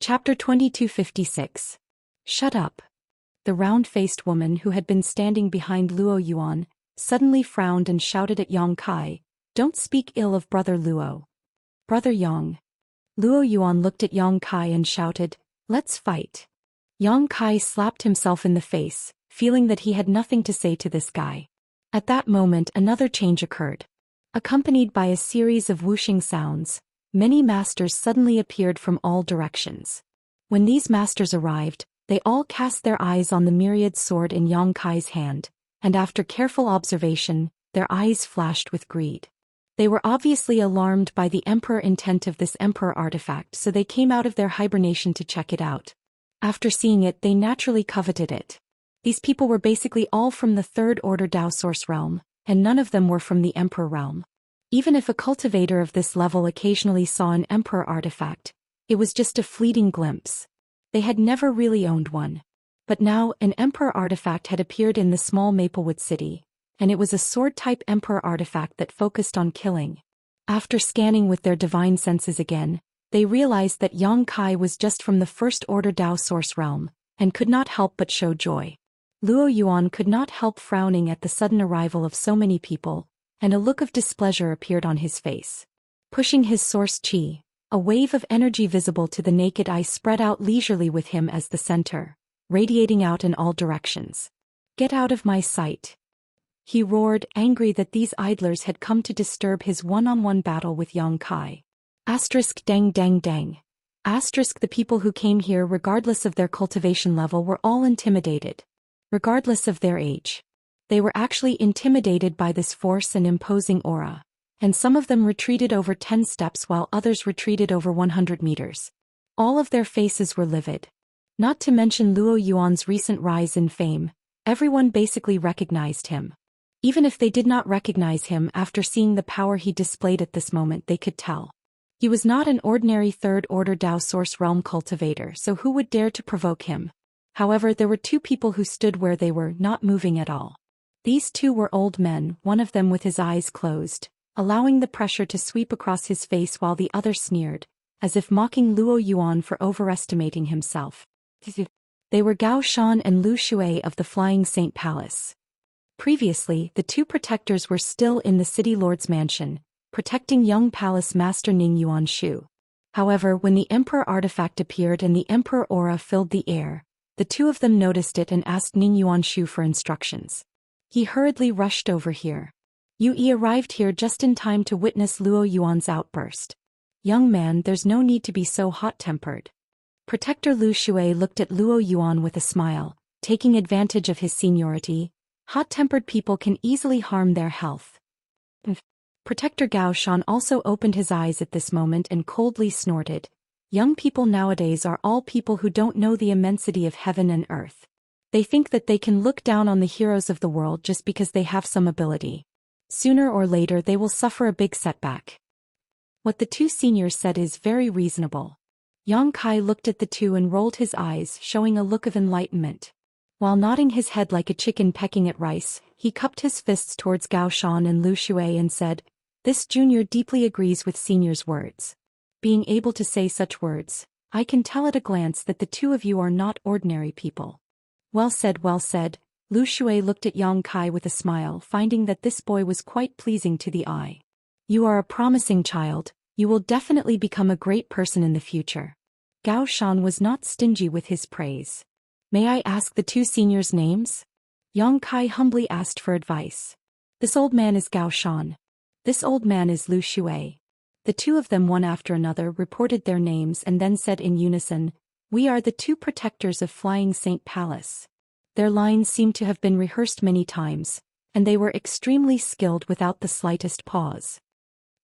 Chapter 2256. Shut up. The round-faced woman who had been standing behind Luo Yuan suddenly frowned and shouted at Yang Kai, "Don't speak ill of Brother Luo." "Brother Yang." Luo Yuan looked at Yang Kai and shouted, "Let's fight." Yang Kai slapped himself in the face, feeling that he had nothing to say to this guy. At that moment another change occurred. Accompanied by a series of whooshing sounds, many masters suddenly appeared from all directions. When these masters arrived, they all cast their eyes on the myriad sword in Yang Kai's hand, and after careful observation, their eyes flashed with greed. They were obviously alarmed by the emperor intent of this emperor artifact, so they came out of their hibernation to check it out. After seeing it, they naturally coveted it. These people were basically all from the Third Order Dao Source realm, and none of them were from the Emperor realm. Even if a cultivator of this level occasionally saw an Emperor artifact, it was just a fleeting glimpse. They had never really owned one. But now, an Emperor artifact had appeared in the small Maplewood city, and it was a sword-type Emperor artifact that focused on killing. After scanning with their divine senses again, they realized that Yang Kai was just from the First Order Dao Source realm, and could not help but show joy. Luo Yuan could not help frowning at the sudden arrival of so many people, and a look of displeasure appeared on his face. Pushing his source chi, a wave of energy visible to the naked eye spread out leisurely with him as the center, radiating out in all directions. "Get out of my sight!" He roared, angry that these idlers had come to disturb his one-on-one battle with Yang Kai. Dang dang dang. The people who came here regardless of their cultivation level were all intimidated. Regardless of their age. They were actually intimidated by this force and imposing aura, and some of them retreated over 10 steps while others retreated over 100 meters. All of their faces were livid. Not to mention Luo Yuan's recent rise in fame, everyone basically recognized him. Even if they did not recognize him after seeing the power he displayed at this moment, they could tell. He was not an ordinary Third Order Dao Source realm cultivator, so who would dare to provoke him? However, there were two people who stood where they were, not moving at all. These two were old men, one of them with his eyes closed, allowing the pressure to sweep across his face while the other sneered, as if mocking Luo Yuan for overestimating himself. They were Gao Shan and Lu Shui of the Flying Saint Palace. Previously, the two protectors were still in the city lord's mansion, protecting young palace master Ning Yuanshu. However, when the emperor artifact appeared and the emperor aura filled the air, the two of them noticed it and asked Ning Yuanshu for instructions. He hurriedly rushed over here. Yue arrived here just in time to witness Luo Yuan's outburst. "Young man, there's no need to be so hot-tempered." Protector Lu Shui looked at Luo Yuan with a smile, taking advantage of his seniority. Hot-tempered people can easily harm their health. Protector Gao Shan also opened his eyes at this moment and coldly snorted. Young people nowadays are all people who don't know the immensity of heaven and earth. They think that they can look down on the heroes of the world just because they have some ability. Sooner or later they will suffer a big setback. What the two seniors said is very reasonable. Yang Kai looked at the two and rolled his eyes, showing a look of enlightenment. While nodding his head like a chicken pecking at rice, he cupped his fists towards Gao Shan and Lu Shui and said, "This junior deeply agrees with senior's words." Being able to say such words, I can tell at a glance that the two of you are not ordinary people. Well said, well said. Lu Shui looked at Yang Kai with a smile, finding that this boy was quite pleasing to the eye. "You are a promising child, you will definitely become a great person in the future." Gao Shan was not stingy with his praise. "May I ask the two seniors' names?" Yang Kai humbly asked for advice. "This old man is Gao Shan. This old man is Lu Shui." The two of them one after another reported their names and then said in unison, "We are the two protectors of Flying Saint Palace." Their lines seemed to have been rehearsed many times, and they were extremely skilled without the slightest pause.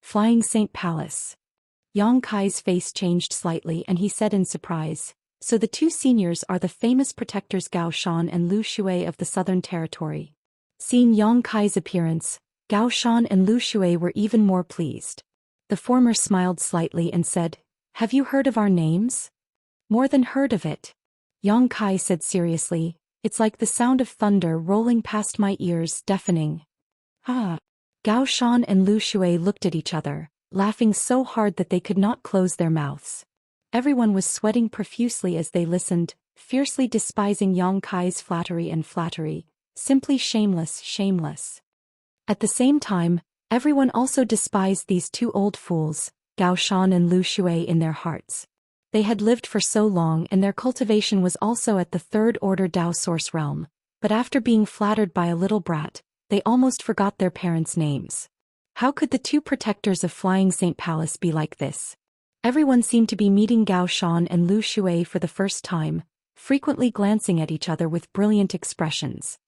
Flying Saint Palace. Yang Kai's face changed slightly and he said in surprise, "So the two seniors are the famous protectors Gao Shan and Lu Shui of the Southern Territory." Seeing Yang Kai's appearance, Gao Shan and Lu Shui were even more pleased. The former smiled slightly and said, "Have you heard of our names?" "More than heard of it." Yang Kai said seriously, "It's like the sound of thunder rolling past my ears, deafening." "Ah." Gao Shan and Lu Shui looked at each other, laughing so hard that they could not close their mouths. Everyone was sweating profusely as they listened, fiercely despising Yang Kai's flattery, simply shameless, shameless. At the same time, everyone also despised these two old fools, Gao Shan and Lu Shui, in their hearts. They had lived for so long and their cultivation was also at the third-order Dao source realm, but after being flattered by a little brat, they almost forgot their parents' names. How could the two protectors of Flying Saint Palace be like this? Everyone seemed to be meeting Gao Shan and Lu Shui for the first time, frequently glancing at each other with brilliant expressions.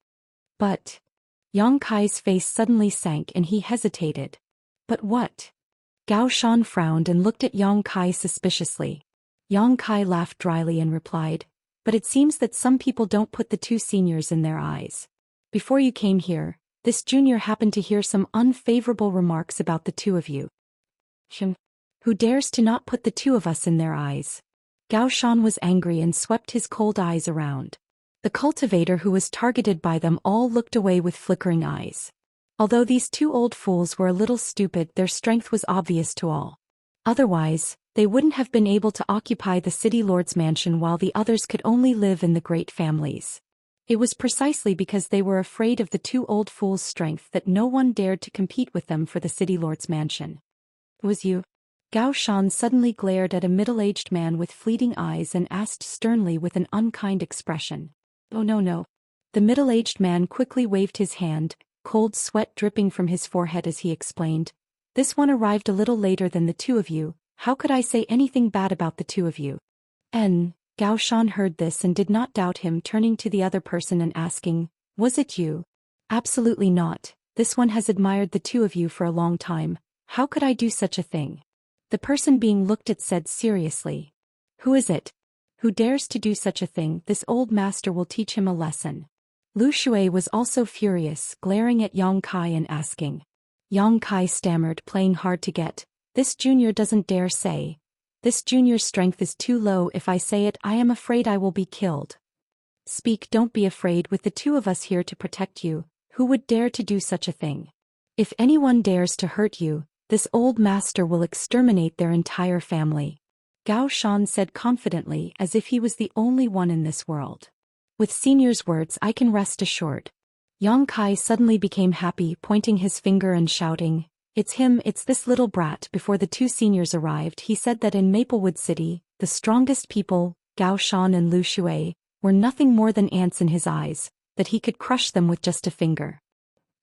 But Yang Kai's face suddenly sank and he hesitated. But what? Gao Shan frowned and looked at Yang Kai suspiciously. Yang Kai laughed dryly and replied, "But it seems that some people don't put the two seniors in their eyes. Before you came here, this junior happened to hear some unfavorable remarks about the two of you. Who dares to not put the two of us in their eyes?" Gao Shan was angry and swept his cold eyes around. The cultivator who was targeted by them all looked away with flickering eyes. Although these two old fools were a little stupid, their strength was obvious to all. Otherwise, they wouldn't have been able to occupy the city lord's mansion while the others could only live in the great families. It was precisely because they were afraid of the two old fools' strength that no one dared to compete with them for the city lord's mansion. "It was you?" Gao Shan suddenly glared at a middle-aged man with fleeting eyes and asked sternly with an unkind expression. "Oh no." The middle-aged man quickly waved his hand, cold sweat dripping from his forehead as he explained, "This one arrived a little later than the two of you. How could I say anything bad about the two of you?" Gao Shan heard this and did not doubt him, turning to the other person and asking, "Was it you?" "Absolutely not. This one has admired the two of you for a long time. How could I do such a thing?" The person being looked at said seriously, "Who is it? Who dares to do such a thing? This old master will teach him a lesson." Lu Shui was also furious, glaring at Yang Kai and asking. Yang Kai stammered, playing hard to get, "This junior doesn't dare say. This junior's strength is too low. If I say it, I am afraid I will be killed." "Speak, don't be afraid. With the two of us here to protect you, who would dare to do such a thing? If anyone dares to hurt you, this old master will exterminate their entire family," Gao Shan said confidently, as if he was the only one in this world. "With senior's words I can rest assured." Yang Kai suddenly became happy, pointing his finger and shouting, "It's him, it's this little brat." Before the two seniors arrived, he said that in Maplewood City, the strongest people, Gao Shan and Lu Shui, were nothing more than ants in his eyes, that he could crush them with just a finger.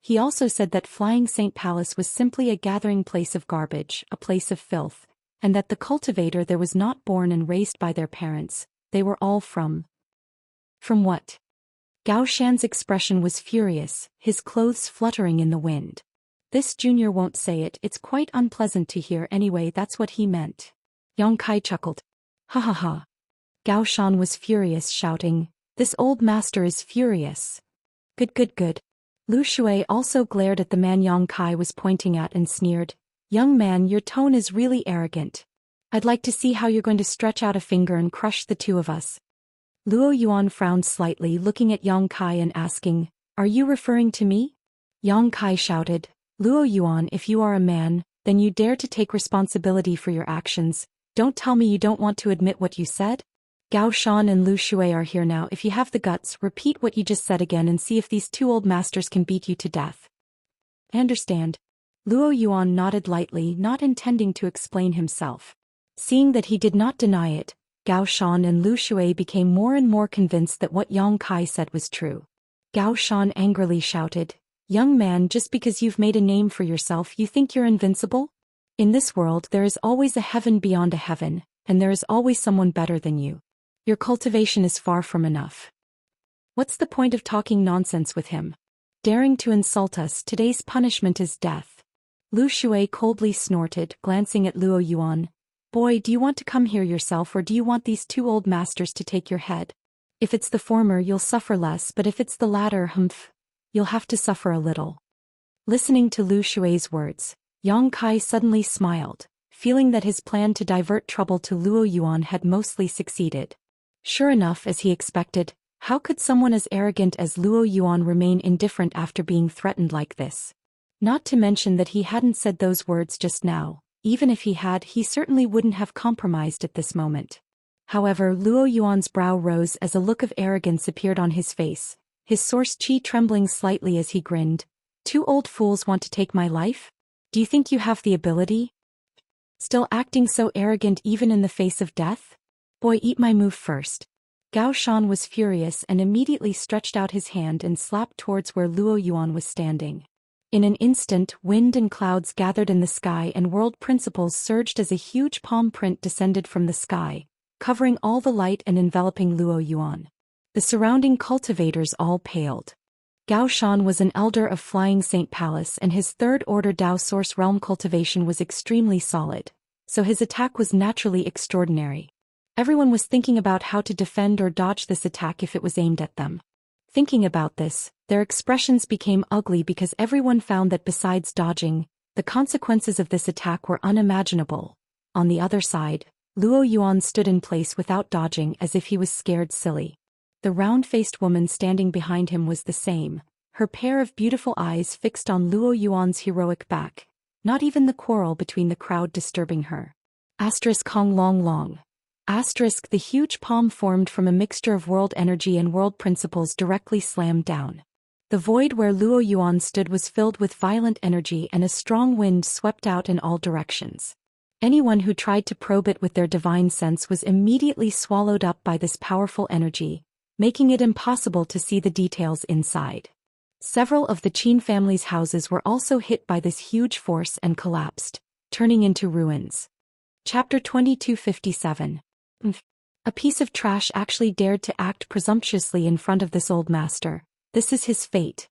He also said that Flying Saint Palace was simply a gathering place of garbage, a place of filth, and that the cultivator there was not born and raised by their parents. They were all from what? Gao Shan's expression was furious, his clothes fluttering in the wind. "This junior won't say it. It's quite unpleasant to hear anyway. That's what he meant." Yang Kai chuckled. "Ha ha ha." Gao Shan was furious, shouting, "This old master is furious." Good. Lu Shui also glared at the man Yang Kai was pointing at and sneered, "Young man, your tone is really arrogant. I'd like to see how you're going to stretch out a finger and crush the two of us." Luo Yuan frowned slightly, looking at Yang Kai and asking, "Are you referring to me?" Yang Kai shouted, "Luo Yuan, if you are a man, then you dare to take responsibility for your actions. Don't tell me you don't want to admit what you said. Gao Shan and Lu Shui are here now. If you have the guts, repeat what you just said again and see if these two old masters can beat you to death." "I understand." Luo Yuan nodded lightly, not intending to explain himself. Seeing that he did not deny it, Gao Shan and Lu Shui became more and more convinced that what Yang Kai said was true. Gao Shan angrily shouted, "Young man, just because you've made a name for yourself you think you're invincible? In this world there is always a heaven beyond a heaven, and there is always someone better than you. Your cultivation is far from enough. What's the point of talking nonsense with him? Daring to insult us, today's punishment is death." Lu Shui coldly snorted, glancing at Luo Yuan. "Boy, do you want to come here yourself or do you want these two old masters to take your head? If it's the former you'll suffer less, but if it's the latter, you'll have to suffer a little." Listening to Lu Shui's words, Yang Kai suddenly smiled, feeling that his plan to divert trouble to Luo Yuan had mostly succeeded. Sure enough, as he expected, how could someone as arrogant as Luo Yuan remain indifferent after being threatened like this? Not to mention that he hadn't said those words just now, even if he had, he certainly wouldn't have compromised at this moment. However, Luo Yuan's brow rose as a look of arrogance appeared on his face, his source qi trembling slightly as he grinned. "Two old fools want to take my life? Do you think you have the ability? Still acting so arrogant even in the face of death? Boy, eat my move first." Gao Shan was furious and immediately stretched out his hand and slapped towards where Luo Yuan was standing. In an instant, wind and clouds gathered in the sky and world principles surged as a huge palm print descended from the sky, covering all the light and enveloping Luo Yuan. The surrounding cultivators all paled. Gao Shan was an elder of Flying Saint Palace and his third-order Dao Source Realm cultivation was extremely solid, so his attack was naturally extraordinary. Everyone was thinking about how to defend or dodge this attack if it was aimed at them. Thinking about this, their expressions became ugly because everyone found that besides dodging, the consequences of this attack were unimaginable. On the other side, Luo Yuan stood in place without dodging as if he was scared silly. The round-faced woman standing behind him was the same, her pair of beautiful eyes fixed on Luo Yuan's heroic back, not even the quarrel between the crowd disturbing her. Kong Long Long. The huge palm formed from a mixture of world energy and world principles directly slammed down. The void where Luo Yuan stood was filled with violent energy and a strong wind swept out in all directions. Anyone who tried to probe it with their divine sense was immediately swallowed up by this powerful energy, making it impossible to see the details inside. Several of the Qin family's houses were also hit by this huge force and collapsed, turning into ruins. Chapter 2257. A piece of trash actually dared to act presumptuously in front of this old master. This is his fate.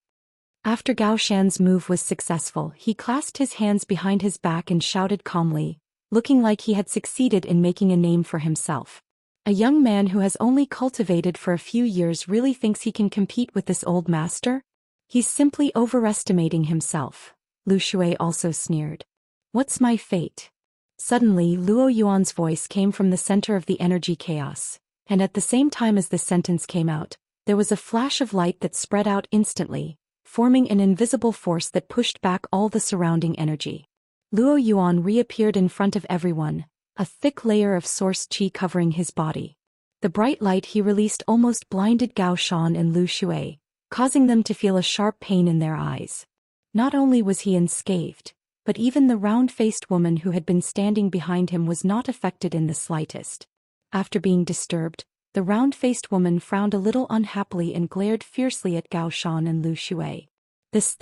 After Gao Shan's move was successful, he clasped his hands behind his back and shouted calmly, looking like he had succeeded in making a name for himself. A young man who has only cultivated for a few years really thinks he can compete with this old master? He's simply overestimating himself. Lu Shui also sneered. What's my fate? Suddenly, Luo Yuan's voice came from the center of the energy chaos, and at the same time as this sentence came out, there was a flash of light that spread out instantly, forming an invisible force that pushed back all the surrounding energy. Luo Yuan reappeared in front of everyone, a thick layer of source qi covering his body. The bright light he released almost blinded Gao Shan and Lu Shui, causing them to feel a sharp pain in their eyes. Not only was he unscathed, but even the round-faced woman who had been standing behind him was not affected in the slightest. After being disturbed, the round-faced woman frowned a little unhappily and glared fiercely at Gao Shan and Lu Shui. This.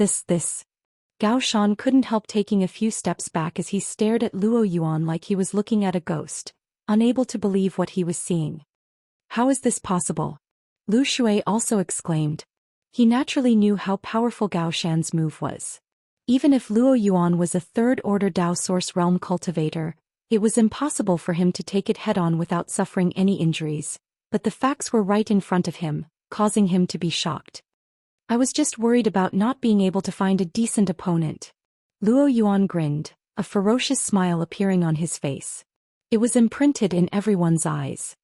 Gao Shan couldn't help taking a few steps back as he stared at Luo Yuan like he was looking at a ghost, unable to believe what he was seeing. How is this possible? Lu Shui also exclaimed. He naturally knew how powerful Gao Shan's move was. Even if Luo Yuan was a third-order Dao Source Realm cultivator, it was impossible for him to take it head-on without suffering any injuries, but the facts were right in front of him, causing him to be shocked. I was just worried about not being able to find a decent opponent. Luo Yuan grinned, a ferocious smile appearing on his face. It was imprinted in everyone's eyes.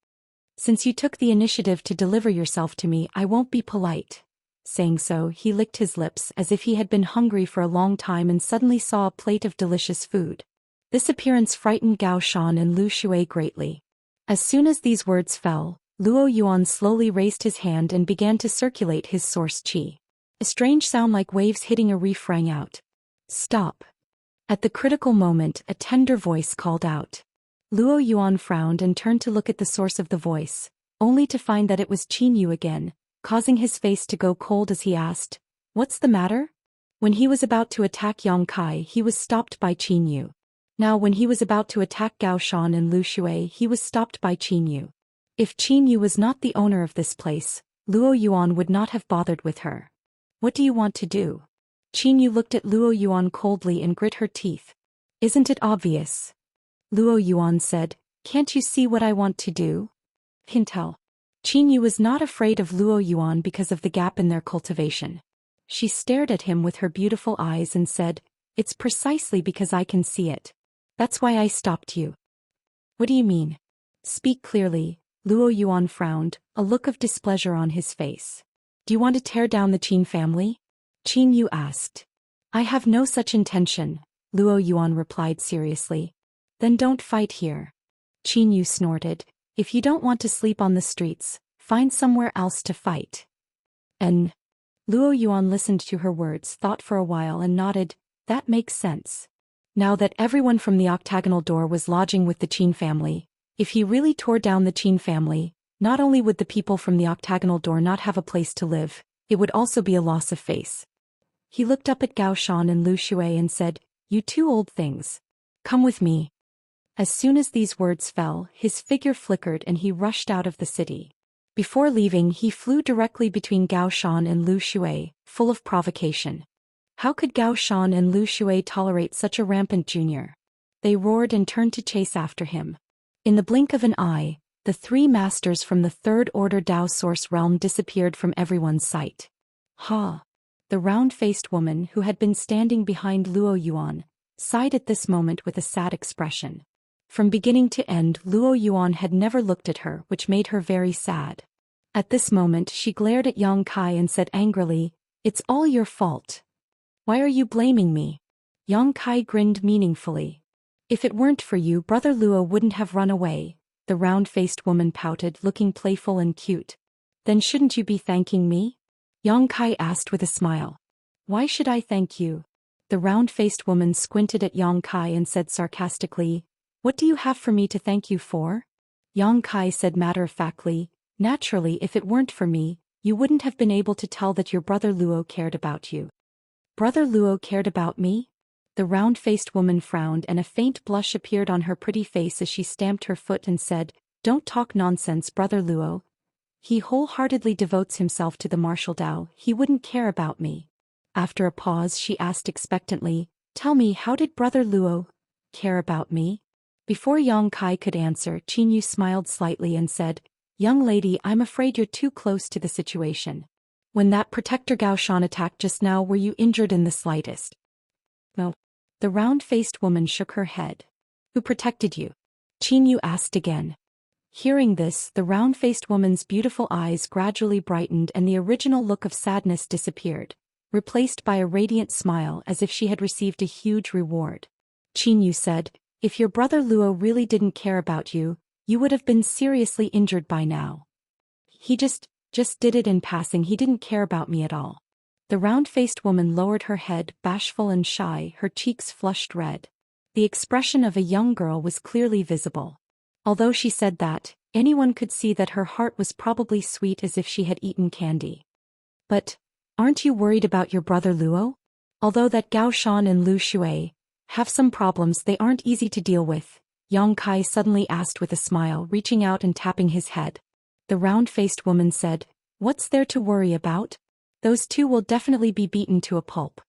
Since you took the initiative to deliver yourself to me, I won't be polite. Saying so, he licked his lips as if he had been hungry for a long time and suddenly saw a plate of delicious food. This appearance frightened Gao Shan and Lu Shui greatly. As soon as these words fell, Luo Yuan slowly raised his hand and began to circulate his source qi. A strange sound like waves hitting a reef rang out. Stop. At the critical moment, a tender voice called out. Luo Yuan frowned and turned to look at the source of the voice, only to find that it was Qin Yu again, causing his face to go cold as he asked, "What's the matter?" When he was about to attack Yang Kai, he was stopped by Qin Yu. Now when he was about to attack Gao Shan and Lu Shui, he was stopped by Qin Yu. If Qin Yu was not the owner of this place, Luo Yuan would not have bothered with her. What do you want to do? Qin Yu looked at Luo Yuan coldly and grit her teeth. Isn't it obvious? Luo Yuan said, can't you see what I want to do? Hintel. Qin Yu was not afraid of Luo Yuan because of the gap in their cultivation. She stared at him with her beautiful eyes and said, it's precisely because I can see it. That's why I stopped you. What do you mean? Speak clearly. Luo Yuan frowned, a look of displeasure on his face. Do you want to tear down the Qin family? Qin Yu asked. I have no such intention, Luo Yuan replied seriously. Then don't fight here. Qinyu snorted. If you don't want to sleep on the streets, find somewhere else to fight. And Luo Yuan listened to her words, thought for a while and nodded. That makes sense. Now that everyone from the octagonal door was lodging with the Qin family, if he really tore down the Qin family, not only would the people from the octagonal door not have a place to live, it would also be a loss of face. He looked up at Gao Shan and Lu Shui and said, "You two old things. Come with me." As soon as these words fell, his figure flickered and he rushed out of the city. Before leaving, he flew directly between Gao Shan and Lu Shui, full of provocation. How could Gao Shan and Lu Shui tolerate such a rampant junior? They roared and turned to chase after him. In the blink of an eye, the three masters from the Third Order Dao Source Realm disappeared from everyone's sight. Ha! The round-faced woman who had been standing behind Luo Yuan sighed at this moment with a sad expression. From beginning to end, Luo Yuan had never looked at her, which made her very sad. At this moment she glared at Yang Kai and said angrily, "It's all your fault. Why are you blaming me?" Yang Kai grinned meaningfully. "If it weren't for you, Brother Luo wouldn't have run away," the round-faced woman pouted, looking playful and cute. "Then shouldn't you be thanking me?" Yang Kai asked with a smile. "Why should I thank you?" The round-faced woman squinted at Yang Kai and said sarcastically, "What do you have for me to thank you for?" Yang Kai said matter-of-factly, "Naturally, if it weren't for me, you wouldn't have been able to tell that your brother Luo cared about you." "Brother Luo cared about me?" The round-faced woman frowned and a faint blush appeared on her pretty face as she stamped her foot and said, "Don't talk nonsense, Brother Luo. He wholeheartedly devotes himself to the martial Dao. He wouldn't care about me." After a pause she asked expectantly, "Tell me, how did Brother Luo care about me?" Before Yang Kai could answer, Qinyu smiled slightly and said, "Young lady, I'm afraid you're too close to the situation. When that Protector Gao Shan attacked just now, were you injured in the slightest?" "No." The round-faced woman shook her head. "Who protected you?" Qinyu asked again. Hearing this, the round-faced woman's beautiful eyes gradually brightened and the original look of sadness disappeared, replaced by a radiant smile as if she had received a huge reward. Qinyu said, "If your brother Luo really didn't care about you, you would have been seriously injured by now. He just did it in passing. He didn't care about me at all." The round-faced woman lowered her head, bashful and shy, her cheeks flushed red. The expression of a young girl was clearly visible. Although she said that, anyone could see that her heart was probably sweet as if she had eaten candy. "But aren't you worried about your brother Luo? Although that Gao Shan and Lu Shui have some problems, they aren't easy to deal with," Yang Kai suddenly asked with a smile, reaching out and tapping his head. The round-faced woman said, "What's there to worry about? Those two will definitely be beaten to a pulp."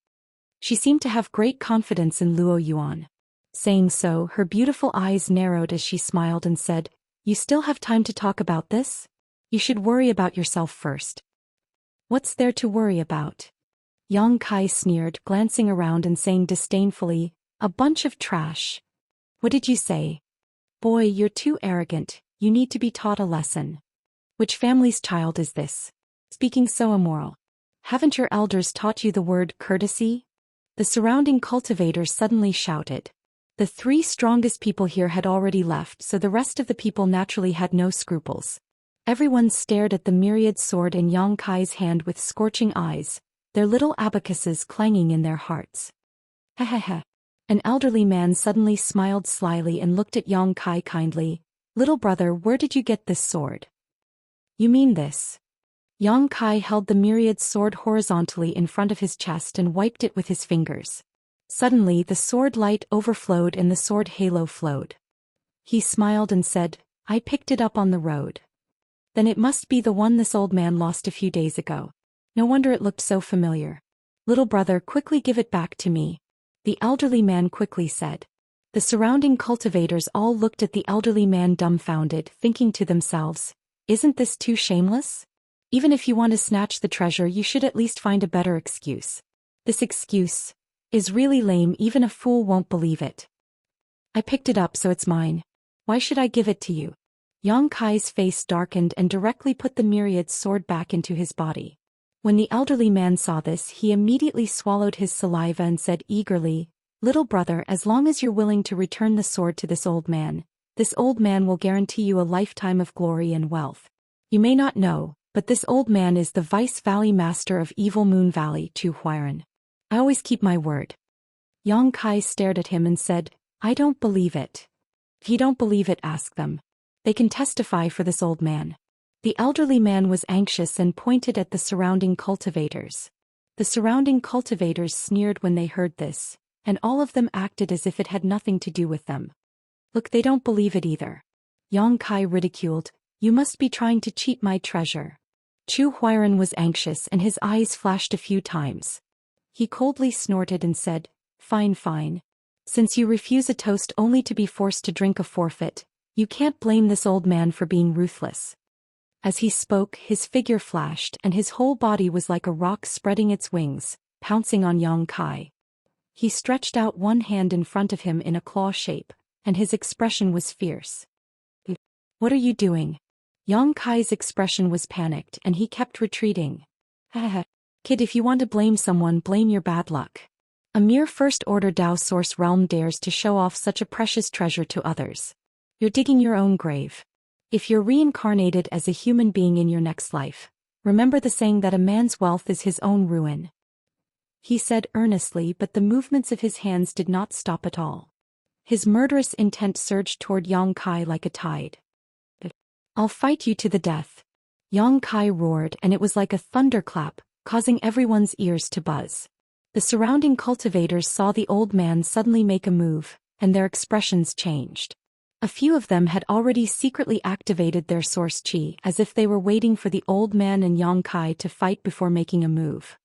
She seemed to have great confidence in Luo Yuan. Saying so, her beautiful eyes narrowed as she smiled and said, "You still have time to talk about this? You should worry about yourself first." "What's there to worry about?" Yang Kai sneered, glancing around and saying disdainfully, "A bunch of trash." "What did you say?" "Boy, you're too arrogant. You need to be taught a lesson." "Which family's child is this? Speaking so immoral. Haven't your elders taught you the word courtesy?" The surrounding cultivators suddenly shouted. The three strongest people here had already left, so the rest of the people naturally had no scruples. Everyone stared at the myriad sword in Yang Kai's hand with scorching eyes, their little abacuses clanging in their hearts. "Hehehe." An elderly man suddenly smiled slyly and looked at Yang Kai kindly. "Little brother, where did you get this sword?" "You mean this?" Yang Kai held the myriad sword horizontally in front of his chest and wiped it with his fingers. Suddenly the sword light overflowed and the sword halo flowed. He smiled and said, "I picked it up on the road." "Then it must be the one this old man lost a few days ago. No wonder it looked so familiar." "Little brother, quickly give it back to me," the elderly man quickly said. The surrounding cultivators all looked at the elderly man dumbfounded, thinking to themselves, "Isn't this too shameless? Even if you want to snatch the treasure, you should at least find a better excuse. This excuse is really lame, even a fool won't believe it." "I picked it up, so it's mine. Why should I give it to you?" Yang Kai's face darkened and directly put the myriad sword back into his body. When the elderly man saw this, he immediately swallowed his saliva and said eagerly, Little brother, as long as you're willing to return the sword to this old man will guarantee you a lifetime of glory and wealth. You may not know, but this old man is the Vice Valley Master of Evil Moon Valley, Zhou Xian. I always keep my word. Yang Kai stared at him and said, I don't believe it. If you don't believe it, ask them. They can testify for this old man. The elderly man was anxious and pointed at the surrounding cultivators. The surrounding cultivators sneered when they heard this, and all of them acted as if it had nothing to do with them. Look, they don't believe it either. Yang Kai ridiculed, you must be trying to cheat my treasure. Zhou Xian was anxious and his eyes flashed a few times. He coldly snorted and said, fine fine. Since you refuse a toast only to be forced to drink a forfeit, you can't blame this old man for being ruthless. As he spoke, his figure flashed and his whole body was like a rock spreading its wings, pouncing on Yang Kai. He stretched out one hand in front of him in a claw shape, and his expression was fierce. What are you doing? Yang Kai's expression was panicked and he kept retreating. Haha. Kid, if you want to blame someone, blame your bad luck. A mere first-order Dao source realm dares to show off such a precious treasure to others. You're digging your own grave. If you're reincarnated as a human being in your next life, remember the saying that a man's wealth is his own ruin. He said earnestly, but the movements of his hands did not stop at all. His murderous intent surged toward Yang Kai like a tide. I'll fight you to the death. Yang Kai roared and it was like a thunderclap, causing everyone's ears to buzz. The surrounding cultivators saw the old man suddenly make a move, and their expressions changed. A few of them had already secretly activated their source chi as if they were waiting for the old man and Yang Kai to fight before making a move.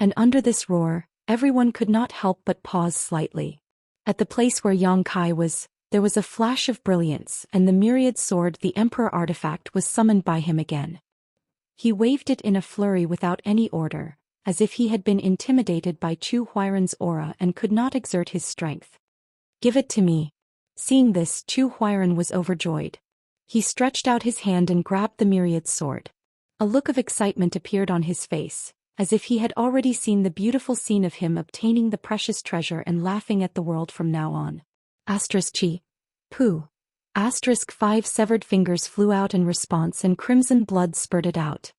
And under this roar, everyone could not help but pause slightly. At the place where Yang Kai was, there was a flash of brilliance and the myriad sword, the Emperor artifact, was summoned by him again. He waved it in a flurry without any order, as if he had been intimidated by Zhou Xian's aura and could not exert his strength. Give it to me. Seeing this, Zhou Xian was overjoyed. He stretched out his hand and grabbed the myriad sword. A look of excitement appeared on his face, as if he had already seen the beautiful scene of him obtaining the precious treasure and laughing at the world from now on. Chi. Pooh. 5 severed fingers flew out in response and crimson blood spurted out.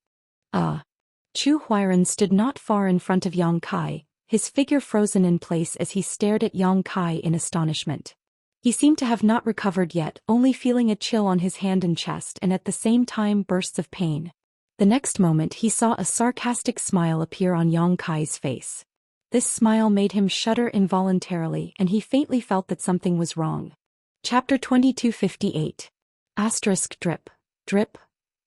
Zhou Xian stood not far in front of Yang Kai, his figure frozen in place as he stared at Yang Kai in astonishment. He seemed to have not recovered yet, only feeling a chill on his hand and chest and at the same time bursts of pain. The next moment he saw a sarcastic smile appear on Yang Kai's face. This smile made him shudder involuntarily and he faintly felt that something was wrong. Chapter 2258. Drip. Drip.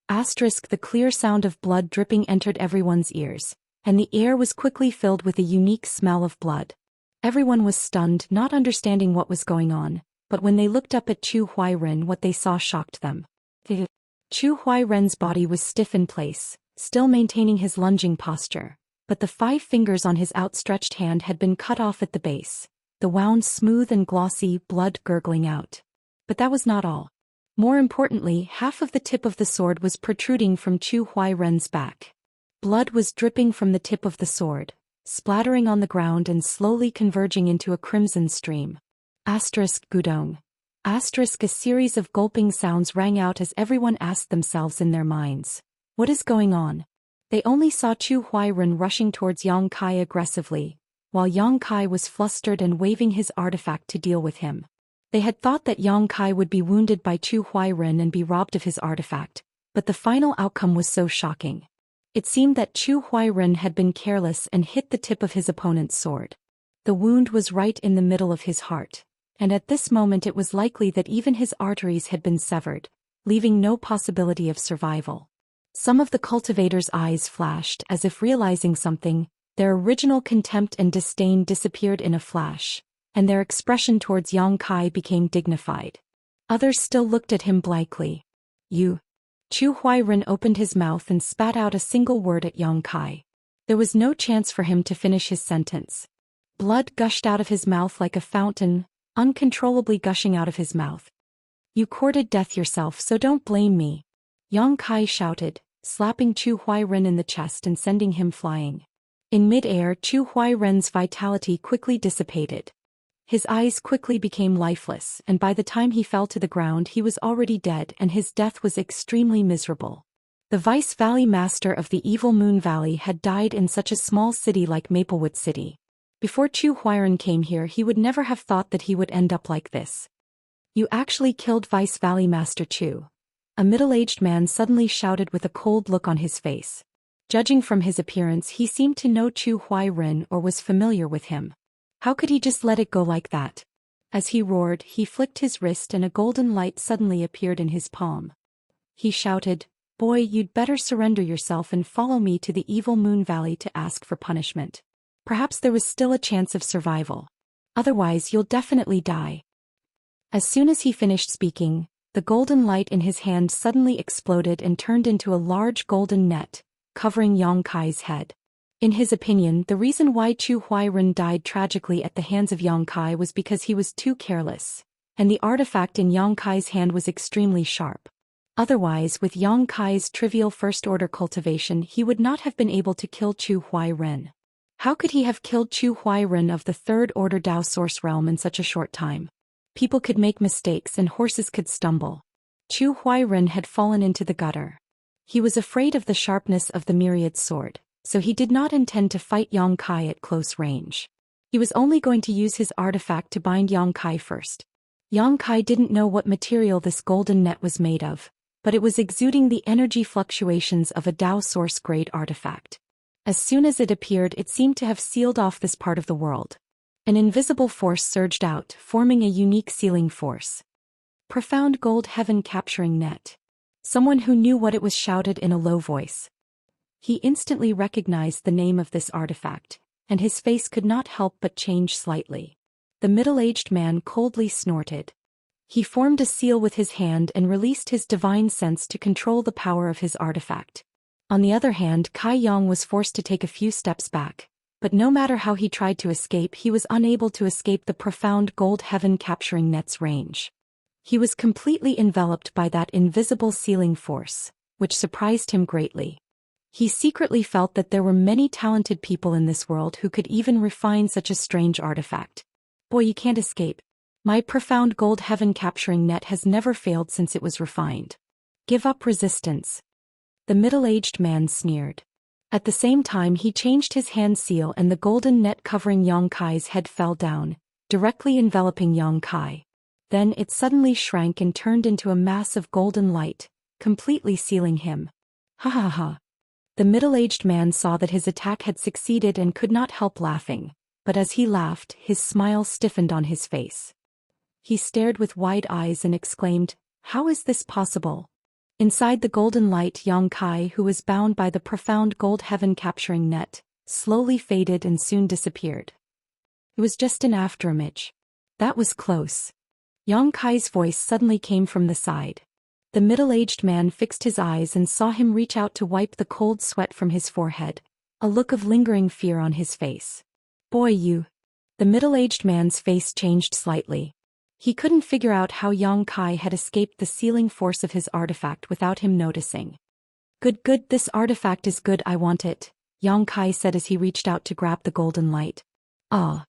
The clear sound of blood dripping entered everyone's ears, and the air was quickly filled with a unique smell of blood. Everyone was stunned, not understanding what was going on, but when they looked up at Zhou Xian, what they saw shocked them. Zhou Xian's body was stiff in place, still maintaining his lunging posture, but the 5 fingers on his outstretched hand had been cut off at the base, the wound smooth and glossy, blood gurgling out. But that was not all. More importantly, half of the tip of the sword was protruding from Zhou Xian's back. Blood was dripping from the tip of the sword, splattering on the ground and slowly converging into a crimson stream. Gudong. A series of gulping sounds rang out as everyone asked themselves in their minds, what is going on? They only saw Zhou Xian rushing towards Yang Kai aggressively, while Yang Kai was flustered and waving his artifact to deal with him. They had thought that Yang Kai would be wounded by Zhou Xian and be robbed of his artifact, but the final outcome was so shocking. It seemed that Zhou Xian had been careless and hit the tip of his opponent's sword. The wound was right in the middle of his heart, and at this moment it was likely that even his arteries had been severed, leaving no possibility of survival. Some of the cultivators' eyes flashed as if realizing something, their original contempt and disdain disappeared in a flash, and their expression towards Yang Kai became dignified. Others still looked at him blankly. You. Zhou Xian opened his mouth and spat out a single word at Yang Kai. There was no chance for him to finish his sentence. Blood gushed out of his mouth like a fountain, uncontrollably gushing out of his mouth. You courted death yourself, so don't blame me. Yang Kai shouted, slapping Zhou Xian in the chest and sending him flying. In mid-air, Zhou Xian's vitality quickly dissipated, His eyes quickly became lifeless, and by the time he fell to the ground he was already dead, and his death was extremely miserable. The Vice Valley Master of the Evil Moon Valley had died in such a small city like Maplewood City. Before Chu Huairen came here he would never have thought that he would end up like this. "You actually killed Vice Valley Master Chu," a middle-aged man suddenly shouted with a cold look on his face. Judging from his appearance he seemed to know Chu Huairen or was familiar with him. How could he just let it go like that? As he roared, he flicked his wrist and a golden light suddenly appeared in his palm. He shouted, "Boy, you'd better surrender yourself and follow me to the Evil Moon Valley to ask for punishment. Perhaps there was still a chance of survival. Otherwise you'll definitely die." As soon as he finished speaking, the golden light in his hand suddenly exploded and turned into a large golden net, covering Yang Kai's head. In his opinion, the reason why Chu Huairen died tragically at the hands of Yang Kai was because he was too careless, and the artifact in Yang Kai's hand was extremely sharp. Otherwise, with Yang Kai's trivial first-order cultivation he would not have been able to kill Chu Huairen. How could he have killed Chu Huairen of the third-order Dao Source Realm in such a short time? People could make mistakes and horses could stumble. Chu Huairen had fallen into the gutter. He was afraid of the sharpness of the myriad sword, so he did not intend to fight Yang Kai at close range. He was only going to use his artifact to bind Yang Kai first. Yang Kai didn't know what material this golden net was made of, but it was exuding the energy fluctuations of a Dao Source grade artifact. As soon as it appeared it seemed to have sealed off this part of the world. An invisible force surged out, forming a unique sealing force. "Profound gold heaven capturing net." Someone who knew what it was shouted in a low voice. He instantly recognized the name of this artifact, and his face could not help but change slightly. The middle-aged man coldly snorted. He formed a seal with his hand and released his divine sense to control the power of his artifact. On the other hand, Kai Yang was forced to take a few steps back, but no matter how he tried to escape he was unable to escape the profound gold heaven capturing net's range. He was completely enveloped by that invisible sealing force, which surprised him greatly. He secretly felt that there were many talented people in this world who could even refine such a strange artifact. "Boy, you can't escape. My profound gold heaven capturing net has never failed since it was refined. Give up resistance." The middle-aged man sneered. At the same time he changed his hand seal and the golden net covering Yang Kai's head fell down, directly enveloping Yang Kai. Then it suddenly shrank and turned into a mass of golden light, completely sealing him. "Ha ha ha." The middle-aged man saw that his attack had succeeded and could not help laughing, but as he laughed, his smile stiffened on his face. He stared with wide eyes and exclaimed, "How is this possible?" Inside the golden light, Yang Kai, who was bound by the profound gold heaven capturing net, slowly faded and soon disappeared. It was just an afterimage. That was close. Yang Kai's voice suddenly came from the side. The middle-aged man fixed his eyes and saw him reach out to wipe the cold sweat from his forehead, a look of lingering fear on his face. "Boy, you..." The middle-aged man's face changed slightly. He couldn't figure out how Yang Kai had escaped the sealing force of his artifact without him noticing. Good, this artifact is good, I want it," Yang Kai said as he reached out to grab the golden light. "Ah."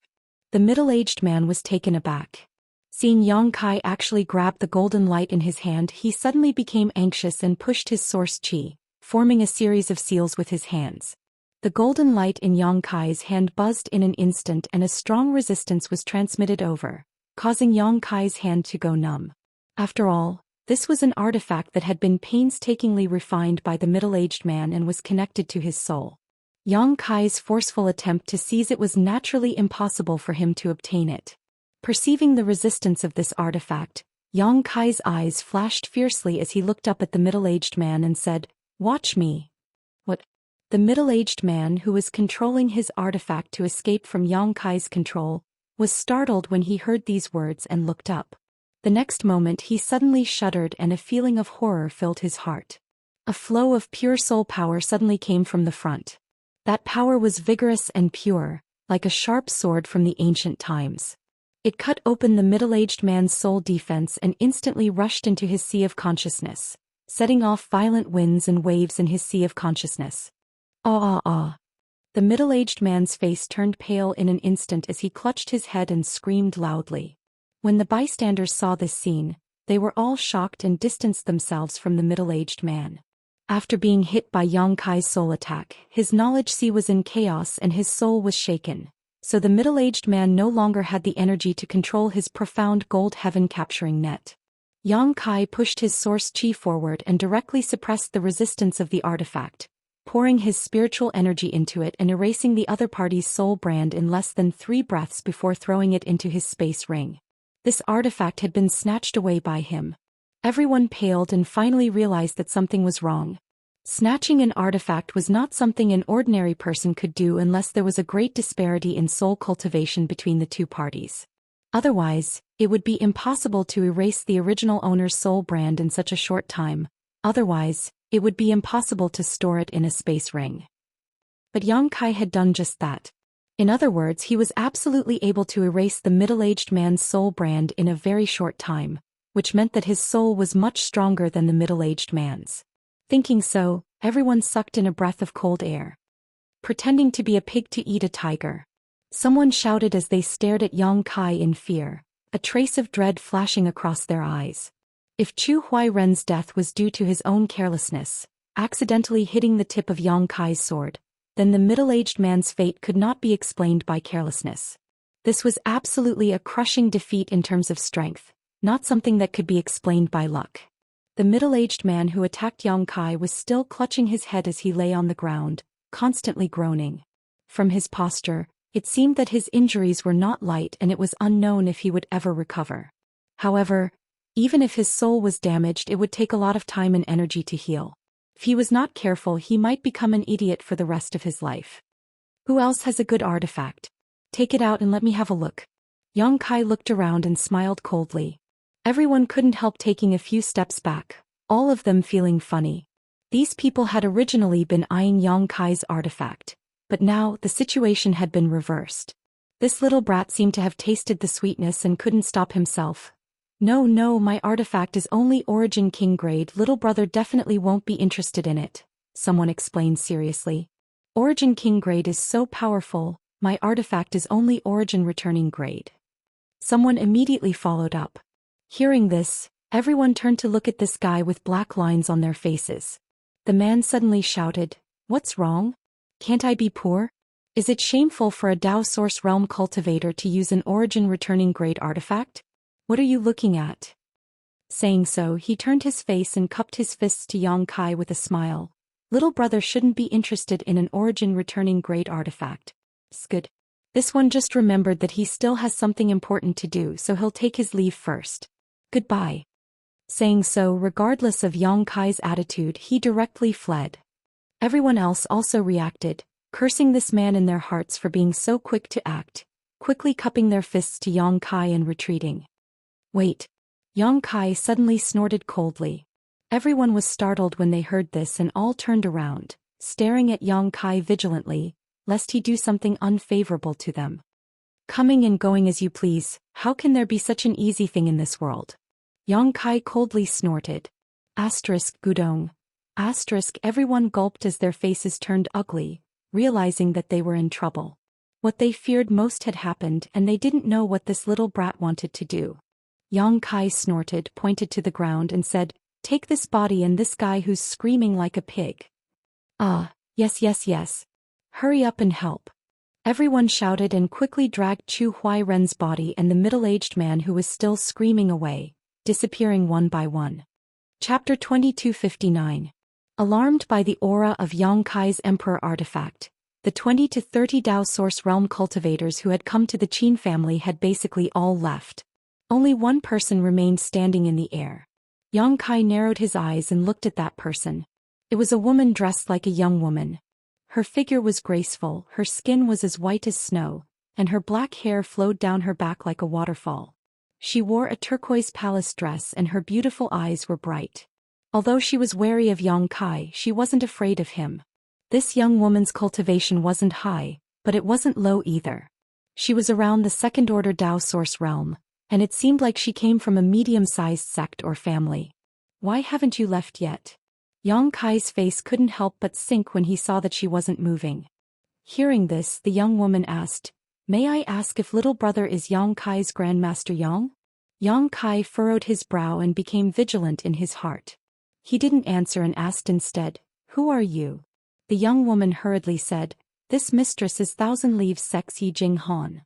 The middle-aged man was taken aback. Seeing Yang Kai actually grab the golden light in his hand, he suddenly became anxious and pushed his source chi, forming a series of seals with his hands. The golden light in Yang Kai's hand buzzed in an instant and a strong resistance was transmitted over, causing Yang Kai's hand to go numb. After all, this was an artifact that had been painstakingly refined by the middle-aged man and was connected to his soul. Yang Kai's forceful attempt to seize it was naturally impossible for him to obtain it. Perceiving the resistance of this artifact, Yang Kai's eyes flashed fiercely as he looked up at the middle-aged man and said, "Watch me." "What?" The middle-aged man, who was controlling his artifact to escape from Yang Kai's control, was startled when he heard these words and looked up. The next moment he suddenly shuddered and a feeling of horror filled his heart. A flow of pure soul power suddenly came from the front. That power was vigorous and pure, like a sharp sword from the ancient times. It cut open the middle-aged man's soul defense and instantly rushed into his sea of consciousness, setting off violent winds and waves in his sea of consciousness. Ah ah ah. The middle-aged man's face turned pale in an instant as he clutched his head and screamed loudly. When the bystanders saw this scene, they were all shocked and distanced themselves from the middle-aged man. After being hit by Yang Kai's soul attack, his knowledge sea was in chaos and his soul was shaken, so the middle-aged man no longer had the energy to control his profound gold heaven-capturing net. Yang Kai pushed his source chi forward and directly suppressed the resistance of the artifact, pouring his spiritual energy into it and erasing the other party's soul brand in less than 3 breaths before throwing it into his space ring. This artifact had been snatched away by him. Everyone paled and finally realized that something was wrong. Snatching an artifact was not something an ordinary person could do unless there was a great disparity in soul cultivation between the two parties. Otherwise, it would be impossible to erase the original owner's soul brand in such a short time. Otherwise, it would be impossible to store it in a space ring. But Yang Kai had done just that. In other words, he was absolutely able to erase the middle-aged man's soul brand in a very short time, which meant that his soul was much stronger than the middle-aged man's. Thinking so, everyone sucked in a breath of cold air. Pretending to be a pig to eat a tiger. Someone shouted as they stared at Yang Kai in fear, a trace of dread flashing across their eyes. If Chu Huairen's death was due to his own carelessness, accidentally hitting the tip of Yang Kai's sword, then the middle-aged man's fate could not be explained by carelessness. This was absolutely a crushing defeat in terms of strength, not something that could be explained by luck. The middle-aged man who attacked Yang Kai was still clutching his head as he lay on the ground, constantly groaning. From his posture, it seemed that his injuries were not light and it was unknown if he would ever recover. However, even if his soul was damaged, it would take a lot of time and energy to heal. If he was not careful, he might become an idiot for the rest of his life. Who else has a good artifact? Take it out and let me have a look. Yang Kai looked around and smiled coldly. Everyone couldn't help taking a few steps back, all of them feeling funny. These people had originally been eyeing Yang Kai's artifact, but now the situation had been reversed. This little brat seemed to have tasted the sweetness and couldn't stop himself. No, my artifact is only Origin King grade. Little brother definitely won't be interested in it, someone explained seriously. Origin King grade is so powerful, my artifact is only Origin Returning grade. Someone immediately followed up. Hearing this, everyone turned to look at this guy with black lines on their faces. The man suddenly shouted, "What's wrong? Can't I be poor? Is it shameful for a Dao Source Realm cultivator to use an Origin Returning grade artifact? What are you looking at?" Saying so, he turned his face and cupped his fists to Yang Kai with a smile. Little brother shouldn't be interested in an Origin Returning grade artifact. Good. This one just remembered that he still has something important to do, so he'll take his leave first. Goodbye. Saying so, regardless of Yang Kai's attitude, he directly fled. Everyone else also reacted, cursing this man in their hearts for being so quick to act, quickly cupping their fists to Yang Kai and retreating. Wait. Yang Kai suddenly snorted coldly. Everyone was startled when they heard this and all turned around, staring at Yang Kai vigilantly, lest he do something unfavorable to them. Coming and going as you please, how can there be such an easy thing in this world? Yang Kai coldly snorted. Gudong. Everyone gulped as their faces turned ugly, realizing that they were in trouble. What they feared most had happened and they didn't know what this little brat wanted to do. Yang Kai snorted, pointed to the ground and said, "Take this body and this guy who's screaming like a pig." Yes. Hurry up and help. Everyone shouted and quickly dragged Chu Huairen's body and the middle-aged man who was still screaming away, disappearing one by one. Chapter 2259. Alarmed by the aura of Yang Kai's Emperor artifact, the 20 to 30 Dao Source Realm cultivators who had come to the Qin family had basically all left. Only one person remained standing in the air. Yang Kai narrowed his eyes and looked at that person. It was a woman dressed like a young woman. Her figure was graceful, her skin was as white as snow, and her black hair flowed down her back like a waterfall. She wore a turquoise palace dress and her beautiful eyes were bright. Although she was wary of Yang Kai, she wasn't afraid of him. This young woman's cultivation wasn't high, but it wasn't low either. She was around the second-order Dao Source realm, and it seemed like she came from a medium-sized sect or family. "Why haven't you left yet?" Yang Kai's face couldn't help but sink when he saw that she wasn't moving. Hearing this, the young woman asked, "May I ask if little brother is Yang Kai's Grandmaster Yang?" Yang Kai furrowed his brow and became vigilant in his heart. He didn't answer and asked instead, "Who are you?" The young woman hurriedly said, "This mistress is Thousand Leaves Sect's Yi Jing Han."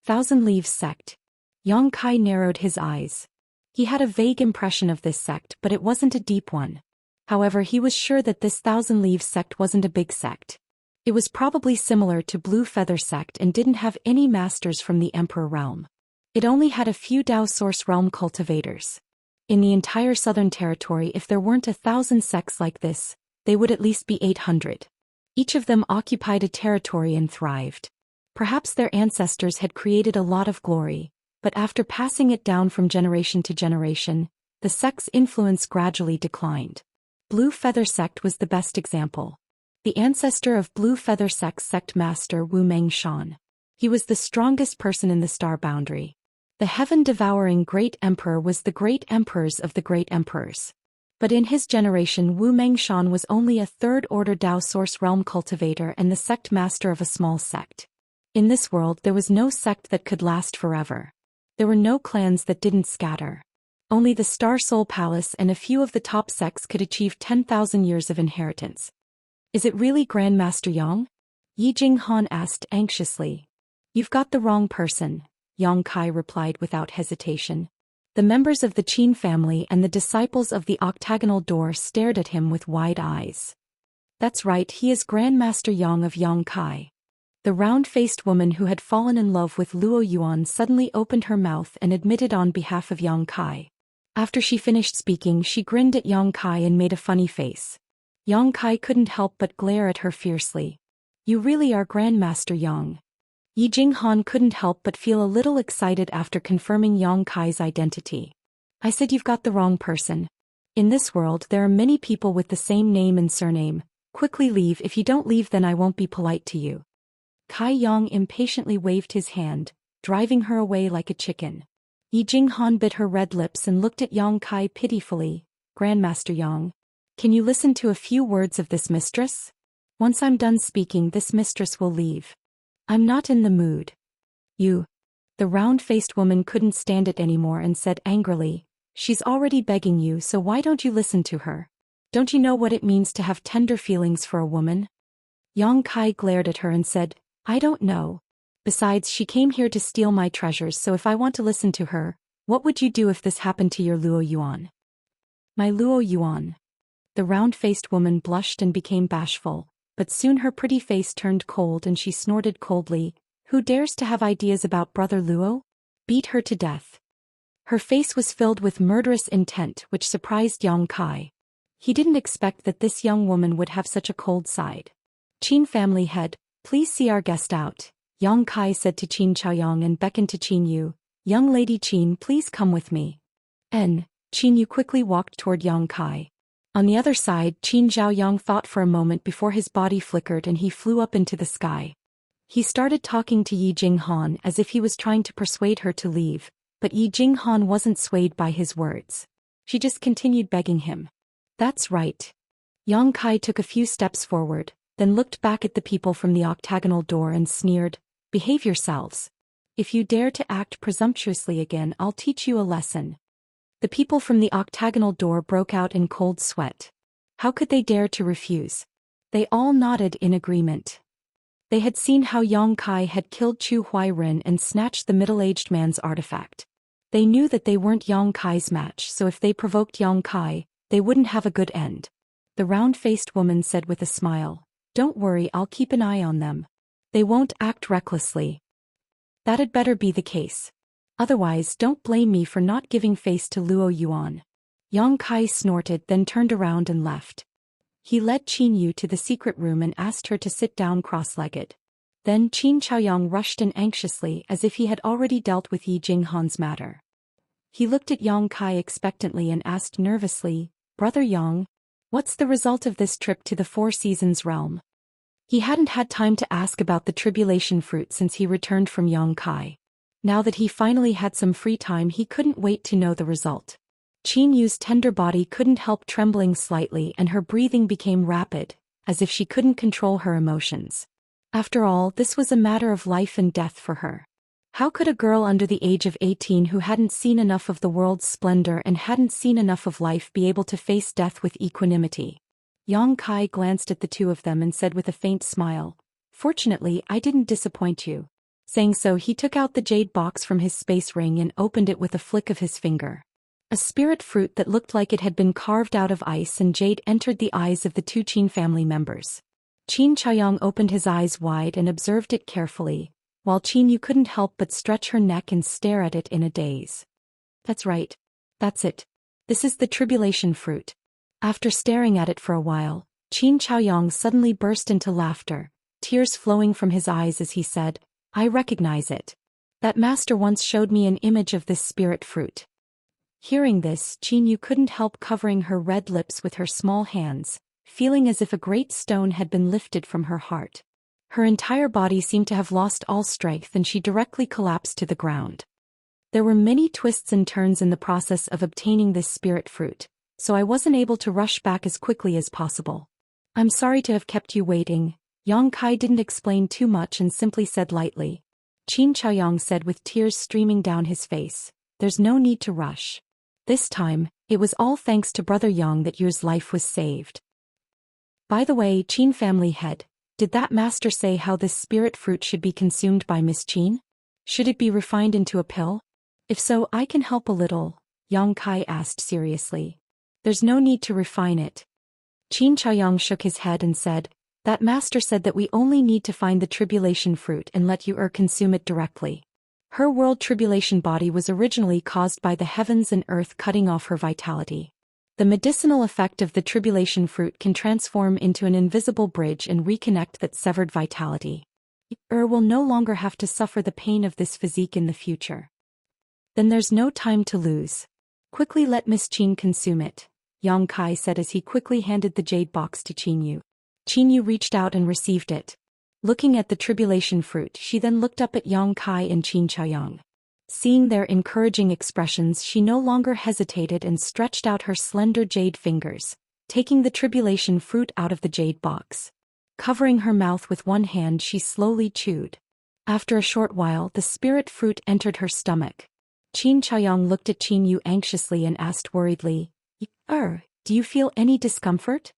Thousand Leaves Sect. Yang Kai narrowed his eyes. He had a vague impression of this sect, but it wasn't a deep one. However, he was sure that this Thousand Leaves Sect wasn't a big sect. It was probably similar to Blue Feather Sect and didn't have any masters from the Emperor realm. It only had a few Dao Source realm cultivators. In the entire Southern Territory, if there weren't 1,000 sects like this, they would at least be 800. Each of them occupied a territory and thrived. Perhaps their ancestors had created a lot of glory, but after passing it down from generation to generation, the sect's influence gradually declined. Blue Feather Sect was the best example. The ancestor of Blue Feather Sect's sect master Wu Mengshan. He was the strongest person in the star boundary. The heaven-devouring Great Emperor was the Great Emperors of the Great Emperors. But in his generation, Wu Mengshan was only a third-order Dao Source realm cultivator and the sect master of a small sect. In this world, there was no sect that could last forever. There were no clans that didn't scatter. Only the Star Soul Palace and a few of the top sects could achieve 10,000 years of inheritance. "Is it really Grandmaster Yang?" Yi Jing Han asked anxiously. "You've got the wrong person," Yang Kai replied without hesitation. The members of the Qin family and the disciples of the octagonal door stared at him with wide eyes. "That's right, he is Grandmaster Yang of Yang Kai." The round-faced woman who had fallen in love with Luo Yuan suddenly opened her mouth and admitted on behalf of Yang Kai. After she finished speaking, she grinned at Yang Kai and made a funny face. Yang Kai couldn't help but glare at her fiercely. "You really are Grandmaster Yang." Yi Jing Han couldn't help but feel a little excited after confirming Yang Kai's identity. "I said you've got the wrong person. In this world there are many people with the same name and surname. Quickly leave. If you don't leave, then I won't be polite to you." Kai Yang impatiently waved his hand, driving her away like a chicken. Yi Jing Han bit her red lips and looked at Yang Kai pitifully. "Grandmaster Yang, can you listen to a few words of this mistress? Once I'm done speaking, this mistress will leave. I'm not in the mood." "You." The round-faced woman couldn't stand it anymore and said angrily, "She's already begging you, so why don't you listen to her? Don't you know what it means to have tender feelings for a woman?" Yang Kai glared at her and said, "I don't know. Besides, she came here to steal my treasures, so if I want to listen to her, what would you do if this happened to your Luo Yuan?" "My Luo Yuan." The round-faced woman blushed and became bashful, but soon her pretty face turned cold and she snorted coldly, "Who dares to have ideas about Brother Luo? Beat her to death." Her face was filled with murderous intent, which surprised Yang Kai. He didn't expect that this young woman would have such a cold side. "Qin family head, please see our guest out," Yang Kai said to Qin Chaoyang and beckoned to Qin Yu. "Young lady Qin, please come with me." Qin Yu quickly walked toward Yang Kai. On the other side, Qin Zhaoyang thought for a moment before his body flickered and he flew up into the sky. He started talking to Yi Jing Han as if he was trying to persuade her to leave, but Yi Jing Han wasn't swayed by his words. She just continued begging him. "That's right." Yang Kai took a few steps forward, then looked back at the people from the octagonal door and sneered, "Behave yourselves. If you dare to act presumptuously again, I'll teach you a lesson." The people from the octagonal door broke out in cold sweat. How could they dare to refuse? They all nodded in agreement. They had seen how Yang Kai had killed Chu Huairen and snatched the middle-aged man's artifact. They knew that they weren't Yang Kai's match, so if they provoked Yang Kai, they wouldn't have a good end. The round-faced woman said with a smile, "Don't worry, I'll keep an eye on them. They won't act recklessly." "That'd better be the case. Otherwise, don't blame me for not giving face to Luo Yuan." Yang Kai snorted, then turned around and left. He led Qin Yu to the secret room and asked her to sit down cross-legged. Then Qin Chaoyang rushed in anxiously as if he had already dealt with Yi Jing Han's matter. He looked at Yang Kai expectantly and asked nervously, "Brother Yang, what's the result of this trip to the Four Seasons realm?" He hadn't had time to ask about the tribulation fruit since he returned from Yang Kai. Now that he finally had some free time, he couldn't wait to know the result. Qin Yu's tender body couldn't help trembling slightly and her breathing became rapid, as if she couldn't control her emotions. After all, this was a matter of life and death for her. How could a girl under the age of 18 who hadn't seen enough of the world's splendor and hadn't seen enough of life be able to face death with equanimity? Yang Kai glanced at the two of them and said with a faint smile, "Fortunately, I didn't disappoint you." Saying so, he took out the jade box from his space ring and opened it with a flick of his finger. A spirit fruit that looked like it had been carved out of ice and jade entered the eyes of the two Qin family members. Qin Chaoyang opened his eyes wide and observed it carefully, while Qin Yu couldn't help but stretch her neck and stare at it in a daze. "That's right. That's it. This is the tribulation fruit." After staring at it for a while, Qin Chaoyang suddenly burst into laughter, tears flowing from his eyes as he said, "I recognize it. That master once showed me an image of this spirit fruit." Hearing this, Qin Yu couldn't help covering her red lips with her small hands, feeling as if a great stone had been lifted from her heart. Her entire body seemed to have lost all strength and she directly collapsed to the ground. There were many twists and turns in the process of obtaining this spirit fruit, so I wasn't able to rush back as quickly as possible. "I'm sorry to have kept you waiting." Yang Kai didn't explain too much and simply said lightly. Qin Chaoyang said with tears streaming down his face, "There's no need to rush. This time, it was all thanks to Brother Yang that your life was saved." By the way, Qin family head, did that master say how this spirit fruit should be consumed by Miss Qin? Should it be refined into a pill? If so, I can help a little, Yang Kai asked seriously. "There's no need to refine it." Qin Chaoyang shook his head and said, "That master said that we only need to find the tribulation fruit and let you consume it directly. Her world tribulation body was originally caused by the heavens and earth cutting off her vitality. The medicinal effect of the tribulation fruit can transform into an invisible bridge and reconnect that severed vitality. Will no longer have to suffer the pain of this physique in the future. Then there's no time to lose. Quickly let Miss Qin consume it," Yang Kai said as he quickly handed the jade box to Qin Yu. Qin Yu reached out and received it. Looking at the tribulation fruit, she then looked up at Yang Kai and Qin Chaoyang. Seeing their encouraging expressions, she no longer hesitated and stretched out her slender jade fingers, taking the tribulation fruit out of the jade box. Covering her mouth with one hand, she slowly chewed. After a short while, the spirit fruit entered her stomach. Qin Chaoyang looked at Qin Yu anxiously and asked worriedly, "Do you feel any discomfort?"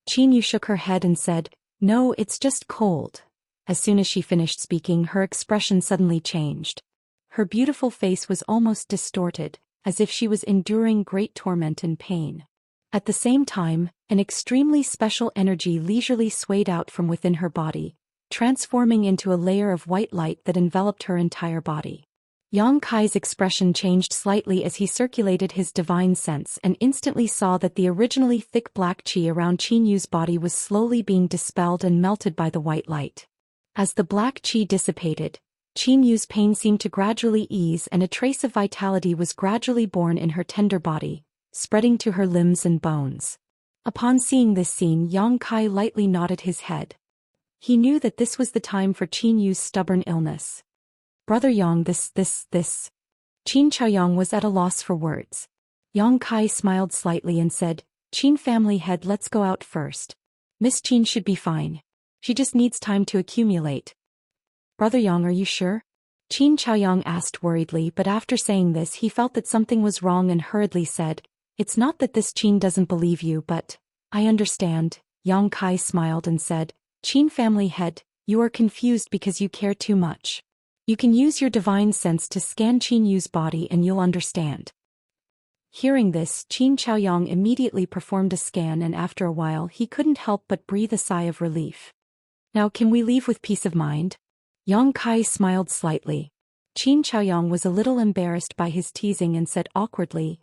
Qin Yu shook her head and said, "No, it's just cold." As soon as she finished speaking, her expression suddenly changed. Her beautiful face was almost distorted, as if she was enduring great torment and pain. At the same time, an extremely special energy leisurely swayed out from within her body, transforming into a layer of white light that enveloped her entire body. Yang Kai's expression changed slightly as he circulated his divine sense and instantly saw that the originally thick black qi around Qin Yu's body was slowly being dispelled and melted by the white light. As the black qi dissipated, Qin Yu's pain seemed to gradually ease and a trace of vitality was gradually born in her tender body, spreading to her limbs and bones. Upon seeing this scene, Yang Kai lightly nodded his head. He knew that this was the time for Qin Yu's stubborn illness. "Brother Yang, this. Qin Chaoyang was at a loss for words. Yang Kai smiled slightly and said, "Qin family head, let's go out first. Miss Qin should be fine. She just needs time to accumulate." "Brother Yang, are you sure?" Qin Chaoyang asked worriedly, but after saying this he felt that something was wrong and hurriedly said, "It's not that this Qin doesn't believe you, but I understand." Yang Kai smiled and said, "Qin family head, you are confused because you care too much. You can use your divine sense to scan Qin Yu's body and you'll understand." Hearing this, Qin Chaoyang immediately performed a scan and after a while he couldn't help but breathe a sigh of relief. "Now can we leave with peace of mind?" Yang Kai smiled slightly. Qin Chaoyang was a little embarrassed by his teasing and said awkwardly,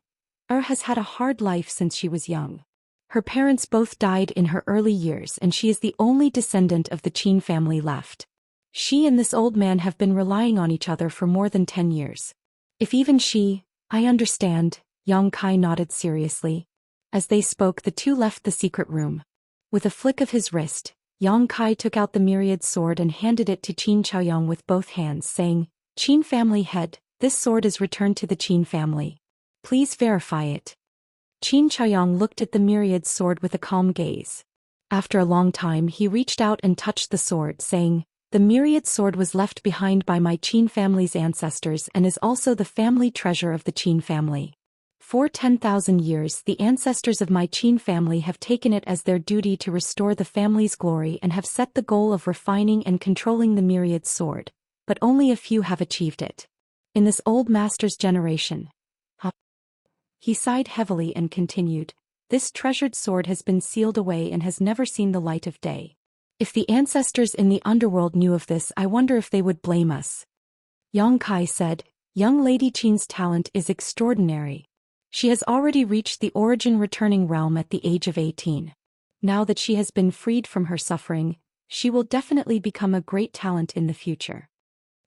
has had a hard life since she was young. Her parents both died in her early years and she is the only descendant of the Qin family left. She and this old man have been relying on each other for more than 10 years. If even she, I understand," Yang Kai nodded seriously. As they spoke, the two left the secret room. With a flick of his wrist, Yang Kai took out the myriad sword and handed it to Qin Chaoyang with both hands, saying, "Qin family head, this sword is returned to the Qin family. Please verify it." Qin Chaoyang looked at the myriad sword with a calm gaze. After a long time he reached out and touched the sword, saying, The myriad sword was left behind by my Qin family's ancestors and is also the family treasure of the Qin family. For 10,000 years the ancestors of my Qin family have taken it as their duty to restore the family's glory and have set the goal of refining and controlling the myriad sword, but only a few have achieved it. In this old master's generation. He sighed heavily and continued, this treasured sword has been sealed away and has never seen the light of day. If the ancestors in the underworld knew of this, I wonder if they would blame us. Yang Kai said, young Lady Qin's talent is extraordinary. She has already reached the origin returning realm at the age of 18. Now that she has been freed from her suffering, she will definitely become a great talent in the future.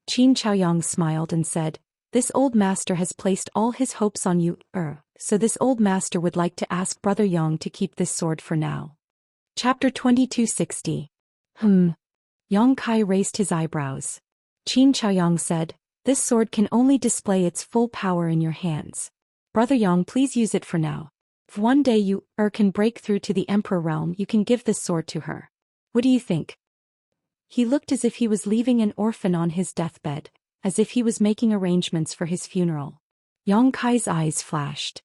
Qin Chaoyang smiled and said, this old master has placed all his hopes on you, so this old master would like to ask Brother Yang to keep this sword for now. Chapter 2260. Yang Kai raised his eyebrows. Qin Chaoyang said, this sword can only display its full power in your hands. Brother Yang, please use it for now. If one day you can break through to the Emperor realm, you can give this sword to her. What do you think? He looked as if he was leaving an orphan on his deathbed, as if he was making arrangements for his funeral. Yang Kai's eyes flashed.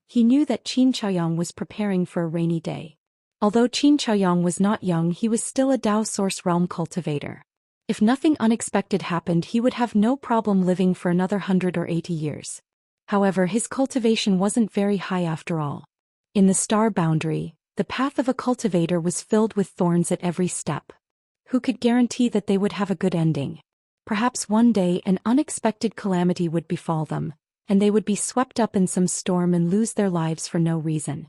He knew that Qin Chaoyang was preparing for a rainy day. Although Qin Chaoyang was not young, he was still a Dao Source Realm cultivator. If nothing unexpected happened, he would have no problem living for another 100 or 80 years. However, his cultivation wasn't very high after all. In the star boundary, the path of a cultivator was filled with thorns at every step. Who could guarantee that they would have a good ending? Perhaps one day an unexpected calamity would befall them, and they would be swept up in some storm and lose their lives for no reason.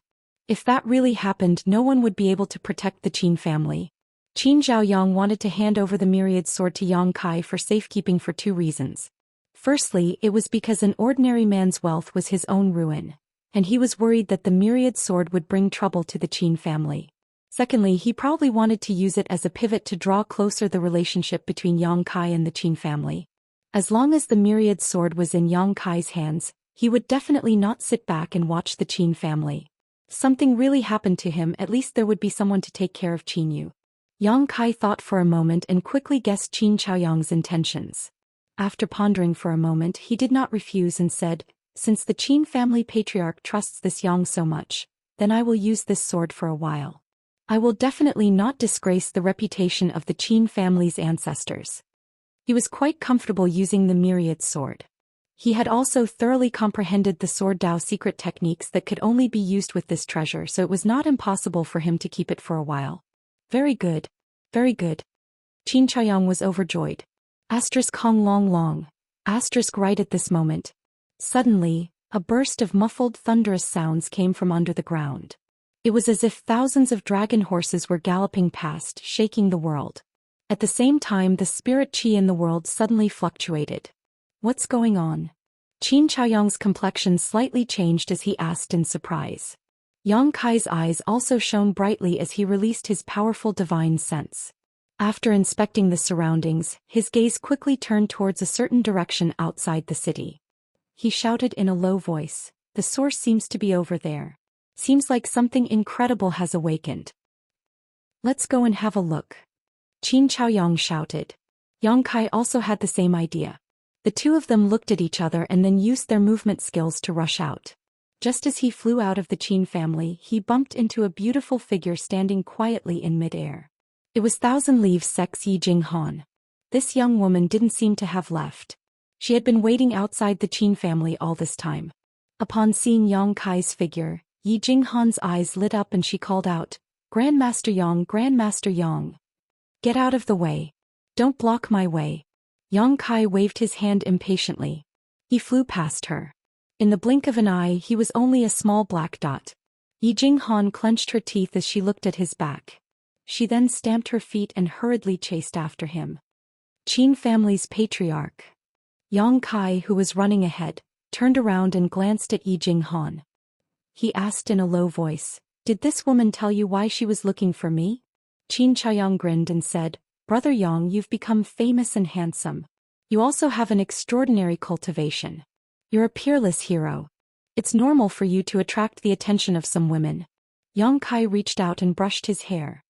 If that really happened, no one would be able to protect the Qin family. Qin Zhaoyang wanted to hand over the myriad sword to Yang Kai for safekeeping for two reasons. Firstly, it was because an ordinary man's wealth was his own ruin, and he was worried that the myriad sword would bring trouble to the Qin family. Secondly, he probably wanted to use it as a pivot to draw closer the relationship between Yang Kai and the Qin family. As long as the myriad sword was in Yang Kai's hands, he would definitely not sit back and watch the Qin family. Something really happened to him, at least there would be someone to take care of Qin Yu. Yang Kai thought for a moment and quickly guessed Qin Chaoyang's intentions. After pondering for a moment, he did not refuse and said, since the Qin family patriarch trusts this Yang so much, then I will use this sword for a while. I will definitely not disgrace the reputation of the Qin family's ancestors. He was quite comfortable using the myriad sword. He had also thoroughly comprehended the sword Dao secret techniques that could only be used with this treasure, so it was not impossible for him to keep it for a while. Very good. Very good. Qin Chaoyang was overjoyed. Hong long long. Right at this moment. Suddenly, a burst of muffled thunderous sounds came from under the ground. It was as if thousands of dragon horses were galloping past, shaking the world. At the same time, the spirit qi in the world suddenly fluctuated. What's going on? Qin Chaoyang's complexion slightly changed as he asked in surprise. Yang Kai's eyes also shone brightly as he released his powerful divine sense. After inspecting the surroundings, his gaze quickly turned towards a certain direction outside the city. He shouted in a low voice, the source seems to be over there. Seems like something incredible has awakened. Let's go and have a look. Qin Chaoyang shouted. Yang Kai also had the same idea. The two of them looked at each other and then used their movement skills to rush out. Just as he flew out of the Qin family, he bumped into a beautiful figure standing quietly in midair. It was Thousand Leaves Sex Yi Jinghan. This young woman didn't seem to have left. She had been waiting outside the Qin family all this time. Upon seeing Yang Kai's figure, Yi Jinghan's eyes lit up and she called out, Grandmaster Yang, Grandmaster Yang. Get out of the way. Don't block my way. Yang Kai waved his hand impatiently. He flew past her. In the blink of an eye, he was only a small black dot. Yi Jinghan clenched her teeth as she looked at his back. She then stamped her feet and hurriedly chased after him. Qin family's patriarch. Yang Kai, who was running ahead, turned around and glanced at Yi Jinghan. He asked in a low voice, did this woman tell you why she was looking for me? Qin Chaoyang grinned and said, Brother Yang, you've become famous and handsome. You also have an extraordinary cultivation. You're a peerless hero. It's normal for you to attract the attention of some women. Yang Kai reached out and brushed his hair.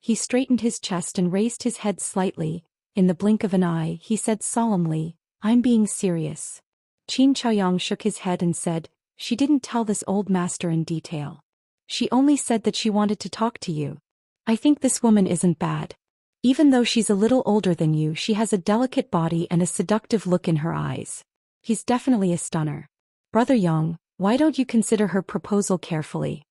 He straightened his chest and raised his head slightly, In the blink of an eye, he said solemnly, "I'm being serious." Qin Chaoyang shook his head and said, "She didn't tell this old master in detail. She only said that she wanted to talk to you. I think this woman isn't bad. Even though she's a little older than you, she has a delicate body and a seductive look in her eyes. He's definitely a stunner. Brother Yang, why don't you consider her proposal carefully?"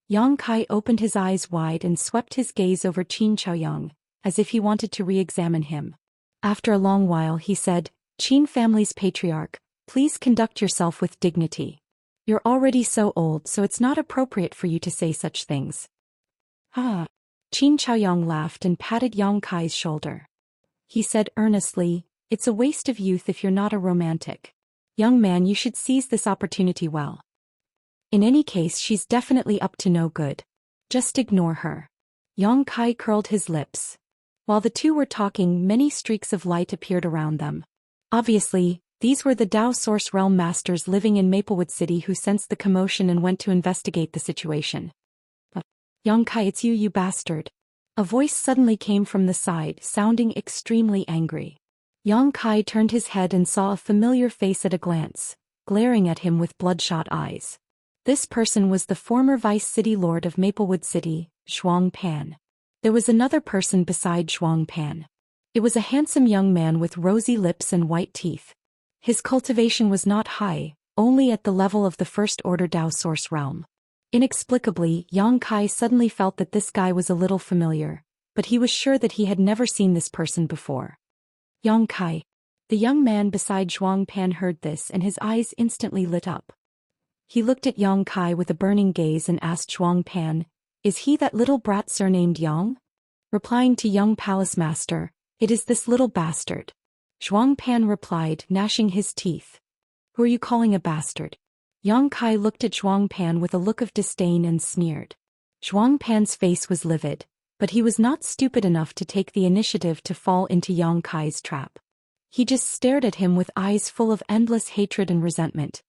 Yang Kai opened his eyes wide and swept his gaze over Qin Chaoyang, as if he wanted to re-examine him. After a long while he said, "Qin family's patriarch, please conduct yourself with dignity. You're already so old, so it's not appropriate for you to say such things." "Ah." Qin Chaoyang laughed and patted Yang Kai's shoulder. He said earnestly, "It's a waste of youth if you're not a romantic. Young man, you should seize this opportunity well. In any case, she's definitely up to no good. Just ignore her." Yang Kai curled his lips. While the two were talking, many streaks of light appeared around them. Obviously, these were the Dao Source Realm Masters living in Maplewood City who sensed the commotion and went to investigate the situation. "Yang Kai, it's you, you bastard." A voice suddenly came from the side, sounding extremely angry. Yang Kai turned his head and saw a familiar face at a glance, glaring at him with bloodshot eyes. This person was the former Vice City Lord of Maplewood City, Zhuang Pan. There was another person beside Zhuang Pan. It was a handsome young man with rosy lips and white teeth. His cultivation was not high, only at the level of the First Order Dao Source Realm. Inexplicably, Yang Kai suddenly felt that this guy was a little familiar, but he was sure that he had never seen this person before. "Yang Kai." The young man beside Zhuang Pan heard this and his eyes instantly lit up. He looked at Yang Kai with a burning gaze and asked Zhuang Pan, "Is he that little brat surnamed Yang?" Replying to young palace master, "It is this little bastard." Zhuang Pan replied, gnashing his teeth. "Who are you calling a bastard?" Yang Kai looked at Zhuang Pan with a look of disdain and sneered. Zhuang Pan's face was livid, but he was not stupid enough to take the initiative to fall into Yang Kai's trap. He just stared at him with eyes full of endless hatred and resentment.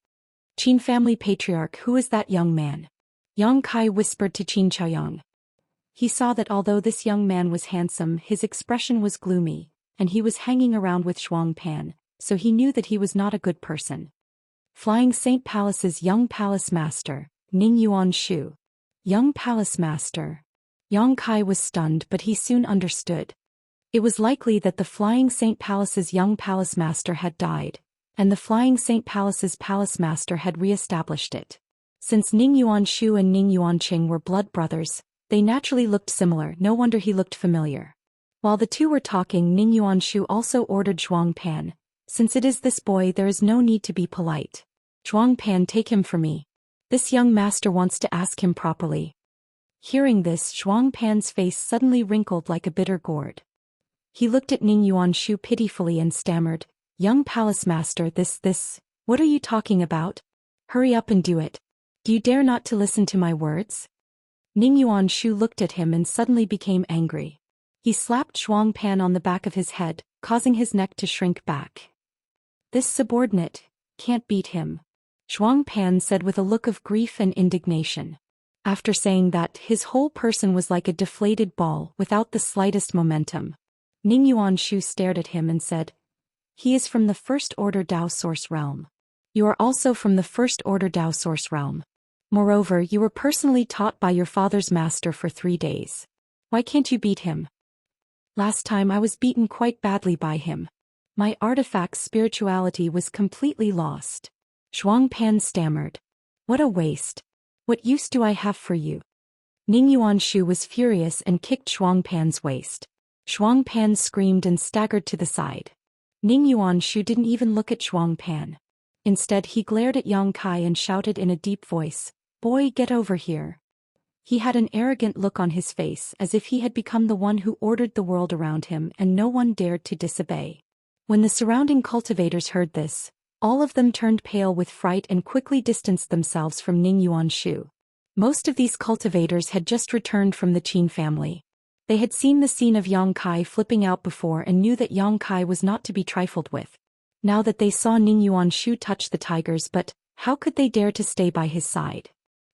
"Qin family patriarch, who is that young man?" Yang Kai whispered to Qin Chaoyang. He saw that although this young man was handsome, his expression was gloomy, and he was hanging around with Zhuang Pan, so he knew that he was not a good person. "Flying Saint Palace's young palace master, Ning Yuan Shu." Young palace master. Yang Kai was stunned, but he soon understood. It was likely that the Flying Saint Palace's young palace master had died, and the Flying Saint Palace's palace master had re-established it. Since Ning Yuan Shu and Ning Yuan Qing were blood brothers, they naturally looked similar. No wonder he looked familiar. While the two were talking, Ning Yuan Shu also ordered Zhuang Pan, "Since it is this boy, there is no need to be polite. Zhuang Pan, take him for me. This young master wants to ask him properly." Hearing this, Zhuang Pan's face suddenly wrinkled like a bitter gourd. He looked at Ning Yuan Shu pitifully and stammered, "Young palace master, this, what are you talking about? Hurry up and do it. Do you dare not to listen to my words?" Ning Yuan Shu looked at him and suddenly became angry. He slapped Zhuang Pan on the back of his head, causing his neck to shrink back. "This subordinate can't beat him," Zhuang Pan said with a look of grief and indignation. After saying that, his whole person was like a deflated ball without the slightest momentum. Ning Yuan Shu stared at him and said, "He is from the First Order Dao Source Realm. You are also from the First Order Dao Source Realm. Moreover, you were personally taught by your father's master for 3 days. Why can't you beat him?" "Last time I was beaten quite badly by him. My artifact's spirituality was completely lost." Zhuang Pan stammered. "What a waste. What use do I have for you?" Ning Yuan Shu was furious and kicked Zhuang Pan's waist. Zhuang Pan screamed and staggered to the side. Ning Yuan Shu didn't even look at Zhuang Pan. Instead, he glared at Yang Kai and shouted in a deep voice, "Boy, get over here." He had an arrogant look on his face, as if he had become the one who ordered the world around him and no one dared to disobey. When the surrounding cultivators heard this, all of them turned pale with fright and quickly distanced themselves from Ning Yuan Shu. Most of these cultivators had just returned from the Qin family. They had seen the scene of Yang Kai flipping out before and knew that Yang Kai was not to be trifled with. Now that they saw Ning Yuan Shu touch the tigers, but how could they dare to stay by his side?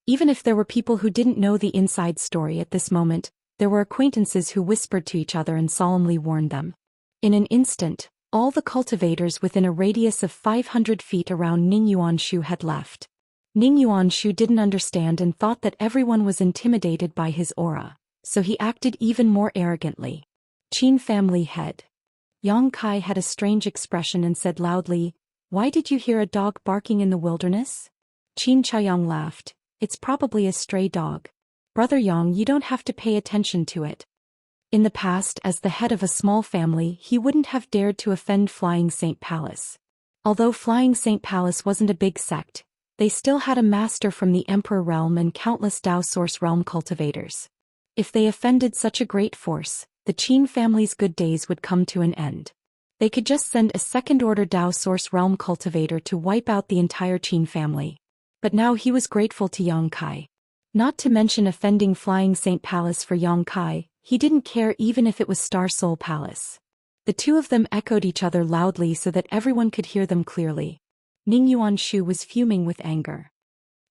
Even if there were people who didn't know the inside story at this moment, there were acquaintances who whispered to each other and solemnly warned them. In an instant, all the cultivators within a radius of 500 feet around Ning Yuanshu had left. Ning Yuanshu didn't understand and thought that everyone was intimidated by his aura, so he acted even more arrogantly. Qin family head. Yang Kai had a strange expression and said loudly, "Why did you hear a dog barking in the wilderness?" Qin Chaoyang laughed, "It's probably a stray dog. Brother Yang, you don't have to pay attention to it." In the past, as the head of a small family, he wouldn't have dared to offend Flying Saint Palace. Although Flying Saint Palace wasn't a big sect, they still had a master from the Emperor realm and countless Dao Source realm cultivators. If they offended such a great force, the Qin family's good days would come to an end. They could just send a second-order Dao Source realm cultivator to wipe out the entire Qin family. But now he was grateful to Yang Kai. Not to mention offending Flying Saint Palace for Yang Kai, he didn't care even if it was Star Soul Palace. The two of them echoed each other loudly so that everyone could hear them clearly. Ning Yuanshu was fuming with anger.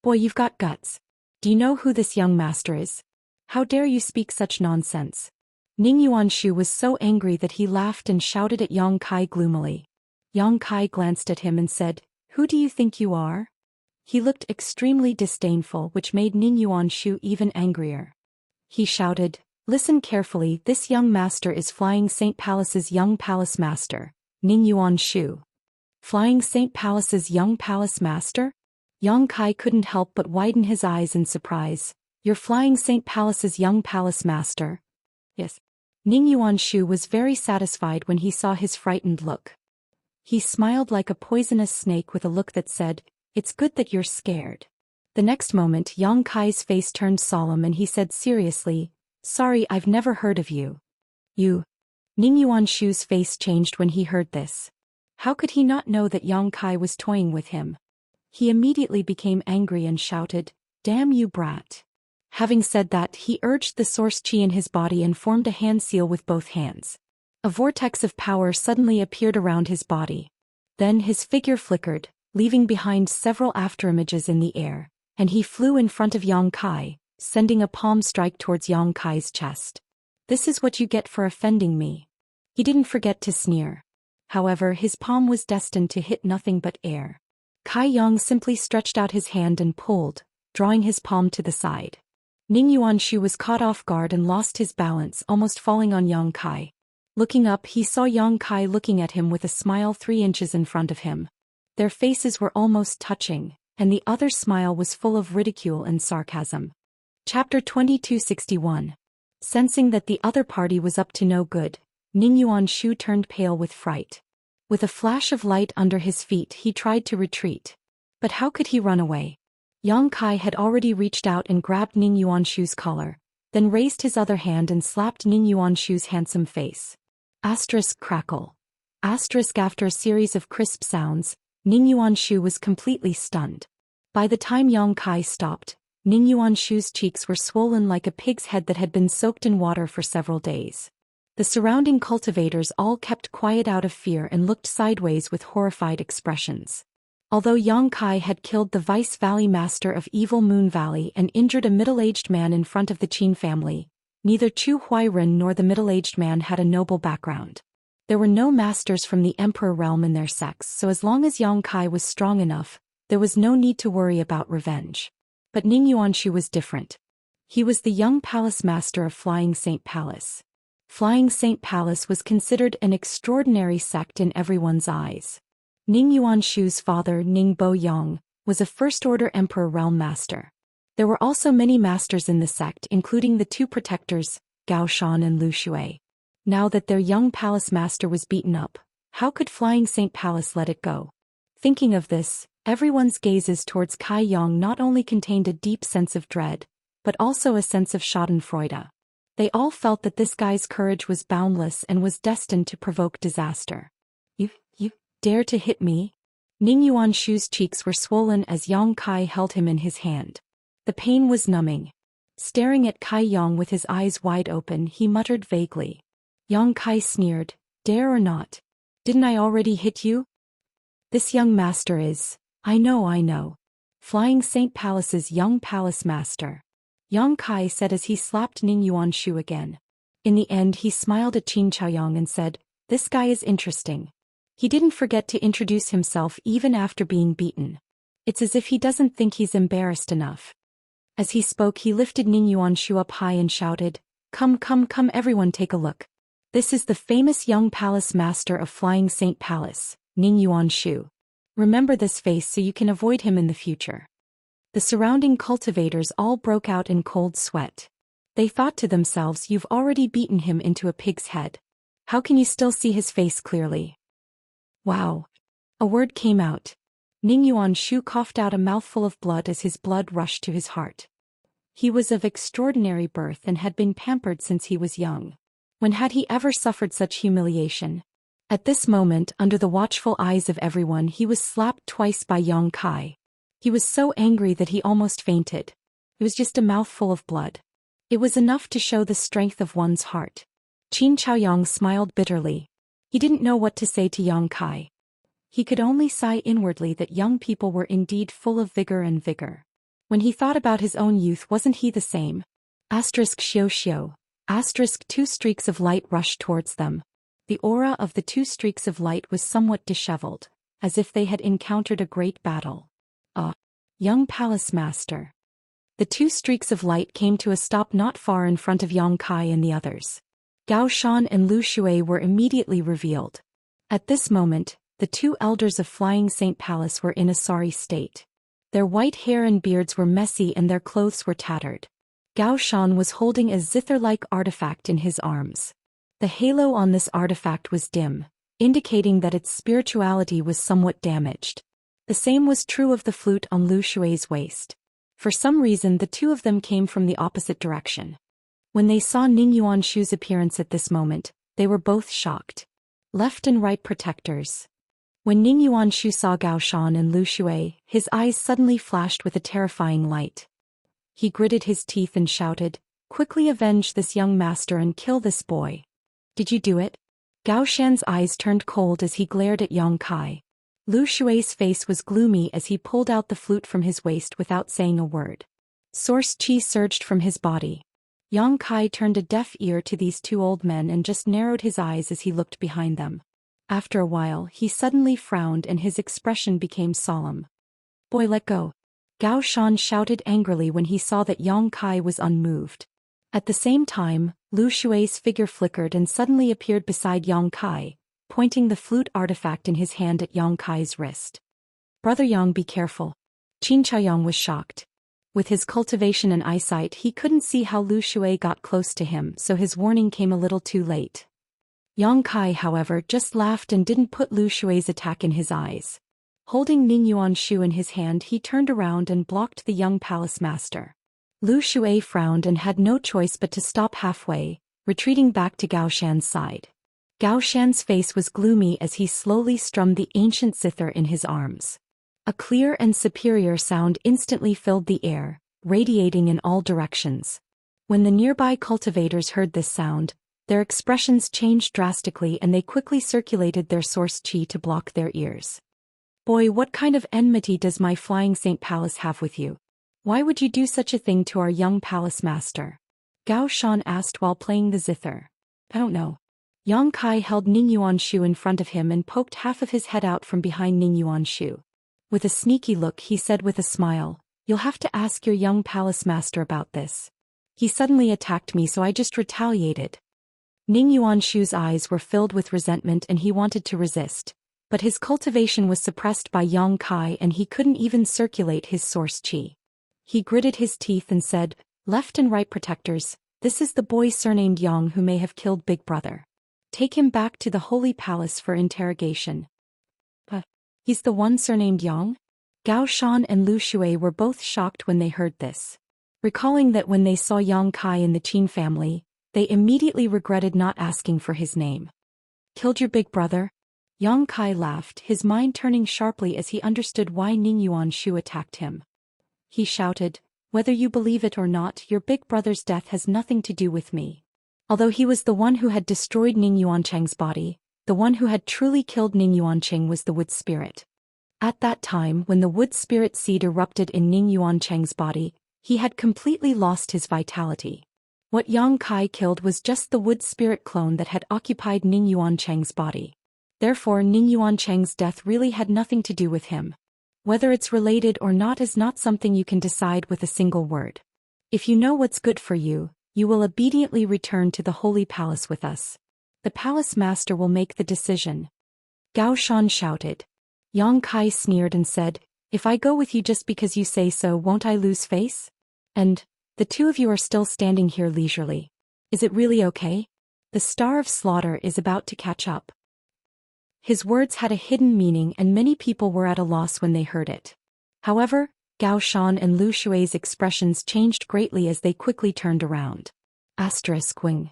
"Boy, you've got guts. Do you know who this young master is? How dare you speak such nonsense?" Ning Yuanshu was so angry that he laughed and shouted at Yang Kai gloomily. Yang Kai glanced at him and said, "Who do you think you are?" He looked extremely disdainful, which made Ning Yuanshu even angrier. He shouted, "Listen carefully, this young master is Flying Saint Palace's young palace master, Ning Yuanshu." Flying Saint Palace's young palace master? Yang Kai couldn't help but widen his eyes in surprise. "You're Flying Saint Palace's young palace master?" "Yes." Ning Yuanshu was very satisfied when he saw his frightened look. He smiled like a poisonous snake with a look that said, "It's good that you're scared." The next moment Yang Kai's face turned solemn and he said seriously, "Sorry, I've never heard of you." "You?" Ning Yuanshu's face changed when he heard this. How could he not know that Yang Kai was toying with him? He immediately became angry and shouted, "Damn you, brat." Having said that, he urged the source chi in his body and formed a hand seal with both hands. A vortex of power suddenly appeared around his body. Then his figure flickered, leaving behind several afterimages in the air, and he flew in front of Yang Kai, sending a palm strike towards Yang Kai's chest. "This is what you get for offending me." He didn't forget to sneer. However, his palm was destined to hit nothing but air. Kai Yang simply stretched out his hand and pulled, drawing his palm to the side. Ning Yuanshu was caught off guard and lost his balance, almost falling on Yang Kai. Looking up, he saw Yang Kai looking at him with a smile 3 inches in front of him. Their faces were almost touching, and the other's smile was full of ridicule and sarcasm. Chapter 2261. Sensing that the other party was up to no good, Ning Yuanshu turned pale with fright. With a flash of light under his feet, he tried to retreat. But how could he run away? Yang Kai had already reached out and grabbed Ning Yuanshu's collar, then raised his other hand and slapped Ning Yuanshu's handsome face. Asterisk crackle. Asterisk after a series of crisp sounds, Ning Yuanshu was completely stunned. By the time Yang Kai stopped, Ning Yuanshu's cheeks were swollen like a pig's head that had been soaked in water for several days. The surrounding cultivators all kept quiet out of fear and looked sideways with horrified expressions. Although Yang Kai had killed the Vice Valley Master of Evil Moon Valley and injured a middle-aged man in front of the Qin family, neither Chu Huairen nor the middle-aged man had a noble background. There were no masters from the Emperor realm in their sects, so as long as Yang Kai was strong enough, there was no need to worry about revenge. But Ning Yuanshu was different. He was the young palace master of Flying Saint Palace. Flying Saint Palace was considered an extraordinary sect in everyone's eyes. Ning Yuanshu's father, Ning Bo Yang, was a first-order Emperor realm master. There were also many masters in the sect, including the 2 protectors, Gao Shan and Lu Shui. Now that their young palace master was beaten up, how could Flying Saint Palace let it go? Thinking of this, everyone's gazes towards Kai Yang not only contained a deep sense of dread, but also a sense of schadenfreude. They all felt that this guy's courage was boundless and was destined to provoke disaster. You dare to hit me? Ning Yuanshu's cheeks were swollen as Yang Kai held him in his hand. The pain was numbing. Staring at Kai Yang with his eyes wide open, he muttered vaguely. Yang Kai sneered, "Dare or not? Didn't I already hit you? This young master is, I know. Flying Saint Palace's young palace master." Yang Kai said as he slapped Ning Yuanshu again. In the end he smiled at Qin Chaoyang and said, This guy is interesting. He didn't forget to introduce himself even after being beaten. It's as if he doesn't think he's embarrassed enough. As he spoke, he lifted Ning Yuanshu up high and shouted, "Come, come, come, everyone, take a look. This is the famous young palace master of Flying Saint Palace, Ning Yuanshu. Remember this face so you can avoid him in the future." The surrounding cultivators all broke out in cold sweat. They thought to themselves, "You've already beaten him into a pig's head. How can you still see his face clearly?" Wow. A word came out. Ning Yuanshu coughed out a mouthful of blood as his blood rushed to his heart. He was of extraordinary birth and had been pampered since he was young. When had he ever suffered such humiliation? At this moment, under the watchful eyes of everyone, he was slapped twice by Yang Kai. He was so angry that he almost fainted. It was just a mouthful of blood. It was enough to show the strength of one's heart. Qin Chaoyang smiled bitterly. He didn't know what to say to Yang Kai. He could only sigh inwardly that young people were indeed full of vigor and vigor. When he thought about his own youth, wasn't he the same? Xiao Xiao. Two streaks of light rushed towards them. The aura of the two streaks of light was somewhat disheveled, as if they had encountered a great battle. Young palace master. The two streaks of light came to a stop not far in front of Yang Kai and the others. Gao Shan and Lu Shui were immediately revealed. At this moment, the two elders of Flying Saint Palace were in a sorry state. Their white hair and beards were messy and their clothes were tattered. Gao Shan was holding a zither-like artifact in his arms. The halo on this artifact was dim, indicating that its spirituality was somewhat damaged. The same was true of the flute on Lu Shui's waist. For some reason, the two of them came from the opposite direction. When they saw Ning Yuanshu's appearance at this moment, they were both shocked. Left and right protectors. When Ning Yuanshu saw Gao Shan and Lu Shui, his eyes suddenly flashed with a terrifying light. He gritted his teeth and shouted, "Quickly avenge this young master and kill this boy." "Did you do it?" Gao Shan's eyes turned cold as he glared at Yang Kai. Lu Shui's face was gloomy as he pulled out the flute from his waist without saying a word. Source chi surged from his body. Yang Kai turned a deaf ear to these two old men and just narrowed his eyes as he looked behind them. After a while, he suddenly frowned and his expression became solemn. "Boy, let go." Gao Shan shouted angrily when he saw that Yang Kai was unmoved. At the same time, Lu Shui's figure flickered and suddenly appeared beside Yang Kai, pointing the flute artifact in his hand at Yang Kai's wrist. "Brother Yang, be careful." Qin Chaoyang was shocked. With his cultivation and eyesight, he couldn't see how Lu Shui got close to him, so his warning came a little too late. Yang Kai, however, just laughed and didn't put Lu Shui's attack in his eyes. Holding Ning Yuanshu in his hand, he turned around and blocked the young palace master. Lu Shui frowned and had no choice but to stop halfway, retreating back to Gao Shan's side. Gao Shan's face was gloomy as he slowly strummed the ancient zither in his arms. A clear and superior sound instantly filled the air, radiating in all directions. When the nearby cultivators heard this sound, their expressions changed drastically and they quickly circulated their source chi to block their ears. "Boy, what kind of enmity does my Flying Saint Palace have with you? Why would you do such a thing to our young palace master?" Gao Shan asked while playing the zither. "I don't know." Yang Kai held Ning Yuanshu in front of him and poked half of his head out from behind Ning Yuanshu. With a sneaky look, he said with a smile, "You'll have to ask your young palace master about this. He suddenly attacked me, so I just retaliated." Ning Yuanshu's eyes were filled with resentment and he wanted to resist, but his cultivation was suppressed by Yang Kai and he couldn't even circulate his source chi. He gritted his teeth and said, "Left and right protectors, this is the boy surnamed Yang who may have killed Big Brother. Take him back to the Holy Palace for interrogation." "But he's the one surnamed Yang?" Gao Shan and Lu Shui were both shocked when they heard this. Recalling that when they saw Yang Kai in the Qin family, they immediately regretted not asking for his name. "Killed your big brother?" Yang Kai laughed, his mind turning sharply as he understood why Ning Yuanshu attacked him. He shouted, "Whether you believe it or not, your big brother's death has nothing to do with me." Although he was the one who had destroyed Ning Yuancheng's body, the one who had truly killed Ning Yuancheng was the wood spirit. At that time, when the wood spirit seed erupted in Ning Yuancheng's body, he had completely lost his vitality. What Yang Kai killed was just the wood spirit clone that had occupied Ning Yuancheng's body. Therefore Ning Yuancheng's death really had nothing to do with him. Whether it's related or not is not something you can decide with a single word. If you know what's good for you, you will obediently return to the Holy Palace with us. The Palace Master will make the decision. Gao Shan shouted. Yang Kai sneered and said, "If I go with you just because you say so, won't I lose face? And the two of you are still standing here leisurely. Is it really okay? The Star of Slaughter is about to catch up." His words had a hidden meaning and many people were at a loss when they heard it. However, Gao Shan and Lu Shui's expressions changed greatly as they quickly turned around. Wing.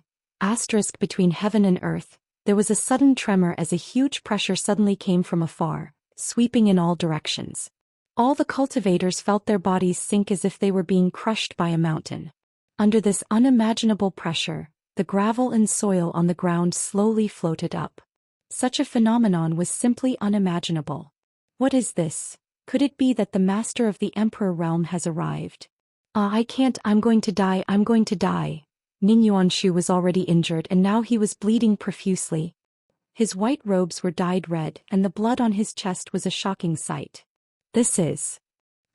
Between heaven and earth, there was a sudden tremor as a huge pressure suddenly came from afar, sweeping in all directions. All the cultivators felt their bodies sink as if they were being crushed by a mountain. Under this unimaginable pressure, the gravel and soil on the ground slowly floated up. Such a phenomenon was simply unimaginable. What is this? Could it be that the master of the Emperor realm has arrived? I can't, I'm going to die. Ning Yuanshu was already injured and now he was bleeding profusely. His white robes were dyed red and the blood on his chest was a shocking sight. This is.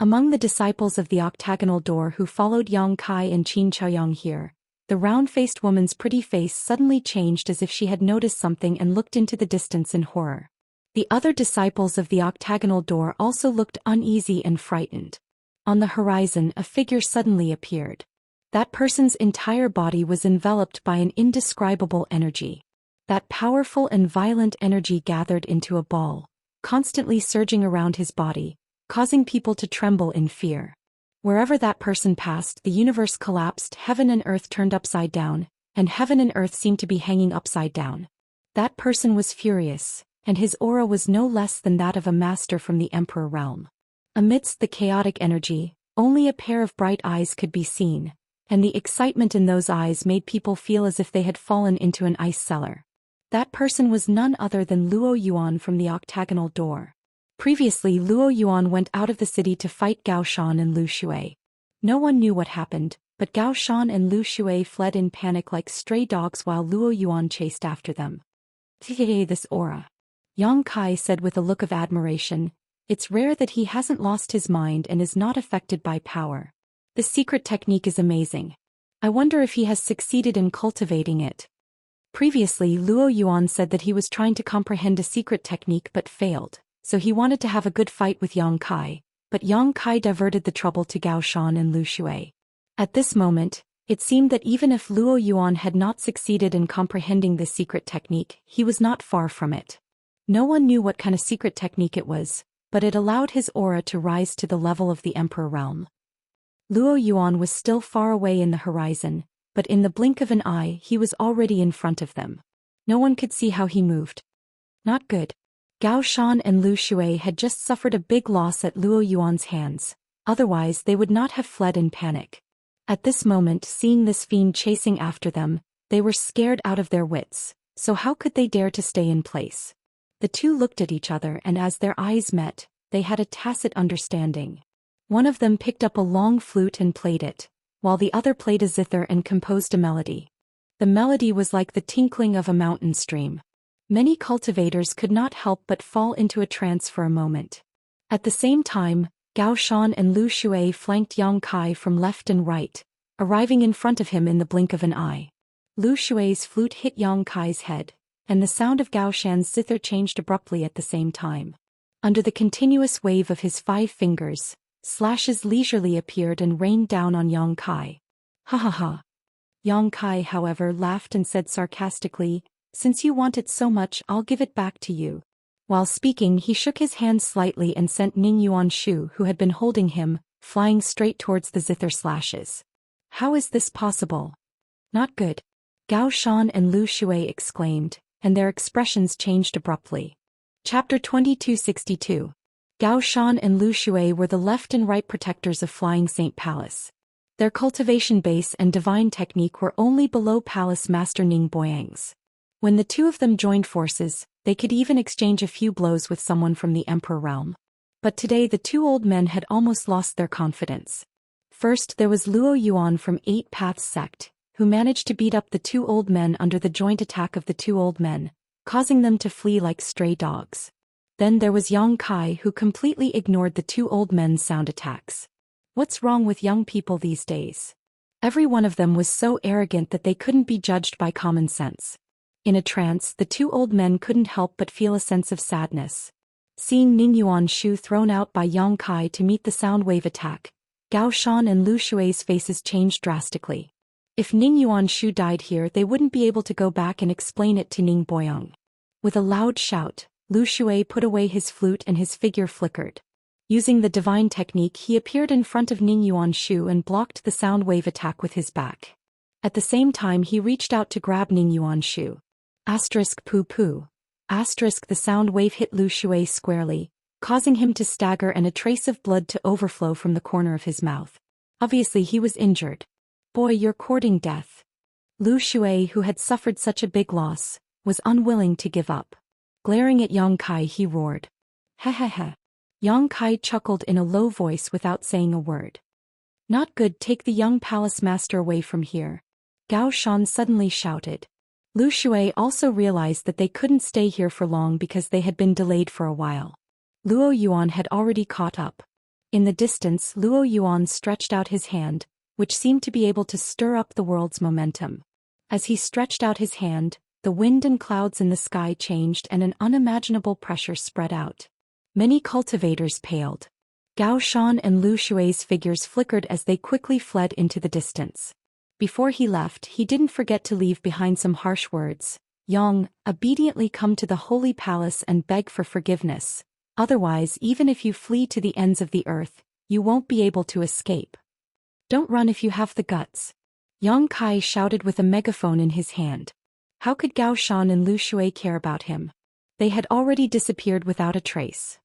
Among the disciples of the octagonal door who followed Yang Kai and Qin Chaoyang here, the round-faced woman's pretty face suddenly changed as if she had noticed something and looked into the distance in horror. The other disciples of the octagonal door also looked uneasy and frightened. On the horizon a figure suddenly appeared. That person's entire body was enveloped by an indescribable energy. That powerful and violent energy gathered into a ball, constantly surging around his body, causing people to tremble in fear. Wherever that person passed, the universe collapsed, heaven and earth turned upside down, and heaven and earth seemed to be hanging upside down. That person was furious, and his aura was no less than that of a master from the Emperor realm. Amidst the chaotic energy, only a pair of bright eyes could be seen, and the excitement in those eyes made people feel as if they had fallen into an ice cellar. That person was none other than Luo Yuan from the octagonal door. Previously Luo Yuan went out of the city to fight Gao Shan and Lu Shui. No one knew what happened, but Gao Shan and Lu Shui fled in panic like stray dogs while Luo Yuan chased after them. This aura. Yang Kai said with a look of admiration, "It's rare that he hasn't lost his mind and is not affected by power. The secret technique is amazing. I wonder if he has succeeded in cultivating it." Previously Luo Yuan said that he was trying to comprehend a secret technique but failed. So he wanted to have a good fight with Yang Kai, but Yang Kai diverted the trouble to Gao Shan and Lu Shui. At this moment, it seemed that even if Luo Yuan had not succeeded in comprehending this secret technique, he was not far from it. No one knew what kind of secret technique it was, but it allowed his aura to rise to the level of the Emperor realm. Luo Yuan was still far away in the horizon, but in the blink of an eye he was already in front of them. No one could see how he moved. Not good. Gao Shan and Lu Shui had just suffered a big loss at Luo Yuan's hands, otherwise they would not have fled in panic. At this moment, seeing this fiend chasing after them, they were scared out of their wits, so how could they dare to stay in place? The two looked at each other and as their eyes met, they had a tacit understanding. One of them picked up a long flute and played it, while the other played a zither and composed a melody. The melody was like the tinkling of a mountain stream. Many cultivators could not help but fall into a trance for a moment. At the same time, Gao Shan and Lu Shui flanked Yang Kai from left and right, arriving in front of him in the blink of an eye. Lu Shui's flute hit Yang Kai's head, and the sound of Gao Shan's zither changed abruptly at the same time. Under the continuous wave of his 5 fingers, slashes leisurely appeared and rained down on Yang Kai. Ha ha ha. Yang Kai, however, laughed and said sarcastically, "Since you want it so much, I'll give it back to you." While speaking, he shook his hand slightly and sent Ning Yuanshu, who had been holding him, flying straight towards the zither slashes. How is this possible? Not good. Gao Shan and Lu Shui exclaimed, and their expressions changed abruptly. Chapter 2262. Gao Shan and Lu Shui were the left and right protectors of Flying Saint Palace. Their cultivation base and divine technique were only below Palace Master Ning Boyang's. When the two of them joined forces, they could even exchange a few blows with someone from the Emperor realm. But today the two old men had almost lost their confidence. First there was Luo Yuan from 8 Paths sect. who managed to beat up the two old men under the joint attack of the two old men, causing them to flee like stray dogs. Then there was Yang Kai, who completely ignored the two old men's sound attacks. What's wrong with young people these days? Every one of them was so arrogant that they couldn't be judged by common sense. In a trance, the two old men couldn't help but feel a sense of sadness. Seeing Ning Yuanshu thrown out by Yang Kai to meet the sound wave attack, Gao Shan and Lu Shui's faces changed drastically. If Ning Yuanshu died here, they wouldn't be able to go back and explain it to Ning Boyang. With a loud shout, Lu Shui put away his flute and his figure flickered. Using the divine technique, he appeared in front of Ning Yuanshu and blocked the sound wave attack with his back. At the same time, he reached out to grab Ning Yuanshu. Poo. The sound wave hit Lu Shui squarely, causing him to stagger and a trace of blood to overflow from the corner of his mouth. Obviously he was injured. Boy, you're courting death. Lu Shui, who had suffered such a big loss, was unwilling to give up. Glaring at Yang Kai, he roared. Hehehe. Yang Kai chuckled in a low voice without saying a word. Not good, take the young palace master away from here. Gao Shan suddenly shouted. Lu Shui also realized that they couldn't stay here for long because they had been delayed for a while. Luo Yuan had already caught up. In the distance, Luo Yuan stretched out his hand, which seemed to be able to stir up the world's momentum. As he stretched out his hand, the wind and clouds in the sky changed and an unimaginable pressure spread out. Many cultivators paled. Gao Shan and Lu Shui's figures flickered as they quickly fled into the distance. Before he left, he didn't forget to leave behind some harsh words. Yang, obediently come to the holy palace and beg for forgiveness. Otherwise, even if you flee to the ends of the earth, you won't be able to escape. Don't run if you have the guts. Yang Kai shouted with a megaphone in his hand. How could Gao Shan and Lu Shui care about him? They had already disappeared without a trace.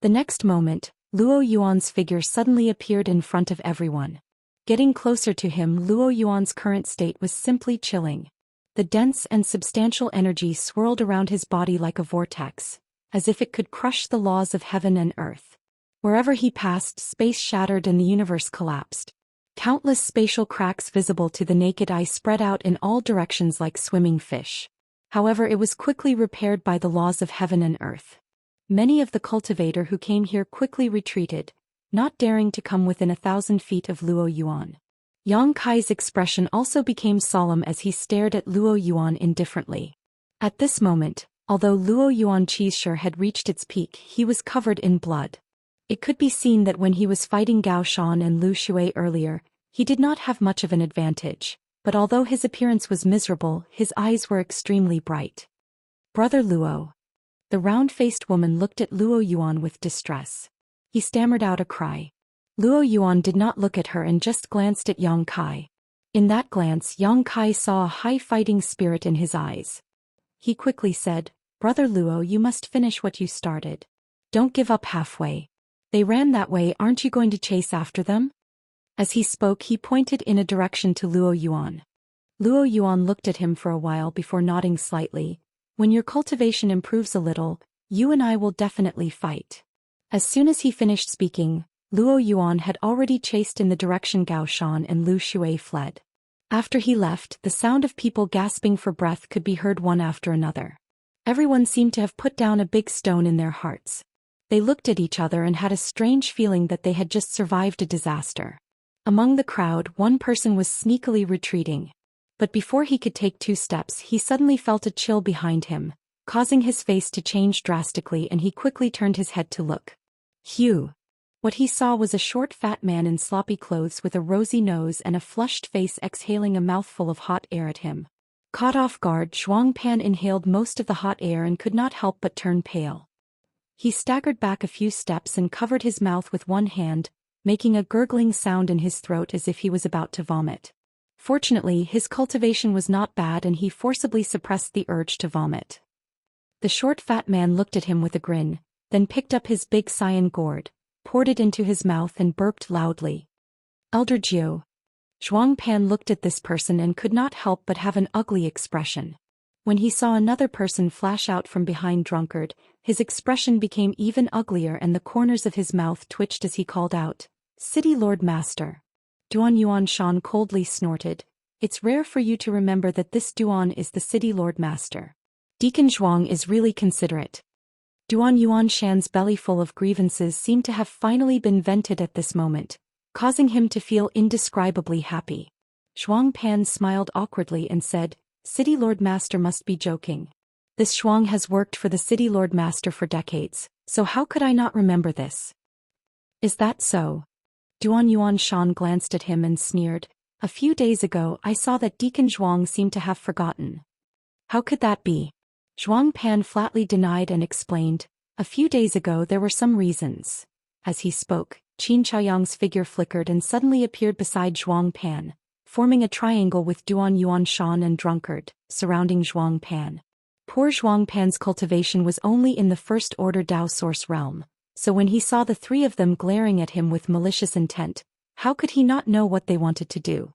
The next moment, Luo Yuan's figure suddenly appeared in front of everyone. Getting closer to him, Luo Yuan's current state was simply chilling. The dense and substantial energy swirled around his body like a vortex, as if it could crush the laws of heaven and earth. Wherever he passed, space shattered and the universe collapsed. Countless spatial cracks visible to the naked eye spread out in all directions like swimming fish. However, it was quickly repaired by the laws of heaven and earth. Many of the cultivator who came here quickly retreated, not daring to come within 1,000 feet of Luo Yuan. Yang Kai's expression also became solemn as he stared at Luo Yuan indifferently. At this moment, although Luo Yuan Qishir had reached its peak, he was covered in blood. It could be seen that when he was fighting Gao Shan and Lu Shui earlier, he did not have much of an advantage, but although his appearance was miserable, his eyes were extremely bright. Brother Luo. The round-faced woman looked at Luo Yuan with distress. He stammered out a cry. Luo Yuan did not look at her and just glanced at Yang Kai. In that glance, Yang Kai saw a high fighting spirit in his eyes. He quickly said, Brother Luo, you must finish what you started. Don't give up halfway. They ran that way, aren't you going to chase after them? As he spoke, he pointed in a direction to Luo Yuan. Luo Yuan looked at him for a while before nodding slightly. When your cultivation improves a little, you and I will definitely fight. As soon as he finished speaking, Luo Yuan had already chased in the direction Gao Shan and Lu Shui fled. After he left, the sound of people gasping for breath could be heard one after another. Everyone seemed to have put down a big stone in their hearts. They looked at each other and had a strange feeling that they had just survived a disaster. Among the crowd, one person was sneakily retreating. But before he could take 2 steps, he suddenly felt a chill behind him, causing his face to change drastically, and he quickly turned his head to look. Phew! What he saw was a short fat man in sloppy clothes with a rosy nose and a flushed face exhaling a mouthful of hot air at him. Caught off guard, Zhuang Pan inhaled most of the hot air and could not help but turn pale. He staggered back a few steps and covered his mouth with one hand, making a gurgling sound in his throat as if he was about to vomit. Fortunately, his cultivation was not bad and he forcibly suppressed the urge to vomit. The short fat man looked at him with a grin, then picked up his big cyan gourd, poured it into his mouth and burped loudly. Elder Jiu. Zhuang Pan looked at this person and could not help but have an ugly expression. When he saw another person flash out from behind drunkard, his expression became even uglier and the corners of his mouth twitched as he called out, City Lord Master. Duan Yuan Shan coldly snorted. it's rare for you to remember that this Duan is the city lord master. Deacon Zhuang is really considerate. Duan Yuanshan's belly full of grievances seemed to have finally been vented at this moment, causing him to feel indescribably happy. Zhuang Pan smiled awkwardly and said, City Lord Master must be joking. This Zhuang has worked for the City Lord Master for decades, so how could I not remember this? Is that so? Duan Yuanshan glanced at him and sneered, a few days ago I saw that Deacon Zhuang seemed to have forgotten. How could that be? Zhuang Pan flatly denied and explained, a few days ago there were some reasons. As he spoke, Qin Chaoyang's figure flickered and suddenly appeared beside Zhuang Pan, forming a triangle with Duan Yuanshan and Drunkard, surrounding Zhuang Pan. Poor Zhuang Pan's cultivation was only in the first order Dao source realm, so when he saw the three of them glaring at him with malicious intent, how could he not know what they wanted to do?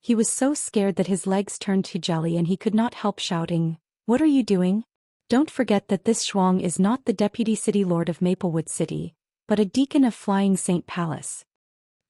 He was so scared that his legs turned to jelly and he could not help shouting, What are you doing? Don't forget that this Zhuang is not the deputy city lord of Maplewood City, but a deacon of Flying Saint Palace.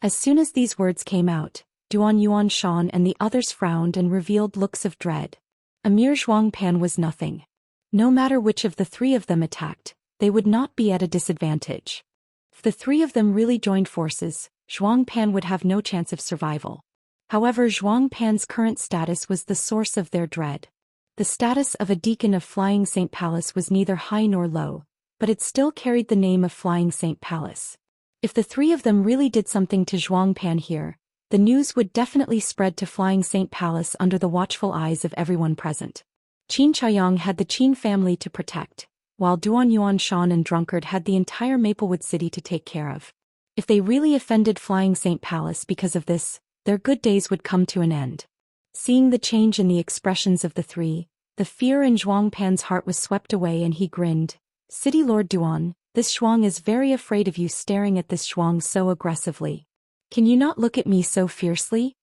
As soon as these words came out, Duan Yuanshan and the others frowned and revealed looks of dread. A mere Zhuang Pan was nothing. No matter which of the three of them attacked, they would not be at a disadvantage. If the three of them really joined forces, Zhuang Pan would have no chance of survival. However, Zhuang Pan's current status was the source of their dread. The status of a deacon of Flying Saint Palace was neither high nor low, but it still carried the name of Flying Saint Palace. If the three of them really did something to Zhuang Pan here, the news would definitely spread to Flying Saint Palace under the watchful eyes of everyone present. Qin Chaoyang had the Qin family to protect, while Duan Yuanshan and Drunkard had the entire Maplewood City to take care of. If they really offended Flying Saint Palace because of this, their good days would come to an end. Seeing the change in the expressions of the three, the fear in Zhuang Pan's heart was swept away and he grinned. City Lord Duan, this Zhuang is very afraid of you, staring at this Zhuang so aggressively. Can you not look at me so fiercely?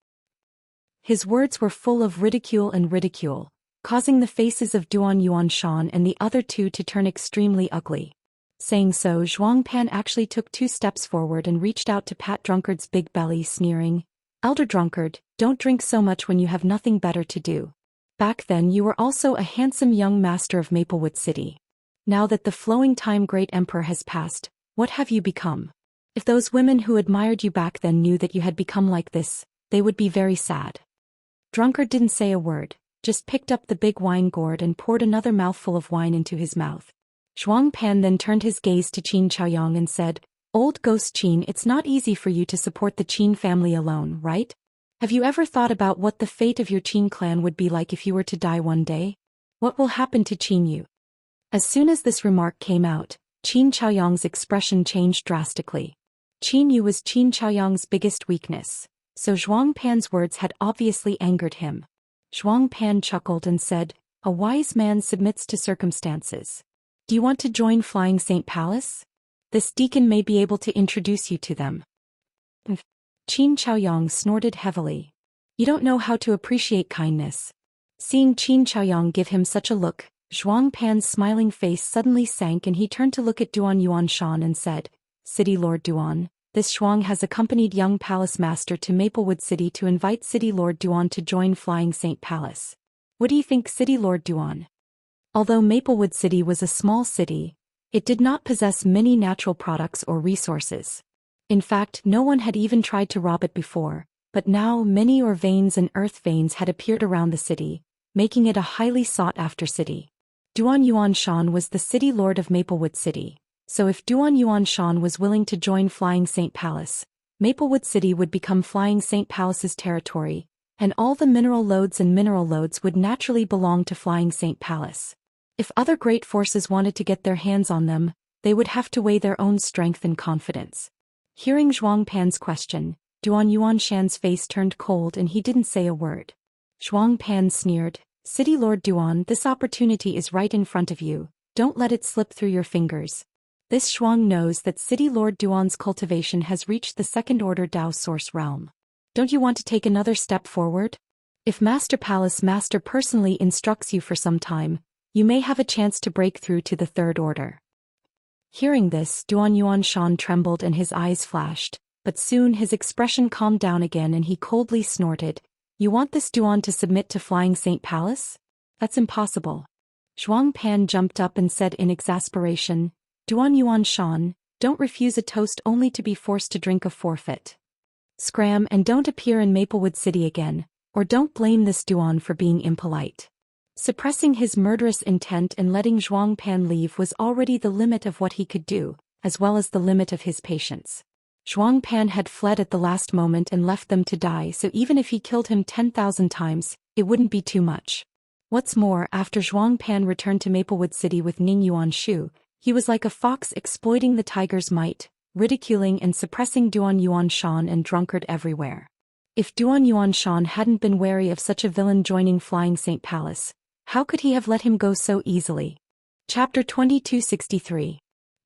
His words were full of ridicule, causing the faces of Duan Yuanshan and the other two to turn extremely ugly. Saying so, Zhuang Pan actually took 2 steps forward and reached out to pat Drunkard's big belly, sneering, Elder Drunkard, don't drink so much when you have nothing better to do. Back then you were also a handsome young master of Maplewood City. Now that the flowing time great emperor has passed, what have you become? If those women who admired you back then knew that you had become like this, they would be very sad. Drunkard didn't say a word, just picked up the big wine gourd and poured another mouthful of wine into his mouth. Zhuang Pan then turned his gaze to Qin Chaoyang and said, Old Ghost Qin, it's not easy for you to support the Qin family alone, right? Have you ever thought about what the fate of your Qin clan would be like if you were to die one day? What will happen to Qin Yu? As soon as this remark came out, Qin Chaoyang's expression changed drastically. Qin Yu was Qin Chaoyang's biggest weakness, so Zhuang Pan's words had obviously angered him. Zhuang Pan chuckled and said, A wise man submits to circumstances. Do you want to join Flying Saint Palace? This deacon may be able to introduce you to them. Qin Chaoyang snorted heavily. You don't know how to appreciate kindness. Seeing Qin Chaoyang give him such a look, Zhuang Pan's smiling face suddenly sank and he turned to look at Duan Yuanshan and said, City Lord Duan, this Zhuang has accompanied young palace master to Maplewood City to invite City Lord Duan to join Flying Saint Palace. What do you think, City Lord Duan? Although Maplewood City was a small city, it did not possess many natural products or resources. In fact, no one had even tried to rob it before, but now many ore veins and earth veins had appeared around the city, making it a highly sought-after city. Duan Yuanshan was the city lord of Maplewood City, so if Duan Yuanshan was willing to join Flying Saint Palace, Maplewood City would become Flying Saint Palace's territory, and all the mineral lodes would naturally belong to Flying Saint Palace. If other great forces wanted to get their hands on them, they would have to weigh their own strength and confidence. Hearing Zhuang Pan's question, Duan Yuanshan's face turned cold and he didn't say a word. Zhuang Pan sneered, City Lord Duan, this opportunity is right in front of you, don't let it slip through your fingers. This Zhuang knows that City Lord Duan's cultivation has reached the second order Dao source realm. Don't you want to take another step forward? If Master Palace Master personally instructs you for some time, you may have a chance to break through to the third order. Hearing this, Duan Yuanshan trembled and his eyes flashed, but soon his expression calmed down again and he coldly snorted, You want this Duan to submit to Flying Saint Palace? That's impossible. Zhuang Pan jumped up and said in exasperation, Duan Yuan Shan, don't refuse a toast only to be forced to drink a forfeit. Scram and don't appear in Maplewood City again, or don't blame this Duan for being impolite. Suppressing his murderous intent and letting Zhuang Pan leave was already the limit of what he could do, as well as the limit of his patience. Zhuang Pan had fled at the last moment and left them to die, so even if he killed him 10,000 times, it wouldn't be too much. What's more, after Zhuang Pan returned to Maplewood City with Ning Yuanshu, he was like a fox exploiting the tiger's might, ridiculing and suppressing Duan Yuan Shan and drunkard everywhere. If Duan Yuan Shan hadn't been wary of such a villain joining Flying Saint Palace, how could he have let him go so easily? Chapter 2263.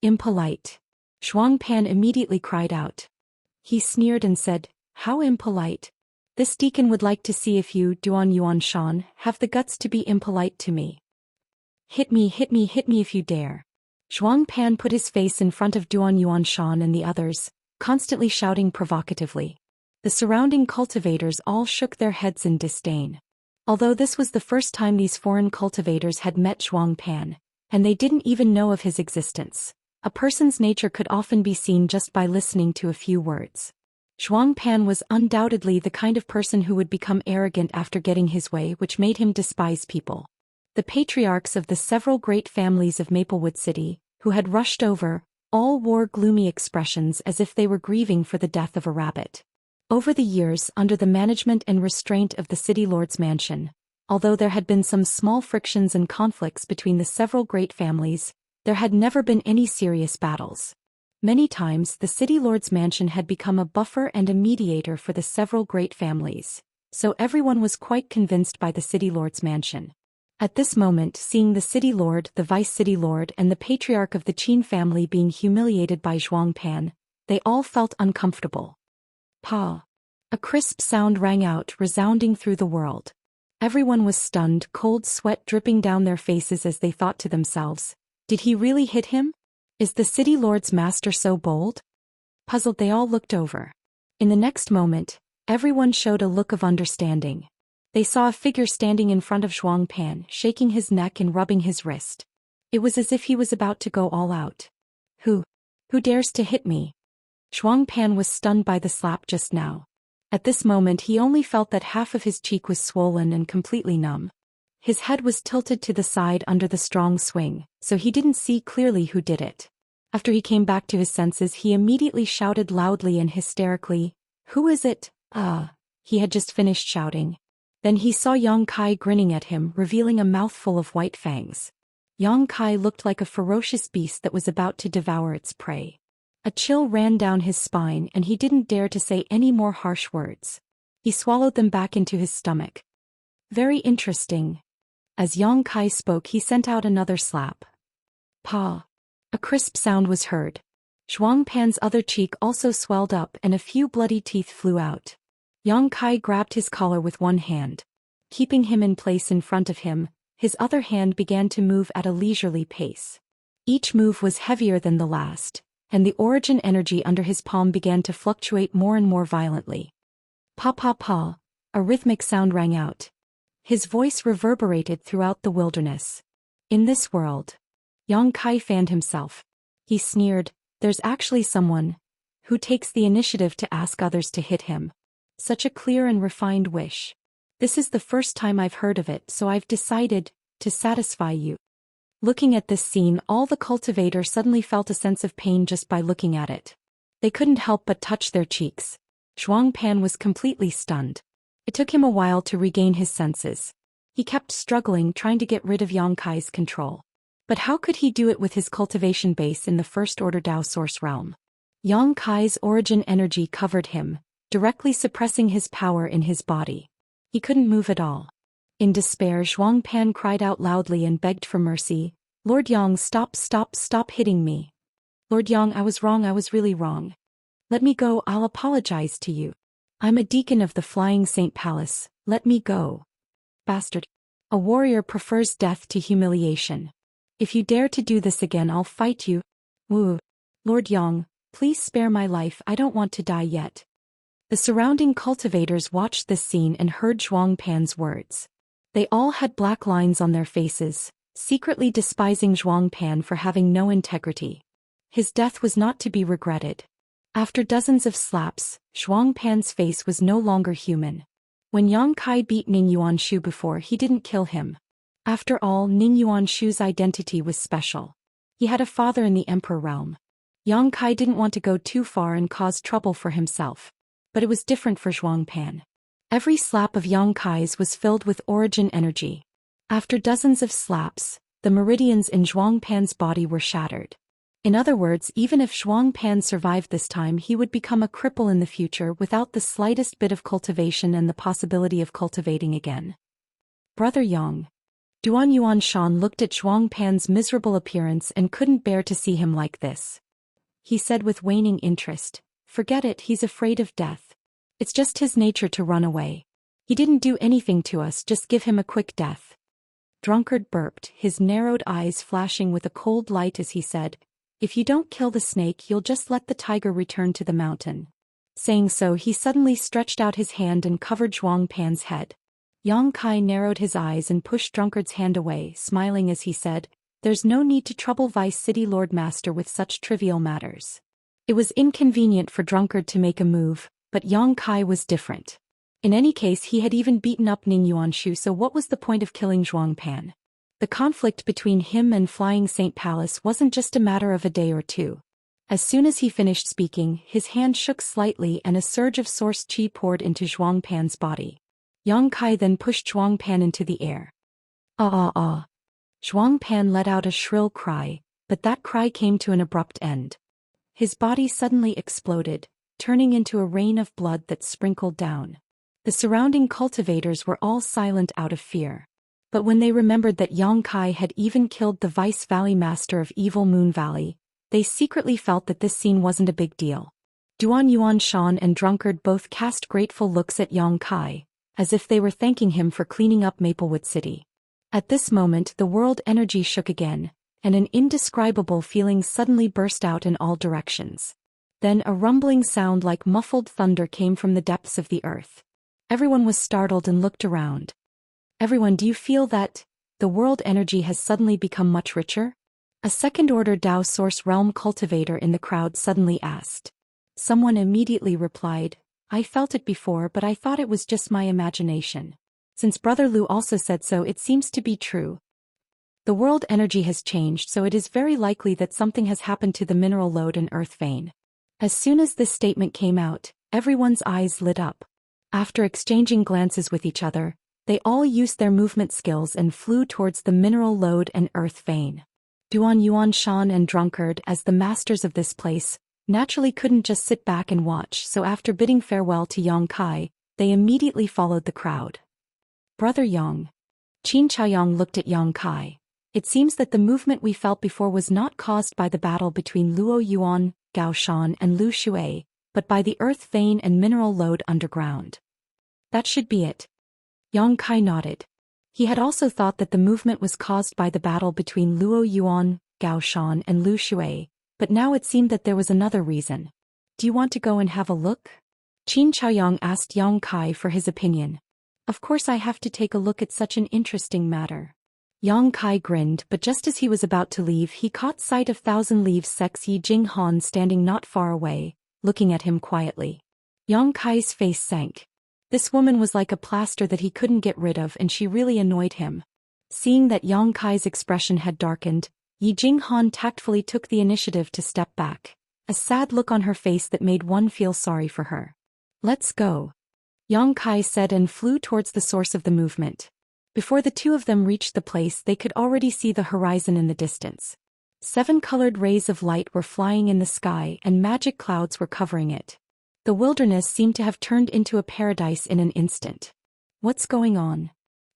Impolite. Zhuang Pan immediately cried out. He sneered and said, how impolite? This deacon would like to see if you, Duan Yuan Shan, have the guts to be impolite to me. Hit me, hit me, hit me if you dare. Zhuang Pan put his face in front of Duan Yuan Shan and the others, constantly shouting provocatively. The surrounding cultivators all shook their heads in disdain. Although this was the first time these foreign cultivators had met Zhuang Pan, and they didn't even know of his existence, a person's nature could often be seen just by listening to a few words. Zhuang Pan was undoubtedly the kind of person who would become arrogant after getting his way, which made him despise people. The patriarchs of the several great families of Maplewood City, who had rushed over, all wore gloomy expressions as if they were grieving for the death of a rabbit. Over the years, under the management and restraint of the city lord's mansion, although there had been some small frictions and conflicts between the several great families, there had never been any serious battles. Many times the city lord's mansion had become a buffer and a mediator for the several great families, so everyone was quite convinced by the city lord's mansion. At this moment, seeing the city lord, the vice city lord and the patriarch of the Qin family being humiliated by Zhuang Pan, they all felt uncomfortable. Pa! A crisp sound rang out, resounding through the world. Everyone was stunned, cold sweat dripping down their faces as they thought to themselves, did he really hit him? Is the city lord's master so bold? Puzzled, they all looked over. In the next moment, everyone showed a look of understanding. They saw a figure standing in front of Zhuang Pan, shaking his neck and rubbing his wrist. It was as if he was about to go all out. Who dares to hit me? Zhuang Pan was stunned by the slap just now. At this moment he only felt that half of his cheek was swollen and completely numb. His head was tilted to the side under the strong swing, so he didn't see clearly who did it. After he came back to his senses, he immediately shouted loudly and hysterically, "Who is it?" He had just finished shouting. Then he saw Yang Kai grinning at him, revealing a mouthful of white fangs. Yang Kai looked like a ferocious beast that was about to devour its prey. A chill ran down his spine and he didn't dare to say any more harsh words. He swallowed them back into his stomach. Very interesting. As Yang Kai spoke, he sent out another slap. Pa! A crisp sound was heard. Zhuang Pan's other cheek also swelled up and a few bloody teeth flew out. Yang Kai grabbed his collar with one hand. Keeping him in place in front of him, his other hand began to move at a leisurely pace. Each move was heavier than the last, and the origin energy under his palm began to fluctuate more and more violently. Pa pa pa, a rhythmic sound rang out. His voice reverberated throughout the wilderness. In this world. Yang Kai fanned himself. He sneered, there's actually someone who takes the initiative to ask others to hit him. Such a clear and refined wish. This is the first time I've heard of it, so I've decided to satisfy you. Looking at this scene, all the cultivators suddenly felt a sense of pain just by looking at it. They couldn't help but touch their cheeks. Zhuang Pan was completely stunned. It took him a while to regain his senses. He kept struggling, trying to get rid of Yang Kai's control. But how could he do it with his cultivation base in the First Order Dao Source realm? Yang Kai's origin energy covered him, directly suppressing his power in his body. He couldn't move at all. In despair, Zhuang Pan cried out loudly and begged for mercy. Lord Yang, stop hitting me. Lord Yang, I was wrong, I was really wrong. Let me go, I'll apologize to you. I'm a deacon of the Flying Saint Palace, let me go. Bastard. A warrior prefers death to humiliation. If you dare to do this again, I'll fight you. Woo. Lord Yang, please spare my life, I don't want to die yet. The surrounding cultivators watched this scene and heard Zhuang Pan's words. They all had black lines on their faces, secretly despising Zhuang Pan for having no integrity. His death was not to be regretted. After dozens of slaps, Zhuang Pan's face was no longer human. When Yang Kai beat Ning Yuanshu before, he didn't kill him. After all, Ning Yuanshu's identity was special. He had a father in the Emperor realm. Yang Kai didn't want to go too far and cause trouble for himself. But it was different for Zhuang Pan. Every slap of Yang Kai's was filled with origin energy. After dozens of slaps, the meridians in Zhuang Pan's body were shattered. In other words, even if Zhuang Pan survived this time, he would become a cripple in the future without the slightest bit of cultivation and the possibility of cultivating again. Brother Yang. Duan Yuanshan looked at Zhuang Pan's miserable appearance and couldn't bear to see him like this. He said with waning interest, "Forget it, he's afraid of death. It's just his nature to run away. He didn't do anything to us, just give him a quick death." Drunkard burped, his narrowed eyes flashing with a cold light as he said, "If you don't kill the snake, you'll just let the tiger return to the mountain." Saying so, he suddenly stretched out his hand and covered Zhuang Pan's head. Yang Kai narrowed his eyes and pushed Drunkard's hand away, smiling as he said, "There's no need to trouble Vice City Lord Master with such trivial matters." It was inconvenient for Drunkard to make a move, but Yang Kai was different. In any case, he had even beaten up Ning Yuanshu, so what was the point of killing Zhuang Pan? The conflict between him and Flying Saint Palace wasn't just a matter of a day or two. As soon as he finished speaking, his hand shook slightly and a surge of source qi poured into Zhuang Pan's body. Yang Kai then pushed Zhuang Pan into the air. Ah ah ah. Zhuang Pan let out a shrill cry, but that cry came to an abrupt end. His body suddenly exploded, turning into a rain of blood that sprinkled down. The surrounding cultivators were all silent out of fear. But when they remembered that Yang Kai had even killed the Vice Valley Master of Evil Moon Valley, they secretly felt that this scene wasn't a big deal. Duan Yuanshan and Drunkard both cast grateful looks at Yang Kai, as if they were thanking him for cleaning up Maplewood City. At this moment, the world energy shook again, and an indescribable feeling suddenly burst out in all directions. Then a rumbling sound like muffled thunder came from the depths of the earth. Everyone was startled and looked around. "Everyone, do you feel that the world energy has suddenly become much richer?" A second-order Dao Source Realm cultivator in the crowd suddenly asked. Someone immediately replied, "I felt it before, but I thought it was just my imagination. Since Brother Lu also said so, it seems to be true. The world energy has changed, so it is very likely that something has happened to the mineral lode and earth vein." As soon as this statement came out, everyone's eyes lit up. After exchanging glances with each other, they all used their movement skills and flew towards the mineral lode and earth vein. Duan Yuanshan and Drunkard, as the masters of this place, naturally couldn't just sit back and watch, so after bidding farewell to Yang Kai, they immediately followed the crowd. "Brother Yang." Qin Chaoyang looked at Yang Kai. "It seems that the movement we felt before was not caused by the battle between Luo Yuan, Gao Shan and Lu Shui, but by the earth vein and mineral lode underground." "That should be it." Yang Kai nodded. He had also thought that the movement was caused by the battle between Luo Yuan, Gao Shan and Lu Shui, but now it seemed that there was another reason. "Do you want to go and have a look?" Qin Chaoyang asked Yang Kai for his opinion. "Of course, I have to take a look at such an interesting matter." Yang Kai grinned, but just as he was about to leave, he caught sight of Thousand Leaves Sex Yi Jinghan standing not far away, looking at him quietly. Yang Kai's face sank. This woman was like a plaster that he couldn't get rid of, and she really annoyed him. Seeing that Yang Kai's expression had darkened, Yi Jinghan tactfully took the initiative to step back, a sad look on her face that made one feel sorry for her. "Let's go," Yang Kai said and flew towards the source of the movement. Before the two of them reached the place, they could already see the horizon in the distance. 7 colored rays of light were flying in the sky and magic clouds were covering it. The wilderness seemed to have turned into a paradise in an instant. "What's going on?"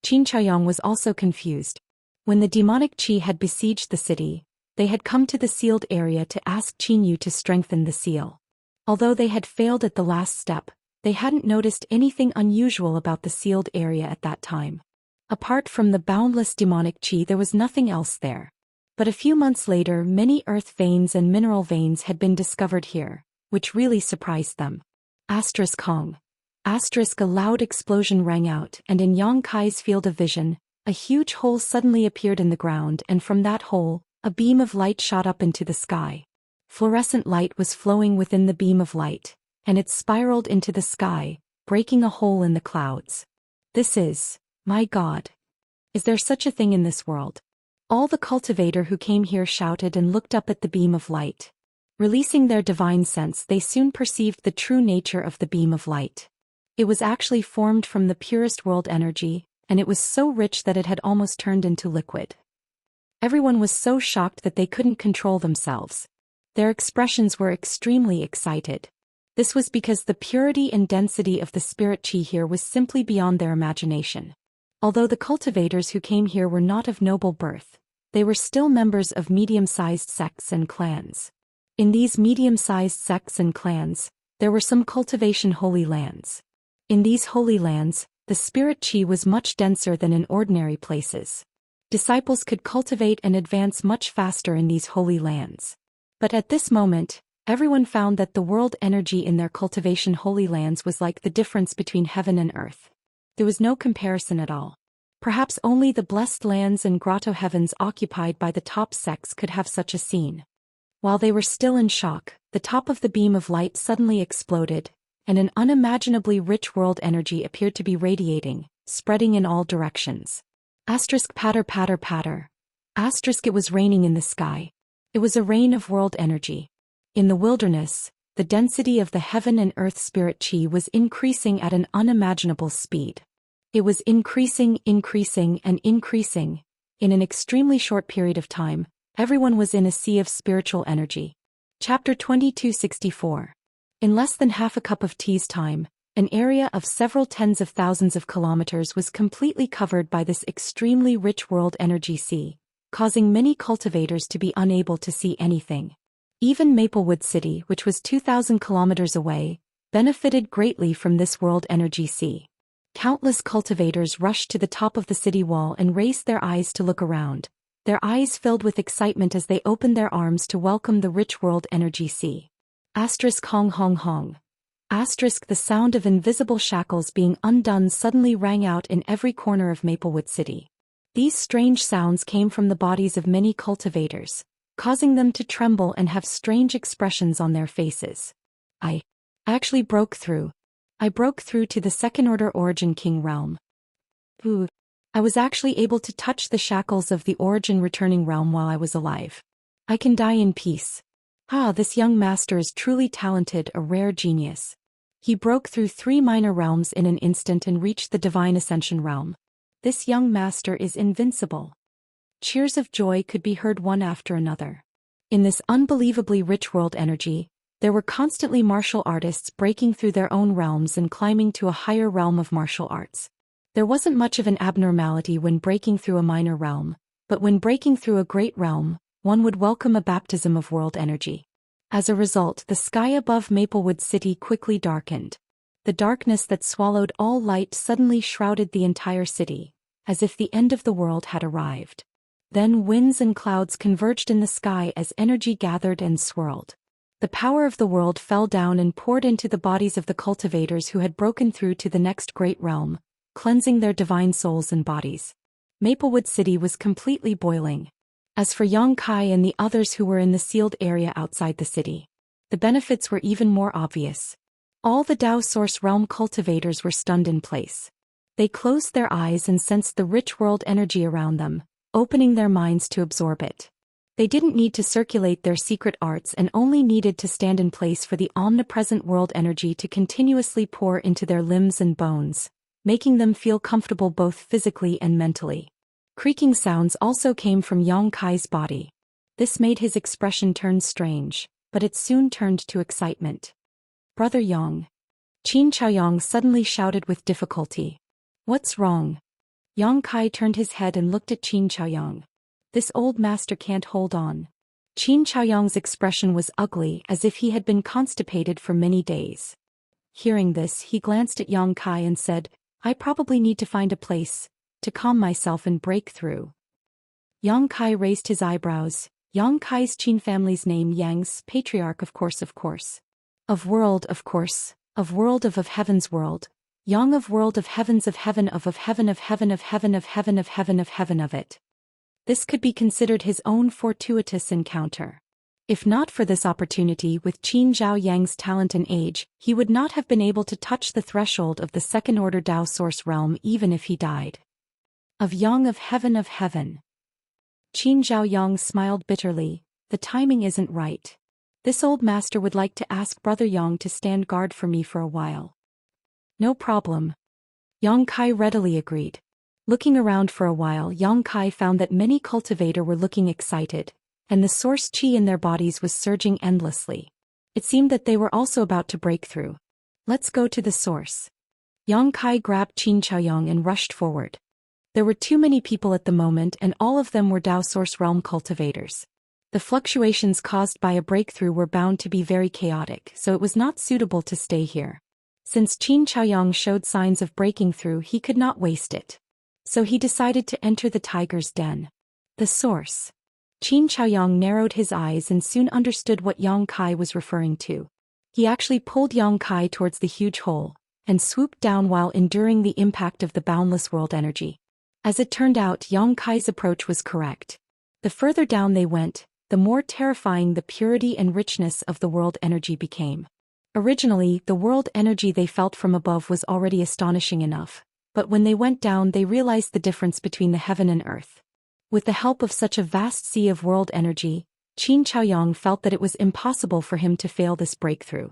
Qin Chaoyang was also confused. When the demonic qi had besieged the city, they had come to the sealed area to ask Qin Yu to strengthen the seal. Although they had failed at the last step, they hadn't noticed anything unusual about the sealed area at that time. Apart from the boundless demonic qi, there was nothing else there. But a few months later, many earth veins and mineral veins had been discovered here, which really surprised them. Asterisk Hong. Asterisk a loud explosion rang out, and in Yang Kai's field of vision, a huge hole suddenly appeared in the ground, and from that hole, a beam of light shot up into the sky. Fluorescent light was flowing within the beam of light, and it spiraled into the sky, breaking a hole in the clouds. This is, my God. Is there such a thing in this world? All the cultivator who came here shouted and looked up at the beam of light. Releasing their divine sense, they soon perceived the true nature of the beam of light. It was actually formed from the purest world energy, and it was so rich that it had almost turned into liquid. Everyone was so shocked that they couldn't control themselves. Their expressions were extremely excited. This was because the purity and density of the spirit chi here was simply beyond their imagination. Although the cultivators who came here were not of noble birth, they were still members of medium-sized sects and clans. In these medium-sized sects and clans, there were some cultivation holy lands. In these holy lands, the spirit chi was much denser than in ordinary places. Disciples could cultivate and advance much faster in these holy lands. But at this moment, everyone found that the world energy in their cultivation holy lands was like the difference between heaven and earth. There was no comparison at all. Perhaps only the blessed lands and grotto heavens occupied by the top sects could have such a scene. While they were still in shock, the top of the beam of light suddenly exploded, and an unimaginably rich world energy appeared to be radiating, spreading in all directions. Asterisk patter patter patter. Asterisk it was raining in the sky. It was a rain of world energy. In the wilderness, the density of the heaven and earth spirit chi was increasing at an unimaginable speed. It was increasing, increasing, and increasing. In an extremely short period of time, everyone was in a sea of spiritual energy. Chapter 2264. In less than half a cup of tea's time, an area of several tens of thousands of kilometers was completely covered by this extremely rich world energy sea, causing many cultivators to be unable to see anything. Even Maplewood City, which was 2,000 kilometers away, benefited greatly from this world energy sea. Countless cultivators rushed to the top of the city wall and raised their eyes to look around, their eyes filled with excitement as they opened their arms to welcome the rich world energy sea. Asterisk hong hong hong. Asterisk the sound of invisible shackles being undone suddenly rang out in every corner of Maplewood City. These strange sounds came from the bodies of many cultivators, causing them to tremble and have strange expressions on their faces. I actually broke through. I broke through to the second-order Origin King realm. Ooh. I was actually able to touch the shackles of the Origin Returning realm while I was alive. I can die in peace. Ah, this young master is truly talented, a rare genius. He broke through 3 minor realms in an instant and reached the Divine Ascension realm. This young master is invincible. Cheers of joy could be heard one after another. In this unbelievably rich world energy, there were constantly martial artists breaking through their own realms and climbing to a higher realm of martial arts. There wasn't much of an abnormality when breaking through a minor realm, but when breaking through a great realm, one would welcome a baptism of world energy. As a result, the sky above Maplewood City quickly darkened. The darkness that swallowed all light suddenly shrouded the entire city, as if the end of the world had arrived. Then winds and clouds converged in the sky as energy gathered and swirled. The power of the world fell down and poured into the bodies of the cultivators who had broken through to the next great realm, cleansing their divine souls and bodies. Maplewood City was completely boiling. As for Yang Kai and the others who were in the sealed area outside the city, the benefits were even more obvious. All the Dao Source Realm cultivators were stunned in place. They closed their eyes and sensed the rich world energy around them, opening their minds to absorb it. They didn't need to circulate their secret arts and only needed to stand in place for the omnipresent world energy to continuously pour into their limbs and bones, making them feel comfortable both physically and mentally. Creaking sounds also came from Yang Kai's body. This made his expression turn strange, but it soon turned to excitement. Brother Yang. Qin Chaoyang suddenly shouted with difficulty. What's wrong? Yang Kai turned his head and looked at Qin Chaoyang. This old master can't hold on. Qin Chaoyang's expression was ugly, as if he had been constipated for many days. Hearing this, he glanced at Yang Kai and said, I probably need to find a place to calm myself and break through. Yang Kai raised his eyebrows. Yang Kai's Qin family's name Yang's patriarch of course. Of world of course. Of world of heaven's world. Yang of world of heavens of heaven of heaven of heaven of heaven of heaven of heaven of heaven of it. This could be considered his own fortuitous encounter. If not for this opportunity with Qin Zhao Yang's talent and age, he would not have been able to touch the threshold of the second-order Dao source realm even if he died. Of Yang of heaven. Qin Zhao Yang smiled bitterly. The timing isn't right. This old master would like to ask Brother Yang to stand guard for me for a while. No problem. Yang Kai readily agreed. Looking around for a while, Yang Kai found that many cultivators were looking excited, and the source qi in their bodies was surging endlessly. It seemed that they were also about to break through. Let's go to the source. Yang Kai grabbed Qin Chaoyang and rushed forward. There were too many people at the moment and all of them were Dao source realm cultivators. The fluctuations caused by a breakthrough were bound to be very chaotic, so it was not suitable to stay here. Since Qin Chaoyang showed signs of breaking through, he could not waste it. So he decided to enter the tiger's den. The source. Qin Chaoyang narrowed his eyes and soon understood what Yang Kai was referring to. He actually pulled Yang Kai towards the huge hole, and swooped down while enduring the impact of the boundless world energy. As it turned out, Yang Kai's approach was correct. The further down they went, the more terrifying the purity and richness of the world energy became. Originally, the world energy they felt from above was already astonishing enough, but when they went down they realized the difference between the heaven and earth. With the help of such a vast sea of world energy, Qin Chaoyang felt that it was impossible for him to fail this breakthrough.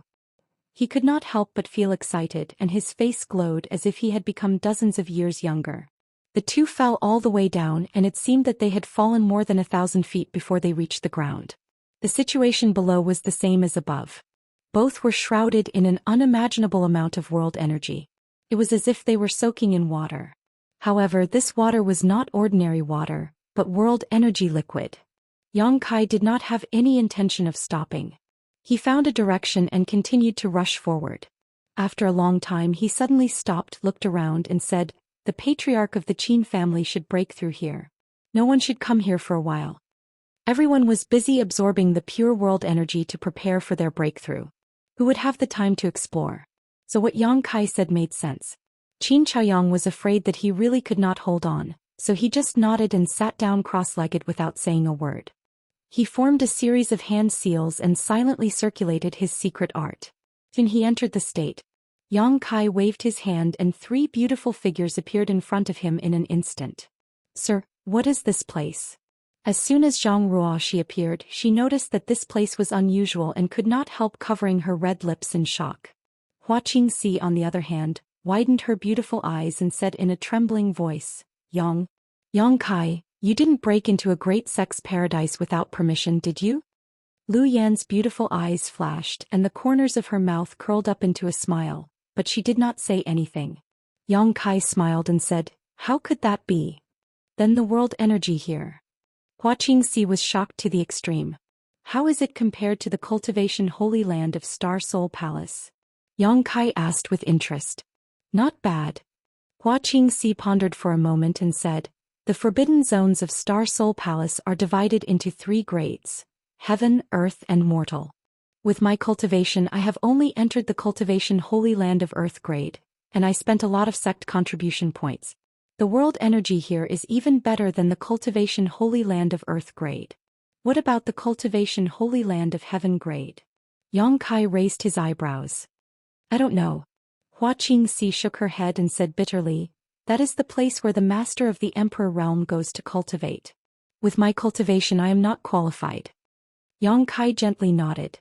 He could not help but feel excited and his face glowed as if he had become dozens of years younger. The two fell all the way down and it seemed that they had fallen more than 1,000 feet before they reached the ground. The situation below was the same as above. Both were shrouded in an unimaginable amount of world energy. It was as if they were soaking in water. However, this water was not ordinary water, but world energy liquid. Yang Kai did not have any intention of stopping. He found a direction and continued to rush forward. After a long time he suddenly stopped, looked around and said, "The patriarch of the Qin family should break through here. No one should come here for a while." Everyone was busy absorbing the pure world energy to prepare for their breakthrough. Who would have the time to explore? So what Yang Kai said made sense. Qin Chaoyang was afraid that he really could not hold on, so he just nodded and sat down cross-legged without saying a word. He formed a series of hand seals and silently circulated his secret art. When he entered the state, Yang Kai waved his hand and 3 beautiful figures appeared in front of him in an instant. "Sir, what is this place?" As soon as Zhang Ruoxi appeared, she noticed that this place was unusual and could not help covering her red lips in shock. Hua Qingxi, on the other hand, widened her beautiful eyes and said in a trembling voice, Yang Kai, you didn't break into a great sex paradise without permission, did you?" Lu Yan's beautiful eyes flashed and the corners of her mouth curled up into a smile, but she did not say anything. Yang Kai smiled and said, "How could that be? Then the world energy here." Hua Qingxi was shocked to the extreme. "How is it compared to the cultivation holy land of Star Soul Palace?" Yang Kai asked with interest. "Not bad." Hua Qingxi pondered for a moment and said, "The forbidden zones of Star Soul Palace are divided into 3 grades: heaven, earth and mortal. With my cultivation I have only entered the cultivation holy land of earth grade, and I spent a lot of sect contribution points. The world energy here is even better than the cultivation holy land of earth grade. What about the cultivation holy land of heaven grade?" Yang Kai raised his eyebrows. "I don't know." Hua Qingxi shook her head and said bitterly, "That is the place where the master of the emperor realm goes to cultivate. With my cultivation I am not qualified." Yang Kai gently nodded.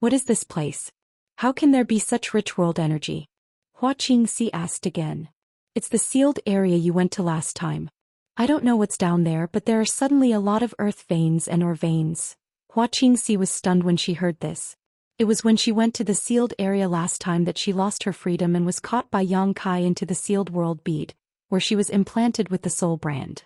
"What is this place? How can there be such rich world energy?" Hua Qingxi asked again. "It's the sealed area you went to last time. I don't know what's down there, but there are suddenly a lot of earth veins and ore veins." Hua Qingxi was stunned when she heard this. It was when she went to the sealed area last time that she lost her freedom and was caught by Yang Kai into the sealed world bead, where she was implanted with the soul brand.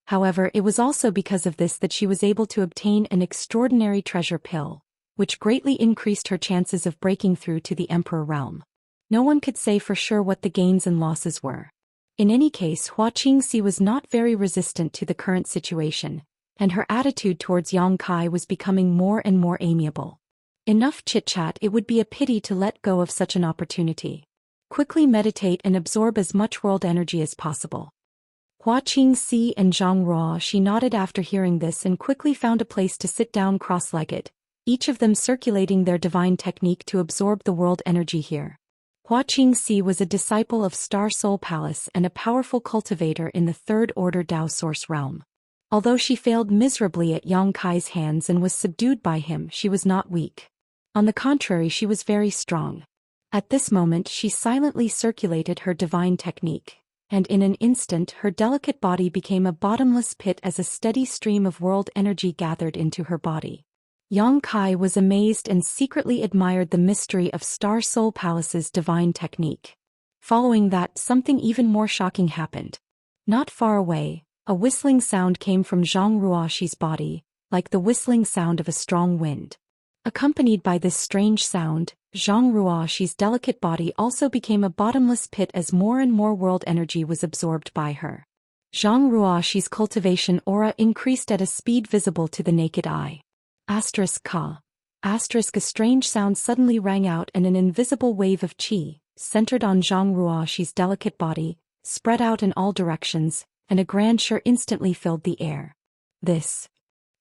However, it was also because of this that she was able to obtain an extraordinary treasure pill, which greatly increased her chances of breaking through to the emperor realm. No one could say for sure what the gains and losses were. In any case, Hua Qingxi was not very resistant to the current situation, and her attitude towards Yang Kai was becoming more and more amiable. Enough chit-chat, it would be a pity to let go of such an opportunity. Quickly meditate and absorb as much world energy as possible. Hua Qingxi and Zhang Ruoxi nodded after hearing this and quickly found a place to sit down cross-legged, each of them circulating their divine technique to absorb the world energy here. Hua Qingxi was a disciple of Star Soul Palace and a powerful cultivator in the Third Order Dao Source realm. Although she failed miserably at Yang Kai's hands and was subdued by him, she was not weak. On the contrary, she was very strong. At this moment she silently circulated her divine technique, and in an instant her delicate body became a bottomless pit as a steady stream of world energy gathered into her body. Yang Kai was amazed and secretly admired the mystery of Star Soul Palace's divine technique. Following that, something even more shocking happened. Not far away, a whistling sound came from Zhang Ruoxi's body, like the whistling sound of a strong wind. Accompanied by this strange sound, Zhang Ruoxi's delicate body also became a bottomless pit as more and more world energy was absorbed by her. Zhang Ruoxi's cultivation aura increased at a speed visible to the naked eye. Ka. A strange sound suddenly rang out and an invisible wave of qi, centered on Zhang Ruoxi's delicate body, spread out in all directions, and a grandeur instantly filled the air. This.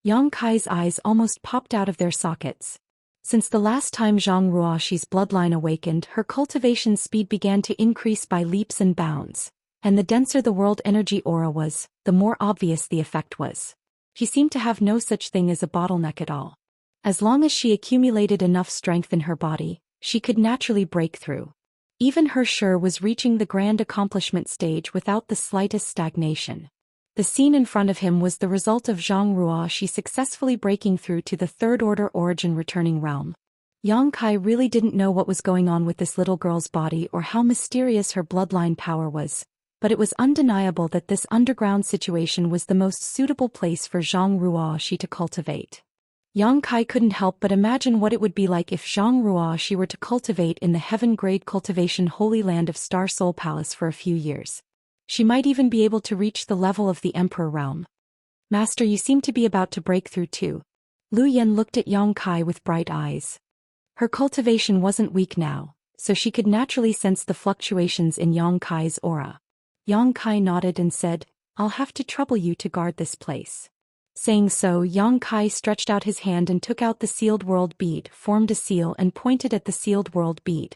Yang Kai's eyes almost popped out of their sockets. Since the last time Zhang Ruoxi's bloodline awakened, her cultivation speed began to increase by leaps and bounds, and the denser the world energy aura was, the more obvious the effect was. She seemed to have no such thing as a bottleneck at all. As long as she accumulated enough strength in her body, she could naturally break through. Even her Shi was reaching the grand accomplishment stage without the slightest stagnation. The scene in front of him was the result of Zhang Ruoxi successfully breaking through to the Third Order Origin Returning Realm. Yang Kai really didn't know what was going on with this little girl's body or how mysterious her bloodline power was, but it was undeniable that this underground situation was the most suitable place for Zhang Ruoxi to cultivate. Yang Kai couldn't help but imagine what it would be like if Zhang Ruoxi were to cultivate in the heaven-grade cultivation holy land of Star Soul Palace for a few years. She might even be able to reach the level of the Emperor realm. Master, you seem to be about to break through too. Lu Yan looked at Yang Kai with bright eyes. Her cultivation wasn't weak now, so she could naturally sense the fluctuations in Yang Kai's aura. Yang Kai nodded and said, "I'll have to trouble you to guard this place." Saying so, Yang Kai stretched out his hand and took out the sealed world bead, formed a seal and pointed at the sealed world bead.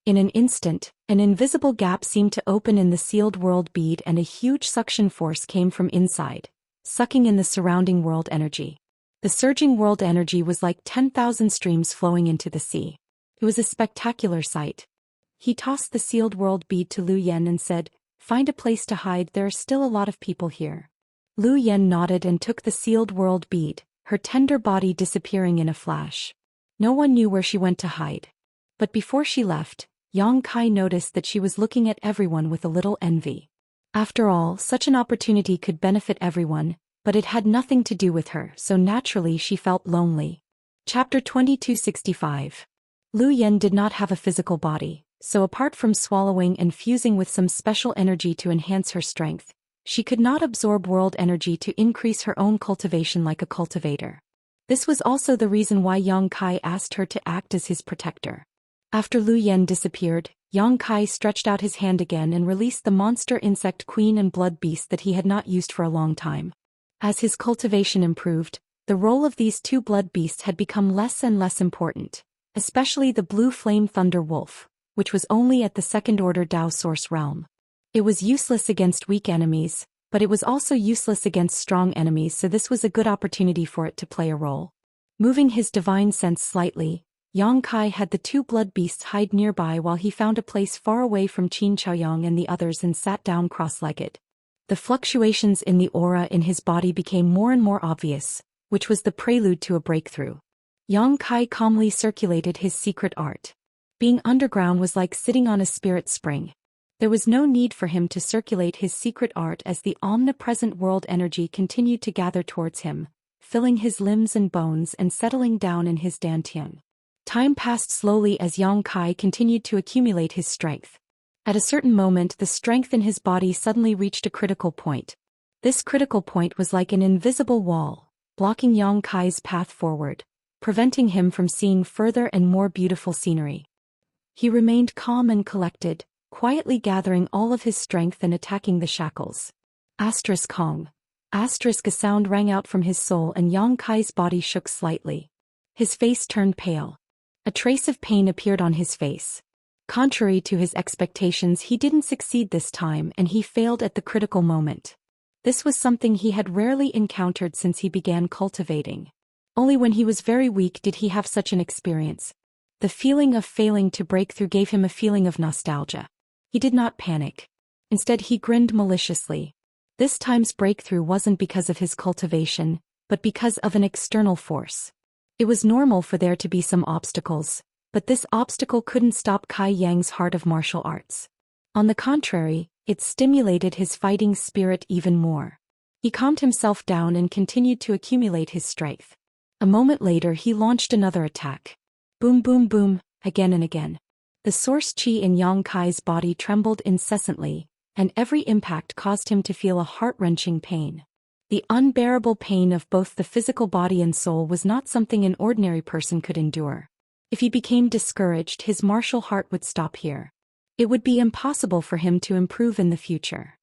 In an instant, an invisible gap seemed to open in the sealed world bead and a huge suction force came from inside, sucking in the surrounding world energy. The surging world energy was like 10,000 streams flowing into the sea. It was a spectacular sight. He tossed the sealed world bead to Lu Yan and said, "Find a place to hide, there are still a lot of people here." Lu Yan nodded and took the sealed world bead, her tender body disappearing in a flash. No one knew where she went to hide. But before she left, Yang Kai noticed that she was looking at everyone with a little envy. After all, such an opportunity could benefit everyone, but it had nothing to do with her, so naturally she felt lonely. Chapter 2265. Lu Yan did not have a physical body, so apart from swallowing and fusing with some special energy to enhance her strength, she could not absorb world energy to increase her own cultivation like a cultivator. This was also the reason why Yang Kai asked her to act as his protector. After Lu Yan disappeared, Yang Kai stretched out his hand again and released the monster insect queen and blood beast that he had not used for a long time. As his cultivation improved, the role of these two blood beasts had become less and less important, especially the blue flame thunder wolf, which was only at the second order Dao source realm. It was useless against weak enemies, but it was also useless against strong enemies, so this was a good opportunity for it to play a role. Moving his divine sense slightly, Yang Kai had the two blood beasts hide nearby while he found a place far away from Qin Chaoyang and the others and sat down cross-legged. The fluctuations in the aura in his body became more and more obvious, which was the prelude to a breakthrough. Yang Kai calmly circulated his secret art. Being underground was like sitting on a spirit spring. There was no need for him to circulate his secret art as the omnipresent world energy continued to gather towards him, filling his limbs and bones and settling down in his dantian. Time passed slowly as Yang Kai continued to accumulate his strength. At a certain moment, the strength in his body suddenly reached a critical point. This critical point was like an invisible wall, blocking Yang Kai's path forward, preventing him from seeing further and more beautiful scenery. He remained calm and collected, quietly gathering all of his strength and attacking the shackles. Asterisk Kong. Asterisk a sound rang out from his soul and Yang Kai's body shook slightly. His face turned pale. A trace of pain appeared on his face. Contrary to his expectations, he didn't succeed this time and he failed at the critical moment. This was something he had rarely encountered since he began cultivating. Only when he was very weak did he have such an experience. The feeling of failing to break through gave him a feeling of nostalgia. He did not panic. Instead, he grinned maliciously. This time's breakthrough wasn't because of his cultivation, but because of an external force. It was normal for there to be some obstacles, but this obstacle couldn't stop Kai Yang's heart of martial arts. On the contrary, it stimulated his fighting spirit even more. He calmed himself down and continued to accumulate his strength. A moment later he launched another attack. Boom boom boom, again and again. The source qi in Yang Kai's body trembled incessantly, and every impact caused him to feel a heart-wrenching pain. The unbearable pain of both the physical body and soul was not something an ordinary person could endure. If he became discouraged, his martial heart would stop here. It would be impossible for him to improve in the future.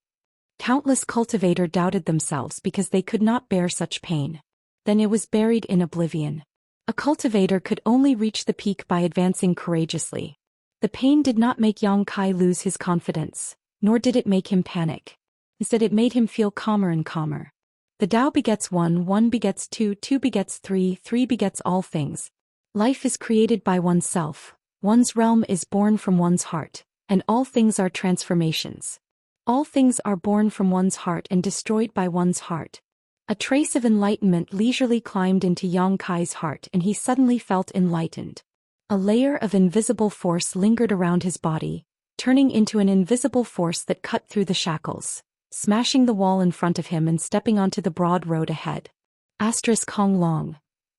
Countless cultivators doubted themselves because they could not bear such pain. Then it was buried in oblivion. A cultivator could only reach the peak by advancing courageously. The pain did not make Yang Kai lose his confidence, nor did it make him panic. Instead, it made him feel calmer and calmer. The Tao begets one, one begets two, two begets three, three begets all things. Life is created by oneself, one's realm is born from one's heart, and all things are transformations. All things are born from one's heart and destroyed by one's heart. A trace of enlightenment leisurely climbed into Yang Kai's heart and he suddenly felt enlightened. A layer of invisible force lingered around his body, turning into an invisible force that cut through the shackles, smashing the wall in front of him and stepping onto the broad road ahead. Asterisk Hong Long.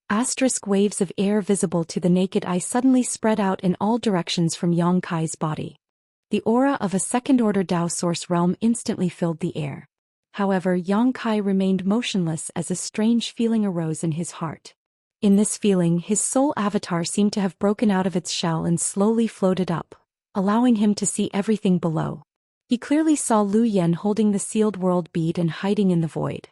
Asterisk waves of air visible to the naked eye suddenly spread out in all directions from Yang Kai's body. The aura of a second-order Tao source realm instantly filled the air. However, Yang Kai remained motionless as a strange feeling arose in his heart. In this feeling, his soul avatar seemed to have broken out of its shell and slowly floated up, allowing him to see everything below. He clearly saw Lu Yen holding the sealed world bead and hiding in the void.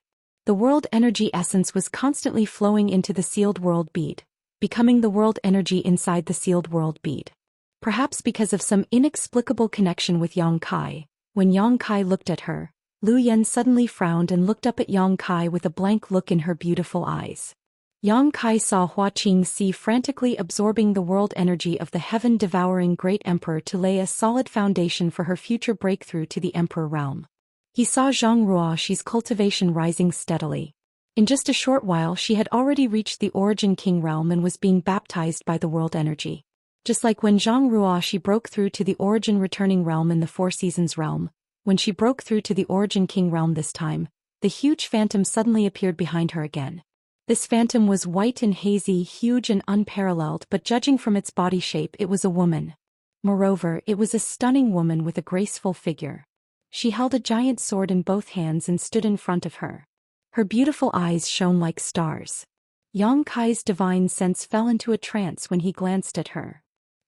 The world energy essence was constantly flowing into the sealed world bead, becoming the world energy inside the sealed world bead. Perhaps because of some inexplicable connection with Yang Kai, when Yang Kai looked at her, Lu Yen suddenly frowned and looked up at Yang Kai with a blank look in her beautiful eyes. Yang Kai saw Hua Qingxi frantically absorbing the world energy of the heaven-devouring great emperor to lay a solid foundation for her future breakthrough to the emperor realm. He saw Zhang Ruoxi's cultivation rising steadily. In just a short while she had already reached the origin king realm and was being baptized by the world energy. Just like when Zhang Ruoxi broke through to the origin returning realm in the Four Seasons realm, when she broke through to the origin king realm this time, the huge phantom suddenly appeared behind her again. This phantom was white and hazy, huge and unparalleled, but judging from its body shape it was a woman. Moreover, it was a stunning woman with a graceful figure. She held a giant sword in both hands and stood in front of her. Her beautiful eyes shone like stars. Yang Kai's divine sense fell into a trance when he glanced at her.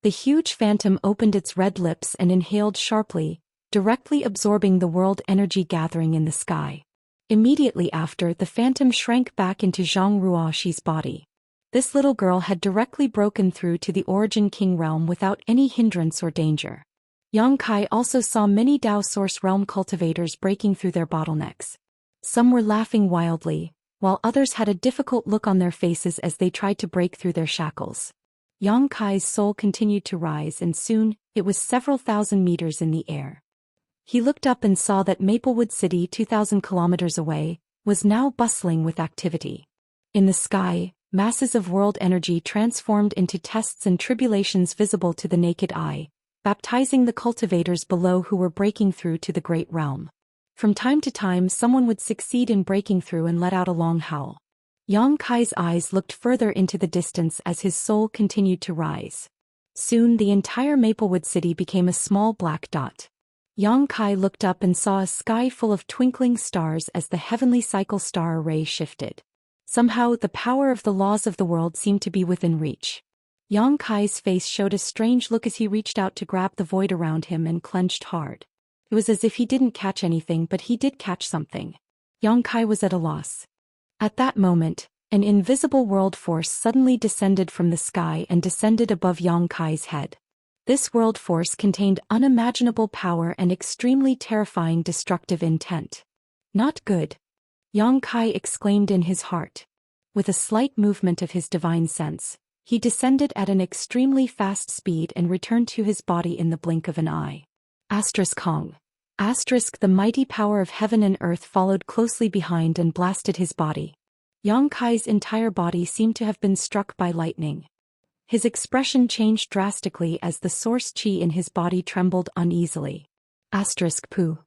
The huge phantom opened its red lips and inhaled sharply, directly absorbing the world energy gathering in the sky. Immediately after, the phantom shrank back into Zhang Ruoxi's body. This little girl had directly broken through to the origin king realm without any hindrance or danger. Yang Kai also saw many Tao Source realm cultivators breaking through their bottlenecks. Some were laughing wildly, while others had a difficult look on their faces as they tried to break through their shackles. Yang Kai's soul continued to rise and soon, it was several thousand meters in the air. He looked up and saw that Maplewood City, 2,000 kilometers away, was now bustling with activity. In the sky, masses of world energy transformed into tests and tribulations visible to the naked eye, baptizing the cultivators below who were breaking through to the great realm. From time to time someone would succeed in breaking through and let out a long howl. Yang Kai's eyes looked further into the distance as his soul continued to rise. Soon the entire Maplewood City became a small black dot. Yang Kai looked up and saw a sky full of twinkling stars as the heavenly cycle star array shifted. Somehow, the power of the laws of the world seemed to be within reach. Yang Kai's face showed a strange look as he reached out to grab the void around him and clenched hard. It was as if he didn't catch anything, but he did catch something. Yang Kai was at a loss. At that moment, an invisible world force suddenly descended from the sky and descended above Yang Kai's head. This world force contained unimaginable power and extremely terrifying destructive intent. Not good. Yang Kai exclaimed in his heart. With a slight movement of his divine sense, he descended at an extremely fast speed and returned to his body in the blink of an eye. Kong. The mighty power of heaven and earth followed closely behind and blasted his body. Yang Kai's entire body seemed to have been struck by lightning. His expression changed drastically as the source qi in his body trembled uneasily. Pooh.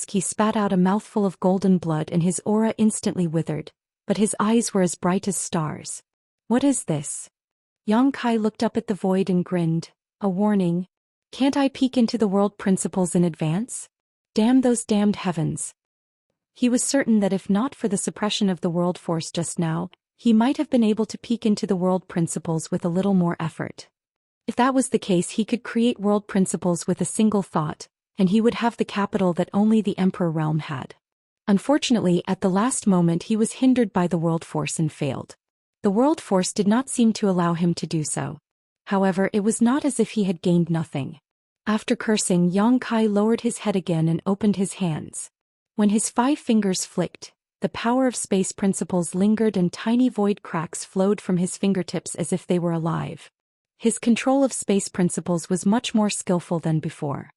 He spat out a mouthful of golden blood and his aura instantly withered, but his eyes were as bright as stars. What is this? Yang Kai looked up at the void and grinned. A warning. Can't I peek into the world principles in advance? Damn those damned heavens. He was certain that if not for the suppression of the world force just now, he might have been able to peek into the world principles with a little more effort. If that was the case, he could create world principles with a single thought, and he would have the capital that only the Emperor realm had. Unfortunately, at the last moment he was hindered by the world force and failed. The world force did not seem to allow him to do so. However, it was not as if he had gained nothing. After cursing, Yang Kai lowered his head again and opened his hands. When his 5 fingers flicked, the power of space principles lingered and tiny void cracks flowed from his fingertips as if they were alive. His control of space principles was much more skillful than before.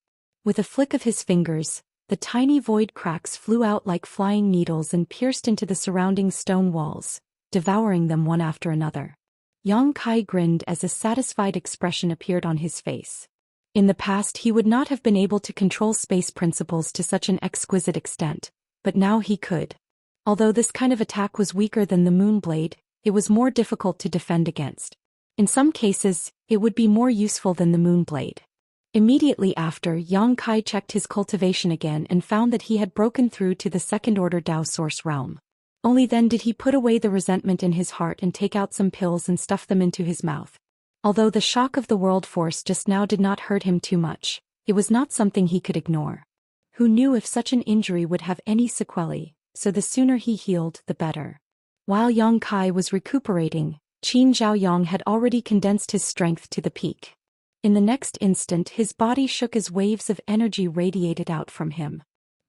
With a flick of his fingers, the tiny void cracks flew out like flying needles and pierced into the surrounding stone walls, devouring them one after another. Yang Kai grinned as a satisfied expression appeared on his face. In the past he would not have been able to control space principles to such an exquisite extent, but now he could. Although this kind of attack was weaker than the Moonblade, it was more difficult to defend against. In some cases, it would be more useful than the Moonblade. Immediately after, Yang Kai checked his cultivation again and found that he had broken through to the second-order Dao source realm. Only then did he put away the resentment in his heart and take out some pills and stuff them into his mouth. Although the shock of the world force just now did not hurt him too much, it was not something he could ignore. Who knew if such an injury would have any sequelae, so the sooner he healed, the better. While Yang Kai was recuperating, Qin Zhaoyang had already condensed his strength to the peak. In the next instant his body shook as waves of energy radiated out from him.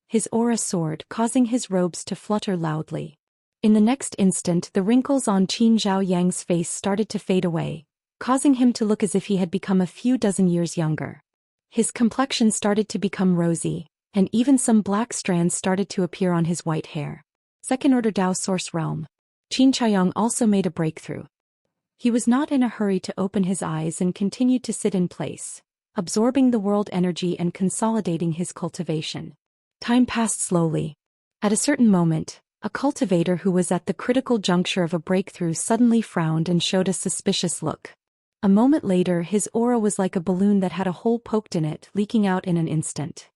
His aura soared, causing his robes to flutter loudly. In the next instant the wrinkles on Qin Zhaoyang's face started to fade away, causing him to look as if he had become a few dozen years younger. His complexion started to become rosy, and even some black strands started to appear on his white hair. Second-order Dao source realm. Qin Zhaoyang also made a breakthrough. He was not in a hurry to open his eyes and continued to sit in place, absorbing the world energy and consolidating his cultivation. Time passed slowly. At a certain moment, a cultivator who was at the critical juncture of a breakthrough suddenly frowned and showed a suspicious look. A moment later his aura was like a balloon that had a hole poked in it, leaking out in an instant.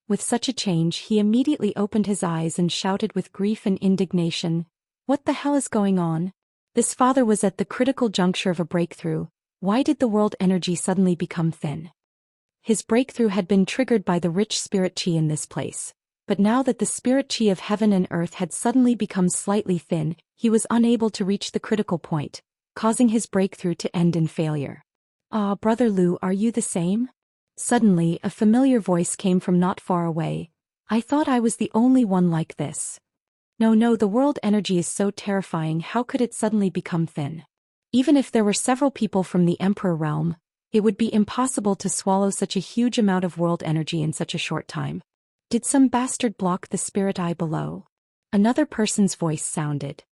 With such a change he immediately opened his eyes and shouted with grief and indignation, "What the hell is going on? This father was at the critical juncture of a breakthrough. Why did the world energy suddenly become thin?" His breakthrough had been triggered by the rich spirit qi in this place, but now that the spirit qi of heaven and earth had suddenly become slightly thin, he was unable to reach the critical point, causing his breakthrough to end in failure. "Ah, Brother Lu, are you the same?" Suddenly, a familiar voice came from not far away. "I thought I was the only one like this." No, the world energy is so terrifying, how could it suddenly become thin? Even if there were several people from the Emperor realm, it would be impossible to swallow such a huge amount of world energy in such a short time. Did some bastard block the spirit eye below? Another person's voice sounded.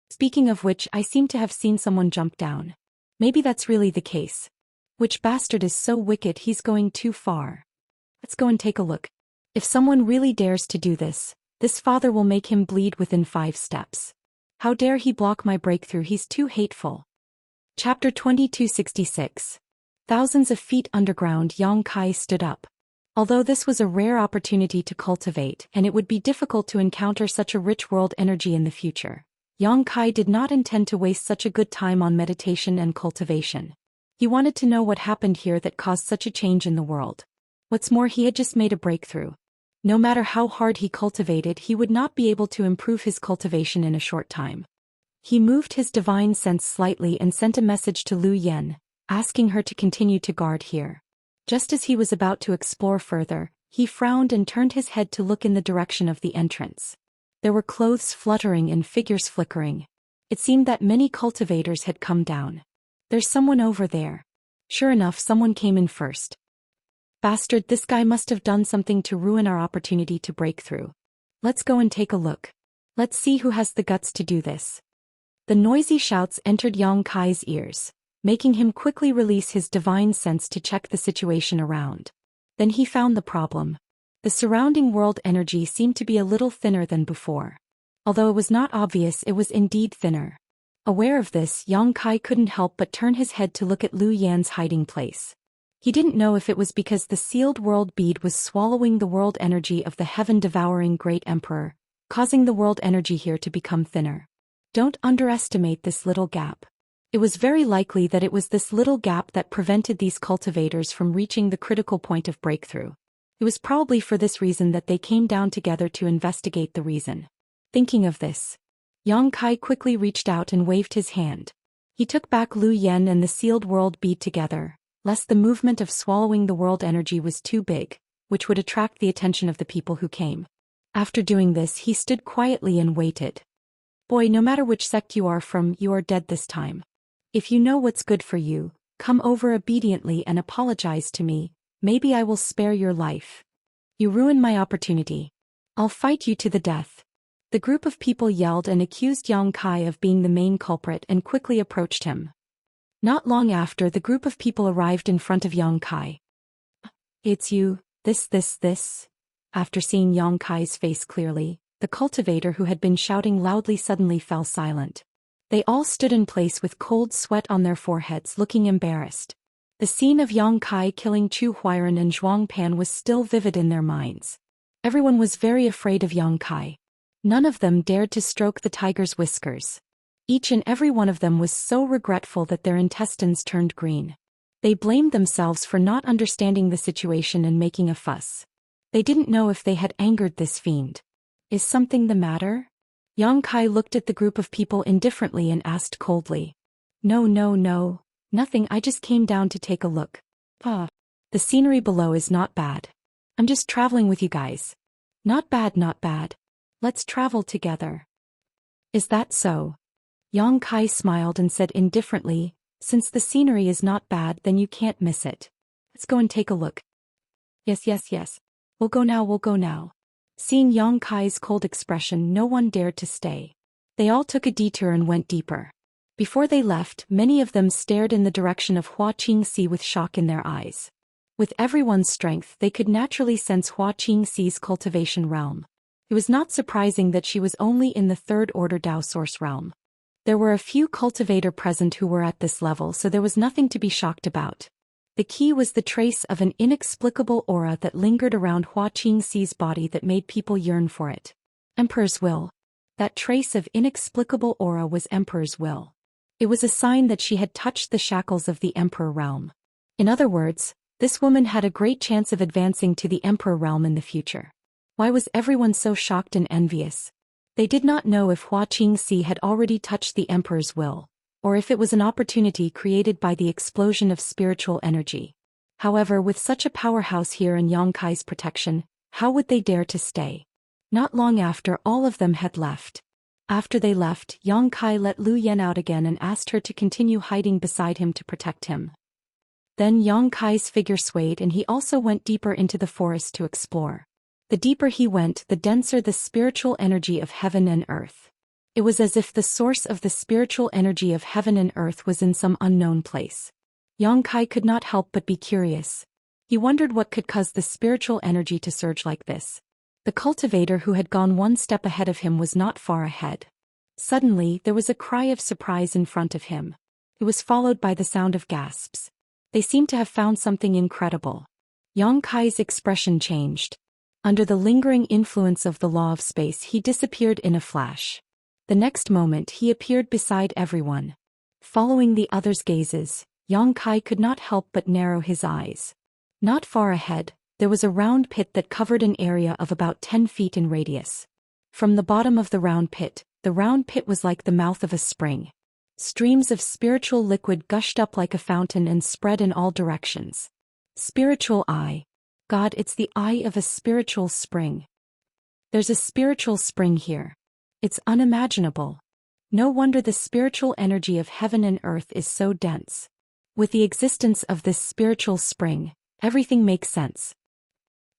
Speaking of which, I seem to have seen someone jump down. Maybe that's really the case. Which bastard is so wicked he's going too far? Let's go and take a look. If someone really dares to do this, this father will make him bleed within 5 steps. How dare he block my breakthrough, he's too hateful. Chapter 2266. Thousands of feet underground, Yang Kai stood up. Although this was a rare opportunity to cultivate and it would be difficult to encounter such a rich world energy in the future, Yang Kai did not intend to waste such a good time on meditation and cultivation. He wanted to know what happened here that caused such a change in the world. What's more, he had just made a breakthrough. No matter how hard he cultivated, he would not be able to improve his cultivation in a short time. He moved his divine sense slightly and sent a message to Lu Yen, asking her to continue to guard here. Just as he was about to explore further, he frowned and turned his head to look in the direction of the entrance. There were clothes fluttering and figures flickering. It seemed that many cultivators had come down. There's someone over there. Sure enough, someone came in first. Bastard, this guy must have done something to ruin our opportunity to break through. Let's go and take a look. Let's see who has the guts to do this. The noisy shouts entered Yang Kai's ears, making him quickly release his divine sense to check the situation around. Then he found the problem. The surrounding world energy seemed to be a little thinner than before. Although it was not obvious, it was indeed thinner. Aware of this, Yang Kai couldn't help but turn his head to look at Lu Yan's hiding place. He didn't know if it was because the sealed world bead was swallowing the world energy of the heaven-devouring great emperor, causing the world energy here to become thinner. Don't underestimate this little gap. It was very likely that it was this little gap that prevented these cultivators from reaching the critical point of breakthrough. It was probably for this reason that they came down together to investigate the reason. Thinking of this, Yang Kai quickly reached out and waved his hand. He took back Lu Yen and the sealed world bead together, lest the movement of swallowing the world energy was too big, which would attract the attention of the people who came. After doing this, he stood quietly and waited. Boy, no matter which sect you are from, you are dead this time. If you know what's good for you, come over obediently and apologize to me, maybe I will spare your life. You ruined my opportunity. I'll fight you to the death. The group of people yelled and accused Yang Kai of being the main culprit and quickly approached him. Not long after, the group of people arrived in front of Yang Kai. It's you, this. After seeing Yang Kai's face clearly, the cultivator who had been shouting loudly suddenly fell silent. They all stood in place with cold sweat on their foreheads, looking embarrassed. The scene of Yang Kai killing Chu Huairan and Zhuang Pan was still vivid in their minds. Everyone was very afraid of Yang Kai. None of them dared to stroke the tiger's whiskers. Each and every one of them was so regretful that their intestines turned green. They blamed themselves for not understanding the situation and making a fuss. They didn't know if they had angered this fiend. Is something the matter? Yang Kai looked at the group of people indifferently and asked coldly. No, nothing, I just came down to take a look. The scenery below is not bad. I'm just traveling with you guys. Not bad. Let's travel together. Is that so? Yang Kai smiled and said indifferently, since the scenery is not bad, then you can't miss it. Let's go and take a look. Yes. We'll go now. Seeing Yang Kai's cold expression, no one dared to stay. They all took a detour and went deeper. Before they left, many of them stared in the direction of Hua Qingxi with shock in their eyes. With everyone's strength, they could naturally sense Hua Qingxi's cultivation realm. It was not surprising that she was only in the third order Dao source realm. There were a few cultivator present who were at this level, so there was nothing to be shocked about. The key was the trace of an inexplicable aura that lingered around Hua Qingxi's body that made people yearn for it. Emperor's will. That trace of inexplicable aura was Emperor's will. It was a sign that she had touched the shackles of the Emperor realm. In other words, this woman had a great chance of advancing to the Emperor realm in the future. Why was everyone so shocked and envious? They did not know if Hua Qingxi had already touched the Emperor's will, or if it was an opportunity created by the explosion of spiritual energy. However, with such a powerhouse here in Yang Kai's protection, how would they dare to stay? Not long after, all of them had left. After they left, Yang Kai let Lu Yen out again and asked her to continue hiding beside him to protect him. Then Yang Kai's figure swayed and he also went deeper into the forest to explore. The deeper he went, the denser the spiritual energy of heaven and earth. It was as if the source of the spiritual energy of heaven and earth was in some unknown place. Yang Kai could not help but be curious. He wondered what could cause the spiritual energy to surge like this. The cultivator who had gone one step ahead of him was not far ahead. Suddenly, there was a cry of surprise in front of him. It was followed by the sound of gasps. They seemed to have found something incredible. Yang Kai's expression changed. Under the lingering influence of the law of space, he disappeared in a flash. The next moment he appeared beside everyone. Following the others' gazes, Yang Kai could not help but narrow his eyes. Not far ahead, there was a round pit that covered an area of about 10 feet in radius. From the bottom of the round pit was like the mouth of a spring. Streams of spiritual liquid gushed up like a fountain and spread in all directions. Spiritual eye. God, it's the eye of a spiritual spring. There's a spiritual spring here. It's unimaginable. No wonder the spiritual energy of heaven and earth is so dense. With the existence of this spiritual spring, everything makes sense.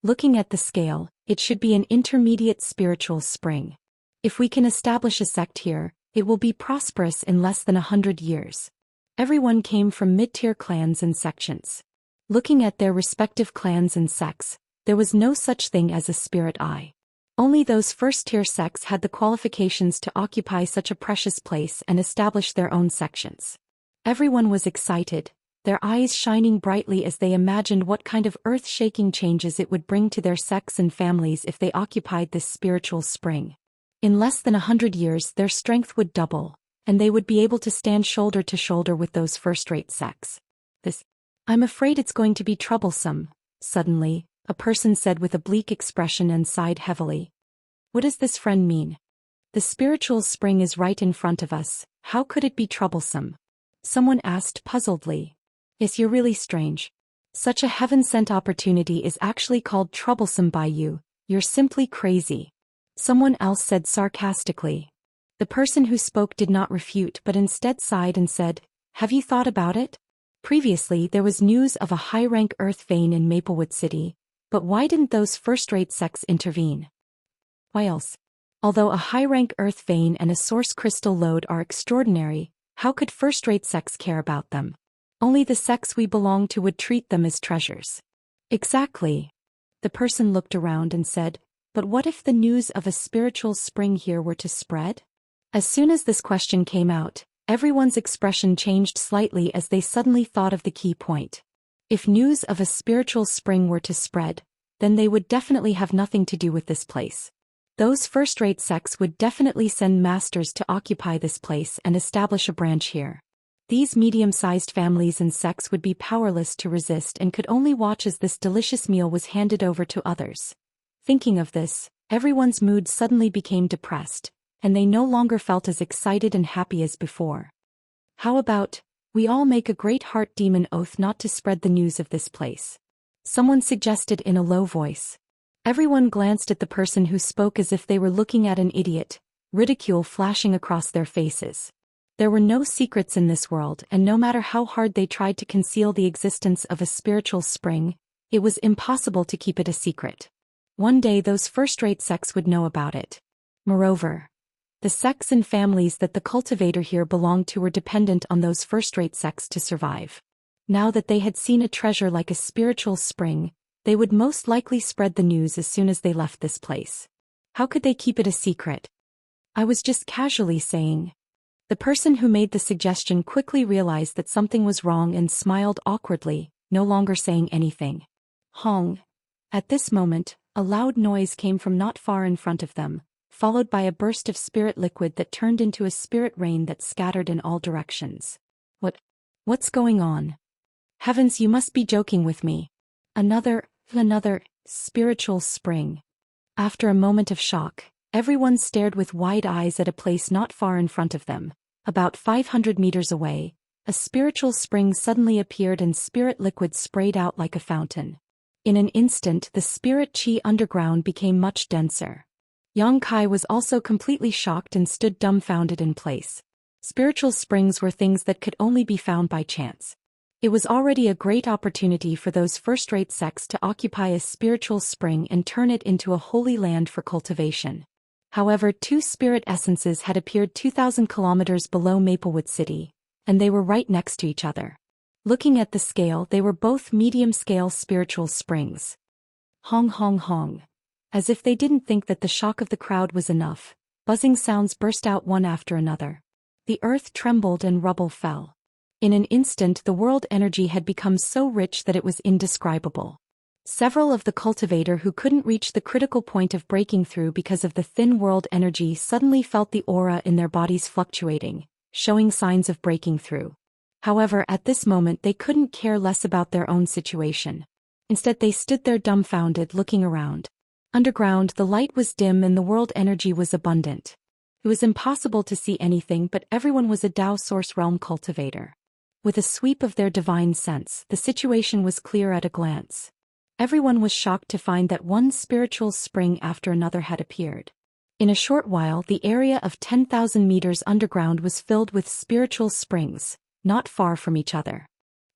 Looking at the scale, it should be an intermediate spiritual spring. If we can establish a sect here, it will be prosperous in less than 100 years. Everyone came from mid-tier clans and sections. Looking at their respective clans and sects, there was no such thing as a spirit eye. Only those first-tier sects had the qualifications to occupy such a precious place and establish their own sections. Everyone was excited, their eyes shining brightly as they imagined what kind of earth-shaking changes it would bring to their sects and families if they occupied this spiritual spring. In less than 100 years their strength would double, and they would be able to stand shoulder to shoulder with those first-rate sects. I'm afraid it's going to be troublesome, suddenly, a person said with a bleak expression and sighed heavily. What does this friend mean? The spiritual spring is right in front of us, how could it be troublesome? Someone asked puzzledly. Yes, you're really strange. Such a heaven-sent opportunity is actually called troublesome by you, you're simply crazy. Someone else said sarcastically. The person who spoke did not refute but instead sighed and said, have you thought about it? Previously there was news of a high-rank earth vein in Maplewood City, but why didn't those first-rate sects intervene? Why else? Although a high-rank earth vein and a source crystal lode are extraordinary, how could first-rate sects care about them? Only the sects we belong to would treat them as treasures. Exactly. The person looked around and said, but what if the news of a spiritual spring here were to spread? As soon as this question came out, everyone's expression changed slightly as they suddenly thought of the key point. If news of a spiritual spring were to spread, then they would definitely have nothing to do with this place. Those first-rate sects would definitely send masters to occupy this place and establish a branch here. These medium-sized families and sects would be powerless to resist and could only watch as this delicious meal was handed over to others. Thinking of this, everyone's mood suddenly became depressed, and they no longer felt as excited and happy as before. How about, we all make a great heart demon oath not to spread the news of this place? Someone suggested in a low voice. Everyone glanced at the person who spoke as if they were looking at an idiot, ridicule flashing across their faces. There were no secrets in this world, and no matter how hard they tried to conceal the existence of a spiritual spring, it was impossible to keep it a secret. One day those first-rate sects would know about it. Moreover, the sects and families that the cultivator here belonged to were dependent on those first-rate sects to survive. Now that they had seen a treasure like a spiritual spring, they would most likely spread the news as soon as they left this place. How could they keep it a secret? I was just casually saying. The person who made the suggestion quickly realized that something was wrong and smiled awkwardly, no longer saying anything. Hong. At this moment, a loud noise came from not far in front of them, followed by a burst of spirit liquid that turned into a spirit rain that scattered in all directions. What's going on? Heavens, you must be joking with me. Another spiritual spring. After a moment of shock, everyone stared with wide eyes at a place not far in front of them. About 500 meters away, a spiritual spring suddenly appeared and spirit liquid sprayed out like a fountain. In an instant the spirit chi underground became much denser. Yang Kai was also completely shocked and stood dumbfounded in place. Spiritual springs were things that could only be found by chance. It was already a great opportunity for those first-rate sects to occupy a spiritual spring and turn it into a holy land for cultivation. However, two spirit essences had appeared 2,000 kilometers below Maplewood City, and they were right next to each other. Looking at the scale, they were both medium-scale spiritual springs. Hong hong hong. As if they didn't think that the shock of the crowd was enough, buzzing sounds burst out one after another. The earth trembled and rubble fell. In an instant the world energy had become so rich that it was indescribable. Several of the cultivator who couldn't reach the critical point of breaking through because of the thin world energy suddenly felt the aura in their bodies fluctuating, showing signs of breaking through. However, at this moment they couldn't care less about their own situation. Instead they stood there dumbfounded, looking around. Underground, the light was dim and the world energy was abundant. It was impossible to see anything, but everyone was a Dao Source Realm cultivator. With a sweep of their divine sense, the situation was clear at a glance. Everyone was shocked to find that one spiritual spring after another had appeared. In a short while, the area of 10,000 meters underground was filled with spiritual springs, not far from each other.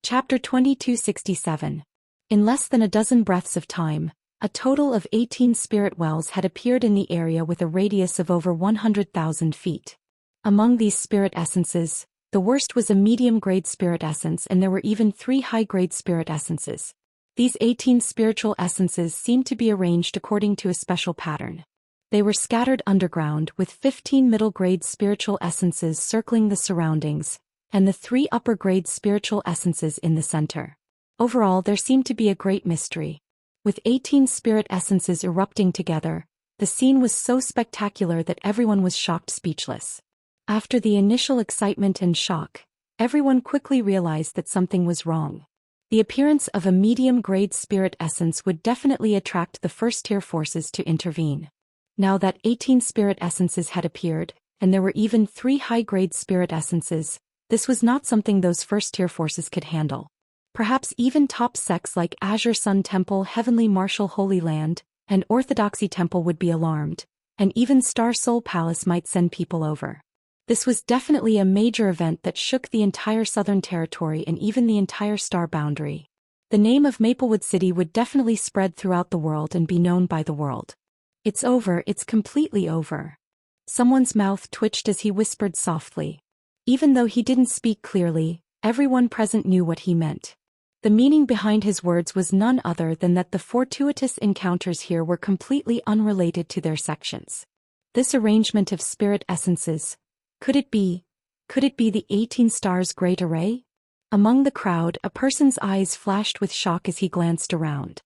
Chapter 2267. In less than a dozen breaths of time, a total of 18 spirit wells had appeared in the area with a radius of over 100,000 feet. Among these spirit essences, the worst was a medium-grade spirit essence, and there were even 3 high-grade spirit essences. These 18 spiritual essences seemed to be arranged according to a special pattern. They were scattered underground, with 15 middle-grade spiritual essences circling the surroundings, and the 3 upper-grade spiritual essences in the center. Overall, there seemed to be a great mystery. With 18 spirit essences erupting together, the scene was so spectacular that everyone was shocked speechless. After the initial excitement and shock, everyone quickly realized that something was wrong. The appearance of a medium-grade spirit essence would definitely attract the first-tier forces to intervene. Now that 18 spirit essences had appeared, and there were even 3 high-grade spirit essences, this was not something those first-tier forces could handle. Perhaps even top sects like Azure Sun Temple, Heavenly Martial Holy Land, and Orthodoxy Temple would be alarmed, and even Star Soul Palace might send people over. This was definitely a major event that shook the entire Southern Territory and even the entire star boundary. The name of Maplewood City would definitely spread throughout the world and be known by the world. It's over, it's completely over. Someone's mouth twitched as he whispered softly. Even though he didn't speak clearly, everyone present knew what he meant. The meaning behind his words was none other than that the fortuitous encounters here were completely unrelated to their sections. This arrangement of spirit essences, Could it be the 18 stars great array? Among the crowd, a person's eyes flashed with shock as he glanced around.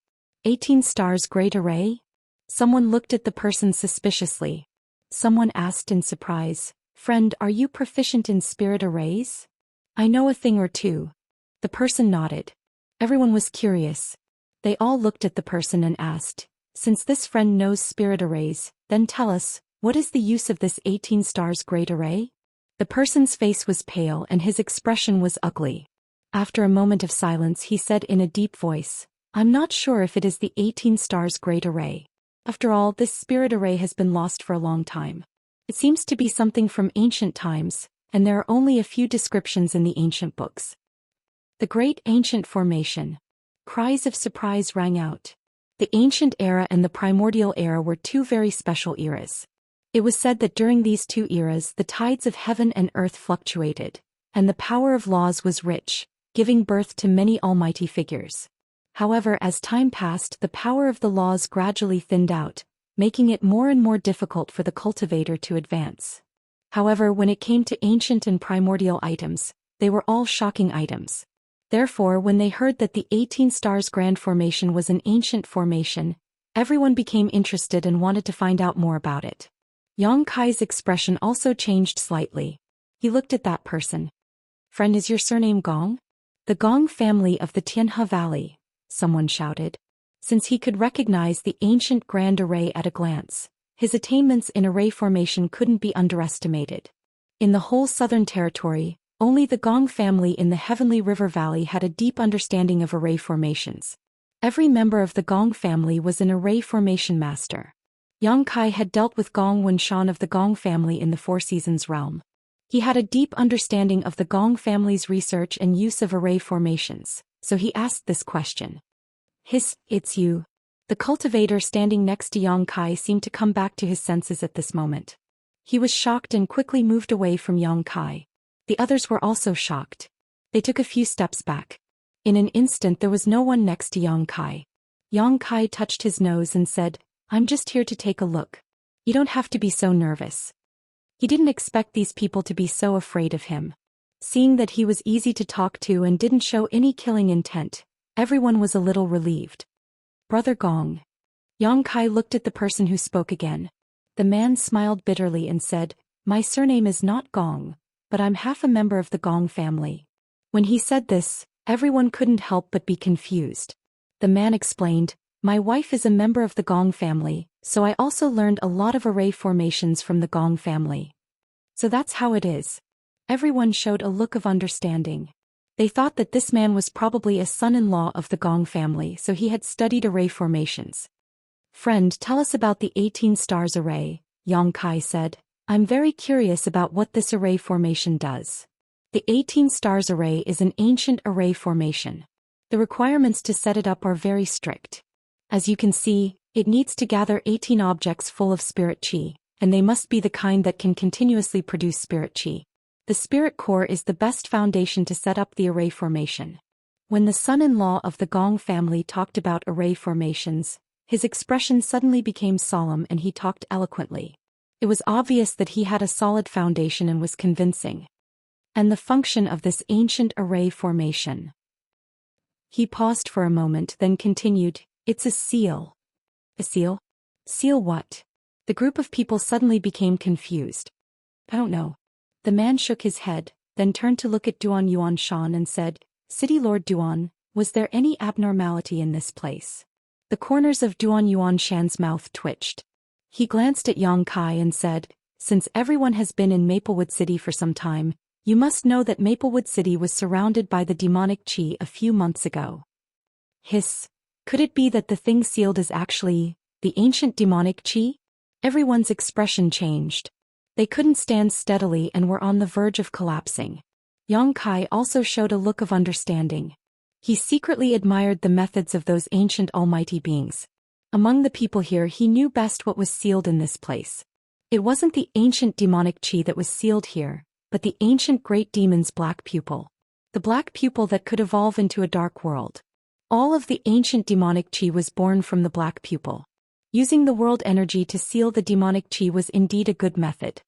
18 stars great array? Someone looked at the person suspiciously. Someone asked in surprise, "Friend, are you proficient in spirit arrays?" "I know a thing or two." The person nodded. Everyone was curious. They all looked at the person and asked, "Since this friend knows spirit arrays, then tell us, what is the use of this 18 stars great array?" The person's face was pale and his expression was ugly. After a moment of silence he said in a deep voice, "I'm not sure if it is the 18 stars great array. After all, this spirit array has been lost for a long time. It seems to be something from ancient times, and there are only a few descriptions in the ancient books." The Great Ancient Formation. Cries of surprise rang out. The Ancient Era and the Primordial Era were 2 very special eras. It was said that during these 2 eras the tides of heaven and earth fluctuated, and the power of laws was rich, giving birth to many almighty figures. However, as time passed, the power of the laws gradually thinned out, making it more and more difficult for the cultivator to advance. However, when it came to ancient and primordial items, they were all shocking items. Therefore, when they heard that the 18 Stars Grand Formation was an ancient formation, everyone became interested and wanted to find out more about it. Yang Kai's expression also changed slightly. He looked at that person. "Friend, is your surname Gong?" "The Gong family of the Tianhe Valley," someone shouted. Since he could recognize the ancient Grand Array at a glance, his attainments in array formation couldn't be underestimated. In the whole Southern Territory, only the Gong family in the Heavenly River Valley had a deep understanding of array formations. Every member of the Gong family was an array formation master. Yang Kai had dealt with Gong Wunshan of the Gong family in the Four Seasons realm. He had a deep understanding of the Gong family's research and use of array formations, so he asked this question. It's you." The cultivator standing next to Yang Kai seemed to come back to his senses at this moment. He was shocked and quickly moved away from Yang Kai. The others were also shocked. They took a few steps back. In an instant there was no one next to Yang Kai. Yang Kai touched his nose and said, "I'm just here to take a look. You don't have to be so nervous." He didn't expect these people to be so afraid of him. Seeing that he was easy to talk to and didn't show any killing intent, everyone was a little relieved. Brother Gong. Yang Kai looked at the person who spoke again. The man smiled bitterly and said, "My surname is not Gong, but I'm half a member of the Gong family." When he said this, everyone couldn't help but be confused. The man explained, "My wife is a member of the Gong family, so I also learned a lot of array formations from the Gong family." So that's how it is. Everyone showed a look of understanding. They thought that this man was probably a son-in-law of the Gong family, so he had studied array formations. "Friend, tell us about the 18 stars array," Yang Kai said. "I'm very curious about what this array formation does." The 18 stars array is an ancient array formation. The requirements to set it up are very strict. As you can see, it needs to gather 18 objects full of spirit qi, and they must be the kind that can continuously produce spirit qi. The spirit core is the best foundation to set up the array formation. When the son-in-law of the Gong family talked about array formations, his expression suddenly became solemn and he talked eloquently. It was obvious that he had a solid foundation and was convincing. And the function of this ancient array formation. He paused for a moment, then continued, "It's a seal." "A seal? Seal what?" The group of people suddenly became confused. "I don't know." The man shook his head, then turned to look at Duan Yuanshan and said, "City Lord Duan, was there any abnormality in this place?" The corners of Duan Yuanshan's mouth twitched. He glanced at Yang Kai and said, "Since everyone has been in Maplewood City for some time, you must know that Maplewood City was surrounded by the demonic qi a few months ago." Hiss. Could it be that the thing sealed is actually the ancient demonic qi? Everyone's expression changed. They couldn't stand steadily and were on the verge of collapsing. Yang Kai also showed a look of understanding. He secretly admired the methods of those ancient almighty beings. Among the people here, he knew best what was sealed in this place. It wasn't the ancient demonic qi that was sealed here, but the ancient great demon's black pupil. The black pupil that could evolve into a dark world. All of the ancient demonic qi was born from the black pupil. Using the world energy to seal the demonic qi was indeed a good method.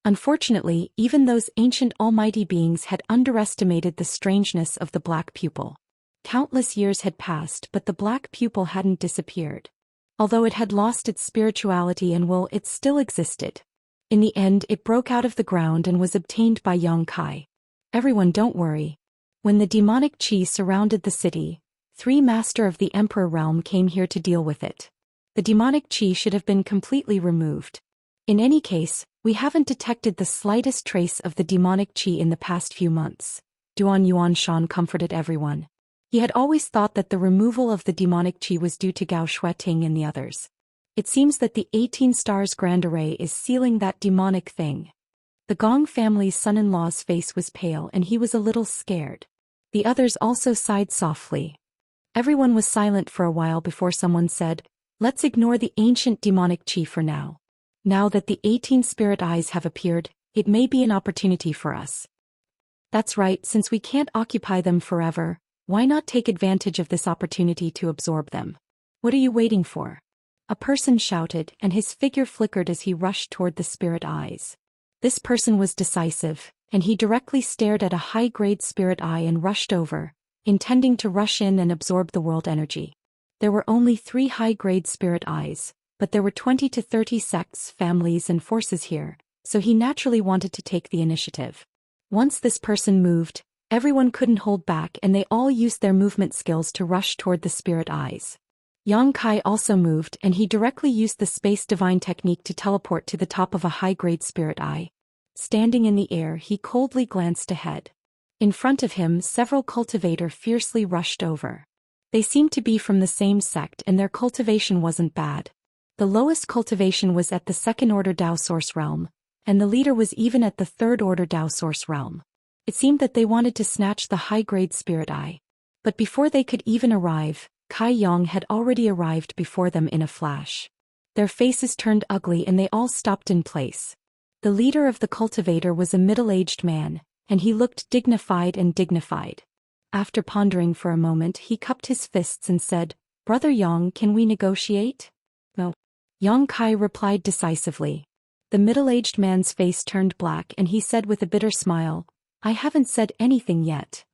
Unfortunately, even those ancient almighty beings had underestimated the strangeness of the black pupil. Countless years had passed, but the black pupil hadn't disappeared. Although it had lost its spirituality and will, it still existed. In the end, it broke out of the ground and was obtained by Yang Kai. "Everyone, don't worry." When the demonic qi surrounded the city, 3 Master of the Emperor realm came here to deal with it. The demonic qi should have been completely removed. In any case, we haven't detected the slightest trace of the demonic qi in the past few months. Duan Yuanshan comforted everyone. He had always thought that the removal of the demonic qi was due to Gao Shueting and the others. It seems that the 18 stars grand array is sealing that demonic thing. The Gong family's son-in-law's face was pale and he was a little scared. The others also sighed softly. Everyone was silent for a while before someone said, "Let's ignore the ancient demonic qi for now. Now that the 18 spirit eyes have appeared, it may be an opportunity for us." "That's right, since we can't occupy them forever, why not take advantage of this opportunity to absorb them? What are you waiting for?" A person shouted, and his figure flickered as he rushed toward the spirit eyes. This person was decisive, and he directly stared at a high-grade spirit eye and rushed over, intending to rush in and absorb the world energy. There were only 3 high-grade spirit eyes, but there were 20 to 30 sects, families and forces here, so he naturally wanted to take the initiative. Once this person moved, everyone couldn't hold back and they all used their movement skills to rush toward the spirit eyes. Yang Kai also moved and he directly used the space divine technique to teleport to the top of a high-grade spirit eye. Standing in the air, he coldly glanced ahead. In front of him, several cultivator fiercely rushed over. They seemed to be from the same sect and their cultivation wasn't bad. The lowest cultivation was at the 2nd order Dao source realm, and the leader was even at the 3rd order Dao source realm. It seemed that they wanted to snatch the high-grade spirit eye. But before they could even arrive, Kai Yang had already arrived before them in a flash. Their faces turned ugly and they all stopped in place. The leader of the cultivator was a middle-aged man, and he looked dignified and dignified. After pondering for a moment, he cupped his fists and said, "Brother Yang, can we negotiate?" "No." Yang Kai replied decisively. The middle-aged man's face turned black and he said with a bitter smile, "I haven't said anything yet.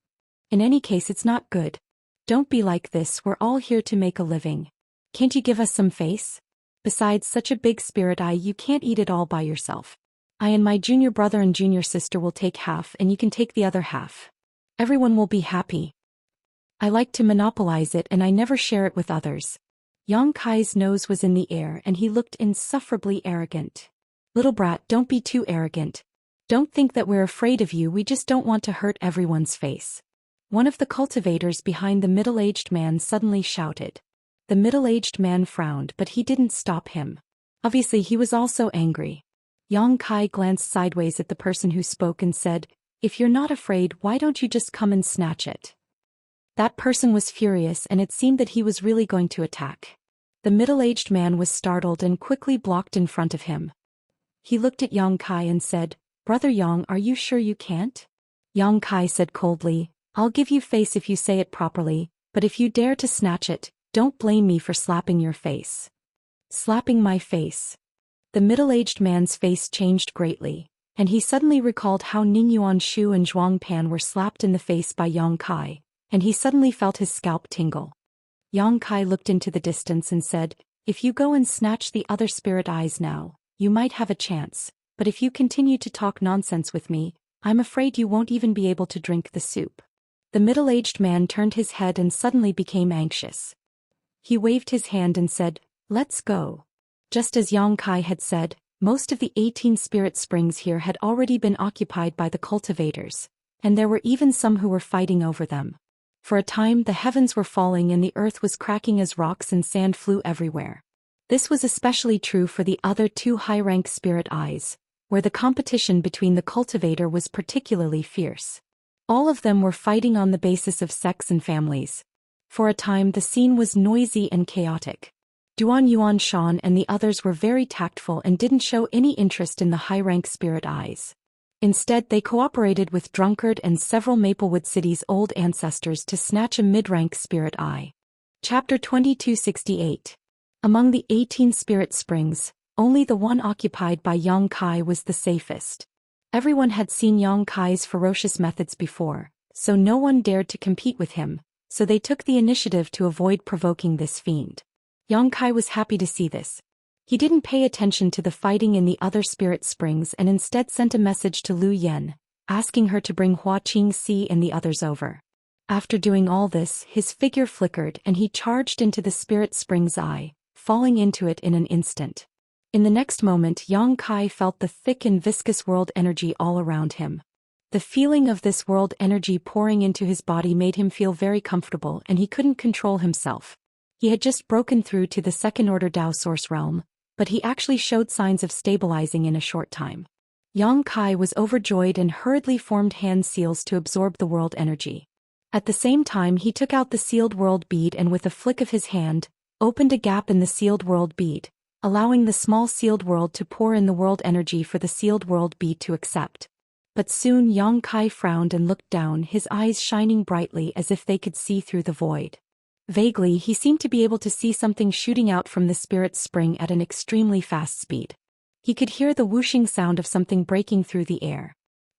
In any case, it's not good. Don't be like this, we're all here to make a living." Can't you give us some face? Besides such a big spirit eye, you can't eat it all by yourself. I and my junior brother and junior sister will take half and you can take the other half. Everyone will be happy. I like to monopolize it and I never share it with others. Yang Kai's nose was in the air and he looked insufferably arrogant. Little brat, don't be too arrogant. Don't think that we're afraid of you, we just don't want to hurt everyone's face. One of the cultivators behind the middle-aged man suddenly shouted. The middle-aged man frowned, but he didn't stop him. Obviously he was also angry. Yang Kai glanced sideways at the person who spoke and said, "If you're not afraid, why don't you just come and snatch it?" That person was furious and it seemed that he was really going to attack. The middle-aged man was startled and quickly blocked in front of him. He looked at Yang Kai and said, "Brother Yang, are you sure you can't?" Yang Kai said coldly, "I'll give you face if you say it properly, but if you dare to snatch it, don't blame me for slapping your face." Slapping my face. The middle-aged man's face changed greatly, and he suddenly recalled how Ningyuan Shu and Zhuang Pan were slapped in the face by Yang Kai, and he suddenly felt his scalp tingle. Yang Kai looked into the distance and said, "If you go and snatch the other spirit eyes now, you might have a chance, but if you continue to talk nonsense with me, I'm afraid you won't even be able to drink the soup." The middle-aged man turned his head and suddenly became anxious. He waved his hand and said, "Let's go." Just as Yang Kai had said, most of the 18 spirit springs here had already been occupied by the cultivators, and there were even some who were fighting over them. For a time the heavens were falling and the earth was cracking as rocks and sand flew everywhere. This was especially true for the other 2 high-rank spirit eyes, where the competition between the cultivator was particularly fierce. All of them were fighting on the basis of sex and families. For a time the scene was noisy and chaotic. Duan Yuan Shan and the others were very tactful and didn't show any interest in the high-rank spirit eyes. Instead they cooperated with Drunkard and several Maplewood City's old ancestors to snatch a mid-rank spirit eye. Chapter 2268. Among the 18 spirit springs, only the one occupied by Yang Kai was the safest. Everyone had seen Yang Kai's ferocious methods before, so no one dared to compete with him, so they took the initiative to avoid provoking this fiend. Yang Kai was happy to see this. He didn't pay attention to the fighting in the other spirit springs and instead sent a message to Lu Yen, asking her to bring Hua Qingxi and the others over. After doing all this, his figure flickered and he charged into the spirit spring's eye, falling into it in an instant. In the next moment Yang Kai felt the thick and viscous world energy all around him. The feeling of this world energy pouring into his body made him feel very comfortable and he couldn't control himself. He had just broken through to the second-order Dao source realm, but he actually showed signs of stabilizing in a short time. Yang Kai was overjoyed and hurriedly formed hand seals to absorb the world energy. At the same time he took out the sealed world bead and with a flick of his hand, opened a gap in the sealed world bead, allowing the small sealed world to pour in the world energy for the sealed world bead to accept. But soon Yang Kai frowned and looked down, his eyes shining brightly as if they could see through the void. Vaguely he seemed to be able to see something shooting out from the spirit spring at an extremely fast speed. He could hear the whooshing sound of something breaking through the air.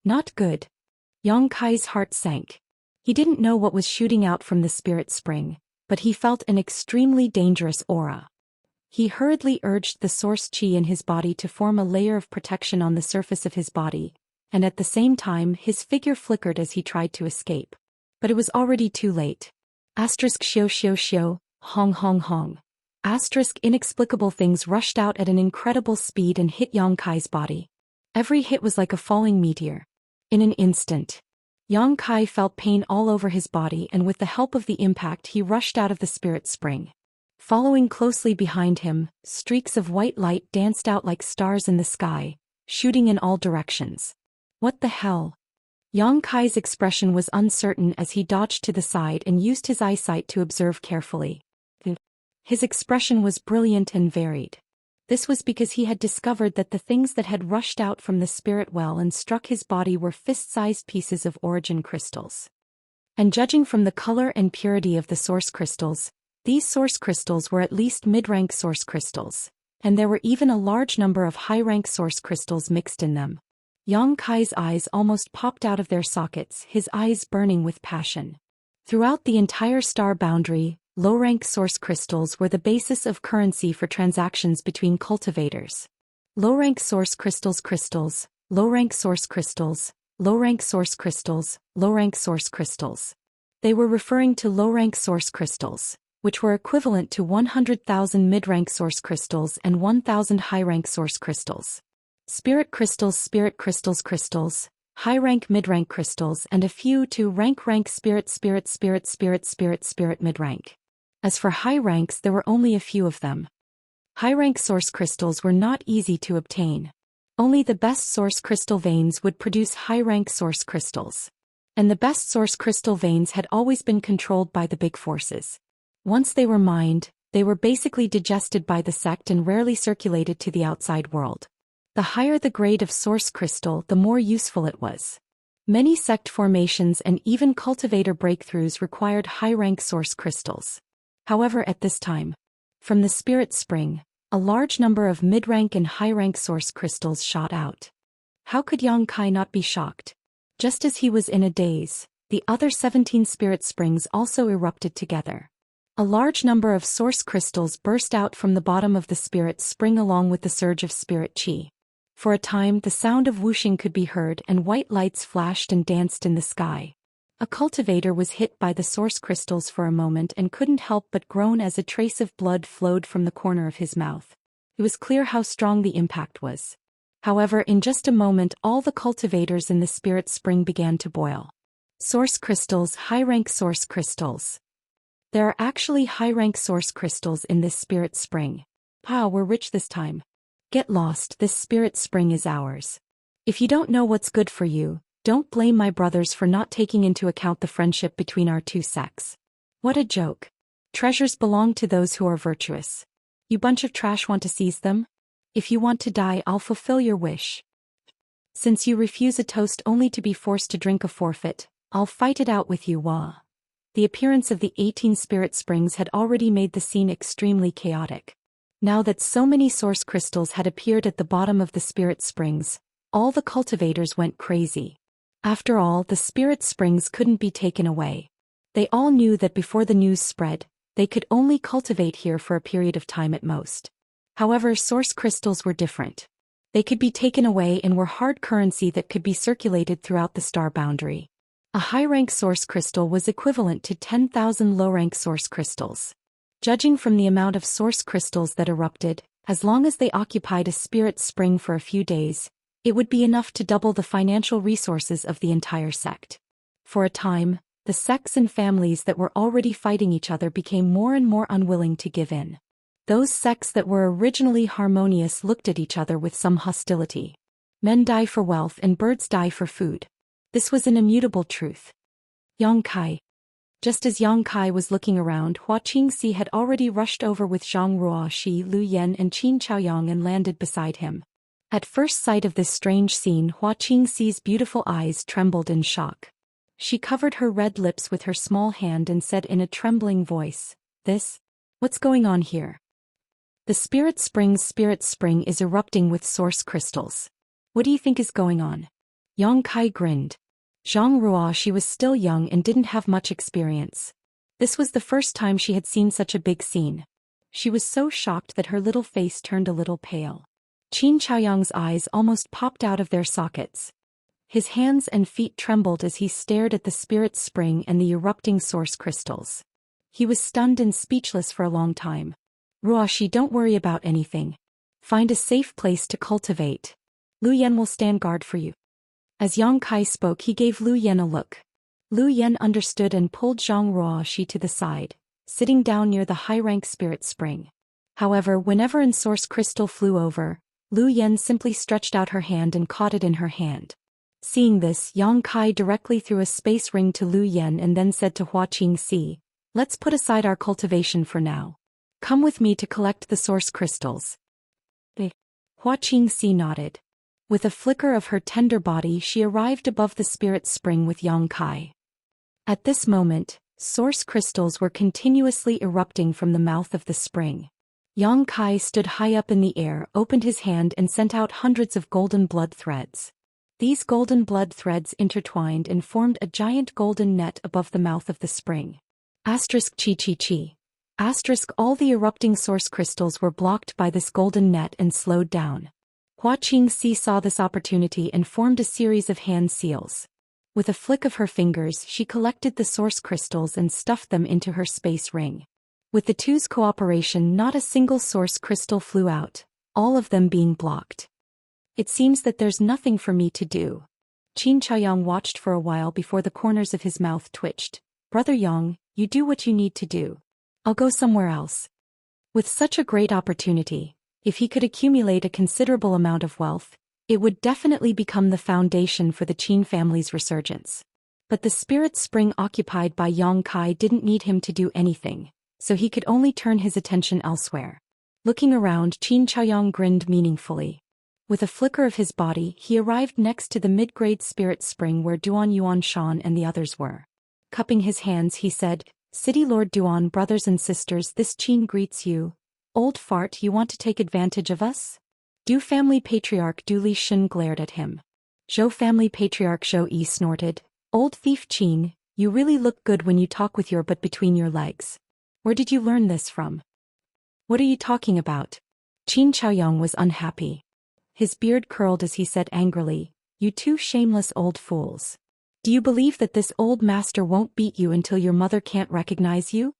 Not good. Yang Kai's heart sank. He didn't know what was shooting out from the spirit spring, but he felt an extremely dangerous aura. He hurriedly urged the source qi in his body to form a layer of protection on the surface of his body, and at the same time his figure flickered as he tried to escape. But it was already too late. Xiao xiao xiao, hong hong hong. Inexplicable things rushed out at an incredible speed and hit Yang Kai's body. Every hit was like a falling meteor. In an instant, Yang Kai felt pain all over his body and with the help of the impact he rushed out of the spirit spring. Following closely behind him, streaks of white light danced out like stars in the sky, shooting in all directions. What the hell? Yang Kai's expression was uncertain as he dodged to the side and used his eyesight to observe carefully. His expression was brilliant and varied. This was because he had discovered that the things that had rushed out from the spirit well and struck his body were fist-sized pieces of origin crystals. And judging from the color and purity of the source crystals, these source crystals were at least mid-rank source crystals, and there were even a large number of high-rank source crystals mixed in them. Yang Kai's eyes almost popped out of their sockets, his eyes burning with passion. Throughout the entire star boundary, low-rank source crystals were the basis of currency for transactions between cultivators. Low-rank source crystals crystals, low-rank source crystals, low-rank source crystals, low-rank source crystals. They were referring to low-rank source crystals, which were equivalent to 100,000 mid-rank source crystals and 1,000 high-rank source crystals. Spirit crystals crystals, high-rank mid-rank crystals and a few to rank spirit mid-rank. As for high ranks, there were only a few of them. High-rank source crystals were not easy to obtain. Only the best source crystal veins would produce high-rank source crystals. And the best source crystal veins had always been controlled by the big forces. Once they were mined, they were basically digested by the sect and rarely circulated to the outside world. The higher the grade of source crystal, the more useful it was. Many sect formations and even cultivator breakthroughs required high-rank source crystals. However, at this time, from the spirit spring, a large number of mid-rank and high-rank source crystals shot out. How could Yang Kai not be shocked? Just as he was in a daze, the other 17 spirit springs also erupted together. A large number of source crystals burst out from the bottom of the spirit spring along with the surge of spirit chi. For a time, the sound of whooshing could be heard and white lights flashed and danced in the sky. A cultivator was hit by the source crystals for a moment and couldn't help but groan as a trace of blood flowed from the corner of his mouth. It was clear how strong the impact was. However, in just a moment, all the cultivators in the spirit spring began to boil. Source crystals, high-rank source crystals. There are actually high-rank source crystals in this spirit spring. Wow, we're rich this time. Get lost, this spirit spring is ours. If you don't know what's good for you, don't blame my brothers for not taking into account the friendship between our two sects. What a joke. Treasures belong to those who are virtuous. You bunch of trash want to seize them? If you want to die, I'll fulfill your wish. Since you refuse a toast only to be forced to drink a forfeit, I'll fight it out with you, wah. The appearance of the 18 spirit springs had already made the scene extremely chaotic. Now that so many source crystals had appeared at the bottom of the spirit springs, all the cultivators went crazy. After all, the spirit springs couldn't be taken away. They all knew that before the news spread, they could only cultivate here for a period of time at most. However, source crystals were different. They could be taken away and were hard currency that could be circulated throughout the star boundary. A high-rank source crystal was equivalent to 10,000 low-rank source crystals. Judging from the amount of source crystals that erupted, as long as they occupied a spirit spring for a few days, it would be enough to double the financial resources of the entire sect. For a time, the sects and families that were already fighting each other became more and more unwilling to give in. Those sects that were originally harmonious looked at each other with some hostility. Men die for wealth and birds die for food. This was an immutable truth. Yang Kai. Just as Yang Kai was looking around, Hua Qingxi had already rushed over with Zhang Ruoxi, Lu Yan and Qin Chaoyang and landed beside him. At first sight of this strange scene, Hua Qingxi's beautiful eyes trembled in shock. She covered her red lips with her small hand and said in a trembling voice, What's going on here? The spirit spring is erupting with source crystals. What do you think is going on? Yang Kai grinned. Zhang Ruoxi was still young and didn't have much experience. This was the first time she had seen such a big scene. She was so shocked that her little face turned a little pale. Qin Chaoyang's eyes almost popped out of their sockets. His hands and feet trembled as he stared at the spirit spring and the erupting source crystals. He was stunned and speechless for a long time. Ruoxi, don't worry about anything. Find a safe place to cultivate. Lu Yan will stand guard for you. As Yang Kai spoke, he gave Lu Yan a look. Lu Yan understood and pulled Zhang Ruoxi to the side, sitting down near the high-rank spirit spring. However, whenever an source crystal flew over, Lu Yan simply stretched out her hand and caught it in her hand. Seeing this, Yang Kai directly threw a space ring to Lu Yan and then said to Hua Qingxi, Let's put aside our cultivation for now. Come with me to collect the source crystals. Hua Qingxi nodded. With a flicker of her tender body, she arrived above the spirit spring with Yang Kai. At this moment, source crystals were continuously erupting from the mouth of the spring. Yang Kai stood high up in the air, opened his hand and sent out hundreds of golden blood threads. These golden blood threads intertwined and formed a giant golden net above the mouth of the spring. Chi chi chi. All the erupting source crystals were blocked by this golden net and slowed down. Hua Qingxi saw this opportunity and formed a series of hand seals. With a flick of her fingers, she collected the source crystals and stuffed them into her space ring. With the two's cooperation, not a single source crystal flew out, all of them being blocked. It seems that there's nothing for me to do. Qin Chaoyang watched for a while before the corners of his mouth twitched. Brother Yang, you do what you need to do. I'll go somewhere else. With such a great opportunity, if he could accumulate a considerable amount of wealth, it would definitely become the foundation for the Qin family's resurgence. But the spirit spring occupied by Yang Kai didn't need him to do anything, so he could only turn his attention elsewhere. Looking around, Qin Chaoyang grinned meaningfully. With a flicker of his body, he arrived next to the mid-grade spirit spring where Duan Yuanshan and the others were. Cupping his hands, he said, "City Lord Duan, brothers and sisters, this Qin greets you. Old fart, you want to take advantage of us?" Du family patriarch Du Xian glared at him. Zhou family patriarch Zhou Yi snorted, "Old thief Qin, you really look good when you talk with your butt between your legs. Where did you learn this from?" "What are you talking about?" Qin Chaoyang was unhappy. His beard curled as he said angrily, "You two shameless old fools. Do you believe that this old master won't beat you until your mother can't recognize you?"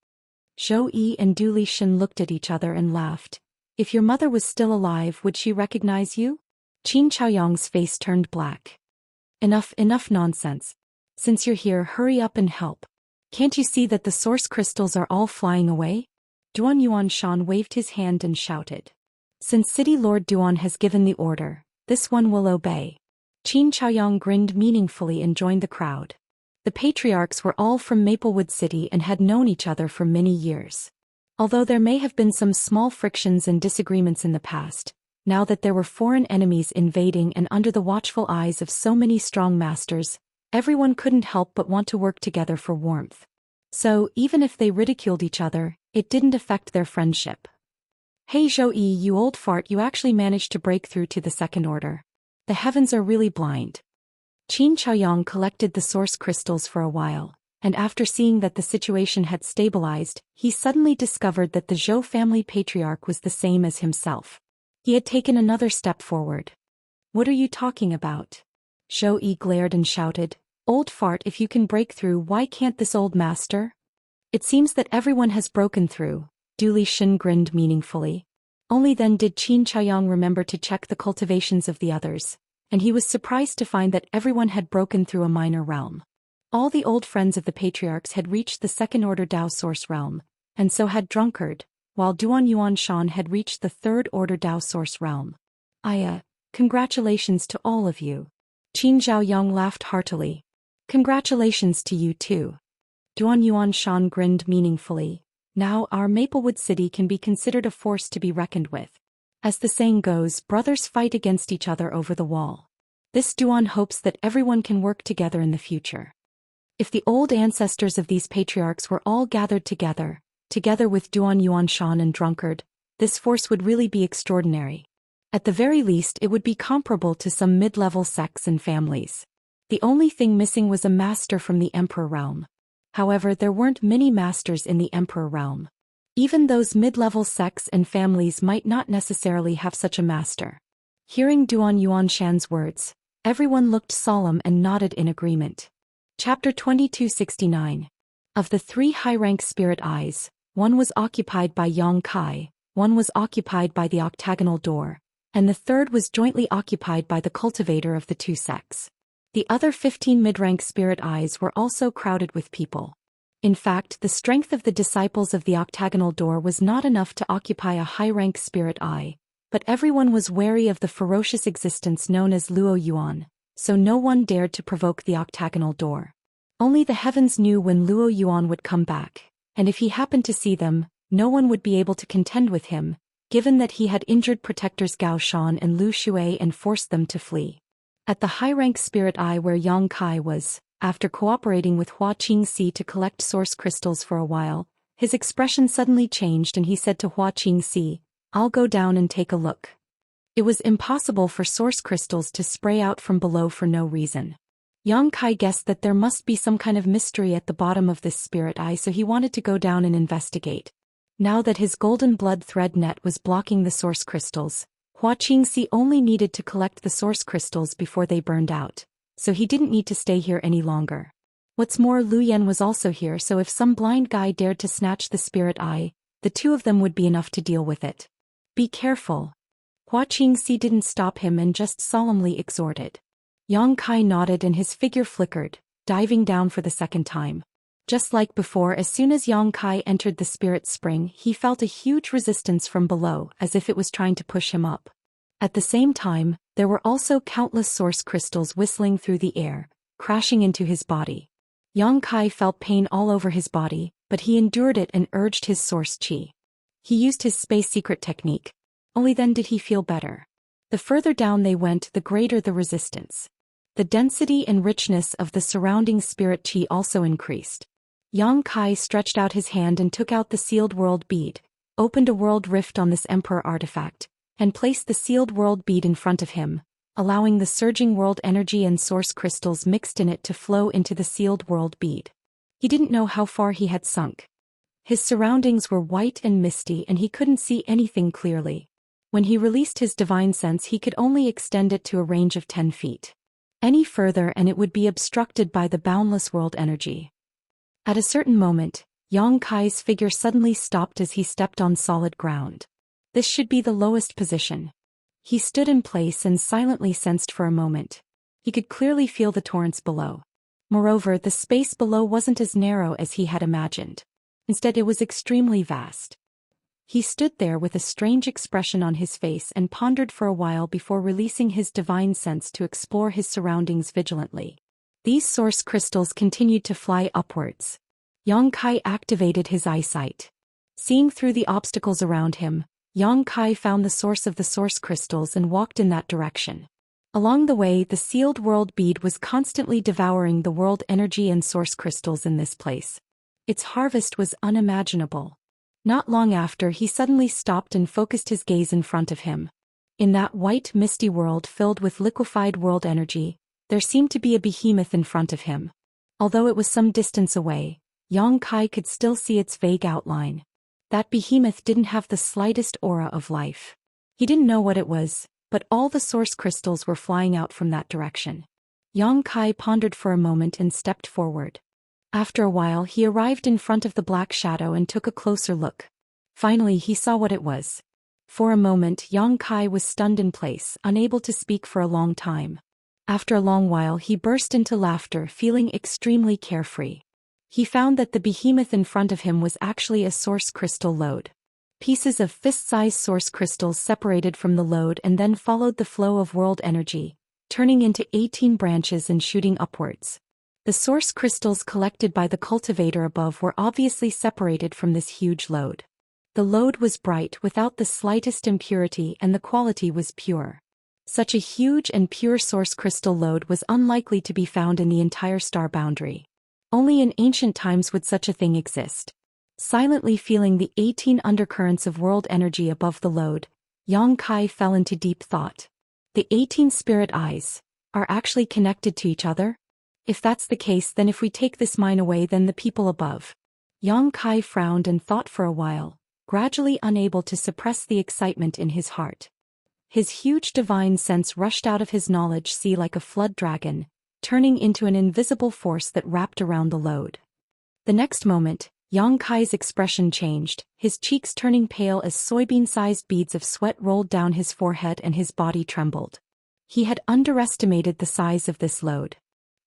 Zhou Yi and Du Xian looked at each other and laughed. "If your mother was still alive, would she recognize you?" Qin Chaoyang's face turned black. Enough nonsense. Since you're here, hurry up and help. Can't you see that the source crystals are all flying away? Duan Yuanshan waved his hand and shouted. "Since City Lord Duan has given the order, this one will obey." Qin Chaoyang grinned meaningfully and joined the crowd. The patriarchs were all from Maplewood City and had known each other for many years. Although there may have been some small frictions and disagreements in the past, now that there were foreign enemies invading and under the watchful eyes of so many strong masters, everyone couldn't help but want to work together for warmth. So, even if they ridiculed each other, it didn't affect their friendship. "Hey Zhou Yi, you old fart, you actually managed to break through to the second order. The heavens are really blind." Qin Chaoyang collected the source crystals for a while, and after seeing that the situation had stabilized, he suddenly discovered that the Zhou family patriarch was the same as himself. He had taken another step forward. "What are you talking about?" Zhou Yi glared and shouted, "Old fart, if you can break through, why can't this old master?" "It seems that everyone has broken through," Du Xian grinned meaningfully. Only then did Qin Chaoyang remember to check the cultivations of the others, and he was surprised to find that everyone had broken through a minor realm. All the old friends of the patriarchs had reached the second-order Dao Source realm, and so had Drunkard, while Duan Yuanshan had reached the third-order Dao Source realm. Congratulations to all of you." Qin Zhaoyang laughed heartily. "Congratulations to you too." Duan Yuanshan grinned meaningfully. "Now our Maplewood City can be considered a force to be reckoned with. As the saying goes, brothers fight against each other over the wall. This Duan hopes that everyone can work together in the future." If the old ancestors of these patriarchs were all gathered together with Duan Yuanshan and Drunkard, this force would really be extraordinary. At the very least, it would be comparable to some mid-level sects and families. The only thing missing was a master from the Emperor realm. However, there weren't many masters in the Emperor realm. Even those mid-level sects and families might not necessarily have such a master. Hearing Duan Yuanshan's words, everyone looked solemn and nodded in agreement. Chapter 2269. Of the three high-rank spirit eyes, one was occupied by Yang Kai, one was occupied by the octagonal door, and the third was jointly occupied by the cultivator of the two sects. The other 15 mid-rank spirit eyes were also crowded with people. In fact, the strength of the disciples of the octagonal door was not enough to occupy a high-rank spirit eye, but everyone was wary of the ferocious existence known as Luo Yuan, so no one dared to provoke the octagonal door. Only the heavens knew when Luo Yuan would come back, and if he happened to see them, no one would be able to contend with him, given that he had injured protectors Gao Shan and Lu Shui and forced them to flee. At the high-rank spirit eye where Yang Kai was, after cooperating with Hua Qingxi to collect source crystals for a while, his expression suddenly changed and he said to Hua Qingxi, "I'll go down and take a look." It was impossible for source crystals to spray out from below for no reason. Yang Kai guessed that there must be some kind of mystery at the bottom of this spirit eye, so he wanted to go down and investigate. Now that his golden blood thread net was blocking the source crystals, Huaqingxi only needed to collect the source crystals before they burned out, so he didn't need to stay here any longer. What's more, Lu Yan was also here, so if some blind guy dared to snatch the spirit eye, the two of them would be enough to deal with it. Be careful. Huaqingxi didn't stop him and just solemnly exhorted. Yang Kai nodded and his figure flickered, diving down for the second time. Just like before, as soon as Yang Kai entered the spirit spring, he felt a huge resistance from below, as if it was trying to push him up. At the same time, there were also countless source crystals whistling through the air, crashing into his body. Yang Kai felt pain all over his body, but he endured it and urged his source qi. He used his space secret technique. Only then did he feel better. The further down they went, the greater the resistance. The density and richness of the surrounding spirit qi also increased. Yang Kai stretched out his hand and took out the sealed world bead, opened a world rift on this emperor artifact, and placed the sealed world bead in front of him, allowing the surging world energy and source crystals mixed in it to flow into the sealed world bead. He didn't know how far he had sunk. His surroundings were white and misty and he couldn't see anything clearly. When he released his divine sense, he could only extend it to a range of 10 feet. Any further and it would be obstructed by the boundless world energy. At a certain moment, Yang Kai's figure suddenly stopped as he stepped on solid ground. This should be the lowest position. He stood in place and silently sensed for a moment. He could clearly feel the torrents below. Moreover, the space below wasn't as narrow as he had imagined. Instead, it was extremely vast. He stood there with a strange expression on his face and pondered for a while before releasing his divine sense to explore his surroundings vigilantly. These source crystals continued to fly upwards. Yang Kai activated his eyesight. Seeing through the obstacles around him, Yang Kai found the source of the source crystals and walked in that direction. Along the way, the sealed world bead was constantly devouring the world energy and source crystals in this place. Its harvest was unimaginable. Not long after, he suddenly stopped and focused his gaze in front of him. In that white misty world filled with liquefied world energy, there seemed to be a behemoth in front of him. Although it was some distance away, Yang Kai could still see its vague outline. That behemoth didn't have the slightest aura of life. He didn't know what it was, but all the source crystals were flying out from that direction. Yang Kai pondered for a moment and stepped forward. After a while, he arrived in front of the black shadow and took a closer look. Finally, he saw what it was. For a moment, Yang Kai was stunned in place, unable to speak for a long time. After a long while, he burst into laughter, feeling extremely carefree. He found that the behemoth in front of him was actually a source crystal lode. Pieces of fist-sized source crystals separated from the lode and then followed the flow of world energy, turning into 18 branches and shooting upwards. The source crystals collected by the cultivator above were obviously separated from this huge lode. The lode was bright without the slightest impurity and the quality was pure. Such a huge and pure source crystal lode was unlikely to be found in the entire star boundary. Only in ancient times would such a thing exist. Silently feeling the 18 undercurrents of world energy above the lode, Yang Kai fell into deep thought. The 18 spirit eyes are actually connected to each other? If that's the case, then if we take this mine away, then the people above. Yang Kai frowned and thought for a while, gradually unable to suppress the excitement in his heart. His huge divine sense rushed out of his knowledge sea like a flood dragon, turning into an invisible force that wrapped around the lode. The next moment, Yang Kai's expression changed, his cheeks turning pale as soybean-sized beads of sweat rolled down his forehead and his body trembled. He had underestimated the size of this lode.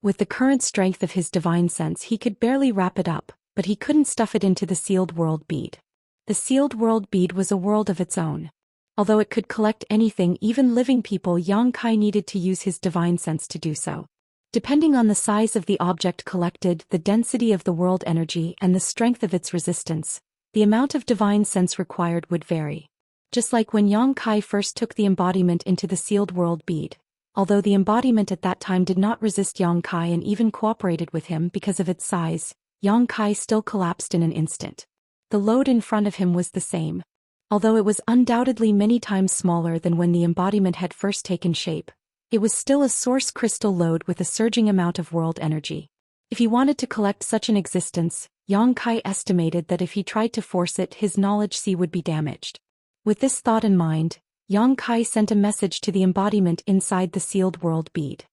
With the current strength of his divine sense, he could barely wrap it up, but he couldn't stuff it into the sealed world bead. The sealed world bead was a world of its own. Although it could collect anything, even living people, Yang Kai needed to use his divine sense to do so. Depending on the size of the object collected, the density of the world energy, and the strength of its resistance, the amount of divine sense required would vary. Just like when Yang Kai first took the embodiment into the sealed world bead. Although the embodiment at that time did not resist Yang Kai and even cooperated with him because of its size, Yang Kai still collapsed in an instant. The load in front of him was the same. Although it was undoubtedly many times smaller than when the embodiment had first taken shape, it was still a source crystal load with a surging amount of world energy. If he wanted to collect such an existence, Yang Kai estimated that if he tried to force it, his knowledge sea would be damaged. With this thought in mind, Yang Kai sent a message to the embodiment inside the sealed world bead.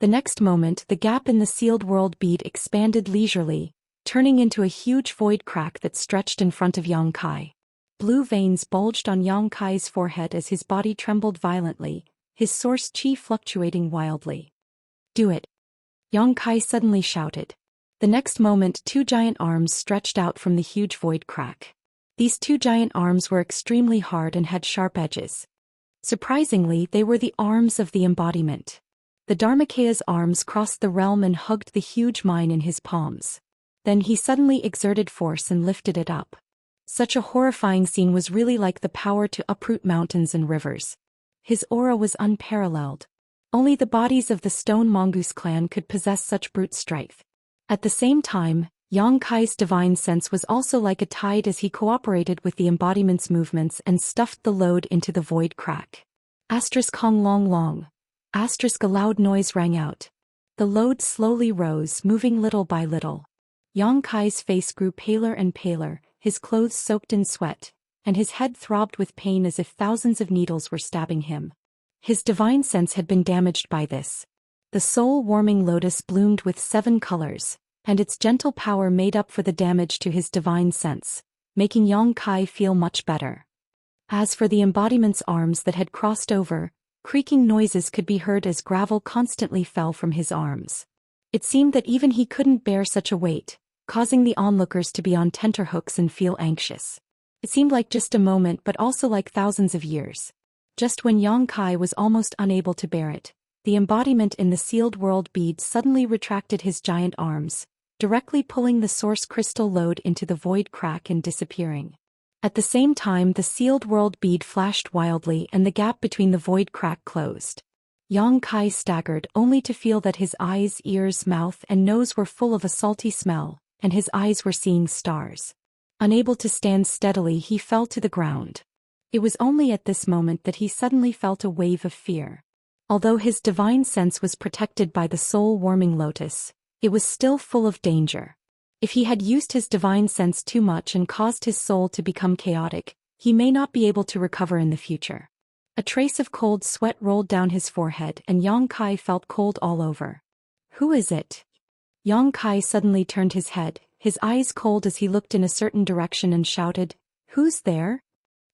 The next moment, the gap in the sealed world bead expanded leisurely, turning into a huge void crack that stretched in front of Yang Kai. Blue veins bulged on Yang Kai's forehead as his body trembled violently, his source chi fluctuating wildly. "Do it!" Yang Kai suddenly shouted. The next moment, two giant arms stretched out from the huge void crack. These two giant arms were extremely hard and had sharp edges. Surprisingly, they were the arms of the embodiment. The Dharmakaya's arms crossed the realm and hugged the huge mine in his palms. Then he suddenly exerted force and lifted it up. Such a horrifying scene was really like the power to uproot mountains and rivers. His aura was unparalleled. Only the bodies of the Stone Mongoose clan could possess such brute strength. At the same time, Yang Kai's divine sense was also like a tide as he cooperated with the embodiment's movements and stuffed the load into the void crack. Hong long long. A loud noise rang out. The load slowly rose, moving little by little. Yang Kai's face grew paler and paler, his clothes soaked in sweat, and his head throbbed with pain as if thousands of needles were stabbing him. His divine sense had been damaged by this. The soul-warming lotus bloomed with 7 colors, and its gentle power made up for the damage to his divine sense, making Yang Kai feel much better. As for the embodiment's arms that had crossed over, creaking noises could be heard as gravel constantly fell from his arms. It seemed that even he couldn't bear such a weight, causing the onlookers to be on tenterhooks and feel anxious. It seemed like just a moment but also like thousands of years. Just when Yang Kai was almost unable to bear it, the embodiment in the sealed world bead suddenly retracted his giant arms, directly pulling the source crystal load into the void crack and disappearing. At the same time, the sealed world bead flashed wildly and the gap between the void crack closed. Yang Kai staggered only to feel that his eyes, ears, mouth, and nose were full of a salty smell, and his eyes were seeing stars. Unable to stand steadily, he fell to the ground. It was only at this moment that he suddenly felt a wave of fear. Although his divine sense was protected by the soul-warming lotus, it was still full of danger. If he had used his divine sense too much and caused his soul to become chaotic, he may not be able to recover in the future. A trace of cold sweat rolled down his forehead and Yang Kai felt cold all over. "Who is it?" Yang Kai suddenly turned his head, his eyes cold as he looked in a certain direction and shouted, "Who's there?"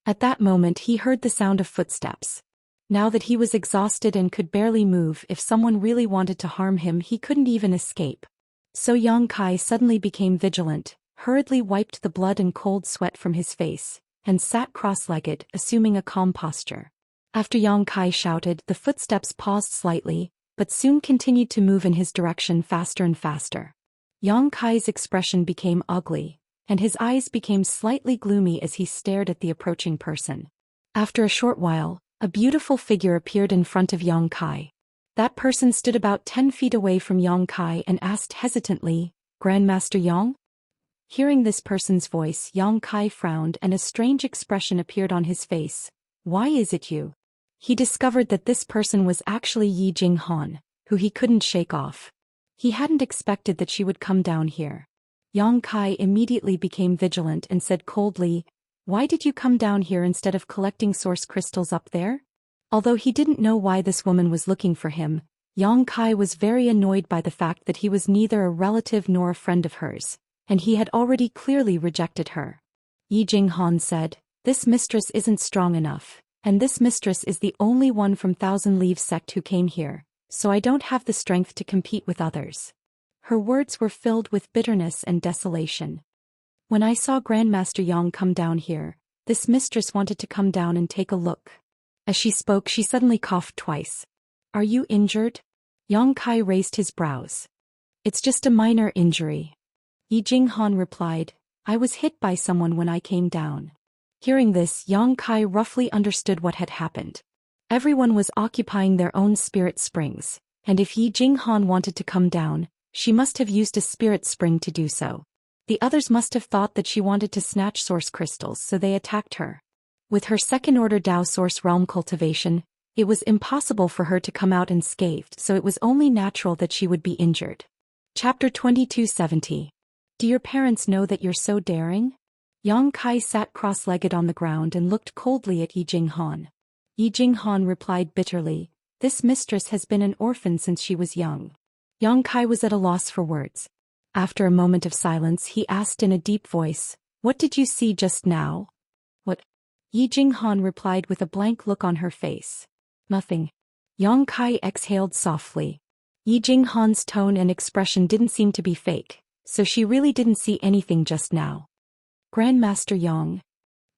At that moment he heard the sound of footsteps. Now that he was exhausted and could barely move, if someone really wanted to harm him he couldn't even escape. So Yang Kai suddenly became vigilant, hurriedly wiped the blood and cold sweat from his face, and sat cross-legged, assuming a calm posture. After Yang Kai shouted, the footsteps paused slightly, but soon continued to move in his direction faster and faster. Yang Kai's expression became ugly, and his eyes became slightly gloomy as he stared at the approaching person. After a short while, a beautiful figure appeared in front of Yang Kai. That person stood about 10 feet away from Yang Kai and asked hesitantly, "Grandmaster Yang?" Hearing this person's voice, Yang Kai frowned and a strange expression appeared on his face. "Why is it you?" He discovered that this person was actually Yi Jinghan, who he couldn't shake off. He hadn't expected that she would come down here. Yang Kai immediately became vigilant and said coldly, "Why did you come down here instead of collecting source crystals up there?" Although he didn't know why this woman was looking for him, Yang Kai was very annoyed by the fact that he was neither a relative nor a friend of hers, and he had already clearly rejected her. Yi Jinghan said, "This mistress isn't strong enough, and this mistress is the only one from Thousand Leaves sect who came here, so I don't have the strength to compete with others." Her words were filled with bitterness and desolation. "When I saw Grandmaster Yang come down here, this mistress wanted to come down and take a look." As she spoke, she suddenly coughed twice. "Are you injured?" Yang Kai raised his brows. "It's just a minor injury." Yi Jinghan replied, "I was hit by someone when I came down." Hearing this, Yang Kai roughly understood what had happened. Everyone was occupying their own spirit springs, and if Yi Jinghan wanted to come down, she must have used a spirit spring to do so. The others must have thought that she wanted to snatch source crystals, so they attacked her. With her second-order Dao source realm cultivation, it was impossible for her to come out unscathed, so it was only natural that she would be injured. Chapter 2270. Do your parents know that you're so daring? Yang Kai sat cross-legged on the ground and looked coldly at Yi Jinghan. Yi Jinghan replied bitterly, "This mistress has been an orphan since she was young." Yang Kai was at a loss for words. After a moment of silence, he asked in a deep voice, "What did you see just now?" "What?" Yi Jinghan replied with a blank look on her face. "Nothing." Yang Kai exhaled softly. Yi Jinghan's tone and expression didn't seem to be fake, so she really didn't see anything just now. "Grandmaster Yang,"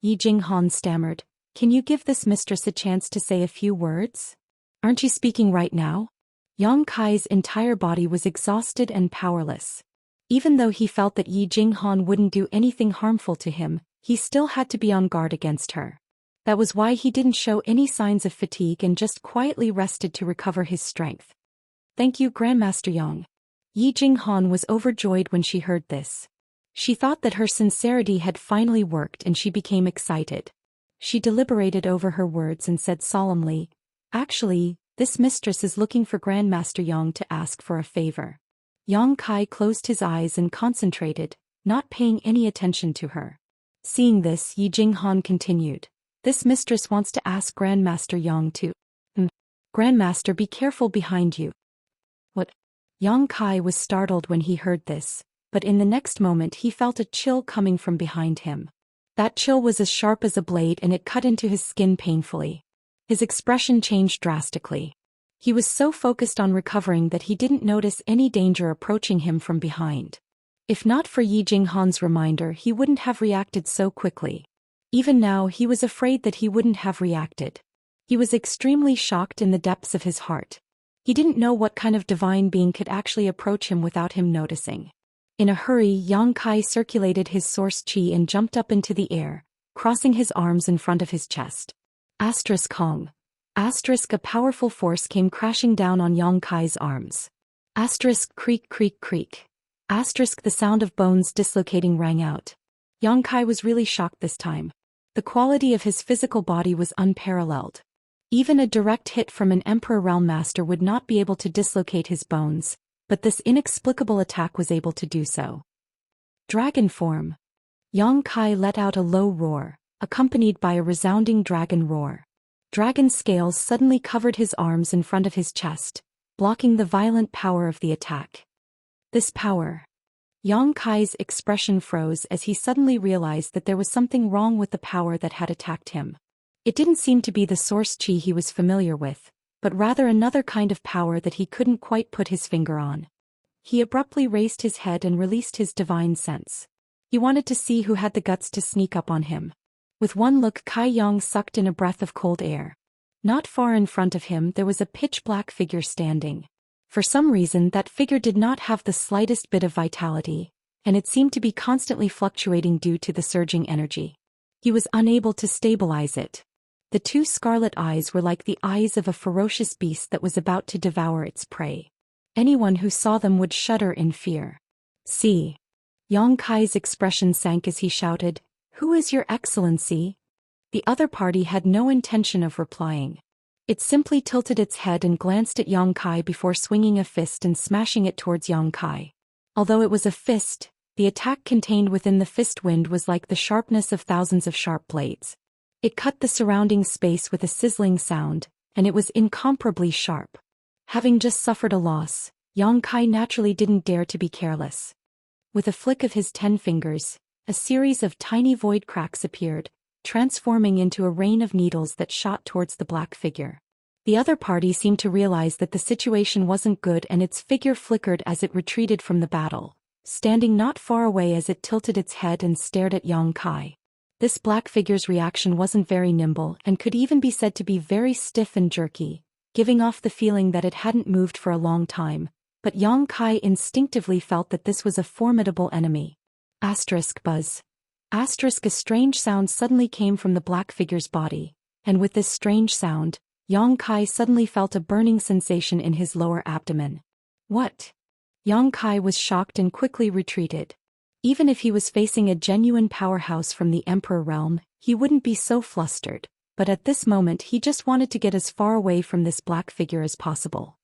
Yi Jinghan stammered, "can you give this mistress a chance to say a few words? Aren't you speaking right now?" Yang Kai's entire body was exhausted and powerless. Even though he felt that Yi Jinghan wouldn't do anything harmful to him, he still had to be on guard against her. That was why he didn't show any signs of fatigue and just quietly rested to recover his strength. "Thank you, Grandmaster Yang." Yi Jinghan was overjoyed when she heard this. She thought that her sincerity had finally worked and she became excited. She deliberated over her words and said solemnly, "Actually, this mistress is looking for Grandmaster Yang to ask for a favor." Yang Kai closed his eyes and concentrated, not paying any attention to her. Seeing this, Yi Jinghan continued, "This mistress wants to ask Grandmaster Yang to... Grandmaster, be careful behind you." "What?" Yang Kai was startled when he heard this, but in the next moment he felt a chill coming from behind him. That chill was as sharp as a blade and it cut into his skin painfully. His expression changed drastically. He was so focused on recovering that he didn't notice any danger approaching him from behind. If not for Yi Jinghan's reminder, he wouldn't have reacted so quickly. Even now he was afraid that he wouldn't have reacted. He was extremely shocked in the depths of his heart. He didn't know what kind of divine being could actually approach him without him noticing. In a hurry, Yang Kai circulated his source qi and jumped up into the air, crossing his arms in front of his chest. Kong. A powerful force came crashing down on Yang Kai's arms. Creak creak creak. The sound of bones dislocating rang out. Yang Kai was really shocked this time. The quality of his physical body was unparalleled. Even a direct hit from an Emperor Realm Master would not be able to dislocate his bones, but this inexplicable attack was able to do so. Dragon form. Yang Kai let out a low roar, accompanied by a resounding dragon roar. Dragon scales suddenly covered his arms in front of his chest, blocking the violent power of the attack. This power. Yang Kai's expression froze as he suddenly realized that there was something wrong with the power that had attacked him. It didn't seem to be the source qi he was familiar with, but rather another kind of power that he couldn't quite put his finger on. He abruptly raised his head and released his divine sense. He wanted to see who had the guts to sneak up on him. With one look, Kai Yang sucked in a breath of cold air. Not far in front of him there was a pitch-black figure standing. For some reason that figure did not have the slightest bit of vitality, and it seemed to be constantly fluctuating due to the surging energy. He was unable to stabilize it. The two scarlet eyes were like the eyes of a ferocious beast that was about to devour its prey. Anyone who saw them would shudder in fear. "See." Yang Kai's expression sank as he shouted, "Who is your excellency?" The other party had no intention of replying. It simply tilted its head and glanced at Yang Kai before swinging a fist and smashing it towards Yang Kai. Although it was a fist, the attack contained within the fist wind was like the sharpness of thousands of sharp blades. It cut the surrounding space with a sizzling sound, and it was incomparably sharp. Having just suffered a loss, Yang Kai naturally didn't dare to be careless. With a flick of his 10 fingers, a series of tiny void cracks appeared, transforming into a rain of needles that shot towards the black figure. The other party seemed to realize that the situation wasn't good and its figure flickered as it retreated from the battle, standing not far away as it tilted its head and stared at Yang Kai. This black figure's reaction wasn't very nimble and could even be said to be very stiff and jerky, giving off the feeling that it hadn't moved for a long time, but Yang Kai instinctively felt that this was a formidable enemy. Buzz. A strange sound suddenly came from the black figure's body, and with this strange sound, Yang Kai suddenly felt a burning sensation in his lower abdomen. What? Yang Kai was shocked and quickly retreated. Even if he was facing a genuine powerhouse from the Emperor realm, he wouldn't be so flustered, but at this moment he just wanted to get as far away from this black figure as possible.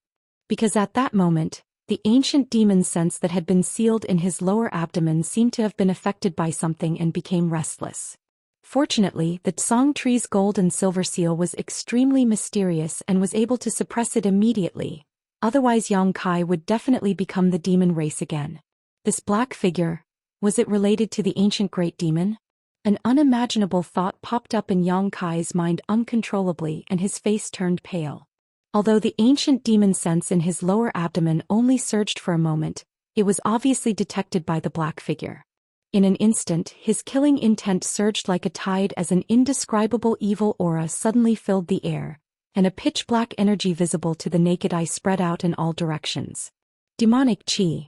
Because at that moment, The ancient demon sense that had been sealed in his lower abdomen seemed to have been affected by something and became restless. Fortunately, the Tsang tree's gold and silver seal was extremely mysterious and was able to suppress it immediately, otherwise Yang Kai would definitely become the demon race again. This black figure, was it related to the ancient great demon? An unimaginable thought popped up in Yang Kai's mind uncontrollably and his face turned pale. Although the ancient demon sense in his lower abdomen only surged for a moment, it was obviously detected by the black figure. In an instant, his killing intent surged like a tide as an indescribable evil aura suddenly filled the air, and a pitch-black energy visible to the naked eye spread out in all directions. Demonic Qi!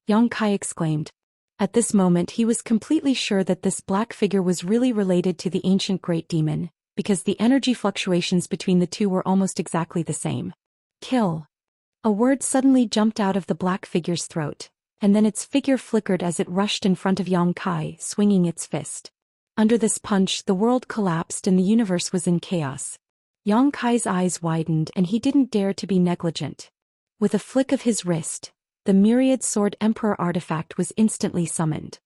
Yang Kai exclaimed. At this moment he was completely sure that this black figure was really related to the ancient great demon, because the energy fluctuations between the two were almost exactly the same. Kill! A word suddenly jumped out of the black figure's throat, and then its figure flickered as it rushed in front of Yang Kai, swinging its fist. Under this punch the world collapsed and the universe was in chaos. Yang Kai's eyes widened and he didn't dare to be negligent. With a flick of his wrist, the Myriad Sword Emperor artifact was instantly summoned.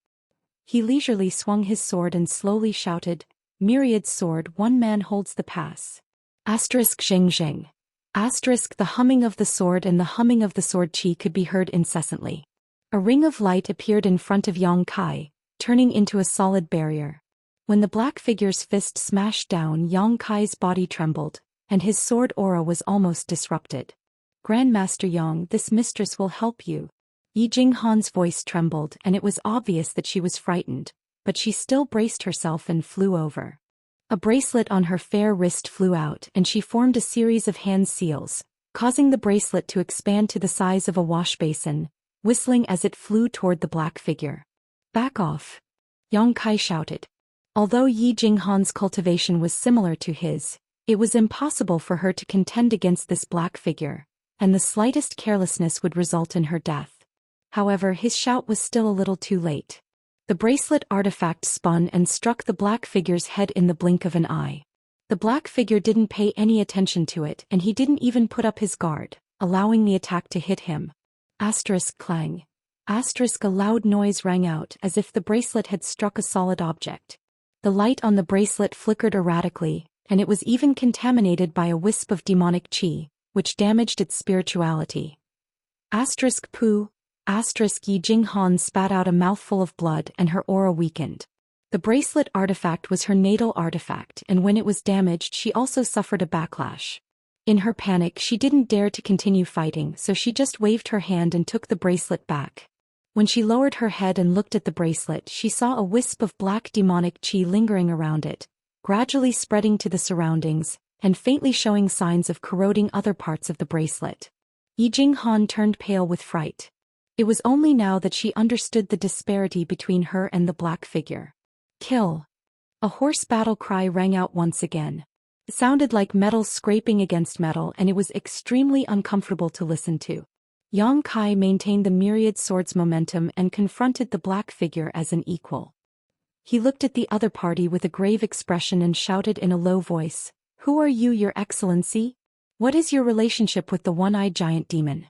He leisurely swung his sword and slowly shouted, "Myriad Sword, one man holds the pass." *Zheng. The humming of the sword and the humming of the sword qi could be heard incessantly. A ring of light appeared in front of Yang Kai, turning into a solid barrier. When the black figure's fist smashed down, Yang Kai's body trembled, and his sword aura was almost disrupted. "Grandmaster Yang, this mistress will help you." Yi Jinghan's voice trembled and it was obvious that she was frightened, but she still braced herself and flew over. A bracelet on her fair wrist flew out and she formed a series of hand seals, causing the bracelet to expand to the size of a wash basin, whistling as it flew toward the black figure. "Back off!" Yang Kai shouted. Although Yi Jinghan's cultivation was similar to his, it was impossible for her to contend against this black figure, and the slightest carelessness would result in her death. However, his shout was still a little too late. The bracelet artifact spun and struck the black figure's head in the blink of an eye. The black figure didn't pay any attention to it and he didn't even put up his guard, allowing the attack to hit him. Clang. A loud noise rang out as if the bracelet had struck a solid object. The light on the bracelet flickered erratically, and it was even contaminated by a wisp of demonic qi, which damaged its spirituality. Poo. Yi Jinghan spat out a mouthful of blood and her aura weakened. The bracelet artifact was her natal artifact and when it was damaged she also suffered a backlash. In her panic she didn't dare to continue fighting so she just waved her hand and took the bracelet back. When she lowered her head and looked at the bracelet she saw a wisp of black demonic qi lingering around it, gradually spreading to the surroundings, and faintly showing signs of corroding other parts of the bracelet. Yi Jinghan turned pale with fright. It was only now that she understood the disparity between her and the black figure. Kill! A hoarse battle cry rang out once again. It sounded like metal scraping against metal and it was extremely uncomfortable to listen to. Yang Kai maintained the Myriad Sword's momentum and confronted the black figure as an equal. He looked at the other party with a grave expression and shouted in a low voice, "Who are you, Your Excellency? What is your relationship with the one-eyed giant demon?"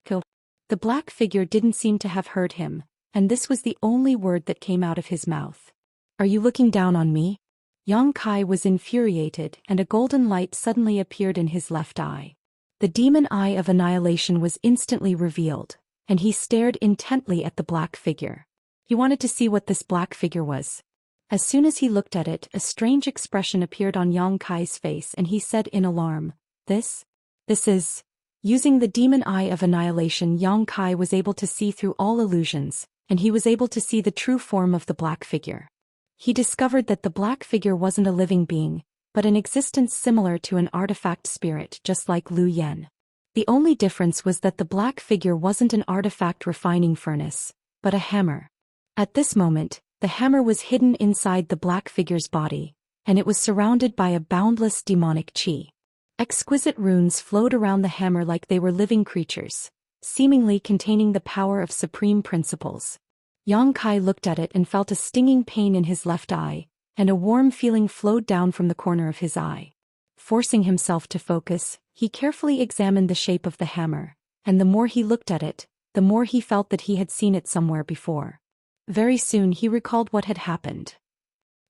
Kill. The black figure didn't seem to have heard him, and this was the only word that came out of his mouth. "Are you looking down on me?" Yang Kai was infuriated and a golden light suddenly appeared in his left eye. The demon eye of annihilation was instantly revealed, and he stared intently at the black figure. He wanted to see what this black figure was. As soon as he looked at it, a strange expression appeared on Yang Kai's face and he said in alarm, This is... Using the demon eye of annihilation, Yang Kai was able to see through all illusions, and he was able to see the true form of the black figure. He discovered that the black figure wasn't a living being, but an existence similar to an artifact spirit just like Lu Yen. The only difference was that the black figure wasn't an artifact refining furnace, but a hammer. At this moment, the hammer was hidden inside the black figure's body, and it was surrounded by a boundless demonic qi. Exquisite runes flowed around the hammer like they were living creatures, seemingly containing the power of supreme principles. Yang Kai looked at it and felt a stinging pain in his left eye, and a warm feeling flowed down from the corner of his eye. Forcing himself to focus, he carefully examined the shape of the hammer, and the more he looked at it, the more he felt that he had seen it somewhere before. Very soon he recalled what had happened.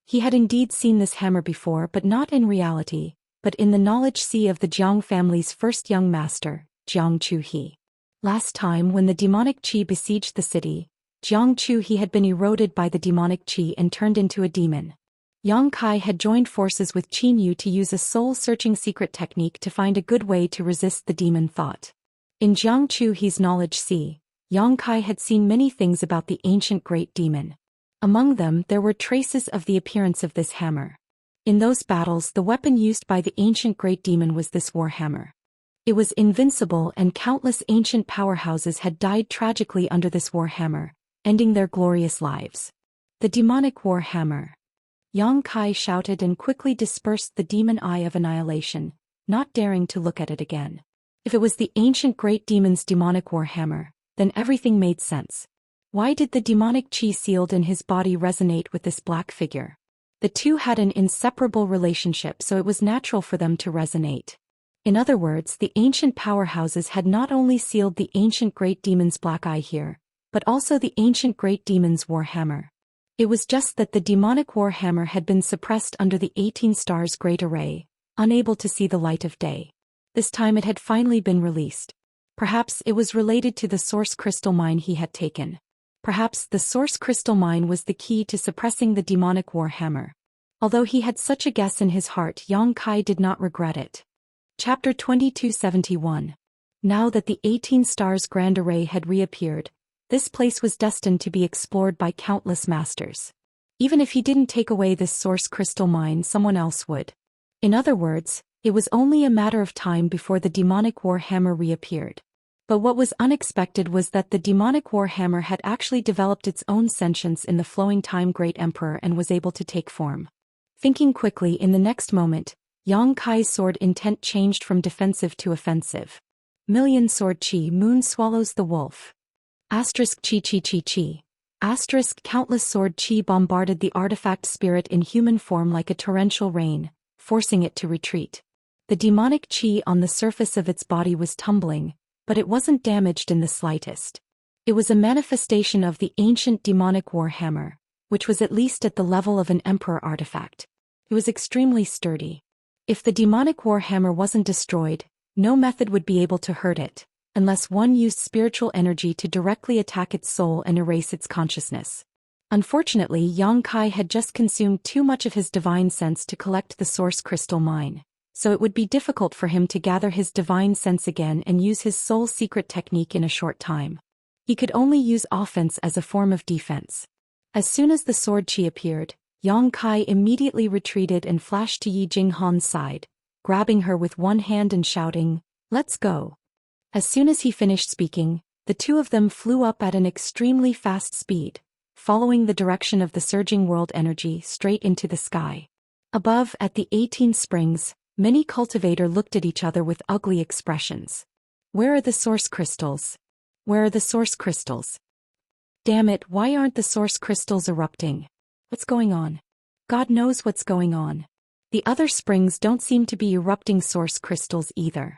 He had indeed seen this hammer before, but not in reality, but in the knowledge sea of the Jiang family's first young master, Jiang Chuhe. Last time when the demonic qi besieged the city, Jiang Chuhe had been eroded by the demonic qi and turned into a demon. Yang Kai had joined forces with Qin Yu to use a soul-searching secret technique to find a good way to resist the demon thought. In Jiang Chuhe's knowledge sea, Yang Kai had seen many things about the ancient great demon. Among them there were traces of the appearance of this hammer. In those battles the weapon used by the ancient great demon was this war hammer. It was invincible and countless ancient powerhouses had died tragically under this war hammer, ending their glorious lives. The demonic war hammer. Yang Kai shouted and quickly dispersed the demon eye of annihilation, not daring to look at it again. If it was the ancient great demon's demonic war hammer, then everything made sense. Why did the demonic qi sealed in his body resonate with this black figure? The two had an inseparable relationship, so it was natural for them to resonate. In other words, the ancient powerhouses had not only sealed the ancient great demon's black eye here, but also the ancient great demon's war hammer. It was just that the demonic war hammer had been suppressed under the 18 stars great array, unable to see the light of day. This time it had finally been released. Perhaps it was related to the source crystal mine he had taken. Perhaps the source crystal mine was the key to suppressing the demonic war hammer. Although he had such a guess in his heart, Yang Kai did not regret it. Chapter 2271. Now that the 18 stars grand array had reappeared, this place was destined to be explored by countless masters. Even if he didn't take away this source crystal mine, someone else would. In other words, it was only a matter of time before the demonic war hammer reappeared. But what was unexpected was that the demonic war hammer had actually developed its own sentience in the flowing time great emperor and was able to take form. Thinking quickly, in the next moment, Yang Kai's sword intent changed from defensive to offensive. Million sword chi moon swallows the wolf. Asterisk chi chi chi chi. Asterisk countless sword chi bombarded the artifact spirit in human form like a torrential rain, forcing it to retreat. The demonic chi on the surface of its body was tumbling, but it wasn't damaged in the slightest. It was a manifestation of the ancient demonic war hammer, which was at least at the level of an emperor artifact. It was extremely sturdy. If the demonic war hammer wasn't destroyed, no method would be able to hurt it, unless one used spiritual energy to directly attack its soul and erase its consciousness. Unfortunately, Yang Kai had just consumed too much of his divine sense to collect the source crystal mine, so it would be difficult for him to gather his divine sense again and use his soul secret technique in a short time. He could only use offense as a form of defense. As soon as the sword chi appeared, Yang Kai immediately retreated and flashed to Yi Jinghan's side, grabbing her with one hand and shouting, "Let's go." As soon as he finished speaking, the two of them flew up at an extremely fast speed, following the direction of the surging world energy straight into the sky. Above, at the 18 springs, many cultivator looked at each other with ugly expressions. Where are the source crystals? Where are the source crystals? Damn it, why aren't the source crystals erupting? What's going on? God knows what's going on. The other springs don't seem to be erupting source crystals either.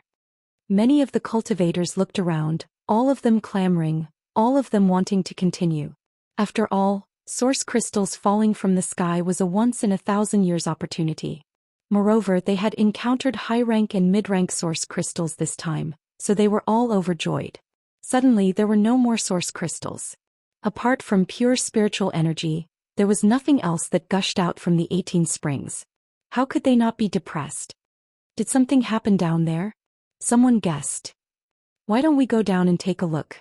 Many of the cultivators looked around, all of them clamoring, all of them wanting to continue. After all, source crystals falling from the sky was a once-in-a-thousand-years opportunity. Moreover, they had encountered high-rank and mid-rank source crystals this time, so they were all overjoyed. Suddenly there were no more source crystals. Apart from pure spiritual energy, there was nothing else that gushed out from the 18 springs. How could they not be depressed? Did something happen down there? Someone guessed. Why don't we go down and take a look?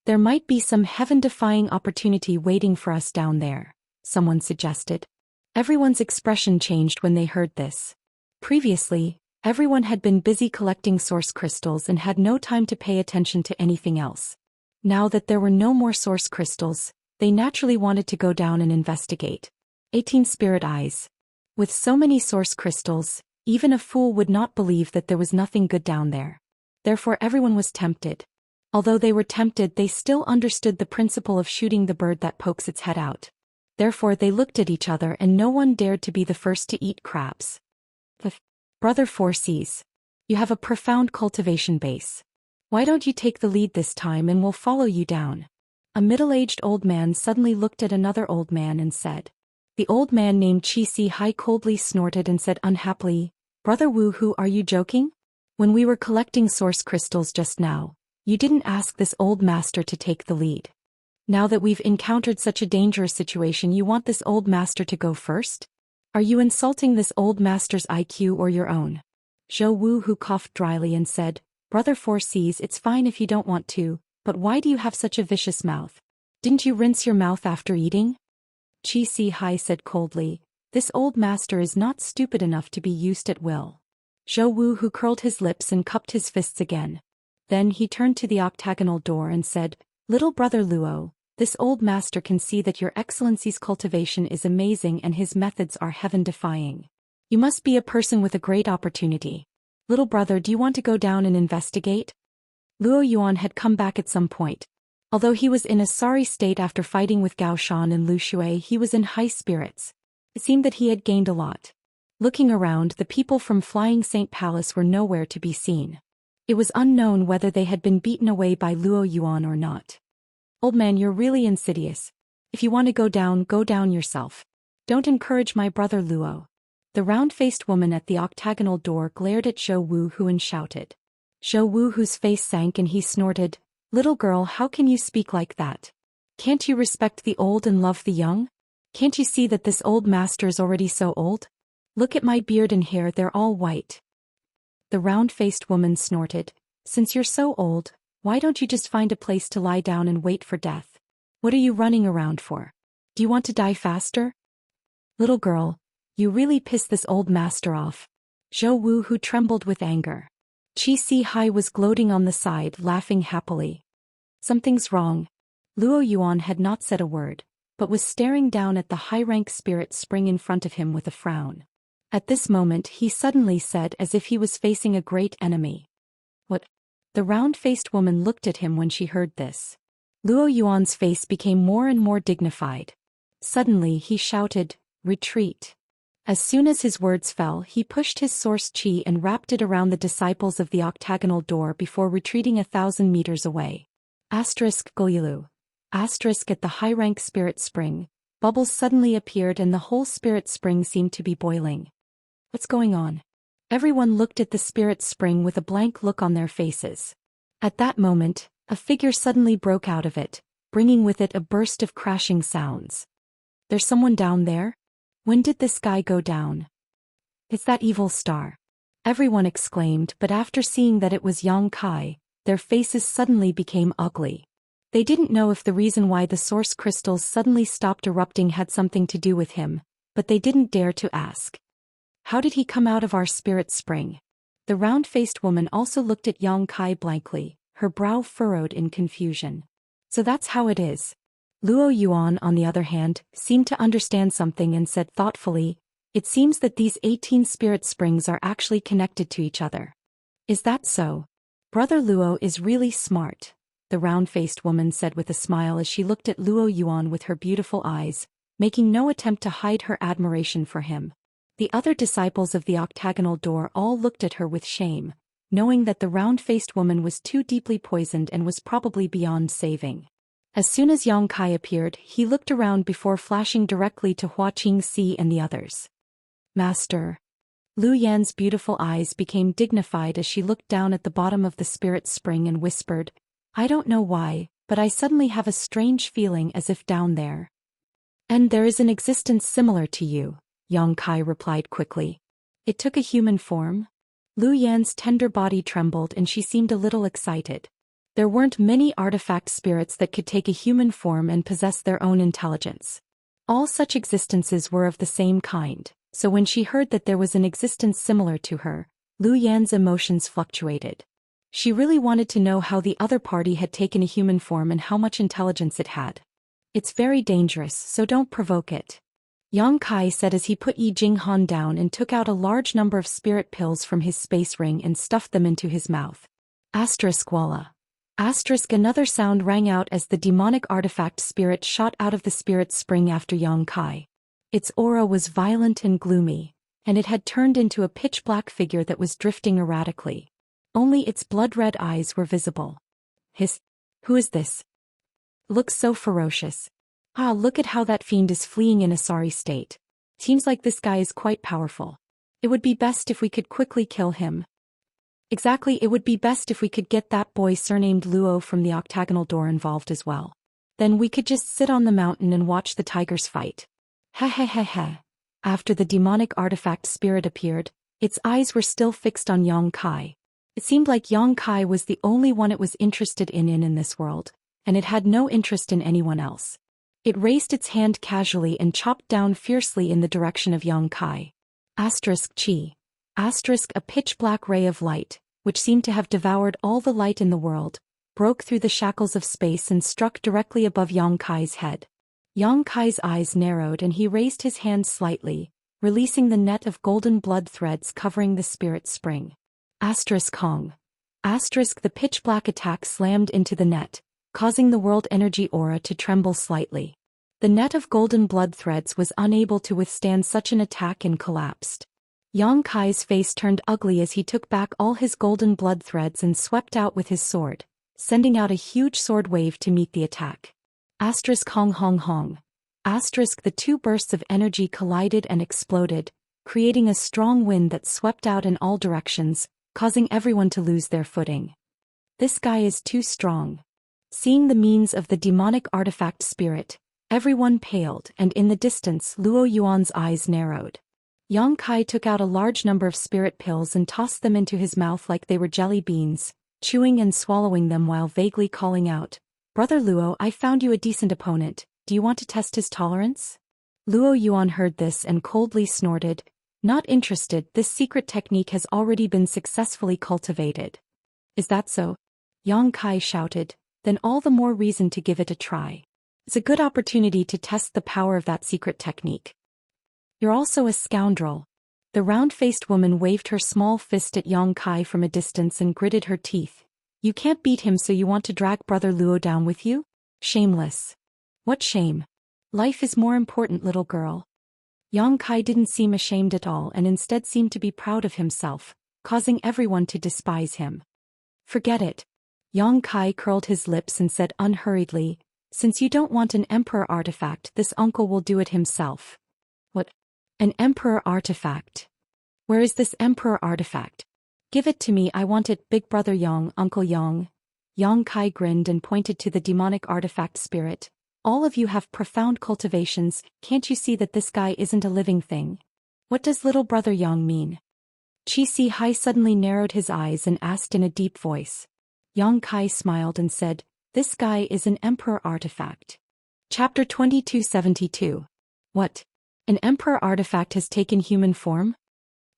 There might be some heaven-defying opportunity waiting for us down there, someone suggested. Everyone's expression changed when they heard this. Previously, everyone had been busy collecting source crystals and had no time to pay attention to anything else. Now that there were no more source crystals, they naturally wanted to go down and investigate. 18 spirit eyes. With so many source crystals, even a fool would not believe that there was nothing good down there. Therefore everyone was tempted. Although they were tempted, they still understood the principle of shooting the bird that pokes its head out. Therefore they looked at each other and no one dared to be the first to eat crabs. Brother 4 Cs. You have a profound cultivation base. Why don't you take the lead this time and we'll follow you down? A middle-aged old man suddenly looked at another old man and said. The old man named Qi Hai coldly snorted and said unhappily, Brother Wu, who are you joking? When we were collecting source crystals just now, you didn't ask this old master to take the lead. Now that we've encountered such a dangerous situation, you want this old master to go first? Are you insulting this old master's IQ or your own? Zhou Wu, who coughed dryly and said, Brother 4Cs, it's fine if you don't want to, but why do you have such a vicious mouth? Didn't you rinse your mouth after eating? Qi Hai said coldly, this old master is not stupid enough to be used at will. Zhou Wu, who curled his lips and cupped his fists again. Then he turned to the octagonal door and said, Little brother Luo, this old master can see that your excellency's cultivation is amazing and his methods are heaven-defying. You must be a person with a great opportunity. Little brother, do you want to go down and investigate? Luo Yuan had come back at some point. Although he was in a sorry state after fighting with Gao Shan and Lu Shui, he was in high spirits. It seemed that he had gained a lot. Looking around, the people from Flying Saint Palace were nowhere to be seen. It was unknown whether they had been beaten away by Luo Yuan or not. Old man, you're really insidious. If you want to go down yourself. Don't encourage my brother Luo. The round-faced woman at the octagonal door glared at Zhou Wu, who and shouted. Zhou Wu, whose face sank, and he snorted, Little girl, how can you speak like that? Can't you respect the old and love the young? Can't you see that this old master is already so old? Look at my beard and hair, they're all white. The round-faced woman snorted, Since you're so old, why don't you just find a place to lie down and wait for death? What are you running around for? Do you want to die faster? Little girl, you really pissed this old master off. Zhou Wu, who trembled with anger. Qi Hai was gloating on the side, laughing happily. Something's wrong. Luo Yuan had not said a word, but was staring down at the high-rank spirit spring in front of him with a frown. At this moment he suddenly said, as if he was facing a great enemy. What? The round-faced woman looked at him when she heard this. Luo Yuan's face became more and more dignified. Suddenly he shouted, Retreat. As soon as his words fell, he pushed his source chi and wrapped it around the disciples of the octagonal door before retreating 1,000 meters away. Goyilu. At the high-rank spirit spring, bubbles suddenly appeared and the whole spirit spring seemed to be boiling. What's going on? Everyone looked at the spirit spring with a blank look on their faces. At that moment, a figure suddenly broke out of it, bringing with it a burst of crashing sounds. There's someone down there? When did this guy go down? It's that evil star. Everyone exclaimed, but after seeing that it was Yang Kai, their faces suddenly became ugly. They didn't know if the reason why the source crystals suddenly stopped erupting had something to do with him, but they didn't dare to ask. How did he come out of our spirit spring? The round-faced woman also looked at Yang Kai blankly, her brow furrowed in confusion. So that's how it is. Luo Yuan, on the other hand, seemed to understand something and said thoughtfully, It seems that these 18 spirit springs are actually connected to each other. Is that so? Brother Luo is really smart, the round-faced woman said with a smile as she looked at Luo Yuan with her beautiful eyes, making no attempt to hide her admiration for him. The other disciples of the octagonal door all looked at her with shame, knowing that the round-faced woman was too deeply poisoned and was probably beyond saving. As soon as Yang Kai appeared, he looked around before flashing directly to Hua Qingxi and the others. Master. Lu Yan's beautiful eyes became dignified as she looked down at the bottom of the spirit spring and whispered, I don't know why, but I suddenly have a strange feeling as if down there. And there is an existence similar to you, Yang Kai replied quickly. It took a human form? Lu Yan's tender body trembled and she seemed a little excited. There weren't many artifact spirits that could take a human form and possess their own intelligence. All such existences were of the same kind, so when she heard that there was an existence similar to her, Lu Yan's emotions fluctuated. She really wanted to know how the other party had taken a human form and how much intelligence it had. It's very dangerous, so don't provoke it. Yang Kai said as he put Yi Jinghan down and took out a large number of spirit pills from his space ring and stuffed them into his mouth. Walla. Another sound rang out as the demonic artifact spirit shot out of the spirit spring after Yang Kai. Its aura was violent and gloomy, and it had turned into a pitch-black figure that was drifting erratically. Only its blood-red eyes were visible. Hiss! Who is this? Looks so ferocious. Ah, look at how that fiend is fleeing in a sorry state. Seems like this guy is quite powerful. It would be best if we could quickly kill him. Exactly, it would be best if we could get that boy surnamed Luo from the octagonal door involved as well. Then we could just sit on the mountain and watch the tigers fight. Ha ha ha ha. After the demonic artifact spirit appeared, its eyes were still fixed on Yang Kai. It seemed like Yang Kai was the only one it was interested in this world, and it had no interest in anyone else. It raised its hand casually and chopped down fiercely in the direction of Yang Kai. Chi. A pitch-black ray of light, which seemed to have devoured all the light in the world, broke through the shackles of space and struck directly above Yang Kai's head. Yang Kai's eyes narrowed and he raised his hand slightly, releasing the net of golden blood threads covering the spirit spring. Hong. The pitch-black attack slammed into the net, causing the world energy aura to tremble slightly. The net of golden blood threads was unable to withstand such an attack and collapsed. Yang Kai's face turned ugly as he took back all his golden blood threads and swept out with his sword, sending out a huge sword wave to meet the attack. Hong. The two bursts of energy collided and exploded, creating a strong wind that swept out in all directions, causing everyone to lose their footing. This guy is too strong. Seeing the means of the demonic artifact spirit, everyone paled and in the distance Luo Yuan's eyes narrowed. Yang Kai took out a large number of spirit pills and tossed them into his mouth like they were jelly beans, chewing and swallowing them while vaguely calling out, "Brother Luo, I found you a decent opponent, do you want to test his tolerance?" Luo Yuan heard this and coldly snorted, "Not interested, this secret technique has already been successfully cultivated." "Is that so?" Yang Kai shouted, "Then all the more reason to give it a try. It's a good opportunity to test the power of that secret technique." "You're also a scoundrel." The round-faced woman waved her small fist at Yang Kai from a distance and gritted her teeth. "You can't beat him, so you want to drag Brother Luo down with you? Shameless." "What shame? Life is more important, little girl." Yang Kai didn't seem ashamed at all and instead seemed to be proud of himself, causing everyone to despise him. "Forget it." Yang Kai curled his lips and said unhurriedly, "Since you don't want an emperor artifact, this uncle will do it himself." "What? An emperor artifact? Where is this emperor artifact? Give it to me, I want it, big brother Yang, Uncle Yang." Yang Kai grinned and pointed to the demonic artifact spirit. "All of you have profound cultivations, can't you see that this guy isn't a living thing? What does little brother Yang mean?" Hai suddenly narrowed his eyes and asked in a deep voice. Yang Kai smiled and said, "This guy is an emperor artifact." Chapter 2272. What? An emperor artifact has taken human form?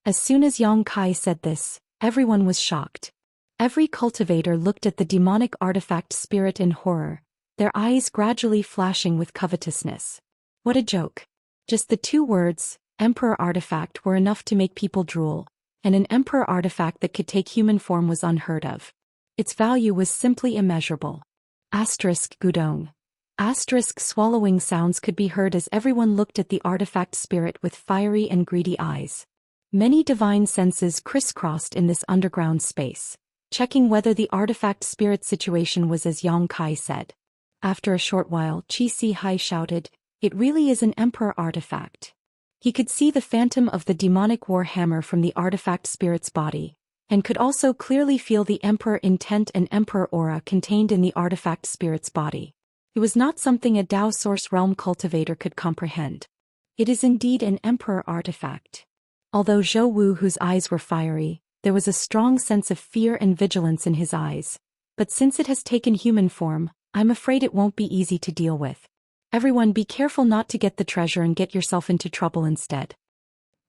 As soon as Yang Kai said this, everyone was shocked. Every cultivator looked at the demonic artifact spirit in horror, their eyes gradually flashing with covetousness. What a joke. Just the two words, emperor artifact, were enough to make people drool, and an emperor artifact that could take human form was unheard of. Its value was simply immeasurable. Gudong. Swallowing sounds could be heard as everyone looked at the artifact spirit with fiery and greedy eyes. Many divine senses crisscrossed in this underground space, checking whether the artifact spirit situation was as Yang Kai said. After a short while, Hai shouted, "It really is an emperor artifact." He could see the phantom of the demonic war hammer from the artifact spirit's body, and could also clearly feel the emperor intent and emperor aura contained in the artifact spirit's body. It was not something a Dao Source Realm cultivator could comprehend. It is indeed an emperor artifact. Although Zhou Wu, whose eyes were fiery, there was a strong sense of fear and vigilance in his eyes. But since it has taken human form, I'm afraid it won't be easy to deal with. Everyone, be careful not to get the treasure and get yourself into trouble instead.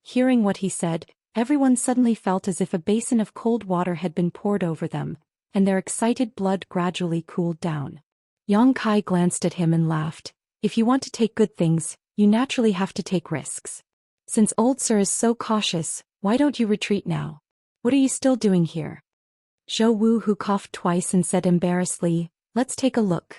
Hearing what he said, everyone suddenly felt as if a basin of cold water had been poured over them, and their excited blood gradually cooled down. Yang Kai glanced at him and laughed. "If you want to take good things, you naturally have to take risks. Since old sir is so cautious, why don't you retreat now? What are you still doing here?" Zhou Wu, who coughed twice and said embarrassedly, "Let's take a look."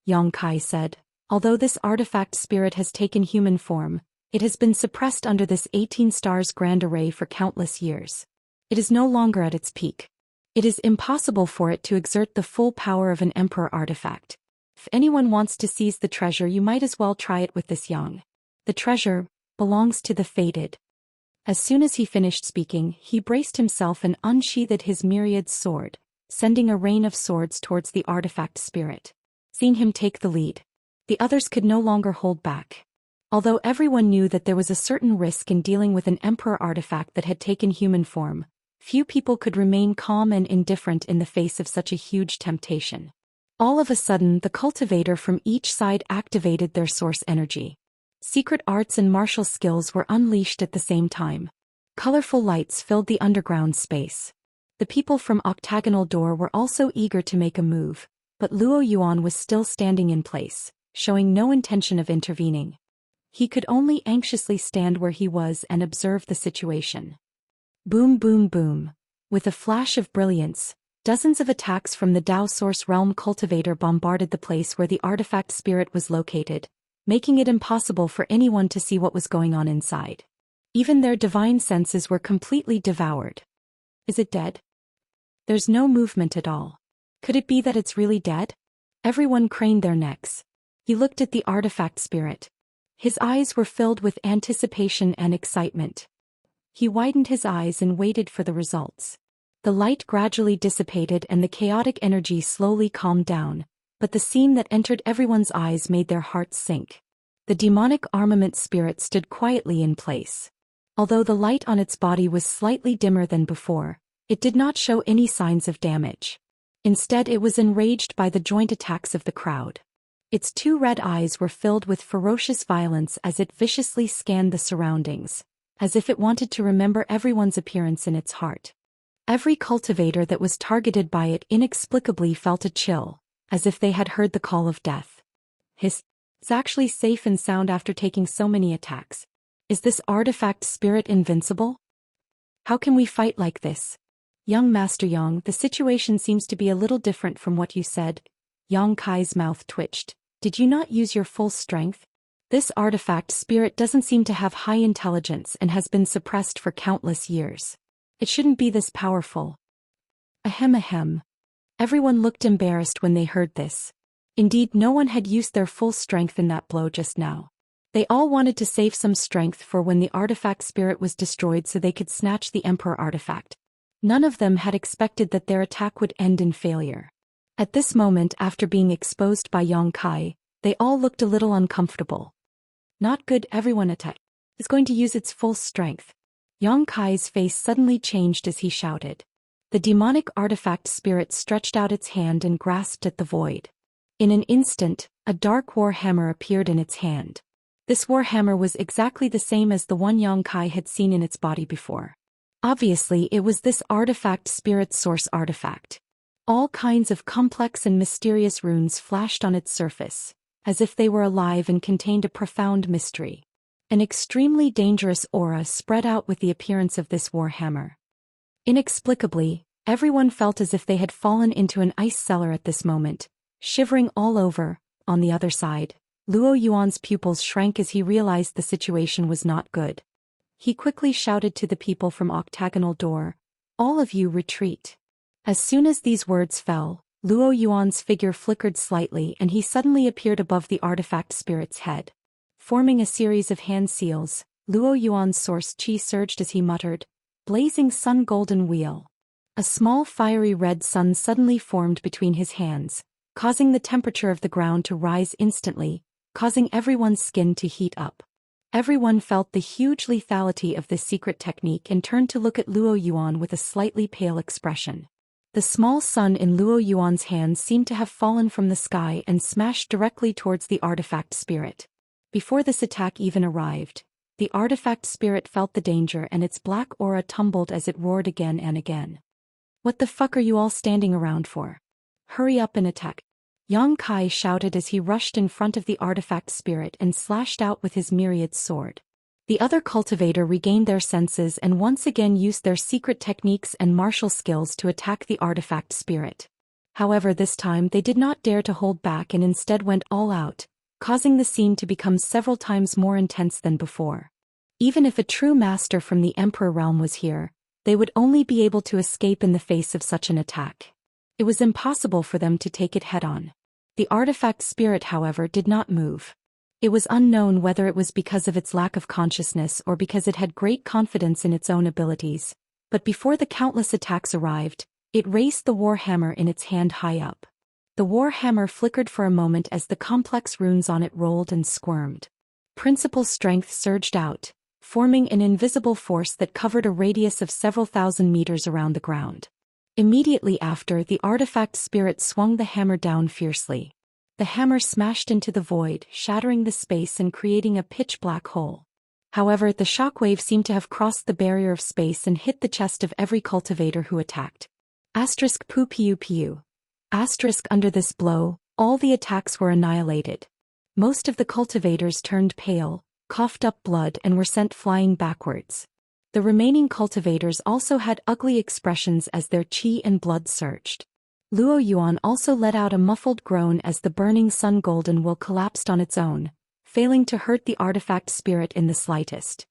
Yang Kai said, "Although this artifact spirit has taken human form, it has been suppressed under this 18 stars grand array for countless years. It is no longer at its peak. It is impossible for it to exert the full power of an emperor artifact. If anyone wants to seize the treasure, you might as well try it with this young. The treasure belongs to the fated. As soon as he finished speaking, he braced himself and unsheathed his myriad sword, sending a rain of swords towards the artifact spirit. Seeing him take the lead, the others could no longer hold back. Although everyone knew that there was a certain risk in dealing with an emperor artifact that had taken human form, few people could remain calm and indifferent in the face of such a huge temptation. All of a sudden, the cultivator from each side activated their source energy. Secret arts and martial skills were unleashed at the same time. Colorful lights filled the underground space. The people from Octagonal Door were also eager to make a move, but Luo Yuan was still standing in place, showing no intention of intervening. He could only anxiously stand where he was and observe the situation. Boom boom boom. With a flash of brilliance, dozens of attacks from the Dao Source Realm cultivator bombarded the place where the artifact spirit was located, making it impossible for anyone to see what was going on inside. Even their divine senses were completely devoured. Is it dead? There's no movement at all. Could it be that it's really dead? Everyone craned their necks. He looked at the artifact spirit. His eyes were filled with anticipation and excitement. He widened his eyes and waited for the results. The light gradually dissipated and the chaotic energy slowly calmed down, but the scene that entered everyone's eyes made their hearts sink. The demonic armament spirit stood quietly in place. Although the light on its body was slightly dimmer than before, it did not show any signs of damage. Instead, it was enraged by the joint attacks of the crowd. Its two red eyes were filled with ferocious violence as it viciously scanned the surroundings, as if it wanted to remember everyone's appearance in its heart. Every cultivator that was targeted by it inexplicably felt a chill, as if they had heard the call of death. It's actually safe and sound after taking so many attacks. Is this artifact spirit invincible? How can we fight like this? Young Master Yang, the situation seems to be a little different from what you said. Yang Kai's mouth twitched. Did you not use your full strength? This artifact spirit doesn't seem to have high intelligence and has been suppressed for countless years. It shouldn't be this powerful. Ahem ahem. Everyone looked embarrassed when they heard this. Indeed, no one had used their full strength in that blow just now. They all wanted to save some strength for when the artifact spirit was destroyed so they could snatch the Emperor artifact. None of them had expected that their attack would end in failure. At this moment, after being exposed by Yang Kai, they all looked a little uncomfortable. Not good. Everyone is going to use its full strength. Yang Kai's face suddenly changed as he shouted. The demonic artifact spirit stretched out its hand and grasped at the void. In an instant, a dark war hammer appeared in its hand. This war hammer was exactly the same as the one Yang Kai had seen in its body before. Obviously, it was this artifact spirit's source artifact. All kinds of complex and mysterious runes flashed on its surface, as if they were alive and contained a profound mystery. An extremely dangerous aura spread out with the appearance of this war hammer. Inexplicably, everyone felt as if they had fallen into an ice cellar at this moment, shivering all over. On the other side, Luo Yuan's pupils shrank as he realized the situation was not good. He quickly shouted to the people from Octagonal Door, "All of you retreat." As soon as these words fell, Luo Yuan's figure flickered slightly and he suddenly appeared above the artifact spirit's head. Forming a series of hand seals, Luo Yuan's source chi surged as he muttered, "Blazing sun golden wheel." A small fiery red sun suddenly formed between his hands, causing the temperature of the ground to rise instantly, causing everyone's skin to heat up. Everyone felt the huge lethality of this secret technique and turned to look at Luo Yuan with a slightly pale expression. The small sun in Luo Yuan's hands seemed to have fallen from the sky and smashed directly towards the artifact spirit. Before this attack even arrived, the artifact spirit felt the danger and its black aura tumbled as it roared again and again. "What the fuck are you all standing around for? Hurry up and attack!" Yang Kai shouted as he rushed in front of the artifact spirit and slashed out with his myriad sword. The other cultivator regained their senses and once again used their secret techniques and martial skills to attack the artifact spirit. However, this time they did not dare to hold back and instead went all out, causing the scene to become several times more intense than before. Even if a true master from the Emperor realm was here, They would only be able to escape in the face of such an attack. It was impossible for them to take it head-on. The artifact spirit, however, did not move. It was unknown whether it was because of its lack of consciousness or because it had great confidence in its own abilities, but before the countless attacks arrived, it raised the war hammer in its hand high up. The war hammer flickered for a moment as the complex runes on it rolled and squirmed. Principal strength surged out, forming an invisible force that covered a radius of several thousand meters around the ground. Immediately after, the artifact spirit swung the hammer down fiercely. The hammer smashed into the void, shattering the space and creating a pitch-black hole. However, the shockwave seemed to have crossed the barrier of space and hit the chest of every cultivator who attacked. Asterisk pu piu piu. Asterisk under this blow, all the attacks were annihilated. Most of the cultivators turned pale, coughed up blood and were sent flying backwards. The remaining cultivators also had ugly expressions as their qi and blood surged. Luo Yuan also let out a muffled groan as the burning sun golden will collapsed on its own, failing to hurt the artifact spirit in the slightest.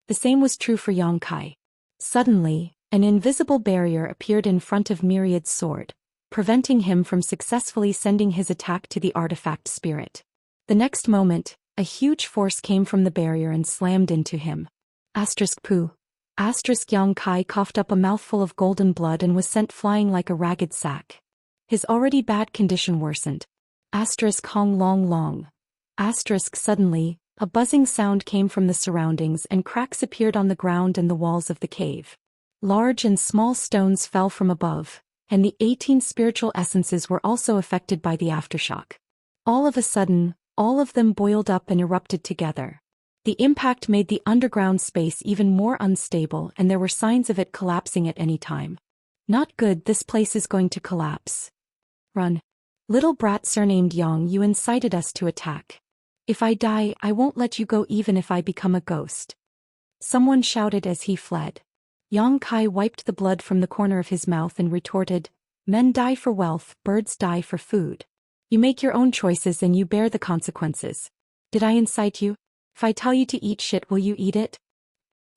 The same was true for Yang Kai. Suddenly, an invisible barrier appeared in front of Myriad's sword, preventing him from successfully sending his attack to the artifact spirit. The next moment, a huge force came from the barrier and slammed into him. Asterisk pu. Asterisk Yang Kai coughed up a mouthful of golden blood and was sent flying like a ragged sack. His already bad condition worsened. Asterisk Hong Long Long. Asterisk suddenly, a buzzing sound came from the surroundings and cracks appeared on the ground and the walls of the cave. Large and small stones fell from above, and the 18 spiritual essences were also affected by the aftershock. All of a sudden, all of them boiled up and erupted together. The impact made the underground space even more unstable and there were signs of it collapsing at any time. Not good, this place is going to collapse. Run. Little brat surnamed Yang, you incited us to attack. If I die, I won't let you go even if I become a ghost. Someone shouted as he fled. Yang Kai wiped the blood from the corner of his mouth and retorted, men die for wealth, birds die for food. You make your own choices and you bear the consequences. Did I incite you? If I tell you to eat shit, will you eat it?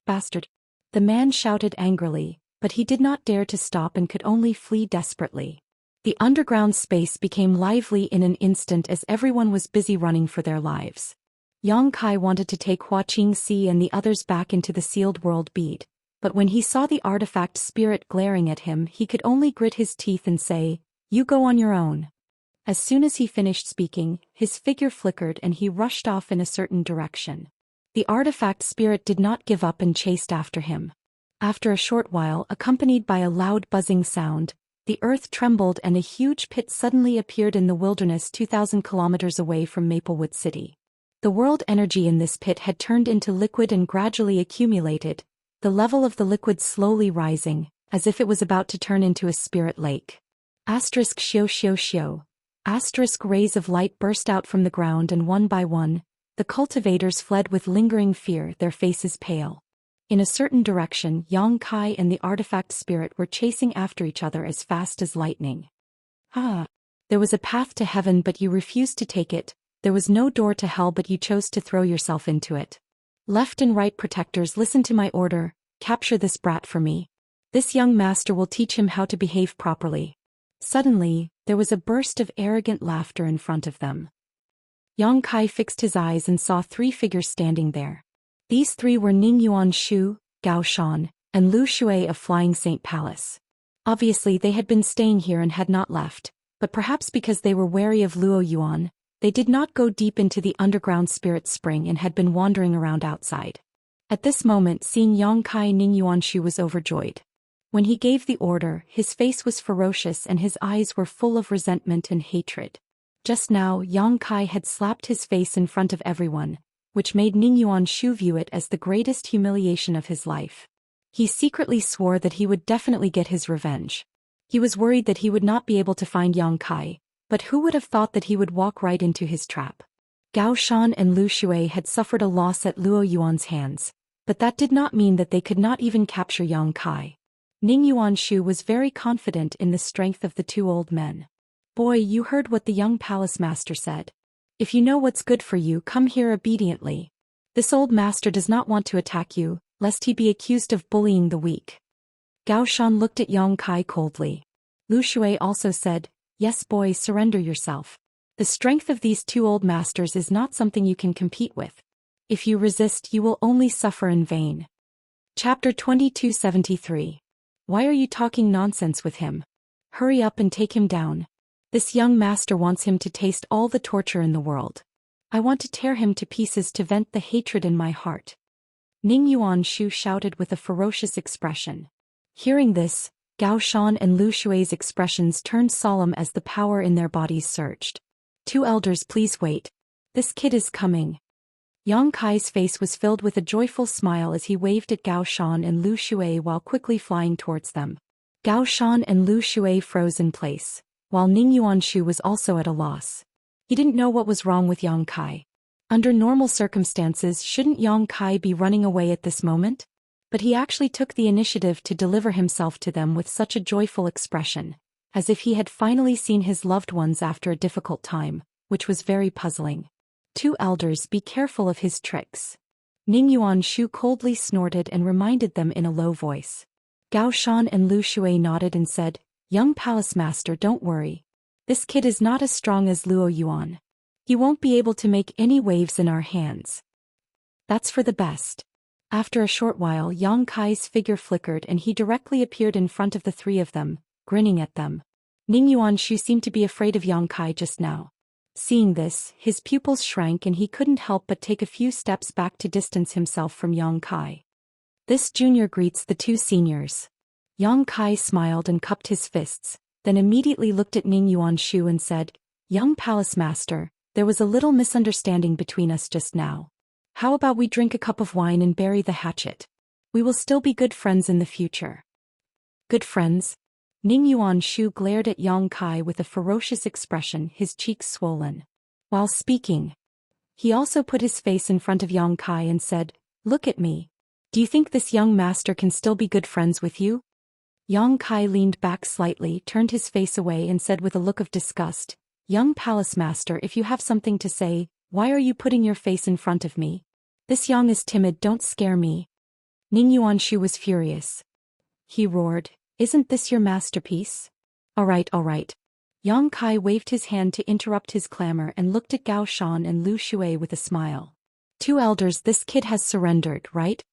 Bastard. The man shouted angrily, but he did not dare to stop and could only flee desperately. The underground space became lively in an instant as everyone was busy running for their lives. Yang Kai wanted to take Hua Qingxi and the others back into the sealed world bead, but when he saw the artifact spirit glaring at him, he could only grit his teeth and say, "You go on your own." As soon as he finished speaking, his figure flickered and he rushed off in a certain direction. The artifact spirit did not give up and chased after him. After a short while, accompanied by a loud buzzing sound, the earth trembled and a huge pit suddenly appeared in the wilderness 2,000 kilometers away from Maplewood City. The world energy in this pit had turned into liquid and gradually accumulated, the level of the liquid slowly rising, as if it was about to turn into a spirit lake. Asterisk xiu xiu xiu. Asterisk rays of light burst out from the ground and one by one, the cultivators fled with lingering fear, their faces pale. In a certain direction, Yang Kai and the artifact spirit were chasing after each other as fast as lightning. Ah! There was a path to heaven but you refused to take it, there was no door to hell but you chose to throw yourself into it. Left and right protectors, listen to my order, capture this brat for me. This young master will teach him how to behave properly. Suddenly, there was a burst of arrogant laughter in front of them. Yang Kai fixed his eyes and saw 3 figures standing there. These 3 were Ningyuan Shu, Gao Shan, and Lu Shui of Flying Saint Palace. Obviously they had been staying here and had not left, but perhaps because they were wary of Luo Yuan, they did not go deep into the underground spirit spring and had been wandering around outside. At this moment, seeing Yang Kai, Ningyuan Shu was overjoyed. When he gave the order, his face was ferocious and his eyes were full of resentment and hatred. Just now, Yang Kai had slapped his face in front of everyone, which made Ningyuan Shu view it as the greatest humiliation of his life. He secretly swore that he would definitely get his revenge. He was worried that he would not be able to find Yang Kai, but who would have thought that he would walk right into his trap? Gao Shan and Lu Shui had suffered a loss at Luo Yuan's hands, but that did not mean that they could not even capture Yang Kai. Ningyuan Shu was very confident in the strength of the 2 old men. Boy, you heard what the young palace master said. If you know what's good for you, come here obediently. This old master does not want to attack you, lest he be accused of bullying the weak. Gao Shan looked at Yang Kai coldly. Lu Shui also said, "Yes boy, surrender yourself. The strength of these two old masters is not something you can compete with. If you resist, you will only suffer in vain." Chapter 2273. Why are you talking nonsense with him? Hurry up and take him down. This young master wants him to taste all the torture in the world. I want to tear him to pieces to vent the hatred in my heart. Ning Yuanshu shouted with a ferocious expression. Hearing this, Gao Shan and Lu Shui's expressions turned solemn as the power in their bodies surged. "Two elders, please wait. This kid is coming." Yang Kai's face was filled with a joyful smile as he waved at Gao Shan and Lu Shui while quickly flying towards them. Gao Shan and Lu Shui froze in place, while Ning Yuanshu was also at a loss. He didn't know what was wrong with Yang Kai. Under normal circumstances, shouldn't Yang Kai be running away at this moment? But he actually took the initiative to deliver himself to them with such a joyful expression, as if he had finally seen his loved ones after a difficult time, which was very puzzling. "Two elders, be careful of his tricks." Ning Yuanshu coldly snorted and reminded them in a low voice. Gao Shan and Lu Shui nodded and said, "Young palace master, don't worry. This kid is not as strong as Luo Yuan. He won't be able to make any waves in our hands. That's for the best." After a short while, Yang Kai's figure flickered and he directly appeared in front of the three of them, grinning at them. Ning Yuanshu seemed to be afraid of Yang Kai just now. Seeing this, his pupils shrank and he couldn't help but take a few steps back to distance himself from Yang Kai. This junior greets the two seniors. Yang Kai smiled and cupped his fists, then immediately looked at Ning Yuanshu and said, "Young palace master, there was a little misunderstanding between us just now. How about we drink a cup of wine and bury the hatchet? We will still be good friends in the future." "Good friends?" Ning Yuanshu glared at Yang Kai with a ferocious expression, his cheeks swollen. While speaking, he also put his face in front of Yang Kai and said, "Look at me. Do you think this young master can still be good friends with you?" Yang Kai leaned back slightly, turned his face away and said with a look of disgust, "Young palace master, if you have something to say, why are you putting your face in front of me? This Yang is timid, don't scare me." Ning Yuanshu was furious. He roared, "Isn't this your masterpiece? All right, all right." Yang Kai waved his hand to interrupt his clamor and looked at Gao Shan and Lu Shui with a smile. "Two elders, this kid has surrendered, right?"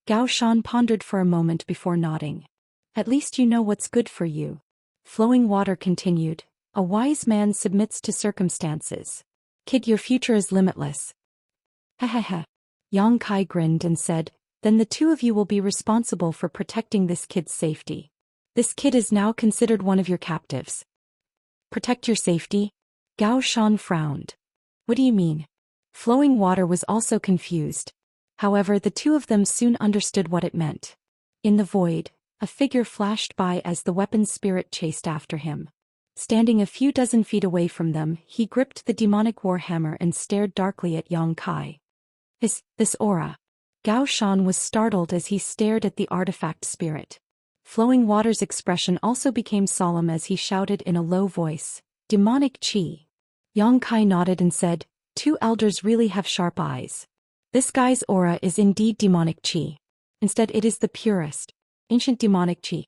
Gao Shan pondered for a moment before nodding. "At least you know what's good for you." Flowing Water continued, "A wise man submits to circumstances. Kid, your future is limitless." "Hehehe." Yang Kai grinned and said, "Then the two of you will be responsible for protecting this kid's safety. This kid is now considered one of your captives." "Protect your safety?" Gao Shan frowned. "What do you mean?" Flowing Water was also confused. However, the two of them soon understood what it meant. In the void, a figure flashed by as the weapon spirit chased after him. Standing a few dozen feet away from them, he gripped the demonic warhammer and stared darkly at Yang Kai. This aura." Gao Shan was startled as he stared at the artifact spirit. Flowing Water's expression also became solemn as he shouted in a low voice, "Demonic Qi." Yang Kai nodded and said, "Two elders really have sharp eyes. This guy's aura is indeed demonic Qi. Instead, it is the purest, ancient demonic Qi."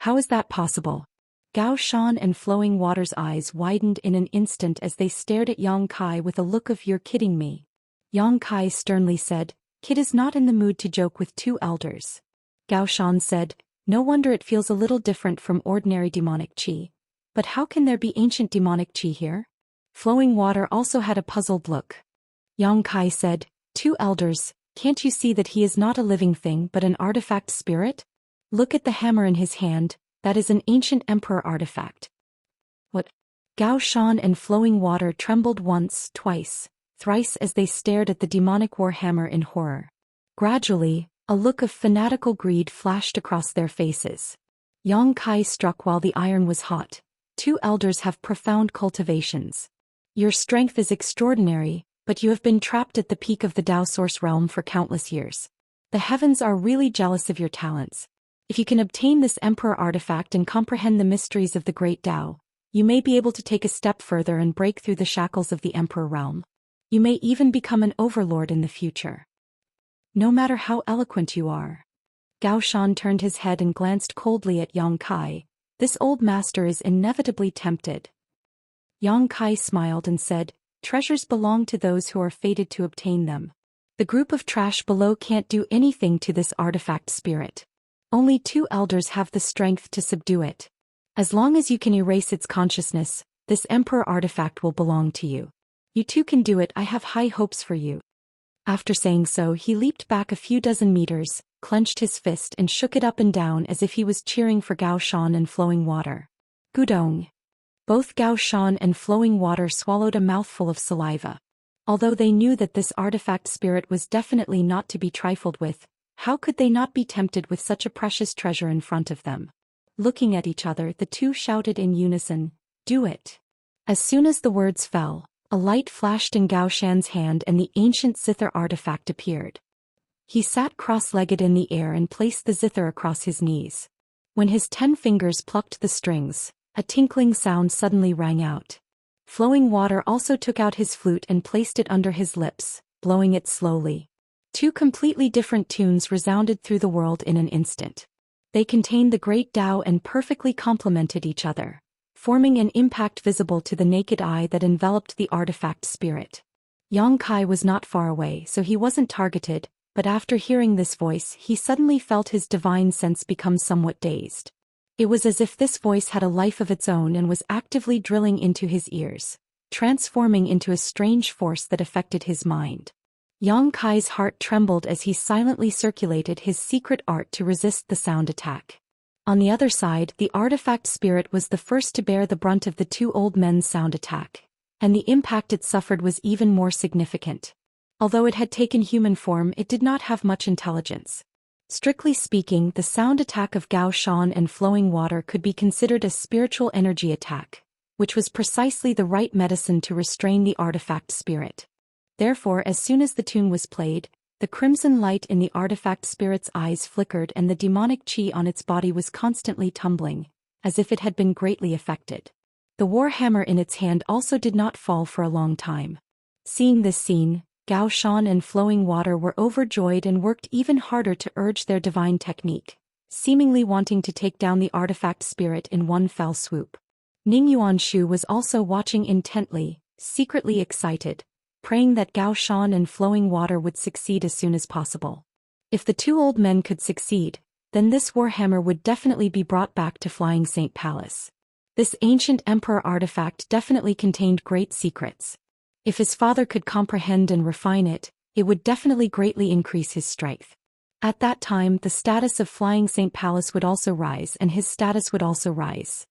"How is that possible?" Gao Shan and Flowing Water's eyes widened in an instant as they stared at Yang Kai with a look of "You're kidding me." Yang Kai sternly said, "Kid is not in the mood to joke with two elders." Gao Shan said, "No wonder it feels a little different from ordinary demonic Qi. But how can there be ancient demonic Qi here?" Flowing Water also had a puzzled look. Yang Kai said, "Two elders, can't you see that he is not a living thing but an artifact spirit? Look at the hammer in his hand, that is an ancient emperor artifact." "What?" Gao Shan and Flowing Water trembled once, twice, thrice as they stared at the demonic warhammer in horror. Gradually, a look of fanatical greed flashed across their faces. Yang Kai struck while the iron was hot. "Two elders have profound cultivations. Your strength is extraordinary, but you have been trapped at the peak of the Dao Source realm for countless years. The heavens are really jealous of your talents. If you can obtain this Emperor artifact and comprehend the mysteries of the Great Dao, you may be able to take a step further and break through the shackles of the Emperor realm. You may even become an overlord in the future. No matter how eloquent you are." Gao Shan turned his head and glanced coldly at Yang Kai. This old master is inevitably tempted. Yang Kai smiled and said, treasures belong to those who are fated to obtain them. The group of trash below can't do anything to this artifact spirit. Only 2 elders have the strength to subdue it. As long as you can erase its consciousness, this emperor artifact will belong to you. You too can do it. I have high hopes for you. After saying so, he leaped back a few dozen meters, clenched his fist and shook it up and down as if he was cheering for Gao Shan and Flowing Water. Gudong. Both Gao Shan and Flowing Water swallowed a mouthful of saliva. Although they knew that this artifact spirit was definitely not to be trifled with, how could they not be tempted with such a precious treasure in front of them? Looking at each other, the two shouted in unison, "Do it!" As soon as the words fell, a light flashed in Gao Shan's hand and the ancient zither artifact appeared. He sat cross-legged in the air and placed the zither across his knees. When his 10 fingers plucked the strings, a tinkling sound suddenly rang out. Flowing Water also took out his flute and placed it under his lips, blowing it slowly. 2 completely different tunes resounded through the world in an instant. They contained the great Tao and perfectly complemented each other, forming an impact visible to the naked eye that enveloped the artifact spirit. Yang Kai was not far away, so he wasn't targeted, but after hearing this voice he suddenly felt his divine sense become somewhat dazed. It was as if this voice had a life of its own and was actively drilling into his ears, transforming into a strange force that affected his mind. Yang Kai's heart trembled as he silently circulated his secret art to resist the sound attack. On the other side, the artifact spirit was the first to bear the brunt of the 2 old men's sound attack, and the impact it suffered was even more significant. Although it had taken human form, it did not have much intelligence. Strictly speaking, the sound attack of Gao Shan and Flowing Water could be considered a spiritual energy attack, which was precisely the right medicine to restrain the artifact spirit. Therefore, as soon as the tune was played, the crimson light in the artifact spirit's eyes flickered and the demonic chi on its body was constantly tumbling, as if it had been greatly affected. The war hammer in its hand also did not fall for a long time. Seeing this scene, Gao Shan and Flowing Water were overjoyed and worked even harder to urge their divine technique, seemingly wanting to take down the artifact spirit in one fell swoop. Ning Yuanshu was also watching intently, secretly excited, praying that Gao Shan and Flowing Water would succeed as soon as possible. If the 2 old men could succeed, then this warhammer would definitely be brought back to Flying Saint Palace. This ancient emperor artifact definitely contained great secrets. If his father could comprehend and refine it, it would definitely greatly increase his strength. At that time, the status of Flying Saint Palace would also rise and his status would also rise.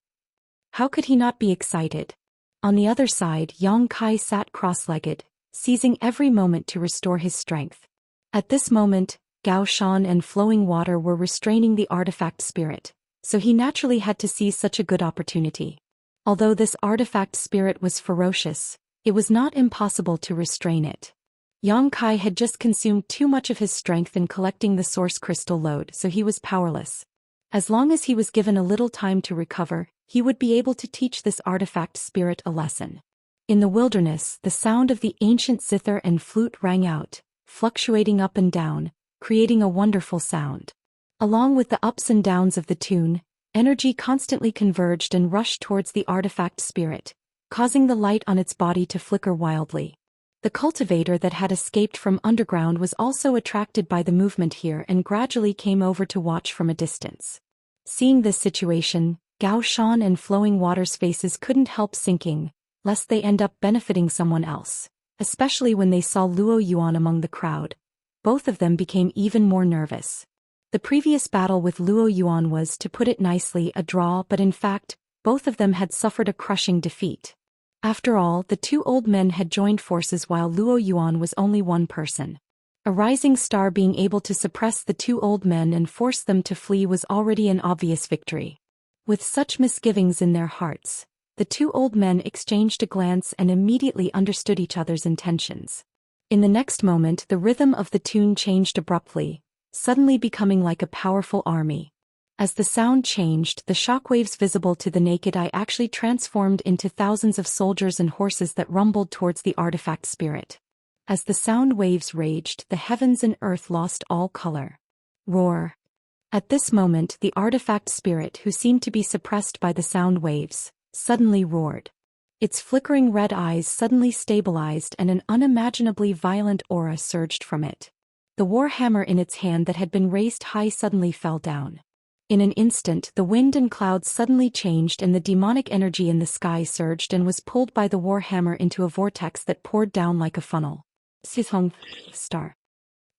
How could he not be excited? On the other side, Yang Kai sat cross-legged, seizing every moment to restore his strength. At this moment, Gao Shan and Flowing Water were restraining the artifact spirit, so he naturally had to seize such a good opportunity. Although this artifact spirit was ferocious, it was not impossible to restrain it. Yang Kai had just consumed too much of his strength in collecting the source crystal load, so he was powerless. As long as he was given a little time to recover, he would be able to teach this artifact spirit a lesson. In the wilderness, the sound of the ancient zither and flute rang out, fluctuating up and down, creating a wonderful sound. Along with the ups and downs of the tune, energy constantly converged and rushed towards the artifact spirit, causing the light on its body to flicker wildly. The cultivator that had escaped from underground was also attracted by the movement here and gradually came over to watch from a distance. Seeing this situation, Gao Shan and Flowing Water's faces couldn't help sinking, lest they end up benefiting someone else, especially when they saw Luo Yuan among the crowd. Both of them became even more nervous. The previous battle with Luo Yuan was, to put it nicely, a draw, but in fact, both of them had suffered a crushing defeat. After all, the 2 old men had joined forces while Luo Yuan was only one person. A rising star being able to suppress the 2 old men and force them to flee was already an obvious victory. With such misgivings in their hearts, the 2 old men exchanged a glance and immediately understood each other's intentions. In the next moment, the rhythm of the tune changed abruptly, suddenly becoming like a powerful army. As the sound changed, the shockwaves visible to the naked eye actually transformed into thousands of soldiers and horses that rumbled towards the artifact spirit. As the sound waves raged, the heavens and earth lost all color. Roar. At this moment the artifact spirit, who seemed to be suppressed by the sound waves, suddenly roared. Its flickering red eyes suddenly stabilized and an unimaginably violent aura surged from it. The warhammer in its hand that had been raised high suddenly fell down. In an instant the wind and clouds suddenly changed and the demonic energy in the sky surged and was pulled by the warhammer into a vortex that poured down like a funnel. Star.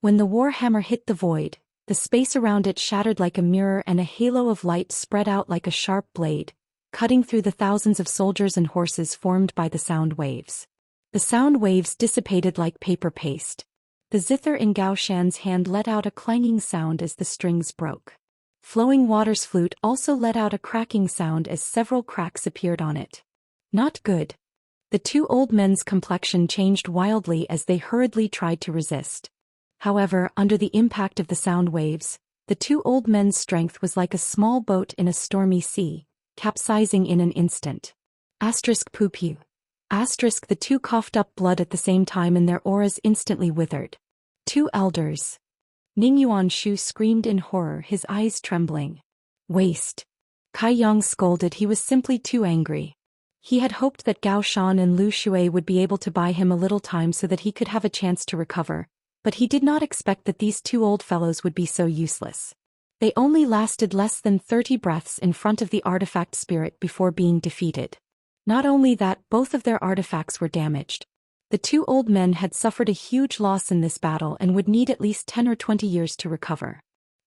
When the warhammer hit the void, the space around it shattered like a mirror and a halo of light spread out like a sharp blade, cutting through the thousands of soldiers and horses formed by the sound waves. The sound waves dissipated like paper paste. The zither in Zhou Xian's hand let out a clanging sound as the strings broke. Flowing Water's flute also let out a cracking sound as several cracks appeared on it. Not good. The two old men's complexion changed wildly as they hurriedly tried to resist. However, under the impact of the sound waves, the two old men's strength was like a small boat in a stormy sea, capsizing in an instant. Poop. The two coughed up blood at the same time and their auras instantly withered. Two elders. Ningyuan Shu screamed in horror, his eyes trembling. Waste. Kai Yang scolded. He was simply too angry. He had hoped that Gao Shan and Lu Shui would be able to buy him a little time so that he could have a chance to recover, but he did not expect that these two old fellows would be so useless. They only lasted less than 30 breaths in front of the artifact spirit before being defeated. Not only that, both of their artifacts were damaged. The two old men had suffered a huge loss in this battle and would need at least 10 or 20 years to recover.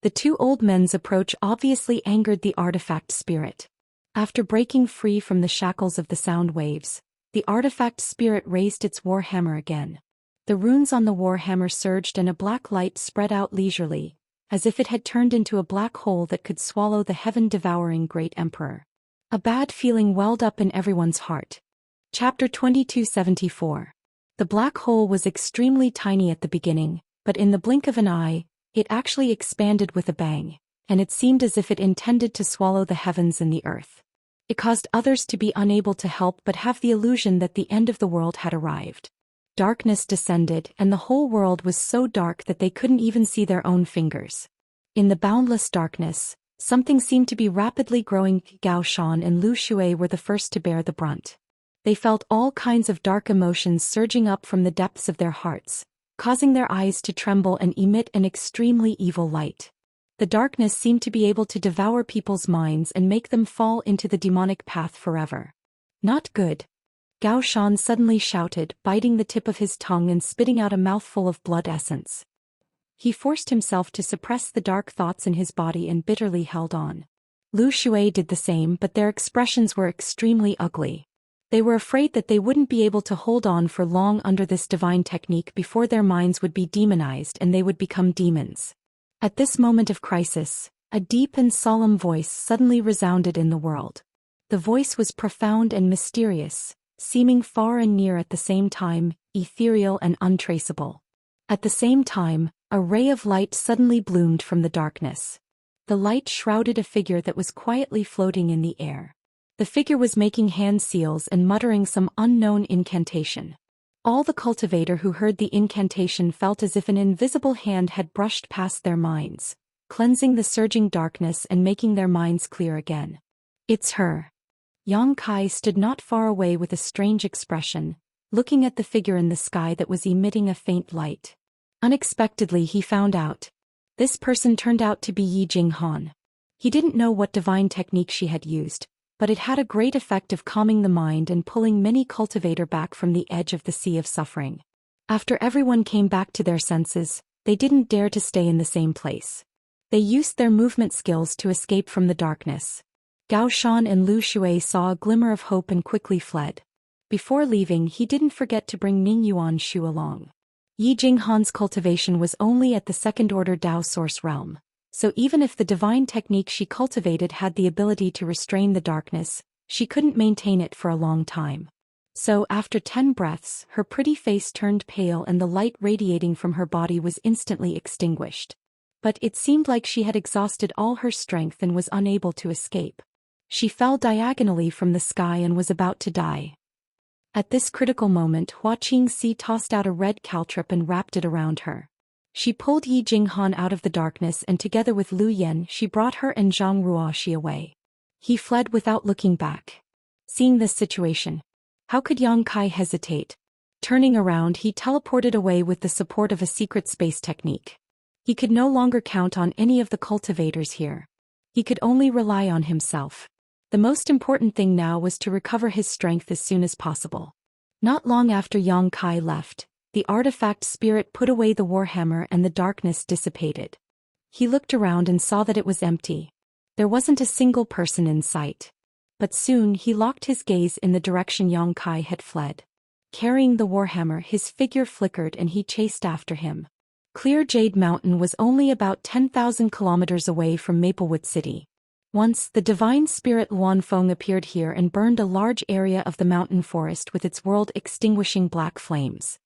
The two old men's approach obviously angered the artifact spirit. After breaking free from the shackles of the sound waves, the artifact spirit raised its warhammer again. The runes on the warhammer surged and a black light spread out leisurely, as if it had turned into a black hole that could swallow the heaven-devouring great emperor. A bad feeling welled up in everyone's heart. Chapter 2274. The black hole was extremely tiny at the beginning, but in the blink of an eye, it actually expanded with a bang, and it seemed as if it intended to swallow the heavens and the earth. It caused others to be unable to help but have the illusion that the end of the world had arrived. Darkness descended, and the whole world was so dark that they couldn't even see their own fingers. In the boundless darkness, something seemed to be rapidly growing. Gao Shan and Lu Shui were the first to bear the brunt. They felt all kinds of dark emotions surging up from the depths of their hearts, causing their eyes to tremble and emit an extremely evil light. The darkness seemed to be able to devour people's minds and make them fall into the demonic path forever. Not good. Gao Shan suddenly shouted, biting the tip of his tongue and spitting out a mouthful of blood essence. He forced himself to suppress the dark thoughts in his body and bitterly held on. Lu Shui did the same, but their expressions were extremely ugly. They were afraid that they wouldn't be able to hold on for long under this divine technique before their minds would be demonized and they would become demons. At this moment of crisis, a deep and solemn voice suddenly resounded in the world. The voice was profound and mysterious, seeming far and near at the same time, ethereal and untraceable. At the same time, a ray of light suddenly bloomed from the darkness. The light shrouded a figure that was quietly floating in the air. The figure was making hand seals and muttering some unknown incantation. All the cultivator who heard the incantation felt as if an invisible hand had brushed past their minds, cleansing the surging darkness and making their minds clear again. It's her. Yang Kai stood not far away with a strange expression, looking at the figure in the sky that was emitting a faint light. Unexpectedly he found out. This person turned out to be Yi Jinghan. He didn't know what divine technique she had used, but it had a great effect of calming the mind and pulling many cultivator back from the edge of the sea of suffering. After everyone came back to their senses, they didn't dare to stay in the same place. They used their movement skills to escape from the darkness. Gao Shan and Lu Shui saw a glimmer of hope and quickly fled. Before leaving, he didn't forget to bring Ningyuan Shu along. Yi Jinghan's cultivation was only at the second-order Dao source realm, so even if the divine technique she cultivated had the ability to restrain the darkness, she couldn't maintain it for a long time. So after 10 breaths, her pretty face turned pale and the light radiating from her body was instantly extinguished. But it seemed like she had exhausted all her strength and was unable to escape. She fell diagonally from the sky and was about to die. At this critical moment, Hua Qingxi tossed out a red caltrip and wrapped it around her. She pulled Yi Jinghan out of the darkness and together with Lu Yan she brought her and Zhang Ruoxi away. He fled without looking back. Seeing this situation, how could Yang Kai hesitate? Turning around he teleported away with the support of a secret space technique. He could no longer count on any of the cultivators here. He could only rely on himself. The most important thing now was to recover his strength as soon as possible. Not long after Yang Kai left, the artifact spirit put away the warhammer and the darkness dissipated. He looked around and saw that it was empty. There wasn't a single person in sight. But soon he locked his gaze in the direction Yang Kai had fled. Carrying the warhammer his figure flickered and he chased after him. Clear Jade Mountain was only about 10,000 kilometers away from Maplewood City. Once, the divine spirit Luanfeng appeared here and burned a large area of the mountain forest with its world-extinguishing black flames.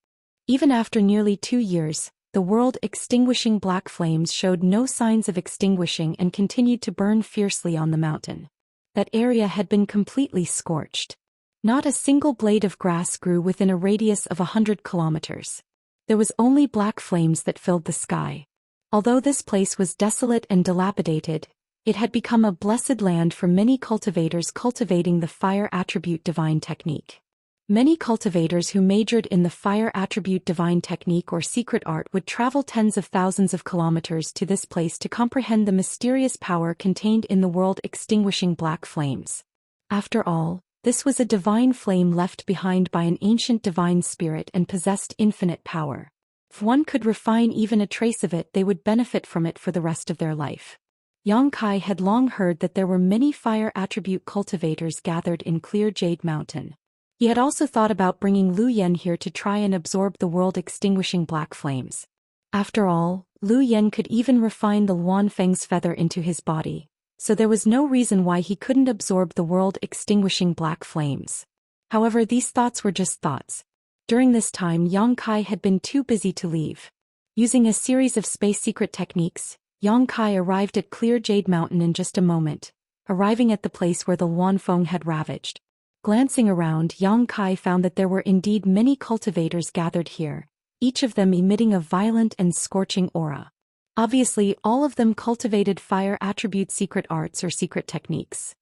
Even after nearly 2 years, the world-extinguishing black flames showed no signs of extinguishing and continued to burn fiercely on the mountain. That area had been completely scorched. Not a single blade of grass grew within a radius of 100 kilometers. There was only black flames that filled the sky. Although this place was desolate and dilapidated, it had become a blessed land for many cultivators cultivating the fire attribute divine technique. Many cultivators who majored in the fire attribute divine technique or secret art would travel tens of thousands of kilometers to this place to comprehend the mysterious power contained in the world-extinguishing black flames. After all, this was a divine flame left behind by an ancient divine spirit and possessed infinite power. If one could refine even a trace of it, they would benefit from it for the rest of their life. Yang Kai had long heard that there were many fire attribute cultivators gathered in Clear Jade Mountain. He had also thought about bringing Lu Yan here to try and absorb the world-extinguishing black flames. After all, Lu Yan could even refine the Luanfeng's feather into his body, so there was no reason why he couldn't absorb the world-extinguishing black flames. However, these thoughts were just thoughts. During this time Yang Kai had been too busy to leave. Using a series of space secret techniques, Yang Kai arrived at Clear Jade Mountain in just a moment, arriving at the place where the Luanfeng had ravaged. Glancing around, Yang Kai found that there were indeed many cultivators gathered here, each of them emitting a violent and scorching aura. Obviously, all of them cultivated fire attribute secret arts or secret techniques.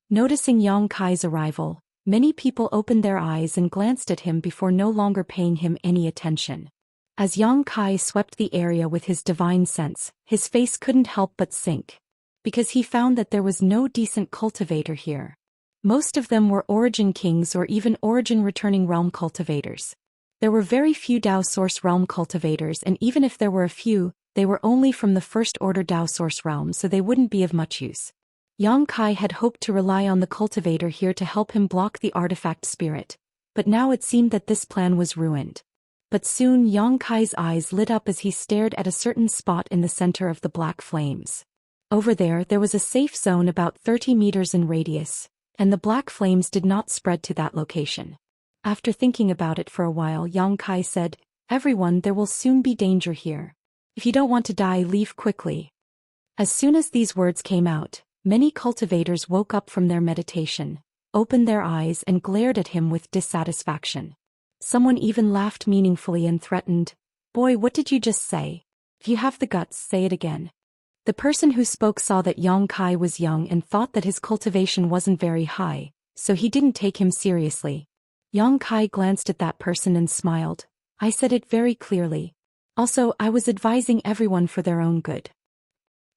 Noticing Yang Kai's arrival, many people opened their eyes and glanced at him before no longer paying him any attention. As Yang Kai swept the area with his divine sense, his face couldn't help but sink, because he found that there was no decent cultivator here. Most of them were Origin Kings or even Origin Returning Realm cultivators. There were very few Dao Source Realm cultivators, and even if there were a few, they were only from the First Order Dao Source Realm, so they wouldn't be of much use. Yang Kai had hoped to rely on the cultivator here to help him block the artifact spirit, but now it seemed that this plan was ruined. But soon Yang Kai's eyes lit up as he stared at a certain spot in the center of the black flames. Over there was a safe zone about 30 meters in radius, and the black flames did not spread to that location. After thinking about it for a while, Yang Kai said, "Everyone, there will soon be danger here. If you don't want to die, leave quickly." As soon as these words came out, many cultivators woke up from their meditation, opened their eyes and glared at him with dissatisfaction. Someone even laughed meaningfully and threatened, "Boy, what did you just say? If you have the guts, say it again." The person who spoke saw that Yang Kai was young and thought that his cultivation wasn't very high, so he didn't take him seriously. Yang Kai glanced at that person and smiled. "I said it very clearly. Also, I was advising everyone for their own good."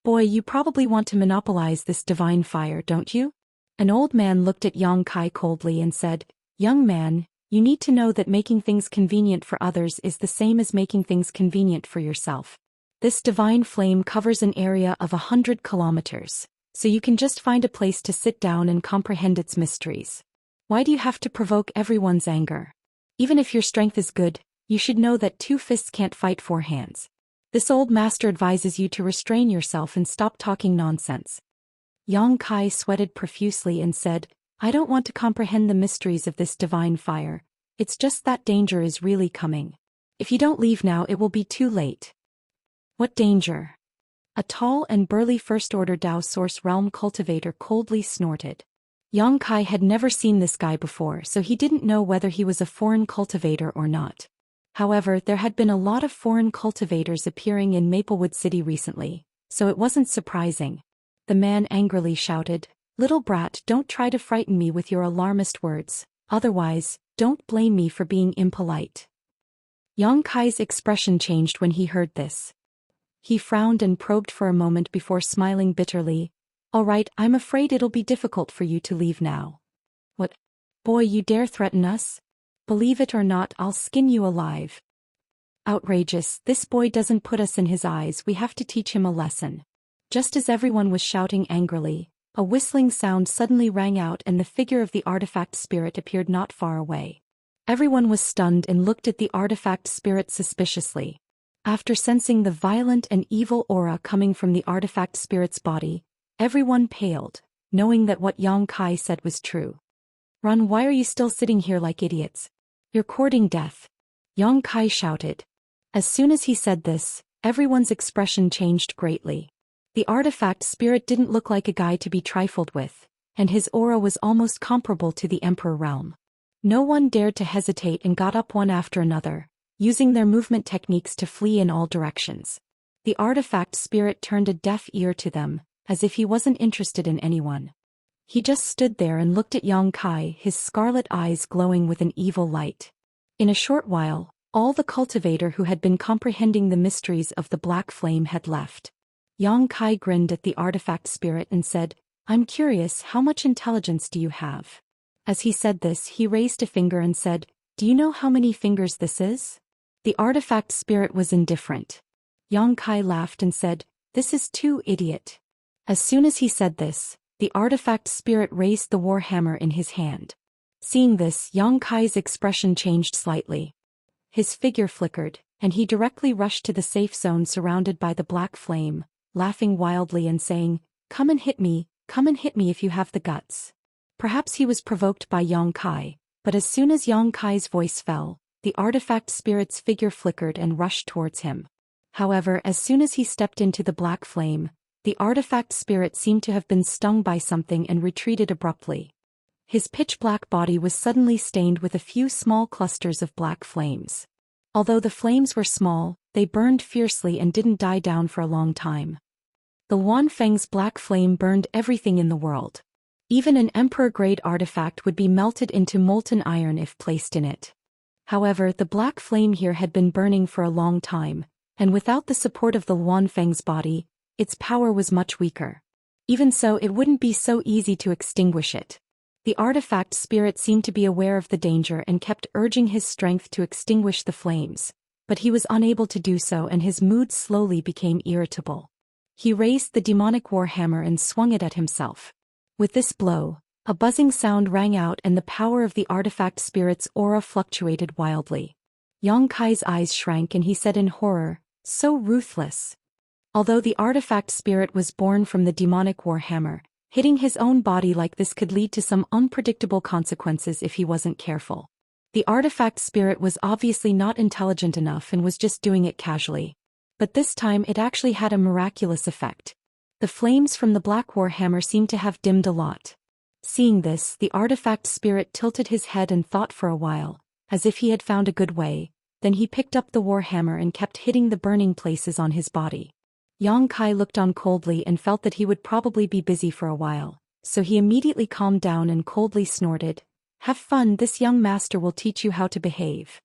"Boy, you probably want to monopolize this divine fire, don't you?" An old man looked at Yang Kai coldly and said, "Young man, you need to know that making things convenient for others is the same as making things convenient for yourself. This divine flame covers an area of 100 kilometers, so you can just find a place to sit down and comprehend its mysteries. Why do you have to provoke everyone's anger? Even if your strength is good, you should know that 2 fists can't fight 4 hands. This old master advises you to restrain yourself and stop talking nonsense." Yang Kai sweated profusely and said, "I don't want to comprehend the mysteries of this divine fire. It's just that danger is really coming. If you don't leave now, it will be too late." "What danger?" A tall and burly First Order Dao Source Realm cultivator coldly snorted. Yang Kai had never seen this guy before, so he didn't know whether he was a foreign cultivator or not. However, there had been a lot of foreign cultivators appearing in Maplewood City recently, so it wasn't surprising. The man angrily shouted, "Little brat, don't try to frighten me with your alarmist words, otherwise, don't blame me for being impolite." Yang Kai's expression changed when he heard this. He frowned and probed for a moment before smiling bitterly. "All right, I'm afraid it'll be difficult for you to leave now." "What? Boy, you dare threaten us? Believe it or not, I'll skin you alive." "Outrageous, this boy doesn't put us in his eyes, we have to teach him a lesson." Just as everyone was shouting angrily, a whistling sound suddenly rang out and the figure of the artifact spirit appeared not far away. Everyone was stunned and looked at the artifact spirit suspiciously. After sensing the violent and evil aura coming from the artifact spirit's body, everyone paled, knowing that what Yang Kai said was true. "Run, why are you still sitting here like idiots? You're courting death," Yang Kai shouted. As soon as he said this, everyone's expression changed greatly. The artifact spirit didn't look like a guy to be trifled with, and his aura was almost comparable to the Emperor realm. No one dared to hesitate and got up one after another, using their movement techniques to flee in all directions. The artifact spirit turned a deaf ear to them, as if he wasn't interested in anyone. He just stood there and looked at Yang Kai, his scarlet eyes glowing with an evil light. In a short while, all the cultivator who had been comprehending the mysteries of the black flame had left. Yang Kai grinned at the artifact spirit and said, "I'm curious, how much intelligence do you have?" As he said this, he raised a finger and said, "Do you know how many fingers this is?" The artifact spirit was indifferent. Yang Kai laughed and said, "This is too, idiot." As soon as he said this, the artifact spirit raised the warhammer in his hand. Seeing this, Yang Kai's expression changed slightly. His figure flickered, and he directly rushed to the safe zone surrounded by the black flame, laughing wildly and saying, come and hit me if you have the guts." Perhaps he was provoked by Yang Kai, but as soon as Yang Kai's voice fell, the artifact spirit's figure flickered and rushed towards him. However, as soon as he stepped into the black flame, the artifact spirit seemed to have been stung by something and retreated abruptly. His pitch-black body was suddenly stained with a few small clusters of black flames. Although the flames were small, they burned fiercely and didn't die down for a long time. The Wanfeng's black flame burned everything in the world. Even an emperor-grade artifact would be melted into molten iron if placed in it. However, the black flame here had been burning for a long time, and without the support of the Wanfeng's body, its power was much weaker. Even so, it wouldn't be so easy to extinguish it. The artifact spirit seemed to be aware of the danger and kept urging his strength to extinguish the flames, but he was unable to do so and his mood slowly became irritable. He raised the demonic warhammer and swung it at himself. With this blow, a buzzing sound rang out and the power of the artifact spirit's aura fluctuated wildly. Yang Kai's eyes shrank and he said in horror, "So ruthless." Although the artifact spirit was born from the demonic warhammer, hitting his own body like this could lead to some unpredictable consequences if he wasn't careful. The artifact spirit was obviously not intelligent enough and was just doing it casually. But this time it actually had a miraculous effect. The flames from the black warhammer seemed to have dimmed a lot. Seeing this, the artifact spirit tilted his head and thought for a while, as if he had found a good way, then he picked up the warhammer and kept hitting the burning places on his body. Yang Kai looked on coldly and felt that he would probably be busy for a while, so he immediately calmed down and coldly snorted, "Have fun, this young master will teach you how to behave."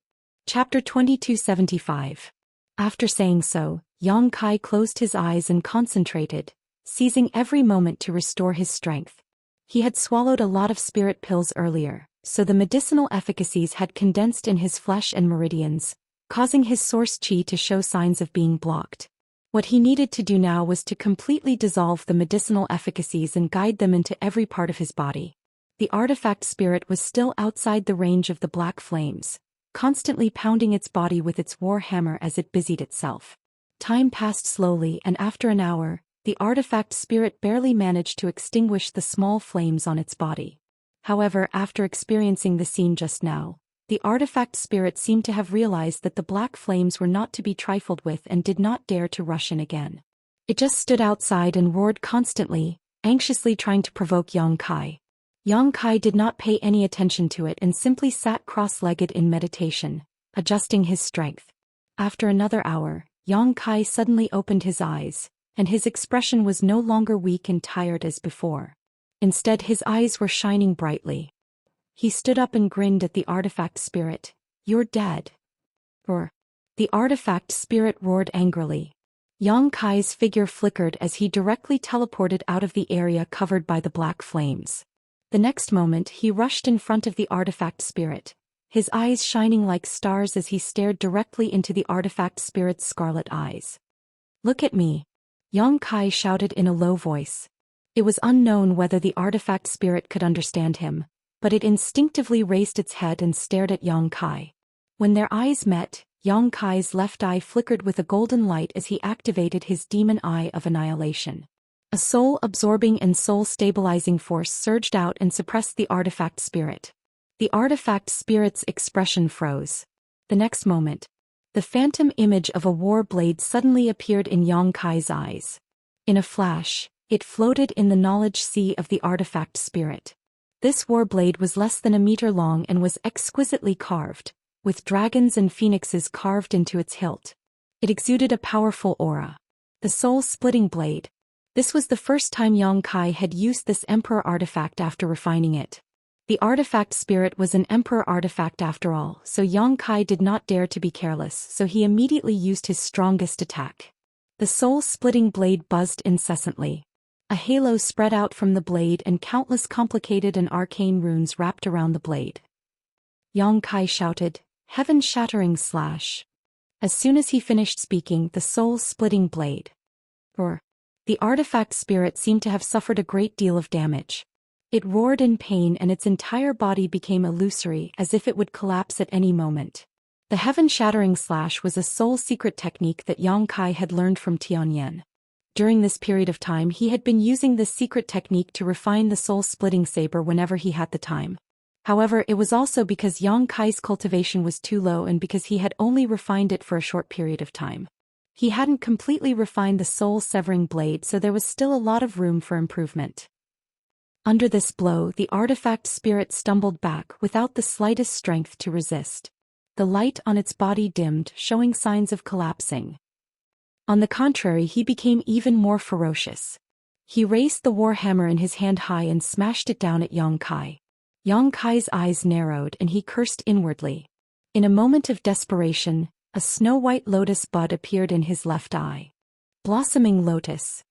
Chapter 2275. After saying so, Yang Kai closed his eyes and concentrated, seizing every moment to restore his strength. He had swallowed a lot of spirit pills earlier, so the medicinal efficacies had condensed in his flesh and meridians, causing his source chi to show signs of being blocked. What he needed to do now was to completely dissolve the medicinal efficacies and guide them into every part of his body. The artifact spirit was still outside the range of the black flames, constantly pounding its body with its war hammer as it busied itself. Time passed slowly and after an hour, the artifact spirit barely managed to extinguish the small flames on its body. However, after experiencing the scene just now, the artifact spirit seemed to have realized that the black flames were not to be trifled with and did not dare to rush in again. It just stood outside and roared constantly, anxiously trying to provoke Yang Kai. Yang Kai did not pay any attention to it and simply sat cross-legged in meditation, adjusting his strength. After another hour, Yang Kai suddenly opened his eyes, and his expression was no longer weak and tired as before. Instead, his eyes were shining brightly. He stood up and grinned at the artifact spirit. "You're dead." Or, the artifact spirit roared angrily. Yang Kai's figure flickered as he directly teleported out of the area covered by the black flames. The next moment he rushed in front of the artifact spirit, his eyes shining like stars as he stared directly into the artifact spirit's scarlet eyes. "Look at me," Yang Kai shouted in a low voice. It was unknown whether the artifact spirit could understand him, but it instinctively raised its head and stared at Yang Kai. When their eyes met, Yang Kai's left eye flickered with a golden light as he activated his demon eye of annihilation. A soul-absorbing and soul-stabilizing force surged out and suppressed the artifact spirit. The artifact spirit's expression froze. The next moment, the phantom image of a war blade suddenly appeared in Yang Kai's eyes. In a flash, it floated in the knowledge sea of the artifact spirit. This war blade was less than a meter long and was exquisitely carved, with dragons and phoenixes carved into its hilt. It exuded a powerful aura. The soul-splitting blade. This was the first time Yang Kai had used this emperor artifact after refining it. The artifact spirit was an emperor artifact after all, so Yang Kai did not dare to be careless, so he immediately used his strongest attack. The soul-splitting blade buzzed incessantly. A halo spread out from the blade and countless complicated and arcane runes wrapped around the blade. Yang Kai shouted, "Heaven-shattering slash." As soon as he finished speaking, the soul-splitting blade. The artifact spirit seemed to have suffered a great deal of damage. It roared in pain and its entire body became illusory as if it would collapse at any moment. The heaven-shattering slash was a soul-secret technique that Yang Kai had learned from Tianyan. During this period of time he had been using this secret technique to refine the soul-splitting saber whenever he had the time. However, it was also because Yang Kai's cultivation was too low and because he had only refined it for a short period of time. He hadn't completely refined the soul-severing blade, so there was still a lot of room for improvement. Under this blow, the artifact spirit stumbled back without the slightest strength to resist. The light on its body dimmed, showing signs of collapsing. On the contrary, he became even more ferocious. He raised the warhammer in his hand high and smashed it down at Yang Kai. Yang Kai's eyes narrowed and he cursed inwardly. In a moment of desperation, a snow-white lotus bud appeared in his left eye. Blossoming lotus.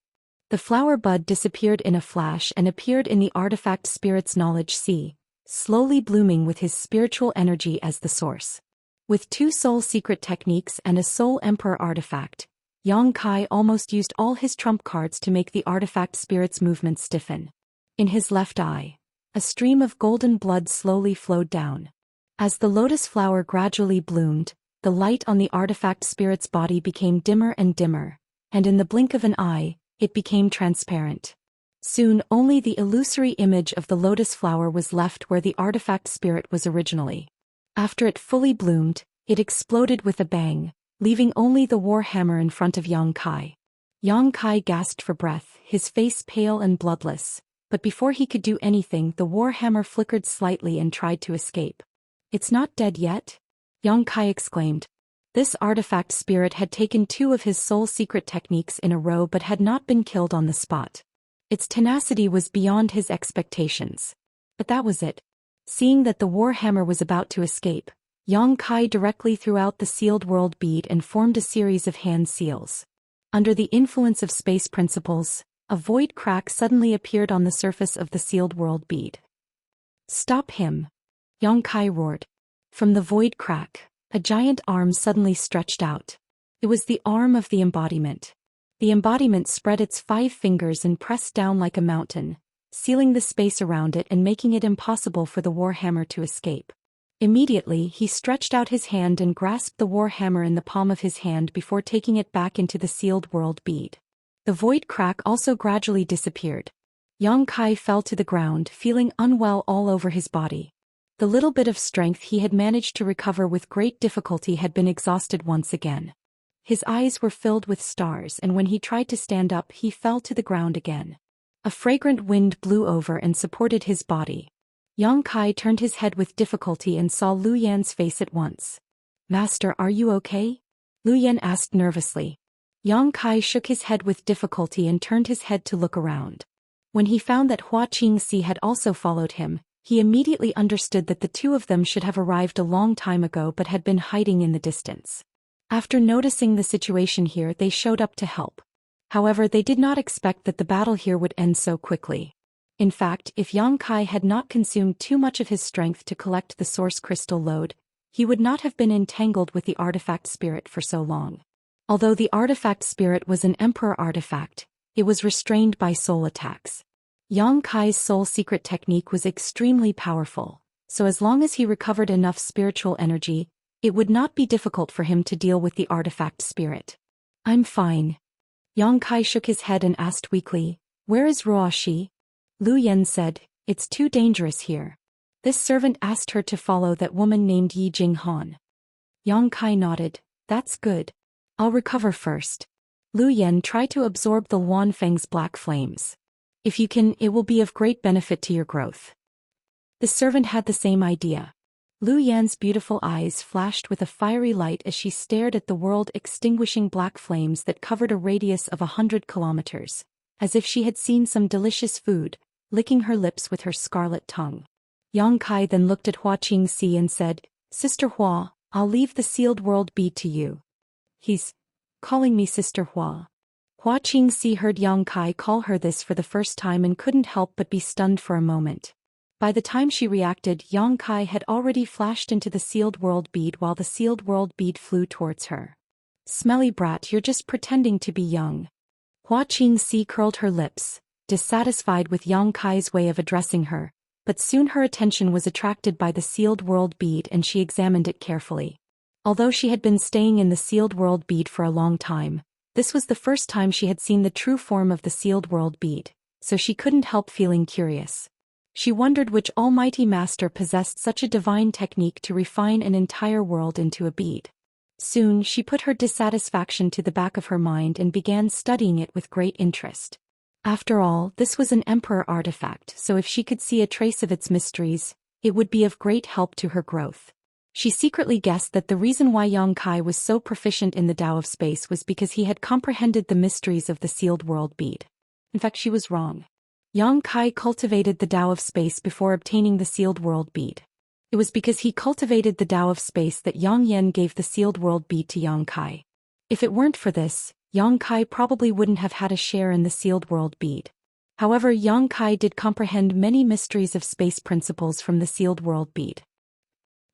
The flower bud disappeared in a flash and appeared in the artifact spirit's knowledge sea, slowly blooming with his spiritual energy as the source. With 2 soul secret techniques and a soul emperor artifact, Yang Kai almost used all his trump cards to make the artifact spirit's movements stiffen. In his left eye, a stream of golden blood slowly flowed down. As the lotus flower gradually bloomed, the light on the artifact spirit's body became dimmer and dimmer, and in the blink of an eye, it became transparent. Soon only the illusory image of the lotus flower was left where the artifact spirit was originally. After it fully bloomed, it exploded with a bang, leaving only the warhammer in front of Yang Kai. Yang Kai gasped for breath, his face pale and bloodless. But before he could do anything, the warhammer flickered slightly and tried to escape. "It's not dead yet?" Yang Kai exclaimed. This artifact spirit had taken 2 of his soul secret techniques in a row but had not been killed on the spot. Its tenacity was beyond his expectations. But that was it. Seeing that the warhammer was about to escape, Yang Kai directly threw out the sealed world bead and formed a series of hand seals. Under the influence of space principles, a void crack suddenly appeared on the surface of the sealed world bead. "Stop him!" Yang Kai roared. From the void crack, a giant arm suddenly stretched out. It was the arm of the embodiment. The embodiment spread its 5 fingers and pressed down like a mountain, sealing the space around it and making it impossible for the warhammer to escape. Immediately, he stretched out his hand and grasped the warhammer in the palm of his hand before taking it back into the sealed world bead. The void crack also gradually disappeared. Yang Kai fell to the ground, feeling unwell all over his body. The little bit of strength he had managed to recover with great difficulty had been exhausted once again. His eyes were filled with stars, and when he tried to stand up, he fell to the ground again. A fragrant wind blew over and supported his body. Yang Kai turned his head with difficulty and saw Lu Yan's face at once. Master, are you okay? Lu Yan asked nervously. Yang Kai shook his head with difficulty and turned his head to look around. When he found that Hua Qingxi had also followed him, he immediately understood that the two of them should have arrived a long time ago but had been hiding in the distance. After noticing the situation here, they showed up to help. However, they did not expect that the battle here would end so quickly. In fact, if Yang Kai had not consumed too much of his strength to collect the source crystal load, he would not have been entangled with the artifact spirit for so long. Although the artifact spirit was an emperor artifact, it was restrained by soul attacks. Yang Kai's soul secret technique was extremely powerful, so as long as he recovered enough spiritual energy, it would not be difficult for him to deal with the artifact spirit. I'm fine. Yang Kai shook his head and asked weakly, where is Ruoxi? Lu Yan said, it's too dangerous here. This servant asked her to follow that woman named Yi Jinghan. Yang Kai nodded, that's good. I'll recover first. Lu Yan tried to absorb the Luan Feng's black flames. If you can, it will be of great benefit to your growth. The servant had the same idea. Lu Yan's beautiful eyes flashed with a fiery light as she stared at the world-extinguishing black flames that covered a radius of 100 kilometers, as if she had seen some delicious food, licking her lips with her scarlet tongue. Yang Kai then looked at Hua Qingxi and said, Sister Hua, I'll leave the sealed world bead to you. He's calling me Sister Hua. Hua Qingxi heard Yang Kai call her this for the first time and couldn't help but be stunned for a moment. By the time she reacted, Yang Kai had already flashed into the sealed world bead while the sealed world bead flew towards her. Smelly brat, you're just pretending to be young. Hua Qingxi curled her lips, dissatisfied with Yang Kai's way of addressing her, but soon her attention was attracted by the sealed world bead and she examined it carefully. Although she had been staying in the sealed world bead for a long time, this was the first time she had seen the true form of the sealed world bead, so she couldn't help feeling curious. She wondered which almighty master possessed such a divine technique to refine an entire world into a bead. Soon she put her dissatisfaction to the back of her mind and began studying it with great interest. After all, this was an emperor artifact, so if she could see a trace of its mysteries, it would be of great help to her growth. She secretly guessed that the reason why Yang Kai was so proficient in the Tao of space was because he had comprehended the mysteries of the sealed world bead. In fact, she was wrong. Yang Kai cultivated the Tao of space before obtaining the sealed world bead. It was because he cultivated the Tao of space that Yang Yan gave the sealed world bead to Yang Kai. If it weren't for this, Yang Kai probably wouldn't have had a share in the sealed world bead. However, Yang Kai did comprehend many mysteries of space principles from the sealed world bead.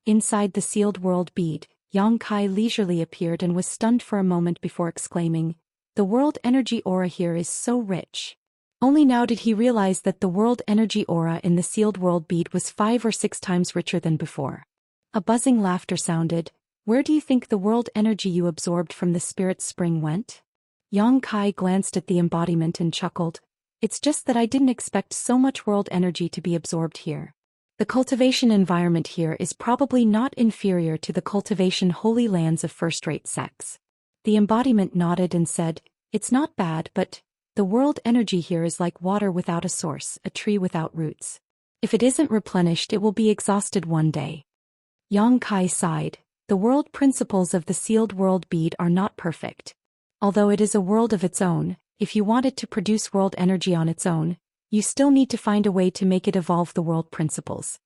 Inside the sealed world bead, Yang Kai leisurely appeared and was stunned for a moment before exclaiming, the world energy aura here is so rich. Only now did he realize that the world energy aura in the sealed world bead was 5 or 6 times richer than before. A buzzing laughter sounded. Where do you think the world energy you absorbed from the spirit spring went? Yang Kai glanced at the embodiment and chuckled. It's just that I didn't expect so much world energy to be absorbed here. The cultivation environment here is probably not inferior to the cultivation holy lands of first-rate sects. The embodiment nodded and said, it's not bad, but the world energy here is like water without a source, a tree without roots. If it isn't replenished, it will be exhausted one day. Yang Kai sighed. The world principles of the sealed world bead are not perfect. Although it is a world of its own, if you want it to produce world energy on its own, you still need to find a way to make it evolve the world principles.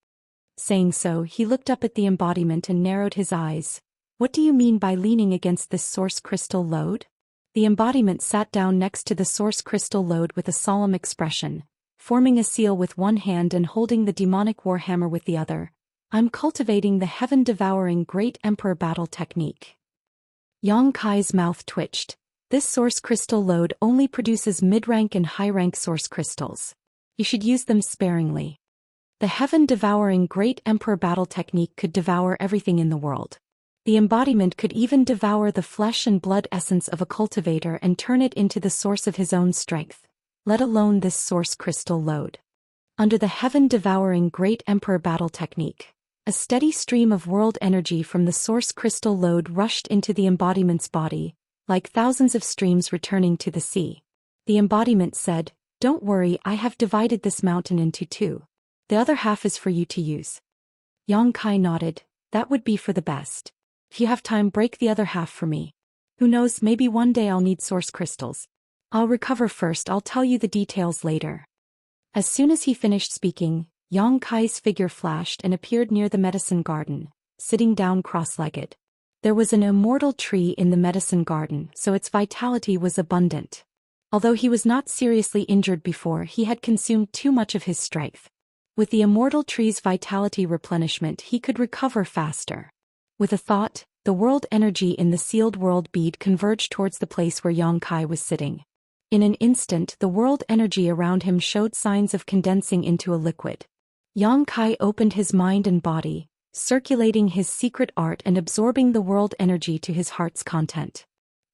Saying so, he looked up at the embodiment and narrowed his eyes. What do you mean by leaning against this source crystal load? The embodiment sat down next to the source crystal load with a solemn expression, forming a seal with one hand and holding the demonic warhammer with the other. I'm cultivating the heaven-devouring Great Emperor battle technique. Yang Kai's mouth twitched. This source crystal load only produces mid-rank and high-rank source crystals. You should use them sparingly. The heaven-devouring Great Emperor battle technique could devour everything in the world. The embodiment could even devour the flesh and blood essence of a cultivator and turn it into the source of his own strength, let alone this source crystal load. Under the heaven-devouring Great Emperor battle technique, a steady stream of world energy from the source crystal load rushed into the embodiment's body, like thousands of streams returning to the sea. The embodiment said, don't worry, I have divided this mountain into 2. The other half is for you to use. Yang Kai nodded, that would be for the best. If you have time, break the other half for me. Who knows, maybe one day I'll need source crystals. I'll recover first, I'll tell you the details later. As soon as he finished speaking, Yang Kai's figure flashed and appeared near the medicine garden, sitting down cross-legged. There was an immortal tree in the medicine garden, so its vitality was abundant. Although he was not seriously injured before, he had consumed too much of his strength. With the immortal tree's vitality replenishment, he could recover faster. With a thought, the world energy in the sealed world bead converged towards the place where Yang Kai was sitting. In an instant, the world energy around him showed signs of condensing into a liquid. Yang Kai opened his mind and body, circulating his secret art and absorbing the world energy to his heart's content.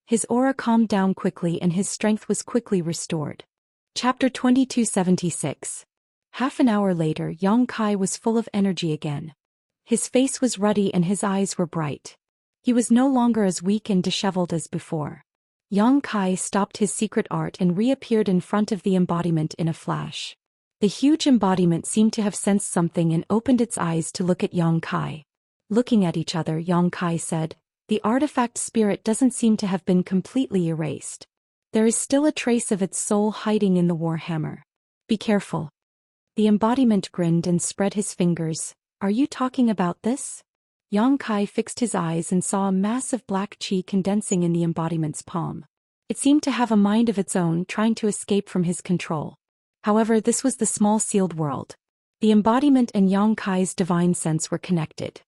His aura calmed down quickly and his strength was quickly restored. Chapter 2276. Half an hour later, Yang Kai was full of energy again. His face was ruddy and his eyes were bright. He was no longer as weak and disheveled as before. Yang Kai stopped his secret art and reappeared in front of the embodiment in a flash. The huge embodiment seemed to have sensed something and opened its eyes to look at Yang Kai. Looking at each other, Yang Kai said, "The artifact spirit doesn't seem to have been completely erased. There is still a trace of its soul hiding in the warhammer. Be careful." The embodiment grinned and spread his fingers. "Are you talking about this?" Yang Kai fixed his eyes and saw a mass of black qi condensing in the embodiment's palm. It seemed to have a mind of its own, trying to escape from his control. However, this was the small sealed world. The embodiment and Yang Kai's divine sense were connected.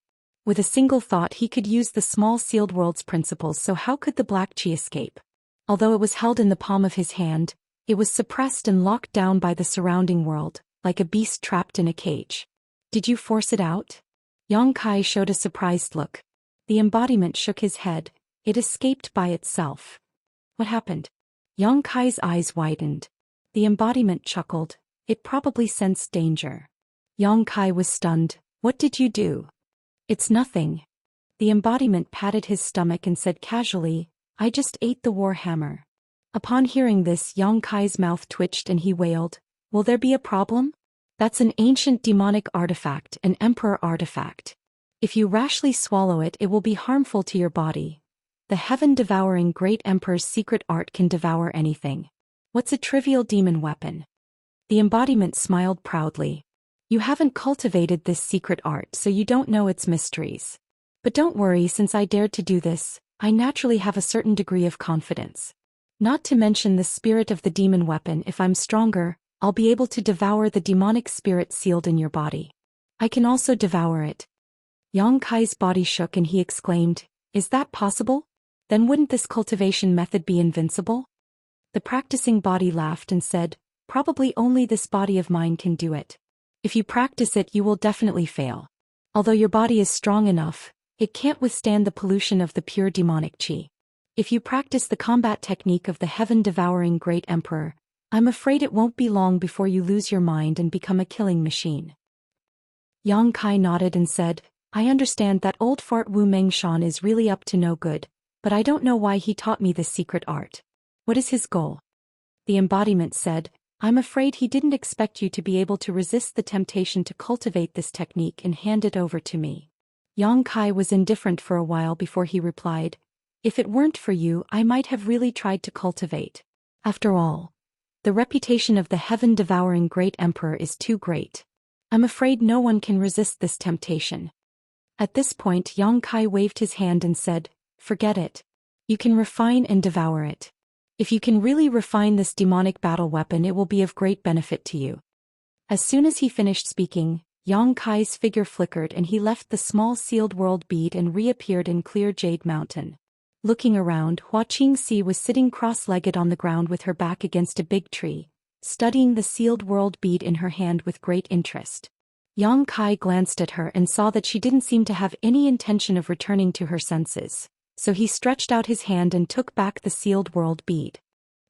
With a single thought, he could use the small sealed world's principles, so how could the black qi escape? Although it was held in the palm of his hand, it was suppressed and locked down by the surrounding world, like a beast trapped in a cage. "Did you force it out?" Yang Kai showed a surprised look. The embodiment shook his head. "It escaped by itself." "What happened?" Yang Kai's eyes widened. The embodiment chuckled. "It probably sensed danger." Yang Kai was stunned. "What did you do?" "It's nothing." The embodiment patted his stomach and said casually, "I just ate the warhammer." Upon hearing this, Yang Kai's mouth twitched and he wailed, "Will there be a problem? That's an ancient demonic artifact, an emperor artifact. If you rashly swallow it, it will be harmful to your body. The heaven-devouring great emperor's secret art can devour anything. What's a trivial demon weapon?" The embodiment smiled proudly. "You haven't cultivated this secret art, so you don't know its mysteries. But don't worry, since I dared to do this, I naturally have a certain degree of confidence. Not to mention the spirit of the demon weapon, if I'm stronger, I'll be able to devour the demonic spirit sealed in your body. I can also devour it." Yang Kai's body shook and he exclaimed, "Is that possible? Then wouldn't this cultivation method be invincible?" The practicing body laughed and said, "Probably only this body of mine can do it. If you practice it, you will definitely fail. Although your body is strong enough, it can't withstand the pollution of the pure demonic qi. If you practice the combat technique of the heaven-devouring great emperor, I'm afraid it won't be long before you lose your mind and become a killing machine." Yang Kai nodded and said, "I understand that old fart Wu Mengshan is really up to no good, but I don't know why he taught me this secret art. What is his goal?" The embodiment said, "I'm afraid he didn't expect you to be able to resist the temptation to cultivate this technique and hand it over to me." Yang Kai was indifferent for a while before he replied, "If it weren't for you, I might have really tried to cultivate. After all, the reputation of the heaven-devouring great emperor is too great. I'm afraid no one can resist this temptation." At this point, Yang Kai waved his hand and said, "Forget it. You can refine and devour it. If you can really refine this demonic battle weapon, it will be of great benefit to you." As soon as he finished speaking, Yang Kai's figure flickered and he left the small sealed world bead and reappeared in clear Jade Mountain. Looking around, Xianxia was sitting cross-legged on the ground with her back against a big tree, studying the sealed world bead in her hand with great interest. Yang Kai glanced at her and saw that she didn't seem to have any intention of returning to her senses, so he stretched out his hand and took back the sealed world bead.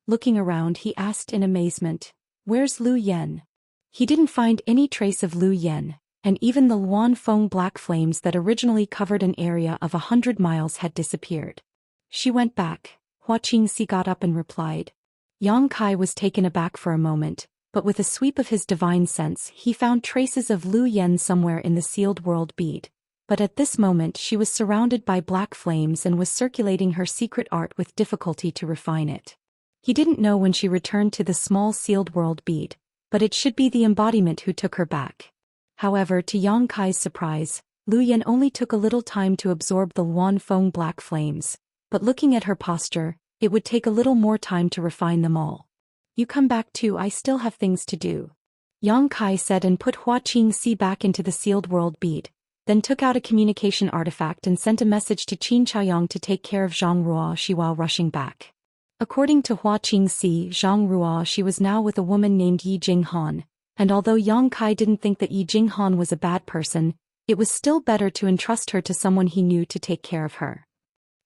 Looking around, he asked in amazement, "Where's Lu Yen?" He didn't find any trace of Lu Yen, and even the Luan Feng black flames that originally covered an area of 100 miles had disappeared. "She went back," Xianxia got up and replied. Yang Kai was taken aback for a moment, but with a sweep of his divine sense he found traces of Lu Yen somewhere in the sealed world bead, but at this moment she was surrounded by black flames and was circulating her secret art with difficulty to refine it. He didn't know when she returned to the small sealed world bead, but it should be the embodiment who took her back. However, to Yang Kai's surprise, Lu Yan only took a little time to absorb the Luan Feng black flames, but looking at her posture, it would take a little more time to refine them all. You come back too, I still have things to do. Yang Kai said and put Hua Qingxi back into the sealed world bead, then took out a communication artifact and sent a message to Qin Chaoyang to take care of Zhang Ruoxi while rushing back. According to Hua Qingxi, Zhang Ruoxi was now with a woman named Yi Jinghan, and although Yang Kai didn't think that Yi Jinghan was a bad person, it was still better to entrust her to someone he knew to take care of her.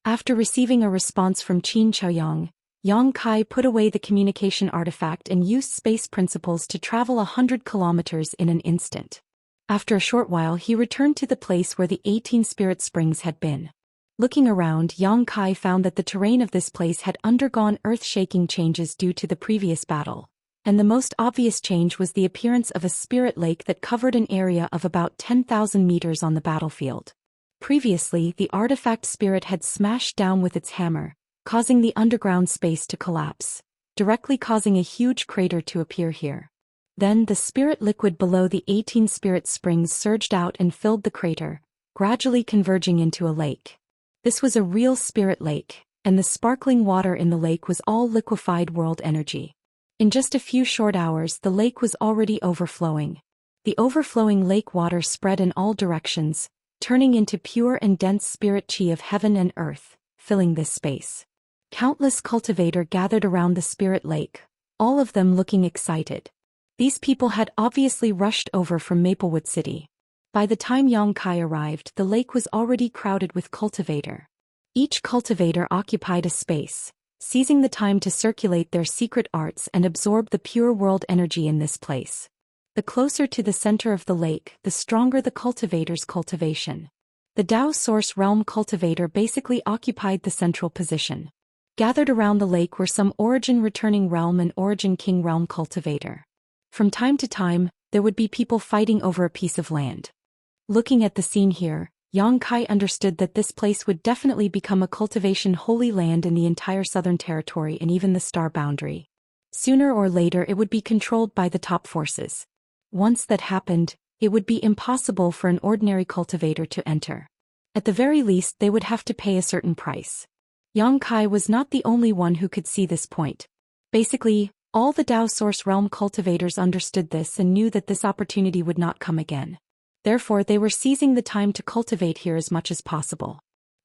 After receiving a response from Qin Chaoyang, Yang Kai put away the communication artifact and used space principles to travel 100 kilometers in an instant. After a short while he returned to the place where the 18 spirit springs had been. Looking around, Yang Kai found that the terrain of this place had undergone earth-shaking changes due to the previous battle, and the most obvious change was the appearance of a spirit lake that covered an area of about 10,000 meters on the battlefield. Previously, the artifact spirit had smashed down with its hammer, causing the underground space to collapse, directly causing a huge crater to appear here. Then the spirit liquid below the 18 spirit springs surged out and filled the crater, gradually converging into a lake. This was a real spirit lake, and the sparkling water in the lake was all liquefied world energy. In just a few short hours the lake was already overflowing. The overflowing lake water spread in all directions, turning into pure and dense spirit chi of heaven and earth, filling this space. Countless cultivators gathered around the spirit lake, all of them looking excited. These people had obviously rushed over from Maplewood City. By the time Yang Kai arrived, the lake was already crowded with cultivator. Each cultivator occupied a space, seizing the time to circulate their secret arts and absorb the pure world energy in this place. The closer to the center of the lake, the stronger the cultivator's cultivation. The Dao Source Realm cultivator basically occupied the central position. Gathered around the lake were some Origin Returning Realm and Origin King Realm cultivator. From time to time, there would be people fighting over a piece of land. Looking at the scene here, Yang Kai understood that this place would definitely become a cultivation holy land in the entire Southern Territory and even the star boundary. Sooner or later it would be controlled by the top forces. Once that happened, it would be impossible for an ordinary cultivator to enter. At the very least they would have to pay a certain price. Yang Kai was not the only one who could see this point. Basically, all the Dao Source Realm cultivators understood this and knew that this opportunity would not come again. Therefore they were seizing the time to cultivate here as much as possible.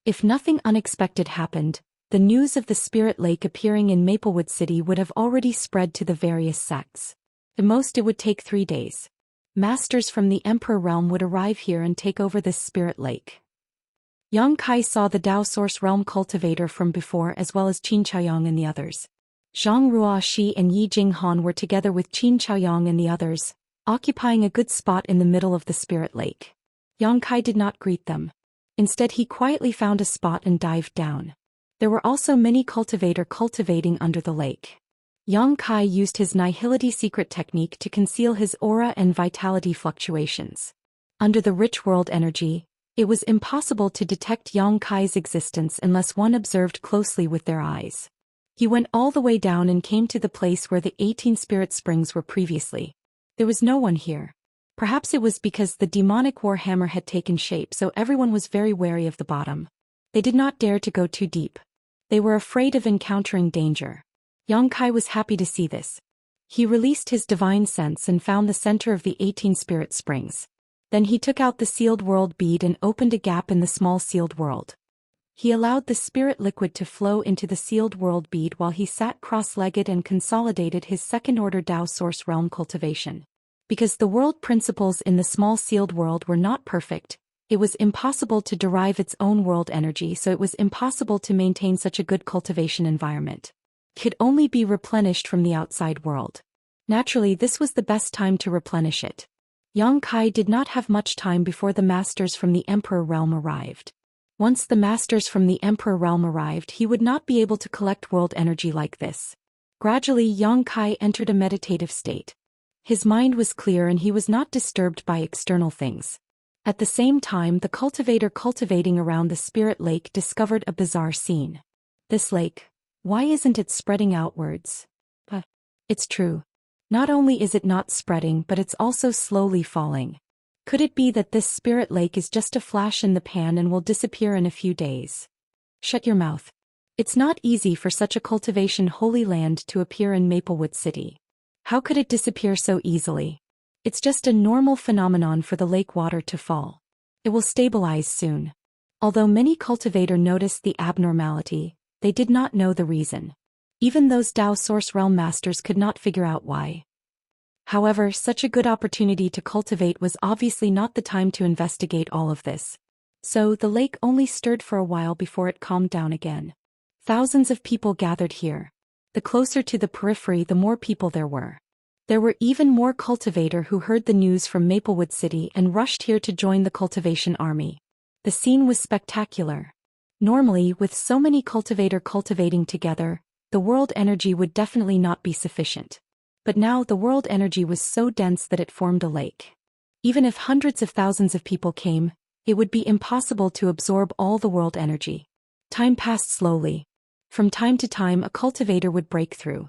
If nothing unexpected happened, the news of the Spirit Lake appearing in Maplewood City would have already spread to the various sects. At most it would take 3 days. Masters from the Emperor Realm would arrive here and take over this Spirit Lake. Yang Kai saw the Dao Source Realm cultivator from before as well as Qin Chaoyang and the others. Zhang Ruoxi and Yi Jinghan were together with Qin Chaoyang and the others, occupying a good spot in the middle of the Spirit Lake. Yang Kai did not greet them. Instead he quietly found a spot and dived down. There were also many cultivators cultivating under the lake. Yang Kai used his Nihility secret technique to conceal his aura and vitality fluctuations. Under the rich world energy, it was impossible to detect Yang Kai's existence unless one observed closely with their eyes. He went all the way down and came to the place where the 18 spirit springs were previously. There was no one here. Perhaps it was because the demonic warhammer had taken shape, so everyone was very wary of the bottom. They did not dare to go too deep. They were afraid of encountering danger. Yang Kai was happy to see this. He released his divine sense and found the center of the 18 spirit springs. Then he took out the sealed world bead and opened a gap in the small sealed world. He allowed the spirit liquid to flow into the sealed world bead while he sat cross-legged and consolidated his second-order Dao Source Realm cultivation. Because the world principles in the small sealed world were not perfect, it was impossible to derive its own world energy, so it was impossible to maintain such a good cultivation environment. It could only be replenished from the outside world. Naturally, this was the best time to replenish it. Yang Kai did not have much time before the masters from the Emperor Realm arrived. Once the masters from the Emperor Realm arrived, he would not be able to collect world energy like this. Gradually, Yang Kai entered a meditative state. His mind was clear and he was not disturbed by external things. At the same time, the cultivator cultivating around the spirit lake discovered a bizarre scene. This lake, why isn't it spreading outwards? It's true. Not only is it not spreading, but it's also slowly falling. Could it be that this spirit lake is just a flash in the pan and will disappear in a few days? Shut your mouth. It's not easy for such a cultivation holy land to appear in Maplewood City. How could it disappear so easily? It's just a normal phenomenon for the lake water to fall. It will stabilize soon. Although many cultivators noticed the abnormality, they did not know the reason. Even those Dao Source Realm Masters could not figure out why. However, such a good opportunity to cultivate was obviously not the time to investigate all of this. So the lake only stirred for a while before it calmed down again. Thousands of people gathered here. The closer to the periphery, the more people there were. There were even more cultivators who heard the news from Maplewood City and rushed here to join the cultivation army. The scene was spectacular. Normally, with so many cultivators cultivating together, the world energy would definitely not be sufficient. But now the world energy was so dense that it formed a lake. Even if hundreds of thousands of people came, it would be impossible to absorb all the world energy. Time passed slowly. From time to time, a cultivator would break through.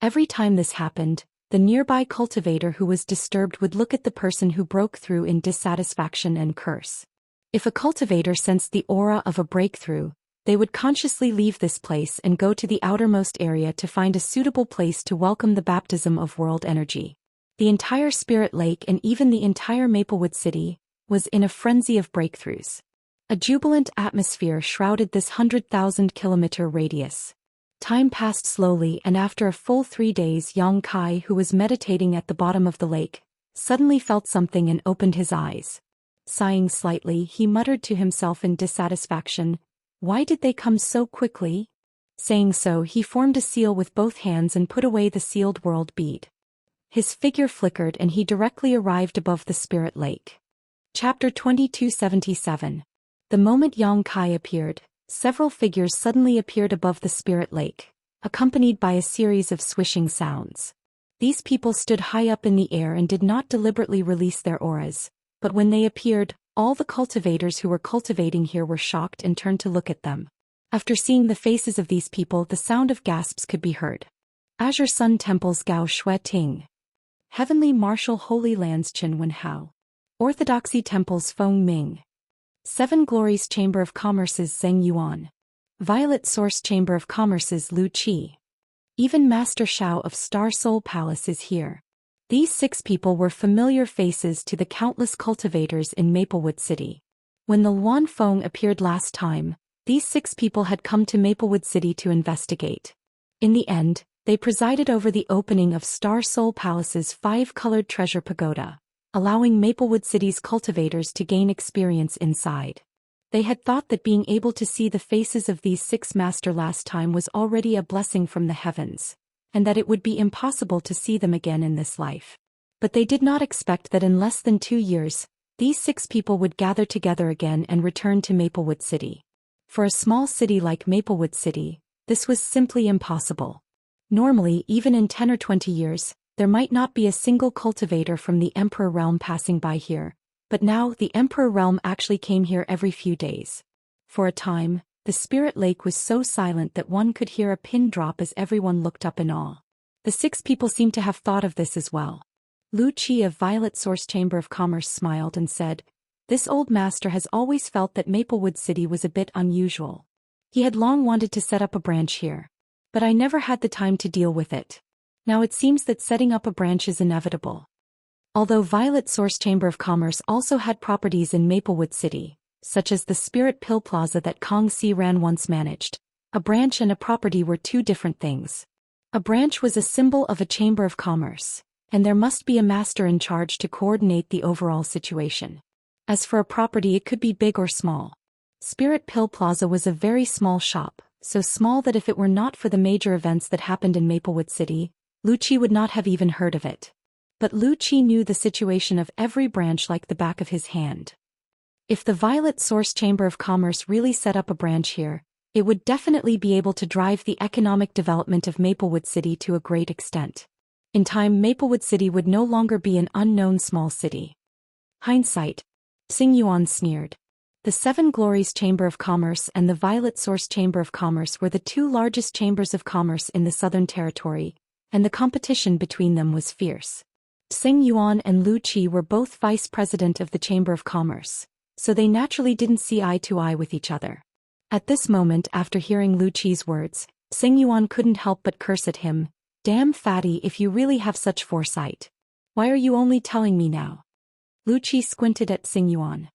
Every time this happened, the nearby cultivator who was disturbed would look at the person who broke through in dissatisfaction and curse. If a cultivator sensed the aura of a breakthrough, they would consciously leave this place and go to the outermost area to find a suitable place to welcome the baptism of world energy. The entire Spirit Lake and even the entire Maplewood City was in a frenzy of breakthroughs. A jubilant atmosphere shrouded this 100,000-kilometer radius. Time passed slowly, and after a full 3 days, Yang Kai, who was meditating at the bottom of the lake, suddenly felt something and opened his eyes. Sighing slightly, he muttered to himself in dissatisfaction, "Why did they come so quickly?" Saying so, he formed a seal with both hands and put away the sealed world bead. His figure flickered and he directly arrived above the Spirit Lake. Chapter 2277. The moment Yang Kai appeared, several figures suddenly appeared above the Spirit Lake, accompanied by a series of swishing sounds. These people stood high up in the air and did not deliberately release their auras, but when they appeared, all the cultivators who were cultivating here were shocked and turned to look at them. After seeing the faces of these people, the sound of gasps could be heard. Azure Sun Temples Gao Shui Ting. Heavenly Martial Holy Lands Chen Wen Hao. Orthodoxy Temples Feng Ming. Seven Glories Chamber of Commerce's Zheng Yuan. Violet Source Chamber of Commerce's Lu Qi. Even Master Shao of Star Soul Palace is here. These 6 people were familiar faces to the countless cultivators in Maplewood City. When the Luan Feng appeared last time, these 6 people had come to Maplewood City to investigate. In the end, they presided over the opening of Star Soul Palace's 5-colored treasure pagoda, allowing Maplewood City's cultivators to gain experience inside. They had thought that being able to see the faces of these 6 masters last time was already a blessing from the heavens, and that it would be impossible to see them again in this life. But they did not expect that in less than 2 years, these 6 people would gather together again and return to Maplewood City. For a small city like Maplewood City, this was simply impossible. Normally, even in 10 or 20 years, there might not be a single cultivator from the Emperor Realm passing by here, but now the Emperor Realm actually came here every few days. For a time, the Spirit Lake was so silent that one could hear a pin drop as everyone looked up in awe. The 6 people seemed to have thought of this as well. Lu Qi of Violet Source Chamber of Commerce smiled and said, "This old master has always felt that Maplewood City was a bit unusual. He had long wanted to set up a branch here. But I never had the time to deal with it. Now it seems that setting up a branch is inevitable." Although Violet Source Chamber of Commerce also had properties in Maplewood City, such as the Spirit Pill Plaza that Kong Si Ran once managed, a branch and a property were 2 different things. A branch was a symbol of a chamber of commerce, and there must be a master in charge to coordinate the overall situation. As for a property, it could be big or small. Spirit Pill Plaza was a very small shop, so small that if it were not for the major events that happened in Maplewood City, Lu Qi would not have even heard of it. But Lu Qi knew the situation of every branch like the back of his hand. If the Violet Source Chamber of Commerce really set up a branch here, it would definitely be able to drive the economic development of Maplewood City to a great extent. In time, Maplewood City would no longer be an unknown small city. Hindsight. Xing Yuan sneered. The Seven Glories Chamber of Commerce and the Violet Source Chamber of Commerce were the two largest chambers of commerce in the Southern Territory, and the competition between them was fierce. Xing Yuan and Lu Qi were both vice president of the Chamber of Commerce, so they naturally didn't see eye to eye with each other. At this moment, after hearing Lu Qi's words, Xing Yuan couldn't help but curse at him. Damn fatty, if you really have such foresight. Why are you only telling me now? Lu Qi squinted at Xing Yuan.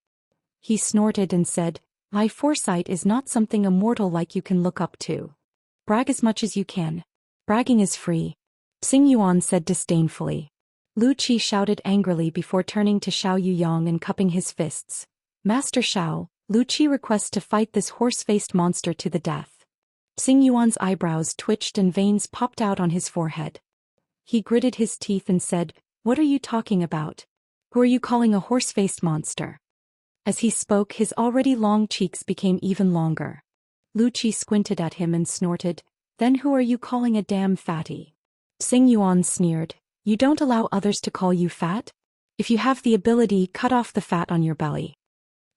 He snorted and said, my foresight is not something a mortal like you can look up to. Brag as much as you can. Bragging is free. Xing Yuan said disdainfully. Lu Qi shouted angrily before turning to Xiao Yuyang and cupping his fists. Master Xiao, Lu Qi requests to fight this horse-faced monster to the death. Xing Yuan's eyebrows twitched and veins popped out on his forehead. He gritted his teeth and said, what are you talking about? Who are you calling a horse-faced monster? As he spoke, his already long cheeks became even longer. Lu Qi squinted at him and snorted, then who are you calling a damn fatty? Xing Yuan sneered, you don't allow others to call you fat? If you have the ability, cut off the fat on your belly.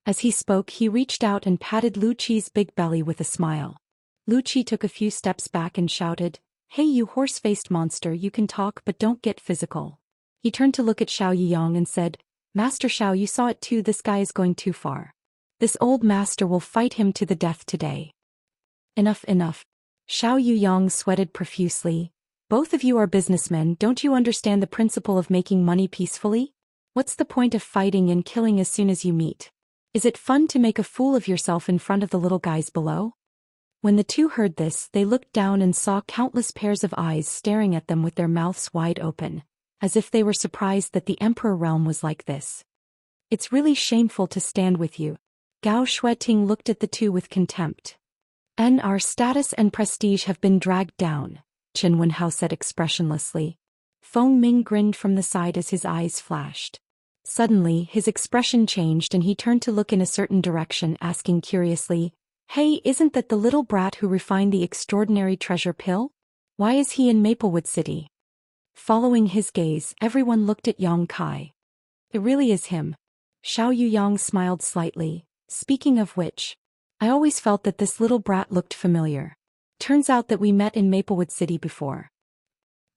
As he spoke, he reached out and patted Lu Qi's big belly with a smile. Lu Qi took a few steps back and shouted, hey you horse-faced monster, you can talk but don't get physical. He turned to look at Xiao Yuyang and said, Master Xiao, you saw it too, this guy is going too far. This old master will fight him to the death today. Enough. Xiao Yuyang sweated profusely. Both of you are businessmen, don't you understand the principle of making money peacefully? What's the point of fighting and killing as soon as you meet? Is it fun to make a fool of yourself in front of the little guys below? When the two heard this, they looked down and saw countless pairs of eyes staring at them with their mouths wide open, as if they were surprised that the Emperor realm was like this. It's really shameful to stand with you. Gao Shueting looked at the two with contempt. Our status and prestige have been dragged down, Chen Wenhao said expressionlessly. Feng Ming grinned from the side as his eyes flashed. Suddenly, his expression changed and he turned to look in a certain direction, asking curiously, hey, isn't that the little brat who refined the extraordinary treasure pill? Why is he in Maplewood City? Following his gaze, everyone looked at Yang Kai. It really is him. Xiao Yuyang smiled slightly. Speaking of which, I always felt that this little brat looked familiar. Turns out that we met in Maplewood City before.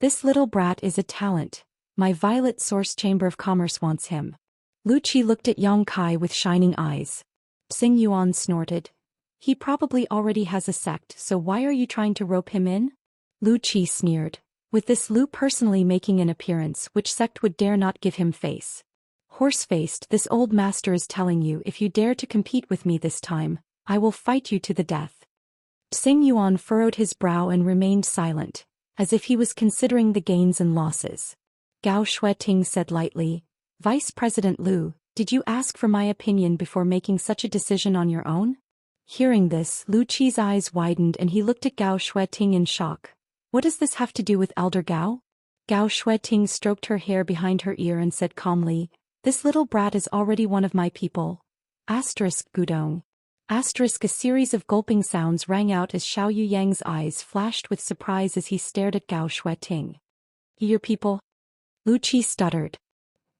This little brat is a talent. My Violet Source Chamber of Commerce wants him. Lu Qi looked at Yang Kai with shining eyes. Xing Yuan snorted. He probably already has a sect, so why are you trying to rope him in? Lu Qi sneered. With this Lu personally making an appearance, which sect would dare not give him face? Horse-faced, this old master is telling you, if you dare to compete with me this time, I will fight you to the death. Xing Yuan furrowed his brow and remained silent, as if he was considering the gains and losses. Gao Shueting said lightly, Vice President Lu, did you ask for my opinion before making such a decision on your own? Hearing this, Lu Qi's eyes widened and he looked at Gao Shueting in shock. What does this have to do with Elder Gao? Gao Shueting stroked her hair behind her ear and said calmly, this little brat is already one of my people. Gudong. A series of gulping sounds rang out as Xiao Yuyang's eyes flashed with surprise as he stared at Gao Shueting. Your people? Lu Qi stuttered.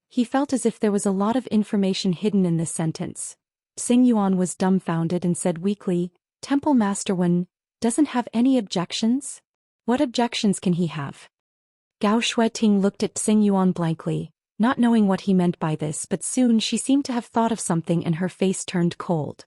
He felt as if there was a lot of information hidden in this sentence. Xing Yuan was dumbfounded and said weakly, Temple Master Wen doesn't have any objections? What objections can he have? Gao Shueting looked at Xing Yuan blankly, not knowing what he meant by this, but soon she seemed to have thought of something and her face turned cold.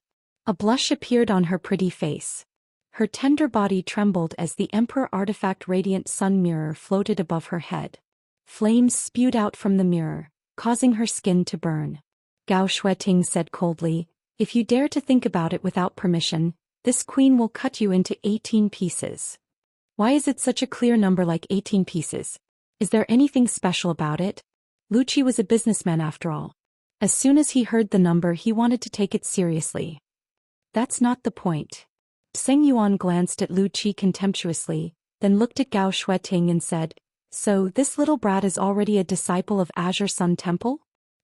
A blush appeared on her pretty face. Her tender body trembled as the Emperor Artifact Radiant Sun Mirror floated above her head. Flames spewed out from the mirror, causing her skin to burn. Gao Shueting said coldly, if you dare to think about it without permission, this queen will cut you into 18 pieces. Why is it such a clear number like 18 pieces? Is there anything special about it? Lu Qi was a businessman after all. As soon as he heard the number, he wanted to take it seriously. That's not the point. Xing Yuan glanced at Lu Qi contemptuously, then looked at Gao Shueting and said, so this little brat is already a disciple of Azure Sun Temple?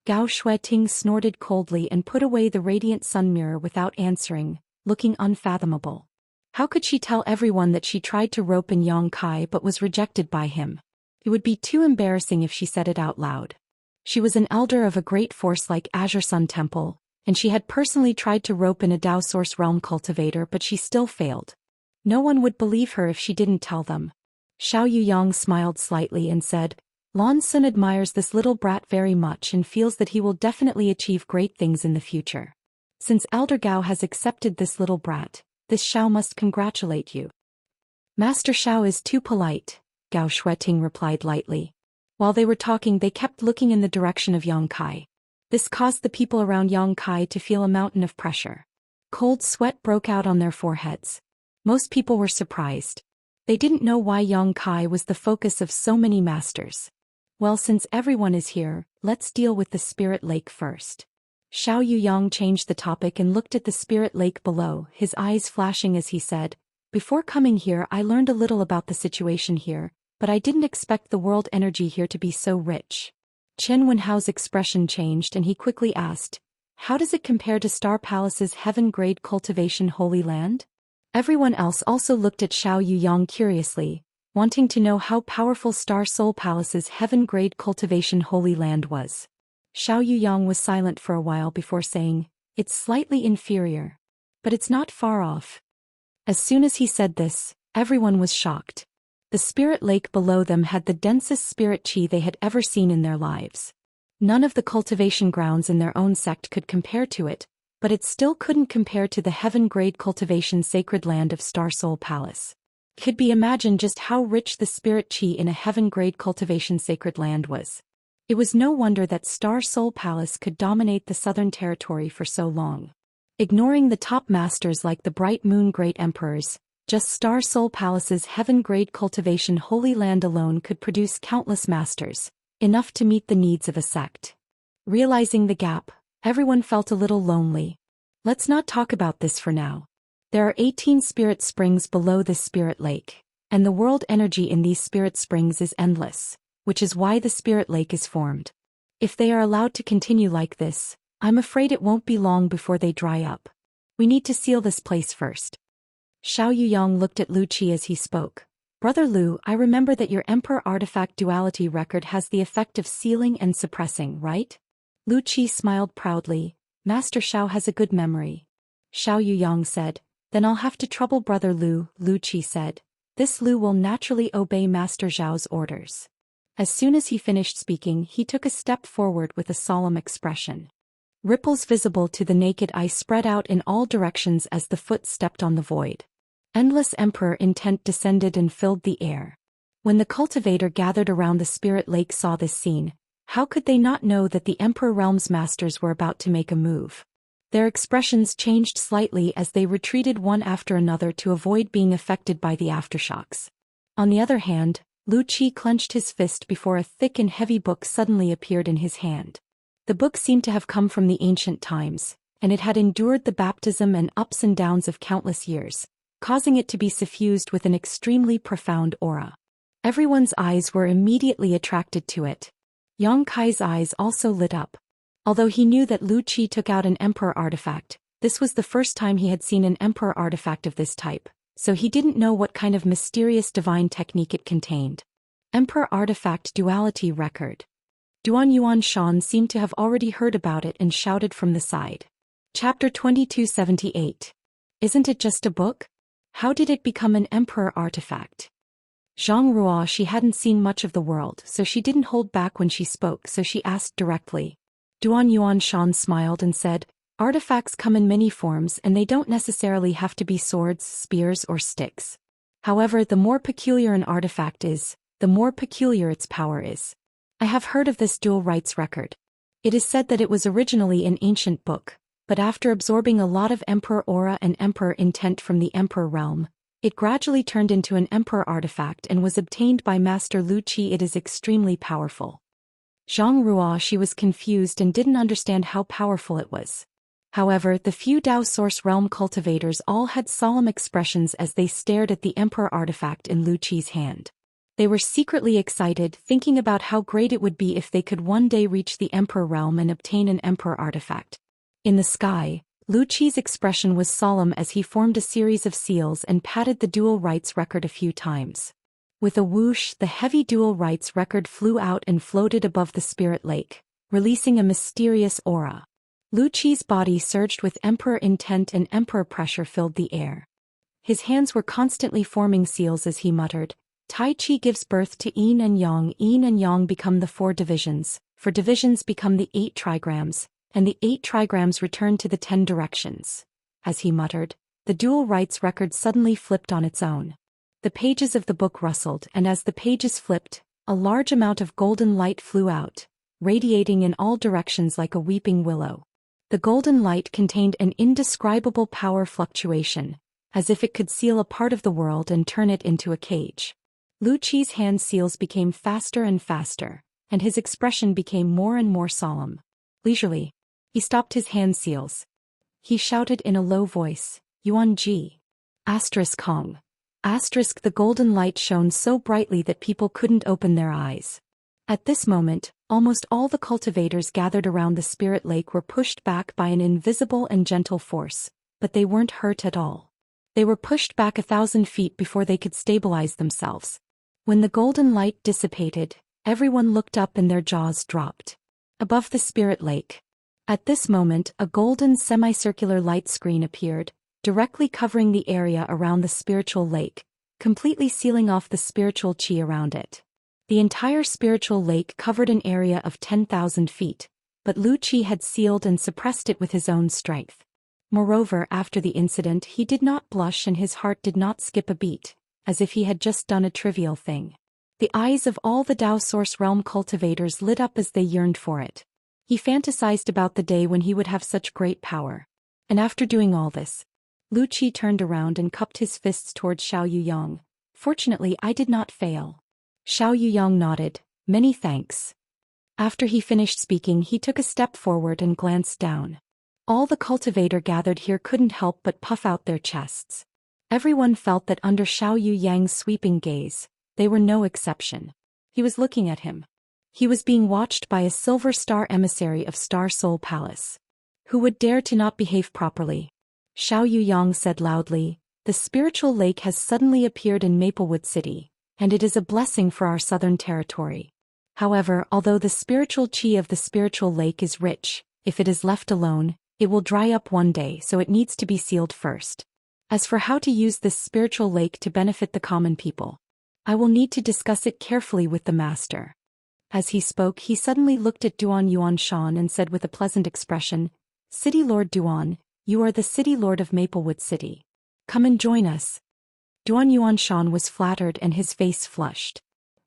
Gao Shueting snorted coldly and put away the radiant sun mirror without answering, looking unfathomable. How could she tell everyone that she tried to rope in Yang Kai but was rejected by him? It would be too embarrassing if she said it out loud. She was an elder of a great force like Azure Sun Temple, and she had personally tried to rope in a Dao Source Realm cultivator, but she still failed. No one would believe her if she didn't tell them. Xiao Yuyang smiled slightly and said, Lan Sun admires this little brat very much and feels that he will definitely achieve great things in the future. Since Elder Gao has accepted this little brat, this Xiao must congratulate you. Master Xiao is too polite, Gao Shueting replied lightly. While they were talking, they kept looking in the direction of Yang Kai. This caused the people around Yang Kai to feel a mountain of pressure. Cold sweat broke out on their foreheads. Most people were surprised. They didn't know why Yang Kai was the focus of so many masters. Well, since everyone is here, let's deal with the spirit lake first. Xiao Yuyang changed the topic and looked at the spirit lake below, his eyes flashing as he said, Before coming here I learned a little about the situation here, but I didn't expect the world energy here to be so rich. Chen Wenhao's expression changed and he quickly asked, How does it compare to Star Palace's heaven-grade cultivation Holy Land? Everyone else also looked at Xiao Yuyang curiously, wanting to know how powerful Star Soul Palace's heaven-grade cultivation Holy Land was. Xiao Yuyang was silent for a while before saying, It's slightly inferior. But it's not far off. As soon as he said this, everyone was shocked. The spirit lake below them had the densest spirit qi they had ever seen in their lives. None of the cultivation grounds in their own sect could compare to it, but it still couldn't compare to the heaven-grade cultivation sacred land of Star Soul Palace. Could be imagined just how rich the spirit qi in a heaven-grade cultivation sacred land was. It was no wonder that Star Soul Palace could dominate the southern territory for so long. Ignoring the top masters like the Bright Moon Great Emperors, just Star Soul Palace's heaven-grade cultivation Holy Land alone could produce countless masters, enough to meet the needs of a sect. Realizing the gap, everyone felt a little lonely. Let's not talk about this for now. There are 18 spirit springs below this spirit lake, and the world energy in these spirit springs is endless, which is why the spirit lake is formed. If they are allowed to continue like this, I'm afraid it won't be long before they dry up. We need to seal this place first. Xiao Yuyang looked at Lu Qi as he spoke. Brother Lu, I remember that your Emperor artifact duality record has the effect of sealing and suppressing, right? Lu Qi smiled proudly. Master Xiao has a good memory. Xiao Yuyang said, Then I'll have to trouble Brother Lu, Lu Qi said. This Lu will naturally obey Master Zhao's orders. As soon as he finished speaking, he took a step forward with a solemn expression. Ripples visible to the naked eye spread out in all directions as the foot stepped on the void. Endless emperor intent descended and filled the air. When the cultivator gathered around the spirit lake saw this scene, how could they not know that the Emperor Realm's masters were about to make a move? Their expressions changed slightly as they retreated one after another to avoid being affected by the aftershocks. On the other hand, Lu Qi clenched his fist before a thick and heavy book suddenly appeared in his hand. The book seemed to have come from the ancient times, and it had endured the baptism and ups and downs of countless years, causing it to be suffused with an extremely profound aura. Everyone's eyes were immediately attracted to it. Yang Kai's eyes also lit up. Although he knew that Lu Qi took out an emperor artifact, this was the first time he had seen an emperor artifact of this type, so he didn't know what kind of mysterious divine technique it contained. Emperor artifact duality record. Duan Yuan Shan seemed to have already heard about it and shouted from the side. Chapter 2278. Isn't it just a book? How did it become an emperor artifact? Zhang Ruo, she hadn't seen much of the world, so she didn't hold back when she spoke, so she asked directly. Duan Yuan Shan smiled and said, Artifacts come in many forms and they don't necessarily have to be swords, spears, or sticks. However, the more peculiar an artifact is, the more peculiar its power is. I have heard of this dual rights record. It is said that it was originally an ancient book, but after absorbing a lot of emperor aura and emperor intent from the emperor realm, it gradually turned into an emperor artifact and was obtained by Master Lu Qi. It is extremely powerful. Zhang Ruo, she was confused and didn't understand how powerful it was. However, the few Dao Source Realm cultivators all had solemn expressions as they stared at the emperor artifact in Lu Qi's hand. They were secretly excited, thinking about how great it would be if they could one day reach the emperor realm and obtain an emperor artifact. In the sky, Lu Qi's expression was solemn as he formed a series of seals and patted the dual rights record a few times. With a whoosh, the heavy dual rights record flew out and floated above the spirit lake, releasing a mysterious aura. Lu Qi's body surged with emperor intent and emperor pressure filled the air. His hands were constantly forming seals as he muttered, Tai Chi gives birth to yin and yang become the 4 divisions, 4 divisions become the 8 trigrams, and the 8 trigrams return to the 10 directions. As he muttered, the dual rights record suddenly flipped on its own. The pages of the book rustled, and as the pages flipped, a large amount of golden light flew out, radiating in all directions like a weeping willow. The golden light contained an indescribable power fluctuation, as if it could seal a part of the world and turn it into a cage. Lu Qi's hand seals became faster and faster, and his expression became more and more solemn. Leisurely, he stopped his hand seals. He shouted in a low voice, Yuan Ji. Kong. The golden light shone so brightly that people couldn't open their eyes. At this moment, almost all the cultivators gathered around the spirit lake were pushed back by an invisible and gentle force, but they weren't hurt at all. They were pushed back 1,000 feet before they could stabilize themselves. When the golden light dissipated, everyone looked up and their jaws dropped. Above the spirit lake. At this moment, a golden semicircular light screen appeared, directly covering the area around the spiritual lake, completely sealing off the spiritual qi around it. The entire spiritual lake covered an area of 10,000 feet, but Lu Qi had sealed and suppressed it with his own strength. Moreover, after the incident, he did not blush and his heart did not skip a beat, as if he had just done a trivial thing. The eyes of all the Dao Source Realm cultivators lit up as they yearned for it. He fantasized about the day when he would have such great power. And after doing all this, Lu Qi turned around and cupped his fists towards Xiao Yuyang. Fortunately, I did not fail. Xiao Yuyang nodded, many thanks. After he finished speaking, he took a step forward and glanced down. All the cultivator gathered here couldn't help but puff out their chests. Everyone felt that under Xiao Yuyang's sweeping gaze, they were no exception. He was looking at him. He was being watched by a Silver Star emissary of Star Soul Palace. Who would dare to not behave properly? Xiao Yuyang said loudly, the spiritual lake has suddenly appeared in Maplewood City, and it is a blessing for our southern territory. However, although the spiritual qi of the spiritual lake is rich, if it is left alone, it will dry up one day, so it needs to be sealed first. As for how to use this spiritual lake to benefit the common people, I will need to discuss it carefully with the master. As he spoke, he suddenly looked at Duan Yuanshan and said with a pleasant expression, City Lord Duan, you are the City Lord of Maplewood City. Come and join us. Duan Yuanshan was flattered and his face flushed.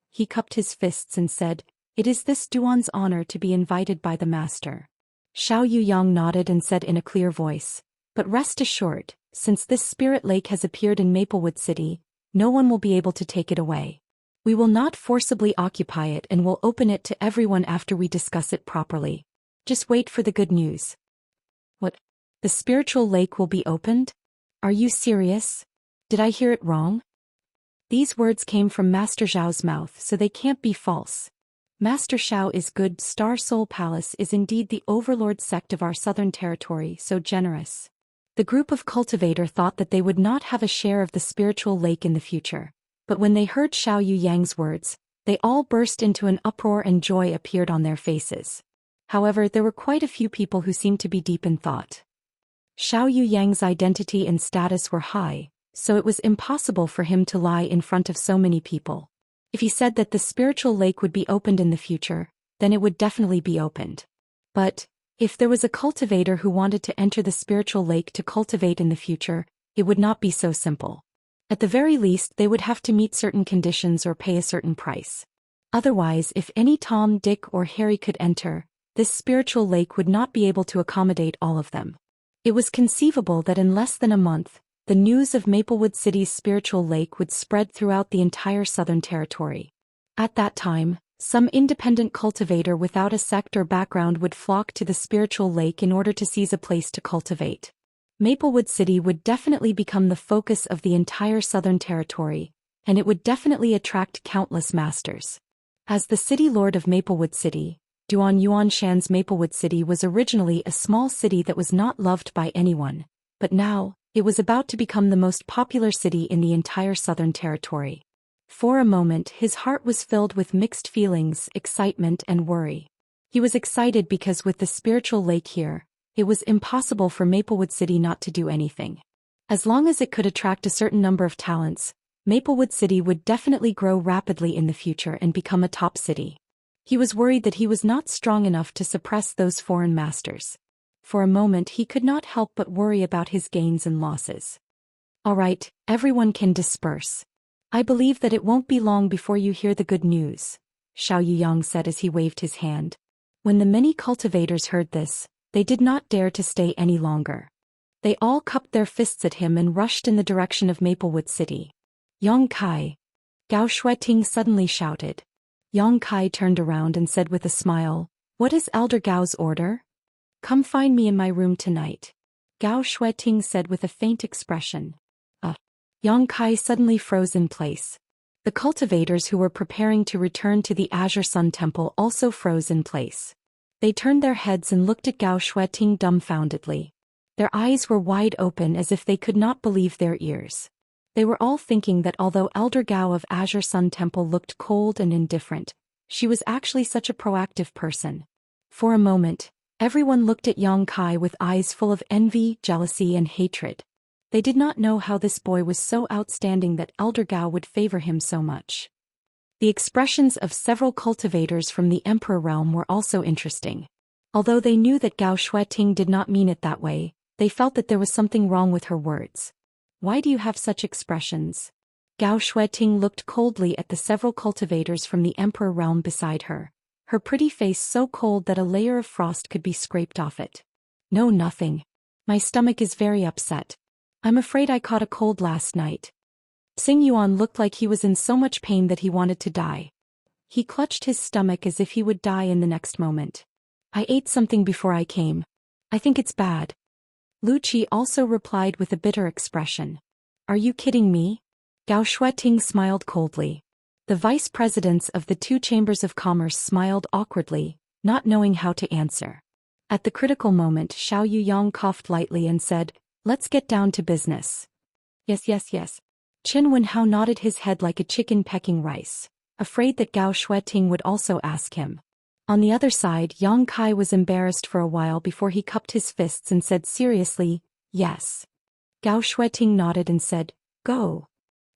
He cupped his fists and said, it is this Duan's honor to be invited by the master. Xiao Yuyang nodded and said in a clear voice, but rest assured, since this spirit lake has appeared in Maplewood City, no one will be able to take it away. We will not forcibly occupy it and will open it to everyone after we discuss it properly. Just wait for the good news. What? The spiritual lake will be opened? Are you serious? Did I hear it wrong? These words came from Master Zhao's mouth, so they can't be false. Master Xiao is good. Star Soul Palace is indeed the overlord sect of our southern territory, so generous. The group of cultivator thought that they would not have a share of the spiritual lake in the future, but when they heard Xiao Yuyang's words, they all burst into an uproar and joy appeared on their faces. However, there were quite a few people who seemed to be deep in thought. Xiao Yuyang's identity and status were high, so it was impossible for him to lie in front of so many people. If he said that the spiritual lake would be opened in the future, then it would definitely be opened. But, if there was a cultivator who wanted to enter the spiritual lake to cultivate in the future, it would not be so simple. At the very least, they would have to meet certain conditions or pay a certain price. Otherwise, if any Tom, Dick, or Harry could enter, this spiritual lake would not be able to accommodate all of them. It was conceivable that in less than a month, the news of Maplewood City's spiritual lake would spread throughout the entire Southern Territory. At that time, some independent cultivator without a sect or background would flock to the spiritual lake in order to seize a place to cultivate. Maplewood City would definitely become the focus of the entire Southern Territory, and it would definitely attract countless masters. As the city lord of Maplewood City, Duan Yuanshan's Maplewood City was originally a small city that was not loved by anyone, but now, it was about to become the most popular city in the entire Southern Territory. For a moment, his heart was filled with mixed feelings, excitement and worry. He was excited because with the spiritual lake here, it was impossible for Maplewood City not to do anything. As long as it could attract a certain number of talents, Maplewood City would definitely grow rapidly in the future and become a top city. He was worried that he was not strong enough to suppress those foreign masters. For a moment he could not help but worry about his gains and losses. All right, everyone can disperse. I believe that it won't be long before you hear the good news, Xiao Yuyang said as he waved his hand. When the many cultivators heard this, they did not dare to stay any longer. They all cupped their fists at him and rushed in the direction of Maplewood City. Yang Kai! Gao Shueting suddenly shouted. Yang Kai turned around and said with a smile, "What is Elder Gao's order?" "Come find me in my room tonight," Gao Shueting said with a faint expression. Yang Kai suddenly froze in place. The cultivators who were preparing to return to the Azure Sun Temple also froze in place. They turned their heads and looked at Gao Shueting dumbfoundedly. Their eyes were wide open as if they could not believe their ears. They were all thinking that although Elder Gao of Azure Sun Temple looked cold and indifferent, she was actually such a proactive person. For a moment, everyone looked at Yang Kai with eyes full of envy, jealousy and hatred. They did not know how this boy was so outstanding that Elder Gao would favor him so much. The expressions of several cultivators from the Emperor realm were also interesting. Although they knew that Gao Shueting did not mean it that way, they felt that there was something wrong with her words. "Why do you have such expressions?" Gao Shueting looked coldly at the several cultivators from the Emperor realm beside her, her pretty face so cold that a layer of frost could be scraped off it. "No, nothing. My stomach is very upset. I'm afraid I caught a cold last night." Xing Yuan looked like he was in so much pain that he wanted to die. He clutched his stomach as if he would die in the next moment. "I ate something before I came. I think it's bad." Lu Qi also replied with a bitter expression. "Are you kidding me?" Gao Shueting smiled coldly. The vice presidents of the two chambers of commerce smiled awkwardly, not knowing how to answer. At the critical moment Xiao Yuyang coughed lightly and said, "Let's get down to business." Yes. Qin Wenhao nodded his head like a chicken pecking rice, afraid that Gao Shueting would also ask him. On the other side, Yang Kai was embarrassed for a while before he cupped his fists and said seriously, "Yes." Gao Shueting nodded and said, "Go."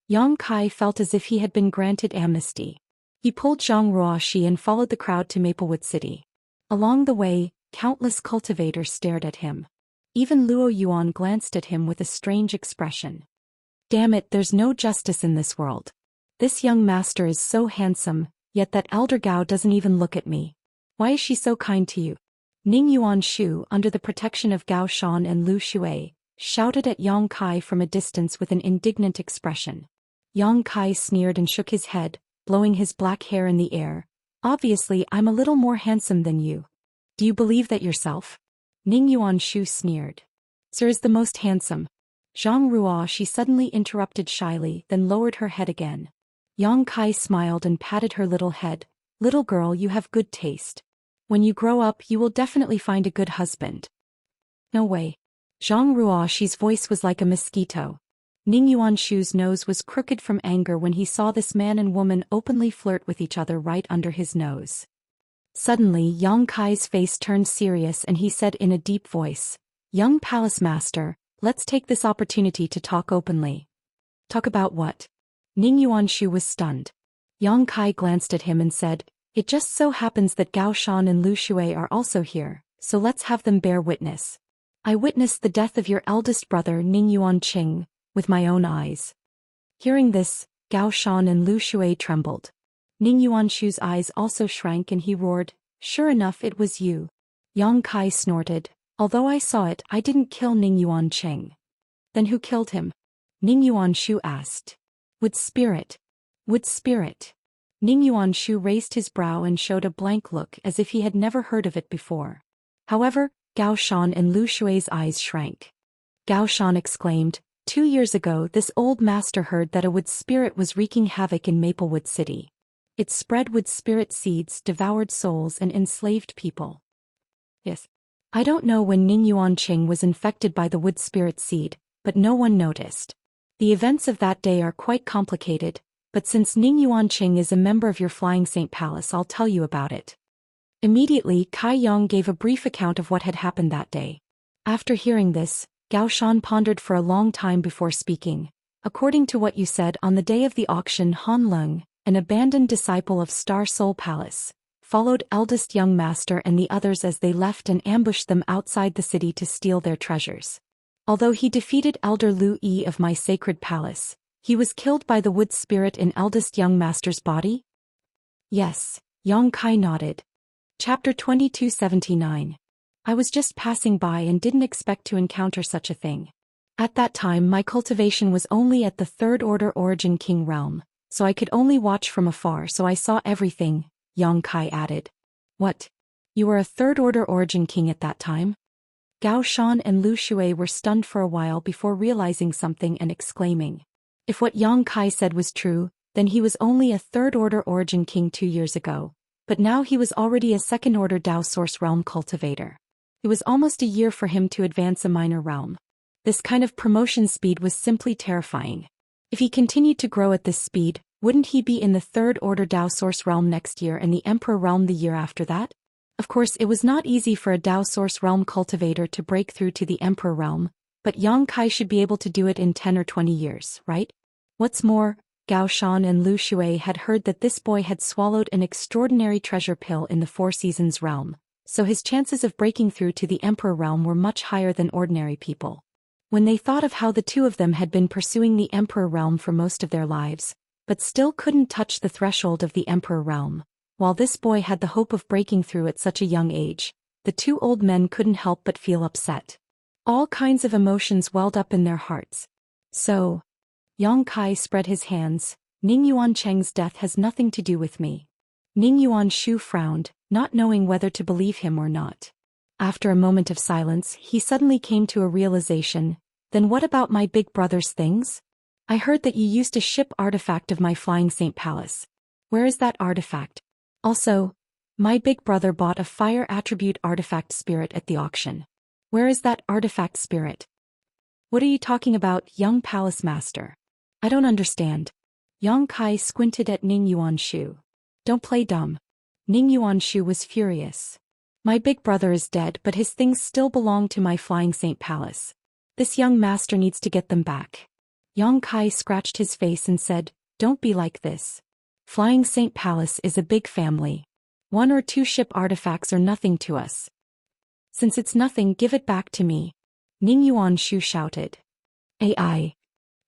Yang Kai felt as if he had been granted amnesty. He pulled Zhang Ruoxi and followed the crowd to Maplewood City. Along the way, countless cultivators stared at him. Even Luo Yuan glanced at him with a strange expression. "Damn it, there's no justice in this world. This young master is so handsome, yet that Elder Gao doesn't even look at me. Why is she so kind to you?" Ning Yuan Shu, under the protection of Gao Shan and Lu Xue, shouted at Yang Kai from a distance with an indignant expression. Yang Kai sneered and shook his head, blowing his black hair in the air. "Obviously I'm a little more handsome than you. Do you believe that yourself?" Ning Yuan Shu sneered. "Sir is the most handsome." Zhang Ruo she suddenly interrupted shyly, then lowered her head again. Yang Kai smiled and patted her little head. "Little girl, you have good taste. When you grow up you will definitely find a good husband." "No way." Zhang Ruoxi's voice was like a mosquito. Ning Yuanshu's nose was crooked from anger when he saw this man and woman openly flirt with each other right under his nose. Suddenly Yang Kai's face turned serious and he said in a deep voice, "Young palace master, let's take this opportunity to talk openly." "Talk about what?" Ning Yuanshu was stunned. Yang Kai glanced at him and said, "It just so happens that Gao Shan and Lu Xue are also here, so let's have them bear witness. I witnessed the death of your eldest brother Ning Yuanqing, with my own eyes." Hearing this, Gao Shan and Lu Xue trembled. Ning Yuanshu's eyes also shrank and he roared, "Sure enough it was you." Yang Kai snorted, "Although I saw it, I didn't kill Ning Yuanqing." "Then who killed him?" Ning Yuanshu asked. "Wood Spirit. Wood Spirit." Ning Yuanshu raised his brow and showed a blank look as if he had never heard of it before. However, Gao Shan and Lu Xue's eyes shrank. Gao Shan exclaimed, 2 years ago this old master heard that a wood spirit was wreaking havoc in Maplewood City. It spread wood spirit seeds, devoured souls and enslaved people. Yes. I don't know when Ning Yuanqing was infected by the wood spirit seed, but no one noticed. The events of that day are quite complicated, but since Ning Yuanqing is a member of your Flying Saint Palace I'll tell you about it. Immediately, Kai Yong gave a brief account of what had happened that day. After hearing this, Gao Shan pondered for a long time before speaking. According to what you said, on the day of the auction, Han Lung, an abandoned disciple of Star Soul Palace, followed eldest young master and the others as they left and ambushed them outside the city to steal their treasures. Although he defeated Elder Lu Yi of my sacred palace, he was killed by the wood spirit in eldest young master's body? Yes, Yang Kai nodded. Chapter 2279. I was just passing by and didn't expect to encounter such a thing. At that time my cultivation was only at the Third Order Origin King realm, so I could only watch from afar, so I saw everything, Yang Kai added. What? You were a Third Order Origin King at that time? Gao Shan and Lu Shui were stunned for a while before realizing something and exclaiming. If what Yang Kai said was true, then he was only a Third Order Origin King 2 years ago, but now he was already a Second Order Dao Source Realm cultivator. It was almost a year for him to advance a minor realm. This kind of promotion speed was simply terrifying. If he continued to grow at this speed, wouldn't he be in the Third Order Dao Source Realm next year and the Emperor Realm the year after that? Of course, it was not easy for a Dao Source Realm cultivator to break through to the Emperor Realm, but Yang Kai should be able to do it in 10 or 20 years, right? What's more, Gao Shan and Lu Shui had heard that this boy had swallowed an extraordinary treasure pill in the Four Seasons realm, so his chances of breaking through to the Emperor realm were much higher than ordinary people. When they thought of how the two of them had been pursuing the Emperor realm for most of their lives, but still couldn't touch the threshold of the Emperor realm, while this boy had the hope of breaking through at such a young age, the two old men couldn't help but feel upset. All kinds of emotions welled up in their hearts. So, Yang Kai spread his hands. Ning Yuan Cheng's death has nothing to do with me. Ning Yuan Shu frowned, not knowing whether to believe him or not. After a moment of silence, he suddenly came to a realization. Then what about my big brother's things? I heard that you used a ship artifact of my Flying Saint Palace. Where is that artifact? Also, my big brother bought a fire attribute artifact spirit at the auction. Where is that artifact spirit? What are you talking about, young palace master? I don't understand. Yang Kai squinted at Ning Yuan Shu. Don't play dumb. Ning Yuan Shu was furious. My big brother is dead, but his things still belong to my Flying Saint Palace. This young master needs to get them back. Yang Kai scratched his face and said, don't be like this. Flying Saint Palace is a big family. 1 or 2 ship artifacts are nothing to us. Since it's nothing, give it back to me. Ning Yuan Shu shouted. AI.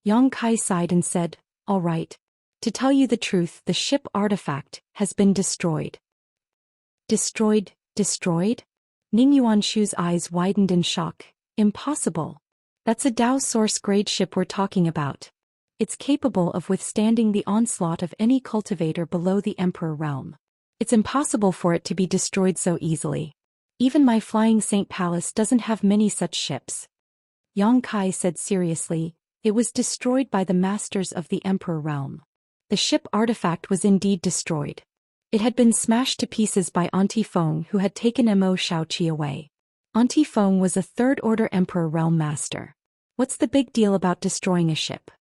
Yang Kai sighed and said, all right. To tell you the truth, the ship artifact has been destroyed. Destroyed? Destroyed? Ning Yuan Shu's eyes widened in shock. Impossible. That's a Dao Source grade ship we're talking about. It's capable of withstanding the onslaught of any cultivator below the Emperor realm. It's impossible for it to be destroyed so easily. Even my Flying Saint Palace doesn't have many such ships. Yang Kai said seriously, it was destroyed by the masters of the Emperor realm. The ship artifact was indeed destroyed. It had been smashed to pieces by Auntie Feng, who had taken Mo Shaoqi away. Auntie Feng was a Third Order Emperor realm master. What's the big deal about destroying a ship?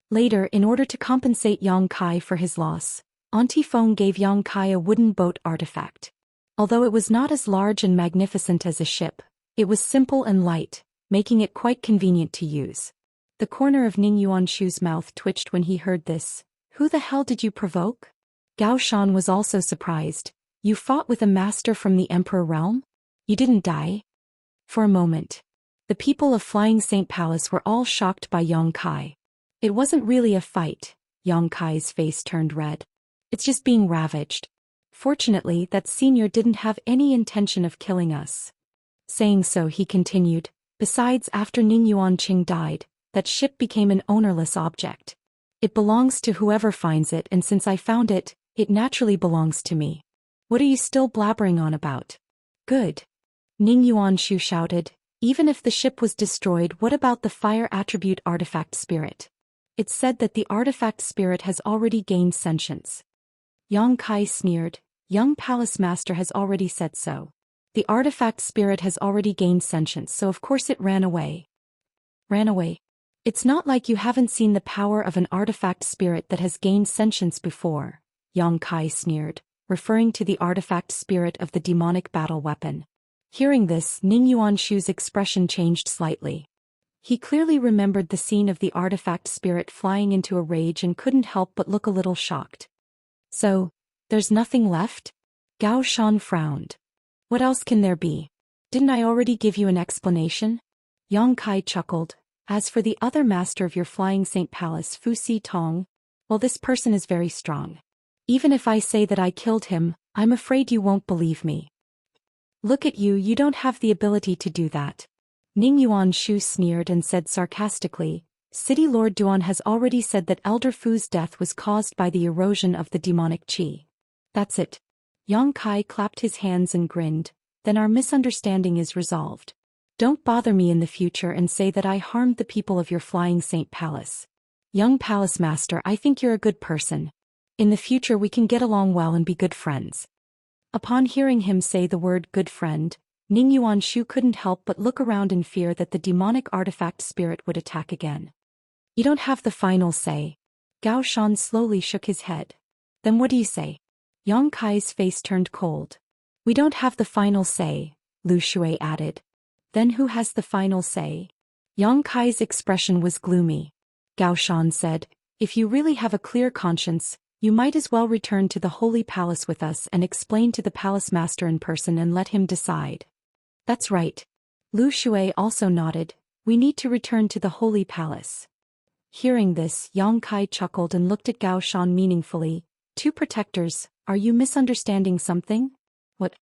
Later, in order to compensate Yang Kai for his loss, Auntie Feng gave Yang Kai a wooden boat artifact. Although it was not as large and magnificent as a ship, it was simple and light, making it quite convenient to use. The corner of Ning Yuan Shu's mouth twitched when he heard this. Who the hell did you provoke? Gao Shan was also surprised. You fought with a master from the Emperor realm? You didn't die? For a moment, the people of Flying Saint Palace were all shocked by Yang Kai. It wasn't really a fight. Yang Kai's face turned red. It's just being ravaged. Fortunately, that senior didn't have any intention of killing us. Saying so, he continued, besides, after Ning Yuan Qing died, that ship became an ownerless object. It belongs to whoever finds it, and since I found it, it naturally belongs to me. What are you still blabbering on about? Good. Ning Yuan Shu shouted, even if the ship was destroyed, what about the fire attribute artifact spirit? It's said that the artifact spirit has already gained sentience. Yang Kai sneered, young palace master has already said so. The artifact spirit has already gained sentience, so of course it ran away. Ran away? It's not like you haven't seen the power of an artifact spirit that has gained sentience before, Yang Kai sneered. referring to the artifact spirit of the demonic battle weapon. Hearing this, Ning Yuanshu's expression changed slightly. He clearly remembered the scene of the artifact spirit flying into a rage and couldn't help but look a little shocked. So, there's nothing left? Gao Shan frowned. What else can there be? Didn't I already give you an explanation? Yang Kai chuckled. As for the other master of your flying Saint Palace, Fu Si Tong, well, this person is very strong. Even if I say that I killed him, I'm afraid you won't believe me. Look at you, you don't have the ability to do that. Ning Yuanshu sneered and said sarcastically, City Lord Duan has already said that Elder Fu's death was caused by the erosion of the demonic qi. That's it. Yang Kai clapped his hands and grinned, then our misunderstanding is resolved. Don't bother me in the future and say that I harmed the people of your flying Saint Palace. Young Palace Master, I think you're a good person. In the future we can get along well and be good friends. Upon hearing him say the word good friend, Ning Yuanshu couldn't help but look around in fear that the demonic artifact spirit would attack again. You don't have the final say. Gao Shan slowly shook his head. Then what do you say? Yang Kai's face turned cold. We don't have the final say, Lu Shui added. Then who has the final say? Yang Kai's expression was gloomy. Gao Shan said, if you really have a clear conscience, you might as well return to the Holy Palace with us and explain to the Palace Master in person and let him decide. That's right. Lu Shui also nodded, we need to return to the Holy Palace. Hearing this, Yang Kai chuckled and looked at Gao Shan meaningfully. Two protectors, are you misunderstanding something? What?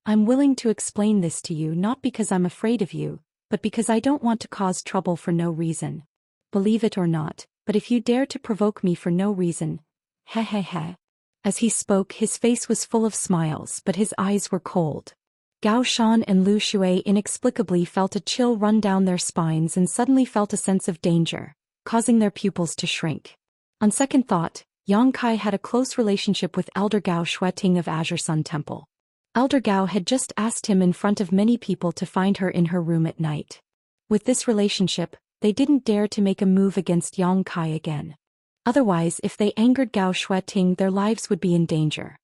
I'm willing to explain this to you not because I'm afraid of you, but because I don't want to cause trouble for no reason. Believe it or not, but if you dare to provoke me for no reason, he he he. As he spoke, his face was full of smiles, but his eyes were cold. Gao Shan and Lu Shui inexplicably felt a chill run down their spines and suddenly felt a sense of danger, causing their pupils to shrink. On second thought, Yang Kai had a close relationship with Elder Gao Xueting of Azure Sun Temple. Elder Gao had just asked him in front of many people to find her in her room at night. With this relationship, they didn't dare to make a move against Yang Kai again. Otherwise, if they angered Gao Xueting, their lives would be in danger.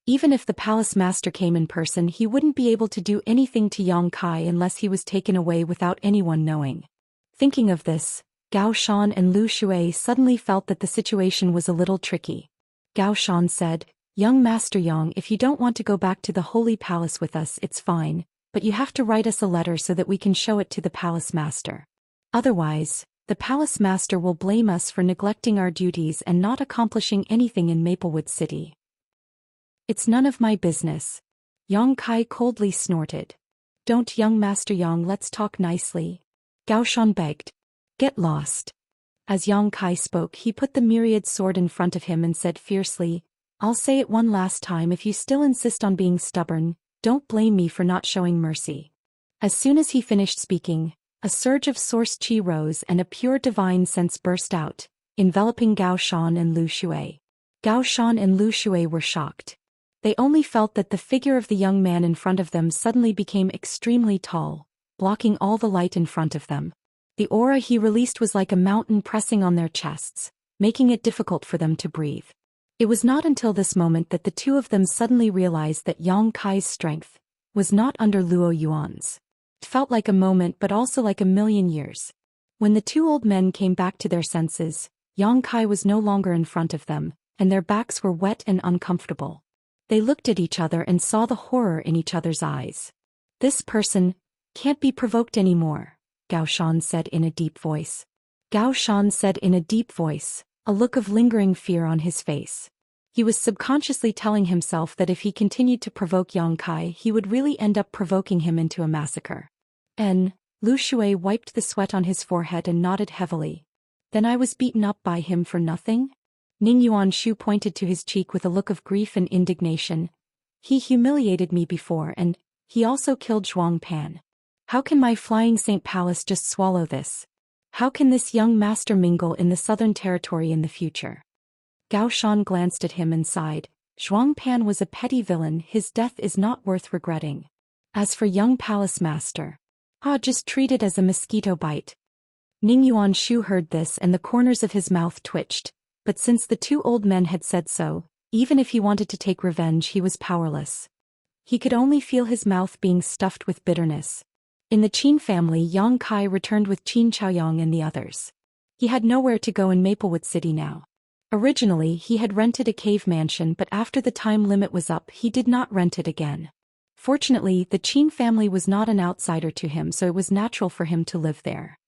Even if the palace master came in person, he wouldn't be able to do anything to Yang Kai unless he was taken away without anyone knowing. Thinking of this, Gao Shan and Lu Shui suddenly felt that the situation was a little tricky. Gao Shan said, Young Master Yang, if you don't want to go back to the Holy Palace with us, it's fine, but you have to write us a letter so that we can show it to the Palace Master. Otherwise, the Palace Master will blame us for neglecting our duties and not accomplishing anything in Maplewood City. It's none of my business. Yang Kai coldly snorted. Don't, Young Master Yang, let's talk nicely. Gao Shan begged. Get lost. As Yang Kai spoke, he put the myriad sword in front of him and said fiercely, I'll say it one last time, if you still insist on being stubborn, don't blame me for not showing mercy. As soon as he finished speaking, a surge of source chi rose and a pure divine sense burst out, enveloping Gao Shan and Lu Shui. Gao Shan and Lu Shui were shocked. They only felt that the figure of the young man in front of them suddenly became extremely tall, blocking all the light in front of them. The aura he released was like a mountain pressing on their chests, making it difficult for them to breathe. It was not until this moment that the two of them suddenly realized that Yang Kai's strength was not under Luo Yuan's. It felt like a moment but also like a million years. When the two old men came back to their senses, Yang Kai was no longer in front of them, and their backs were wet and uncomfortable. They looked at each other and saw the horror in each other's eyes. This person can't be provoked anymore, Gao Shan said in a deep voice. Gao Shan said in a deep voice, a look of lingering fear on his face. He was subconsciously telling himself that if he continued to provoke Yang Kai, he would really end up provoking him into a massacre. Lu Shui wiped the sweat on his forehead and nodded heavily. Then I was beaten up by him for nothing? Ning Yuanshu pointed to his cheek with a look of grief and indignation. He humiliated me before, and he also killed Zhuang Pan. How can my flying Saint Palace just swallow this? How can this young master mingle in the southern territory in the future? Gao Shan glanced at him and sighed. Zhuang Pan was a petty villain, his death is not worth regretting. As for young palace master, just treat it as a mosquito bite. Ning Yuanshu heard this and the corners of his mouth twitched, but since the two old men had said so, Even if he wanted to take revenge, he was powerless. He could only feel his mouth being stuffed with bitterness. In the Qin family, Yang Kai returned with Qin Chaoyang and the others. He had nowhere to go in Maplewood City now. Originally, he had rented a cave mansion, but after the time limit was up, he did not rent it again. Fortunately, the Qin family was not an outsider to him, so it was natural for him to live there.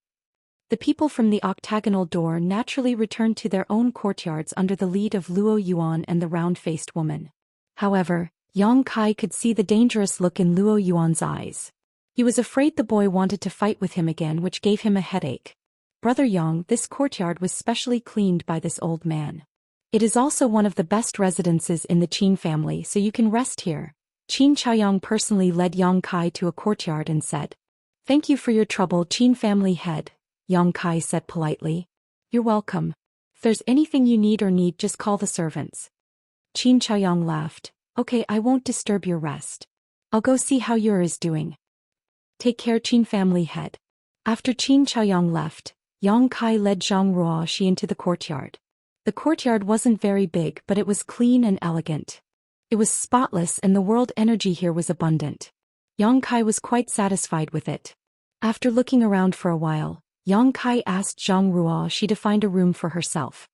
The people from the octagonal door naturally returned to their own courtyards under the lead of Luo Yuan and the round-faced woman. However, Yang Kai could see the dangerous look in Luo Yuan's eyes. He was afraid the boy wanted to fight with him again, which gave him a headache. Brother Yang, this courtyard was specially cleaned by this old man. It is also one of the best residences in the Qin family, so you can rest here. Qin Chaoyang personally led Yang Kai to a courtyard and said, "Thank you for your trouble, Qin family head," Yang Kai said politely. "You're welcome. If there's anything you need, just call the servants." Qin Chaoyang laughed. "Okay, I won't disturb your rest. I'll go see how yours is doing. Take care, Qin family head." After Qin Chaoyang left, Yang Kai led Zhang Ruoxi into the courtyard. The courtyard wasn't very big, but it was clean and elegant. It was spotless and the world energy here was abundant. Yang Kai was quite satisfied with it. After looking around for a while, Yang Kai asked Zhang Ruoxi to find a room for herself.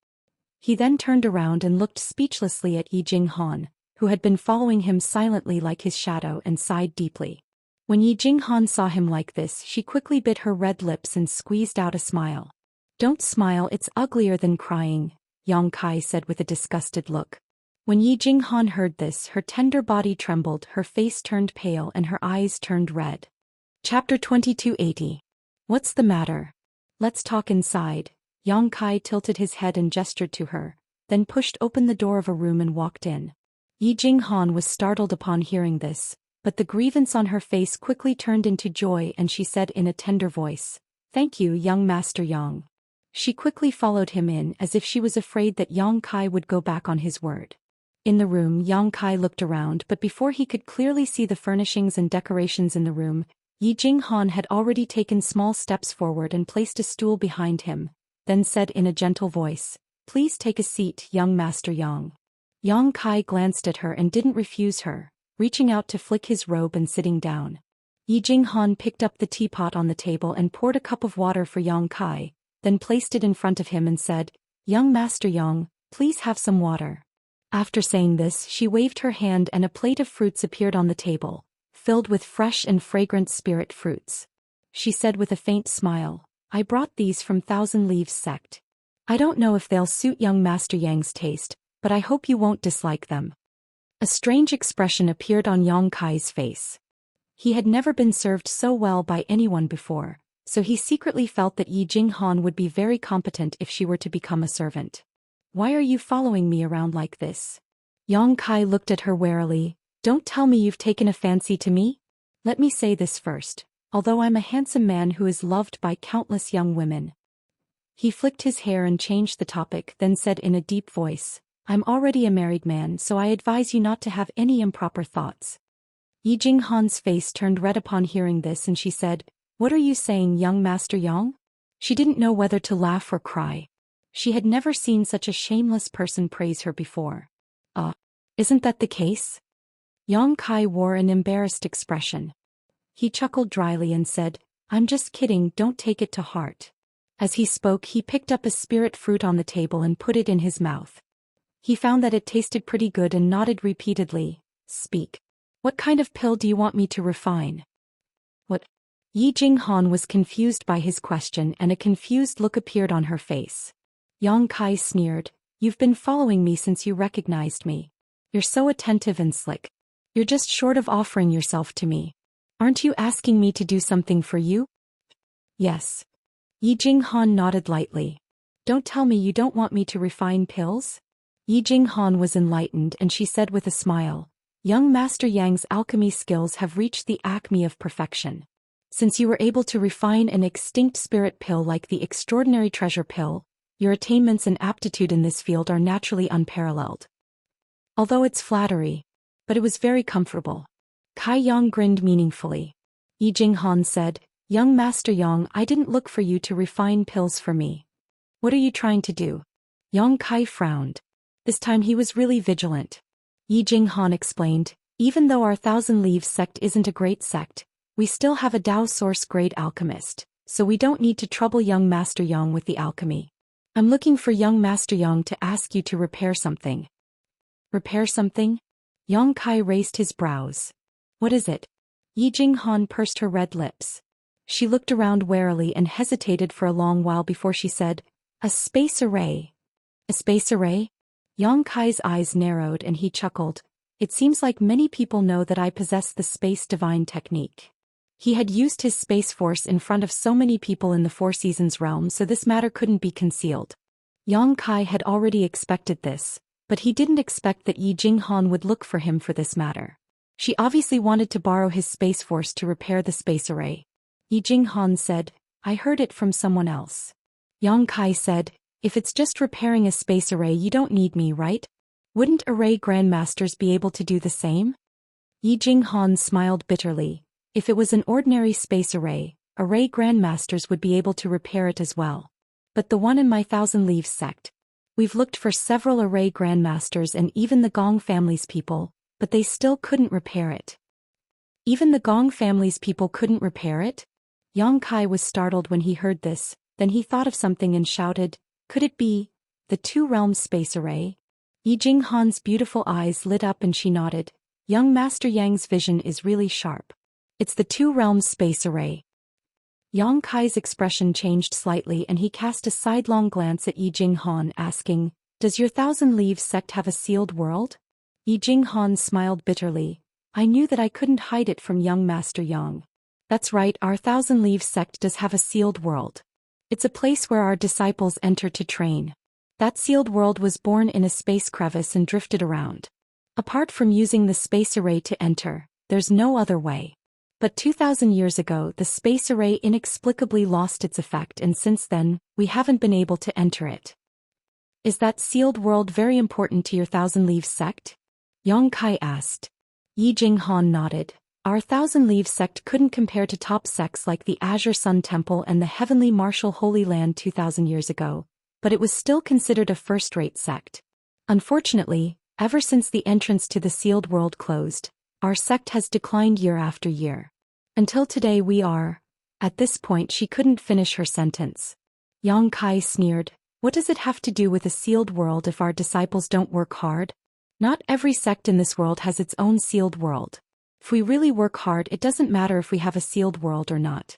He then turned around and looked speechlessly at Yi Jinghan, who had been following him silently like his shadow, and sighed deeply. When Yi Jinghan saw him like this, she quickly bit her red lips and squeezed out a smile. "Don't smile, it's uglier than crying," Yang Kai said with a disgusted look. When Yi Jinghan heard this, her tender body trembled, her face turned pale and her eyes turned red. Chapter 2280. What's the matter? Let's talk inside. Yang Kai tilted his head and gestured to her, then pushed open the door of a room and walked in. Yi Jinghan was startled upon hearing this, but the grievance on her face quickly turned into joy and she said in a tender voice, "Thank you, young Master Yang." She quickly followed him in as if she was afraid that Yang Kai would go back on his word. In the room, Yang Kai looked around, but before he could clearly see the furnishings and decorations in the room, Yi Jinghan had already taken small steps forward and placed a stool behind him, then said in a gentle voice, "Please take a seat, young Master Yang." Yang Kai glanced at her and didn't refuse her, reaching out to flick his robe and sitting down. Yi Jinghan picked up the teapot on the table and poured a cup of water for Yang Kai, then placed it in front of him and said, "Young Master Yang, please have some water." After saying this, she waved her hand and a plate of fruits appeared on the table, filled with fresh and fragrant spirit fruits. She said with a faint smile, "I brought these from Thousand Leaves sect. I don't know if they'll suit young Master Yang's taste, but I hope you won't dislike them." A strange expression appeared on Yang Kai's face. He had never been served so well by anyone before, so he secretly felt that Yi Jinghan would be very competent if she were to become a servant. "Why are you following me around like this?" Yang Kai looked at her warily. "Don't tell me you've taken a fancy to me? Let me say this first, although I'm a handsome man who is loved by countless young women." He flicked his hair and changed the topic, then said in a deep voice, "I'm already a married man, so I advise you not to have any improper thoughts." Yi Jinghan's face turned red upon hearing this and she said, "What are you saying, young Master Yang?" She didn't know whether to laugh or cry. She had never seen such a shameless person praise her before. Isn't that the case?" Yang Kai wore an embarrassed expression. He chuckled dryly and said, "I'm just kidding, don't take it to heart." As he spoke, he picked up a spirit fruit on the table and put it in his mouth. He found that it tasted pretty good and nodded repeatedly. "Speak. What kind of pill do you want me to refine?" "What?" Yi Jinghan was confused by his question and a confused look appeared on her face. Yang Kai sneered, "You've been following me since you recognized me. You're so attentive and slick. You're just short of offering yourself to me. Aren't you asking me to do something for you?" "Yes." Yi Jinghan nodded lightly. "Don't tell me you don't want me to refine pills?" Yi Jinghan was enlightened and she said with a smile, "Young Master Yang's alchemy skills have reached the acme of perfection. Since you were able to refine an extinct spirit pill like the extraordinary treasure pill, your attainments and aptitude in this field are naturally unparalleled." Although it's flattery, but it was very comfortable. Kai Yang grinned meaningfully. Yi Jinghan said, "Young Master Yang, I didn't look for you to refine pills for me. What are you trying to do?" Yang Kai frowned. This time he was really vigilant. Yi Jinghan explained, even though our Thousand Leaves sect isn't a great sect, we still have a Dao source-grade alchemist, so we don't need to trouble young Master Yang with the alchemy. I'm looking for young Master Yang to ask you to repair something. Repair something? Yang Kai raised his brows. What is it? Yi Jinghan pursed her red lips. She looked around warily and hesitated for a long while before she said, a space array. A space array? Yang Kai's eyes narrowed and he chuckled. It seems like many people know that I possess the space divine technique. He had used his space force in front of so many people in the Four Seasons realm, so this matter couldn't be concealed. Yang Kai had already expected this, but he didn't expect that Yi Jinghan would look for him for this matter. She obviously wanted to borrow his space force to repair the space array. Yi Jinghan said, I heard it from someone else. Yang Kai said, if it's just repairing a space array, you don't need me, right? Wouldn't array grandmasters be able to do the same? Yi Jinghan smiled bitterly. If it was an ordinary space array grandmasters would be able to repair it as well. But the one in my Thousand Leaves sect. We've looked for several array grandmasters and even the Gong family's people, but they still couldn't repair it. Even the Gong family's people couldn't repair it? Yang Kai was startled when he heard this, then he thought of something and shouted, could it be the Two Realms space array? Yi Jinghan's beautiful eyes lit up and she nodded. Young Master Yang's vision is really sharp. It's the Two Realms space array. Yang Kai's expression changed slightly and he cast a sidelong glance at Yi Jinghan, asking, does your Thousand Leaves sect have a sealed world? Yi Jinghan smiled bitterly. I knew that I couldn't hide it from young Master Yang. That's right, our Thousand Leaves sect does have a sealed world. It's a place where our disciples enter to train. That sealed world was born in a space crevice and drifted around. Apart from using the space array to enter, there's no other way. But 2,000 years ago the space array inexplicably lost its effect and since then, we haven't been able to enter it. Is that sealed world very important to your Thousand Leaves sect? Yang Kai asked. Yi Jinghan nodded. Our Thousand Leaves sect couldn't compare to top sects like the Azure Sun Temple and the Heavenly Martial Holy Land 2,000 years ago, but it was still considered a first-rate sect. Unfortunately, ever since the entrance to the sealed world closed, our sect has declined year after year. Until today we are. At this point she couldn't finish her sentence. Yang Kai sneered, what does it have to do with a sealed world if our disciples don't work hard? Not every sect in this world has its own sealed world. If we really work hard, it doesn't matter if we have a sealed world or not.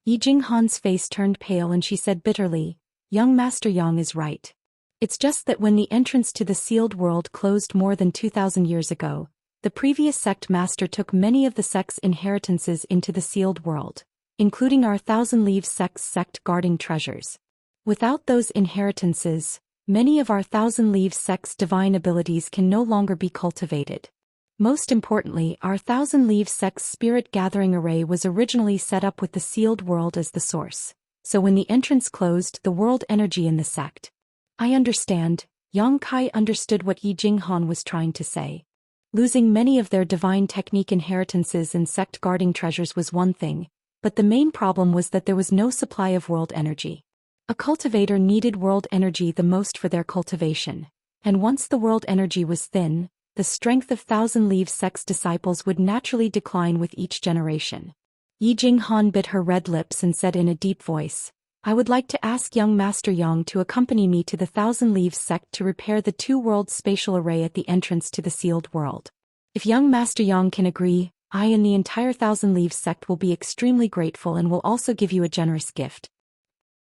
Yi Jinghan's face turned pale and she said bitterly, young Master Yang is right. It's just that when the entrance to the sealed world closed more than 2,000 years ago, the previous sect master took many of the sect's inheritances into the sealed world, including our Thousand Leaves sect's sect guarding treasures. Without those inheritances, many of our Thousand Leaves sect's divine abilities can no longer be cultivated. Most importantly, our Thousand Leaves sect's spirit gathering array was originally set up with the sealed world as the source, so when the entrance closed, the world energy in the sect. I understand. Yang Kai understood what Yi Jinghan was trying to say. Losing many of their divine technique inheritances and sect guarding treasures was one thing, but the main problem was that there was no supply of world energy. A cultivator needed world energy the most for their cultivation, and once the world energy was thin, the strength of Thousand Leaves sect's disciples would naturally decline with each generation. Yi Jinghan bit her red lips and said in a deep voice, I would like to ask young Master Yang to accompany me to the Thousand Leaves sect to repair the two-world spatial array at the entrance to the sealed world. If young Master Yang can agree, I and the entire Thousand Leaves sect will be extremely grateful and will also give you a generous gift.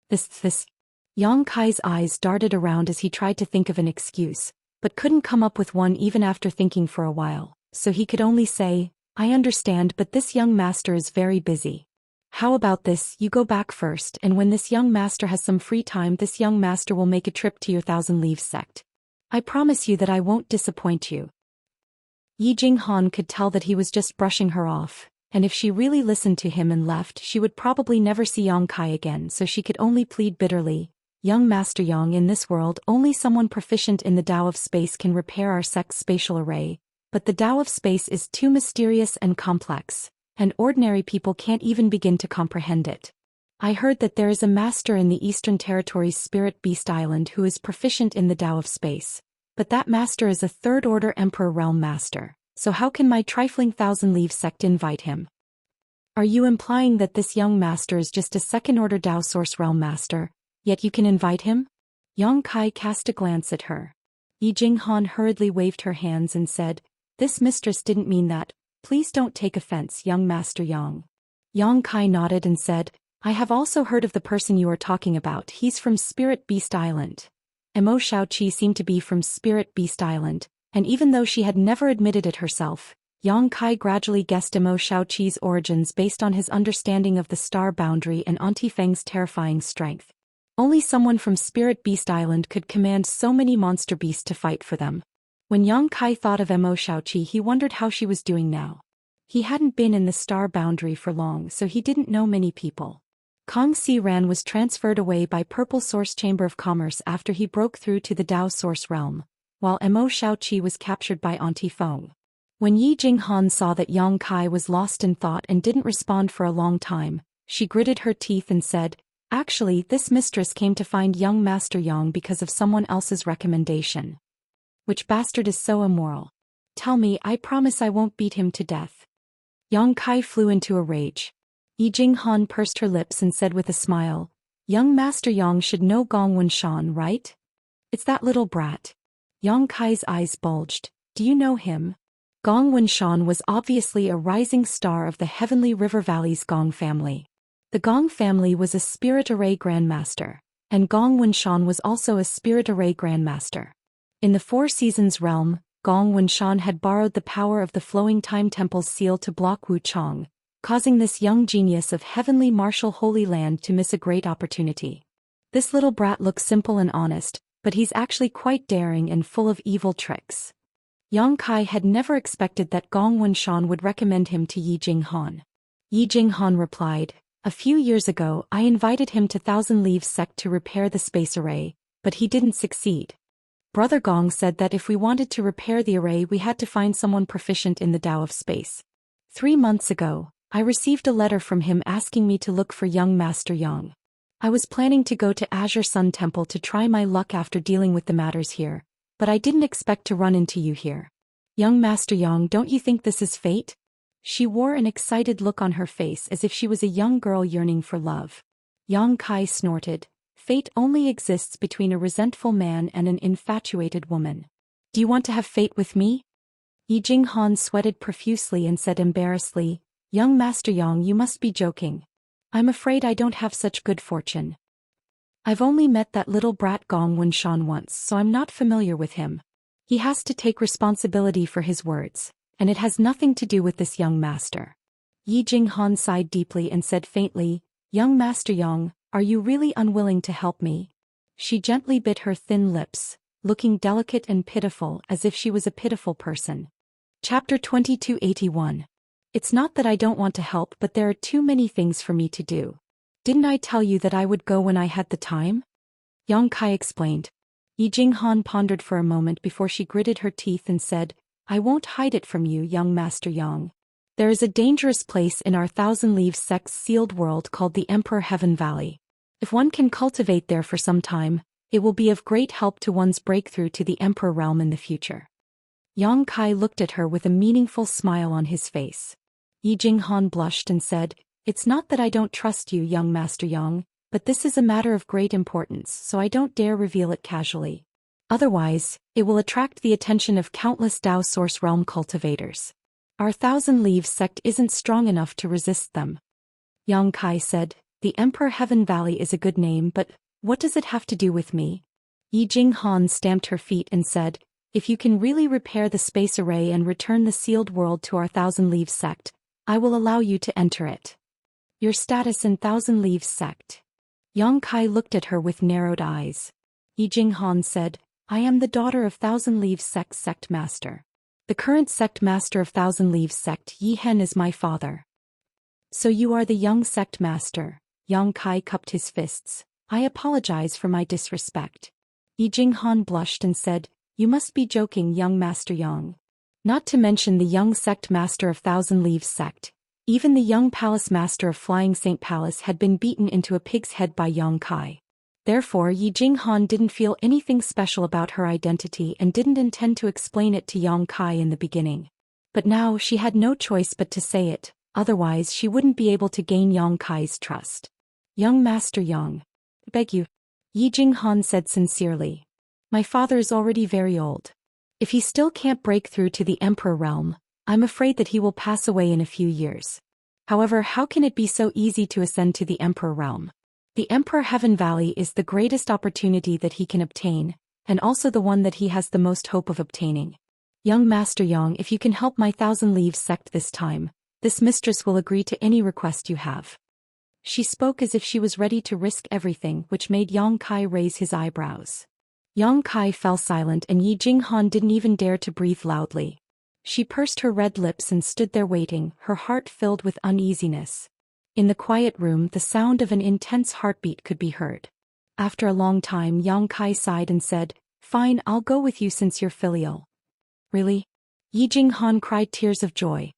This. Yang Kai's eyes darted around as he tried to think of an excuse, but couldn't come up with one even after thinking for a while, so he could only say, I understand, but this young master is very busy. How about this, you go back first, and when this young master has some free time, this young master will make a trip to your Thousand Leaves sect. I promise you that I won't disappoint you. Yi Jinghan could tell that he was just brushing her off, and if she really listened to him and left, she would probably never see Yang Kai again, so she could only plead bitterly, young Master Yang, in this world only someone proficient in the Tao of Space can repair our sect's spatial array, but the Tao of Space is too mysterious and complex, and ordinary people can't even begin to comprehend it. I heard that there is a master in the Eastern Territory's Spirit Beast Island who is proficient in the Tao of Space, But that master is a third-order Emperor Realm Master, so how can my trifling Thousand Leaves sect invite him? Are you implying that this young master is just a second-order Dao Source Realm Master, yet you can invite him? Yang Kai cast a glance at her. Yi Jinghan hurriedly waved her hands and said, "This mistress didn't mean that. Please don't take offense, young Master Yang." Yang Kai nodded and said, "I have also heard of the person you are talking about. He's from Spirit Beast Island." Mo Xiaoqi seemed to be from Spirit Beast Island, and even though she had never admitted it herself, Yang Kai gradually guessed Mo Xiaoqi's origins based on his understanding of the star boundary and Auntie Feng's terrifying strength. Only someone from Spirit Beast Island could command so many monster beasts to fight for them. When Yang Kai thought of Mo Xiaoqi, he wondered how she was doing now. He hadn't been in the star boundary for long, so he didn't know many people. Kong Si Ran was transferred away by Purple Source Chamber of Commerce after he broke through to the Dao Source Realm, while Mo Xiaoqi was captured by Auntie Feng. When Yi Jinghan saw that Yang Kai was lost in thought and didn't respond for a long time, she gritted her teeth and said, "Actually, this mistress came to find young Master Yang because of someone else's recommendation. Which bastard is so immoral? Tell me, I promise I won't beat him to death." Yang Kai flew into a rage. Yi Jinghan pursed her lips and said with a smile, "Young Master Yang should know Gong Wunshan, right? It's that little brat." Yang Kai's eyes bulged. "Do you know him?" Gong Wunshan was obviously a rising star of the Heavenly River Valley's Gong family. The Gong family was a Spirit Array Grandmaster, and Gong Wunshan was also a Spirit Array Grandmaster. In the Four Seasons realm, Gong Wunshan had borrowed the power of the Flowing Time Temple's seal to block Wu Chang, causing this young genius of Heavenly Martial Holy Land to miss a great opportunity. This little brat looks simple and honest, but he's actually quite daring and full of evil tricks. Yang Kai had never expected that Gong Wunshan would recommend him to Yi Jinghan. Yi Jinghan replied, "A few years ago I invited him to Thousand Leaves sect to repair the space array, but he didn't succeed. Brother Gong said that if we wanted to repair the array we had to find someone proficient in the Tao of space. 3 months ago, I received a letter from him asking me to look for young Master Yang. I was planning to go to Azure Sun Temple to try my luck after dealing with the matters here, but I didn't expect to run into you here. Young Master Yang, don't you think this is fate?" She wore an excited look on her face as if she was a young girl yearning for love. Yang Kai snorted, "Fate only exists between a resentful man and an infatuated woman. Do you want to have fate with me?" Yi Jinghan sweated profusely and said embarrassedly, "Young Master Yang, you must be joking. I'm afraid I don't have such good fortune. I've only met that little brat Gong Wunshan once, so I'm not familiar with him. He has to take responsibility for his words, and it has nothing to do with this young master." Yi Jinghan sighed deeply and said faintly, "Young Master Yang, are you really unwilling to help me?" She gently bit her thin lips, looking delicate and pitiful as if she was a pitiful person. Chapter 2281. It's not that I don't want to help, but there are too many things for me to do. Didn't I tell you that I would go when I had the time? Yang Kai explained. Yi Jinghan pondered for a moment before she gritted her teeth and said, "I won't hide it from you, young Master Yang. There is a dangerous place in our Thousand Leaves sect's sealed world called the Emperor Heaven Valley. If one can cultivate there for some time, it will be of great help to one's breakthrough to the Emperor realm in the future." Yang Kai looked at her with a meaningful smile on his face. Yi Jinghan blushed and said, "It's not that I don't trust you, young Master Yang, but this is a matter of great importance, so I don't dare reveal it casually. Otherwise, it will attract the attention of countless Dao Source Realm cultivators. Our Thousand Leaves sect isn't strong enough to resist them." Yang Kai said, "The Emperor Heaven Valley is a good name, but what does it have to do with me?" Yi Jinghan stamped her feet and said, "If you can really repair the space array and return the sealed world to our Thousand Leaves sect, I will allow you to enter it." "Your status in Thousand Leaves sect?" Yang Kai looked at her with narrowed eyes. Yi Jinghan said, "I am the daughter of Thousand Leaves sect's sect master. The current sect master of Thousand Leaves sect, Yi Hen, is my father." "So you are the young sect master?" Yang Kai cupped his fists. "I apologize for my disrespect." Yi Jinghan blushed and said, "You must be joking, young Master Yang. Not to mention the young sect master of Thousand Leaves sect. Even the young palace master of Flying Saint Palace had been beaten into a pig's head by Yang Kai. Therefore Yi Jinghan didn't feel anything special about her identity and didn't intend to explain it to Yang Kai in the beginning. But now she had no choice but to say it, otherwise she wouldn't be able to gain Yang Kai's trust. Young Master Yang. Beg you. Yi Jinghan said sincerely. My father is already very old. If he still can't break through to the Emperor realm, I'm afraid that he will pass away in a few years. However, how can it be so easy to ascend to the Emperor realm? The Emperor Heaven Valley is the greatest opportunity that he can obtain, and also the one that he has the most hope of obtaining. Young Master Yang, if you can help my Thousand Leaves sect this time, this mistress will agree to any request you have. She spoke as if she was ready to risk everything, which made Yang Kai raise his eyebrows. Yang Kai fell silent and Yi Jinghan didn't even dare to breathe loudly. She pursed her red lips and stood there waiting, her heart filled with uneasiness. In the quiet room, the sound of an intense heartbeat could be heard. After a long time, Yang Kai sighed and said, Fine, I'll go with you since you're filial. Really? Yi Jinghan cried tears of joy.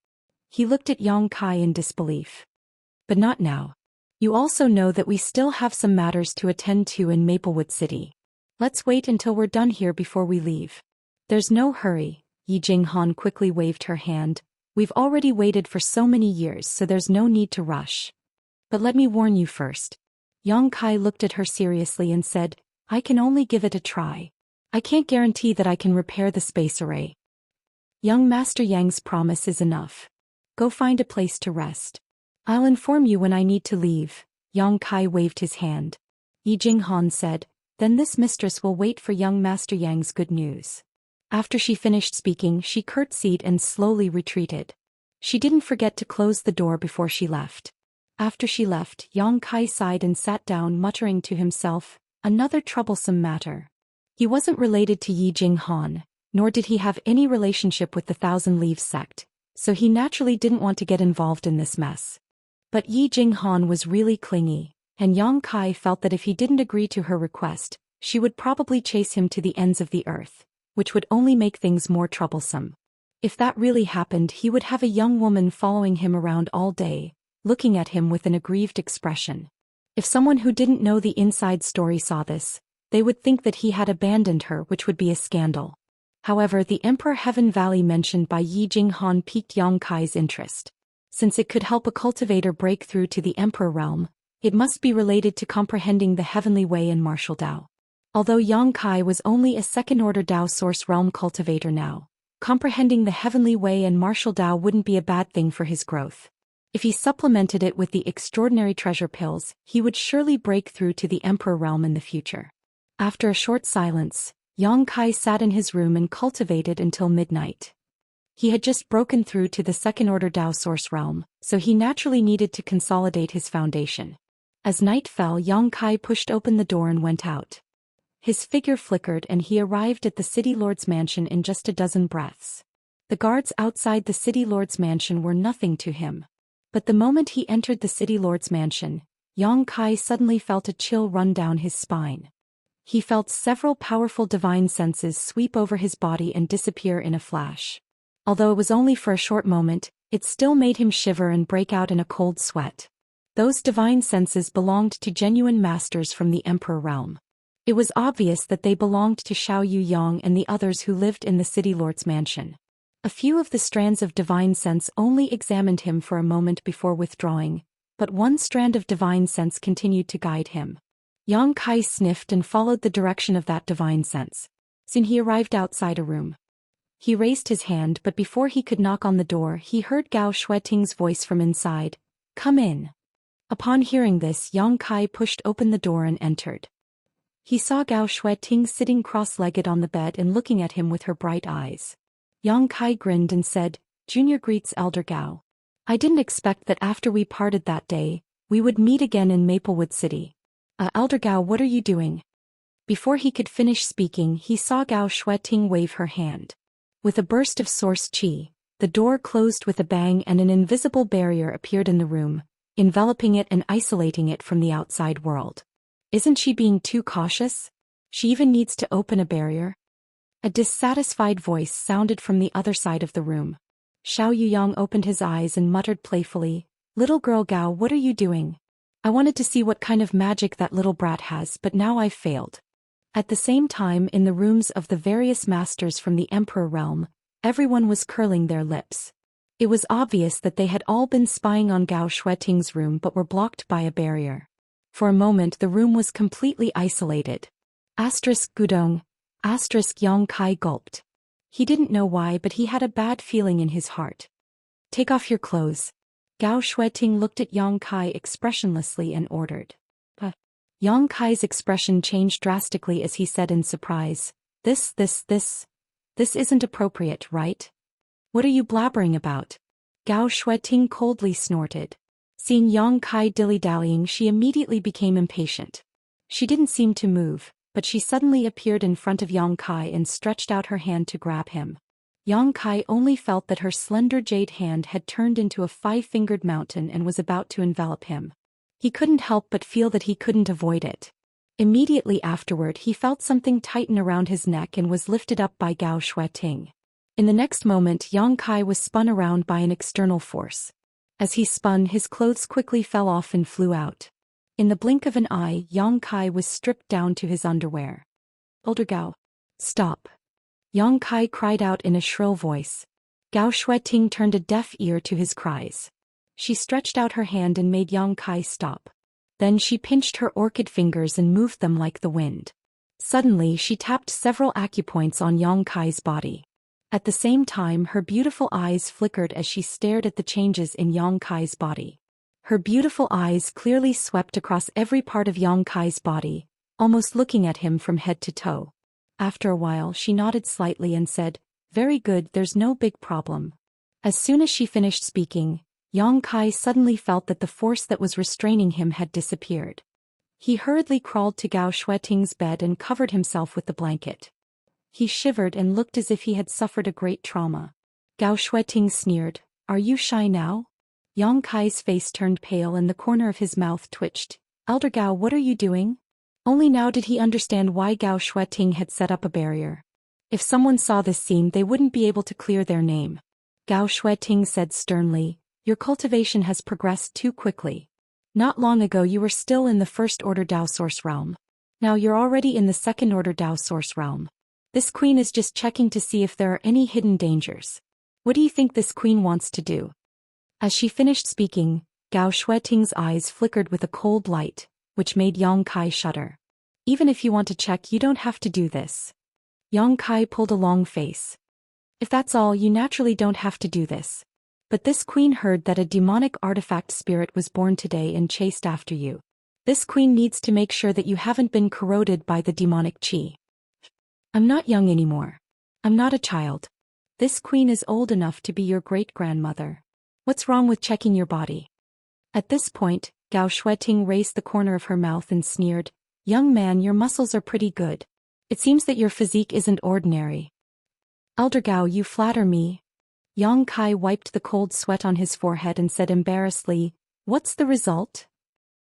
He looked at Yang Kai in disbelief. But not now. You also know that we still have some matters to attend to in Maplewood City. Let's wait until we're done here before we leave. There's no hurry. Yi Jinghan quickly waved her hand. We've already waited for so many years, so there's no need to rush. But let me warn you first. Yang Kai looked at her seriously and said, I can only give it a try. I can't guarantee that I can repair the space array. Young Master Yang's promise is enough. Go find a place to rest. I'll inform you when I need to leave. Yang Kai waved his hand. Yi Jinghan said, Then this mistress will wait for young Master Yang's good news. After she finished speaking, she curtsied and slowly retreated. She didn't forget to close the door before she left. After she left, Yang Kai sighed and sat down, muttering to himself, another troublesome matter. He wasn't related to Yi Jinghan, nor did he have any relationship with the Thousand Leaves sect, so he naturally didn't want to get involved in this mess. But Yi Jinghan was really clingy, and Yang Kai felt that if he didn't agree to her request, she would probably chase him to the ends of the earth, which would only make things more troublesome. If that really happened, he would have a young woman following him around all day, looking at him with an aggrieved expression. If someone who didn't know the inside story saw this, they would think that he had abandoned her, which would be a scandal. However, the Emperor Heaven Valley mentioned by Yi Jinghan piqued Yang Kai's interest. Since it could help a cultivator break through to the Emperor realm, it must be related to comprehending the Heavenly Way and Martial Dao. Although Yang Kai was only a second-order Dao Source Realm cultivator now, comprehending the Heavenly Way and Martial Dao wouldn't be a bad thing for his growth. If he supplemented it with the extraordinary treasure pills, he would surely break through to the Emperor realm in the future. After a short silence, Yang Kai sat in his room and cultivated until midnight. He had just broken through to the second-order Dao Source Realm, so he naturally needed to consolidate his foundation. As night fell, Yang Kai pushed open the door and went out. His figure flickered and he arrived at the City Lord's mansion in just a dozen breaths. The guards outside the City Lord's mansion were nothing to him. But the moment he entered the City Lord's mansion, Yang Kai suddenly felt a chill run down his spine. He felt several powerful divine senses sweep over his body and disappear in a flash. Although it was only for a short moment, it still made him shiver and break out in a cold sweat. Those divine senses belonged to genuine masters from the Emperor realm. It was obvious that they belonged to Xiao Yu Yang and the others who lived in the City Lord's mansion. A few of the strands of divine sense only examined him for a moment before withdrawing, but one strand of divine sense continued to guide him. Yang Kai sniffed and followed the direction of that divine sense. Soon he arrived outside a room. He raised his hand, but before he could knock on the door, he heard Gao Shueting's voice from inside. Come in. Upon hearing this, Yang Kai pushed open the door and entered. He saw Gao Shueting sitting cross-legged on the bed and looking at him with her bright eyes. Yang Kai grinned and said, Junior greets Elder Gao. I didn't expect that after we parted that day, we would meet again in Maplewood City. Elder Gao, what are you doing? Before he could finish speaking, he saw Gao Shueting wave her hand. With a burst of source qi, the door closed with a bang and an invisible barrier appeared in the room, enveloping it and isolating it from the outside world. Isn't she being too cautious? She even needs to open a barrier? A dissatisfied voice sounded from the other side of the room. Xiao Yuyang opened his eyes and muttered playfully, Little girl Gao, what are you doing? I wanted to see what kind of magic that little brat has, but now I've failed. At the same time, in the rooms of the various masters from the Emperor realm, everyone was curling their lips. It was obvious that they had all been spying on Gao Shuiting's room but were blocked by a barrier. For a moment the room was completely isolated. Gudong. Yang Kai gulped. He didn't know why, but he had a bad feeling in his heart. Take off your clothes. Gao Shuiting looked at Yang Kai expressionlessly and ordered. Yang Kai's expression changed drastically as he said in surprise, This isn't appropriate, right? What are you blabbering about? Gao Shuiting coldly snorted. Seeing Yang Kai dilly-dallying, she immediately became impatient. She didn't seem to move, but she suddenly appeared in front of Yang Kai and stretched out her hand to grab him. Yang Kai only felt that her slender jade hand had turned into a five-fingered mountain and was about to envelop him. He couldn't help but feel that he couldn't avoid it. Immediately afterward he felt something tighten around his neck and was lifted up by Gao Shuiting. In the next moment Yang Kai was spun around by an external force. As he spun, his clothes quickly fell off and flew out. In the blink of an eye, Yang Kai was stripped down to his underwear. Elder Gao. Stop. Yang Kai cried out in a shrill voice. Gao Shuiting turned a deaf ear to his cries. She stretched out her hand and made Yang Kai stop. Then she pinched her orchid fingers and moved them like the wind. Suddenly she tapped several acupoints on Yang Kai's body. At the same time her beautiful eyes flickered as she stared at the changes in Yang Kai's body. Her beautiful eyes clearly swept across every part of Yang Kai's body, almost looking at him from head to toe. After a while she nodded slightly and said, Very good, there's no big problem. As soon as she finished speaking, Yang Kai suddenly felt that the force that was restraining him had disappeared. He hurriedly crawled to Gao Shuiting's bed and covered himself with the blanket. He shivered and looked as if he had suffered a great trauma. Gao Shuiting sneered, Are you shy now? Yang Kai's face turned pale and the corner of his mouth twitched. Elder Gao, what are you doing? Only now did he understand why Gao Shuiting had set up a barrier. If someone saw this scene they wouldn't be able to clear their name. Gao Shuiting said sternly, Your cultivation has progressed too quickly. Not long ago you were still in the first order Dao Source realm. Now you're already in the second order Dao Source realm. This queen is just checking to see if there are any hidden dangers. What do you think this queen wants to do? As she finished speaking, Gao Shuiting's eyes flickered with a cold light, which made Yang Kai shudder. Even if you want to check, you don't have to do this. Yang Kai pulled a long face. If that's all, you naturally don't have to do this. But this queen heard that a demonic artifact spirit was born today and chased after you. This queen needs to make sure that you haven't been corroded by the demonic qi. I'm not young anymore. I'm not a child. This queen is old enough to be your great-grandmother. What's wrong with checking your body? At this point, Gao Shuiting raised the corner of her mouth and sneered, Young man, your muscles are pretty good. It seems that your physique isn't ordinary. Elder Gao, you flatter me. Yang Kai wiped the cold sweat on his forehead and said embarrassedly, What's the result?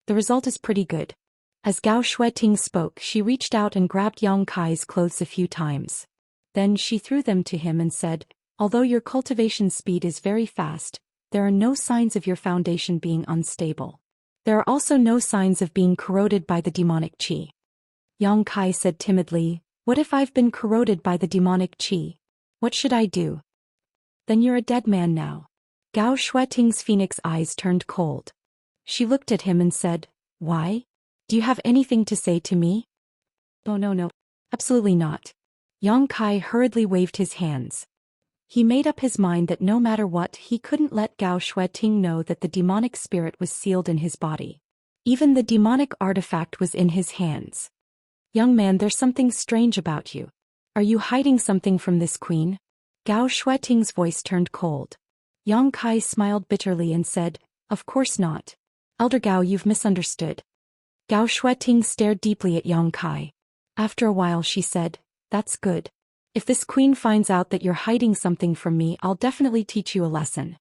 The result is pretty good. As Gao Shuiting spoke, she reached out and grabbed Yang Kai's clothes a few times. Then she threw them to him and said, Although your cultivation speed is very fast, there are no signs of your foundation being unstable. There are also no signs of being corroded by the demonic qi. Yang Kai said timidly, What if I've been corroded by the demonic qi? What should I do? Then you're a dead man now. Gao Shuiting's phoenix eyes turned cold. She looked at him and said, Why? Do you have anything to say to me? Oh no, absolutely not. Yang Kai hurriedly waved his hands. He made up his mind that no matter what, he couldn't let Gao Shuiting know that the demonic spirit was sealed in his body. Even the demonic artifact was in his hands. Young man, there's something strange about you. Are you hiding something from this queen? Gao Shuiting's voice turned cold. Yang Kai smiled bitterly and said, Of course not. Elder Gao, you've misunderstood. Gao Shuiting stared deeply at Yang Kai. After a while she said, That's good. If this queen finds out that you're hiding something from me, I'll definitely teach you a lesson.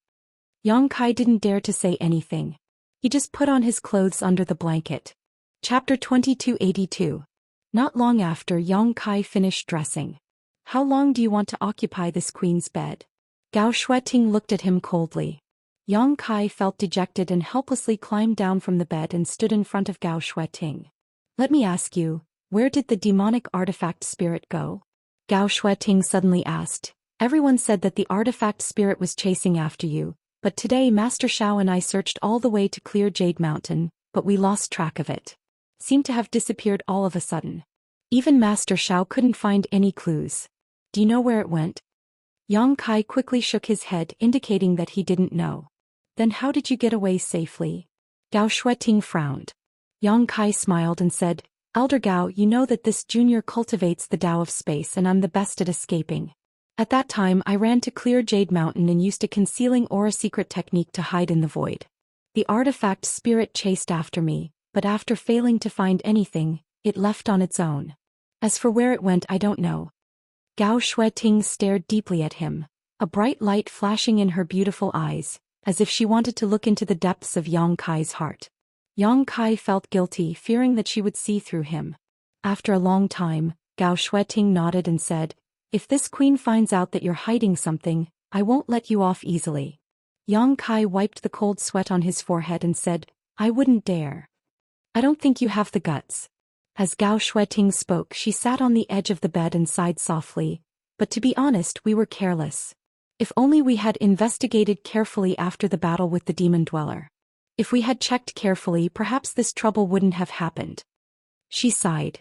Yang Kai didn't dare to say anything. He just put on his clothes under the blanket. Chapter 2282. Not long after Yang Kai finished dressing. How long do you want to occupy this queen's bed? Gao Shuiting looked at him coldly. Yang Kai felt dejected and helplessly climbed down from the bed and stood in front of Gao Shueting. Let me ask you, where did the demonic artifact spirit go? Gao Shueting suddenly asked. Everyone said that the artifact spirit was chasing after you, but today Master Xiao and I searched all the way to clear Jade Mountain, but we lost track of it. Seemed to have disappeared all of a sudden. Even Master Xiao couldn't find any clues. Do you know where it went? Yang Kai quickly shook his head, indicating that he didn't know. Then how did you get away safely? Gao Shueting frowned. Yang Kai smiled and said, Elder Gao, you know that this junior cultivates the Tao of space and I'm the best at escaping. At that time I ran to clear Jade Mountain and used a concealing aura secret technique to hide in the void. The artifact spirit chased after me, but after failing to find anything, it left on its own. As for where it went, I don't know. Gao Shueting stared deeply at him, a bright light flashing in her beautiful eyes, as if she wanted to look into the depths of Yang Kai's heart. Yang Kai felt guilty, fearing that she would see through him. After a long time, Gao Shueting nodded and said, If this queen finds out that you're hiding something, I won't let you off easily. Yang Kai wiped the cold sweat on his forehead and said, I wouldn't dare. I don't think you have the guts. As Gao Shueting spoke, she sat on the edge of the bed and sighed softly. But to be honest, we were careless. If only we had investigated carefully after the battle with the demon dweller. If we had checked carefully, perhaps this trouble wouldn't have happened. She sighed.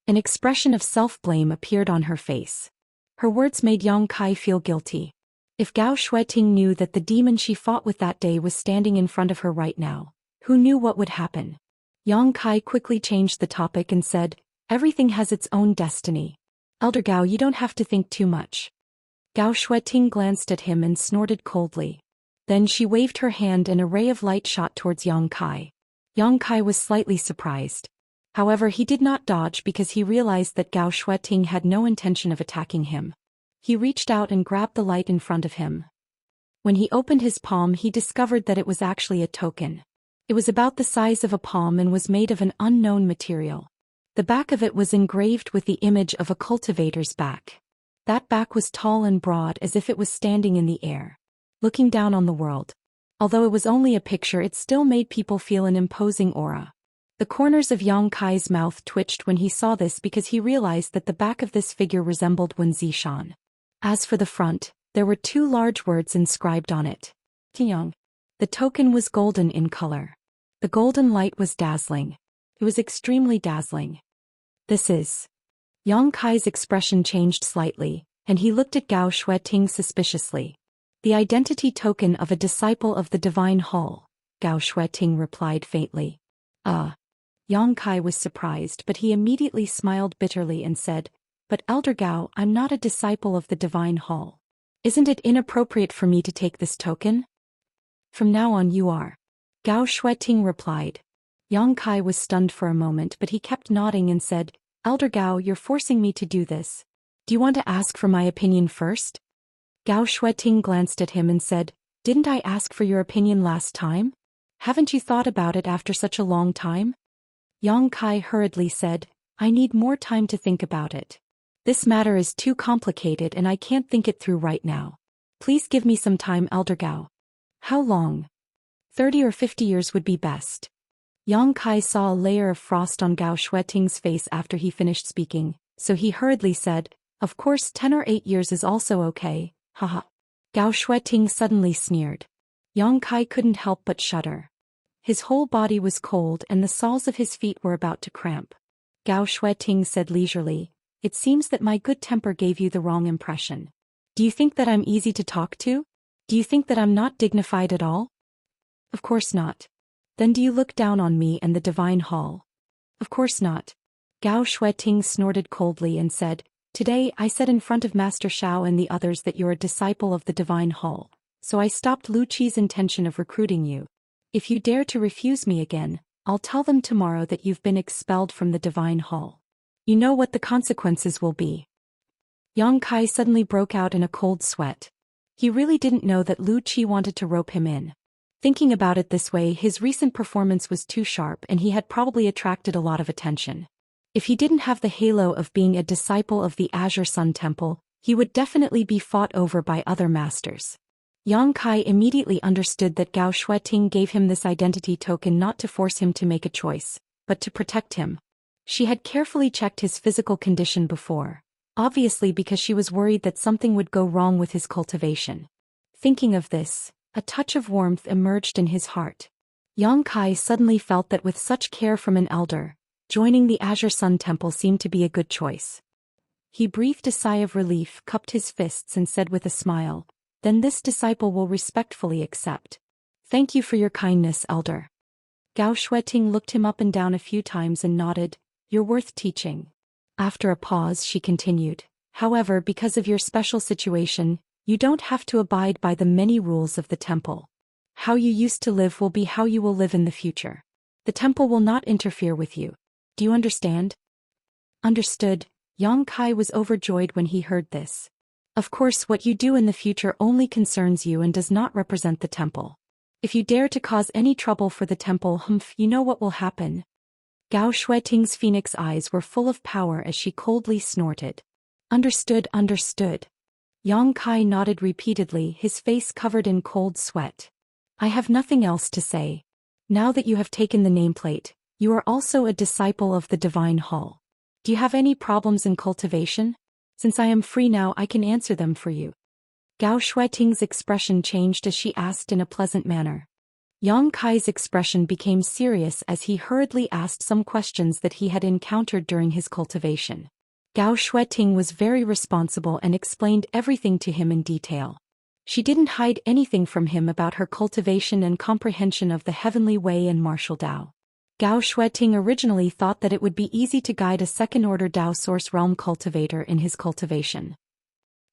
An expression of self-blame appeared on her face. Her words made Yang Kai feel guilty. If Gao Shueting knew that the demon she fought with that day was standing in front of her right now, who knew what would happen? Yang Kai quickly changed the topic and said, Everything has its own destiny. Elder Gao, you don't have to think too much. Gao Shueting glanced at him and snorted coldly. Then she waved her hand and a ray of light shot towards Yang Kai. Yang Kai was slightly surprised. However, he did not dodge because he realized that Gao Shueting had no intention of attacking him. He reached out and grabbed the light in front of him. When he opened his palm, he discovered that it was actually a token. It was about the size of a palm and was made of an unknown material. The back of it was engraved with the image of a cultivator's back. That back was tall and broad as if it was standing in the air, looking down on the world. Although it was only a picture, it still made people feel an imposing aura. The corners of Yang Kai's mouth twitched when he saw this because he realized that the back of this figure resembled Xian. As for the front, there were two large words inscribed on it. Tianyang. The token was golden in color. The golden light was dazzling. It was extremely dazzling. This is. Yang Kai's expression changed slightly, and he looked at Gao Shueting suspiciously. The identity token of a disciple of the Divine Hall, Gao Shueting replied faintly. Yang Kai was surprised, but he immediately smiled bitterly and said, But Elder Gao, I'm not a disciple of the Divine Hall. Isn't it inappropriate for me to take this token? From now on you are. Gao Shueting replied. Yang Kai was stunned for a moment, but he kept nodding and said, Elder Gao, you're forcing me to do this. Do you want to ask for my opinion first? Gao Shueting glanced at him and said, Didn't I ask for your opinion last time? Haven't you thought about it after such a long time? Yang Kai hurriedly said, I need more time to think about it. This matter is too complicated and I can't think it through right now. Please give me some time, Elder Gao. How long? 30 or 50 years would be best. Yang Kai saw a layer of frost on Gao Shueting's face after he finished speaking, so he hurriedly said, Of course 10 or 8 years is also okay, haha. Gao Shueting suddenly sneered. Yang Kai couldn't help but shudder. His whole body was cold and the soles of his feet were about to cramp. Gao Shueting said leisurely, It seems that my good temper gave you the wrong impression. Do you think that I'm easy to talk to? Do you think that I'm not dignified at all? Of course not. Then do you look down on me and the Divine Hall? Of course not. Gao Shueting snorted coldly and said, Today I said in front of Master Xiao and the others that you're a disciple of the Divine Hall, so I stopped Lu Qi's intention of recruiting you. If you dare to refuse me again, I'll tell them tomorrow that you've been expelled from the Divine Hall. You know what the consequences will be. Yang Kai suddenly broke out in a cold sweat. He really didn't know that Lu Qi wanted to rope him in. Thinking about it this way, his recent performance was too sharp and he had probably attracted a lot of attention. If he didn't have the halo of being a disciple of the Azure Sun Temple, he would definitely be fought over by other masters. Yang Kai immediately understood that Gao Shueting gave him this identity token not to force him to make a choice, but to protect him. She had carefully checked his physical condition before, obviously because she was worried that something would go wrong with his cultivation. Thinking of this, a touch of warmth emerged in his heart. Yang Kai suddenly felt that with such care from an elder, joining the Azure Sun Temple seemed to be a good choice. He breathed a sigh of relief, cupped his fists and said with a smile, "Then this disciple will respectfully accept. Thank you for your kindness, elder." Gao Shueting looked him up and down a few times and nodded, "You're worth teaching." After a pause she continued, "However, because of your special situation, you don't have to abide by the many rules of the temple. How you used to live will be how you will live in the future. The temple will not interfere with you. Do you understand?" Understood. Yang Kai was overjoyed when he heard this. Of course, what you do in the future only concerns you and does not represent the temple. If you dare to cause any trouble for the temple, you know what will happen. Gao Shueting's phoenix eyes were full of power as she coldly snorted. Understood, understood. Yang Kai nodded repeatedly, his face covered in cold sweat. I have nothing else to say. Now that you have taken the nameplate, you are also a disciple of the Divine Hall. Do you have any problems in cultivation? Since I am free now, I can answer them for you. Gao Shueting's expression changed as she asked in a pleasant manner. Yang Kai's expression became serious as he hurriedly asked some questions that he had encountered during his cultivation. Gao Shueting was very responsible and explained everything to him in detail. She didn't hide anything from him about her cultivation and comprehension of the heavenly way and martial Dao. Gao Shueting originally thought that it would be easy to guide a second-order Dao source realm cultivator in his cultivation.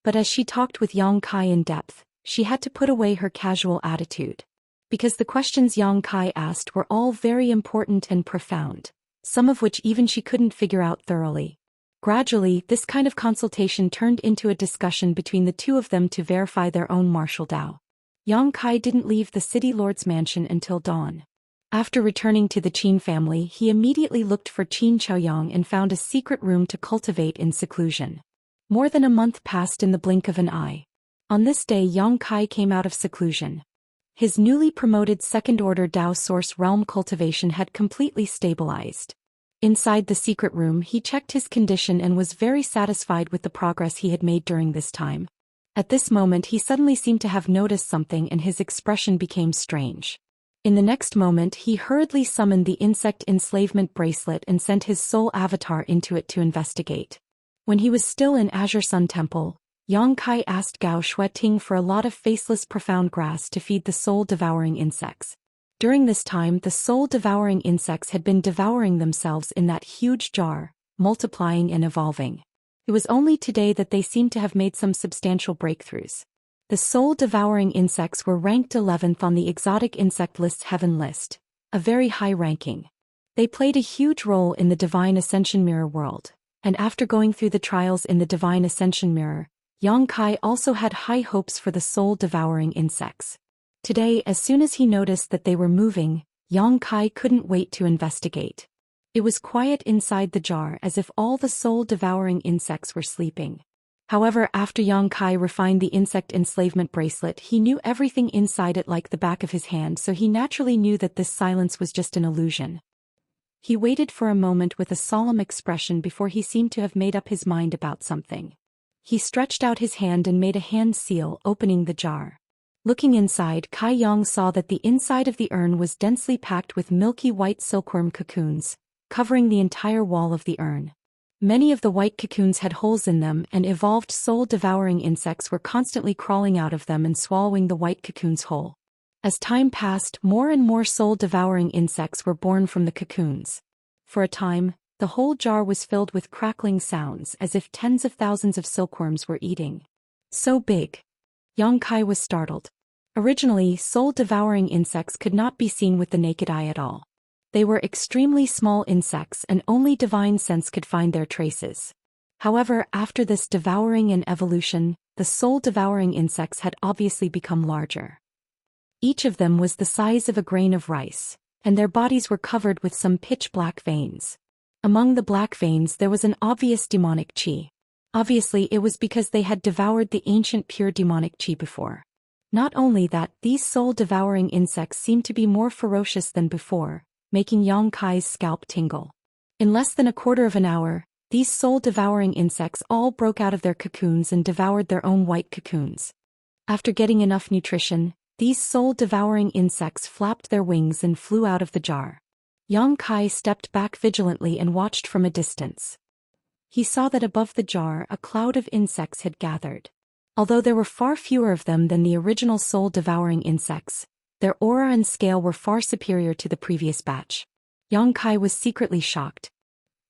But as she talked with Yang Kai in depth, she had to put away her casual attitude. Because the questions Yang Kai asked were all very important and profound, some of which even she couldn't figure out thoroughly. Gradually, this kind of consultation turned into a discussion between the two of them to verify their own martial Dao. Yang Kai didn't leave the city lord's mansion until dawn. After returning to the Qin family, he immediately looked for Qin Chaoyang and found a secret room to cultivate in seclusion. More than a month passed in the blink of an eye. On this day, Yang Kai came out of seclusion. His newly promoted second-order Dao source realm cultivation had completely stabilized. Inside the secret room, he checked his condition and was very satisfied with the progress he had made during this time. At this moment, he suddenly seemed to have noticed something and his expression became strange. In the next moment, he hurriedly summoned the insect enslavement bracelet and sent his soul avatar into it to investigate. When he was still in Azure Sun Temple, Yang Kai asked Gao Shueting for a lot of faceless profound grass to feed the soul-devouring insects. During this time, the soul-devouring insects had been devouring themselves in that huge jar, multiplying and evolving. It was only today that they seemed to have made some substantial breakthroughs. The soul-devouring insects were ranked 11th on the exotic insect list's heaven list, a very high ranking. They played a huge role in the Divine Ascension Mirror world, and after going through the trials in the Divine Ascension Mirror, Yang Kai also had high hopes for the soul-devouring insects. Today, as soon as he noticed that they were moving, Yang Kai couldn't wait to investigate. It was quiet inside the jar as if all the soul-devouring insects were sleeping. However, after Yang Kai refined the insect enslavement bracelet, he knew everything inside it like the back of his hand, so he naturally knew that this silence was just an illusion. He waited for a moment with a solemn expression before he seemed to have made up his mind about something. He stretched out his hand and made a hand seal, opening the jar. Looking inside, Kai Yang saw that the inside of the urn was densely packed with milky white silkworm cocoons, covering the entire wall of the urn. Many of the white cocoons had holes in them, and evolved soul-devouring insects were constantly crawling out of them and swallowing the white cocoons whole. As time passed, more and more soul-devouring insects were born from the cocoons. For a time, the whole jar was filled with crackling sounds as if tens of thousands of silkworms were eating. So big. Yang Kai was startled. Originally, soul-devouring insects could not be seen with the naked eye at all. They were extremely small insects and only divine sense could find their traces. However, after this devouring and evolution, the soul-devouring insects had obviously become larger. Each of them was the size of a grain of rice, and their bodies were covered with some pitch-black veins. Among the black veins there was an obvious demonic qi. Obviously it was because they had devoured the ancient pure demonic qi before. Not only that, these soul-devouring insects seemed to be more ferocious than before, making Yang Kai's scalp tingle. In less than a quarter of an hour, these soul-devouring insects all broke out of their cocoons and devoured their own white cocoons. After getting enough nutrition, these soul-devouring insects flapped their wings and flew out of the jar. Yang Kai stepped back vigilantly and watched from a distance. He saw that above the jar a cloud of insects had gathered. Although there were far fewer of them than the original soul-devouring insects, their aura and scale were far superior to the previous batch. Yang Kai was secretly shocked.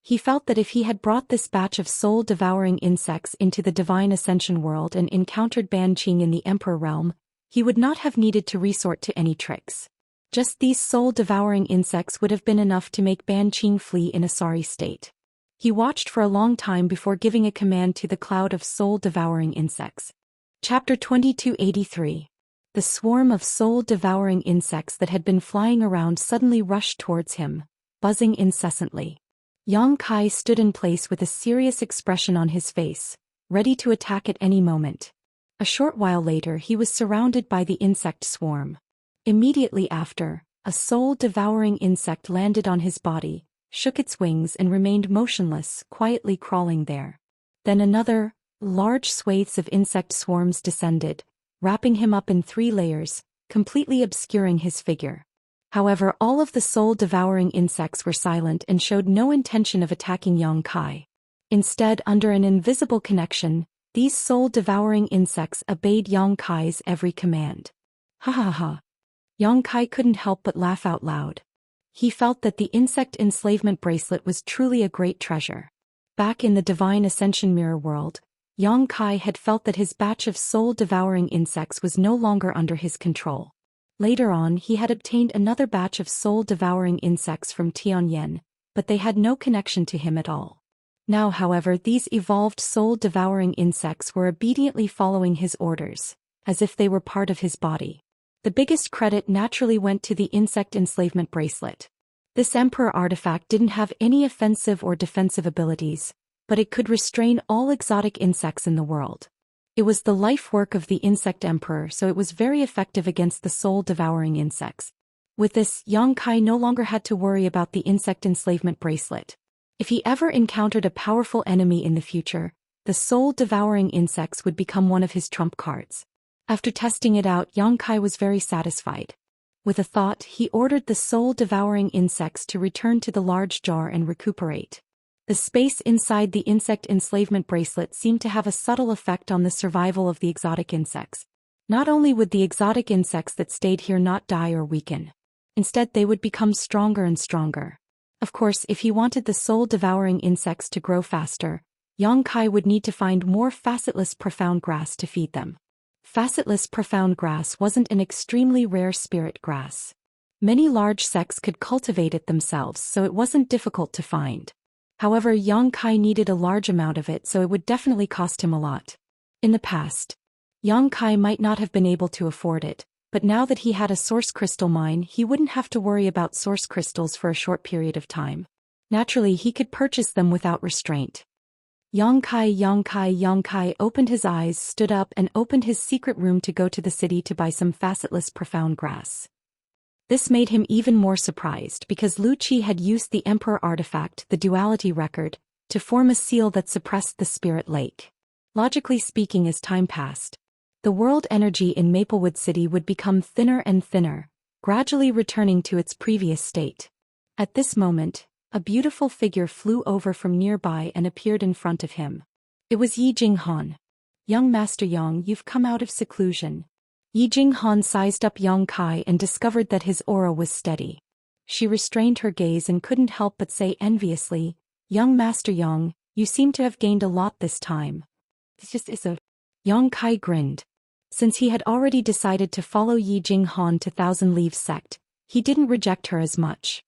He felt that if he had brought this batch of soul-devouring insects into the Divine Ascension world and encountered Ban Qing in the Emperor realm, he would not have needed to resort to any tricks. Just these soul-devouring insects would have been enough to make Ban Qing flee in a sorry state. He watched for a long time before giving a command to the cloud of soul-devouring insects. Chapter 2283. The swarm of soul-devouring insects that had been flying around suddenly rushed towards him, buzzing incessantly. Yang Kai stood in place with a serious expression on his face, ready to attack at any moment. A short while later he was surrounded by the insect swarm. Immediately after, a soul-devouring insect landed on his body, shook its wings and remained motionless, quietly crawling there. Then another, large swathes of insect swarms descended, wrapping him up in 3 layers, completely obscuring his figure. However, all of the soul-devouring insects were silent and showed no intention of attacking Yang Kai. Instead, under an invisible connection, these soul-devouring insects obeyed Yang Kai's every command. Ha ha ha. Yang Kai couldn't help but laugh out loud. He felt that the insect enslavement bracelet was truly a great treasure. Back in the Divine Ascension Mirror world, Yang Kai had felt that his batch of soul-devouring insects was no longer under his control. Later on he had obtained another batch of soul-devouring insects from Tianyan, but they had no connection to him at all. Now, however, these evolved soul-devouring insects were obediently following his orders, as if they were part of his body. The biggest credit naturally went to the insect enslavement bracelet. This Emperor artifact didn't have any offensive or defensive abilities, but it could restrain all exotic insects in the world. It was the life work of the Insect Emperor, so it was very effective against the soul-devouring insects. With this, Yang Kai no longer had to worry about the insect enslavement bracelet. If he ever encountered a powerful enemy in the future, the soul-devouring insects would become one of his trump cards. After testing it out, Yang Kai was very satisfied. With a thought, he ordered the soul-devouring insects to return to the large jar and recuperate. The space inside the insect enslavement bracelet seemed to have a subtle effect on the survival of the exotic insects. Not only would the exotic insects that stayed here not die or weaken. Instead, they would become stronger and stronger. Of course, if he wanted the soul-devouring insects to grow faster, Yang Kai would need to find more facetless profound grass to feed them. Facetless profound grass wasn't an extremely rare spirit grass. Many large sects could cultivate it themselves, so it wasn't difficult to find. However, Yang Kai needed a large amount of it, so it would definitely cost him a lot. In the past, Yang Kai might not have been able to afford it, but now that he had a source crystal mine, he wouldn't have to worry about source crystals for a short period of time. Naturally, he could purchase them without restraint. Yang Kai opened his eyes, stood up and opened his secret room to go to the city to buy some facetless profound grass. This made him even more surprised because Lu Qi had used the Emperor artifact, the duality record, to form a seal that suppressed the spirit lake. Logically speaking, as time passed, the world energy in Maplewood City would become thinner and thinner, gradually returning to its previous state. At this moment, a beautiful figure flew over from nearby and appeared in front of him. It was Yi Jinghan. "Young Master Yang, you've come out of seclusion." Yi Jinghan sized up Yang Kai and discovered that his aura was steady. She restrained her gaze and couldn't help but say enviously, "Young Master Yang, you seem to have gained a lot this time." Yang Kai grinned. Since he had already decided to follow Yi Jinghan to Thousand Leaves sect, he didn't reject her as much.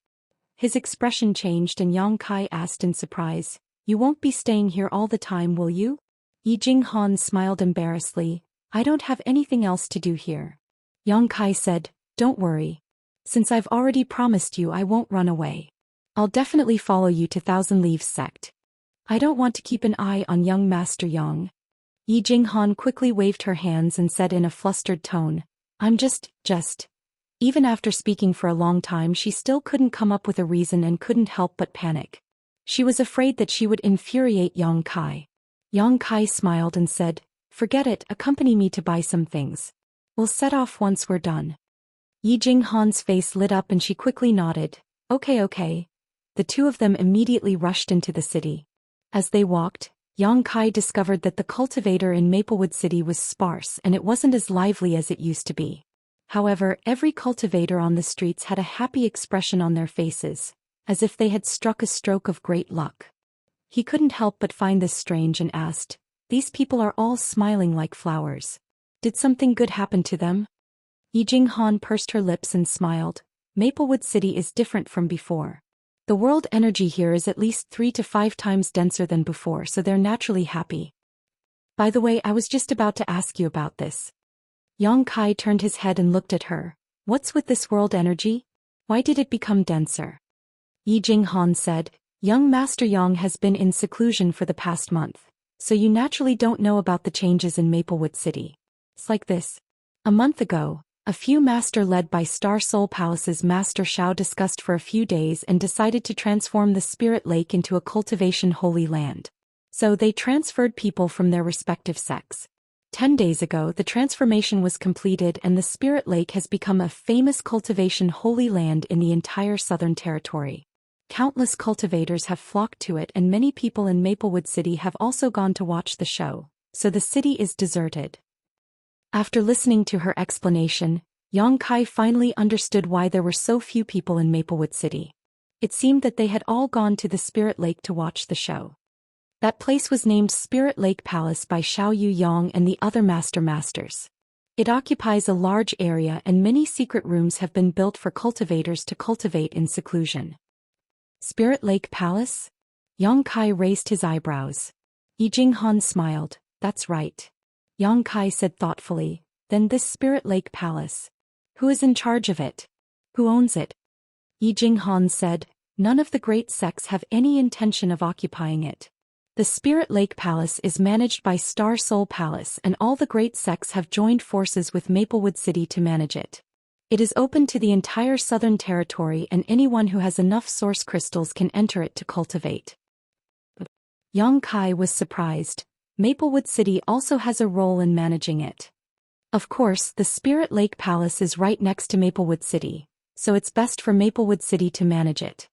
His expression changed and Yang Kai asked in surprise, "You won't be staying here all the time, will you?" Yi Jinghan smiled embarrassedly, "I don't have anything else to do here." Yang Kai said, "Don't worry. Since I've already promised you, I won't run away. I'll definitely follow you to Thousand Leaves sect. I don't want to keep an eye on young Master Yang." Yi Jinghan quickly waved her hands and said in a flustered tone, I'm just. Even after speaking for a long time, she still couldn't come up with a reason and couldn't help but panic. She was afraid that she would infuriate Yang Kai. Yang Kai smiled and said, "Forget it, accompany me to buy some things. We'll set off once we're done." Yi Jinghan's face lit up and she quickly nodded. Okay. The two of them immediately rushed into the city. As they walked, Yang Kai discovered that the cultivator in Maplewood City was sparse and it wasn't as lively as it used to be. However, every cultivator on the streets had a happy expression on their faces, as if they had struck a stroke of great luck. He couldn't help but find this strange and asked, "These people are all smiling like flowers. Did something good happen to them?" Yi Jinghan pursed her lips and smiled. Maplewood City is different from before. The world energy here is at least 3 to 5 times denser than before, so they're naturally happy. By the way, I was just about to ask you about this. Yang Kai turned his head and looked at her. What's with this world energy? Why did it become denser? Yi Jinghan said, Young Master Yang has been in seclusion for the past month, so you naturally don't know about the changes in Maplewood City. It's like this. A month ago, a few master led by Star Soul Palace's Master Xiao discussed for a few days and decided to transform the Spirit Lake into a cultivation holy land. So they transferred people from their respective sects. 10 days ago the transformation was completed and the Spirit Lake has become a famous cultivation holy land in the entire Southern Territory. Countless cultivators have flocked to it and many people in Maplewood City have also gone to watch the show, so the city is deserted. After listening to her explanation, Yang Kai finally understood why there were so few people in Maplewood City. It seemed that they had all gone to the Spirit Lake to watch the show. That place was named Spirit Lake Palace by Xiao Yu Yang and the other masters. It occupies a large area and many secret rooms have been built for cultivators to cultivate in seclusion. Spirit Lake Palace? Yang Kai raised his eyebrows. Yi Jinghan smiled. That's right. Yang Kai said thoughtfully, then this Spirit Lake Palace. Who is in charge of it? Who owns it? Yi Jinghan said, none of the great sects have any intention of occupying it. The Spirit Lake Palace is managed by Star Soul Palace and all the great sects have joined forces with Maplewood City to manage it. It is open to the entire Southern Territory and anyone who has enough source crystals can enter it to cultivate. Yang Kai was surprised. Maplewood City also has a role in managing it. Of course, the Spirit Lake Palace is right next to Maplewood City, so it's best for Maplewood City to manage it.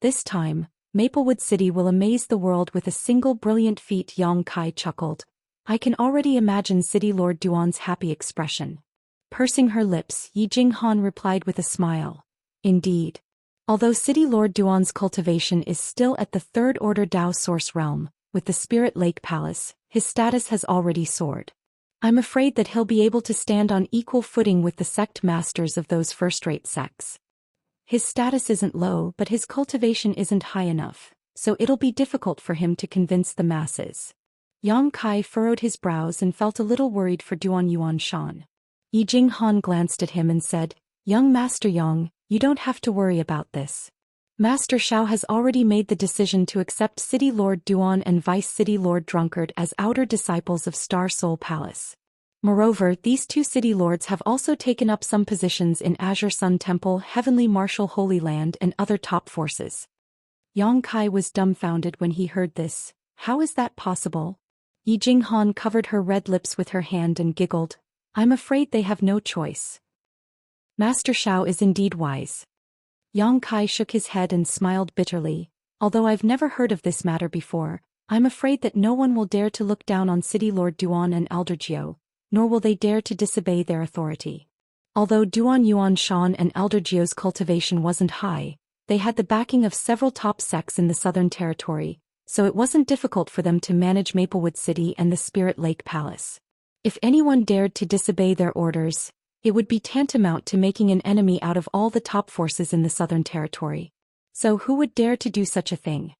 This time, Maplewood City will amaze the world with a single brilliant feat. Yang Kai chuckled. I can already imagine City Lord Duan's happy expression. Pursing her lips, Yi Jinghan replied with a smile. Indeed. Although City Lord Duan's cultivation is still at the third order Dao source realm, with the Spirit Lake Palace, his status has already soared. I'm afraid that he'll be able to stand on equal footing with the sect masters of those first-rate sects. His status isn't low, but his cultivation isn't high enough, so it'll be difficult for him to convince the masses. Yang Kai furrowed his brows and felt a little worried for Duan Yuanshan. Yi Jinghan glanced at him and said, Young Master Yang, you don't have to worry about this. Master Xiao has already made the decision to accept City Lord Duan and Vice City Lord Drunkard as outer disciples of Star Soul Palace. Moreover, these two city lords have also taken up some positions in Azure Sun Temple, Heavenly Martial Holy Land and other top forces. Yang Kai was dumbfounded when he heard this. How is that possible? Yi Jinghan covered her red lips with her hand and giggled. I'm afraid they have no choice. Master Xiao is indeed wise. Yang Kai shook his head and smiled bitterly. Although I've never heard of this matter before, I'm afraid that no one will dare to look down on City Lord Duan and Elder Jiu, nor will they dare to disobey their authority. Although Duan Yuanshan and Elder Jiu's cultivation wasn't high, they had the backing of several top sects in the Southern Territory, so it wasn't difficult for them to manage Maplewood City and the Spirit Lake Palace. If anyone dared to disobey their orders, it would be tantamount to making an enemy out of all the top forces in the Southern Territory. So who would dare to do such a thing?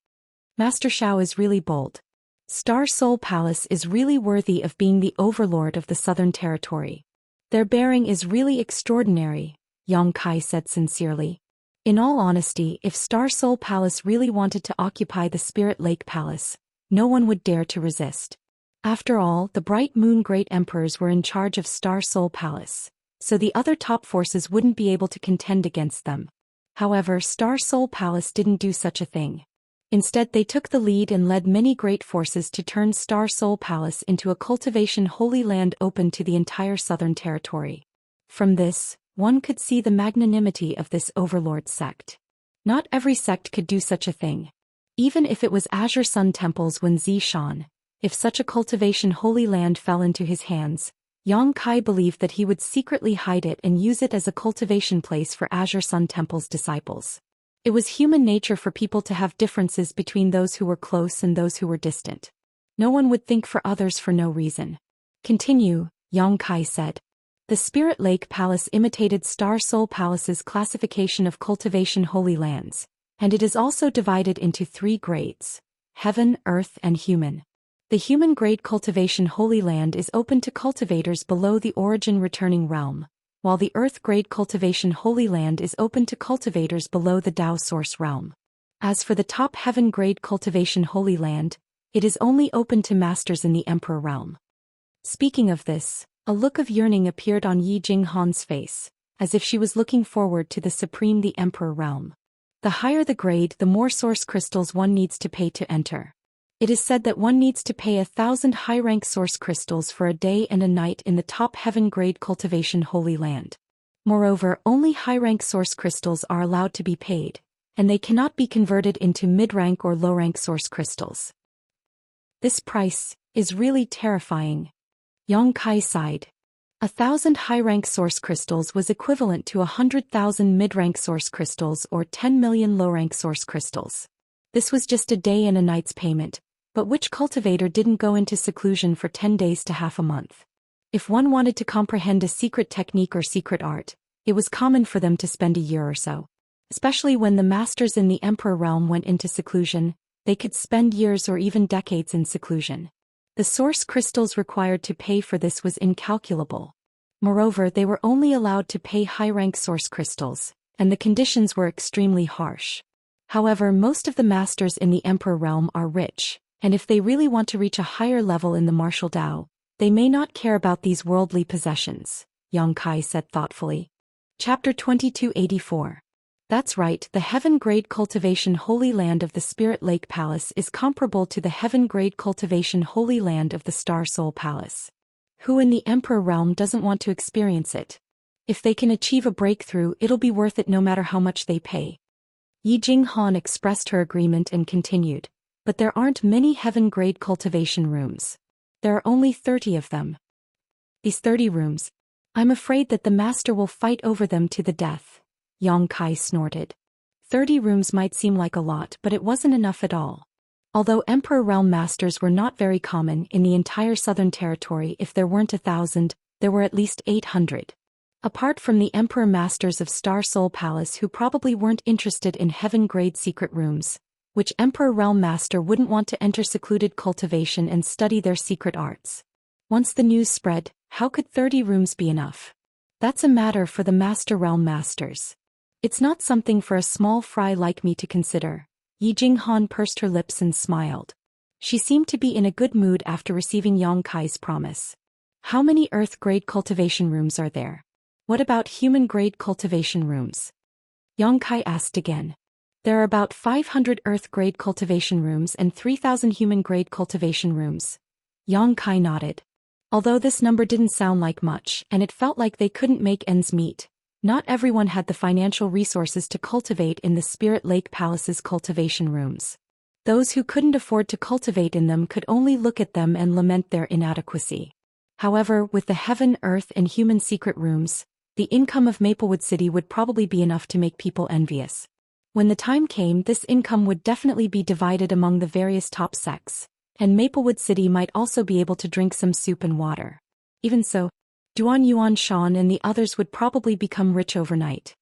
Master Xiao is really bold. Star Soul Palace is really worthy of being the overlord of the Southern Territory. Their bearing is really extraordinary, Yang Kai said sincerely. In all honesty, if Star Soul Palace really wanted to occupy the Spirit Lake Palace, no one would dare to resist. After all, the Bright Moon Great Emperors were in charge of Star Soul Palace, so the other top forces wouldn't be able to contend against them. However, Star Soul Palace didn't do such a thing. Instead, they took the lead and led many great forces to turn Star Soul Palace into a cultivation holy land open to the entire southern territory. From this, one could see the magnanimity of this overlord sect. Not every sect could do such a thing. Even if it was Azure Sun Temple's Zhou Xian, if such a cultivation holy land fell into his hands, Yang Kai believed that he would secretly hide it and use it as a cultivation place for Azure Sun Temple's disciples. It was human nature for people to have differences between those who were close and those who were distant. No one would think for others for no reason. Continue, Yang Kai said. The Spirit Lake Palace imitated Star Soul Palace's classification of cultivation holy lands, and it is also divided into 3 grades: heaven, earth, and human. The human grade cultivation holy land is open to cultivators below the origin returning realm, while the earth grade cultivation holy land is open to cultivators below the Dao source realm. As for the top heaven grade cultivation holy land, it is only open to masters in the emperor realm. Speaking of this, a look of yearning appeared on Yi Jinghan's face, as if she was looking forward to the supreme the emperor realm. The higher the grade, the more source crystals one needs to pay to enter. It is said that one needs to pay 1,000 high-rank source crystals for a day and a night in the top heaven-grade cultivation holy land. Moreover, only high-rank source crystals are allowed to be paid, and they cannot be converted into mid-rank or low-rank source crystals. This price is really terrifying. Yang Kai sighed. 1,000 high-rank source crystals was equivalent to 100,000 mid-rank source crystals or 10 million low-rank source crystals. This was just a day and a night's payment, but which cultivator didn't go into seclusion for 10 days to half a month? If one wanted to comprehend a secret technique or secret art, it was common for them to spend a year or so. Especially when the masters in the emperor realm went into seclusion, they could spend years or even decades in seclusion. The source crystals required to pay for this was incalculable. Moreover, they were only allowed to pay high-rank source crystals, and the conditions were extremely harsh. However, most of the masters in the emperor realm are rich, and if they really want to reach a higher level in the martial Dao, they may not care about these worldly possessions, Yang Kai said thoughtfully. Chapter 2284. That's right, the heaven-grade cultivation holy land of the Spirit Lake Palace is comparable to the heaven-grade cultivation holy land of the Star Soul Palace. Who in the Emperor realm doesn't want to experience it? If they can achieve a breakthrough, it'll be worth it no matter how much they pay. Yi Jinghan expressed her agreement and continued, but there aren't many heaven-grade cultivation rooms. There are only 30 of them. These 30 rooms, I'm afraid that the master will fight over them to the death, Yang Kai snorted. 30 rooms might seem like a lot, but it wasn't enough at all. Although Emperor Realm Masters were not very common in the entire Southern Territory, if there weren't 1,000, there were at least 800. Apart from the Emperor Masters of Star Soul Palace who probably weren't interested in heaven-grade secret rooms, which Emperor Realm Master wouldn't want to enter secluded cultivation and study their secret arts. Once the news spread, how could 30 rooms be enough? That's a matter for the Master Realm Masters. It's not something for a small fry like me to consider. Yi Jinghan pursed her lips and smiled. She seemed to be in a good mood after receiving Yang Kai's promise. How many Earth-grade cultivation rooms are there? What about human-grade cultivation rooms? Yang Kai asked again. There are about 500 Earth-grade cultivation rooms and 3,000 human-grade cultivation rooms. Yang Kai nodded. Although this number didn't sound like much and it felt like they couldn't make ends meet, not everyone had the financial resources to cultivate in the Spirit Lake Palace's cultivation rooms. Those who couldn't afford to cultivate in them could only look at them and lament their inadequacy. However, with the heaven, earth, and human secret rooms, the income of Maplewood City would probably be enough to make people envious. When the time came, this income would definitely be divided among the various top sects, and Maplewood City might also be able to drink some soup and water. Even so, Duan Yuan Shan and the others would probably become rich overnight.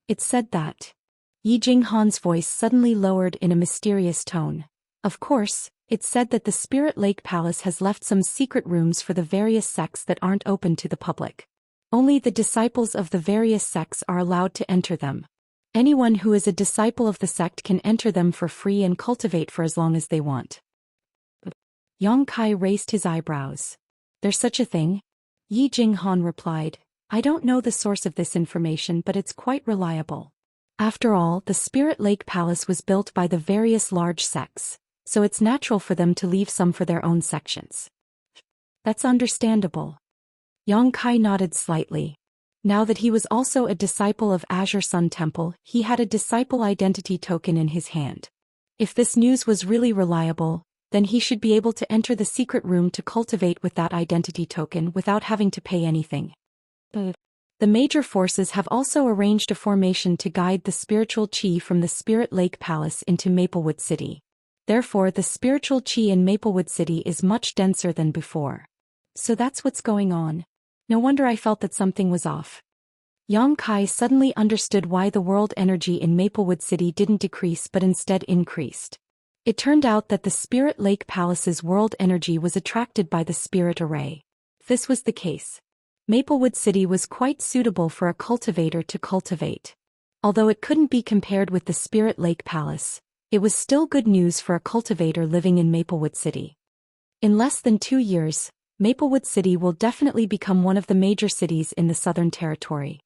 It's said that. Yi Jinghan's voice suddenly lowered in a mysterious tone. Of course, it's said that the Spirit Lake Palace has left some secret rooms for the various sects that aren't open to the public. Only the disciples of the various sects are allowed to enter them. Anyone who is a disciple of the sect can enter them for free and cultivate for as long as they want. Yang Kai raised his eyebrows. There's such a thing? Yi Jinghan replied, I don't know the source of this information, but it's quite reliable. After all, the Spirit Lake Palace was built by the various large sects, so it's natural for them to leave some for their own sections. That's understandable. Yang Kai nodded slightly. Now that he was also a disciple of Azure Sun Temple, he had a disciple identity token in his hand. If this news was really reliable, then he should be able to enter the secret room to cultivate with that identity token without having to pay anything. The major forces have also arranged a formation to guide the spiritual qi from the Spirit Lake Palace into Maplewood City. Therefore, the spiritual qi in Maplewood City is much denser than before. So that's what's going on. No wonder I felt that something was off. Yang Kai suddenly understood why the world energy in Maplewood City didn't decrease but instead increased. It turned out that the Spirit Lake Palace's world energy was attracted by the spirit array. If this was the case, Maplewood City was quite suitable for a cultivator to cultivate. Although it couldn't be compared with the Spirit Lake Palace, it was still good news for a cultivator living in Maplewood City. In less than 2 years, Maplewood City will definitely become one of the major cities in the Southern Territory.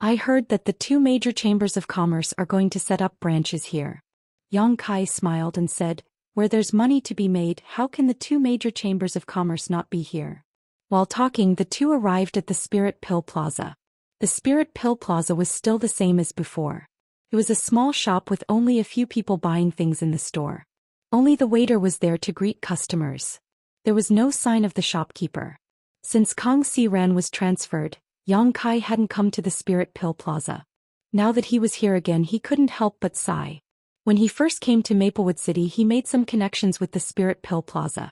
I heard that the 2 major chambers of commerce are going to set up branches here. Yang Kai smiled and said, where there's money to be made, how can the 2 major chambers of commerce not be here? While talking, the 2 arrived at the Spirit Pill Plaza. The Spirit Pill Plaza was still the same as before. It was a small shop with only a few people buying things in the store. Only the waiter was there to greet customers. There was no sign of the shopkeeper. Since Kang Si-ran was transferred, Yang Kai hadn't come to the Spirit Pill Plaza. Now that he was here again, he couldn't help but sigh. When he first came to Maplewood City, he made some connections with the Spirit Pill Plaza.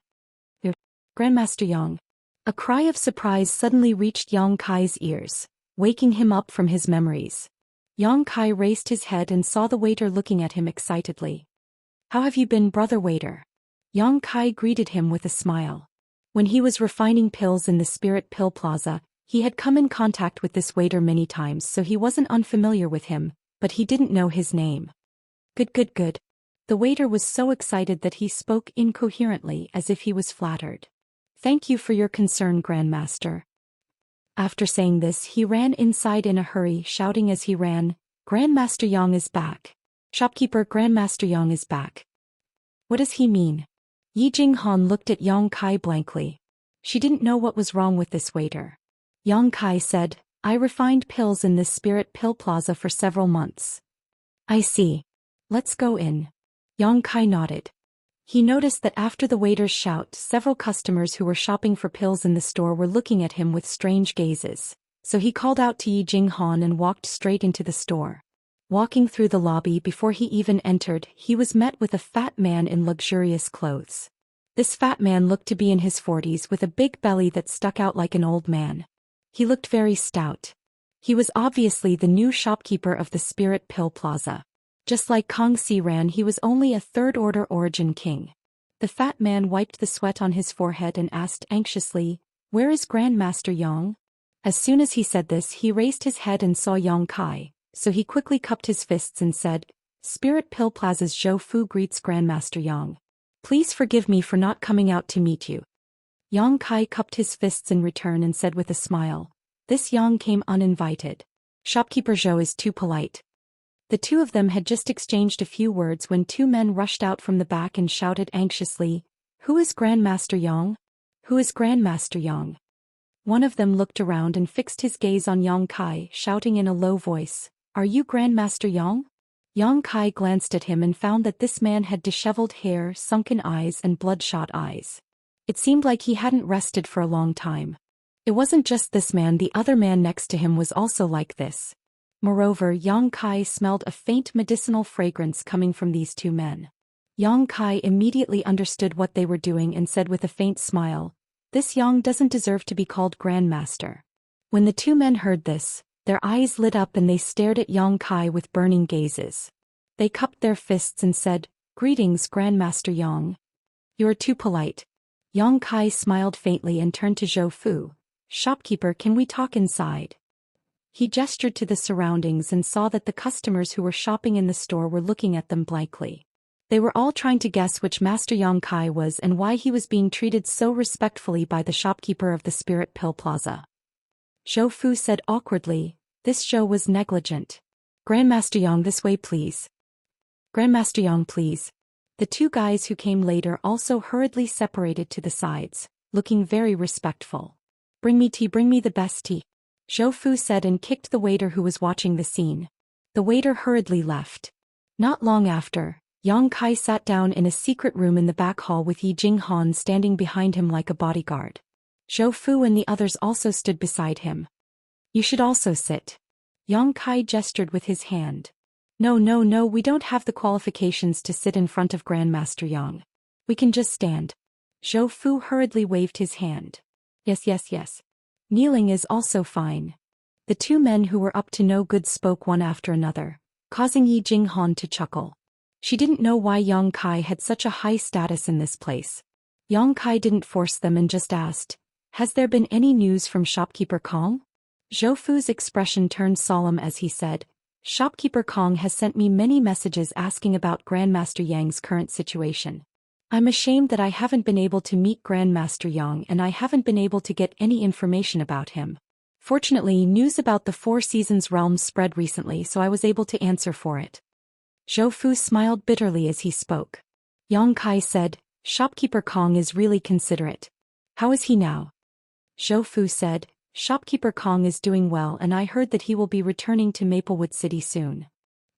Grandmaster Yang. A cry of surprise suddenly reached Yang Kai's ears, waking him up from his memories. Yang Kai raised his head and saw the waiter looking at him excitedly. How have you been, brother waiter? Yang Kai greeted him with a smile. When he was refining pills in the Spirit Pill Plaza, he had come in contact with this waiter many times, so he wasn't unfamiliar with him, but he didn't know his name. Good. The waiter was so excited that he spoke incoherently as if he was flattered. Thank you for your concern, Grandmaster. After saying this, he ran inside in a hurry, shouting as he ran, Grandmaster Yang is back. Shopkeeper, Grandmaster Yang is back. What does he mean? Yi Jinghan looked at Yang Kai blankly. She didn't know what was wrong with this waiter. Yang Kai said, I refined pills in this Spirit Pill Plaza for several months. I see. Let's go in. Yang Kai nodded. He noticed that after the waiter's shout, several customers who were shopping for pills in the store were looking at him with strange gazes, so he called out to Yi Jinghan and walked straight into the store. Walking through the lobby, before he even entered, he was met with a fat man in luxurious clothes. This fat man looked to be in his 40s with a big belly that stuck out like an old man. He looked very stout. He was obviously the new shopkeeper of the Spirit Pill Plaza. Just like Kang Si-ran, he was only a third-order origin king. The fat man wiped the sweat on his forehead and asked anxiously, Where is Grandmaster Yang? As soon as he said this, he raised his head and saw Yang Kai, so he quickly cupped his fists and said, Spirit Pill Plaza's Zhou Fu greets Grandmaster Yang. Please forgive me for not coming out to meet you. Yang Kai cupped his fists in return and said with a smile, This Yang came uninvited. Shopkeeper Zhou is too polite. The 2 of them had just exchanged a few words when 2 men rushed out from the back and shouted anxiously, Who is Grandmaster Yang? Who is Grandmaster Yang? One of them looked around and fixed his gaze on Yang Kai, shouting in a low voice, Are you Grandmaster Yang? Yang Kai glanced at him and found that this man had disheveled hair, sunken eyes and bloodshot eyes. It seemed like he hadn't rested for a long time. It wasn't just this man, the other man next to him was also like this. Moreover, Yang Kai smelled a faint medicinal fragrance coming from these 2 men. Yang Kai immediately understood what they were doing and said with a faint smile, This Yang doesn't deserve to be called Grandmaster. When the 2 men heard this, their eyes lit up and they stared at Yang Kai with burning gazes. They cupped their fists and said, Greetings, Grandmaster Yang. You're too polite. Yang Kai smiled faintly and turned to Zhou Fu. Shopkeeper, can we talk inside? He gestured to the surroundings and saw that the customers who were shopping in the store were looking at them blankly. They were all trying to guess which Master Yang Kai was and why he was being treated so respectfully by the shopkeeper of the Spirit Pill Plaza. Zhou Fu said awkwardly. This show was negligent. Grandmaster Yang, this way please. Grandmaster Yang, please. The two guys who came later also hurriedly separated to the sides, looking very respectful. Bring me tea, bring me the best tea. Zhou Fu said and kicked the waiter who was watching the scene. The waiter hurriedly left. Not long after, Yang Kai sat down in a secret room in the back hall with Yi Jinghan standing behind him like a bodyguard. Zhou Fu and the others also stood beside him. You should also sit. Yang Kai gestured with his hand. No, no, no, we don't have the qualifications to sit in front of Grandmaster Yang. We can just stand. Zhou Fu hurriedly waved his hand. Yes, yes, yes. Kneeling is also fine. The two men who were up to no good spoke one after another, causing Yi Jinghan to chuckle. She didn't know why Yang Kai had such a high status in this place. Yang Kai didn't force them and just asked, has there been any news from shopkeeper Kong? Zhou Fu's expression turned solemn as he said, Shopkeeper Kong has sent me many messages asking about Grandmaster Yang's current situation. I'm ashamed that I haven't been able to meet Grandmaster Yang and I haven't been able to get any information about him. Fortunately, news about the Four Seasons realm spread recently, so I was able to answer for it. Zhou Fu smiled bitterly as he spoke. Yang Kai said, Shopkeeper Kong is really considerate. How is he now? Zhou Fu said, Shopkeeper Kong is doing well and I heard that he will be returning to Maplewood City soon.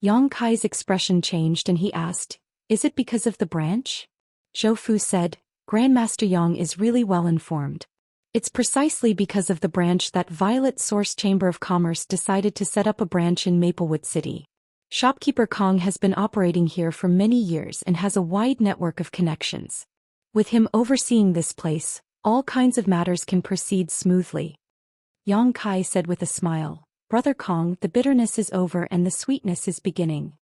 Yang Kai's expression changed and he asked, is it because of the branch? Zhou Fu said, Grandmaster Yang is really well informed. It's precisely because of the branch that Violet Source Chamber of Commerce decided to set up a branch in Maplewood City. Shopkeeper Kong has been operating here for many years and has a wide network of connections. With him overseeing this place, all kinds of matters can proceed smoothly. Yang Kai said with a smile, Brother Kong, the bitterness is over and the sweetness is beginning.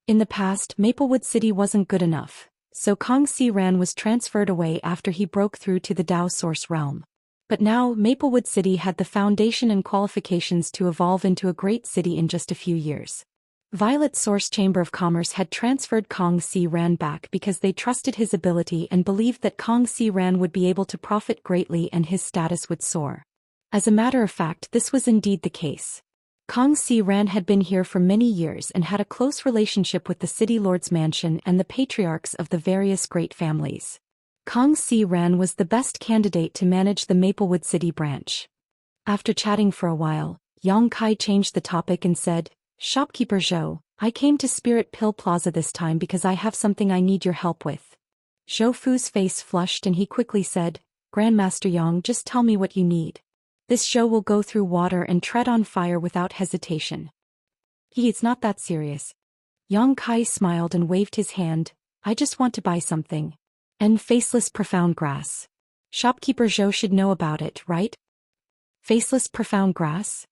In the past, Maplewood City wasn't good enough, so Kong Xian was transferred away after he broke through to the Dao Source realm. But now, Maplewood City had the foundation and qualifications to evolve into a great city in just a few years. Violet Source Chamber of Commerce had transferred Kong Xian back because they trusted his ability and believed that Kong Xian would be able to profit greatly and his status would soar. As a matter of fact, this was indeed the case. Kong Xian had been here for many years and had a close relationship with the City Lord's mansion and the patriarchs of the various great families. Kong Xian was the best candidate to manage the Maplewood City branch. After chatting for a while, Yang Kai changed the topic and said, Shopkeeper Zhou, I came to Spirit Pill Plaza this time because I have something I need your help with. Zhou Fu's face flushed and he quickly said, Grandmaster Yang, just tell me what you need. This show will go through water and tread on fire without hesitation. It's not that serious. Yang Kai smiled and waved his hand, I just want to buy something. And faceless profound grass. Shopkeeper Zhou should know about it, right? Faceless profound grass?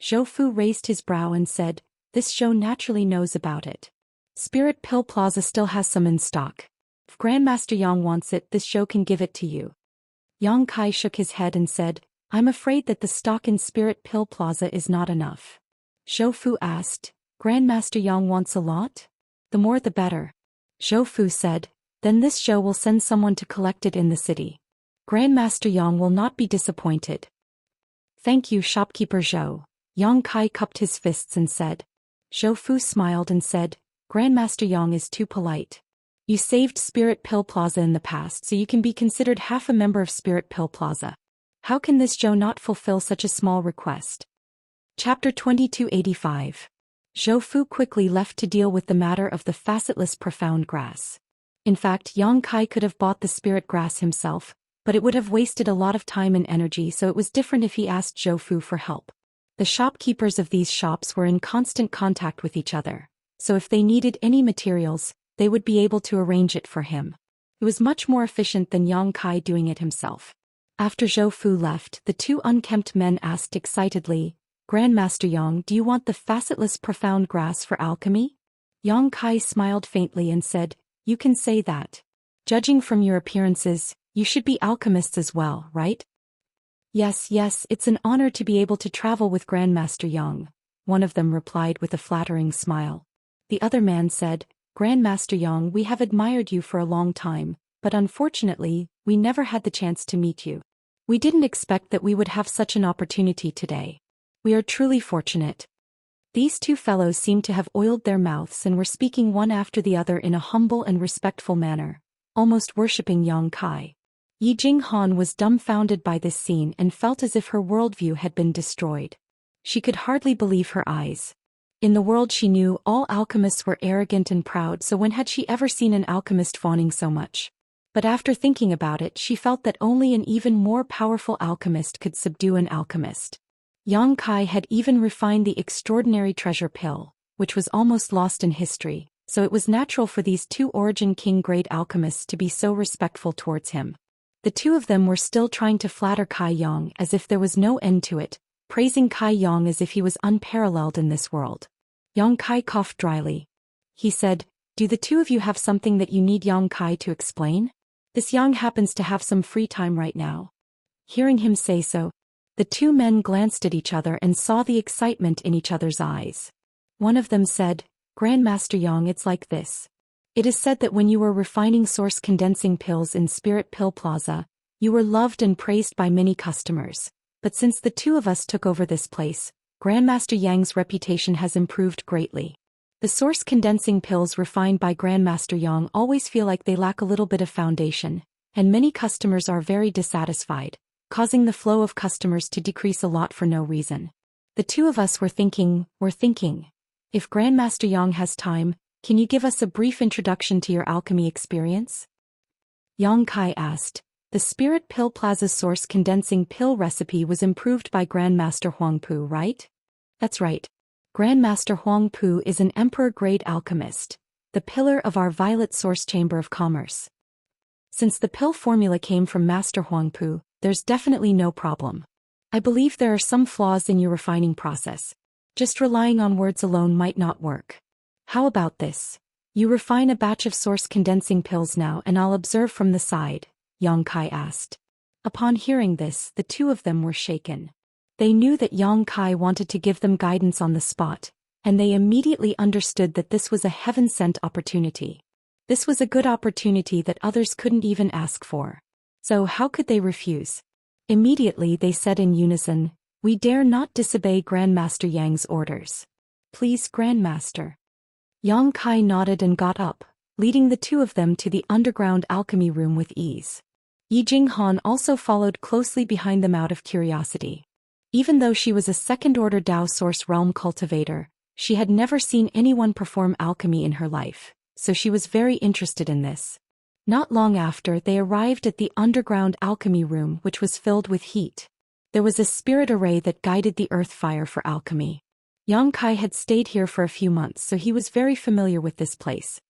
Zhou Fu raised his brow and said, this show naturally knows about it. Spirit Pill Plaza still has some in stock. If Grandmaster Yang wants it, this show can give it to you. Yang Kai shook his head and said, I'm afraid that the stock in Spirit Pill Plaza is not enough. Zhou Fu asked, Grandmaster Yang wants a lot? The more the better. Zhou Fu said, then this show will send someone to collect it in the city. Grandmaster Yang will not be disappointed. Thank you, Shopkeeper Zhou. Yang Kai cupped his fists and said. Zhou Fu smiled and said, Grandmaster Yang is too polite. You saved Spirit Pill Plaza in the past, so you can be considered half a member of Spirit Pill Plaza. How can this Zhou not fulfill such a small request? Chapter 2285. Zhou Fu quickly left to deal with the matter of the facetless profound grass. In fact, Yang Kai could have bought the spirit grass himself, but it would have wasted a lot of time and energy, so it was different if he asked Zhou Fu for help. The shopkeepers of these shops were in constant contact with each other, so if they needed any materials, they would be able to arrange it for him. It was much more efficient than Yang Kai doing it himself. After Zhou Fu left, the two unkempt men asked excitedly, Grandmaster Yang, do you want the facetless profound grass for alchemy? Yang Kai smiled faintly and said, you can say that. Judging from your appearances, you should be alchemists as well, right? Yes, yes, it's an honor to be able to travel with Grandmaster Yang, one of them replied with a flattering smile. The other man said, Grandmaster Yang, we have admired you for a long time, but unfortunately, we never had the chance to meet you. We didn't expect that we would have such an opportunity today. We are truly fortunate. These two fellows seemed to have oiled their mouths and were speaking one after the other in a humble and respectful manner, almost worshipping Yang Kai. Yi Jinghan was dumbfounded by this scene and felt as if her worldview had been destroyed. She could hardly believe her eyes. In the world she knew, all alchemists were arrogant and proud, so when had she ever seen an alchemist fawning so much? But after thinking about it, she felt that only an even more powerful alchemist could subdue an alchemist. Yang Kai had even refined the extraordinary treasure pill, which was almost lost in history, so it was natural for these two Origin King-grade alchemists to be so respectful towards him. The two of them were still trying to flatter Kai Yang as if there was no end to it, praising Kai Yang as if he was unparalleled in this world. Yang Kai coughed dryly. He said, "Do the two of you have something that you need Yang Kai to explain? This Yang happens to have some free time right now." Hearing him say so, the two men glanced at each other and saw the excitement in each other's eyes. One of them said, "Grandmaster Yang, it's like this. It is said that when you were refining source condensing pills in Spirit Pill Plaza, you were loved and praised by many customers. But since the two of us took over this place, Grandmaster Yang's reputation has improved greatly. The source condensing pills refined by Grandmaster Yang always feel like they lack a little bit of foundation, and many customers are very dissatisfied, causing the flow of customers to decrease a lot for no reason. The two of us were thinking, if Grandmaster Yang has time, can you give us a brief introduction to your alchemy experience?" Yang Kai asked. The Spirit Pill Plaza source condensing pill recipe was improved by Grandmaster Huangpu, right? That's right. Grandmaster Huangpu is an emperor-grade alchemist, the pillar of our Violet Source Chamber of Commerce. Since the pill formula came from Master Huangpu, there's definitely no problem. I believe there are some flaws in your refining process. Just relying on words alone might not work. How about this? You refine a batch of source condensing pills now and I'll observe from the side, Yang Kai asked. Upon hearing this, the two of them were shaken. They knew that Yang Kai wanted to give them guidance on the spot, and they immediately understood that this was a heaven-sent opportunity. This was a good opportunity that others couldn't even ask for. So how could they refuse? Immediately they said in unison, "We dare not disobey Grandmaster Yang's orders. Please, Grandmaster." Yang Kai nodded and got up, leading the two of them to the underground alchemy room with ease. Yi Jinghan also followed closely behind them out of curiosity. Even though she was a second-order Dao Source Realm cultivator, she had never seen anyone perform alchemy in her life, so she was very interested in this. Not long after, they arrived at the underground alchemy room, which was filled with heat. There was a spirit array that guided the earth fire for alchemy. Yang Kai had stayed here for a few months, so he was very familiar with this place.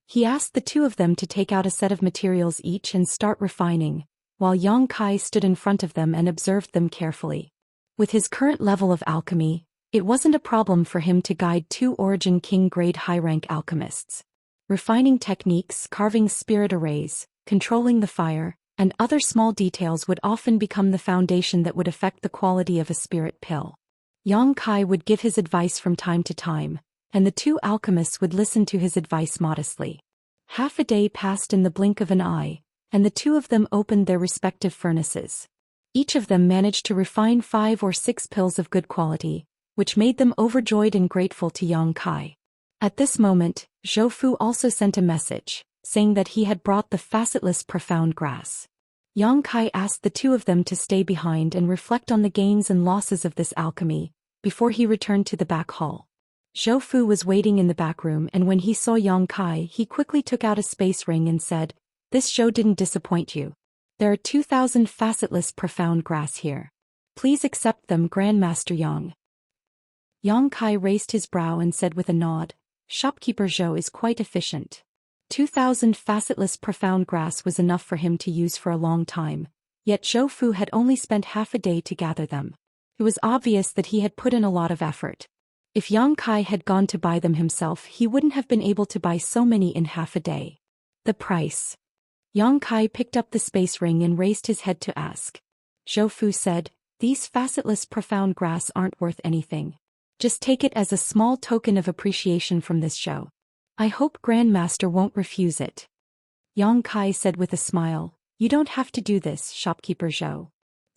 He asked the two of them to take out a set of materials each and start refining, while Yang Kai stood in front of them and observed them carefully. With his current level of alchemy, it wasn't a problem for him to guide two Origin King-grade high-rank alchemists. Refining techniques, carving spirit arrays, controlling the fire, and other small details would often become the foundation that would affect the quality of a spirit pill. Yang Kai would give his advice from time to time, and the two alchemists would listen to his advice modestly. Half a day passed in the blink of an eye, and the two of them opened their respective furnaces. Each of them managed to refine 5 or 6 pills of good quality, which made them overjoyed and grateful to Yang Kai. At this moment, Zhou Fu also sent a message, saying that he had brought the facetless profound grass. Yang Kai asked the two of them to stay behind and reflect on the gains and losses of this alchemy, before he returned to the back hall. Zhou Fu was waiting in the back room, and when he saw Yang Kai, he quickly took out a space ring and said, "This show didn't disappoint you. There are 2,000 facetless profound grass here. Please accept them, Grandmaster Yang." Yang Kai raised his brow and said with a nod, "Shopkeeper Zhou is quite efficient." 2,000 facetless profound grass was enough for him to use for a long time, yet Zhou Fu had only spent half a day to gather them. It was obvious that he had put in a lot of effort. If Yang Kai had gone to buy them himself, he wouldn't have been able to buy so many in half a day. The price. Yang Kai picked up the space ring and raised his head to ask. Zhou Fu said, "These facetless profound grass aren't worth anything. Just take it as a small token of appreciation from this show. I hope Grandmaster won't refuse it." Yang Kai said with a smile, "You don't have to do this, Shopkeeper Zhou.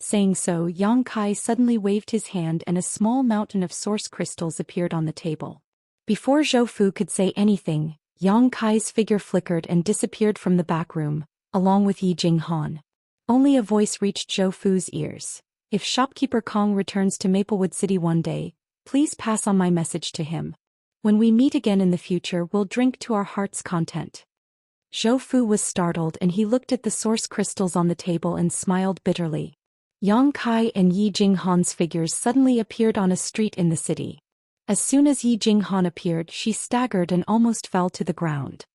Saying so, Yang Kai suddenly waved his hand and a small mountain of source crystals appeared on the table. Before Zhou Fu could say anything, Yang Kai's figure flickered and disappeared from the back room, along with Yi Jinghan. Only a voice reached Zhou Fu's ears. If shopkeeper Kong returns to Maplewood City one day, please pass on my message to him. When we meet again in the future, we'll drink to our heart's content. Zhou Fu was startled and he looked at the source crystals on the table and smiled bitterly. Yang Kai and Yi Jinghan's figures suddenly appeared on a street in the city. As soon as Yi Jinghan appeared, she staggered and almost fell to the ground.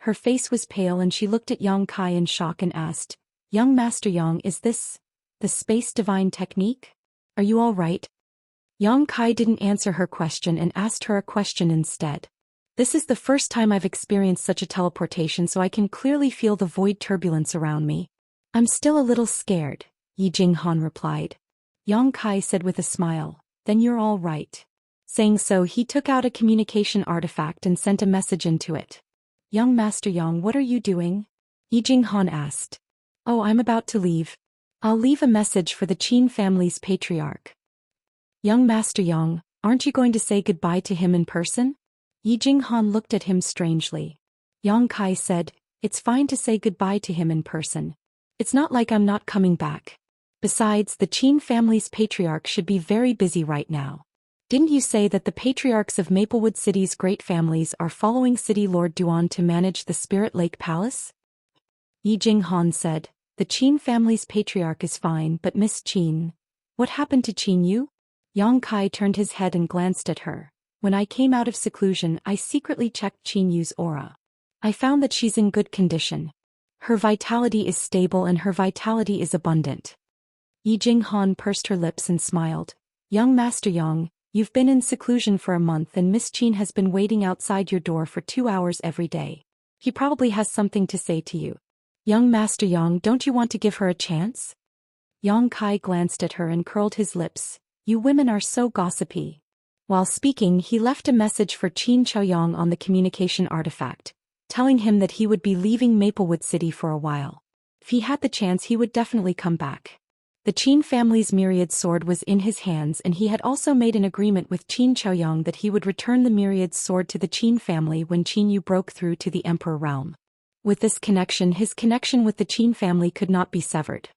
Her face was pale and she looked at Yang Kai in shock and asked, "Young Master Yang, is this the space divine technique? Are you all right?" Yang Kai didn't answer her question and asked her a question instead. "This is the first time I've experienced such a teleportation, so I can clearly feel the void turbulence around me. I'm still a little scared," Yi Jinghan replied. Yang Kai said with a smile, "Then you're all right." Saying so, he took out a communication artifact and sent a message into it. "Young Master Yang, what are you doing?" Yi Jinghan asked. "Oh, I'm about to leave. I'll leave a message for the Qin family's patriarch." "Young Master Yang, aren't you going to say goodbye to him in person?" Yi Jinghan looked at him strangely. Yang Kai said, "It's fine to say goodbye to him in person. It's not like I'm not coming back. Besides, the Qin family's patriarch should be very busy right now. Didn't you say that the patriarchs of Maplewood City's great families are following City Lord Duan to manage the Spirit Lake Palace?" Yi Jinghan said, "The Qin family's patriarch is fine, but Miss Qin, what happened to Qin Yu?" Yang Kai turned his head and glanced at her. "When I came out of seclusion, I secretly checked Qin Yu's aura. I found that she's in good condition. Her vitality is stable and her vitality is abundant." Yi Jinghan pursed her lips and smiled. "Young Master Yang, you've been in seclusion for a month and Miss Qin has been waiting outside your door for 2 hours every day. He probably has something to say to you. Young Master Yang, don't you want to give her a chance?" Yang Kai glanced at her and curled his lips. "You women are so gossipy." While speaking, he left a message for Qin Chaoyang on the communication artifact, telling him that he would be leaving Maplewood City for a while. If he had the chance, he would definitely come back. The Qin family's myriad sword was in his hands and he had also made an agreement with Qin Chaoyang that he would return the myriad sword to the Qin family when Qin Yu broke through to the Emperor realm. With this connection, his connection with the Qin family could not be severed.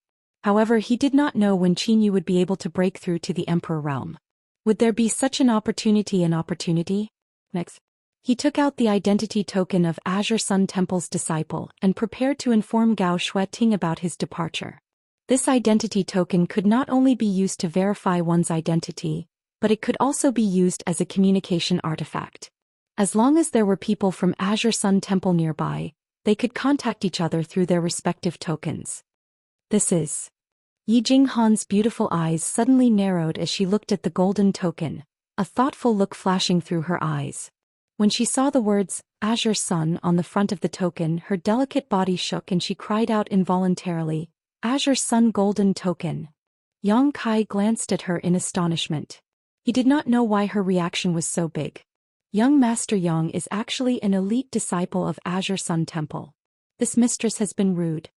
However, he did not know when Qin Yu would be able to break through to the Emperor realm. Would there be such an opportunity? Next. He took out the identity token of Azure Sun Temple's disciple and prepared to inform Gao Shueting about his departure. This identity token could not only be used to verify one's identity, but it could also be used as a communication artifact. As long as there were people from Azure Sun Temple nearby, they could contact each other through their respective tokens. This is. Yi Jinghan's beautiful eyes suddenly narrowed as she looked at the golden token, a thoughtful look flashing through her eyes. When she saw the words, Azure Sun, on the front of the token, her delicate body shook and she cried out involuntarily, "Azure Sun Golden Token." Yang Kai glanced at her in astonishment. He did not know why her reaction was so big. Young Master Yang is actually an elite disciple of Azure Sun Temple. This mistress has been rude.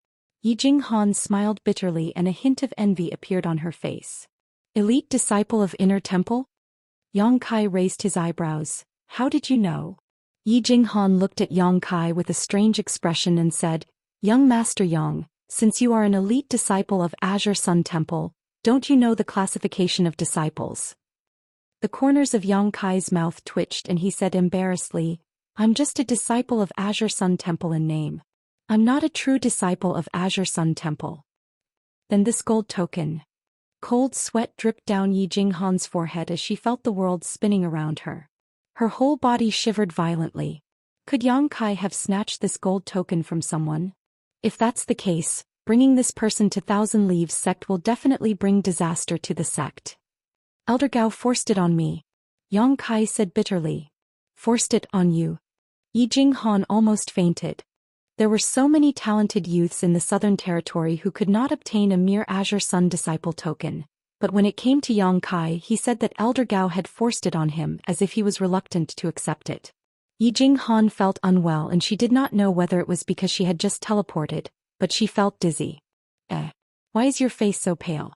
Yi Jinghan smiled bitterly and a hint of envy appeared on her face. Elite disciple of Inner Temple? Yang Kai raised his eyebrows. "How did you know?" Yi Jinghan looked at Yang Kai with a strange expression and said, "Young Master Yang, since you are an elite disciple of Azure Sun Temple, don't you know the classification of disciples?" The corners of Yang Kai's mouth twitched and he said embarrassedly, "I'm just a disciple of Azure Sun Temple in name. I'm not a true disciple of Azure Sun Temple." Then this gold token. Cold sweat dripped down Yi Jinghan's forehead as she felt the world spinning around her. Her whole body shivered violently. Could Yang Kai have snatched this gold token from someone? If that's the case, bringing this person to Thousand Leaves sect will definitely bring disaster to the sect. "Elder Gao forced it on me," Yang Kai said bitterly. "Forced it on you?" Yi Jinghan almost fainted. There were so many talented youths in the Southern Territory who could not obtain a mere Azure Sun Disciple token, but when it came to Yang Kai, he said that Elder Gao had forced it on him as if he was reluctant to accept it. Yi Jinghan felt unwell and she did not know whether it was because she had just teleported, but she felt dizzy. Why is your face so pale?"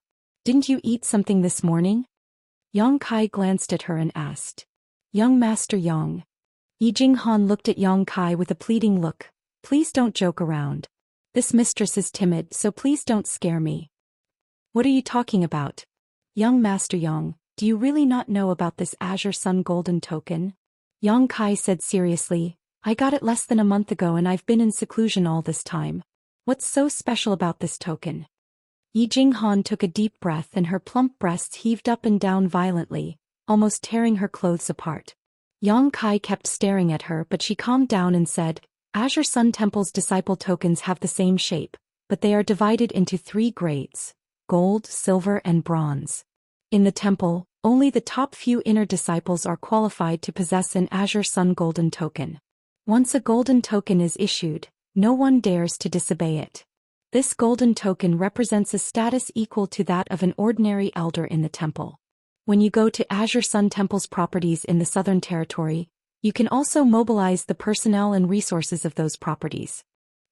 Didn't you eat something this morning? Yang Kai glanced at her and asked. Young Master Yang. Yi Jinghan looked at Yang Kai with a pleading look. Please don't joke around. This mistress is timid, so please don't scare me. What are you talking about? Young Master Yang, do you really not know about this Azure Sun Golden Token? Yang Kai said seriously, I got it less than a month ago and I've been in seclusion all this time. What's so special about this token? Yi Jinghan took a deep breath and her plump breasts heaved up and down violently, almost tearing her clothes apart. Yang Kai kept staring at her but she calmed down and said, Azure Sun Temple's disciple tokens have the same shape, but they are divided into 3 grades: gold, silver and bronze. In the temple, only the top few inner disciples are qualified to possess an Azure Sun Golden Token. Once a golden token is issued, no one dares to disobey it. This golden token represents a status equal to that of an ordinary elder in the temple. When you go to Azure Sun Temple's properties in the Southern Territory, you can also mobilize the personnel and resources of those properties.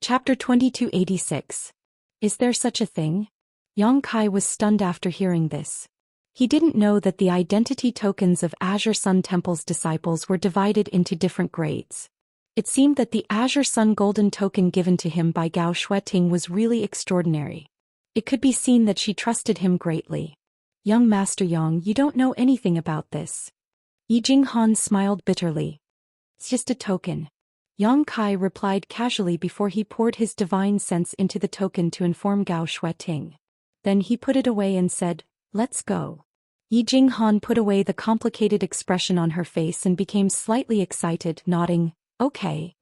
Chapter 2286. Is there such a thing? Yang Kai was stunned after hearing this. He didn't know that the identity tokens of Azure Sun Temple's disciples were divided into different grades. It seemed that the Azure Sun Golden Token given to him by Gao Shueting was really extraordinary. It could be seen that she trusted him greatly. Young Master Yang, you don't know anything about this. Yi Jinghan smiled bitterly. It's just a token. Yang Kai replied casually before he poured his divine sense into the token to inform Gao Shueting. Then he put it away and said, Let's go. Yi Jinghan put away the complicated expression on her face and became slightly excited, nodding, Okay.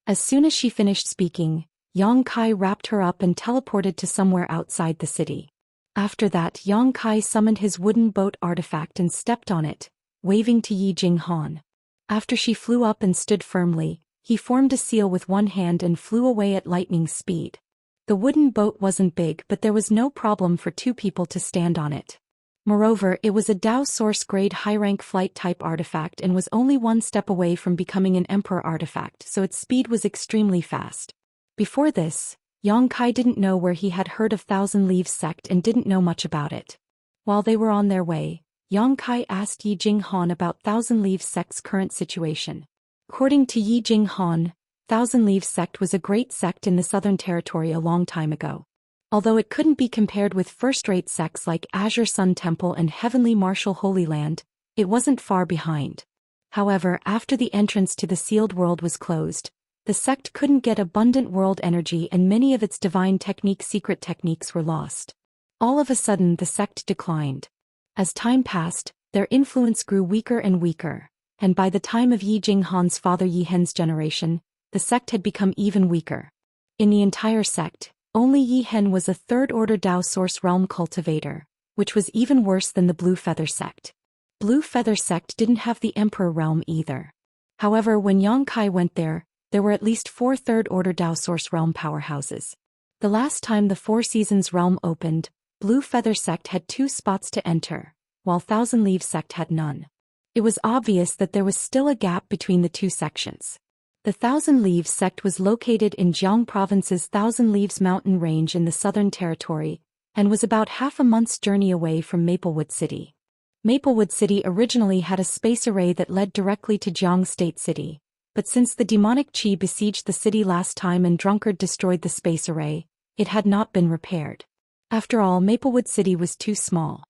As soon as she finished speaking, Yang Kai wrapped her up and teleported to somewhere outside the city. After that, Yang Kai summoned his wooden boat artifact and stepped on it, waving to Yi Jinghan. After she flew up and stood firmly, he formed a seal with one hand and flew away at lightning speed. The wooden boat wasn't big, but there was no problem for 2 people to stand on it. Moreover, it was a Dao Source grade high-rank flight-type artifact and was only 1 step away from becoming an Emperor artifact, so its speed was extremely fast. Before this, Yang Kai didn't know where he had heard of Thousand Leaves sect and didn't know much about it. While they were on their way, Yang Kai asked Yi Jinghan about Thousand Leaves sect's current situation. According to Yi Jinghan, Thousand Leaves sect was a great sect in the Southern Territory a long time ago. Although it couldn't be compared with first-rate sects like Azure Sun Temple and Heavenly Martial Holy Land, it wasn't far behind. However, after the entrance to the sealed world was closed, the sect couldn't get abundant world energy and many of its divine secret techniques were lost. All of a sudden the sect declined. As time passed, their influence grew weaker and weaker, and by the time of Yi Jinghan's father Yi Hen's generation, the sect had become even weaker. In the entire sect, only Yi Hen was a third-order Dao Source realm cultivator, which was even worse than the Blue Feather sect. Blue Feather sect didn't have the Emperor realm either. However, when Yang Kai went there were at least 4 third-order Dao Source realm powerhouses. The last time the Four Seasons realm opened, Blue Feather sect had 2 spots to enter, while Thousand Leaves sect had none. It was obvious that there was still a gap between the 2 sections. The Thousand Leaves sect was located in Jiang Province's Thousand Leaves mountain range in the Southern Territory, and was about half a month's journey away from Maplewood City. Maplewood City originally had a space array that led directly to Jiang State City, but since the demonic Qi besieged the city last time and Drunkard destroyed the space array, it had not been repaired. After all, Maplewood City was too small.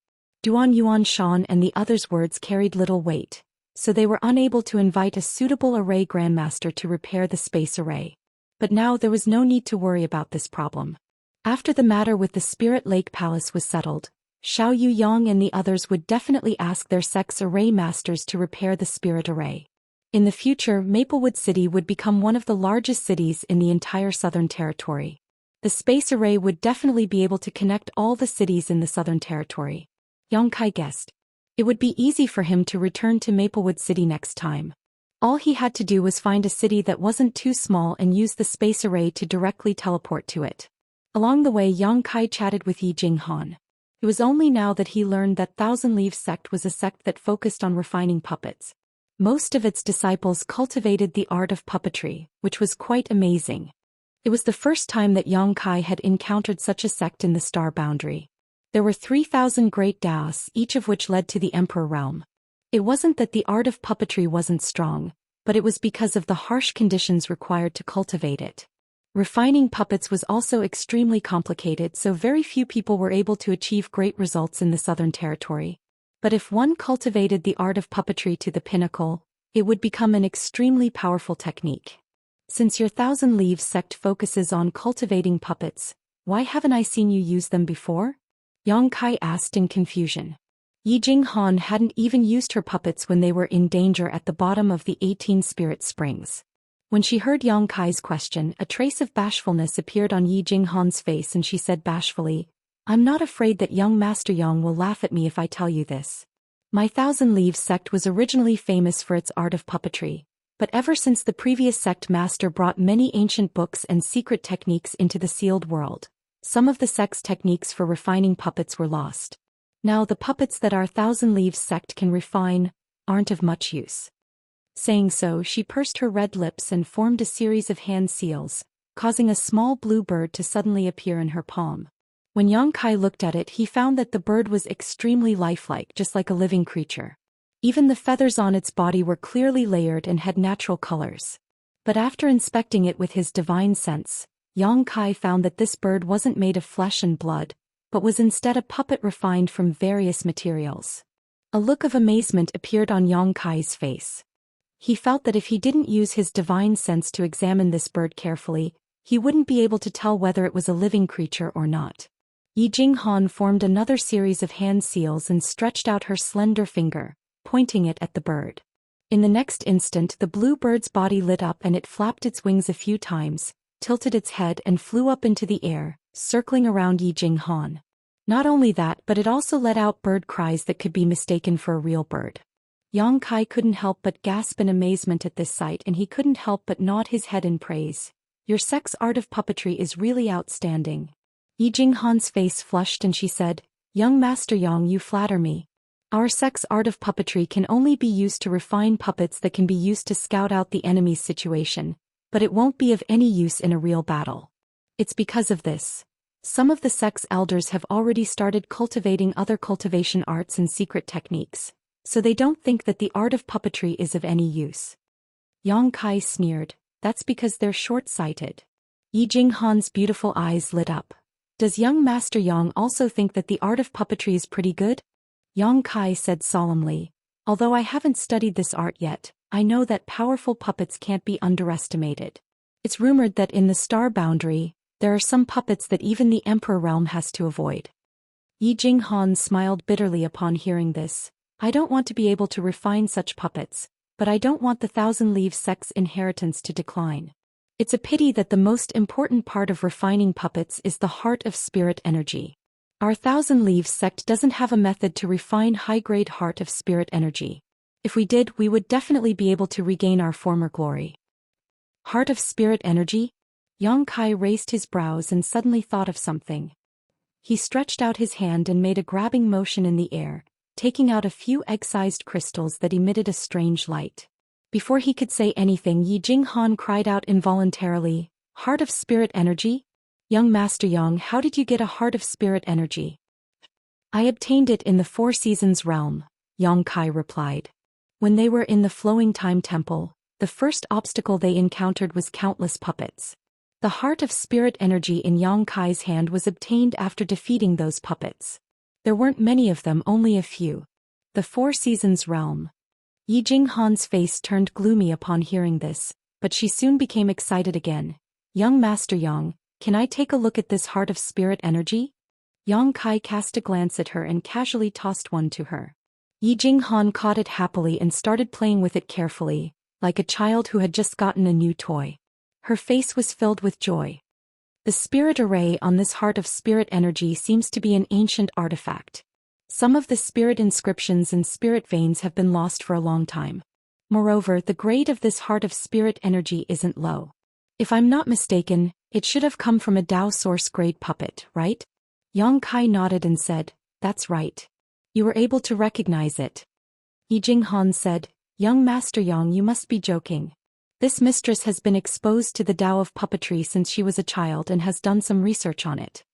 Duan Yuan Shan and the others' words carried little weight, so they were unable to invite a suitable array grandmaster to repair the space array. But now there was no need to worry about this problem. After the matter with the Spirit Lake Palace was settled, Xiao Yu Yang and the others would definitely ask their sect's array masters to repair the spirit array. In the future, Maplewood City would become one of the largest cities in the entire Southern Territory. The space array would definitely be able to connect all the cities in the Southern Territory. Yang Kai guessed. It would be easy for him to return to Maplewood City next time. All he had to do was find a city that wasn't too small and use the space array to directly teleport to it. Along the way, Yang Kai chatted with Yi Jinghan. It was only now that he learned that Thousand Leaves sect was a sect that focused on refining puppets. Most of its disciples cultivated the art of puppetry, which was quite amazing. It was the first time that Yang Kai had encountered such a sect in the Star Boundary. There were 3,000 great Daoists, each of which led to the Emperor realm. It wasn't that the art of puppetry wasn't strong, but it was because of the harsh conditions required to cultivate it. Refining puppets was also extremely complicated, so very few people were able to achieve great results in the Southern Territory. But if one cultivated the art of puppetry to the pinnacle, it would become an extremely powerful technique. Since your Thousand Leaves sect focuses on cultivating puppets, why haven't I seen you use them before? Yang Kai asked in confusion. Yi Jinghan hadn't even used her puppets when they were in danger at the bottom of the 18 Spirit Springs. When she heard Yang Kai's question, a trace of bashfulness appeared on Yi Jinghan's face and she said bashfully, "I'm not afraid that young Master Yang will laugh at me if I tell you this. My Thousand Leaves sect was originally famous for its art of puppetry, but ever since the previous sect master brought many ancient books and secret techniques into the sealed world, some of the sect's techniques for refining puppets were lost. Now the puppets that our Thousand Leaves sect can refine aren't of much use." Saying so, she pursed her red lips and formed a series of hand seals, causing a small blue bird to suddenly appear in her palm. When Yang Kai looked at it, he found that the bird was extremely lifelike, just like a living creature. Even the feathers on its body were clearly layered and had natural colors. But after inspecting it with his divine sense, Yang Kai found that this bird wasn't made of flesh and blood, but was instead a puppet refined from various materials. A look of amazement appeared on Yang Kai's face. He felt that if he didn't use his divine sense to examine this bird carefully, he wouldn't be able to tell whether it was a living creature or not. Yi Jinghan formed another series of hand seals and stretched out her slender finger, pointing it at the bird. In the next instant, the blue bird's body lit up and it flapped its wings a few times, tilted its head and flew up into the air, circling around Yi Jinghan. Not only that, but it also let out bird cries that could be mistaken for a real bird. Yang Kai couldn't help but gasp in amazement at this sight, and he couldn't help but nod his head in praise. "Your sect's art of puppetry is really outstanding." Yi Jinghan's face flushed and she said, "Young Master Yang, you flatter me. Our sect's art of puppetry can only be used to refine puppets that can be used to scout out the enemy's situation, but it won't be of any use in a real battle. It's because of this. Some of the sect's elders have already started cultivating other cultivation arts and secret techniques, so they don't think that the art of puppetry is of any use." Yang Kai sneered, "That's because they're short-sighted." Yi Jinghan's beautiful eyes lit up. "Does young Master Yang also think that the art of puppetry is pretty good?" Yang Kai said solemnly, "Although I haven't studied this art yet, I know that powerful puppets can't be underestimated. It's rumored that in the star boundary, there are some puppets that even the Emperor realm has to avoid." Yi Jinghan smiled bitterly upon hearing this. "I don't want to be able to refine such puppets, but I don't want the Thousand Leaves sect's inheritance to decline. It's a pity that the most important part of refining puppets is the heart of spirit energy. Our Thousand Leaves sect doesn't have a method to refine high-grade heart of spirit energy. If we did, we would definitely be able to regain our former glory." Heart of spirit energy? Yang Kai raised his brows and suddenly thought of something. He stretched out his hand and made a grabbing motion in the air, taking out a few egg-sized crystals that emitted a strange light. Before he could say anything, Yi Jinghan cried out involuntarily, "Heart of spirit energy? Young Master Yang, how did you get a heart of spirit energy?" "I obtained it in the Four Seasons realm," Yang Kai replied. When they were in the Flowing Time Temple, the first obstacle they encountered was countless puppets. The heart of spirit energy in Yang Kai's hand was obtained after defeating those puppets. There weren't many of them, only a few. The Four Seasons realm. Yi Jinghan's face turned gloomy upon hearing this, but she soon became excited again. "Young Master Yang, can I take a look at this heart of spirit energy?" Yang Kai cast a glance at her and casually tossed one to her. Yi Jinghan caught it happily and started playing with it carefully, like a child who had just gotten a new toy. Her face was filled with joy. The spirit array on this heart of spirit energy seems to be an ancient artifact. Some of the spirit inscriptions and spirit veins have been lost for a long time. Moreover, the grade of this heart of spirit energy isn't low. If I'm not mistaken, it should have come from a Dao source grade puppet, right? Yang Kai nodded and said, "That's right. You were able to recognize it." Yi Jinghan said, "Young Master Yang, you must be joking. This mistress has been exposed to the Dao of puppetry since she was a child and has done some research on it.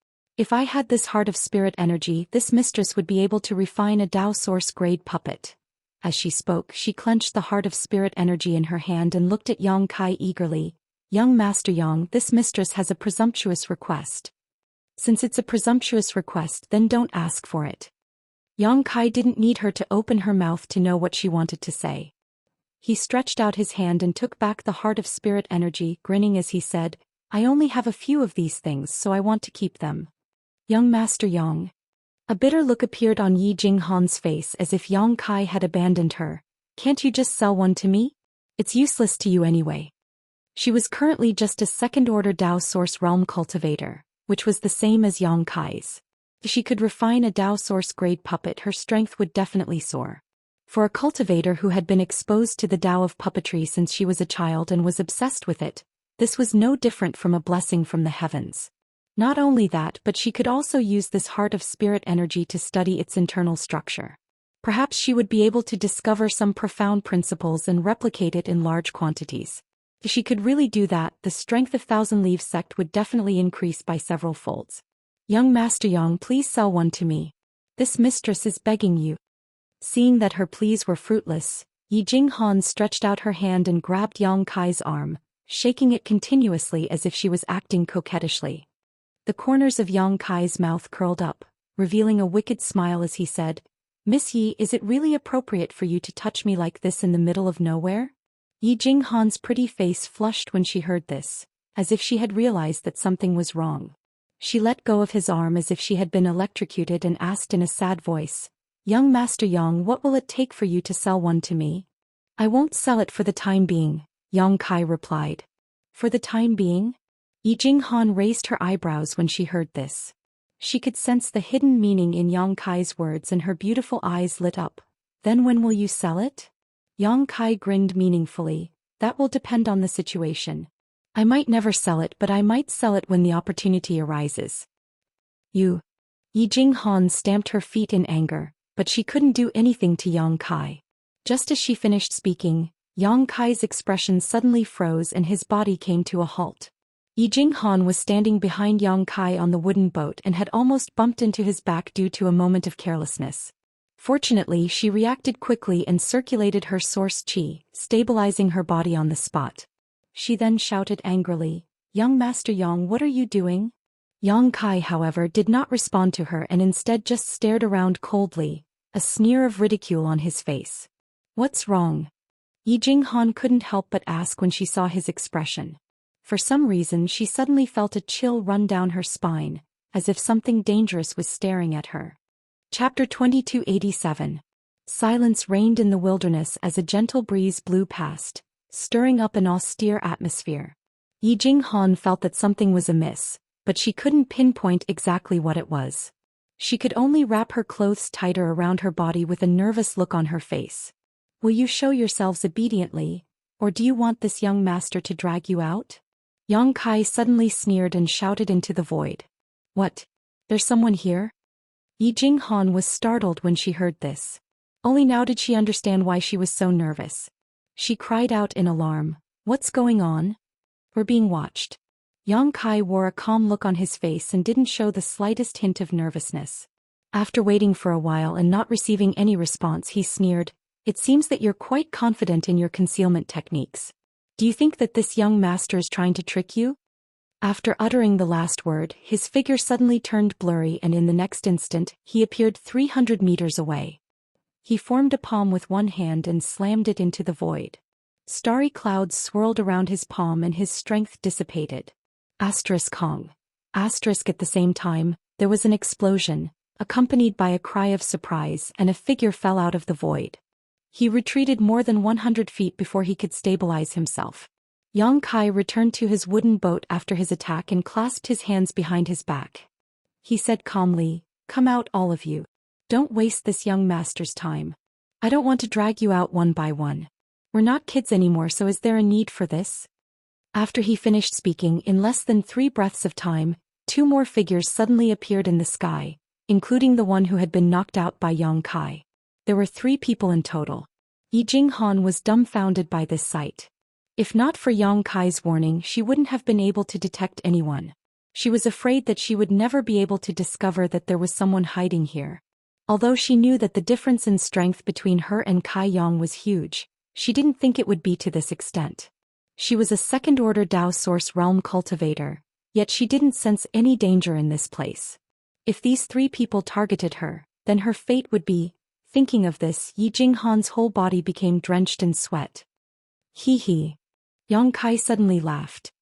If I had this heart of spirit energy, this mistress would be able to refine a Dao source-grade puppet. As she spoke, she clenched the heart of spirit energy in her hand and looked at Yang Kai eagerly. Young Master Yang, this mistress has a presumptuous request. Since it's a presumptuous request, then don't ask for it. Yang Kai didn't need her to open her mouth to know what she wanted to say. He stretched out his hand and took back the heart of spirit energy, grinning as he said, I only have a few of these things, so I want to keep them. Young Master Yang. A bitter look appeared on Yi Jinghan's face as if Yang Kai had abandoned her. Can't you just sell one to me? It's useless to you anyway. She was currently just a second-order Dao Source Realm cultivator, which was the same as Yang Kai's. If she could refine a Dao Source-grade puppet, her strength would definitely soar. For a cultivator who had been exposed to the Dao of puppetry since she was a child and was obsessed with it, this was no different from a blessing from the heavens. Not only that, but she could also use this heart of spirit energy to study its internal structure. Perhaps she would be able to discover some profound principles and replicate it in large quantities. If she could really do that, the strength of Thousand Leaves sect would definitely increase by several folds. Young Master Yang, please sell one to me. This mistress is begging you. Seeing that her pleas were fruitless, Yi Jinghan stretched out her hand and grabbed Yang Kai's arm, shaking it continuously as if she was acting coquettishly. The corners of Yang Kai's mouth curled up, revealing a wicked smile as he said, Miss Yi, is it really appropriate for you to touch me like this in the middle of nowhere? Yi Jinghan's pretty face flushed when she heard this, as if she had realized that something was wrong. She let go of his arm as if she had been electrocuted and asked in a sad voice, Young Master Yang, what will it take for you to sell one to me? I won't sell it for the time being, Yang Kai replied. For the time being? Yi Jinghan raised her eyebrows when she heard this. She could sense the hidden meaning in Yang Kai's words and her beautiful eyes lit up. Then when will you sell it? Yang Kai grinned meaningfully. That will depend on the situation. I might never sell it, but I might sell it when the opportunity arises. You. Yi Jinghan stamped her feet in anger, but she couldn't do anything to Yang Kai. Just as she finished speaking, Yang Kai's expression suddenly froze and his body came to a halt. Yi Jinghan was standing behind Yang Kai on the wooden boat and had almost bumped into his back due to a moment of carelessness. Fortunately, she reacted quickly and circulated her source qi, stabilizing her body on the spot. She then shouted angrily, Young Master Yang, what are you doing? Yang Kai, however, did not respond to her and instead just stared around coldly, a sneer of ridicule on his face. What's wrong? Yi Jinghan couldn't help but ask when she saw his expression. For some reason, she suddenly felt a chill run down her spine, as if something dangerous was staring at her. Chapter 2287. Silence reigned in the wilderness as a gentle breeze blew past, stirring up an austere atmosphere. Yi Jinghan felt that something was amiss, but she couldn't pinpoint exactly what it was. She could only wrap her clothes tighter around her body with a nervous look on her face. Will you show yourselves obediently, or do you want this young master to drag you out? Yang Kai suddenly sneered and shouted into the void. What? There's someone here? Yi Jinghan was startled when she heard this. Only now did she understand why she was so nervous. She cried out in alarm, What's going on? We're being watched. Yang Kai wore a calm look on his face and didn't show the slightest hint of nervousness. After waiting for a while and not receiving any response, he sneered, It seems that you're quite confident in your concealment techniques. Do you think that this young master is trying to trick you? After uttering the last word, his figure suddenly turned blurry and in the next instant, he appeared 300 meters away. He formed a palm with one hand and slammed it into the void. Starry clouds swirled around his palm and his strength dissipated. Kong. At the same time, there was an explosion, accompanied by a cry of surprise, and a figure fell out of the void. He retreated more than 100 feet before he could stabilize himself. Yang Kai returned to his wooden boat after his attack and clasped his hands behind his back. He said calmly, Come out, all of you. Don't waste this young master's time. I don't want to drag you out one by one. We're not kids anymore, so is there a need for this? After he finished speaking, in less than 3 breaths of time, 2 more figures suddenly appeared in the sky, including the one who had been knocked out by Yang Kai. There were 3 people in total. Yi Jinghan was dumbfounded by this sight. If not for Yang Kai's warning, she wouldn't have been able to detect anyone. She was afraid that she would never be able to discover that there was someone hiding here. Although she knew that the difference in strength between her and Kai Yang was huge, she didn't think it would be to this extent. She was a second-order Dao Source Realm cultivator, yet she didn't sense any danger in this place. If these three people targeted her, then her fate would be. Thinking of this, Yi Jinghan's whole body became drenched in sweat. Hee hee. Yang Kai suddenly laughed.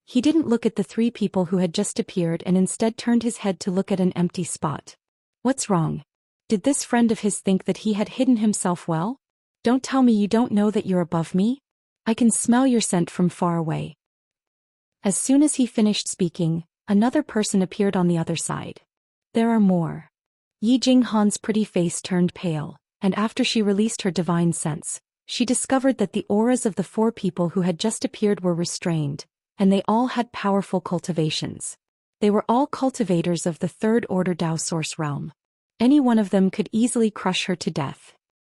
He didn't look at the three people who had just appeared and instead turned his head to look at an empty spot. What's wrong? Did this friend of his think that he had hidden himself well? Don't tell me you don't know that you're above me? I can smell your scent from far away. As soon as he finished speaking, another person appeared on the other side. There are more. Yi Jinghan's pretty face turned pale, and after she released her divine sense, she discovered that the auras of the four people who had just appeared were restrained, and they all had powerful cultivations. They were all cultivators of the third-order Dao Source realm. Any one of them could easily crush her to death.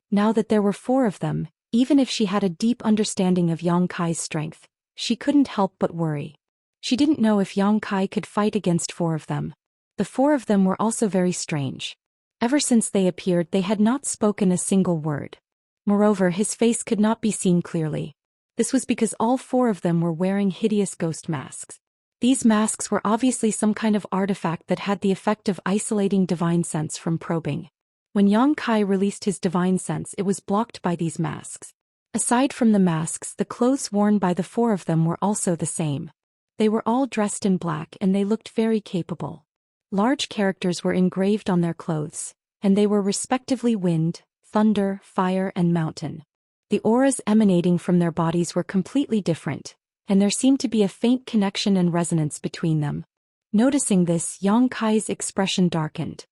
Now that there were four of them, even if she had a deep understanding of Yang Kai's strength, she couldn't help but worry. She didn't know if Yang Kai could fight against four of them. The four of them were also very strange. Ever since they appeared, they had not spoken a single word. Moreover, his face could not be seen clearly. This was because all four of them were wearing hideous ghost masks. These masks were obviously some kind of artifact that had the effect of isolating divine sense from probing. When Yang Kai released his divine sense, it was blocked by these masks. Aside from the masks, the clothes worn by the four of them were also the same. They were all dressed in black and they looked very capable. Large characters were engraved on their clothes, and they were respectively wind, thunder, fire, and mountain. The auras emanating from their bodies were completely different, and there seemed to be a faint connection and resonance between them. Noticing this, Yang Kai's expression darkened.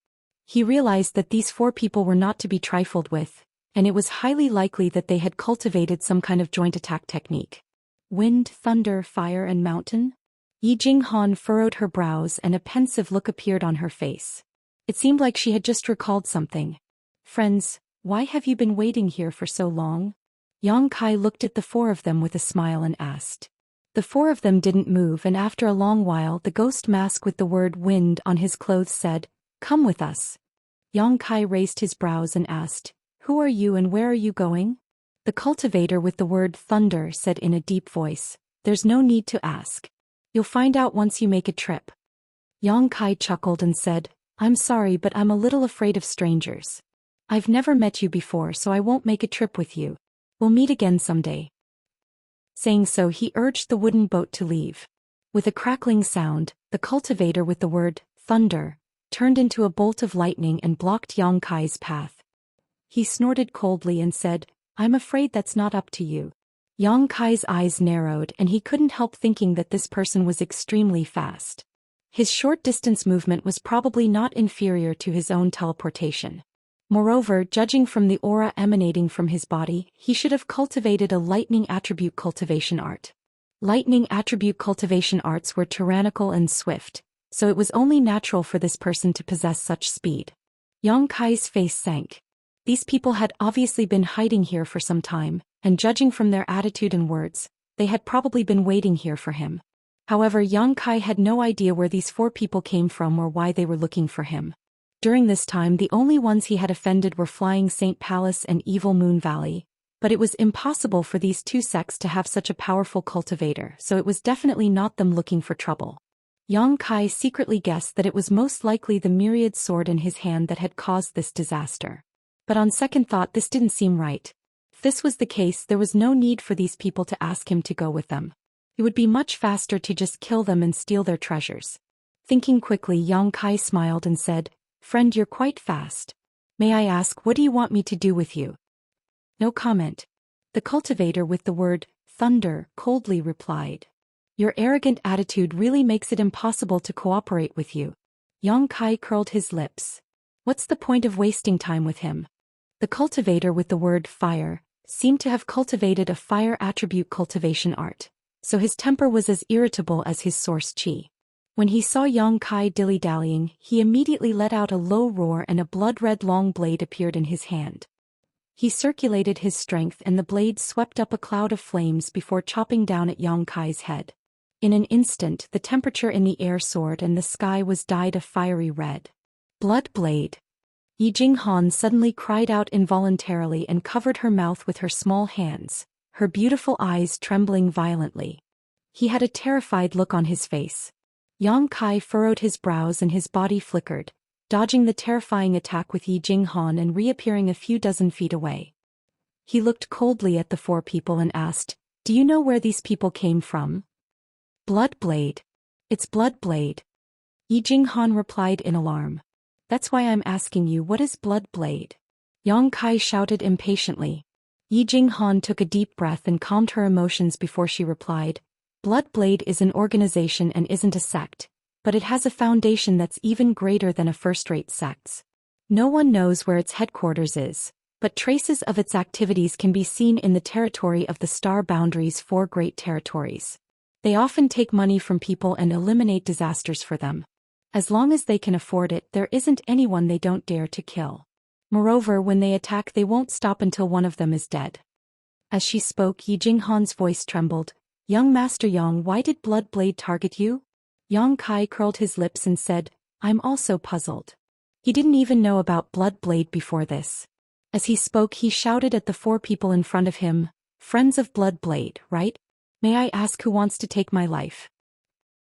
He realized that these four people were not to be trifled with, and it was highly likely that they had cultivated some kind of joint attack technique. Wind, thunder, fire, and mountain? Yi Jinghan furrowed her brows and a pensive look appeared on her face. It seemed like she had just recalled something. Friends, why have you been waiting here for so long? Yang Kai looked at the four of them with a smile and asked. The four of them didn't move, and after a long while the ghost mask with the word wind on his clothes said, "Come with us." Yang Kai raised his brows and asked, "Who are you and where are you going?" The cultivator with the word thunder said in a deep voice, "There's no need to ask. You'll find out once you make a trip." Yang Kai chuckled and said, "I'm sorry, but I'm a little afraid of strangers. I've never met you before, so I won't make a trip with you. We'll meet again someday." Saying so, he urged the wooden boat to leave. With a crackling sound, the cultivator with the word thunder turned into a bolt of lightning and blocked Yang Kai's path. He snorted coldly and said, "I'm afraid that's not up to you." Yang Kai's eyes narrowed and he couldn't help thinking that this person was extremely fast. His short-distance movement was probably not inferior to his own teleportation. Moreover, judging from the aura emanating from his body, he should have cultivated a lightning attribute cultivation art. Lightning attribute cultivation arts were tyrannical and swift, so it was only natural for this person to possess such speed. Yang Kai's face sank. These people had obviously been hiding here for some time, and judging from their attitude and words, they had probably been waiting here for him. However, Yang Kai had no idea where these four people came from or why they were looking for him. During this time, the only ones he had offended were Flying Saint Palace and Evil Moon Valley, but it was impossible for these two sects to have such a powerful cultivator, so it was definitely not them looking for trouble. Yang Kai secretly guessed that it was most likely the myriad sword in his hand that had caused this disaster. But on second thought, this didn't seem right. If this was the case, there was no need for these people to ask him to go with them. It would be much faster to just kill them and steal their treasures. Thinking quickly, Yang Kai smiled and said, "Friend, you're quite fast. May I ask, what do you want me to do with you?" No comment. The cultivator with the word thunder coldly replied, "Your arrogant attitude really makes it impossible to cooperate with you." Yang Kai curled his lips. What's the point of wasting time with him? The cultivator with the word fire seemed to have cultivated a fire attribute cultivation art, so his temper was as irritable as his source chi. When he saw Yang Kai dilly-dallying, he immediately let out a low roar and a blood-red long blade appeared in his hand. He circulated his strength and the blade swept up a cloud of flames before chopping down at Yang Kai's head. In an instant the temperature in the air soared and the sky was dyed a fiery red. Blood blade! Yi Jinghan suddenly cried out involuntarily and covered her mouth with her small hands, her beautiful eyes trembling violently. He had a terrified look on his face. Yang Kai furrowed his brows and his body flickered, dodging the terrifying attack with Yi Jinghan and reappearing a few dozen feet away. He looked coldly at the four people and asked, "Do you know where these people came from?" "Blood blade. It's blood blade." Yi Jinghan replied in alarm. "That's why I'm asking you, what is blood blade?" Yang Kai shouted impatiently. Yi Jinghan took a deep breath and calmed her emotions before she replied, "Blood blade is an organization and isn't a sect, but it has a foundation that's even greater than a first-rate sect's. No one knows where its headquarters is, but traces of its activities can be seen in the territory of the Star Boundary's 4 great territories. They often take money from people and eliminate disasters for them. As long as they can afford it, there isn't anyone they don't dare to kill. Moreover, when they attack, they won't stop until one of them is dead." As she spoke, Yi Jinghan's voice trembled. "Young Master Yang, why did blood blade target you?" Yang Kai curled his lips and said, "I'm also puzzled." He didn't even know about blood blade before this. As he spoke, he shouted at the 4 people in front of him, "Friends of blood blade, right? May I ask who wants to take my life?"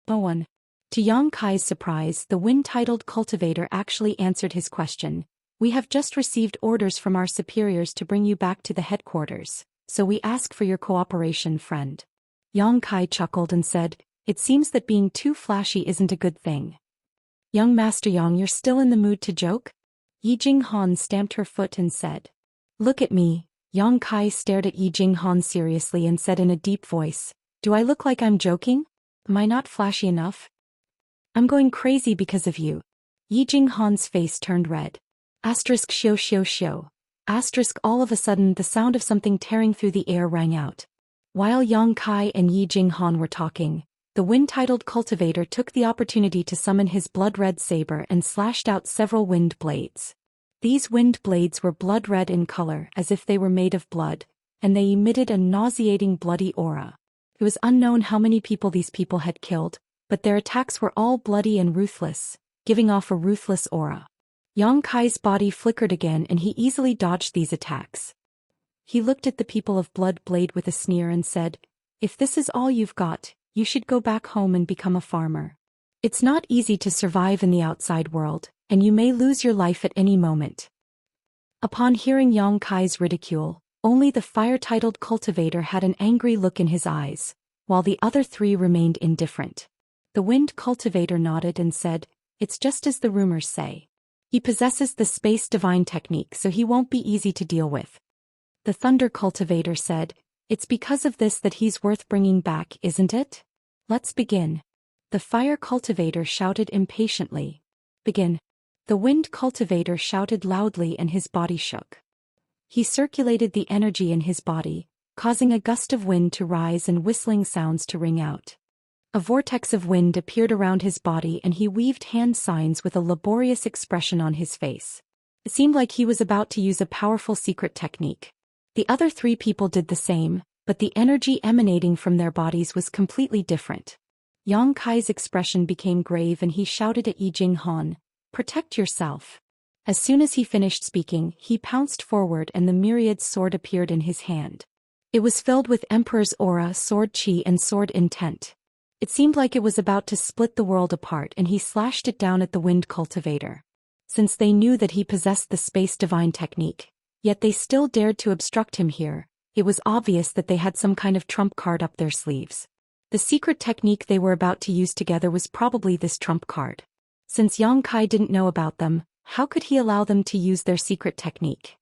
No one. To Yang Kai's surprise, the wind-titled cultivator actually answered his question. "We have just received orders from our superiors to bring you back to the headquarters, so we ask for your cooperation, friend." Yang Kai chuckled and said, "It seems that being too flashy isn't a good thing. Young Master Yang, you're still in the mood to joke?" Yi Jinghan stamped her foot and said, "Look at me." Yang Kai stared at Yi Jinghan seriously and said in a deep voice, "Do I look like I'm joking? Am I not flashy enough? I'm going crazy because of you." Yi Jinghan's face turned red. Asterisk xiao xiao xiao. Asterisk all of a sudden the sound of something tearing through the air rang out. While Yang Kai and Yi Jinghan were talking, the wind-titled cultivator took the opportunity to summon his blood-red saber and slashed out several wind blades. These wind blades were blood-red in color, as if they were made of blood, and they emitted a nauseating bloody aura. It was unknown how many people these people had killed, but their attacks were all bloody and ruthless, giving off a ruthless aura. Yang Kai's body flickered again and he easily dodged these attacks. He looked at the people of Blood Blade with a sneer and said, "If this is all you've got, you should go back home and become a farmer. It's not easy to survive in the outside world, and you may lose your life at any moment." Upon hearing Yang Kai's ridicule, only the fire-titled cultivator had an angry look in his eyes, while the other 3 remained indifferent. The wind cultivator nodded and said, "It's just as the rumors say. He possesses the space divine technique, so he won't be easy to deal with." The thunder cultivator said, "It's because of this that he's worth bringing back, isn't it? Let's begin." The fire cultivator shouted impatiently. "Begin." The wind cultivator shouted loudly and his body shook. He circulated the energy in his body, causing a gust of wind to rise and whistling sounds to ring out. A vortex of wind appeared around his body and he weaved hand signs with a laborious expression on his face. It seemed like he was about to use a powerful secret technique. The other 3 people did the same, but the energy emanating from their bodies was completely different. Yang Kai's expression became grave and he shouted at Yi Jinghan, "Protect yourself." As soon as he finished speaking, he pounced forward and the myriad sword appeared in his hand. It was filled with Emperor's aura, sword chi and sword intent. It seemed like it was about to split the world apart and he slashed it down at the wind cultivator. Since they knew that he possessed the space divine technique, yet they still dared to obstruct him here, it was obvious that they had some kind of trump card up their sleeves. The secret technique they were about to use together was probably this trump card. Since Yang Kai didn't know about them, how could he allow them to use their secret technique?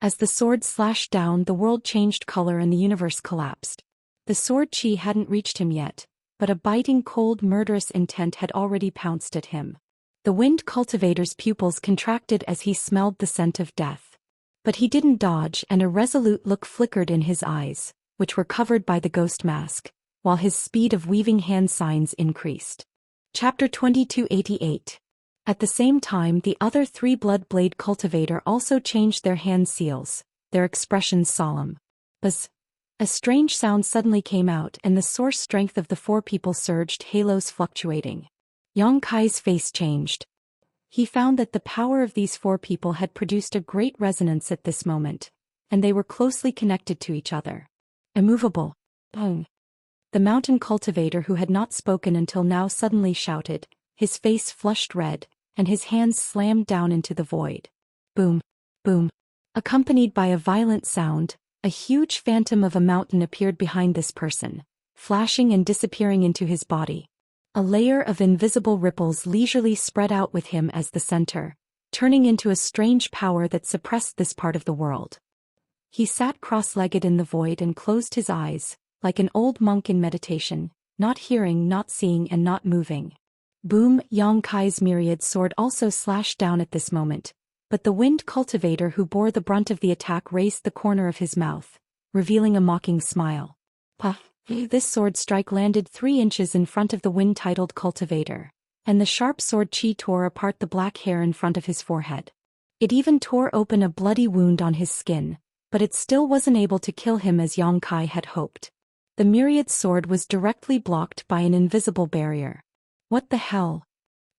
As the sword slashed down, the world changed color and the universe collapsed. The sword chi hadn't reached him yet, but a biting cold murderous intent had already pounced at him. The wind cultivator's pupils contracted as he smelled the scent of death. But he didn't dodge and a resolute look flickered in his eyes, which were covered by the ghost mask, while his speed of weaving hand signs increased. Chapter 2288. At the same time, the other 3 Blood Blade cultivator also changed their hand seals, their expressions solemn. Buzz. A strange sound suddenly came out and the source strength of the four people surged, halos fluctuating. Yang Kai's face changed. He found that the power of these four people had produced a great resonance at this moment, and they were closely connected to each other. Immovable. Boom. The mountain cultivator who had not spoken until now suddenly shouted, his face flushed red, and his hands slammed down into the void. Boom. Boom. Accompanied by a violent sound, a huge phantom of a mountain appeared behind this person, flashing and disappearing into his body. A layer of invisible ripples leisurely spread out with him as the center, turning into a strange power that suppressed this part of the world. He sat cross-legged in the void and closed his eyes, like an old monk in meditation, not hearing, not seeing, and not moving. Boom! Yang Kai's myriad sword also slashed down at this moment, but the wind cultivator who bore the brunt of the attack raised the corner of his mouth, revealing a mocking smile. Puff! This sword strike landed 3 inches in front of the wind-titled cultivator, and the sharp sword chi tore apart the black hair in front of his forehead. It even tore open a bloody wound on his skin, but it still wasn't able to kill him as Yang Kai had hoped. The myriad sword was directly blocked by an invisible barrier. What the hell?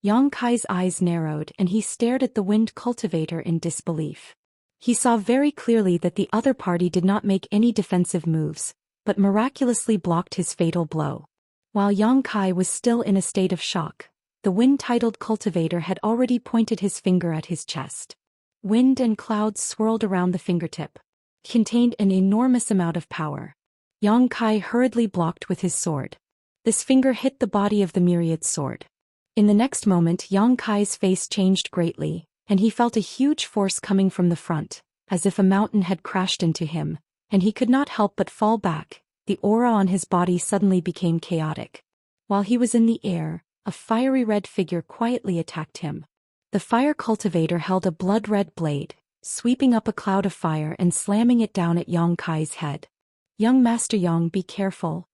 Yang Kai's eyes narrowed and he stared at the wind cultivator in disbelief. He saw very clearly that the other party did not make any defensive moves, but miraculously blocked his fatal blow. While Yang Kai was still in a state of shock, the wind-titled cultivator had already pointed his finger at his chest. Wind and clouds swirled around the fingertip. It contained an enormous amount of power. Yang Kai hurriedly blocked with his sword. This finger hit the body of the myriad sword. In the next moment, Yang Kai's face changed greatly, and he felt a huge force coming from the front, as if a mountain had crashed into him, and he could not help but fall back. The aura on his body suddenly became chaotic. While he was in the air, a fiery red figure quietly attacked him. The fire cultivator held a blood-red blade, sweeping up a cloud of fire and slamming it down at Yang Kai's head. "Young Master Yang, be careful."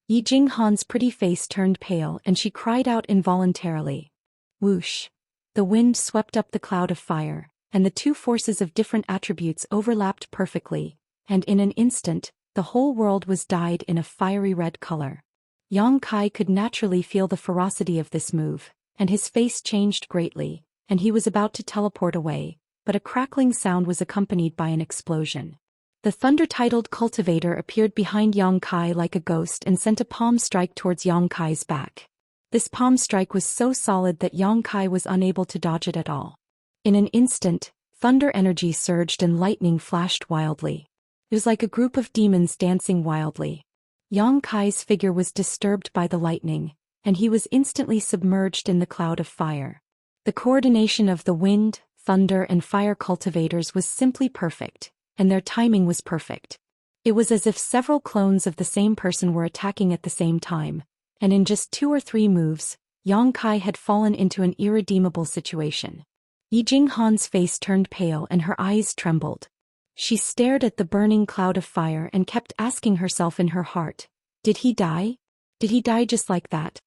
Yi Jinghan's pretty face turned pale and she cried out involuntarily. Whoosh! The wind swept up the cloud of fire, and the two forces of different attributes overlapped perfectly, and in an instant, the whole world was dyed in a fiery red color. Yang Kai could naturally feel the ferocity of this move, and his face changed greatly, and he was about to teleport away, but a crackling sound was accompanied by an explosion. The thunder-titled cultivator appeared behind Yang Kai like a ghost and sent a palm strike towards Yang Kai's back. This palm strike was so solid that Yang Kai was unable to dodge it at all. In an instant, thunder energy surged and lightning flashed wildly. It was like a group of demons dancing wildly. Yang Kai's figure was disturbed by the lightning, and he was instantly submerged in the cloud of fire. The coordination of the wind, thunder, and fire cultivators was simply perfect, and their timing was perfect. It was as if several clones of the same person were attacking at the same time, and in just 2 or 3 moves, Yang Kai had fallen into an irredeemable situation. Yi Jinghan's face turned pale and her eyes trembled. She stared at the burning cloud of fire and kept asking herself in her heart, did he die? Did he die just like that?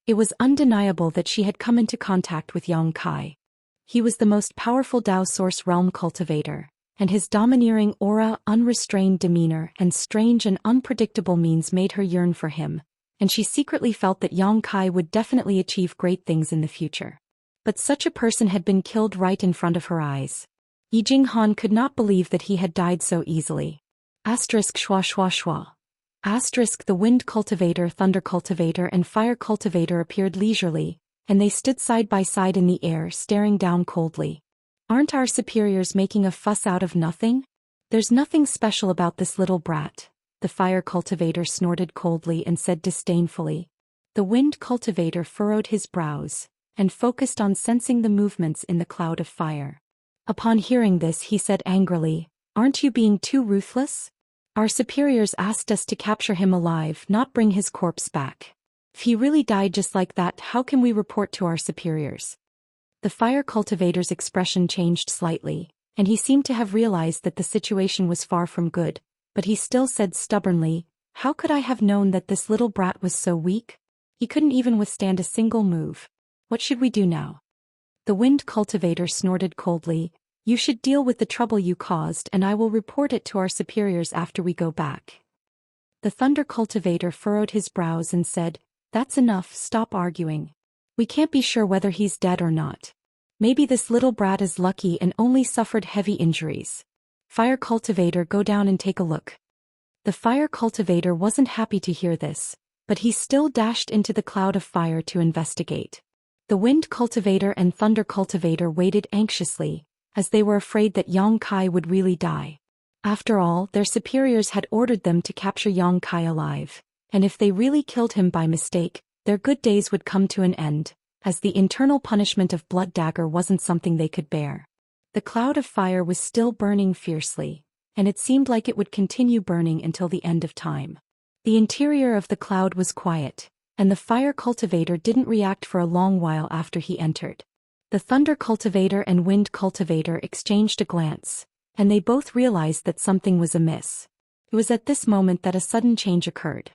It was undeniable that she had come into contact with Yang Kai. He was the most powerful Dao Source Realm cultivator, and his domineering aura, unrestrained demeanor, and strange and unpredictable means made her yearn for him, and she secretly felt that Yang Kai would definitely achieve great things in the future. But such a person had been killed right in front of her eyes. Yi Jinghan could not believe that he had died so easily. Asterisk schwa schwa schwa. Asterisk the wind cultivator, thunder cultivator, and fire cultivator appeared leisurely, and they stood side by side in the air, staring down coldly. Aren't our superiors making a fuss out of nothing? There's nothing special about this little brat, the fire cultivator snorted coldly and said disdainfully. The wind cultivator furrowed his brows, and focused on sensing the movements in the cloud of fire. Upon hearing this he said angrily, aren't you being too ruthless? Our superiors asked us to capture him alive, not bring his corpse back. If he really died just like that, how can we report to our superiors? The fire cultivator's expression changed slightly, and he seemed to have realized that the situation was far from good, but he still said stubbornly, how could I have known that this little brat was so weak? He couldn't even withstand a single move. What should we do now? The wind cultivator snorted coldly, you should deal with the trouble you caused and I will report it to our superiors after we go back. The Thunder Cultivator furrowed his brows and said, "That's enough, stop arguing. We can't be sure whether he's dead or not. Maybe this little brat is lucky and only suffered heavy injuries. Fire Cultivator, go down and take a look." The Fire Cultivator wasn't happy to hear this, but he still dashed into the cloud of fire to investigate. The Wind Cultivator and Thunder Cultivator waited anxiously, as they were afraid that Yang Kai would really die. After all, their superiors had ordered them to capture Yang Kai alive, and if they really killed him by mistake, their good days would come to an end, as the internal punishment of blood dagger wasn't something they could bear. The cloud of fire was still burning fiercely, and it seemed like it would continue burning until the end of time. The interior of the cloud was quiet, and the Fire Cultivator didn't react for a long while after he entered. The Thunder Cultivator and Wind Cultivator exchanged a glance, and they both realized that something was amiss. It was at this moment that a sudden change occurred.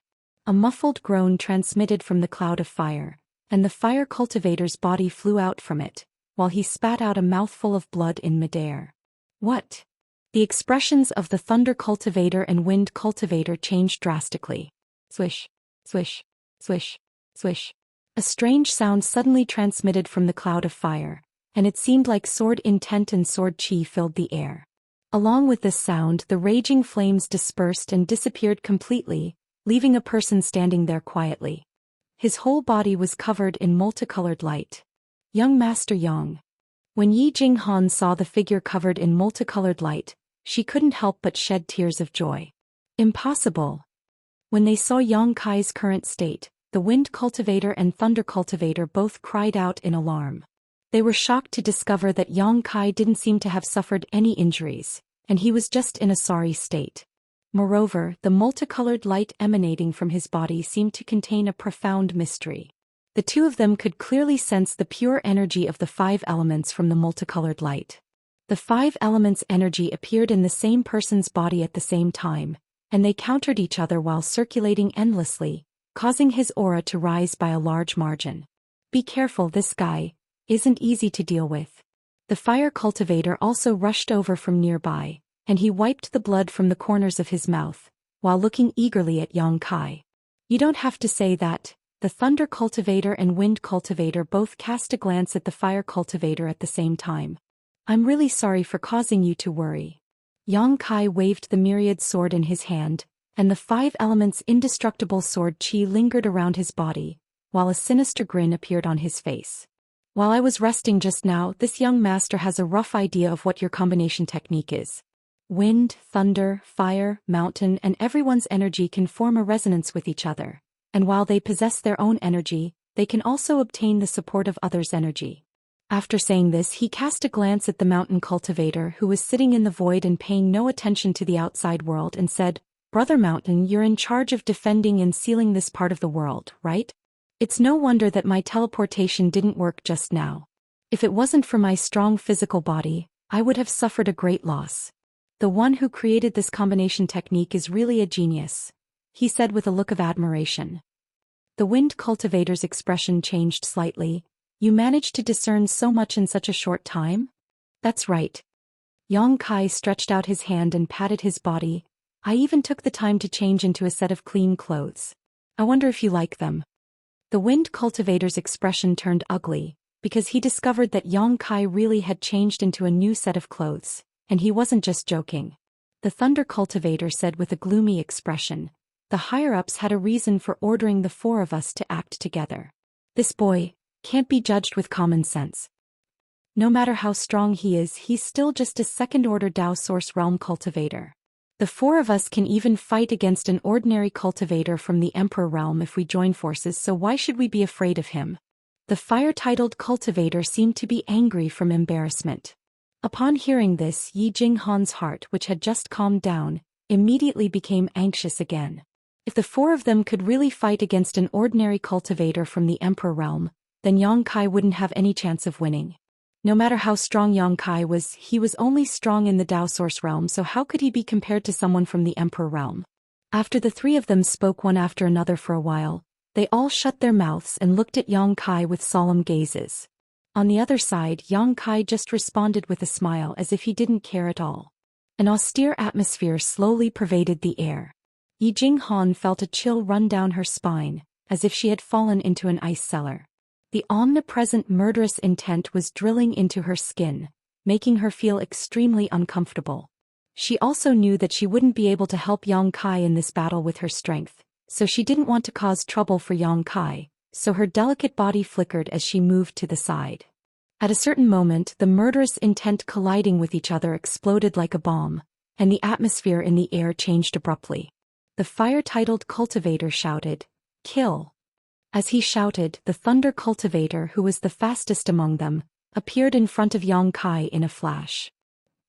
A muffled groan transmitted from the cloud of fire, and the Fire Cultivator's body flew out from it, while he spat out a mouthful of blood in midair. "What?" The expressions of the Thunder Cultivator and Wind Cultivator changed drastically. Swish, swish, swish, swish. A strange sound suddenly transmitted from the cloud of fire, and it seemed like sword intent and sword chi filled the air. Along with this sound, the raging flames dispersed and disappeared completely, leaving a person standing there quietly. His whole body was covered in multicolored light. Young Master Yang. When Yi Jinghan saw the figure covered in multicolored light, she couldn't help but shed tears of joy. Impossible. When they saw Yang Kai's current state, the Wind Cultivator and Thunder Cultivator both cried out in alarm. They were shocked to discover that Yang Kai didn't seem to have suffered any injuries, and he was just in a sorry state. Moreover, the multicolored light emanating from his body seemed to contain a profound mystery. The two of them could clearly sense the pure energy of the 5 elements from the multicolored light. The 5 elements' energy appeared in the same person's body at the same time, and they countered each other while circulating endlessly, causing his aura to rise by a large margin. "Be careful, this guy isn't easy to deal with." The Fire Cultivator also rushed over from nearby, and he wiped the blood from the corners of his mouth, while looking eagerly at Yang Kai. "You don't have to say that." The Thunder Cultivator and Wind Cultivator both cast a glance at the Fire Cultivator at the same time. "I'm really sorry for causing you to worry." Yang Kai waved the myriad sword in his hand, and the 5 elements' indestructible sword chi lingered around his body, while a sinister grin appeared on his face. "While I was resting just now, this young master has a rough idea of what your combination technique is. Wind, thunder, fire, mountain, and everyone's energy can form a resonance with each other, and while they possess their own energy, they can also obtain the support of others' energy." After saying this, he cast a glance at the Mountain Cultivator, who was sitting in the void and paying no attention to the outside world, and said, "Brother Mountain, you're in charge of defending and sealing this part of the world, right? It's no wonder that my teleportation didn't work just now. If it wasn't for my strong physical body, I would have suffered a great loss. The one who created this combination technique is really a genius," he said with a look of admiration. The Wind Cultivator's expression changed slightly. "You managed to discern so much in such a short time?" "That's right." Yang Kai stretched out his hand and patted his body. "I even took the time to change into a set of clean clothes. I wonder if you like them." The Wind Cultivator's expression turned ugly, because he discovered that Yang Kai really had changed into a new set of clothes, and he wasn't just joking. The Thunder Cultivator said with a gloomy expression, "The higher-ups had a reason for ordering the 4 of us to act together. This boy can't be judged with common sense. No matter how strong he is, he's still just a second-order Dao Source Realm cultivator. The 4 of us can even fight against an ordinary cultivator from the Emperor Realm if we join forces, so why should we be afraid of him?" The fire-titled cultivator seemed to be angry from embarrassment. Upon hearing this, Yi Jinghan's heart, which had just calmed down, immediately became anxious again. If the 4 of them could really fight against an ordinary cultivator from the Emperor Realm, then Yang Kai wouldn't have any chance of winning. No matter how strong Yang Kai was, he was only strong in the Dao Source Realm, so how could he be compared to someone from the Emperor Realm? After the 3 of them spoke one after another for a while, they all shut their mouths and looked at Yang Kai with solemn gazes. On the other side, Yang Kai just responded with a smile as if he didn't care at all. An austere atmosphere slowly pervaded the air. Yi Jinghan felt a chill run down her spine, as if she had fallen into an ice cellar. The omnipresent murderous intent was drilling into her skin, making her feel extremely uncomfortable. She also knew that she wouldn't be able to help Yang Kai in this battle with her strength, so she didn't want to cause trouble for Yang Kai, so her delicate body flickered as she moved to the side. At a certain moment, the murderous intent colliding with each other exploded like a bomb, and the atmosphere in the air changed abruptly. The fire-titled cultivator shouted, "Kill!" As he shouted, the thunder cultivator, who was the fastest among them, appeared in front of Yang Kai in a flash.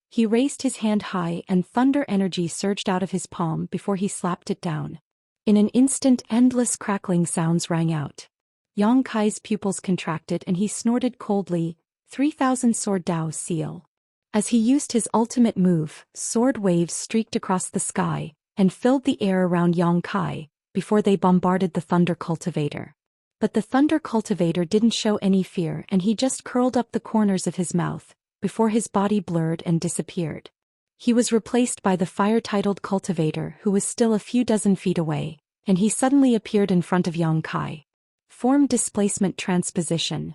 He raised his hand high and thunder energy surged out of his palm before he slapped it down. In an instant, endless crackling sounds rang out. Yang Kai's pupils contracted and he snorted coldly, 3,000 sword Dao seal. As he used his ultimate move, sword waves streaked across the sky and filled the air around Yang Kai before they bombarded the thunder cultivator. But the thunder cultivator didn't show any fear and he just curled up the corners of his mouth before his body blurred and disappeared. He was replaced by the fire-titled cultivator who was still a few dozen feet away, and he suddenly appeared in front of Yang Kai. Form displacement transposition.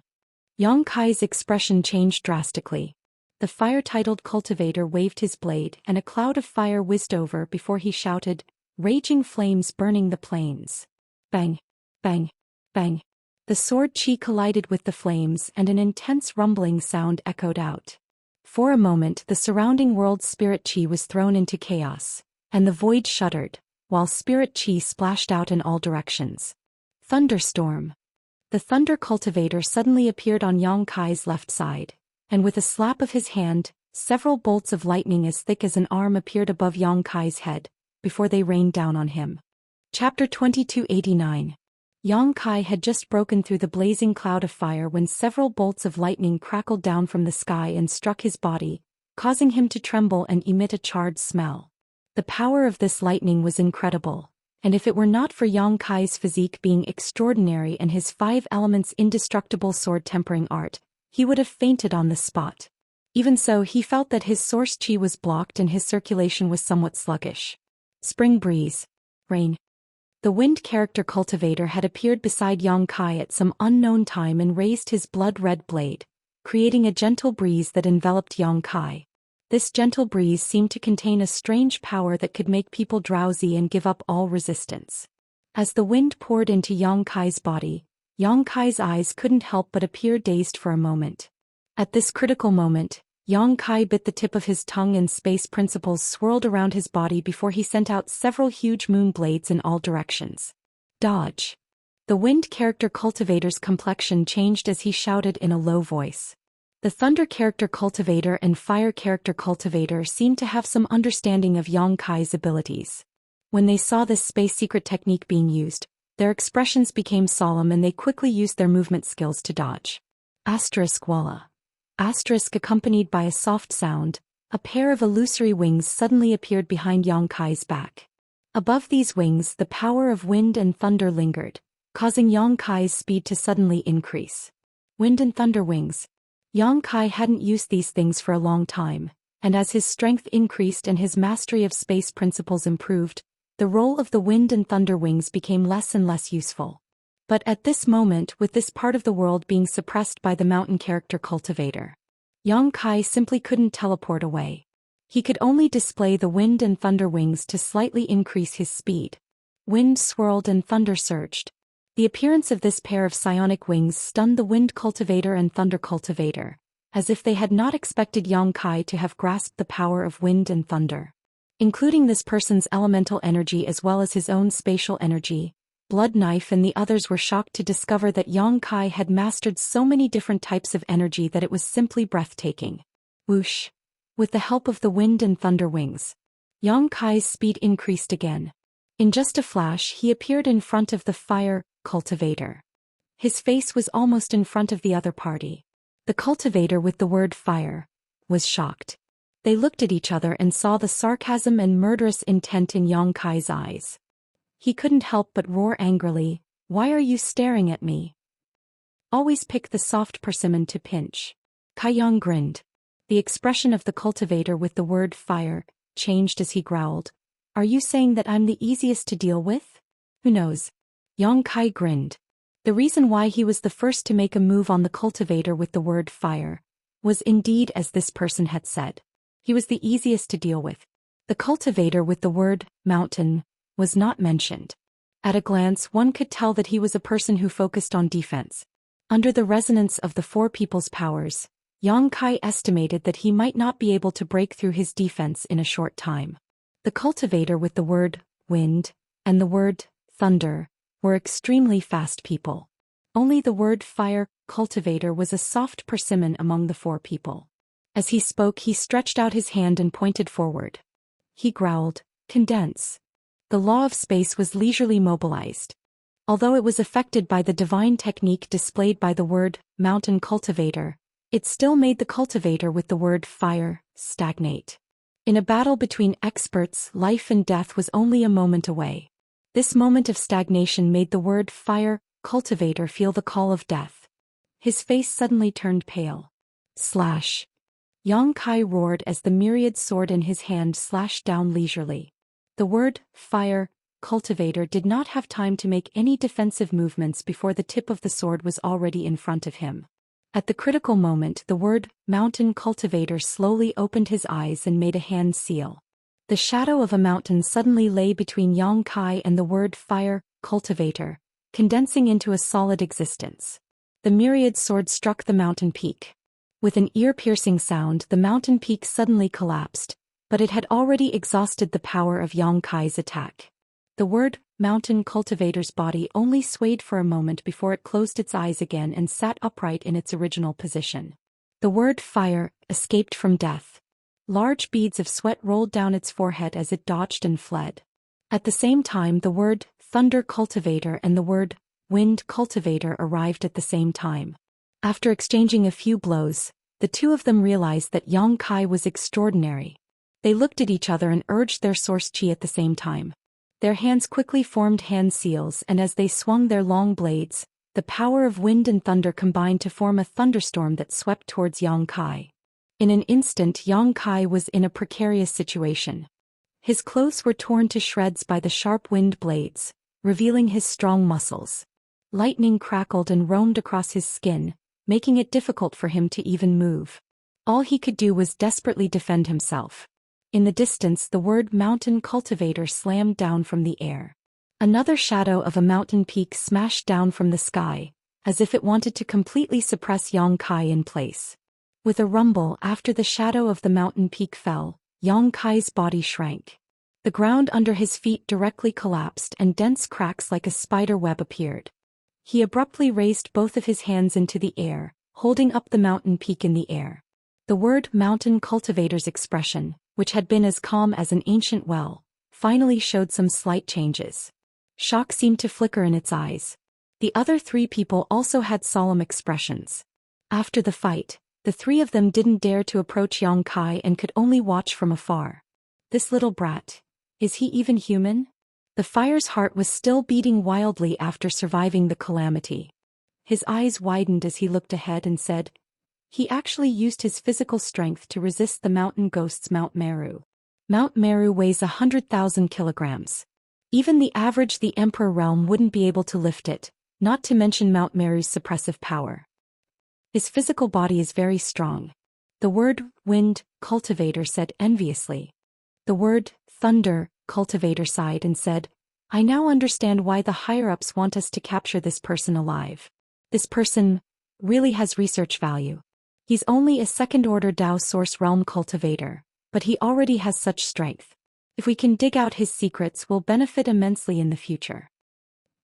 Yang Kai's expression changed drastically. The fire-titled cultivator waved his blade and a cloud of fire whizzed over before he shouted, "Raging flames burning the plains." Bang! Bang! Bang! The sword chi collided with the flames and an intense rumbling sound echoed out. For a moment the surrounding world's spirit chi was thrown into chaos, and the void shuddered, while spirit chi splashed out in all directions. Thunderstorm. The thunder cultivator suddenly appeared on Yang Kai's left side, and with a slap of his hand, several bolts of lightning as thick as an arm appeared above Yang Kai's head, before they rained down on him. Chapter 2289. Yang Kai had just broken through the blazing cloud of fire when several bolts of lightning crackled down from the sky and struck his body, causing him to tremble and emit a charred smell. The power of this lightning was incredible, and if it were not for Yang Kai's physique being extraordinary and his 5 elements indestructible sword tempering art, he would have fainted on the spot. Even so, he felt that his source chi was blocked and his circulation was somewhat sluggish. Spring breeze. Rain. The wind character cultivator had appeared beside Yang Kai at some unknown time and raised his blood-red blade, creating a gentle breeze that enveloped Yang Kai. This gentle breeze seemed to contain a strange power that could make people drowsy and give up all resistance. As the wind poured into Yang Kai's body, Yang Kai's eyes couldn't help but appear dazed for a moment. At this critical moment, Yang Kai bit the tip of his tongue and space principles swirled around his body before he sent out several huge moon blades in all directions. Dodge. The wind character cultivator's complexion changed as he shouted in a low voice. The thunder character cultivator and fire character cultivator seemed to have some understanding of Yang Kai's abilities. When they saw this space secret technique being used, their expressions became solemn and they quickly used their movement skills to dodge. Asterisk Walla. Asterisk accompanied by a soft sound, a pair of illusory wings suddenly appeared behind Yang Kai's back. Above these wings the power of wind and thunder lingered, causing Yang Kai's speed to suddenly increase. Wind and thunder wings. Yang Kai hadn't used these things for a long time, and as his strength increased and his mastery of space principles improved, the role of the wind and thunder wings became less and less useful. But at this moment, with this part of the world being suppressed by the mountain character cultivator, Yang Kai simply couldn't teleport away. He could only display the wind and thunder wings to slightly increase his speed. Wind swirled and thunder surged. The appearance of this pair of psionic wings stunned the wind cultivator and thunder cultivator, as if they had not expected Yang Kai to have grasped the power of wind and thunder. Including this person's elemental energy as well as his own spatial energy, Blood Knife and the others were shocked to discover that Yang Kai had mastered so many different types of energy that it was simply breathtaking. Whoosh! With the help of the wind and thunder wings, Yang Kai's speed increased again. In just a flash he appeared in front of the fire cultivator. His face was almost in front of the other party. The cultivator with the word fire was shocked. They looked at each other and saw the sarcasm and murderous intent in Yang Kai's eyes. He couldn't help but roar angrily, "Why are you staring at me? Always pick the soft persimmon to pinch." Kai Yang grinned. The expression of the cultivator with the word fire changed as he growled, Are you saying that I'm the easiest to deal with? Who knows? Yang Kai grinned. The reason why he was the first to make a move on the cultivator with the word fire was indeed as this person had said. He was the easiest to deal with. The cultivator with the word mountain was not mentioned. At a glance, one could tell that he was a person who focused on defense. Under the resonance of the four people's powers, Yang Kai estimated that he might not be able to break through his defense in a short time. The cultivator with the word wind and the word thunder were extremely fast people. Only the word fire cultivator was a soft persimmon among the four people. As he spoke, he stretched out his hand and pointed forward. He growled, "Condense." The law of space was leisurely mobilized. Although it was affected by the divine technique displayed by the word mountain cultivator, it still made the cultivator with the word fire stagnate. In a battle between experts, life and death was only a moment away. This moment of stagnation made the word fire cultivator feel the call of death. His face suddenly turned pale. Slash. Yang Kai roared as the myriad sword in his hand slashed down leisurely. The word fire cultivator did not have time to make any defensive movements before the tip of the sword was already in front of him. At the critical moment, the word mountain cultivator slowly opened his eyes and made a hand seal. The shadow of a mountain suddenly lay between Yang Kai and the word fire cultivator, condensing into a solid existence. The myriad sword struck the mountain peak. With an ear-piercing sound, the mountain peak suddenly collapsed, but it had already exhausted the power of Yang Kai's attack. The word mountain cultivator's body only swayed for a moment before it closed its eyes again and sat upright in its original position. The word fire escaped from death. Large beads of sweat rolled down its forehead as it dodged and fled. At the same time, the word thunder cultivator and the word wind cultivator arrived at the same time. After exchanging a few blows, the two of them realized that Yang Kai was extraordinary. They looked at each other and urged their source chi at the same time. Their hands quickly formed hand seals, and as they swung their long blades, the power of wind and thunder combined to form a thunderstorm that swept towards Yang Kai. In an instant, Yang Kai was in a precarious situation. His clothes were torn to shreds by the sharp wind blades, revealing his strong muscles. Lightning crackled and roamed across his skin, making it difficult for him to even move. All he could do was desperately defend himself. In the distance, the word mountain cultivator slammed down from the air. Another shadow of a mountain peak smashed down from the sky, as if it wanted to completely suppress Yang Kai in place. With a rumble, after the shadow of the mountain peak fell, Yang Kai's body shrank. The ground under his feet directly collapsed and dense cracks like a spider web appeared. He abruptly raised both of his hands into the air, holding up the mountain peak in the air. The word mountain cultivator's expression, which had been as calm as an ancient well, finally showed some slight changes. Shock seemed to flicker in its eyes. The other three people also had solemn expressions. After the fight, the three of them didn't dare to approach Yang Kai and could only watch from afar. This little brat, is he even human? The fire's heart was still beating wildly after surviving the calamity. His eyes widened as he looked ahead and said, he actually used his physical strength to resist the mountain ghost's Mount Meru. Mount Meru weighs 100,000 kilograms. Even the average the Emperor realm wouldn't be able to lift it, not to mention Mount Meru's suppressive power. His physical body is very strong. The word wind cultivator said enviously. The word thunder cultivator sighed and said, I now understand why the higher-ups want us to capture this person alive. This person really has research value. He's only a second-order Dao source realm cultivator, but he already has such strength. If we can dig out his secrets, we'll benefit immensely in the future.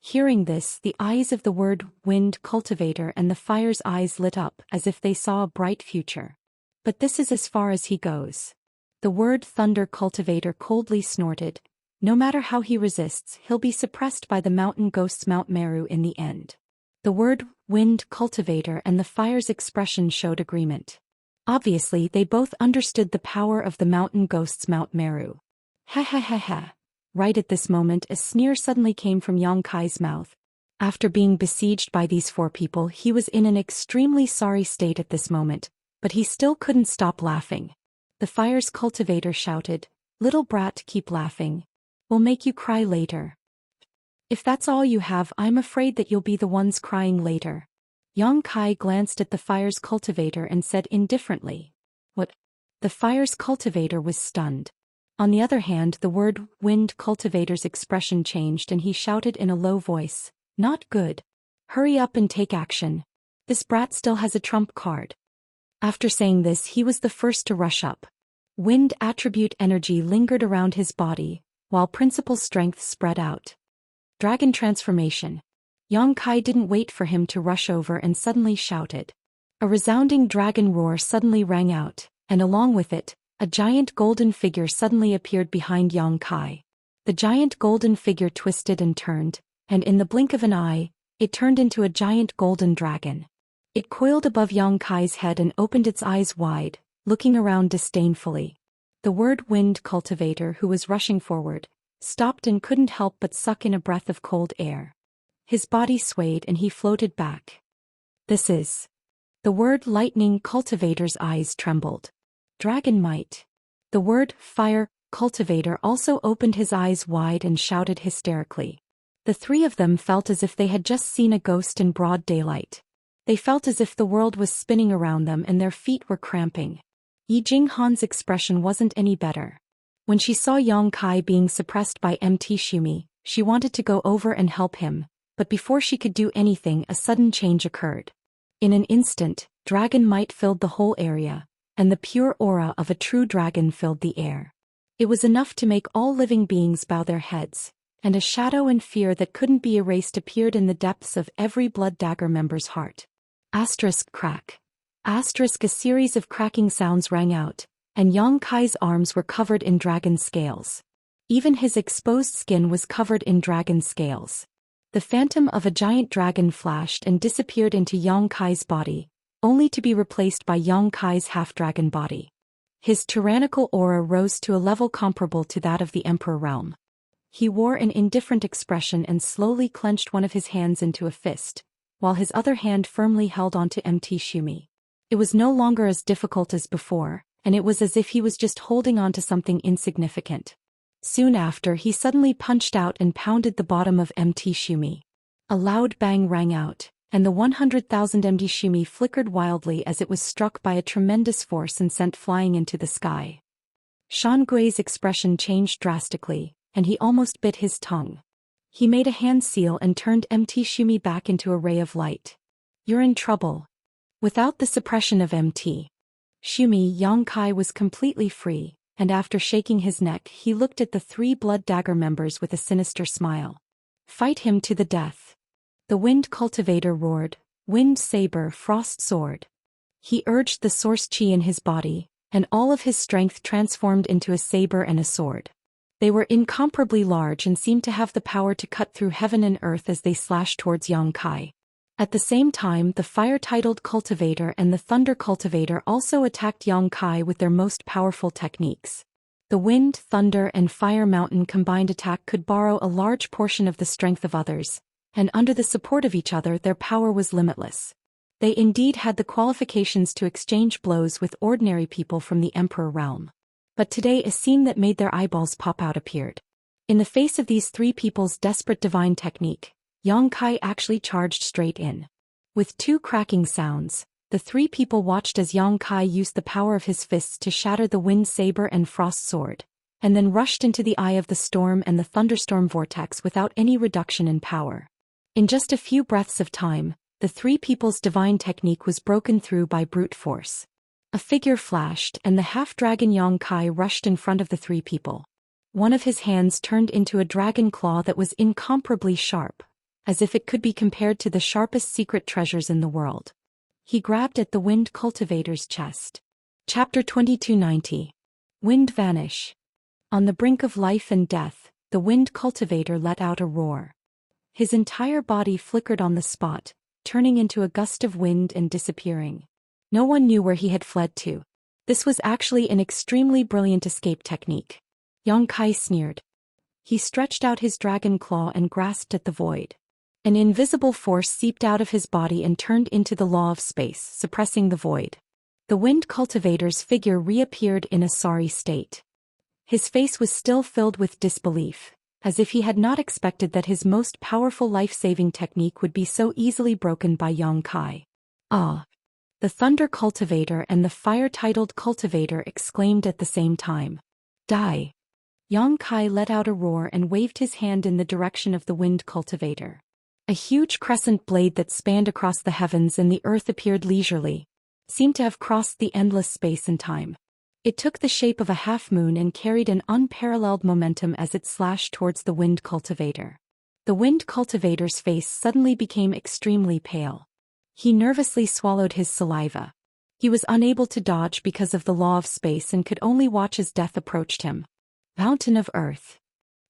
Hearing this, the eyes of the word wind cultivator and the fire's eyes lit up as if they saw a bright future. But this is as far as he goes. The word thunder cultivator coldly snorted. No matter how he resists, he'll be suppressed by the mountain ghost's Mount Meru in the end. The word wind cultivator and the fire's expression showed agreement. Obviously, they both understood the power of the mountain ghost's Mount Meru. Ha ha ha ha. Right at this moment, a sneer suddenly came from Yang Kai's mouth. After being besieged by these four people, he was in an extremely sorry state at this moment, but he still couldn't stop laughing. The fire's cultivator shouted, Little brat, keep laughing. We'll make you cry later. If that's all you have, I'm afraid that you'll be the ones crying later. Yang Kai glanced at the fire's cultivator and said indifferently. What? The fire's cultivator was stunned. On the other hand, the word wind cultivator's expression changed and he shouted in a low voice, "Not good. Hurry up and take action. This brat still has a trump card." After saying this, he was the first to rush up. Wind attribute energy lingered around his body, while principal strength spread out. Dragon transformation. Yang Kai didn't wait for him to rush over and suddenly shouted. A resounding dragon roar suddenly rang out, and along with it, a giant golden figure suddenly appeared behind Yang Kai. The giant golden figure twisted and turned, and in the blink of an eye, it turned into a giant golden dragon. It coiled above Yang Kai's head and opened its eyes wide, looking around disdainfully. The word wind cultivator, who was rushing forward, stopped and couldn't help but suck in a breath of cold air. His body swayed and he floated back. This is. The word lightning cultivator's eyes trembled. Dragon might. The word fire cultivator also opened his eyes wide and shouted hysterically. The three of them felt as if they had just seen a ghost in broad daylight. They felt as if the world was spinning around them and their feet were cramping. Yi Jinghan's expression wasn't any better. When she saw Yang Kai being suppressed by Mt. Shumi, she wanted to go over and help him, but before she could do anything, a sudden change occurred. In an instant, dragon might filled the whole area, and the pure aura of a true dragon filled the air. It was enough to make all living beings bow their heads, and a shadow and fear that couldn't be erased appeared in the depths of every Blood Dagger member's heart. Asterisk crack. Asterisk, a series of cracking sounds rang out, and Yang Kai's arms were covered in dragon scales. Even his exposed skin was covered in dragon scales. The phantom of a giant dragon flashed and disappeared into Yang Kai's body, only to be replaced by Yang Kai's half-dragon body. His tyrannical aura rose to a level comparable to that of the Emperor realm. He wore an indifferent expression and slowly clenched one of his hands into a fist, while his other hand firmly held onto Mt. Shumi. It was no longer as difficult as before, and it was as if he was just holding on to something insignificant. Soon after, he suddenly punched out and pounded the bottom of Mt. Shumi. A loud bang rang out, and the 100,000 Mt. Shumi flickered wildly as it was struck by a tremendous force and sent flying into the sky. Shan Gui's expression changed drastically, and he almost bit his tongue. He made a hand seal and turned Mt. Shumi back into a ray of light. "You're in trouble." Without the suppression of Mt. Shumi, Yang Kai was completely free, and after shaking his neck, he looked at the three Blood Dagger members with a sinister smile. "Fight him to the death." The wind cultivator roared, "Wind saber, frost sword." He urged the source chi in his body, and all of his strength transformed into a saber and a sword. They were incomparably large and seemed to have the power to cut through heaven and earth as they slashed towards Yang Kai. At the same time, the fire-titled cultivator and the thunder cultivator also attacked Yang Kai with their most powerful techniques. The wind, thunder, and fire mountain combined attack could borrow a large portion of the strength of others, and under the support of each other their power was limitless. They indeed had the qualifications to exchange blows with ordinary people from the Emperor realm. But today a scene that made their eyeballs pop out appeared. In the face of these three people's desperate divine technique, Yang Kai actually charged straight in. With two cracking sounds, the three people watched as Yang Kai used the power of his fists to shatter the wind saber and frost sword, and then rushed into the eye of the storm and the thunderstorm vortex without any reduction in power. In just a few breaths of time, the three people's divine technique was broken through by brute force. A figure flashed and the half-dragon Yang Kai rushed in front of the three people. One of his hands turned into a dragon claw that was incomparably sharp, as if it could be compared to the sharpest secret treasures in the world. He grabbed at the wind cultivator's chest. Chapter 2290. Wind Vanish. On the brink of life and death, the wind cultivator let out a roar. His entire body flickered on the spot, turning into a gust of wind and disappearing. No one knew where he had fled to. This was actually an extremely brilliant escape technique. Yang Kai sneered. He stretched out his dragon claw and grasped at the void. An invisible force seeped out of his body and turned into the law of space, suppressing the void. The wind cultivator's figure reappeared in a sorry state. His face was still filled with disbelief, as if he had not expected that his most powerful life-saving technique would be so easily broken by Yang Kai. Ah! The Thunder Cultivator and the Fire-titled Cultivator exclaimed at the same time. Die! Yang Kai let out a roar and waved his hand in the direction of the Wind Cultivator. A huge crescent blade that spanned across the heavens and the earth appeared leisurely, seemed to have crossed the endless space and time. It took the shape of a half-moon and carried an unparalleled momentum as it slashed towards the Wind Cultivator. The Wind Cultivator's face suddenly became extremely pale. He nervously swallowed his saliva. He was unable to dodge because of the law of space and could only watch as death approached him. Mountain of Earth.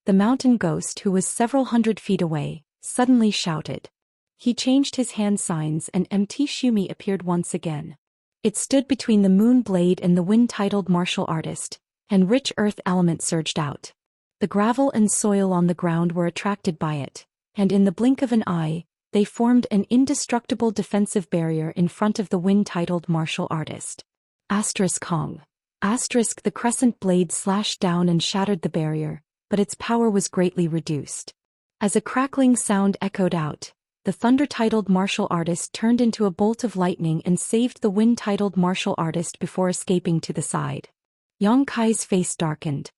The mountain ghost, who was several hundred feet away, suddenly shouted. He changed his hand signs and Mt. Shumi appeared once again. It stood between the moon blade and the wind-titled martial artist, and rich earth element surged out. The gravel and soil on the ground were attracted by it, and in the blink of an eye, they formed an indestructible defensive barrier in front of the wind-titled martial artist. Kong. The crescent blade slashed down and shattered the barrier, but its power was greatly reduced. As a crackling sound echoed out, the thunder-titled martial artist turned into a bolt of lightning and saved the wind-titled martial artist before escaping to the side. Yang Kai's face darkened.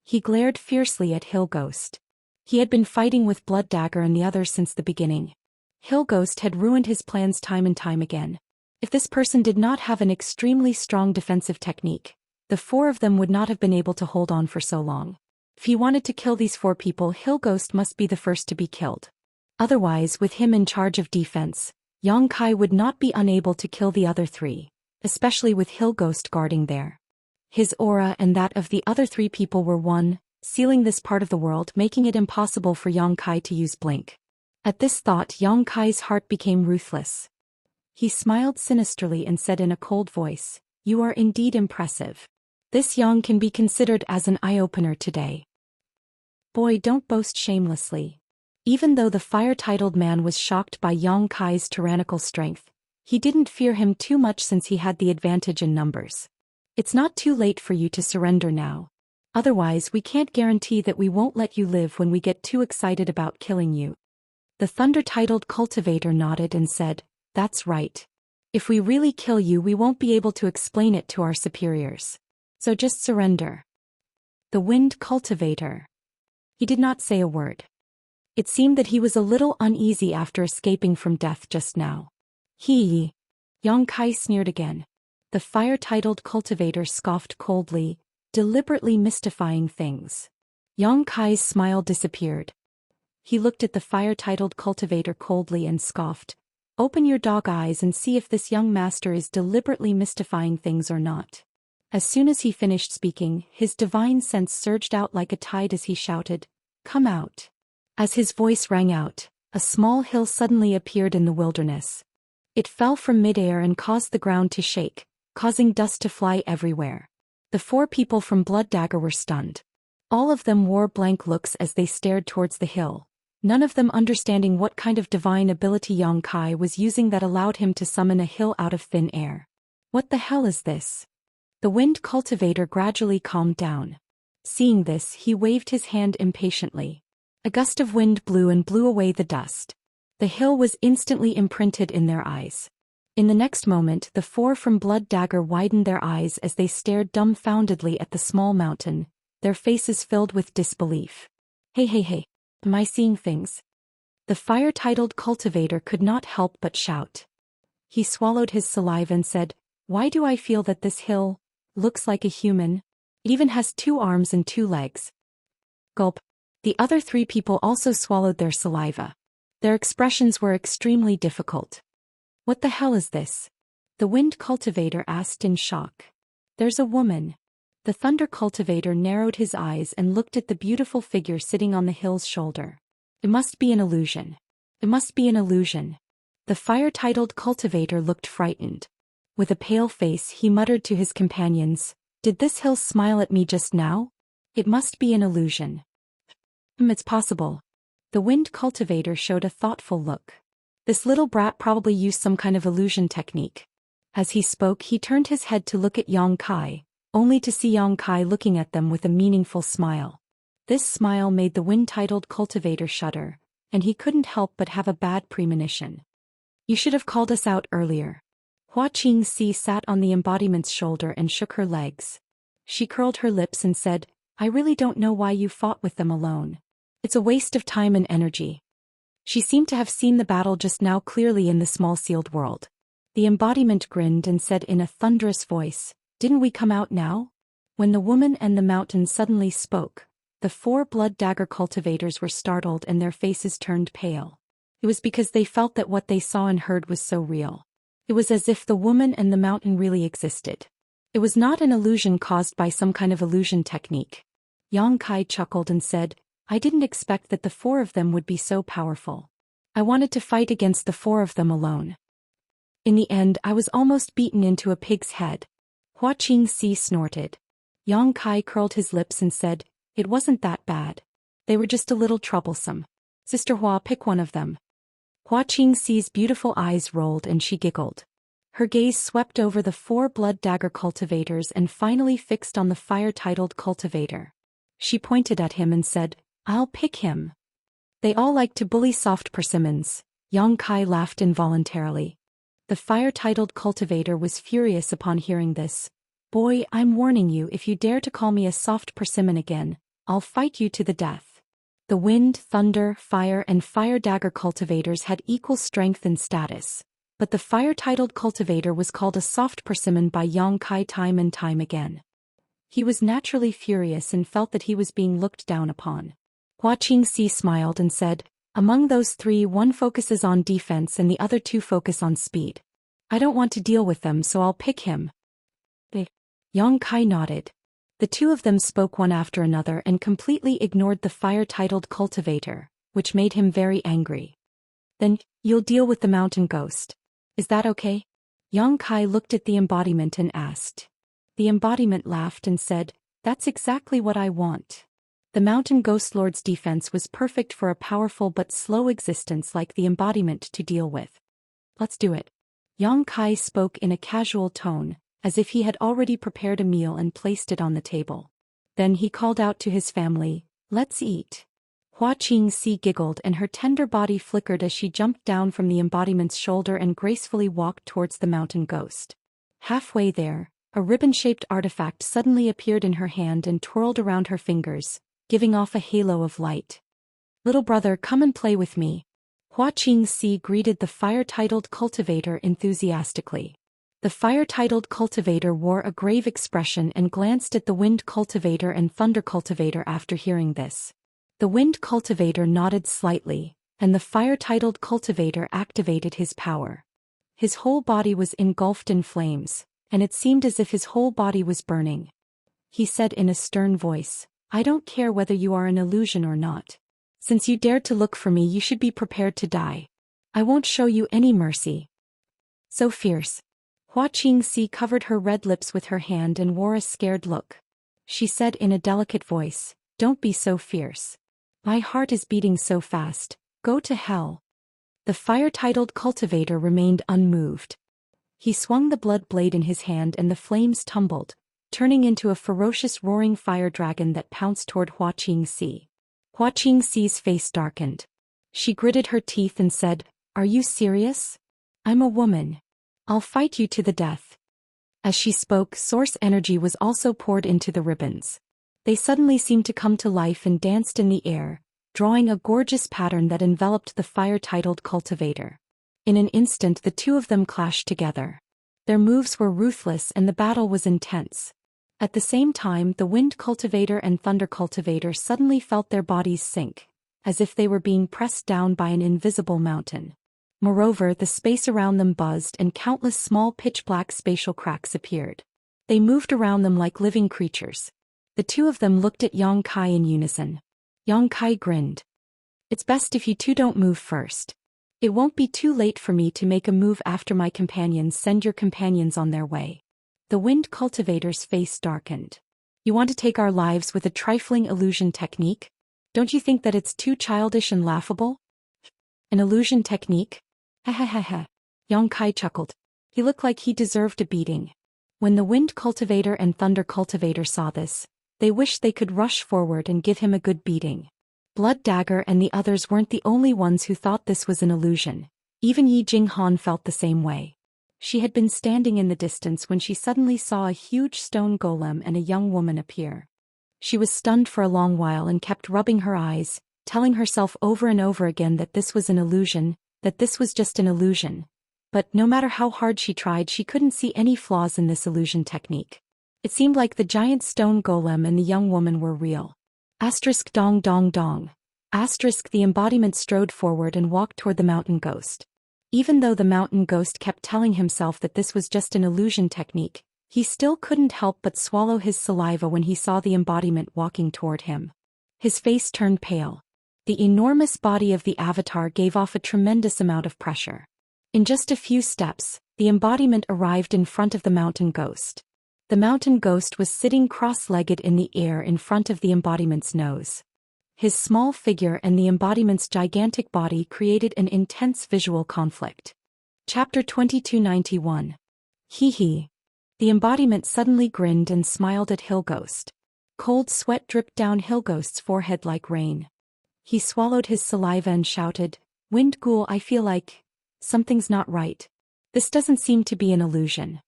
He glared fiercely at Hill Ghost. He had been fighting with Blood Dagger and the others since the beginning. Hill Ghost had ruined his plans time and time again. If this person did not have an extremely strong defensive technique, the four of them would not have been able to hold on for so long. If he wanted to kill these four people, Hill Ghost must be the first to be killed. Otherwise, with him in charge of defense, Yang Kai would not be unable to kill the other three, especially with Hill Ghost guarding there. His aura and that of the other three people were one, sealing this part of the world, making it impossible for Yang Kai to use Blink. At this thought, Yang Kai's heart became ruthless. He smiled sinisterly and said in a cold voice, "You are indeed impressive. This Yang can be considered as an eye-opener today." Boy, don't boast shamelessly. Even though the fire-titled man was shocked by Yang Kai's tyrannical strength, he didn't fear him too much since he had the advantage in numbers. It's not too late for you to surrender now. Otherwise, we can't guarantee that we won't let you live when we get too excited about killing you. The thunder-titled cultivator nodded and said, "That's right. If we really kill you, we won't be able to explain it to our superiors. So just surrender." The wind cultivator. He did not say a word. It seemed that he was a little uneasy after escaping from death just now. Yang Kai sneered again. The fire-titled cultivator scoffed coldly, deliberately mystifying things. Yang Kai's smile disappeared. He looked at the fire-titled cultivator coldly and scoffed. "Open your dog eyes and see if this young master is deliberately mystifying things or not." As soon as he finished speaking, his divine sense surged out like a tide as he shouted, "Come out." As his voice rang out, a small hill suddenly appeared in the wilderness. It fell from midair and caused the ground to shake, causing dust to fly everywhere. The four people from Blood Dagger were stunned. All of them wore blank looks as they stared towards the hill, none of them understanding what kind of divine ability Yang Kai was using that allowed him to summon a hill out of thin air. What the hell is this? The wind cultivator gradually calmed down. Seeing this, he waved his hand impatiently. A gust of wind blew and blew away the dust. The hill was instantly imprinted in their eyes. In the next moment, the four from Blood Dagger widened their eyes as they stared dumbfoundedly at the small mountain, their faces filled with disbelief. Hey, am I seeing things? The fire-titled cultivator could not help but shout. He swallowed his saliva and said, "Why do I feel that this hill looks like a human? It even has 2 arms and 2 legs." Gulp. The other 3 people also swallowed their saliva. Their expressions were extremely difficult. "What the hell is this?" the wind cultivator asked in shock. "There's a woman." The thunder cultivator narrowed his eyes and looked at the beautiful figure sitting on the hill's shoulder. "It must be an illusion. It must be an illusion." The fire-titled cultivator looked frightened. With a pale face, he muttered to his companions, "Did this hill smile at me just now? It must be an illusion." It's possible." The wind cultivator showed a thoughtful look. This little brat probably used some kind of illusion technique. As he spoke, he turned his head to look at Yang Kai, only to see Yang Kai looking at them with a meaningful smile. This smile made the wind-titled cultivator shudder, and he couldn't help but have a bad premonition. You should have called us out earlier. Hua Qingxi sat on the embodiment's shoulder and shook her legs. She curled her lips and said, I really don't know why you fought with them alone. It's a waste of time and energy. She seemed to have seen the battle just now clearly in the small sealed world. The embodiment grinned and said in a thunderous voice, Didn't we come out now? When the woman and the mountain suddenly spoke, the 4 blood dagger cultivators were startled and their faces turned pale. It was because they felt that what they saw and heard was so real. It was as if the woman and the mountain really existed. It was not an illusion caused by some kind of illusion technique. Yang Kai chuckled and said, I didn't expect that the 4 of them would be so powerful. I wanted to fight against the 4 of them alone. In the end, I was almost beaten into a pig's head. Hua Qingxi snorted. Yang Kai curled his lips and said, It wasn't that bad. They were just a little troublesome. Sister Hua, pick one of them. Hua Qingxi's beautiful eyes rolled and she giggled. Her gaze swept over the 4 blood dagger cultivators and finally fixed on the fire-titled cultivator. She pointed at him and said, I'll pick him. They all like to bully soft persimmons. Yang Kai laughed involuntarily. The fire-titled cultivator was furious upon hearing this. Boy, I'm warning you, if you dare to call me a soft persimmon again, I'll fight you to the death. The wind, thunder, fire and fire dagger cultivators had equal strength and status, but the fire-titled cultivator was called a soft persimmon by Yang Kai time and time again. He was naturally furious and felt that he was being looked down upon. Hua Qingxi smiled and said, Among those 3, one focuses on defense and the other 2 focus on speed. I don't want to deal with them, so I'll pick him. Yang Kai nodded. The 2 of them spoke one after another and completely ignored the fire-titled cultivator, which made him very angry. Then, you'll deal with the mountain ghost. Is that okay? Yang Kai looked at the embodiment and asked. The embodiment laughed and said, That's exactly what I want. The mountain ghost lord's defense was perfect for a powerful but slow existence like the embodiment to deal with. Let's do it. Yang Kai spoke in a casual tone, as if he had already prepared a meal and placed it on the table. Then he called out to his family, Let's eat. Hua Qingxi giggled and her tender body flickered as she jumped down from the embodiment's shoulder and gracefully walked towards the mountain ghost. Halfway there, a ribbon-shaped artifact suddenly appeared in her hand and twirled around her fingers, giving off a halo of light. Little brother, come and play with me. Hua Qingxi greeted the fire-titled cultivator enthusiastically. The fire-titled cultivator wore a grave expression and glanced at the wind cultivator and thunder cultivator after hearing this. The wind cultivator nodded slightly, and the fire-titled cultivator activated his power. His whole body was engulfed in flames, and it seemed as if his whole body was burning. He said in a stern voice, I don't care whether you are an illusion or not. Since you dared to look for me, you should be prepared to die. I won't show you any mercy. So fierce. Hua Qingxi covered her red lips with her hand and wore a scared look. She said in a delicate voice, Don't be so fierce. My heart is beating so fast, go to hell. The fire-titled cultivator remained unmoved. He swung the blood blade in his hand and the flames tumbled, turning into a ferocious roaring fire dragon that pounced toward Hua Qingxi. Hua Qingxi's face darkened. She gritted her teeth and said, Are you serious? I'm a woman. I'll fight you to the death. As she spoke, source energy was also poured into the ribbons. They suddenly seemed to come to life and danced in the air, drawing a gorgeous pattern that enveloped the fire-titled cultivator. In an instant the 2 of them clashed together. Their moves were ruthless and the battle was intense. At the same time, the wind cultivator and thunder cultivator suddenly felt their bodies sink, as if they were being pressed down by an invisible mountain. Moreover, the space around them buzzed and countless small pitch-black spatial cracks appeared. They moved around them like living creatures. The 2 of them looked at Yang Kai in unison. Yang Kai grinned. It's best if you 2 don't move first. It won't be too late for me to make a move after my companions send your companions on their way. The wind cultivator's face darkened. You want to take our lives with a trifling illusion technique? Don't you think that it's too childish and laughable? An illusion technique? Ha ha ha ha. Yang Kai chuckled. He looked like he deserved a beating. When the wind cultivator and thunder cultivator saw this, They wished they could rush forward and give him a good beating. Blood Dagger and the others weren't the only ones who thought this was an illusion. Even Yi Jinghan felt the same way. She had been standing in the distance when she suddenly saw a huge stone golem and a young woman appear. She was stunned for a long while and kept rubbing her eyes, telling herself over and over again that this was an illusion, that this was just an illusion. But no matter how hard she tried, she couldn't see any flaws in this illusion technique. It seemed like the giant stone golem and the young woman were real. Asterisk dong dong dong. Asterisk the embodiment strode forward and walked toward the mountain ghost. Even though the mountain ghost kept telling himself that this was just an illusion technique, he still couldn't help but swallow his saliva when he saw the embodiment walking toward him. His face turned pale. The enormous body of the avatar gave off a tremendous amount of pressure. In just a few steps, the embodiment arrived in front of the mountain ghost. The mountain ghost was sitting cross-legged in the air in front of the embodiment's nose. His small figure and the embodiment's gigantic body created an intense visual conflict. Chapter 2291. Hee hee. The embodiment suddenly grinned and smiled at Hillghost. Cold sweat dripped down Hillghost's forehead like rain. He swallowed his saliva and shouted, "Wind Ghoul, I feel like something's not right. This doesn't seem to be an illusion."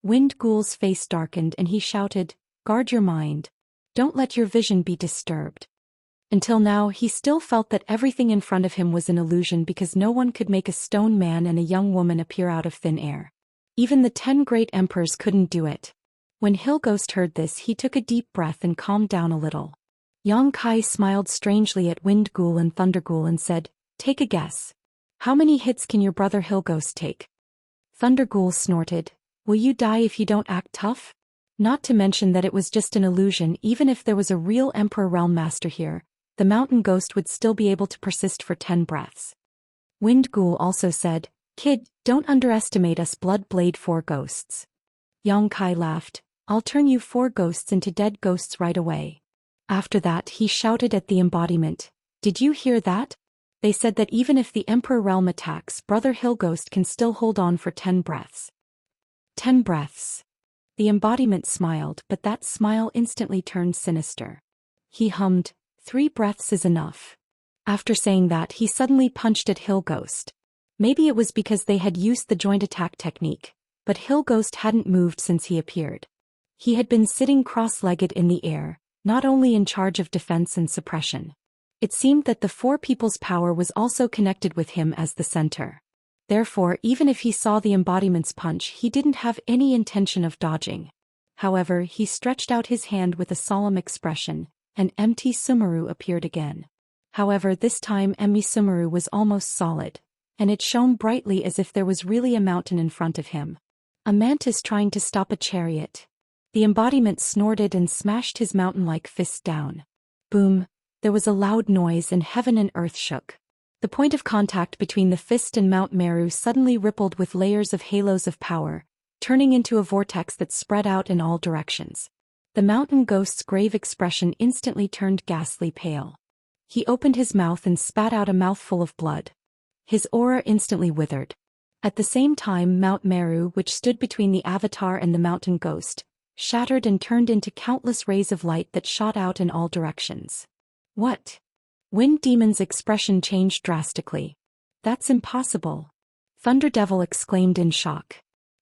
Wind Ghoul's face darkened and he shouted, "Guard your mind. Don't let your vision be disturbed." Until now, he still felt that everything in front of him was an illusion because no one could make a stone man and a young woman appear out of thin air. Even the 10 great emperors couldn't do it. When Hillghost heard this, he took a deep breath and calmed down a little. Yang Kai smiled strangely at Wind Ghoul and Thunder Ghoul and said, "Take a guess. How many hits can your brother Hillghost take?" Thunder Ghoul snorted, "Will you die if you don't act tough?" Not to mention that it was just an illusion. Even if there was a real Emperor Realm Master here, the mountain ghost would still be able to persist for 10 breaths. Wind Ghoul also said, "Kid, don't underestimate us Blood Blade 4 ghosts." Yang Kai laughed, "I'll turn you 4 ghosts into dead ghosts right away." After that he shouted at the embodiment, "Did you hear that? They said that even if the Emperor Realm attacks, Brother Hillghost can still hold on for 10 breaths. 10 breaths. The embodiment smiled, but that smile instantly turned sinister. He hummed, 3 breaths is enough. After saying that, he suddenly punched at Hillghost. Maybe it was because they had used the joint attack technique, but Hillghost hadn't moved since he appeared. He had been sitting cross-legged in the air, not only in charge of defense and suppression. It seemed that the 4 people's power was also connected with him as the center. Therefore, even if he saw the embodiment's punch, he didn't have any intention of dodging. However, he stretched out his hand with a solemn expression, and empty Sumeru appeared again. However, this time Emmy Sumeru was almost solid, and it shone brightly as if there was really a mountain in front of him. A mantis trying to stop a chariot. The embodiment snorted and smashed his mountain-like fist down. Boom! There was a loud noise and heaven and earth shook. The point of contact between the fist and Mount Meru suddenly rippled with layers of halos of power, turning into a vortex that spread out in all directions. The mountain ghost's grave expression instantly turned ghastly pale. He opened his mouth and spat out a mouthful of blood. His aura instantly withered. At the same time, Mount Meru, which stood between the avatar and the mountain ghost, shattered and turned into countless rays of light that shot out in all directions. What? Wind Demon's expression changed drastically. That's impossible. Thunder Devil exclaimed in shock.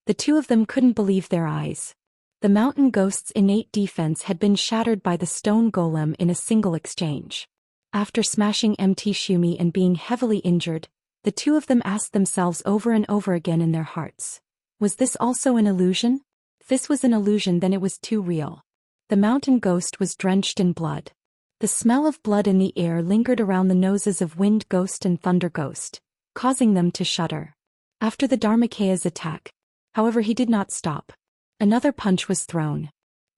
The two of them couldn't believe their eyes. The mountain ghost's innate defense had been shattered by the stone golem in a single exchange. After smashing MT Shumi and being heavily injured, the two of them asked themselves over and over again in their hearts, was this also an illusion? If this was an illusion, then it was too real. The mountain ghost was drenched in blood. The smell of blood in the air lingered around the noses of Wind Ghost and Thunder Ghost, causing them to shudder. After the Dharmakea's attack, however, he did not stop. Another punch was thrown.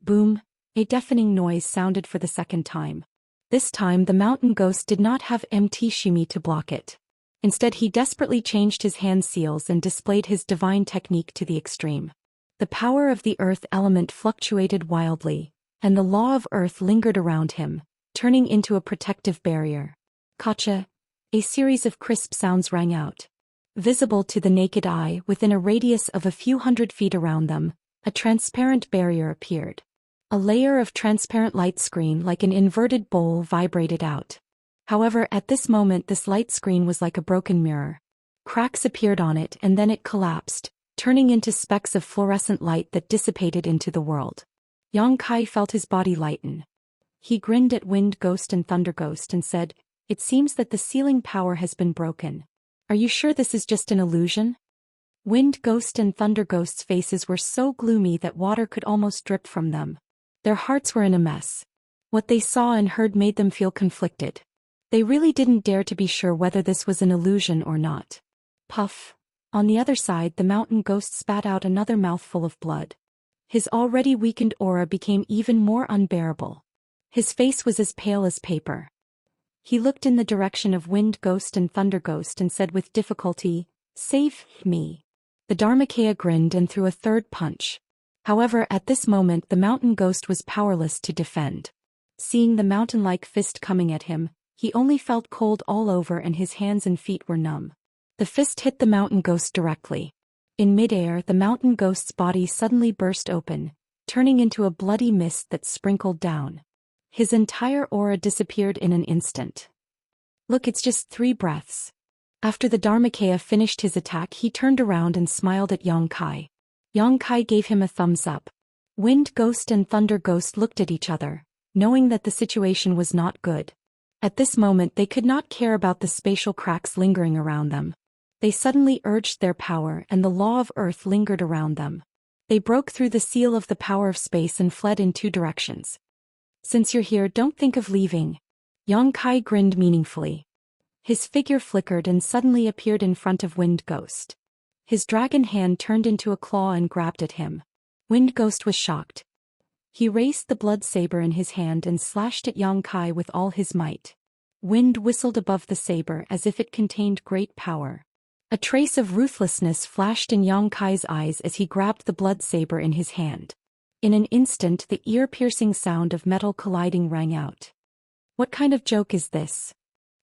Boom! A deafening noise sounded for the second time. This time the mountain ghost did not have MT Shumi to block it. Instead, he desperately changed his hand seals and displayed his divine technique to the extreme. The power of the earth element fluctuated wildly, and the law of earth lingered around him, turning into a protective barrier. Kacha! A series of crisp sounds rang out. Visible to the naked eye, within a radius of a few hundred feet around them, a transparent barrier appeared. A layer of transparent light screen like an inverted bowl vibrated out. However, at this moment this light screen was like a broken mirror. Cracks appeared on it and then it collapsed, turning into specks of fluorescent light that dissipated into the world. Yang Kai felt his body lighten. He grinned at Wind Ghost and Thunder Ghost and said, "It seems that the sealing power has been broken. Are you sure this is just an illusion?" Wind Ghost and Thunder Ghost's faces were so gloomy that water could almost drip from them. Their hearts were in a mess. What they saw and heard made them feel conflicted. They really didn't dare to be sure whether this was an illusion or not. Puff. On the other side, the mountain ghost spat out another mouthful of blood. His already weakened aura became even more unbearable. His face was as pale as paper. He looked in the direction of Wind Ghost and Thunder Ghost and said with difficulty, "Save me." The Dharmakaya grinned and threw a third punch. However, at this moment the mountain ghost was powerless to defend. Seeing the mountain-like fist coming at him, he only felt cold all over and his hands and feet were numb. The fist hit the mountain ghost directly. In midair, the mountain ghost's body suddenly burst open, turning into a bloody mist that sprinkled down. His entire aura disappeared in an instant. "Look, it's just 3 breaths." After the Dharmakaya finished his attack, he turned around and smiled at Yang Kai. Yang Kai gave him a thumbs up. Wind Ghost and Thunder Ghost looked at each other, knowing that the situation was not good. At this moment they could not care about the spatial cracks lingering around them. They suddenly urged their power and the law of Earth lingered around them. They broke through the seal of the power of space and fled in 2 directions. "Since you're here, don't think of leaving." Yang Kai grinned meaningfully. His figure flickered and suddenly appeared in front of Wind Ghost. His dragon hand turned into a claw and grabbed at him. Wind Ghost was shocked. He raised the blood saber in his hand and slashed at Yang Kai with all his might. Wind whistled above the saber as if it contained great power. A trace of ruthlessness flashed in Yang Kai's eyes as he grabbed the blood saber in his hand. In an instant the ear-piercing sound of metal colliding rang out. "What kind of joke is this?"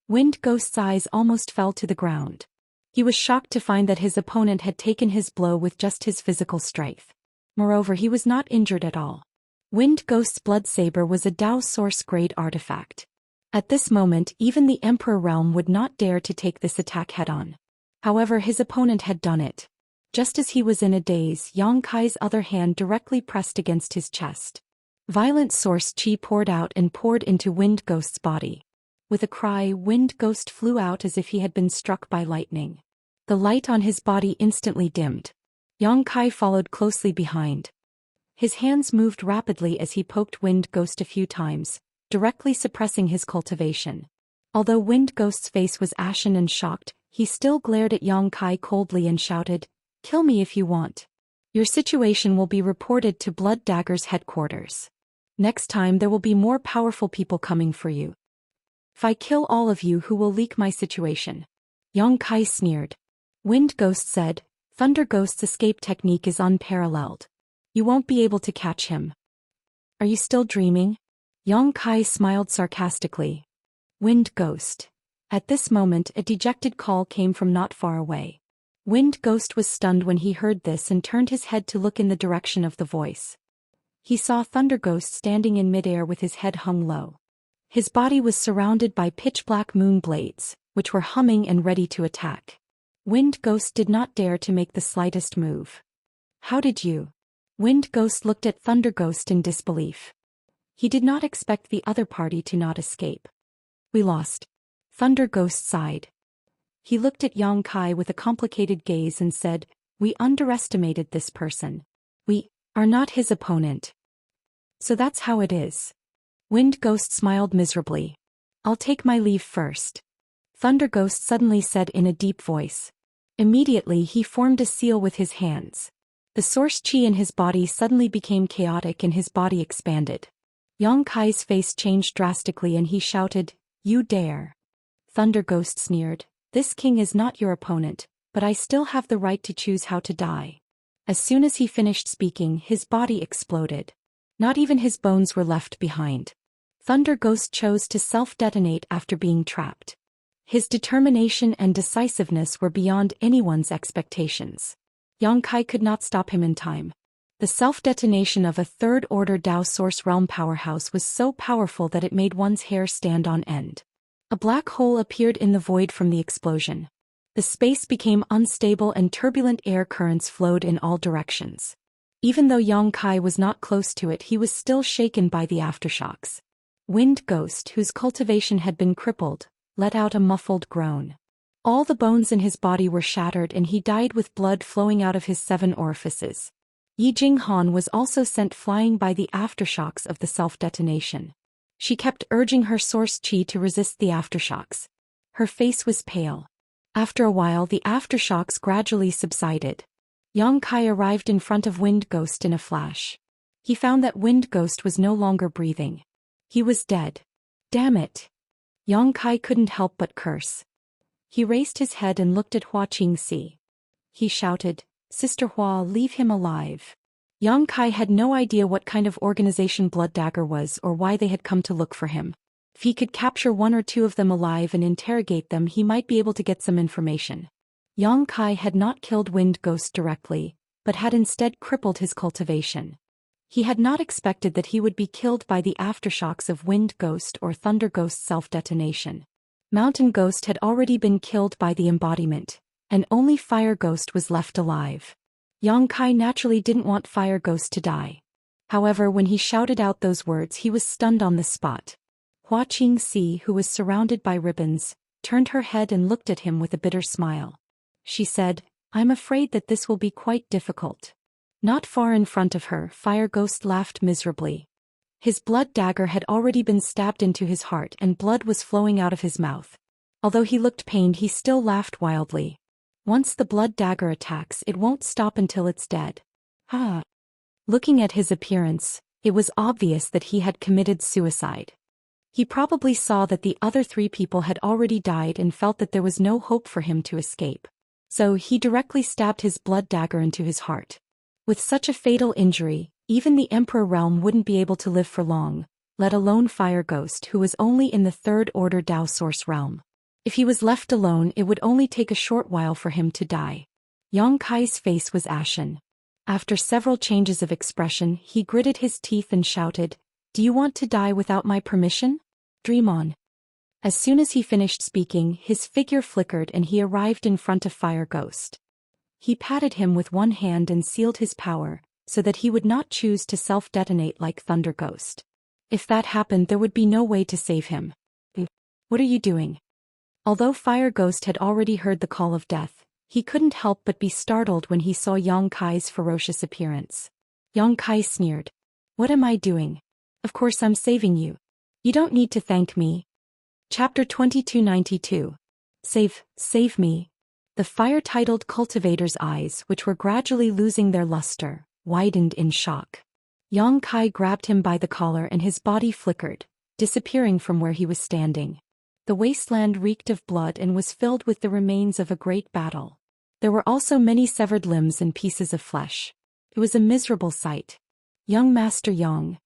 Wind Ghost's eyes almost fell to the ground. He was shocked to find that his opponent had taken his blow with just his physical strength. Moreover, he was not injured at all. Wind Ghost's blood saber was a Dao source-grade artifact. At this moment, even the Emperor realm would not dare to take this attack head-on. However, his opponent had done it. Just as he was in a daze, Yang Kai's other hand directly pressed against his chest. Violent source chi poured out and poured into Wind Ghost's body. With a cry, Wind Ghost flew out as if he had been struck by lightning. The light on his body instantly dimmed. Yang Kai followed closely behind. His hands moved rapidly as he poked Wind Ghost a few times, directly suppressing his cultivation. Although Wind Ghost's face was ashen and shocked, he still glared at Yang Kai coldly and shouted, "Kill me if you want. Your situation will be reported to Blood Dagger's headquarters. Next time there will be more powerful people coming for you. If I kill all of you, who will leak my situation?" Yang Kai sneered. Wind Ghost said, "Thunder Ghost's escape technique is unparalleled. You won't be able to catch him. Are you still dreaming?" Yang Kai smiled sarcastically. Wind Ghost. At this moment a dejected call came from not far away. Wind Ghost was stunned when he heard this and turned his head to look in the direction of the voice. He saw Thunder Ghost standing in midair with his head hung low. His body was surrounded by pitch-black moon blades, which were humming and ready to attack. Wind Ghost did not dare to make the slightest move. "How did you?" Wind Ghost looked at Thunder Ghost in disbelief. He did not expect the other party to not escape. "We lost." Thunder Ghost sighed. He looked at Yang Kai with a complicated gaze and said, "We underestimated this person. We are not his opponent." "So that's how it is." Wind Ghost smiled miserably. "I'll take my leave first." Thunder Ghost suddenly said in a deep voice. Immediately he formed a seal with his hands. The source chi in his body suddenly became chaotic and his body expanded. Yang Kai's face changed drastically and he shouted, "You dare." Thunder Ghost sneered, "This king is not your opponent, but I still have the right to choose how to die." As soon as he finished speaking, his body exploded. Not even his bones were left behind. Thunder Ghost chose to self-detonate after being trapped. His determination and decisiveness were beyond anyone's expectations. Yang Kai could not stop him in time. The self-detonation of a third-order Dao Source Realm powerhouse was so powerful that it made one's hair stand on end. A black hole appeared in the void from the explosion. The space became unstable and turbulent air currents flowed in all directions. Even though Yang Kai was not close to it, he was still shaken by the aftershocks. Wind Ghost, whose cultivation had been crippled, let out a muffled groan. All the bones in his body were shattered and he died with blood flowing out of his 7 orifices. Yi Jinghan was also sent flying by the aftershocks of the self-detonation. She kept urging her source qi to resist the aftershocks. Her face was pale. After a while the aftershocks gradually subsided. Yang Kai arrived in front of Wind Ghost in a flash. He found that Wind Ghost was no longer breathing. He was dead. Damn it! Yang Kai couldn't help but curse. He raised his head and looked at Hua Qingxi. He shouted, "Sister Hua, leave him alive." Yang Kai had no idea what kind of organization Blood Dagger was or why they had come to look for him. If he could capture 1 or 2 of them alive and interrogate them, he might be able to get some information. Yang Kai had not killed Wind Ghost directly, but had instead crippled his cultivation. He had not expected that he would be killed by the aftershocks of Wind Ghost or Thunder Ghost self-detonation. Mountain Ghost had already been killed by the embodiment, and only Fire Ghost was left alive. Yang Kai naturally didn't want Fire Ghost to die. However, when he shouted out those words, he was stunned on the spot. Hua Qingxi, who was surrounded by ribbons, turned her head and looked at him with a bitter smile. She said, "I'm afraid that this will be quite difficult." Not far in front of her, Fire Ghost laughed miserably. His blood dagger had already been stabbed into his heart and blood was flowing out of his mouth. Although he looked pained, he still laughed wildly. Once the blood dagger attacks, it won't stop until it's dead. Ah. Looking at his appearance, it was obvious that he had committed suicide. He probably saw that the other 3 people had already died and felt that there was no hope for him to escape. So he directly stabbed his blood dagger into his heart. With such a fatal injury, even the Emperor realm wouldn't be able to live for long, let alone Fire Ghost, who was only in the 3rd order Dao Source realm. If he was left alone, it would only take a short while for him to die. Yang Kai's face was ashen. After several changes of expression, he gritted his teeth and shouted, "Do you want to die without my permission? Dream on." As soon as he finished speaking, his figure flickered and he arrived in front of Fire Ghost. He patted him with one hand and sealed his power, so that he would not choose to self-detonate like Thunder Ghost. If that happened, there would be no way to save him. "What are you doing?" Although Fire Ghost had already heard the call of death, he couldn't help but be startled when he saw Yang Kai's ferocious appearance. Yang Kai sneered. "What am I doing? Of course I'm saving you. You don't need to thank me." Chapter 2292. Save me. The fire-titled cultivator's eyes, which were gradually losing their luster, widened in shock. Yang Kai grabbed him by the collar and his body flickered, disappearing from where he was standing. The wasteland reeked of blood and was filled with the remains of a great battle. There were also many severed limbs and pieces of flesh. It was a miserable sight. "Young Master Yang."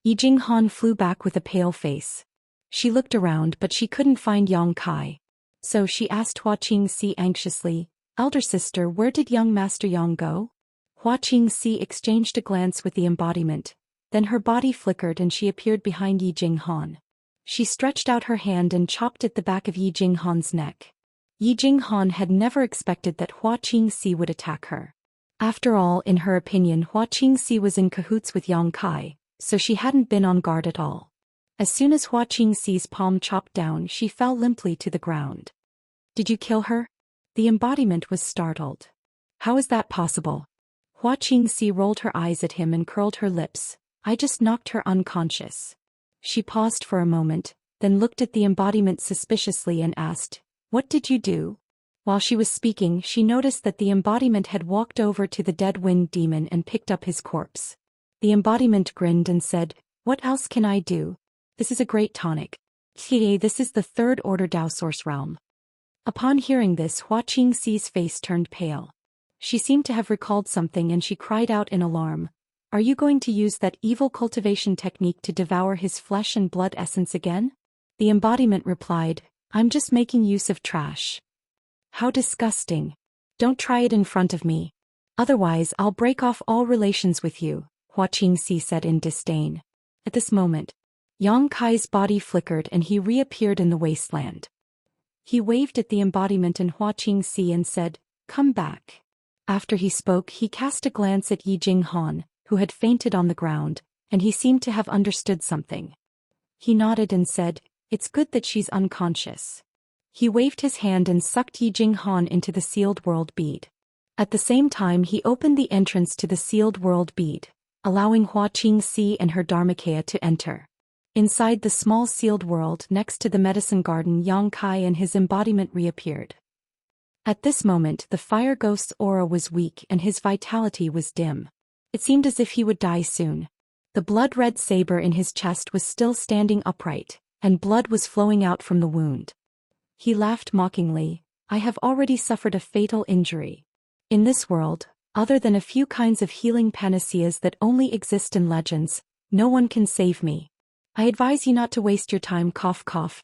Yi Jinghan flew back with a pale face. She looked around but she couldn't find Yang Kai. So she asked Hua Qingxi anxiously, "Elder sister, where did young Master Yang go?" Hua Qingxi exchanged a glance with the embodiment, then her body flickered and she appeared behind Yi Jinghan. She stretched out her hand and chopped at the back of Yi Jinghan's neck. Yi Jinghan had never expected that Hua Qingxi would attack her. After all, in her opinion, Hua Qingxi was in cahoots with Yang Kai, so she hadn't been on guard at all. As soon as Hua Qingxi's palm chopped down, she fell limply to the ground. "Did you kill her?" The embodiment was startled. "How is that possible?" Hua Qingxi rolled her eyes at him and curled her lips. "I just knocked her unconscious." She paused for a moment, then looked at the embodiment suspiciously and asked, "What did you do?" While she was speaking, she noticed that the embodiment had walked over to the dead wind demon and picked up his corpse. The embodiment grinned and said, "What else can I do? This is a great tonic. This is the 3rd order Dao Source realm." Upon hearing this, Hua Qingxi's face turned pale. She seemed to have recalled something and she cried out in alarm, "Are you going to use that evil cultivation technique to devour his flesh and blood essence again?" The embodiment replied, "I'm just making use of trash." "How disgusting. Don't try it in front of me. Otherwise I'll break off all relations with you, Xianxia said in disdain. At this moment, Yang Kai's body flickered and he reappeared in the wasteland. He waved at the embodiment in Xianxia and said, "Come back." After he spoke, he cast a glance at Yi Jinghan, who had fainted on the ground, and he seemed to have understood something. He nodded and said, "It's good that she's unconscious." He waved his hand and sucked Yi Jinghan into the sealed world bead. At the same time he opened the entrance to the sealed world bead, allowing Xianxia and her Dharmakaya to enter. Inside the small sealed world next to the medicine garden, Yang Kai and his embodiment reappeared. At this moment the fire ghost's aura was weak and his vitality was dim. It seemed as if he would die soon. The blood-red saber in his chest was still standing upright, and blood was flowing out from the wound. He laughed mockingly, "I have already suffered a fatal injury. In this world, other than a few kinds of healing panaceas that only exist in legends, no one can save me. I advise you not to waste your time." Cough cough.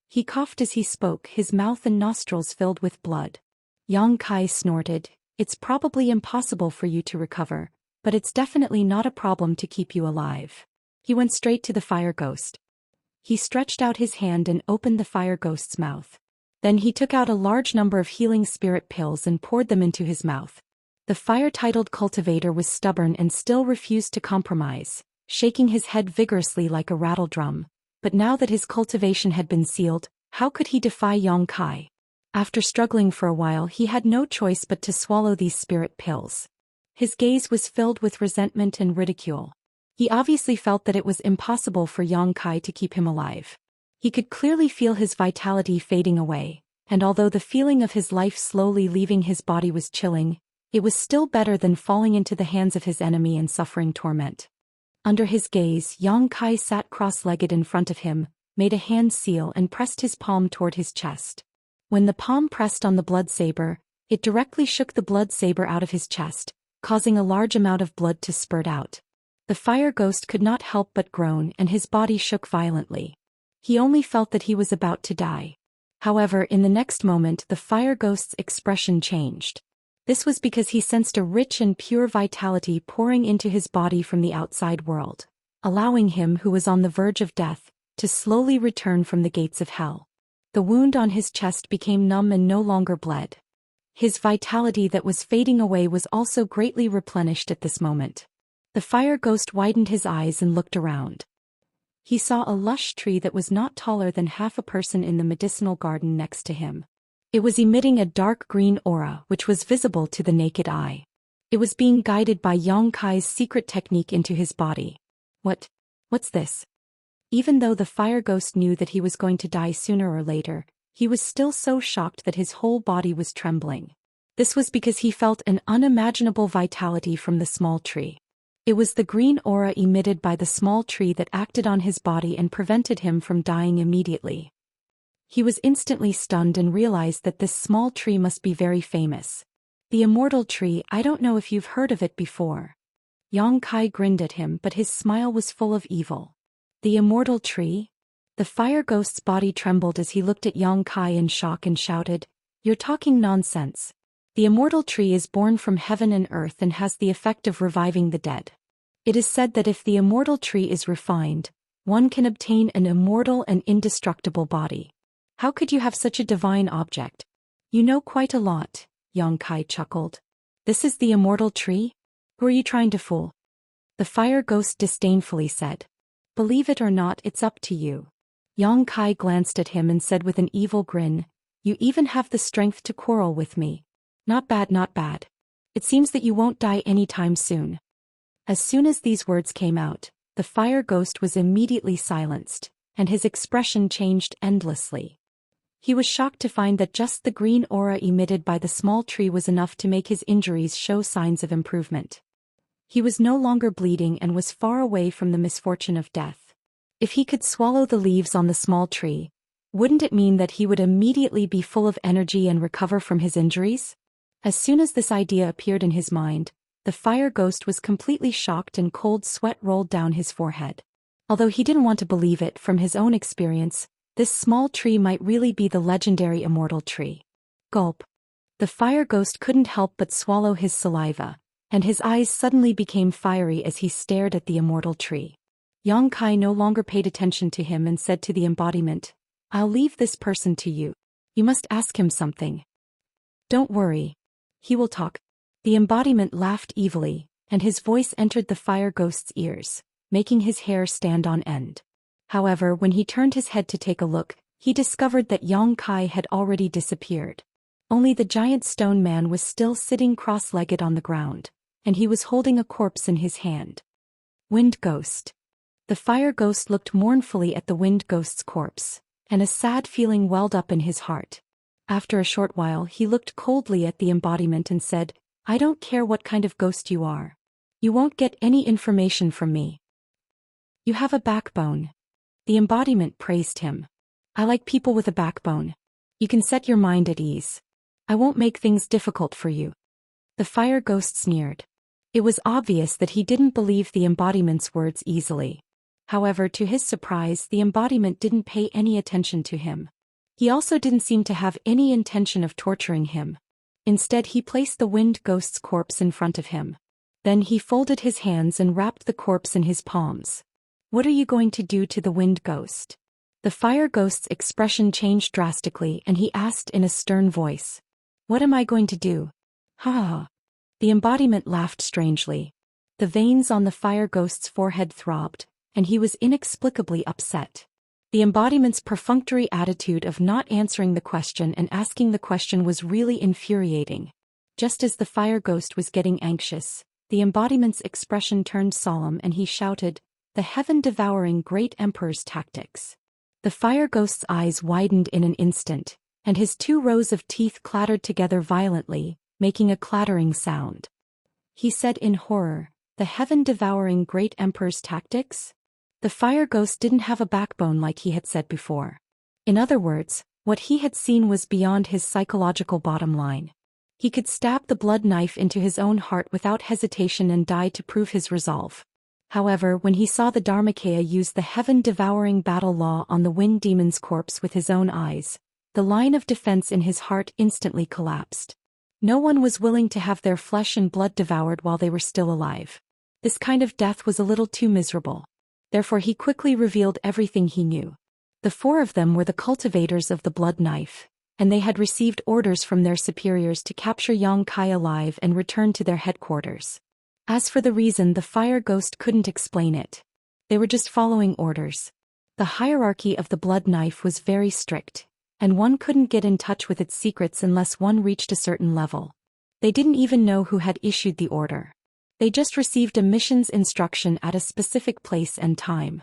He coughed as he spoke, his mouth and nostrils filled with blood. Yang Kai snorted, "It's probably impossible for you to recover, but it's definitely not a problem to keep you alive." He went straight to the fire ghost. He stretched out his hand and opened the fire ghost's mouth. Then he took out a large number of healing spirit pills and poured them into his mouth. The fire-titled cultivator was stubborn and still refused to compromise, shaking his head vigorously like a rattle drum. But now that his cultivation had been sealed, how could he defy Yang Kai? After struggling for a while, he had no choice but to swallow these spirit pills. His gaze was filled with resentment and ridicule. He obviously felt that it was impossible for Yang Kai to keep him alive. He could clearly feel his vitality fading away, and although the feeling of his life slowly leaving his body was chilling, it was still better than falling into the hands of his enemy and suffering torment. Under his gaze, Yang Kai sat cross-legged in front of him, made a hand seal and pressed his palm toward his chest. When the palm pressed on the blood saber, it directly shook the blood saber out of his chest, causing a large amount of blood to spurt out. The fire ghost could not help but groan and his body shook violently. He only felt that he was about to die. However, in the next moment the fire ghost's expression changed. This was because he sensed a rich and pure vitality pouring into his body from the outside world, allowing him, who was on the verge of death, to slowly return from the gates of hell. The wound on his chest became numb and no longer bled. His vitality that was fading away was also greatly replenished at this moment. The fire ghost widened his eyes and looked around. He saw a lush tree that was not taller than half a person in the medicinal garden next to him. It was emitting a dark green aura which was visible to the naked eye. It was being guided by Yang Kai's secret technique into his body. What's this? Even though the fire ghost knew that he was going to die sooner or later, he was still so shocked that his whole body was trembling. This was because he felt an unimaginable vitality from the small tree. It was the green aura emitted by the small tree that acted on his body and prevented him from dying immediately. He was instantly stunned and realized that this small tree must be very famous. The Immortal tree, I don't know if you've heard of it before. Yang Kai grinned at him, but his smile was full of evil. The Immortal tree? The fire ghost's body trembled as he looked at Yang Kai in shock and shouted, "You're talking nonsense. The Immortal tree is born from heaven and earth and has the effect of reviving the dead. It is said that if the Immortal tree is refined, one can obtain an immortal and indestructible body. How could you have such a divine object? You know quite a lot," Yang Kai chuckled. "This is the Immortal tree? Who are you trying to fool?" The fire ghost disdainfully said. "Believe it or not, it's up to you." Yang Kai glanced at him and said with an evil grin, "You even have the strength to quarrel with me. Not bad, not bad. It seems that you won't die anytime soon." As soon as these words came out, the fire ghost was immediately silenced, and his expression changed endlessly. He was shocked to find that just the green aura emitted by the small tree was enough to make his injuries show signs of improvement. He was no longer bleeding and was far away from the misfortune of death. If he could swallow the leaves on the small tree, wouldn't it mean that he would immediately be full of energy and recover from his injuries? As soon as this idea appeared in his mind, the fire ghost was completely shocked and cold sweat rolled down his forehead. Although he didn't want to believe it from his own experience, this small tree might really be the legendary Immortal tree. Gulp. The fire ghost couldn't help but swallow his saliva, and his eyes suddenly became fiery as he stared at the immortal tree. Yang Kai no longer paid attention to him and said to the embodiment, "I'll leave this person to you. You must ask him something. Don't worry. He will talk." The embodiment laughed evilly, and his voice entered the fire ghost's ears, making his hair stand on end. However, when he turned his head to take a look, he discovered that Yang Kai had already disappeared. Only the giant stone man was still sitting cross-legged on the ground, and he was holding a corpse in his hand. Wind Ghost. The fire ghost looked mournfully at the wind ghost's corpse, and a sad feeling welled up in his heart. After a short while he looked coldly at the embodiment and said, "I don't care what kind of ghost you are. You won't get any information from me. You have a backbone." The embodiment praised him. "I like people with a backbone. You can set your mind at ease. I won't make things difficult for you." The fire ghost sneered. It was obvious that he didn't believe the embodiment's words easily. However, to his surprise, the embodiment didn't pay any attention to him. He also didn't seem to have any intention of torturing him. Instead, he placed the wind ghost's corpse in front of him. Then he folded his hands and wrapped the corpse in his palms. "What are you going to do to the wind ghost?" The fire ghost's expression changed drastically and he asked in a stern voice. "What am I going to do? Ha ha ha." The embodiment laughed strangely. The veins on the fire ghost's forehead throbbed, and he was inexplicably upset. The embodiment's perfunctory attitude of not answering the question and asking the question was really infuriating. Just as the fire ghost was getting anxious, the embodiment's expression turned solemn and he shouted, "The heaven-devouring great emperor's tactics." The fire ghost's eyes widened in an instant, and his 2 rows of teeth clattered together violently, making a clattering sound. He said in horror, "The heaven-devouring great emperor's tactics?" The fire ghost didn't have a backbone like he had said before. In other words, what he had seen was beyond his psychological bottom line. He could stab the blood knife into his own heart without hesitation and die to prove his resolve. However, when he saw the Dharmakaya use the heaven-devouring battle law on the wind demon's corpse with his own eyes, the line of defense in his heart instantly collapsed. No one was willing to have their flesh and blood devoured while they were still alive. This kind of death was a little too miserable. Therefore he quickly revealed everything he knew. The 4 of them were the cultivators of the blood knife, and they had received orders from their superiors to capture Yang Kai alive and return to their headquarters. As for the reason, the fire ghost couldn't explain it. They were just following orders. The hierarchy of the blood knife was very strict, and one couldn't get in touch with its secrets unless one reached a certain level. They didn't even know who had issued the order. They just received a mission's instruction at a specific place and time.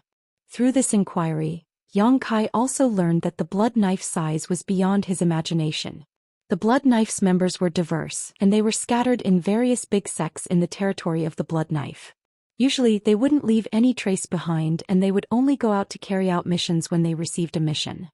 Through this inquiry, Yang Kai also learned that the blood knife size was beyond his imagination. The blood knife's members were diverse, and they were scattered in various big sects in the territory of the blood knife. Usually, they wouldn't leave any trace behind and they would only go out to carry out missions when they received a mission.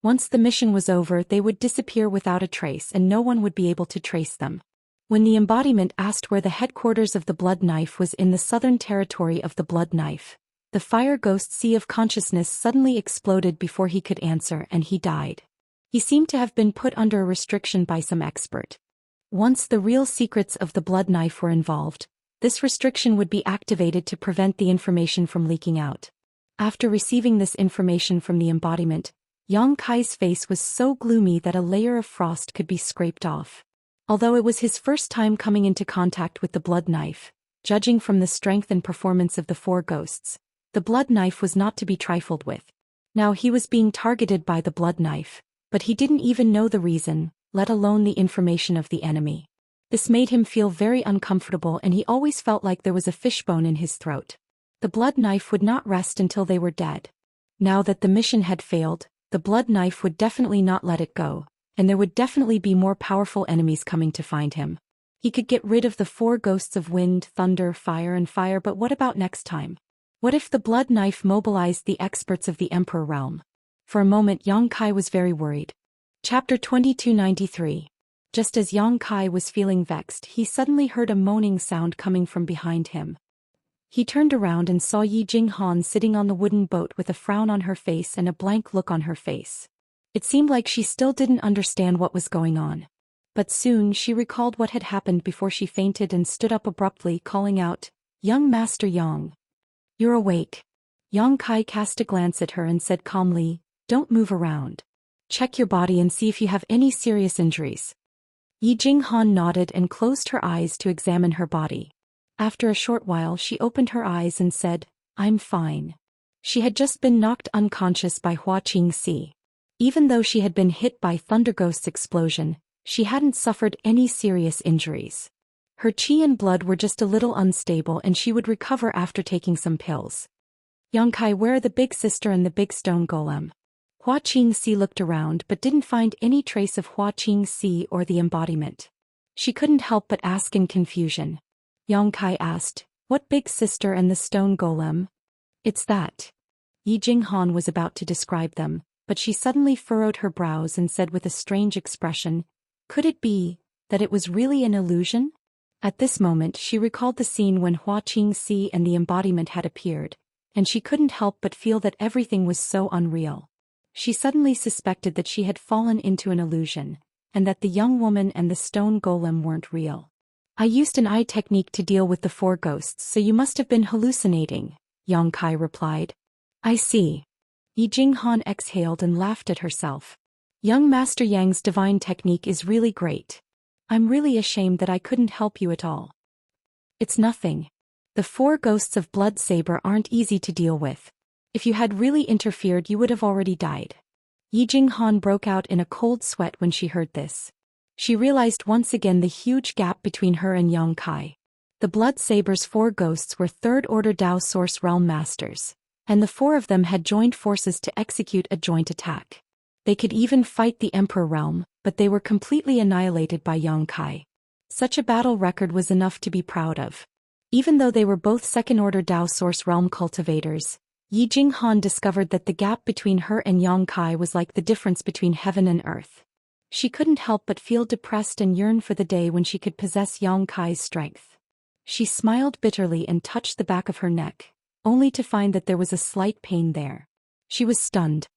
Once the mission was over, they would disappear without a trace and no one would be able to trace them. When the embodiment asked where the headquarters of the blood knife was in the southern territory of the blood knife, the fire ghost's sea of consciousness suddenly exploded before he could answer and he died. He seemed to have been put under a restriction by some expert. Once the real secrets of the blood knife were involved, this restriction would be activated to prevent the information from leaking out. After receiving this information from the embodiment, Yang Kai's face was so gloomy that a layer of frost could be scraped off. Although it was his first time coming into contact with the blood knife, judging from the strength and performance of the 4 ghosts, the blood knife was not to be trifled with. Now he was being targeted by the blood knife, but he didn't even know the reason, let alone the information of the enemy. This made him feel very uncomfortable and he always felt like there was a fishbone in his throat. The blood knife would not rest until they were dead. Now that the mission had failed, the blood knife would definitely not let it go, and there would definitely be more powerful enemies coming to find him. He could get rid of the 4 ghosts of wind, thunder, and fire, but what about next time? What if the blood knife mobilized the experts of the Emperor realm? For a moment Yang Kai was very worried. Chapter 2293. Just as Yang Kai was feeling vexed, he suddenly heard a moaning sound coming from behind him. He turned around and saw Yi Jinghan sitting on the wooden boat with a frown on her face and a blank look on her face. It seemed like she still didn't understand what was going on. But soon she recalled what had happened before she fainted and stood up abruptly, calling out, "Young Master Yang. You're awake." Yang Kai cast a glance at her and said calmly, "Don't move around. Check your body and see if you have any serious injuries." Yi Jinghan nodded and closed her eyes to examine her body. After a short while she opened her eyes and said, "I'm fine." She had just been knocked unconscious by Hua Qingxi. Even though she had been hit by Thunderghost's explosion, she hadn't suffered any serious injuries. Her qi and blood were just a little unstable and she would recover after taking some pills. "Yang Kai, where are the big sister and the big stone golem?" Hua Qingxi looked around but didn't find any trace of Hua Qingxi or the embodiment. She couldn't help but ask in confusion. Yang Kai asked, "What big sister and the stone golem?" "It's that." Yi Jinghan was about to describe them, but she suddenly furrowed her brows and said with a strange expression, "Could it be that it was really an illusion?" At this moment she recalled the scene when Hua Qingxi and the embodiment had appeared, and she couldn't help but feel that everything was so unreal. She suddenly suspected that she had fallen into an illusion, and that the young woman and the stone golem weren't real. "I used an eye technique to deal with the four ghosts, so you must have been hallucinating," Yang Kai replied. "I see." Yi Jinghan exhaled and laughed at herself. "Young Master Yang's divine technique is really great. I'm really ashamed that I couldn't help you at all." "It's nothing. The four ghosts of Blood Saber aren't easy to deal with. If you had really interfered you would have already died." Yi Jinghan broke out in a cold sweat when she heard this. She realized once again the huge gap between her and Yang Kai. The Blood Saber's four ghosts were third-order Dao Source Realm Masters, and the four of them had joined forces to execute a joint attack. They could even fight the Emperor Realm, but they were completely annihilated by Yang Kai. Such a battle record was enough to be proud of. Even though they were both second-order Dao Source Realm cultivators, Yi Jinghan discovered that the gap between her and Yang Kai was like the difference between heaven and earth. She couldn't help but feel depressed and yearn for the day when she could possess Yang Kai's strength. She smiled bitterly and touched the back of her neck, only to find that there was a slight pain there. She was stunned.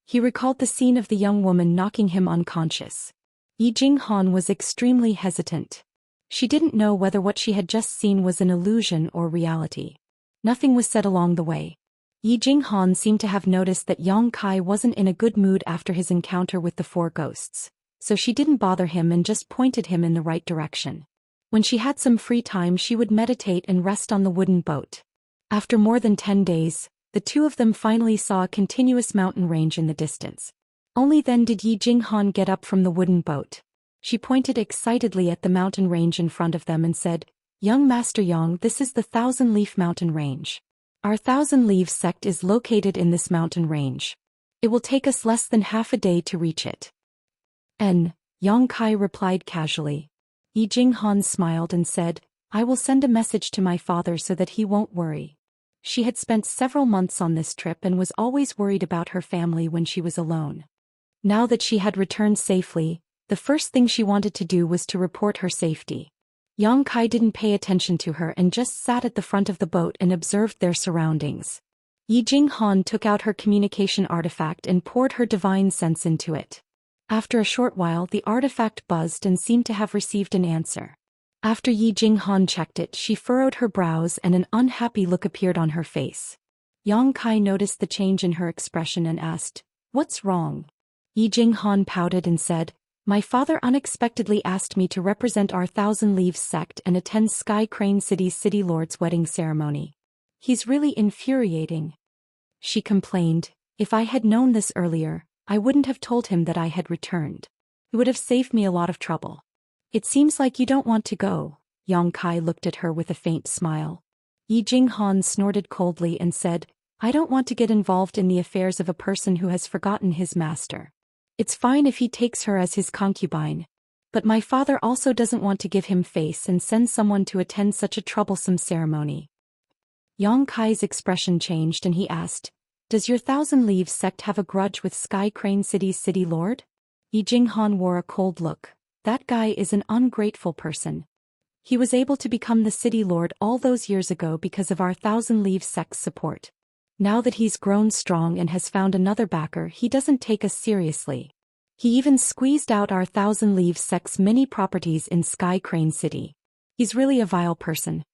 He recalled the scene of the young woman knocking him unconscious. Yi Jinghan was extremely hesitant. She didn't know whether what she had just seen was an illusion or reality. Nothing was said along the way. Yi Jinghan seemed to have noticed that Yang Kai wasn't in a good mood after his encounter with the four ghosts, so she didn't bother him and just pointed him in the right direction. When she had some free time she would meditate and rest on the wooden boat. After more than 10 days, the two of them finally saw a continuous mountain range in the distance. Only then did Yi Jinghan get up from the wooden boat. She pointed excitedly at the mountain range in front of them and said, "Young Master Yang, this is the Thousand Leaf Mountain Range. Our Thousand Leaves sect is located in this mountain range. It will take us less than half a day to reach it." Yang Kai replied casually. Yi Jinghan smiled and said, "I will send a message to my father so that he won't worry." She had spent several months on this trip and was always worried about her family when she was alone. Now that she had returned safely, the first thing she wanted to do was to report her safety. Yang Kai didn't pay attention to her and just sat at the front of the boat and observed their surroundings. Yi Jinghan took out her communication artifact and poured her divine sense into it. After a short while the artifact buzzed and seemed to have received an answer. After Yi Jinghan checked it, she furrowed her brows and an unhappy look appeared on her face. Yang Kai noticed the change in her expression and asked, "What's wrong?" Yi Jinghan pouted and said, "My father unexpectedly asked me to represent our Thousand Leaves sect and attend Sky Crane City's City Lord's wedding ceremony. He's really infuriating." She complained, "If I had known this earlier, I wouldn't have told him that I had returned. It would have saved me a lot of trouble." "It seems like you don't want to go." Yang Kai looked at her with a faint smile. Yi Jinghan snorted coldly and said, "I don't want to get involved in the affairs of a person who has forgotten his master. It's fine if he takes her as his concubine. But my father also doesn't want to give him face and send someone to attend such a troublesome ceremony." Yang Kai's expression changed and he asked, "Does your Thousand Leaves sect have a grudge with Sky Crane City's city lord?" Yi Jinghan wore a cold look. "That guy is an ungrateful person. He was able to become the city lord all those years ago because of our Thousand Leaves sect's support. Now that he's grown strong and has found another backer, he doesn't take us seriously. He even squeezed out our Thousand Leaves sect's many properties in Sky Crane City. He's really a vile person.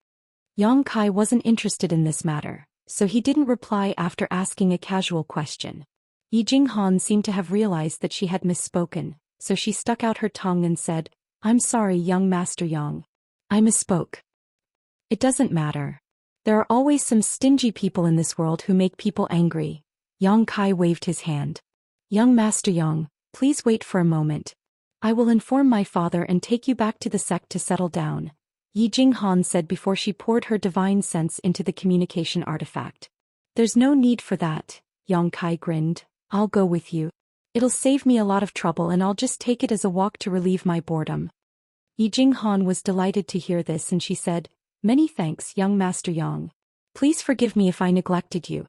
Yang Kai wasn't interested in this matter, so he didn't reply after asking a casual question. Yi Jinghan seemed to have realized that she had misspoken, so she stuck out her tongue and said, "I'm sorry, young Master Yang. I misspoke. It doesn't matter. There are always some stingy people in this world who make people angry." Yang Kai waved his hand. "Young Master Yang, please wait for a moment. I will inform my father and take you back to the sect to settle down," Yi Jinghan said before she poured her divine sense into the communication artifact. "There's no need for that," Yang Kai grinned. "I'll go with you. It'll save me a lot of trouble and I'll just take it as a walk to relieve my boredom." Yi Jinghan was delighted to hear this and she said, "Many thanks, young Master Yang. Please forgive me if I neglected you."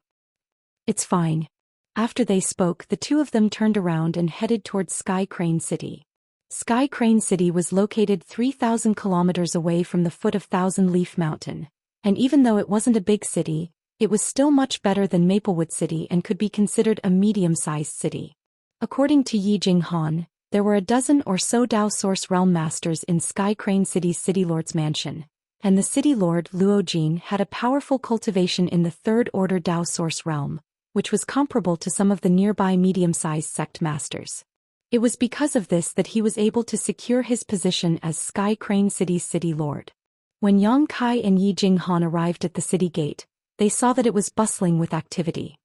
"It's fine." After they spoke, the two of them turned around and headed towards Sky Crane City. Sky Crane City was located 3,000 kilometers away from the foot of Thousand Leaf Mountain, and even though it wasn't a big city, it was still much better than Maplewood City and could be considered a medium-sized city. According to Yi Jinghan, there were a dozen or so Dao Source Realm Masters in Sky Crane City's City Lord's mansion, and the City Lord Luo Jin had a powerful cultivation in the Third Order Dao Source Realm, which was comparable to some of the nearby medium-sized sect masters. It was because of this that he was able to secure his position as Sky Crane City's City Lord. When Yang Kai and Yi Jinghan arrived at the city gate, they saw that it was bustling with activity.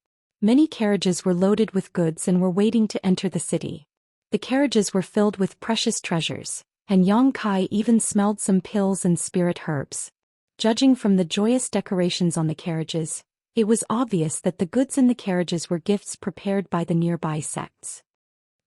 Many carriages were loaded with goods and were waiting to enter the city. The carriages were filled with precious treasures, and Yang Kai even smelled some pills and spirit herbs. Judging from the joyous decorations on the carriages, it was obvious that the goods in the carriages were gifts prepared by the nearby sects.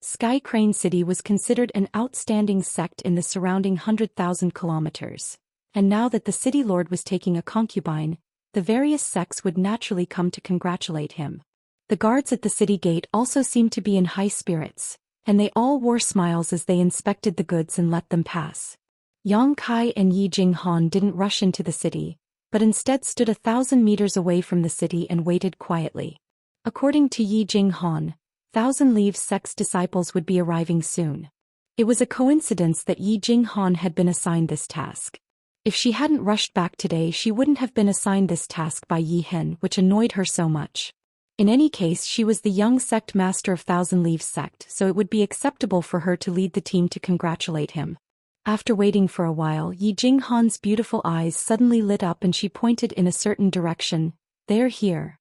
Sky Crane City was considered an outstanding sect in the surrounding 100,000 kilometers, and now that the city lord was taking a concubine, the various sects would naturally come to congratulate him. The guards at the city gate also seemed to be in high spirits, and they all wore smiles as they inspected the goods and let them pass. Yang Kai and Yi Jinghan didn't rush into the city, but instead stood 1,000 meters away from the city and waited quietly. According to Yi Jinghan, Thousand Leaves sect's disciples would be arriving soon. It was a coincidence that Yi Jinghan had been assigned this task. If she hadn't rushed back today, she wouldn't have been assigned this task by Yi Hen, which annoyed her so much. In any case, she was the young sect master of Thousand Leaves sect, so it would be acceptable for her to lead the team to congratulate him. After waiting for a while, Yi Jinghan's beautiful eyes suddenly lit up and she pointed in a certain direction. "They're here."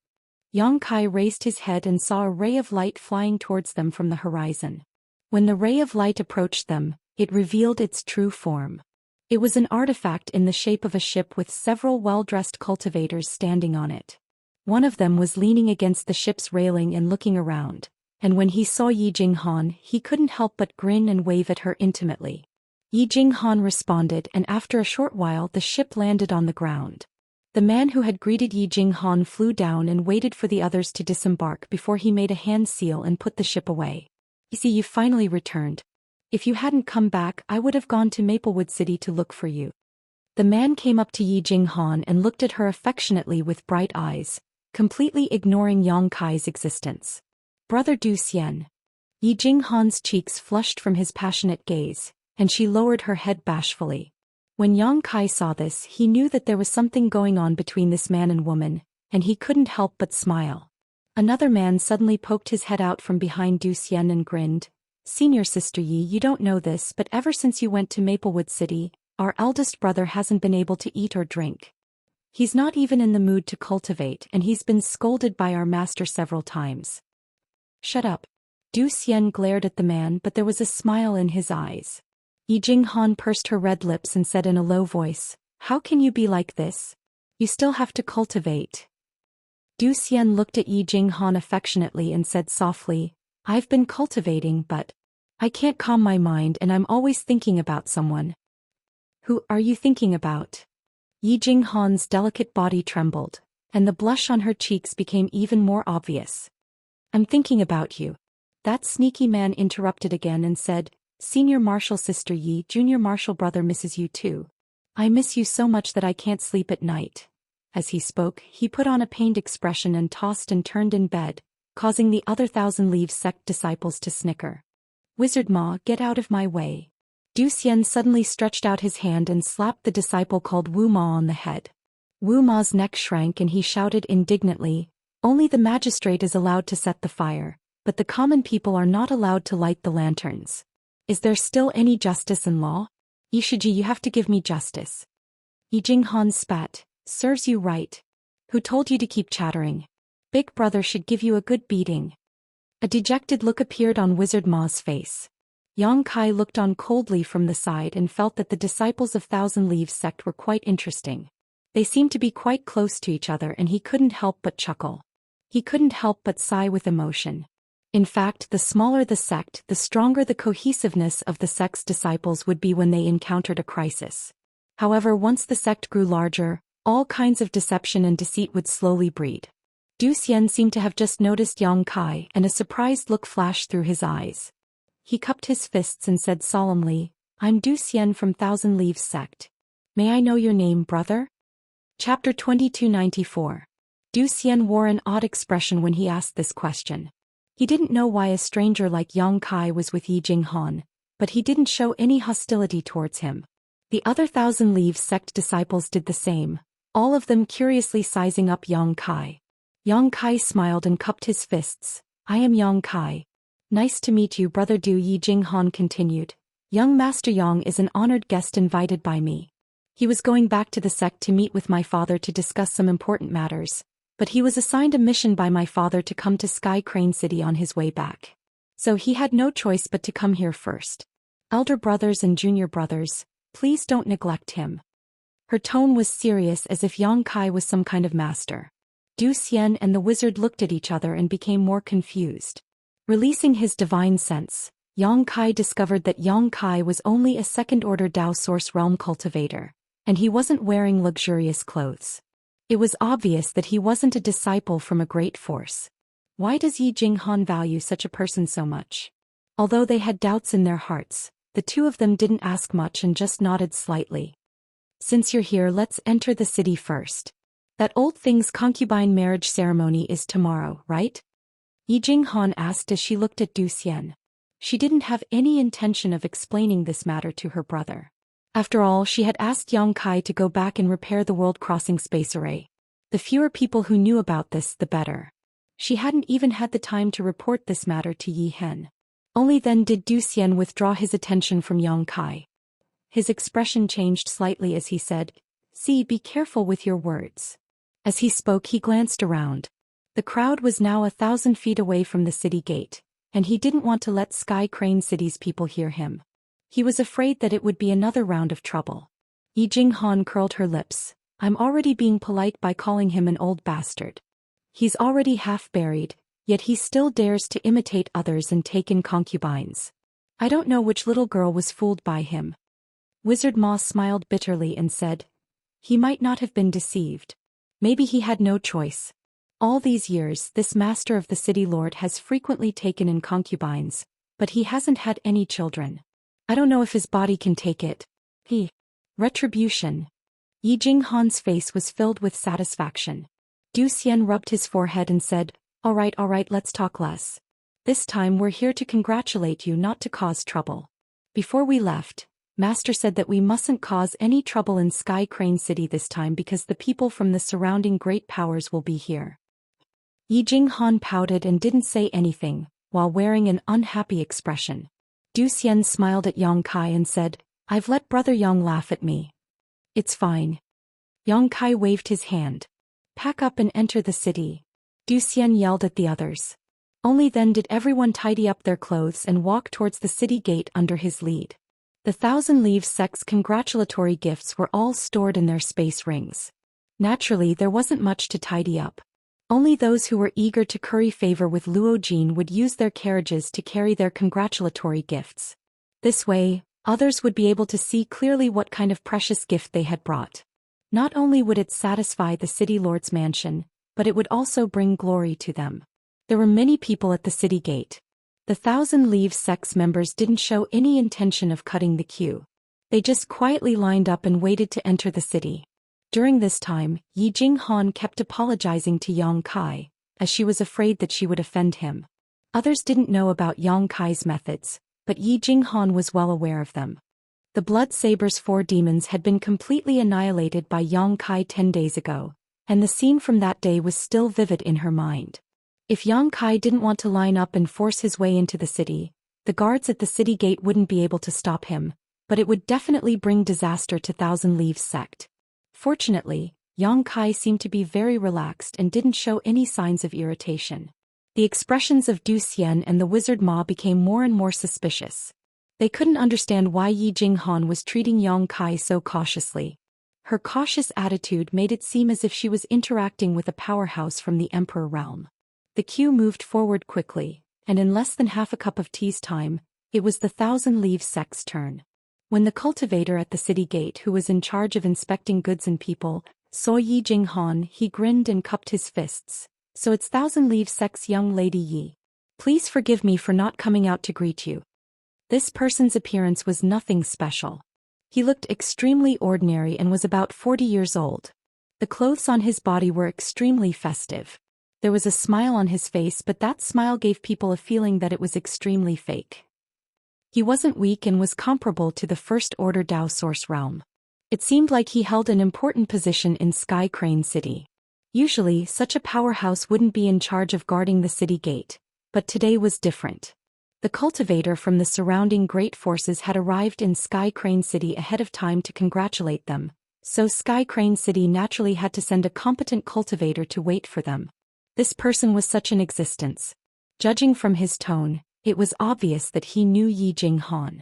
Yang Kai raised his head and saw a ray of light flying towards them from the horizon. When the ray of light approached them, it revealed its true form. It was an artifact in the shape of a ship with several well-dressed cultivators standing on it. One of them was leaning against the ship's railing and looking around, and when he saw Yi Jinghan, he couldn't help but grin and wave at her intimately. Yi Jinghan responded, and after a short while the ship landed on the ground. The man who had greeted Yi Jinghan flew down and waited for the others to disembark before he made a hand seal and put the ship away. "You see, you finally returned. If you hadn't come back, I would have gone to Maplewood City to look for you." The man came up to Yi Jinghan and looked at her affectionately with bright eyes, completely ignoring Yang Kai's existence. "Brother Zhou Xian." Yi Jinghan's cheeks flushed from his passionate gaze, and she lowered her head bashfully. When Yang Kai saw this, he knew that there was something going on between this man and woman, and he couldn't help but smile. Another man suddenly poked his head out from behind Zhou Xian and grinned. "Senior Sister Yi, you don't know this, but ever since you went to Maplewood City, our eldest brother hasn't been able to eat or drink. He's not even in the mood to cultivate, and he's been scolded by our master several times." "Shut up." Zhou Xian glared at the man, but there was a smile in his eyes. Yi Jinghan pursed her red lips and said in a low voice, "How can you be like this? You still have to cultivate." Zhou Xian looked at Yi Jinghan affectionately and said softly, "I've been cultivating, but I can't calm my mind and I'm always thinking about someone." "Who are you thinking about?" Yi Jinghan's delicate body trembled, and the blush on her cheeks became even more obvious. "I'm thinking about you." That sneaky man interrupted again and said, "Senior Marshal Sister Yi, Junior Marshal Brother misses you too. I miss you so much that I can't sleep at night." As he spoke, he put on a pained expression and tossed and turned in bed, causing the other Thousand Leaves sect disciples to snicker. Wizard Ma, get out of my way. Zhou Xian suddenly stretched out his hand and slapped the disciple called Wu Ma on the head. Wu Ma's neck shrank and he shouted indignantly, only the magistrate is allowed to set the fire, but the common people are not allowed to light the lanterns. Is there still any justice in law? Yishiji, you have to give me justice. Yi Jinghan spat, serves you right. Who told you to keep chattering? Big brother should give you a good beating. A dejected look appeared on Wizard Ma's face. Yang Kai looked on coldly from the side and felt that the disciples of Thousand Leaves sect were quite interesting. They seemed to be quite close to each other and he couldn't help but chuckle. He couldn't help but sigh with emotion. In fact, the smaller the sect, the stronger the cohesiveness of the sect's disciples would be when they encountered a crisis. However, once the sect grew larger, all kinds of deception and deceit would slowly breed. Zhou Xian seemed to have just noticed Yang Kai and a surprised look flashed through his eyes. He cupped his fists and said solemnly, I'm Zhou Xian from Thousand Leaves sect. May I know your name, brother? Chapter 2294. Zhou Xian wore an odd expression when he asked this question. He didn't know why a stranger like Yang Kai was with Yi Jinghan, but he didn't show any hostility towards him. The other Thousand Leaves sect disciples did the same, all of them curiously sizing up Yang Kai. Yang Kai smiled and cupped his fists. I am Yang Kai. Nice to meet you, brother Du. Yi Jinghan continued. Young Master Yang is an honored guest invited by me. He was going back to the sect to meet with my father to discuss some important matters, but he was assigned a mission by my father to come to Sky Crane City on his way back. So he had no choice but to come here first. Elder brothers and junior brothers, please don't neglect him. Her tone was serious as if Yang Kai was some kind of master. Zhou Xian and the wizard looked at each other and became more confused. Releasing his divine sense, Yang Kai discovered that Yang Kai was only a second-order Dao Source Realm cultivator, and he wasn't wearing luxurious clothes. It was obvious that he wasn't a disciple from a great force. Why does Yi Jinghan value such a person so much? Although they had doubts in their hearts, the two of them didn't ask much and just nodded slightly. Since you're here, let's enter the city first. That old thing's concubine marriage ceremony is tomorrow, right? Yi Jinghan asked as she looked at Zhou Xian. She didn't have any intention of explaining this matter to her brother. After all, she had asked Yang Kai to go back and repair the world-crossing space array. The fewer people who knew about this, the better. She hadn't even had the time to report this matter to Yi Hen. Only then did Zhou Xian withdraw his attention from Yang Kai. His expression changed slightly as he said, "See, be careful with your words." As he spoke, he glanced around. The crowd was now 1,000 feet away from the city gate, and he didn't want to let Sky Crane City's people hear him. He was afraid that it would be another round of trouble. Yi Jinghan curled her lips. I'm already being polite by calling him an old bastard. He's already half buried, yet he still dares to imitate others and take in concubines. I don't know which little girl was fooled by him. Wizard Ma smiled bitterly and said, he might not have been deceived. Maybe he had no choice. All these years, this master of the city lord has frequently taken in concubines, but he hasn't had any children. I don't know if his body can take it. Retribution. Yi Jinghan's face was filled with satisfaction. Zhou Xian rubbed his forehead and said, all right, let's talk less. This time we're here to congratulate you, not to cause trouble. Before we left, Master said that we mustn't cause any trouble in Sky Crane City this time because the people from the surrounding great powers will be here. Yi Jinghan pouted and didn't say anything, while wearing an unhappy expression. Zhou Xian smiled at Yang Kai and said, I've let Brother Yang laugh at me. It's fine. Yang Kai waved his hand. Pack up and enter the city. Zhou Xian yelled at the others. Only then did everyone tidy up their clothes and walk towards the city gate under his lead. The Thousand Leaves sect's congratulatory gifts were all stored in their space rings. Naturally, there wasn't much to tidy up. Only those who were eager to curry favor with Luo Jin would use their carriages to carry their congratulatory gifts. This way, others would be able to see clearly what kind of precious gift they had brought. Not only would it satisfy the city lord's mansion, but it would also bring glory to them. There were many people at the city gate. The Thousand Leaves sect's members didn't show any intention of cutting the queue. They just quietly lined up and waited to enter the city. During this time, Yi Jinghan kept apologizing to Yang Kai, as she was afraid that she would offend him. Others didn't know about Yang Kai's methods, but Yi Jinghan was well aware of them. The Blood Saber's 4 demons had been completely annihilated by Yang Kai 10 days ago, and the scene from that day was still vivid in her mind. If Yang Kai didn't want to line up and force his way into the city, the guards at the city gate wouldn't be able to stop him, but it would definitely bring disaster to Thousand Leaves sect. Fortunately, Yang Kai seemed to be very relaxed and didn't show any signs of irritation. The expressions of Zhou Xian and the wizard Ma became more and more suspicious. They couldn't understand why Yi Jinghan was treating Yang Kai so cautiously. Her cautious attitude made it seem as if she was interacting with a powerhouse from the Emperor realm. The queue moved forward quickly, and in less than half a cup of tea's time, it was the Thousand Leaves sect's turn. When the cultivator at the city gate, who was in charge of inspecting goods and people, saw Yi Jinghan, he grinned and cupped his fists. So it's Thousand Leaves sect's young lady Yi. Please forgive me for not coming out to greet you. This person's appearance was nothing special. He looked extremely ordinary and was about 40 years old. The clothes on his body were extremely festive. There was a smile on his face, but that smile gave people a feeling that it was extremely fake. He wasn't weak and was comparable to the First Order Dao Source realm. It seemed like he held an important position in Sky Crane City. Usually, such a powerhouse wouldn't be in charge of guarding the city gate, but today was different. The cultivator from the surrounding great forces had arrived in Sky Crane City ahead of time to congratulate them, so Sky Crane City naturally had to send a competent cultivator to wait for them. This person was such an existence. Judging from his tone, it was obvious that he knew Yi Jinghan.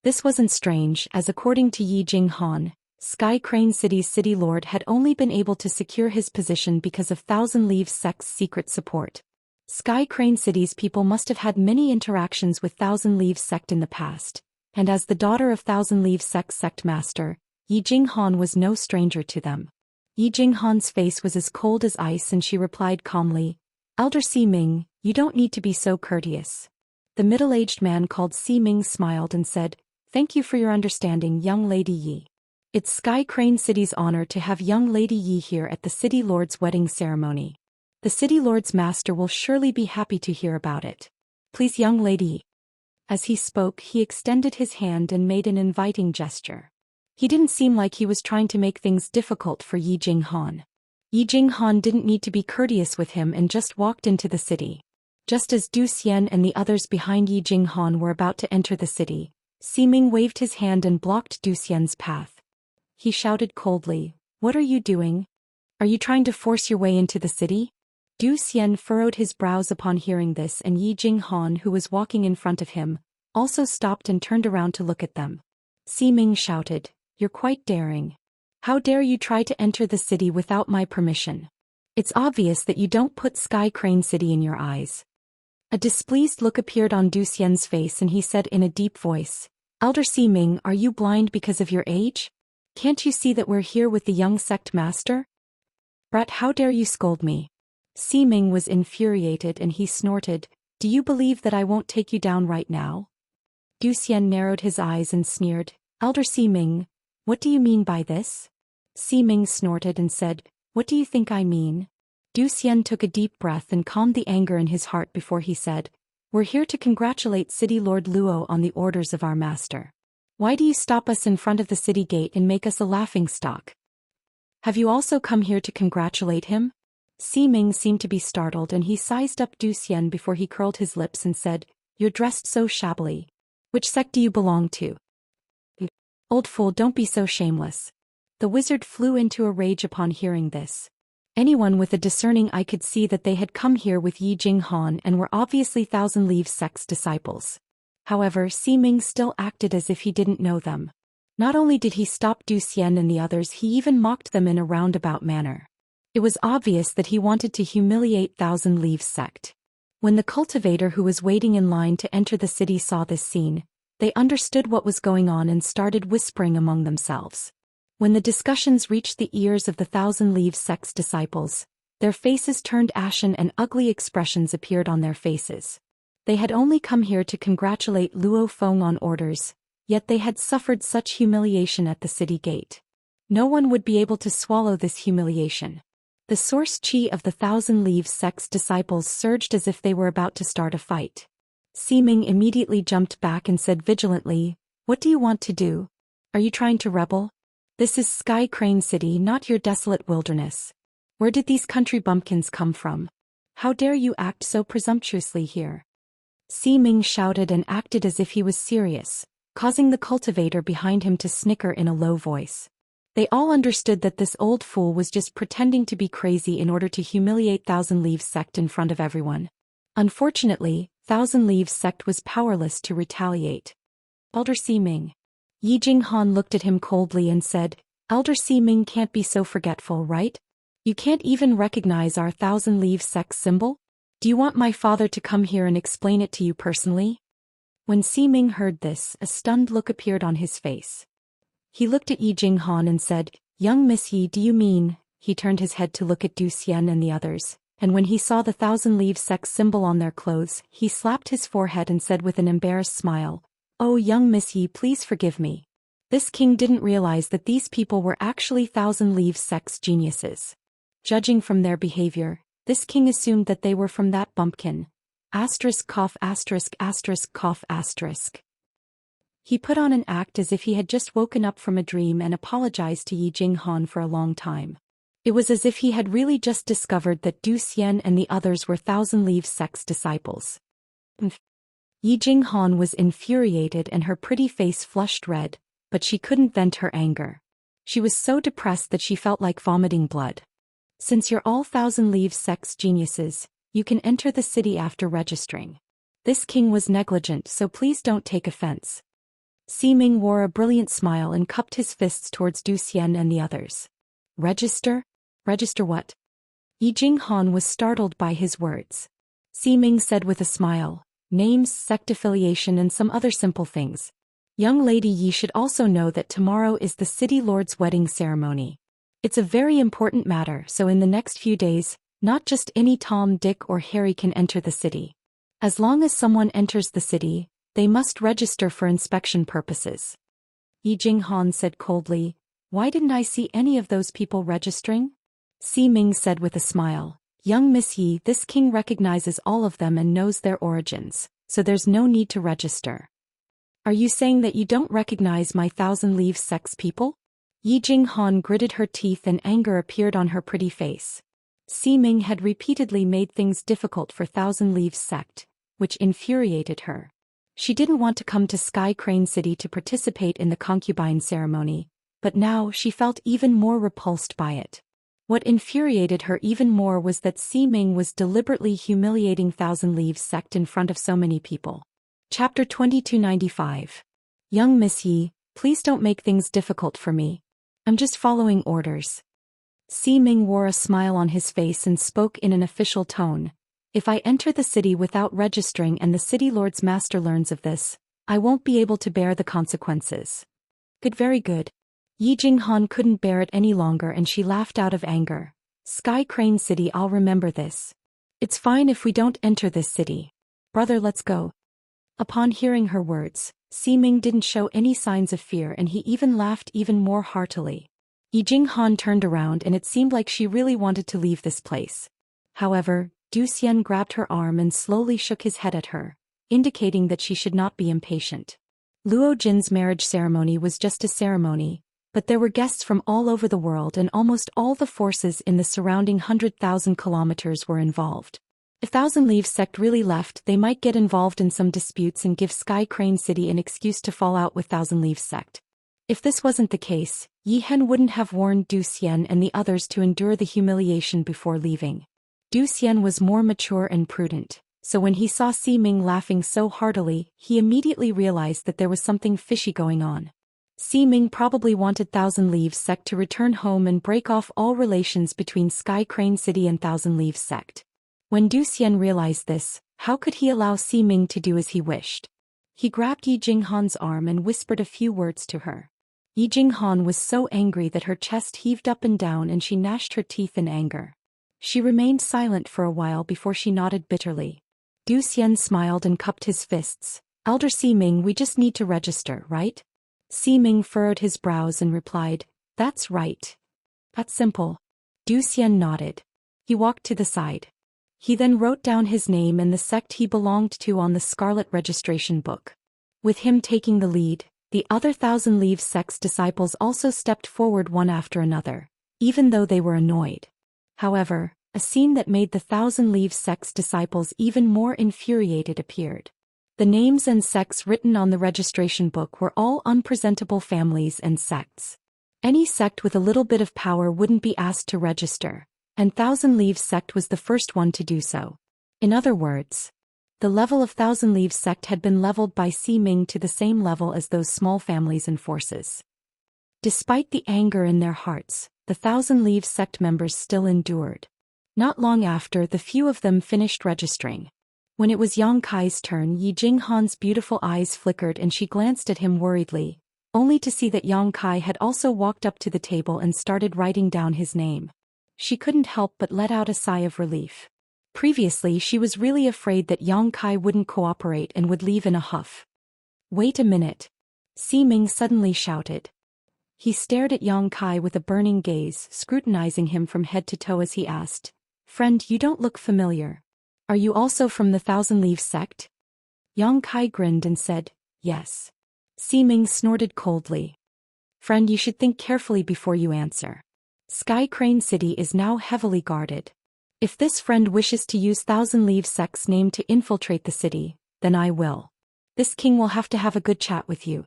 This wasn't strange, as according to Yi Jinghan, Sky Crane City's city lord had only been able to secure his position because of Thousand Leaves sect's secret support. Sky Crane City's people must have had many interactions with Thousand Leaves sect in the past, and as the daughter of Thousand Leaves sect's sect master, Yi Jinghan was no stranger to them. Yi Jinghan's face was as cold as ice and she replied calmly, "Elder Siming, you don't need to be so courteous." The middle-aged man called Siming smiled and said, "Thank you for your understanding, young lady Yi. It's Sky Crane City's honor to have young lady Yi here at the city lord's wedding ceremony. The city lord's master will surely be happy to hear about it. Please, young lady Yi." As he spoke, he extended his hand and made an inviting gesture. He didn't seem like he was trying to make things difficult for Yi Jinghan. Yi Jinghan didn't need to be courteous with him and just walked into the city. Just as Zhou Xian and the others behind Yi Jinghan were about to enter the city, Siming waved his hand and blocked Zhou Xian's path. He shouted coldly, "What are you doing? Are you trying to force your way into the city?" Zhou Xian furrowed his brows upon hearing this, and Yi Jinghan, who was walking in front of him, also stopped and turned around to look at them. Siming shouted, "You're quite daring. How dare you try to enter the city without my permission? It's obvious that you don't put Sky Crane City in your eyes." A displeased look appeared on Zhou Xian's face and he said in a deep voice, "Elder Siming, are you blind because of your age? Can't you see that we're here with the young sect master? Brat, how dare you scold me?" Siming was infuriated and he snorted, "Do you believe that I won't take you down right now?" Zhou Xian narrowed his eyes and sneered, "Elder Siming, what do you mean by this?" Siming snorted and said, "What do you think I mean?" Zhou Xian took a deep breath and calmed the anger in his heart before he said, "We're here to congratulate City Lord Luo on the orders of our master. Why do you stop us in front of the city gate and make us a laughingstock? Have you also come here to congratulate him?" Siming seemed to be startled and he sized up Zhou Xian before he curled his lips and said, "You're dressed so shabbily. Which sect do you belong to?" "Old fool, don't be so shameless." The wizard flew into a rage upon hearing this. Anyone with a discerning eye could see that they had come here with Yi Jinghan and were obviously Thousand Leaves sect's disciples. However, Siming still acted as if he didn't know them. Not only did he stop Zhou Xian and the others, he even mocked them in a roundabout manner. It was obvious that he wanted to humiliate Thousand Leaves sect. When the cultivator who was waiting in line to enter the city saw this scene, they understood what was going on and started whispering among themselves. When the discussions reached the ears of the Thousand Leaves sect's disciples, their faces turned ashen and ugly expressions appeared on their faces. They had only come here to congratulate Luo Feng on orders, yet they had suffered such humiliation at the city gate. No one would be able to swallow this humiliation. The source chi of the Thousand Leaves sect's disciples surged as if they were about to start a fight. Ming immediately jumped back and said vigilantly, "What do you want to do? Are you trying to rebel? This is Sky Crane City, not your desolate wilderness. Where did these country bumpkins come from? How dare you act so presumptuously here?" Ming shouted and acted as if he was serious, causing the cultivator behind him to snicker in a low voice. They all understood that this old fool was just pretending to be crazy in order to humiliate Thousand Leaves sect in front of everyone. Unfortunately, Thousand Leaves sect was powerless to retaliate. "Elder Ming." Yi Jinghan looked at him coldly and said, "Elder Ming can't be so forgetful, right? You can't even recognize our Thousand Leaves sect symbol? Do you want my father to come here and explain it to you personally?" When Ming heard this, a stunned look appeared on his face. He looked at Yi Jinghan and said, "Young Miss Yi, do you mean?" He turned his head to look at Zhou Xian and the others, and when he saw the Thousand Leaves sect symbol on their clothes, he slapped his forehead and said with an embarrassed smile, "Oh, young Miss Yi, please forgive me." This king didn't realize that these people were actually Thousand Leaves sect's geniuses. Judging from their behavior, this king assumed that they were from that bumpkin. Asterisk cough asterisk asterisk cough asterisk. He put on an act as if he had just woken up from a dream and apologized to Yi Jinghan for a long time. It was as if he had really just discovered that Zhou Xian and the others were Thousand Leaves sect's disciples. Yi Jinghan was infuriated and her pretty face flushed red, but she couldn't vent her anger. She was so depressed that she felt like vomiting blood. "Since you're all Thousand Leaves sect's geniuses, you can enter the city after registering. This king was negligent, so please don't take offense." Ming wore a brilliant smile and cupped his fists towards Zhou Xian and the others. "Register? Register what?" Yi Jinghan was startled by his words. Ming said with a smile, "Names, sect affiliation and some other simple things. Young lady Yi should also know that tomorrow is the city lord's wedding ceremony. It's a very important matter, so in the next few days, not just any Tom, Dick or Harry can enter the city. As long as someone enters the city, they must register for inspection purposes." Yi Jinghan said coldly, "Why didn't I see any of those people registering?" Ming said with a smile, "Young Miss Yi, this king recognizes all of them and knows their origins, so there's no need to register." "Are you saying that you don't recognize my Thousand Leaves sect's people?" Yi Jinghan gritted her teeth and anger appeared on her pretty face. Ming had repeatedly made things difficult for Thousand Leaves sect, which infuriated her. She didn't want to come to Sky Crane City to participate in the concubine ceremony, but now she felt even more repulsed by it. What infuriated her even more was that Ming was deliberately humiliating Thousand Leaves sect in front of so many people. Chapter 2295. "Young Miss Yi, please don't make things difficult for me. I'm just following orders." Ming wore a smile on his face and spoke in an official tone. "If I enter the city without registering and the city lord's master learns of this, I won't be able to bear the consequences." "Good, very good." Yi Jinghan couldn't bear it any longer and she laughed out of anger. "Sky Crane City, I'll remember this. It's fine if we don't enter this city. Brother, let's go." Upon hearing her words, Ming didn't show any signs of fear and he even laughed even more heartily. Yi Jinghan turned around and it seemed like she really wanted to leave this place. However, Zhou Xian grabbed her arm and slowly shook his head at her, indicating that she should not be impatient. Luo Jin's marriage ceremony was just a ceremony, but there were guests from all over the world and almost all the forces in the surrounding 100,000 kilometers were involved. If Thousand Leaves sect really left, they might get involved in some disputes and give Sky Crane City an excuse to fall out with Thousand Leaves sect. If this wasn't the case, Yi Hen wouldn't have warned Zhou Xian and the others to endure the humiliation before leaving. Zhou Xian was more mature and prudent, so when he saw Ming laughing so heartily, he immediately realized that there was something fishy going on. Ming probably wanted Thousand Leaves sect to return home and break off all relations between Sky Crane City and Thousand Leaves sect. When Zhou Xian realized this, how could he allow Ming to do as he wished? He grabbed Yi Jinghan's arm and whispered a few words to her. Yi Jinghan was so angry that her chest heaved up and down and she gnashed her teeth in anger. She remained silent for a while before she nodded bitterly. Zhou Xian smiled and cupped his fists. "Elder Ming, we just need to register, right?" Ming furrowed his brows and replied, "That's right. That's simple." Zhou Xian nodded. He walked to the side. He then wrote down his name and the sect he belonged to on the scarlet registration book. With him taking the lead, the other Thousand Leaves sect's disciples also stepped forward one after another, even though they were annoyed. However, a scene that made the Thousand Leaves sect's disciples even more infuriated appeared. The names and sects written on the registration book were all unpresentable families and sects. Any sect with a little bit of power wouldn't be asked to register, and Thousand Leaves sect was the first one to do so. In other words, the level of Thousand Leaves sect had been leveled by Ximing to the same level as those small families and forces. Despite the anger in their hearts, the Thousand Leaves sect members still endured. Not long after, the few of them finished registering. When it was Yang Kai's turn, Yi Jinghan's beautiful eyes flickered and she glanced at him worriedly, only to see that Yang Kai had also walked up to the table and started writing down his name. She couldn't help but let out a sigh of relief. Previously, she was really afraid that Yang Kai wouldn't cooperate and would leave in a huff. "Wait a minute!" Ximing suddenly shouted. He stared at Yang Kai with a burning gaze, scrutinizing him from head to toe as he asked, "Friend, you don't look familiar. Are you also from the Thousand Leaves sect?" Yang Kai grinned and said, "Yes." Ximing snorted coldly. "Friend, you should think carefully before you answer. Sky Crane City is now heavily guarded. If this friend wishes to use Thousand Leaves sect's name to infiltrate the city, then I will. This king will have to have a good chat with you."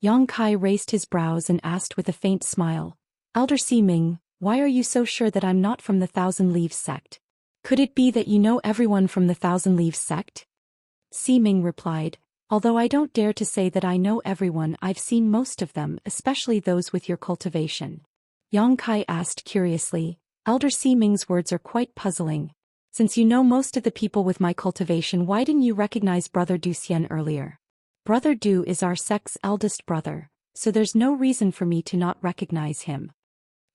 Yang Kai raised his brows and asked with a faint smile, "Elder Ximing, why are you so sure that I'm not from the Thousand Leaves sect? Could it be that you know everyone from the Thousand Leaves sect?" Ximing replied, "Although I don't dare to say that I know everyone, I've seen most of them, especially those with your cultivation." Yang Kai asked curiously, "Elder Ximing's words are quite puzzling. Since you know most of the people with my cultivation, why didn't you recognize Brother Zhou Xian earlier? Brother Zhou is our sect's eldest brother, so there's no reason for me to not recognize him."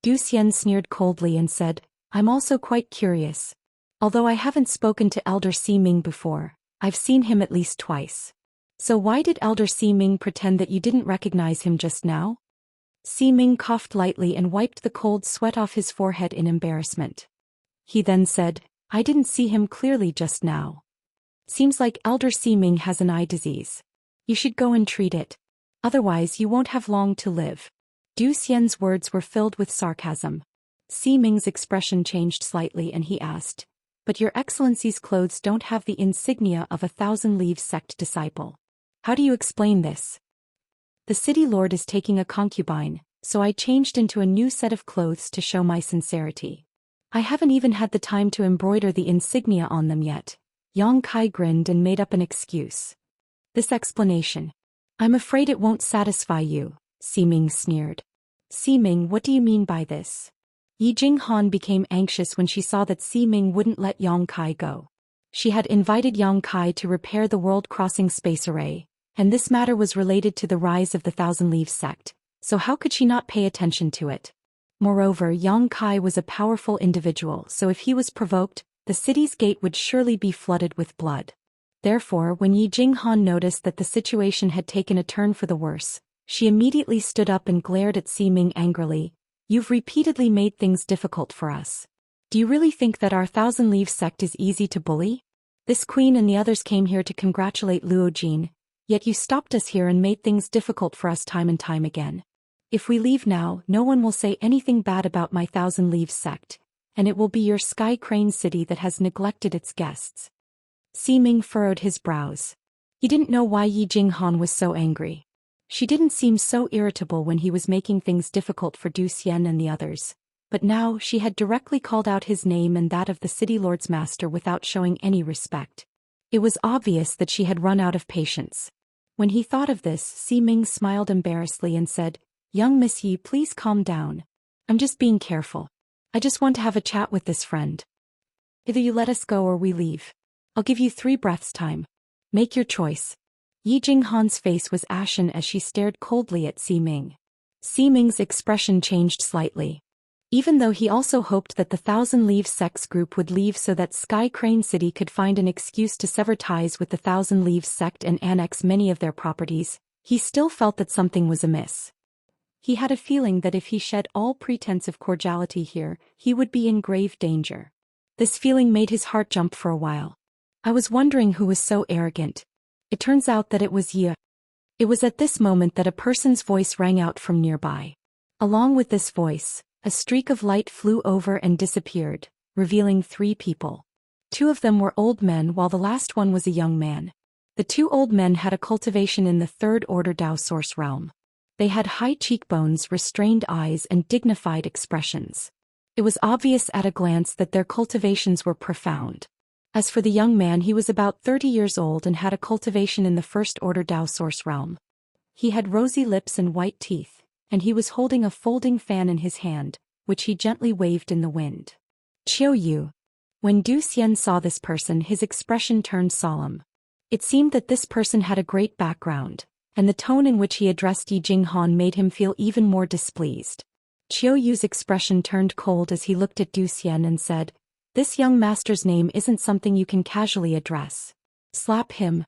Zhou Xian sneered coldly and said, "I'm also quite curious. Although I haven't spoken to Elder Ximing before, I've seen him at least twice. So why did Elder Ximing pretend that you didn't recognize him just now?" Ximing coughed lightly and wiped the cold sweat off his forehead in embarrassment. He then said, "I didn't see him clearly just now. Seems like Elder Ximing has an eye disease. You should go and treat it. Otherwise you won't have long to live." Zhou Xian's words were filled with sarcasm. Ximing's expression changed slightly and he asked, "But your excellency's clothes don't have the insignia of a Thousand Leaves sect disciple. How do you explain this?" "The city lord is taking a concubine, so I changed into a new set of clothes to show my sincerity. I haven't even had the time to embroider the insignia on them yet." Yang Kai grinned and made up an excuse. "This explanation. I'm afraid it won't satisfy you," Ximing sneered. "Ximing, what do you mean by this?" Yi Jinghan became anxious when she saw that Ximing wouldn't let Yang Kai go. She had invited Yang Kai to repair the world-crossing space array, and this matter was related to the rise of the Thousand Leaves sect, so how could she not pay attention to it? Moreover, Yang Kai was a powerful individual, so if he was provoked, the city's gate would surely be flooded with blood. Therefore, when Yi Jinghan noticed that the situation had taken a turn for the worse, she immediately stood up and glared at Ximing angrily. "You've repeatedly made things difficult for us. Do you really think that our Thousand Leaves sect is easy to bully? This queen and the others came here to congratulate Luo Jin, yet you stopped us here and made things difficult for us time and time again. If we leave now, no one will say anything bad about my Thousand Leaves sect, and it will be your Sky Crane City that has neglected its guests." Ximing furrowed his brows. He didn't know why Yi Jinghan was so angry. She didn't seem so irritable when he was making things difficult for Zhou Xian and the others, but now she had directly called out his name and that of the city lord's master without showing any respect. It was obvious that she had run out of patience. When he thought of this, Ximing smiled embarrassedly and said, "Young Miss Yi, please calm down. I'm just being careful. I just want to have a chat with this friend. Either you let us go or we leave. I'll give you 3 breaths time. Make your choice." Yi Jinghan's face was ashen as she stared coldly at Ximing. Ximing's expression changed slightly. Even though he also hoped that the Thousand Leaves sect's group would leave so that Sky Crane City could find an excuse to sever ties with the Thousand Leaves sect and annex many of their properties, he still felt that something was amiss. He had a feeling that if he shed all pretense of cordiality here, he would be in grave danger. This feeling made his heart jump for a while. I was wondering who was so arrogant. It turns out that it was Yi. It was at this moment that a person's voice rang out from nearby. Along with this voice, a streak of light flew over and disappeared, revealing 3 people. 2 of them were old men while the last one was a young man. The 2 old men had a cultivation in the 3rd order Dao source realm. They had high cheekbones, restrained eyes, and dignified expressions. It was obvious at a glance that their cultivations were profound. As for the young man, he was about 30 years old and had a cultivation in the 1st order Dao source realm. He had rosy lips and white teeth, and he was holding a folding fan in his hand, which he gently waved in the wind. Qiu Yu. When Zhou Xian saw this person, his expression turned solemn. It seemed that this person had a great background, and the tone in which he addressed Yi Jinghan made him feel even more displeased. Qiu Yu's expression turned cold as he looked at Zhou Xian and said, "This young master's name isn't something you can casually address. Slap him."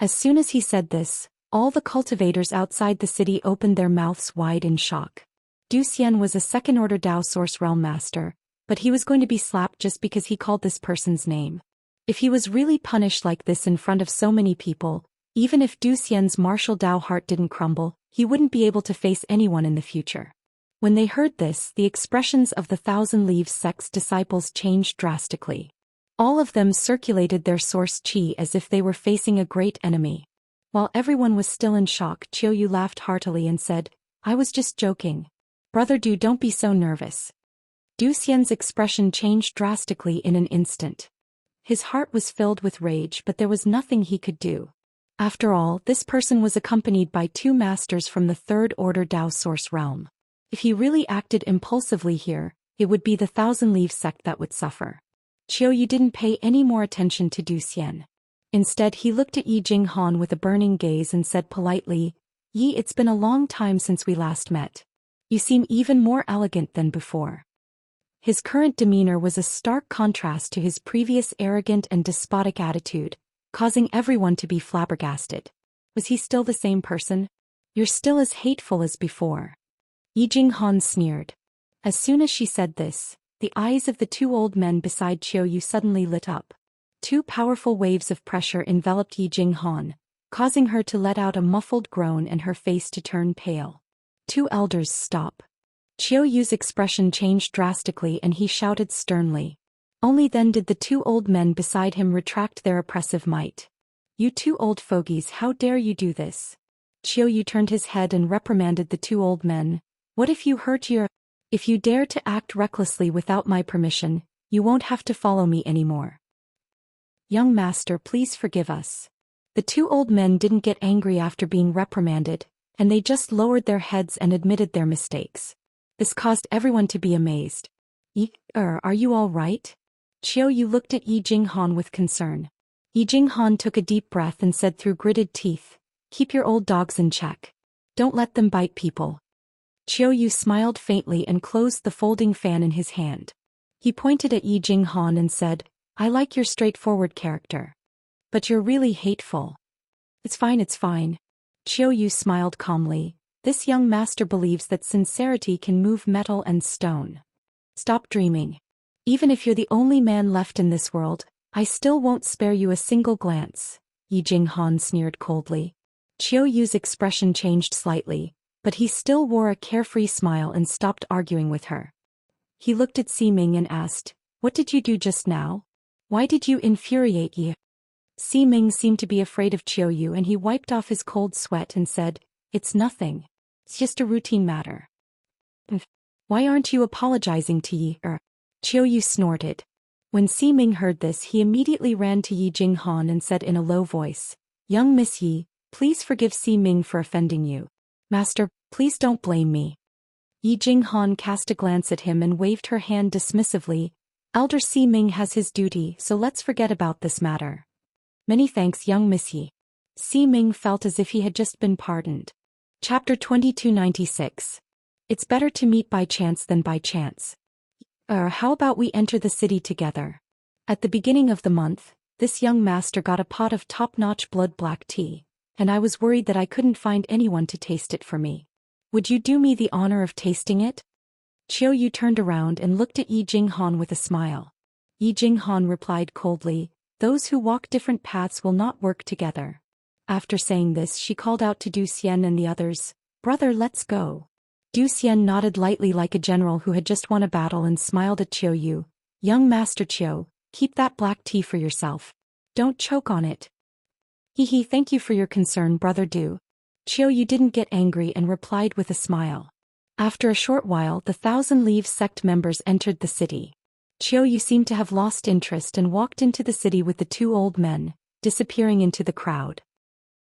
As soon as he said this, all the cultivators outside the city opened their mouths wide in shock. Zhou Xian was a 2nd order Dao source realm master, but he was going to be slapped just because he called this person's name. If he was really punished like this in front of so many people, even if Zhou Xian's martial Dao heart didn't crumble, he wouldn't be able to face anyone in the future. When they heard this, the expressions of the Thousand Leaves sect's disciples changed drastically. All of them circulated their source qi as if they were facing a great enemy. While everyone was still in shock, Qiu Yu laughed heartily and said, "I was just joking. Brother Du, don't be so nervous." Zhou Xian's expression changed drastically in an instant. His heart was filled with rage, but there was nothing he could do. After all, this person was accompanied by 2 masters from the 3rd order Dao source realm. If he really acted impulsively here, it would be the Thousand Leaves sect that would suffer. Qiu Yu didn't pay any more attention to Zhou Xian. Instead, he looked at Yi Jinghan with a burning gaze and said politely, "Yi, it's been a long time since we last met. You seem even more elegant than before." His current demeanor was a stark contrast to his previous arrogant and despotic attitude, causing everyone to be flabbergasted. Was he still the same person? "You're still as hateful as before." Yi Jinghan sneered. As soon as she said this, the eyes of the 2 old men beside Qiu Yu suddenly lit up. 2 powerful waves of pressure enveloped Yi Jinghan, causing her to let out a muffled groan and her face to turn pale. 2 elders, stop." Qiu Yu's expression changed drastically and he shouted sternly. Only then did the 2 old men beside him retract their oppressive might. "You 2 old fogies, how dare you do this?" Qiu Yu turned his head and reprimanded the 2 old men. "What if you hurt your... If you dare to act recklessly without my permission, you won't have to follow me anymore. Young master, please forgive us." The 2 old men didn't get angry after being reprimanded, and they just lowered their heads and admitted their mistakes. This caused everyone to be amazed. Are you all right?" Qiu Yu looked at Yi Jinghan with concern. Yi Jinghan took a deep breath and said through gritted teeth, "Keep your old dogs in check. Don't let them bite people." Qiu Yu smiled faintly and closed the folding fan in his hand. He pointed at Yi Jinghan and said, "I like your straightforward character. But you're really hateful." It's fine. Qiu Yu smiled calmly. This young master believes that sincerity can move metal and stone. Stop dreaming. Even if you're the only man left in this world, I still won't spare you a single glance," Yi Jinghan sneered coldly. Qiu Yu's expression changed slightly, but he still wore a carefree smile and stopped arguing with her. He looked at Ximing and asked, "What did you do just now? Why did you infuriate Yi?" Ximing seemed to be afraid of Qiu Yu and he wiped off his cold sweat and said, "It's nothing. It's just a routine matter." "Why aren't you apologizing to Yi?" Qiu Yu snorted. When Ximing heard this, he immediately ran to Yi Jinghan and said in a low voice, "Young Miss Yi, please forgive Ximing for offending you. Master, please don't blame me." Yi Jinghan cast a glance at him and waved her hand dismissively. "Elder Ximing has his duty, so let's forget about this matter." "Many thanks, young Miss Yi." Ximing felt as if he had just been pardoned. Chapter 2296. It's better to meet by chance than by chance. How about we enter the city together? At the beginning of the month, this young master got a pot of top-notch blood black tea, and I was worried that I couldn't find anyone to taste it for me. Would you do me the honor of tasting it? Qiu Yu turned around and looked at Yi Jinghan with a smile. Yi Jinghan replied coldly, "Those who walk different paths will not work together." After saying this, she called out to Zhou Xian and the others, "Brother, let's go." Zhou Xian nodded lightly like a general who had just won a battle and smiled at Qiu Yu. "Young Master Qiu, keep that black tea for yourself. Don't choke on it." "Hee, thank you for your concern, Brother Du." Qiu Yu didn't get angry and replied with a smile. After a short while, the Thousand Leaves sect members entered the city. Qiu Yu seemed to have lost interest and walked into the city with the two old men, disappearing into the crowd.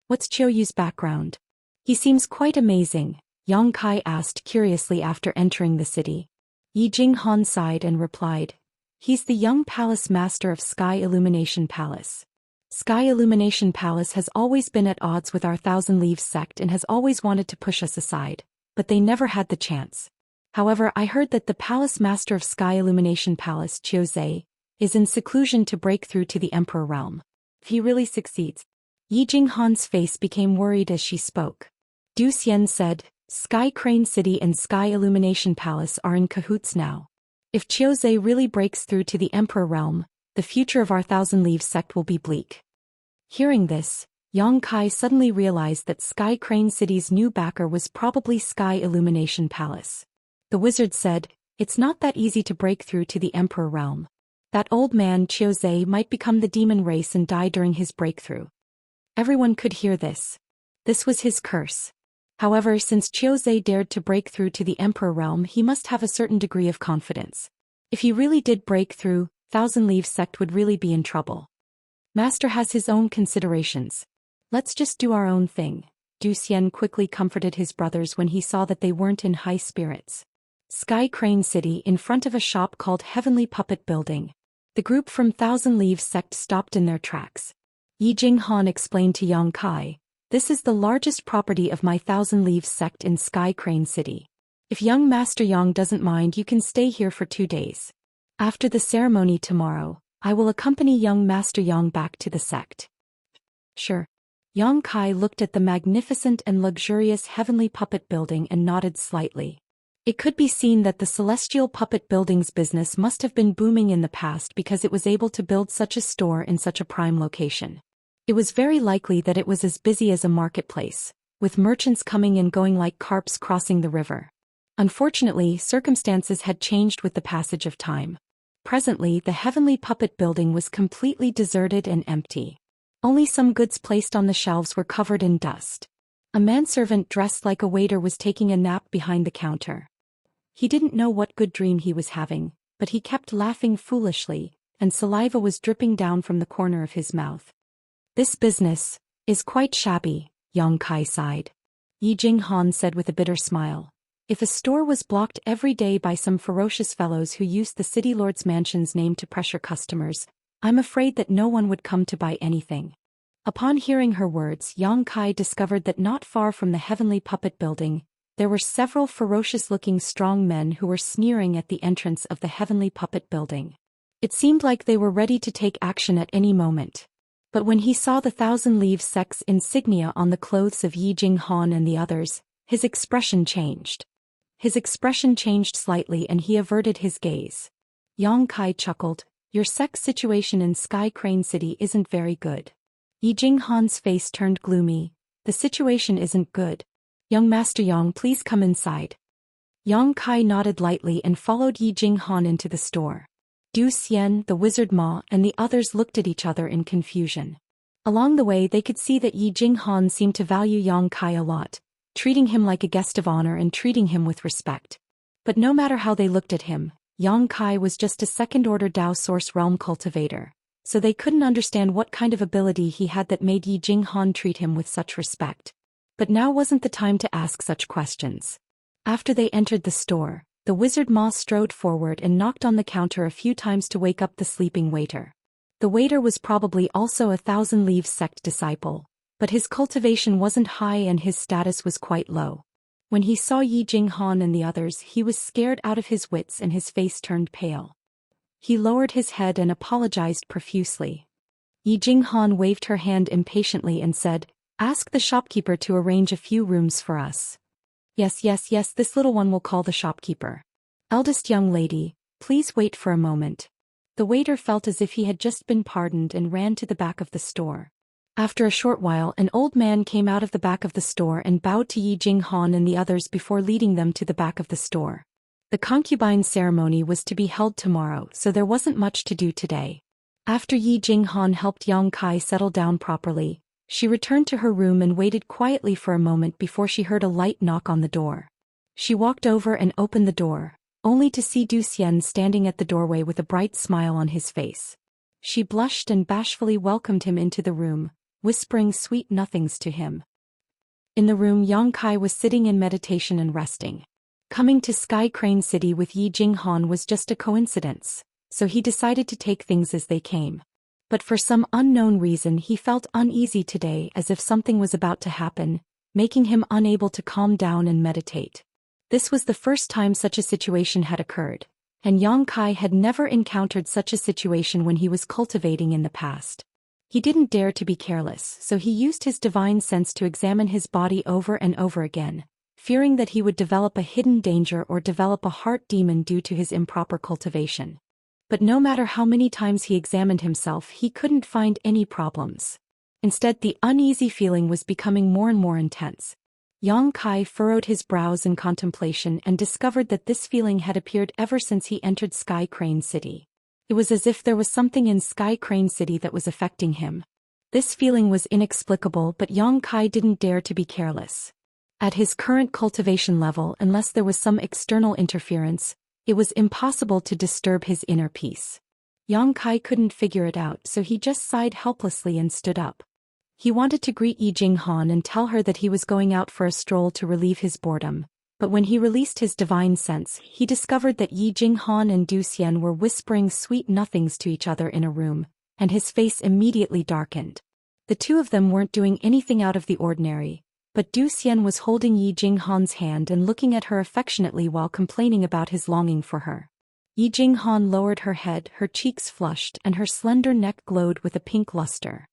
"What's Qiu Yu's background? He seems quite amazing," Yang Kai asked curiously after entering the city. Yi Jinghan sighed and replied, "He's the young palace master of Sky Illumination Palace. Sky Illumination Palace has always been at odds with our Thousand Leaves sect and has always wanted to push us aside, but they never had the chance. However, I heard that the palace master of Sky Illumination Palace, Qiu Zhe, is in seclusion to break through to the Emperor realm. If he really succeeds..." Yi Jinghan's face became worried as she spoke. Zhou Xian said, "Sky Crane City and Sky Illumination Palace are in cahoots now. If Qiu Zhe really breaks through to the Emperor realm, the future of our Thousand Leaves sect will be bleak." Hearing this, Yang Kai suddenly realized that Sky Crane City's new backer was probably Sky Illumination Palace. The wizard said, "It's not that easy to break through to the Emperor realm. That old man Qiu Zhe might become the demon race and die during his breakthrough." Everyone could hear this. This was his curse. However, since Qiu Zhe dared to break through to the Emperor realm, he must have a certain degree of confidence. If he really did break through, Thousand Leaves sect would really be in trouble. Master has his own considerations. Let's just do our own thing. Zhou Xian quickly comforted his brothers when he saw that they weren't in high spirits. Sky Crane City, in front of a shop called Heavenly Puppet Building. The group from Thousand Leaves sect stopped in their tracks. Yi Jinghan explained to Yang Kai, "This is the largest property of my Thousand Leaves sect in Sky Crane City. If young Master Yang doesn't mind, you can stay here for 2 days. After the ceremony tomorrow, I will accompany young Master Yang back to the sect." "Sure." Yang Kai looked at the magnificent and luxurious Heavenly Puppet Building and nodded slightly. It could be seen that the Celestial Puppet Building's business must have been booming in the past because it was able to build such a store in such a prime location. It was very likely that it was as busy as a marketplace, with merchants coming and going like carps crossing the river. Unfortunately, circumstances had changed with the passage of time. Presently, the Heavenly Puppet Building was completely deserted and empty. Only some goods placed on the shelves were covered in dust. A manservant dressed like a waiter was taking a nap behind the counter. He didn't know what good dream he was having, but he kept laughing foolishly, and saliva was dripping down from the corner of his mouth. "This business is quite shabby," Yang Kai sighed. Yi Jinghan said with a bitter smile, "If a store was blocked every day by some ferocious fellows who used the city lord's mansion's name to pressure customers, I'm afraid that no one would come to buy anything." Upon hearing her words, Yang Kai discovered that not far from the Heavenly Puppet Building, there were several ferocious-looking strong men who were sneering at the entrance of the Heavenly Puppet Building. It seemed like they were ready to take action at any moment. But when he saw the Thousand Leaves sect's insignia on the clothes of Yi Jinghan and the others, his expression changed. His expression changed slightly and he averted his gaze. Yang Kai chuckled, "Your sect's situation in Sky Crane City isn't very good." Yi Jinghan's face turned gloomy. "The situation isn't good. Young Master Yang, please come inside." Yang Kai nodded lightly and followed Yi Jinghan into the store. Zhou Xian, the wizard Ma, and the others looked at each other in confusion. Along the way they could see that Yi Jinghan seemed to value Yang Kai a lot, treating him like a guest of honor and treating him with respect. But no matter how they looked at him, Yang Kai was just a second-order Dao Source Realm cultivator, so they couldn't understand what kind of ability he had that made Yi Jinghan treat him with such respect. But now wasn't the time to ask such questions. After they entered the store, the wizard Ma strode forward and knocked on the counter a few times to wake up the sleeping waiter. The waiter was probably also a Thousand Leaves sect disciple, but his cultivation wasn't high and his status was quite low. When he saw Yi Jinghan and the others, he was scared out of his wits and his face turned pale. He lowered his head and apologized profusely. Yi Jinghan waved her hand impatiently and said, "Ask the shopkeeper to arrange a few rooms for us." Yes, this little one will call the shopkeeper. Eldest young lady, please wait for a moment." The waiter felt as if he had just been pardoned and ran to the back of the store. After a short while, an old man came out of the back of the store and bowed to Yi Jinghan and the others before leading them to the back of the store. The concubine ceremony was to be held tomorrow, so there wasn't much to do today. After Yi Jinghan helped Yang Kai settle down properly, she returned to her room and waited quietly for a moment before she heard a light knock on the door. She walked over and opened the door, only to see Zhou Xian standing at the doorway with a bright smile on his face. She blushed and bashfully welcomed him into the room, whispering sweet nothings to him. In the room, Yang Kai was sitting in meditation and resting. Coming to Sky Crane City with Yi Jinghan was just a coincidence, so he decided to take things as they came. But for some unknown reason he felt uneasy today, as if something was about to happen, making him unable to calm down and meditate. This was the first time such a situation had occurred, and Yang Kai had never encountered such a situation when he was cultivating in the past. He didn't dare to be careless, so he used his divine sense to examine his body over and over again, fearing that he would develop a hidden danger or develop a heart demon due to his improper cultivation. But no matter how many times he examined himself, he couldn't find any problems. Instead, the uneasy feeling was becoming more and more intense. Yang Kai furrowed his brows in contemplation and discovered that this feeling had appeared ever since he entered Sky Crane City. It was as if there was something in Sky Crane City that was affecting him. This feeling was inexplicable, but Yang Kai didn't dare to be careless. At his current cultivation level, unless there was some external interference, it was impossible to disturb his inner peace. Yang Kai couldn't figure it out, so he just sighed helplessly and stood up. He wanted to greet Yi Jinghan and tell her that he was going out for a stroll to relieve his boredom, but when he released his divine sense, he discovered that Yi Jinghan and Zhou Xian were whispering sweet nothings to each other in a room, and his face immediately darkened. The two of them weren't doing anything out of the ordinary, but Zhou Xian was holding Yi Jinghan's hand and looking at her affectionately while complaining about his longing for her. Yi Jinghan lowered her head, her cheeks flushed, and her slender neck glowed with a pink luster.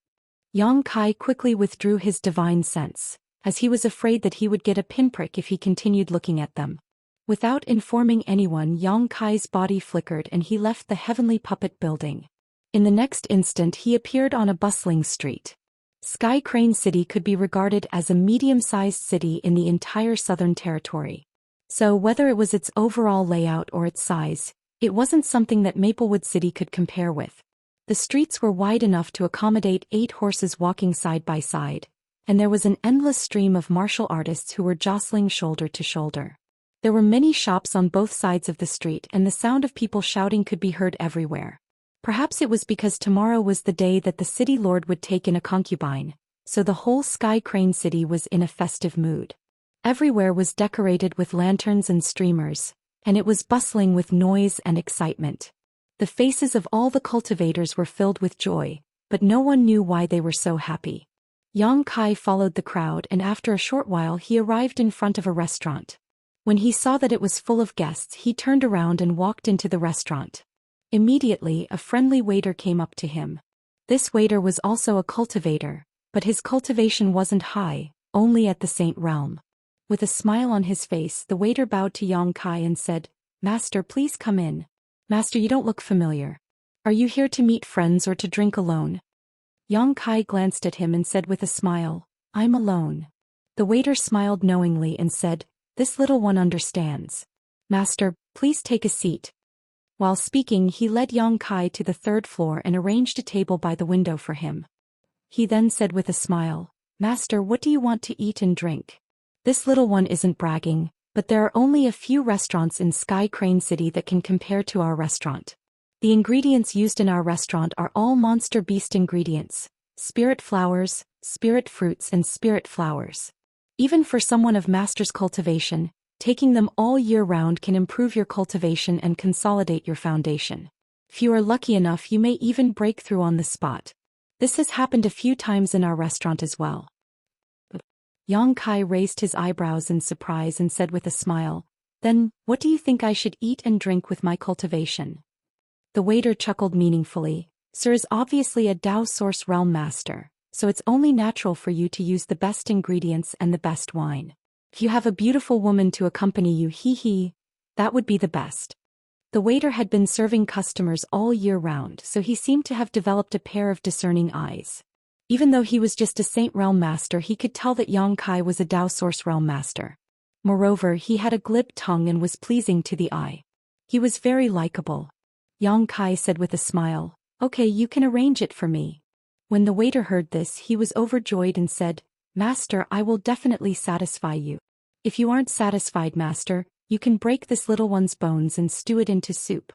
Yang Kai quickly withdrew his divine sense, as he was afraid that he would get a pinprick if he continued looking at them. Without informing anyone, Yang Kai's body flickered and he left the heavenly puppet building. In the next instant he appeared on a bustling street. Sky Crane City could be regarded as a medium-sized city in the entire Southern Territory. So whether it was its overall layout or its size, it wasn't something that Maplewood City could compare with. The streets were wide enough to accommodate 8 horses walking side by side, and there was an endless stream of martial artists who were jostling shoulder to shoulder. There were many shops on both sides of the street, and the sound of people shouting could be heard everywhere. Perhaps it was because tomorrow was the day that the city lord would take in a concubine, so the whole Sky Crane City was in a festive mood. Everywhere was decorated with lanterns and streamers, and it was bustling with noise and excitement. The faces of all the cultivators were filled with joy, but no one knew why they were so happy. Yang Kai followed the crowd, and after a short while he arrived in front of a restaurant. When he saw that it was full of guests, he turned around and walked into the restaurant. Immediately, a friendly waiter came up to him. This waiter was also a cultivator, but his cultivation wasn't high, only at the Saint realm. With a smile on his face, the waiter bowed to Yang Kai and said, "Master, please come in." "Master, you don't look familiar. Are you here to meet friends or to drink alone?" Yang Kai glanced at him and said with a smile, "I'm alone." The waiter smiled knowingly and said, "This little one understands. Master, please take a seat." While speaking, he led Yang Kai to the 3rd floor and arranged a table by the window for him. He then said with a smile, "Master, what do you want to eat and drink?" This little one isn't bragging, but there are only a few restaurants in Sky Crane City that can compare to our restaurant. The ingredients used in our restaurant are all monster beast ingredients: spirit flowers, spirit fruits, and spirit flowers. Even for someone of master's cultivation, taking them all year round can improve your cultivation and consolidate your foundation. If you are lucky enough, you may even break through on the spot. This has happened a few times in our restaurant as well. Yang Kai raised his eyebrows in surprise and said with a smile, "Then, what do you think I should eat and drink with my cultivation?" The waiter chuckled meaningfully. "Sir is obviously a Dao Source Realm Master, so it's only natural for you to use the best ingredients and the best wine. If you have a beautiful woman to accompany you, that would be the best." The waiter had been serving customers all year round, so he seemed to have developed a pair of discerning eyes. Even though he was just a Saint Realm Master, he could tell that Yang Kai was a Dao Source Realm Master. Moreover, he had a glib tongue and was pleasing to the eye. He was very likable. Yang Kai said with a smile, "Okay, you can arrange it for me." When the waiter heard this, he was overjoyed and said, "Master, I will definitely satisfy you. If you aren't satisfied, Master, you can break this little one's bones and stew it into soup."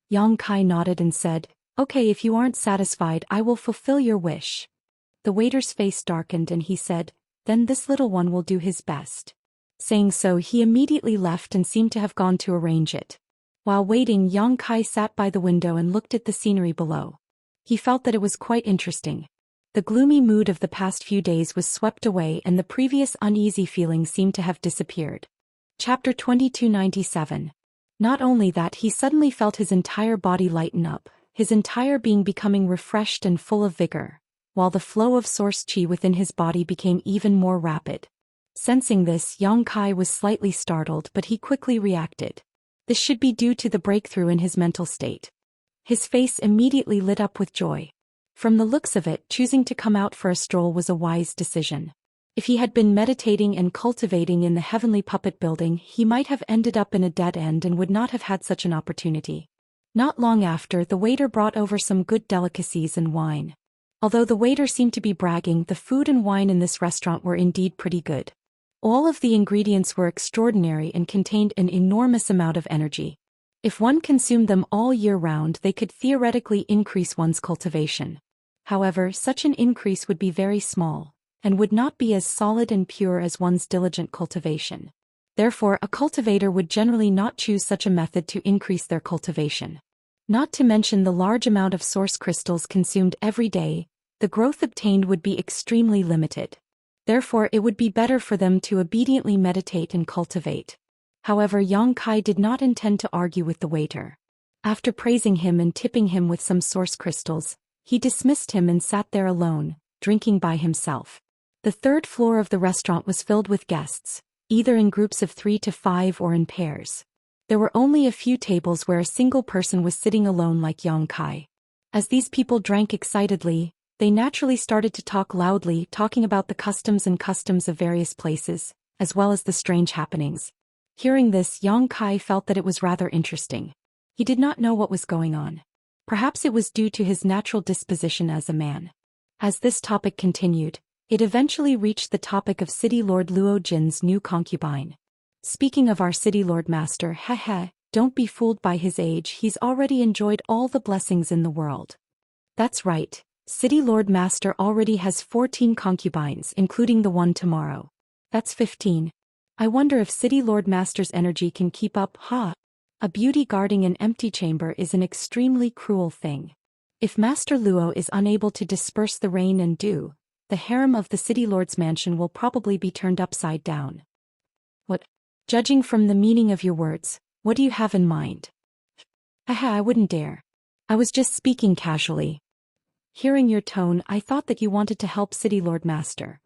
Yang Kai nodded and said, "Okay, if you aren't satisfied, I will fulfill your wish." The waiter's face darkened and he said, "Then this little one will do his best." Saying so, he immediately left and seemed to have gone to arrange it. While waiting, Yang Kai sat by the window and looked at the scenery below. He felt that it was quite interesting. The gloomy mood of the past few days was swept away and the previous uneasy feeling seemed to have disappeared. Chapter 2297. Not only that, he suddenly felt his entire body lighten up, his entire being becoming refreshed and full of vigor, while the flow of source qi within his body became even more rapid. Sensing this, Yang Kai was slightly startled, but he quickly reacted. This should be due to the breakthrough in his mental state. His face immediately lit up with joy. From the looks of it, choosing to come out for a stroll was a wise decision. If he had been meditating and cultivating in the heavenly puppet building, he might have ended up in a dead end and would not have had such an opportunity. Not long after, the waiter brought over some good delicacies and wine. Although the waiter seemed to be bragging, the food and wine in this restaurant were indeed pretty good. All of the ingredients were extraordinary and contained an enormous amount of energy. If one consumed them all year round, they could theoretically increase one's cultivation. However, such an increase would be very small, and would not be as solid and pure as one's diligent cultivation. Therefore, a cultivator would generally not choose such a method to increase their cultivation. Not to mention the large amount of source crystals consumed every day, the growth obtained would be extremely limited. Therefore, it would be better for them to obediently meditate and cultivate. However, Yang Kai did not intend to argue with the waiter. After praising him and tipping him with some source crystals, he dismissed him and sat there alone, drinking by himself. The third floor of the restaurant was filled with guests, either in groups of 3 to 5 or in pairs. There were only a few tables where a single person was sitting alone like Yang Kai. As these people drank excitedly, they naturally started to talk loudly, talking about the customs of various places, as well as the strange happenings. Hearing this, Yang Kai felt that it was rather interesting. He did not know what was going on. Perhaps it was due to his natural disposition as a man. As this topic continued, it eventually reached the topic of City Lord Luo Jin's new concubine. "Speaking of our City Lord Master, don't be fooled by his age, he's already enjoyed all the blessings in the world." "That's right. City Lord Master already has 14 concubines, including the one tomorrow. That's 15. I wonder if City Lord Master's energy can keep up, huh? A beauty guarding an empty chamber is an extremely cruel thing. If Master Luo is unable to disperse the rain and dew, the harem of the City Lord's mansion will probably be turned upside down." "What? Judging from the meaning of your words, what do you have in mind?" I wouldn't dare. I was just speaking casually. Hearing your tone, I thought that you wanted to help City Lord Master.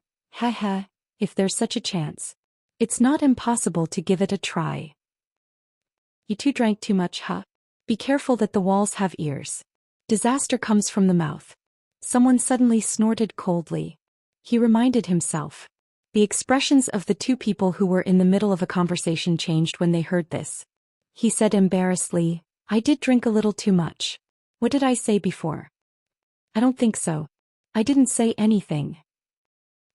If there's such a chance. It's not impossible to give it a try." "You two drank too much, huh? Be careful that the walls have ears. Disaster comes from the mouth." Someone suddenly snorted coldly. He reminded himself. The expressions of the two people who were in the middle of a conversation changed when they heard this. He said embarrassedly, "I did drink a little too much. What did I say before?" "I don't think so. I didn't say anything."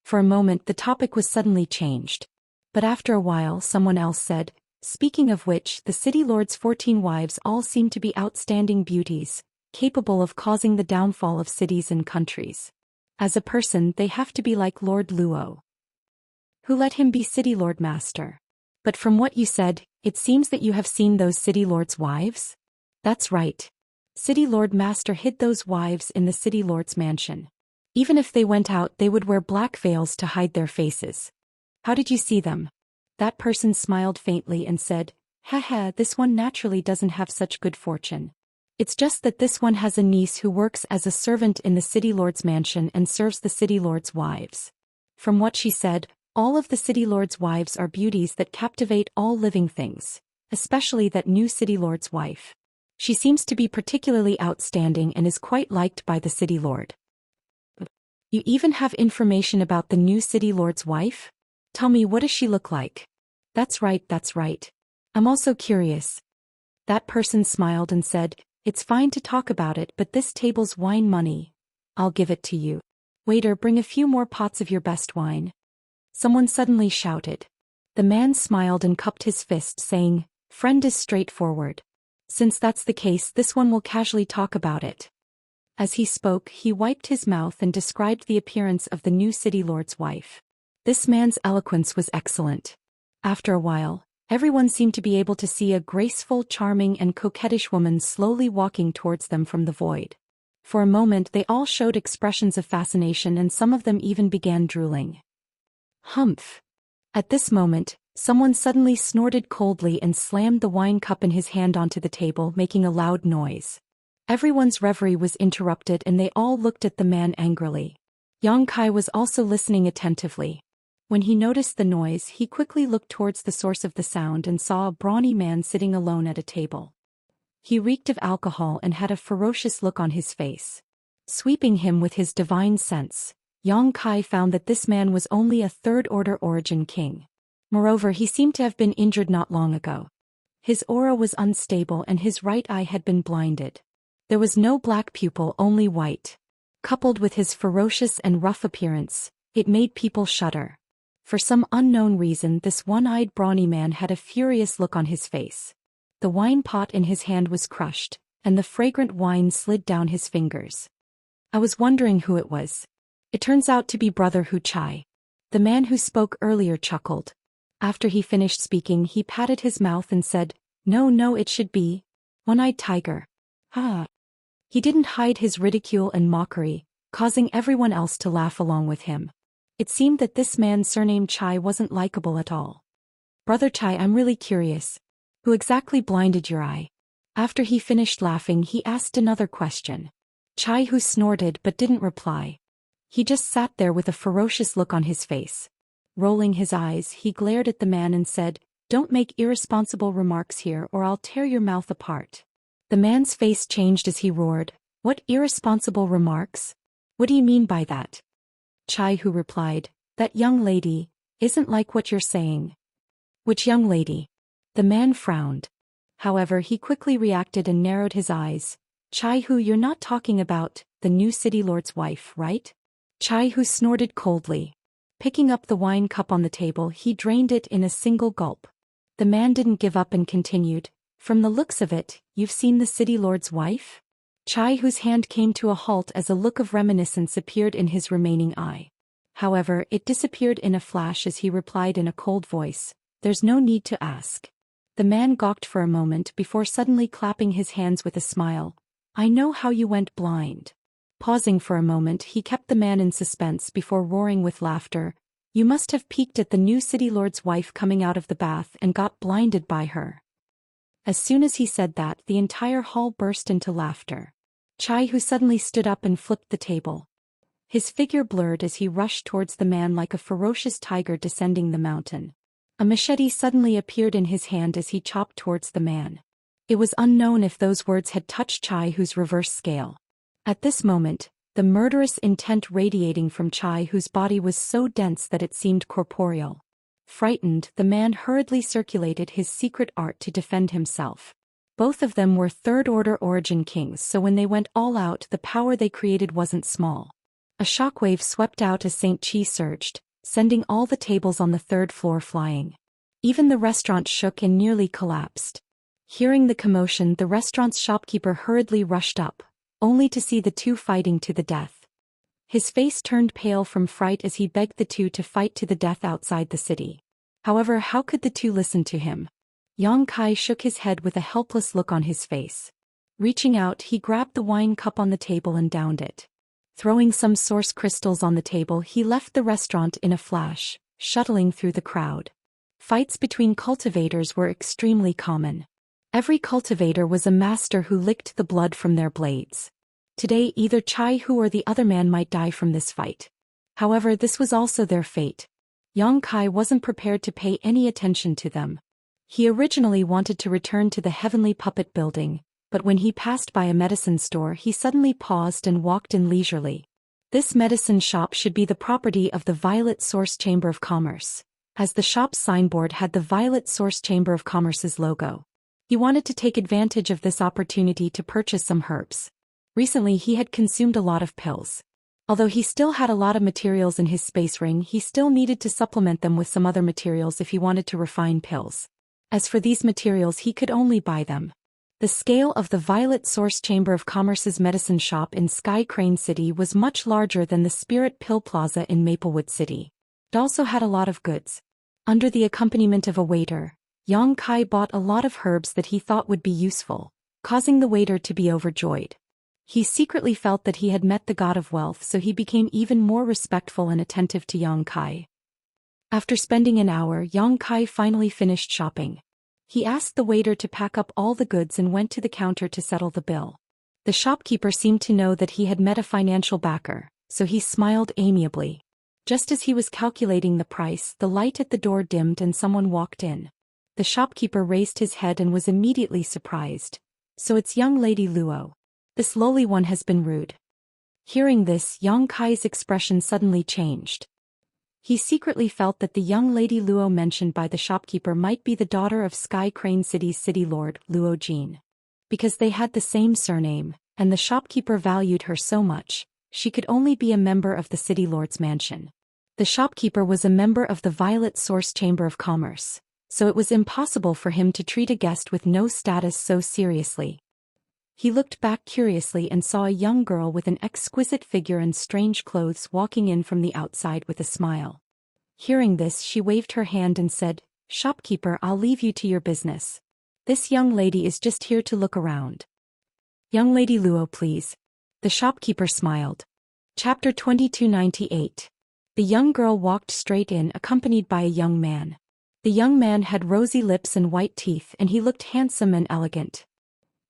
For a moment the topic was suddenly changed. But after a while someone else said, "Speaking of which, the City Lord's 14 wives all seem to be outstanding beauties, capable of causing the downfall of cities and countries. As a person, they have to be like Lord Luo. Who let him be City Lord Master? But from what you said, it seems that you have seen those City Lord's wives?" "That's right. City Lord Master hid those wives in the City Lord's mansion. Even if they went out, they would wear black veils to hide their faces." "How did you see them?" That person smiled faintly and said, This one naturally doesn't have such good fortune. It's just that this one has a niece who works as a servant in the City Lord's mansion and serves the City Lord's wives. From what she said, all of the City Lord's wives are beauties that captivate all living things, especially that new city lord's wife. She seems to be particularly outstanding and is quite liked by the city lord. You even have information about the new city lord's wife? Tell me, what does she look like? That's right, that's right. I'm also curious. That person smiled and said, it's fine to talk about it, but this table's wine money. I'll give it to you. Waiter, bring a few more pots of your best wine. Someone suddenly shouted. The man smiled and cupped his fist, saying, friend is straightforward. Since that's the case, this one will casually talk about it. As he spoke, he wiped his mouth and described the appearance of the new city lord's wife. This man's eloquence was excellent. After a while, everyone seemed to be able to see a graceful, charming and coquettish woman slowly walking towards them from the void. For a moment they all showed expressions of fascination, and some of them even began drooling. Humph! At this moment, someone suddenly snorted coldly and slammed the wine cup in his hand onto the table, making a loud noise. Everyone's reverie was interrupted and they all looked at the man angrily. Yang Kai was also listening attentively. When he noticed the noise, he quickly looked towards the source of the sound and saw a brawny man sitting alone at a table. He reeked of alcohol and had a ferocious look on his face. Sweeping him with his divine sense, Yang Kai found that this man was only a third-order origin king. Moreover, he seemed to have been injured not long ago. His aura was unstable and his right eye had been blinded. There was no black pupil, only white. Coupled with his ferocious and rough appearance, it made people shudder. For some unknown reason, this one-eyed brawny man had a furious look on his face. The wine pot in his hand was crushed, and the fragrant wine slid down his fingers. I was wondering who it was. It turns out to be Brother Hu Chai. The man who spoke earlier chuckled. After he finished speaking, he patted his mouth and said, no, it should be One-Eyed Tiger. Ah. He didn't hide his ridicule and mockery, causing everyone else to laugh along with him. It seemed that this man surnamed Chai wasn't likable at all. Brother Chai, I'm really curious. Who exactly blinded your eye? After he finished laughing, he asked another question. Chai Hu snorted but didn't reply. He just sat there with a ferocious look on his face. Rolling his eyes, he glared at the man and said, don't make irresponsible remarks here or I'll tear your mouth apart. The man's face changed as he roared, what irresponsible remarks? What do you mean by that? Chai Hu replied, that young lady isn't like what you're saying. Which young lady? The man frowned. However, he quickly reacted and narrowed his eyes. Chai Hu, you're not talking about the new city lord's wife, right? Chai Hu snorted coldly. Picking up the wine cup on the table, he drained it in a single gulp. The man didn't give up and continued, from the looks of it, you've seen the city lord's wife? Chai Hu's hand came to a halt as a look of reminiscence appeared in his remaining eye. However, it disappeared in a flash as he replied in a cold voice, there's no need to ask. The man gawked for a moment before suddenly clapping his hands with a smile. I know how you went blind. Pausing for a moment, he kept the man in suspense before roaring with laughter. You must have peeked at the new city lord's wife coming out of the bath and got blinded by her. As soon as he said that, the entire hall burst into laughter. Chai Hu suddenly stood up and flipped the table. His figure blurred as he rushed towards the man like a ferocious tiger descending the mountain. A machete suddenly appeared in his hand as he chopped towards the man. It was unknown if those words had touched Chai Hu's reverse scale. At this moment, the murderous intent radiating from Chai Hu's body was so dense that it seemed corporeal. Frightened, the man hurriedly circulated his secret art to defend himself. Both of them were third-order origin kings, so when they went all out, the power they created wasn't small. A shockwave swept out as St. Chi surged, sending all the tables on the third floor flying. Even the restaurant shook and nearly collapsed. Hearing the commotion, the restaurant's shopkeeper hurriedly rushed up, only to see the two fighting to the death. His face turned pale from fright as he begged the two to fight to the death outside the city. However, how could the two listen to him? Yang Kai shook his head with a helpless look on his face. Reaching out, he grabbed the wine cup on the table and downed it. Throwing some source crystals on the table, he left the restaurant in a flash, shuttling through the crowd. Fights between cultivators were extremely common. Every cultivator was a master who licked the blood from their blades. Today, either Chai Hu or the other man might die from this fight. However, this was also their fate. Yang Kai wasn't prepared to pay any attention to them. He originally wanted to return to the Heavenly Puppet building, but when he passed by a medicine store he suddenly paused and walked in leisurely. This medicine shop should be the property of the Violet Source Chamber of Commerce, as the shop's signboard had the Violet Source Chamber of Commerce's logo. He wanted to take advantage of this opportunity to purchase some herbs. Recently he had consumed a lot of pills. Although he still had a lot of materials in his space ring, he still needed to supplement them with some other materials if he wanted to refine pills. As for these materials, he could only buy them. The scale of the Violet Source Chamber of Commerce's medicine shop in Sky Crane City was much larger than the Spirit Pill Plaza in Maplewood City. It also had a lot of goods. Under the accompaniment of a waiter, Yang Kai bought a lot of herbs that he thought would be useful, causing the waiter to be overjoyed. He secretly felt that he had met the god of wealth, so he became even more respectful and attentive to Yang Kai. After spending an hour, Yang Kai finally finished shopping. He asked the waiter to pack up all the goods and went to the counter to settle the bill. The shopkeeper seemed to know that he had met a financial backer, so he smiled amiably. Just as he was calculating the price, the light at the door dimmed and someone walked in. The shopkeeper raised his head and was immediately surprised. "So it's young lady Luo. This lowly one has been rude." Hearing this, Yang Kai's expression suddenly changed. He secretly felt that the young lady Luo mentioned by the shopkeeper might be the daughter of Sky Crane City's city lord, Luo Jin. Because they had the same surname, and the shopkeeper valued her so much, she could only be a member of the city lord's mansion. The shopkeeper was a member of the Violet Source Chamber of Commerce, so it was impossible for him to treat a guest with no status so seriously. He looked back curiously and saw a young girl with an exquisite figure and strange clothes walking in from the outside with a smile. Hearing this, she waved her hand and said, "Shopkeeper, I'll leave you to your business. This young lady is just here to look around." "Young lady Luo, please." The shopkeeper smiled. Chapter 2298. The young girl walked straight in, accompanied by a young man. The young man had rosy lips and white teeth, and he looked handsome and elegant.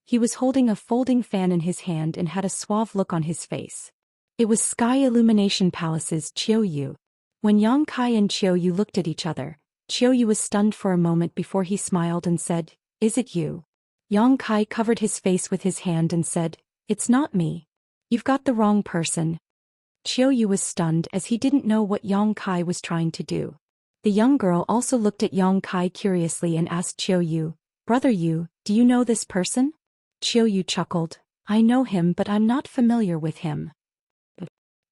He was holding a folding fan in his hand and had a suave look on his face. It was Sky Illumination Palace's Qiuyu. When Yang Kai and Qiuyu looked at each other, Qiuyu was stunned for a moment before he smiled and said, "Is it you?" Yang Kai covered his face with his hand and said, "It's not me. You've got the wrong person." Qiuyu was stunned as he didn't know what Yang Kai was trying to do. The young girl also looked at Yang Kai curiously and asked Qiuyu, "Brother Yu, do you know this person?" Qiuyu chuckled, "I know him, but I'm not familiar with him."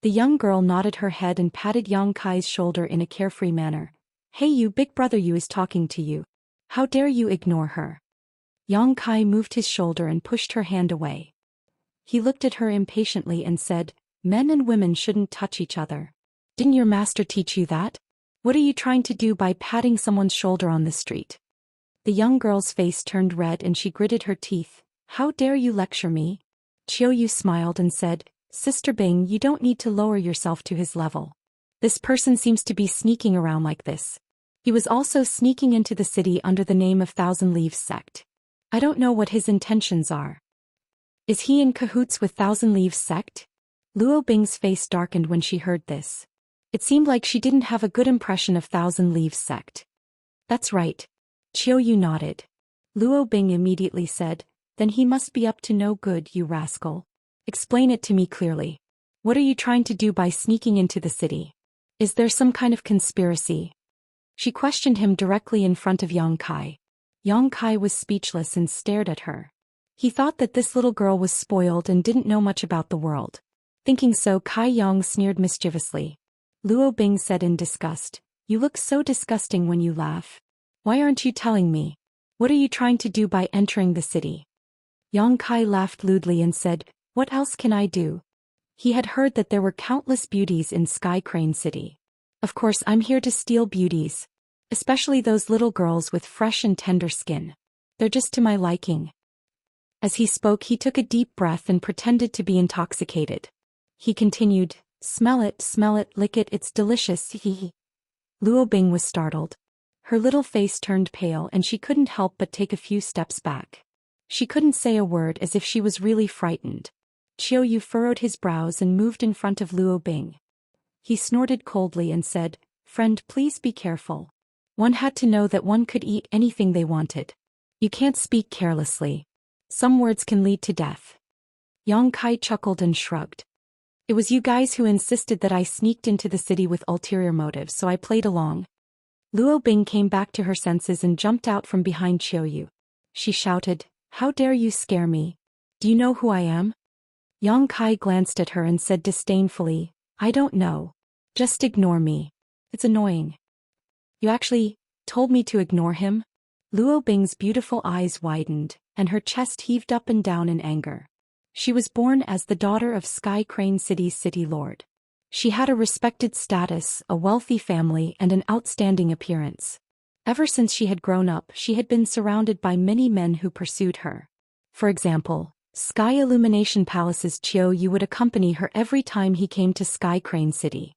The young girl nodded her head and patted Yang Kai's shoulder in a carefree manner. "Hey you, big brother Yu is talking to you. How dare you ignore her?" Yang Kai moved his shoulder and pushed her hand away. He looked at her impatiently and said, "Men and women shouldn't touch each other. Didn't your master teach you that? What are you trying to do by patting someone's shoulder on the street?" The young girl's face turned red and she gritted her teeth. "How dare you lecture me?" Qiuyu smiled and said, "Sister Bing, you don't need to lower yourself to his level. This person seems to be sneaking around like this. He was also sneaking into the city under the name of Thousand Leaves Sect. I don't know what his intentions are. Is he in cahoots with Thousand Leaves Sect?" Luo Bing's face darkened when she heard this. It seemed like she didn't have a good impression of Thousand Leaves Sect. "That's right." Qiuyu nodded. Luo Bing immediately said, "Then he must be up to no good, you rascal. Explain it to me clearly. What are you trying to do by sneaking into the city? Is there some kind of conspiracy?" She questioned him directly in front of Yang Kai. Yang Kai was speechless and stared at her. He thought that this little girl was spoiled and didn't know much about the world. Thinking so, Kai Yang sneered mischievously. Luo Bing said in disgust, "You look so disgusting when you laugh. Why aren't you telling me? What are you trying to do by entering the city?" Yang Kai laughed lewdly and said, "What else can I do?" He had heard that there were countless beauties in Sky Crane City. "Of course I'm here to steal beauties. Especially those little girls with fresh and tender skin. They're just to my liking." As he spoke, he took a deep breath and pretended to be intoxicated. He continued, smell it, lick it, it's delicious, hee." Luo Bing was startled. Her little face turned pale and she couldn't help but take a few steps back. She couldn't say a word as if she was really frightened. Qiuyu furrowed his brows and moved in front of Luo Bing. He snorted coldly and said, "Friend, please be careful. One had to know that one could eat anything they wanted. You can't speak carelessly. Some words can lead to death. Yang Kai chuckled and shrugged. It was you guys who insisted that I sneaked into the city with ulterior motives, so I played along. Luo Bing came back to her senses and jumped out from behind Qiuyu. She shouted, "How dare you scare me? Do you know who I am?" Yang Kai glanced at her and said disdainfully, "I don't know. Just ignore me. It's annoying." "You actually told me to ignore him?" Luo Bing's beautiful eyes widened, and her chest heaved up and down in anger. She was born as the daughter of Sky Crane City's city lord. She had a respected status, a wealthy family, and an outstanding appearance. Ever since she had grown up, she had been surrounded by many men who pursued her. For example, Sky Illumination Palace's Qiuyu would accompany her every time he came to Sky Crane City.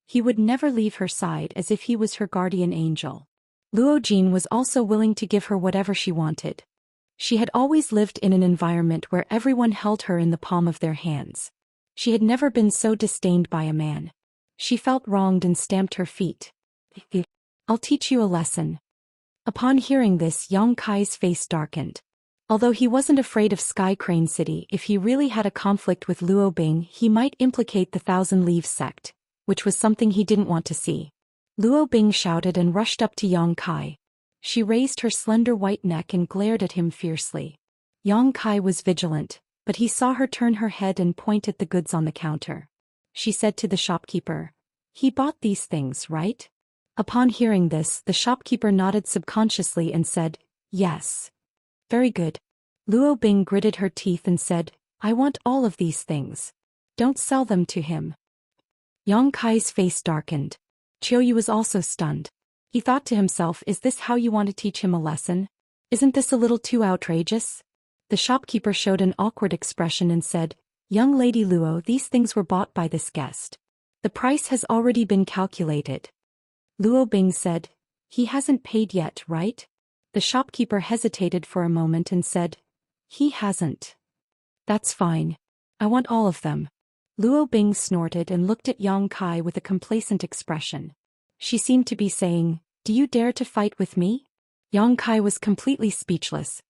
He would never leave her side, as if he was her guardian angel. Luo Jin was also willing to give her whatever she wanted. She had always lived in an environment where everyone held her in the palm of their hands. She had never been so disdained by a man. She felt wronged and stamped her feet. "I'll teach you a lesson." Upon hearing this, Yang Kai's face darkened. Although he wasn't afraid of Sky Crane City, if he really had a conflict with Luo Bing, he might implicate the Thousand Leaves sect, which was something he didn't want to see. Luo Bing shouted and rushed up to Yang Kai. She raised her slender white neck and glared at him fiercely. Yang Kai was vigilant, but he saw her turn her head and point at the goods on the counter. She said to the shopkeeper, "He bought these things, right?" Upon hearing this, the shopkeeper nodded subconsciously and said, "Yes." "Very good." Luo Bing gritted her teeth and said, "I want all of these things. Don't sell them to him." Yang Kai's face darkened. Qiuyu was also stunned. He thought to himself, "Is this how you want to teach him a lesson? Isn't this a little too outrageous?" The shopkeeper showed an awkward expression and said, "Young Lady Luo, these things were bought by this guest. The price has already been calculated." Luo Bing said, "He hasn't paid yet, right?" The shopkeeper hesitated for a moment and said, "He hasn't." "That's fine. I want all of them." Luo Bing snorted and looked at Yang Kai with a complacent expression. She seemed to be saying, "Do you dare to fight with me?" Yang Kai was completely speechless.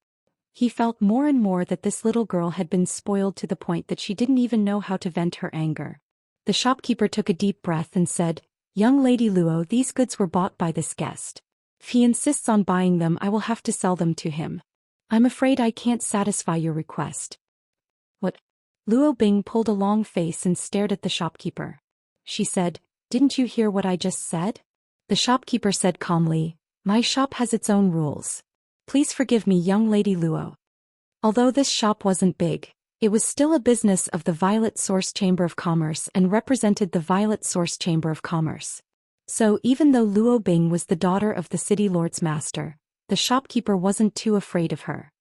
He felt more and more that this little girl had been spoiled to the point that she didn't even know how to vent her anger. The shopkeeper took a deep breath and said, "Young Lady Luo, these goods were bought by this guest. If he insists on buying them, I will have to sell them to him. I'm afraid I can't satisfy your request." "What?" Luo Bing pulled a long face and stared at the shopkeeper. She said, "Didn't you hear what I just said?" The shopkeeper said calmly, "My shop has its own rules. Please forgive me, young Lady Luo." Although this shop wasn't big, it was still a business of the Violet Source Chamber of Commerce and represented the Violet Source Chamber of Commerce. So even though Luo Bing was the daughter of the city lord's master, the shopkeeper wasn't too afraid of her.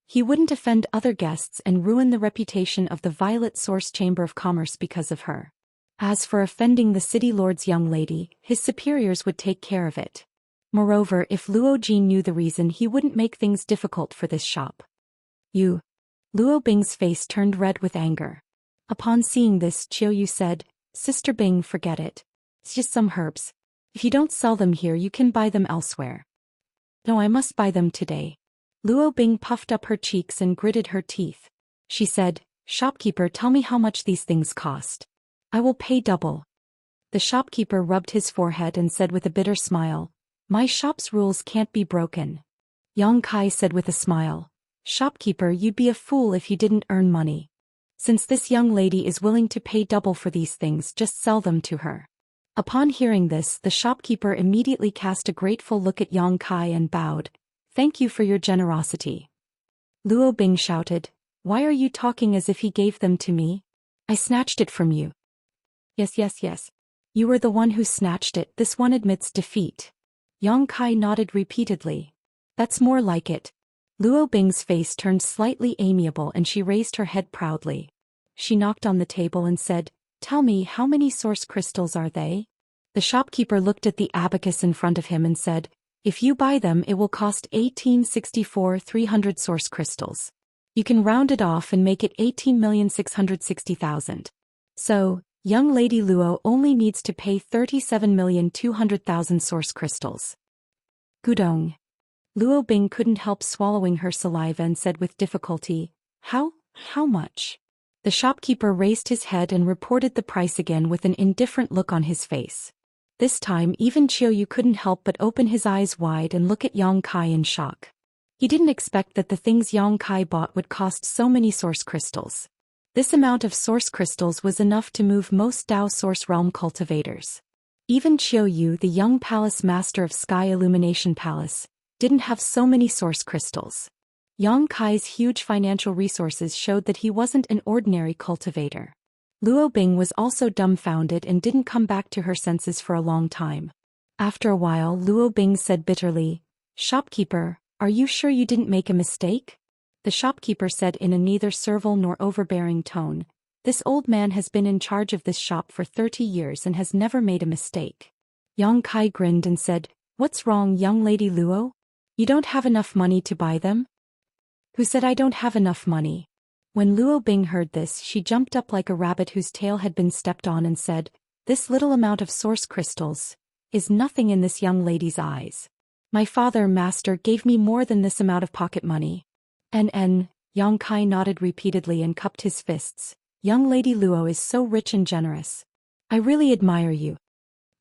He wouldn't offend other guests and ruin the reputation of the Violet Source Chamber of Commerce because of her. As for offending the city lord's young lady, his superiors would take care of it. Moreover, if Luo Jin knew the reason, he wouldn't make things difficult for this shop. "You." Luo Bing's face turned red with anger. Upon seeing this, Qiuyu said, "Sister Bing, forget it. It's just some herbs. If you don't sell them here, you can buy them elsewhere." "No, I must buy them today." Luo Bing puffed up her cheeks and gritted her teeth. She said, "Shopkeeper, tell me how much these things cost. I will pay double." The shopkeeper rubbed his forehead and said with a bitter smile, "My shop's rules can't be broken." Yang Kai said with a smile, "Shopkeeper, you'd be a fool if you didn't earn money. Since this young lady is willing to pay double for these things, just sell them to her." Upon hearing this, the shopkeeper immediately cast a grateful look at Yang Kai and bowed, "Thank you for your generosity." Luo Bing shouted, "Why are you talking as if he gave them to me? I snatched it from you." Yes. You were the one who snatched it. This one admits defeat." Yang Kai nodded repeatedly. "That's more like it." Luo Bing's face turned slightly amiable and she raised her head proudly. She knocked on the table and said, "Tell me, how many source crystals are they?" The shopkeeper looked at the abacus in front of him and said, "If you buy them, it will cost 18,64,300 source crystals. You can round it off and make it 18,660,000. So, young Lady Luo only needs to pay 37,200,000 source crystals." Gudong. Luo Bing couldn't help swallowing her saliva and said with difficulty, How much? The shopkeeper raised his head and reported the price again with an indifferent look on his face. This time even Qiuyu couldn't help but open his eyes wide and look at Yang Kai in shock. He didn't expect that the things Yang Kai bought would cost so many source crystals. This amount of source crystals was enough to move most Dao Source Realm cultivators. Even Qiuyu, the young palace master of Sky Illumination Palace, didn't have so many source crystals. Yang Kai's huge financial resources showed that he wasn't an ordinary cultivator. Luo Bing was also dumbfounded and didn't come back to her senses for a long time. After a while, Luo Bing said bitterly, Shopkeeper, are you sure you didn't make a mistake? The shopkeeper said in a neither servile nor overbearing tone, This old man has been in charge of this shop for 30 years and has never made a mistake. Yang Kai grinned and said, What's wrong, young lady Luo? You don't have enough money to buy them? Who said I don't have enough money? When Luo Bing heard this, she jumped up like a rabbit whose tail had been stepped on and said, This little amount of source crystals is nothing in this young lady's eyes. My father, master, gave me more than this amount of pocket money. Yang Kai nodded repeatedly and cupped his fists. Young lady Luo is so rich and generous. I really admire you.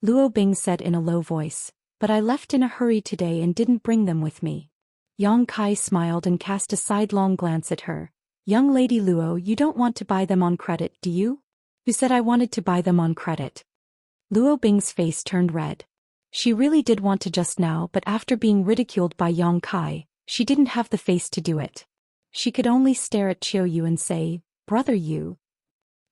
Luo Bing said in a low voice, but I left in a hurry today and didn't bring them with me. Yang Kai smiled and cast a sidelong glance at her. Young lady Luo, you don't want to buy them on credit, do you? Who said I wanted to buy them on credit? Luo Bing's face turned red. She really did want to just now, but after being ridiculed by Yang Kai, she didn't have the face to do it. She could only stare at Qiuyu and say, Brother Yu.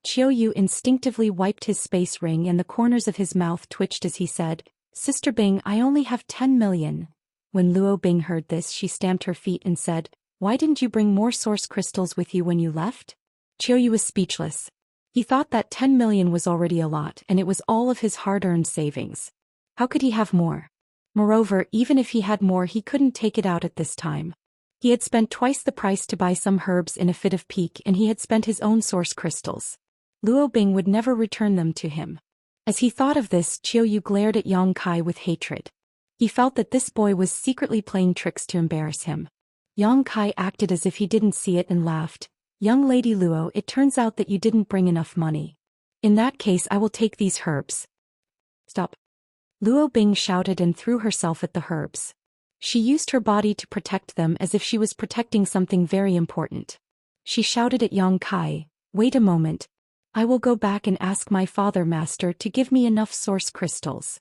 Qiuyu instinctively wiped his space ring and the corners of his mouth twitched as he said, Sister Bing, I only have 10 million. When Luo Bing heard this, she stamped her feet and said, Why didn't you bring more source crystals with you when you left? Qiuyu was speechless. He thought that 10 million was already a lot and it was all of his hard-earned savings. How could he have more? Moreover, even if he had more, he couldn't take it out at this time. He had spent twice the price to buy some herbs in a fit of pique and he had spent his own source crystals. Luo Bing would never return them to him. As he thought of this, Qiuyu glared at Yang Kai with hatred. He felt that this boy was secretly playing tricks to embarrass him. Yang Kai acted as if he didn't see it and laughed. Young lady Luo, it turns out that you didn't bring enough money. In that case, I will take these herbs. Stop. Luo Bing shouted and threw herself at the herbs. She used her body to protect them as if she was protecting something very important. She shouted at Yang Kai, Wait a moment. I will go back and ask my father master to give me enough source crystals.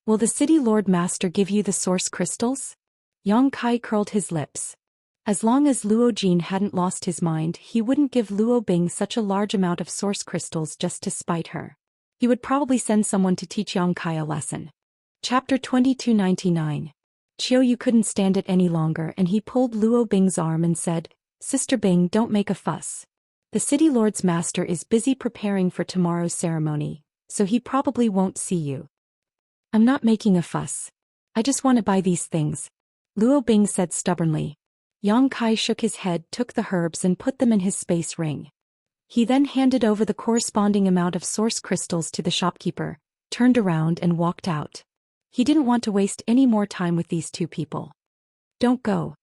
Will the city lord master give you the source crystals? Yang Kai curled his lips. As long as Luo Jin hadn't lost his mind, he wouldn't give Luo Bing such a large amount of source crystals just to spite her. He would probably send someone to teach Yang Kai a lesson. Chapter 2299. Qiuyu couldn't stand it any longer and he pulled Luo Bing's arm and said, Sister Bing, don't make a fuss. The city lord's master is busy preparing for tomorrow's ceremony, so he probably won't see you. I'm not making a fuss. I just want to buy these things. Luo Bing said stubbornly. Yang Kai shook his head, took the herbs and put them in his space ring. He then handed over the corresponding amount of source crystals to the shopkeeper, turned around and walked out. He didn't want to waste any more time with these two people. Don't go.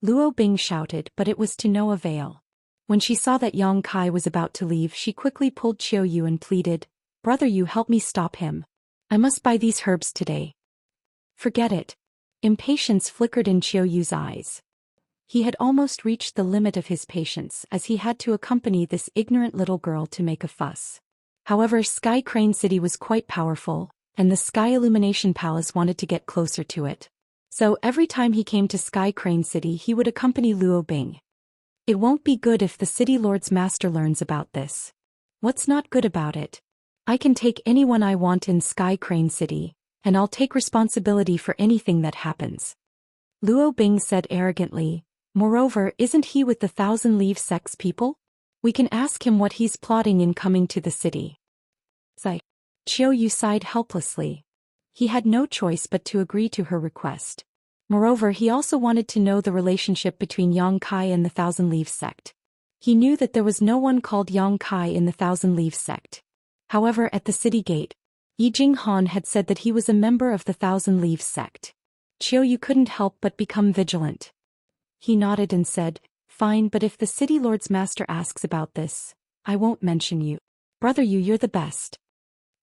Luo Bing shouted, but it was to no avail. When she saw that Yang Kai was about to leave, she quickly pulled Qiuyu and pleaded, Brother Yu, help me stop him. I must buy these herbs today. Forget it. Impatience flickered in Qiuyu's eyes. He had almost reached the limit of his patience as he had to accompany this ignorant little girl to make a fuss. However, Sky Crane City was quite powerful, and the Sky Illumination Palace wanted to get closer to it. So every time he came to Sky Crane City, he would accompany Luo Bing. It won't be good if the city lord's master learns about this. What's not good about it? I can take anyone I want in Sky Crane City, and I'll take responsibility for anything that happens. Luo Bing said arrogantly, Moreover, isn't he with the Thousand Leaves Sect's people? We can ask him what he's plotting in coming to the city. Sigh. Qiuyu sighed helplessly. He had no choice but to agree to her request. Moreover, he also wanted to know the relationship between Yang Kai and the Thousand Leaves Sect. He knew that there was no one called Yang Kai in the Thousand Leaves Sect. However, at the city gate, Yi Jinghan had said that he was a member of the Thousand Leaves Sect. Yu couldn't help but become vigilant. He nodded and said, "Fine, but if the city lord's master asks about this, I won't mention you. Brother Yu, you're the best."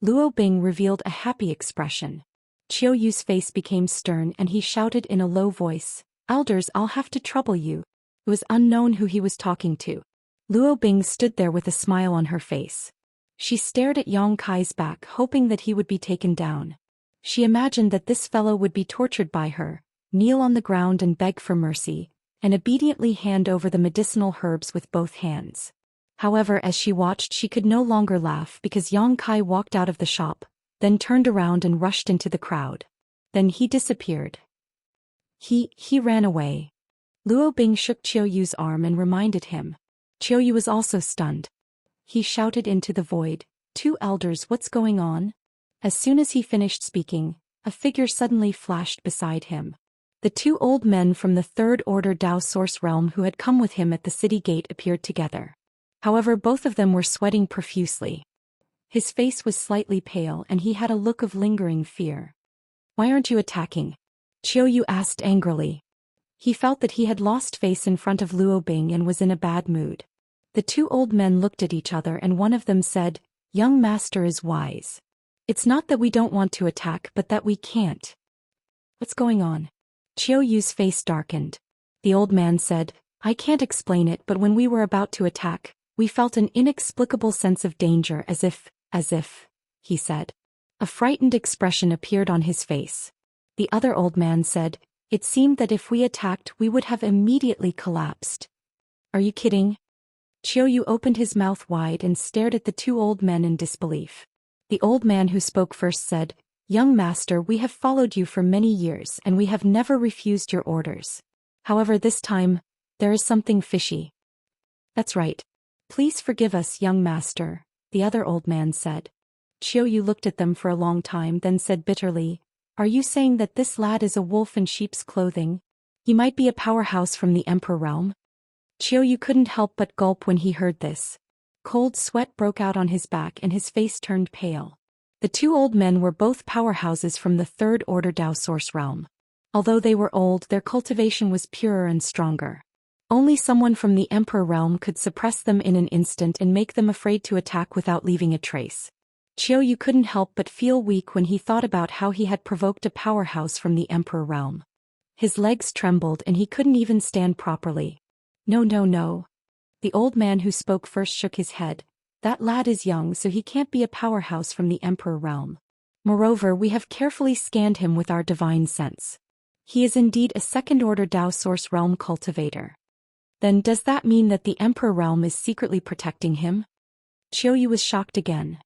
Luo Bing revealed a happy expression. Yu's face became stern and he shouted in a low voice, "Elders, I'll have to trouble you." It was unknown who he was talking to. Luo Bing stood there with a smile on her face. She stared at Yang Kai's back, hoping that he would be taken down. She imagined that this fellow would be tortured by her, kneel on the ground and beg for mercy, and obediently hand over the medicinal herbs with both hands. However, as she watched, she could no longer laugh because Yang Kai walked out of the shop, then turned around and rushed into the crowd. Then he disappeared. He ran away. Luo Bing shook Yu's arm and reminded him. Yu was also stunned. He shouted into the void, "Two elders, what's going on?" As soon as he finished speaking, a figure suddenly flashed beside him. The two old men from the Third Order Dao Source Realm who had come with him at the city gate appeared together. However, both of them were sweating profusely. His face was slightly pale and he had a look of lingering fear. "Why aren't you attacking?" Yu asked angrily. He felt that he had lost face in front of Luo Bing and was in a bad mood. The two old men looked at each other and one of them said, "Young master is wise. It's not that we don't want to attack but that we can't." "What's going on?" Yu's face darkened. The old man said, "I can't explain it, but when we were about to attack, we felt an inexplicable sense of danger as if, he said. A frightened expression appeared on his face. The other old man said, "It seemed that if we attacked we would have immediately collapsed." "Are you kidding?" Yu opened his mouth wide and stared at the two old men in disbelief. The old man who spoke first said, "Young master, we have followed you for many years and we have never refused your orders. However, this time, there is something fishy." "That's right. Please forgive us, young master," the other old man said. Yu looked at them for a long time, then said bitterly, "Are you saying that this lad is a wolf in sheep's clothing? He might be a powerhouse from the Emperor realm?" Yu couldn't help but gulp when he heard this. Cold sweat broke out on his back and his face turned pale. The two old men were both powerhouses from the Third Order Dao Source realm. Although they were old, their cultivation was purer and stronger. Only someone from the Emperor realm could suppress them in an instant and make them afraid to attack without leaving a trace. Yu couldn't help but feel weak when he thought about how he had provoked a powerhouse from the Emperor realm. His legs trembled and he couldn't even stand properly. No. The old man who spoke first shook his head. "That lad is young, so he can't be a powerhouse from the Emperor realm. Moreover, we have carefully scanned him with our divine sense. He is indeed a second-order Dao Source realm cultivator." "Then does that mean that the Emperor realm is secretly protecting him?" Yu was shocked again.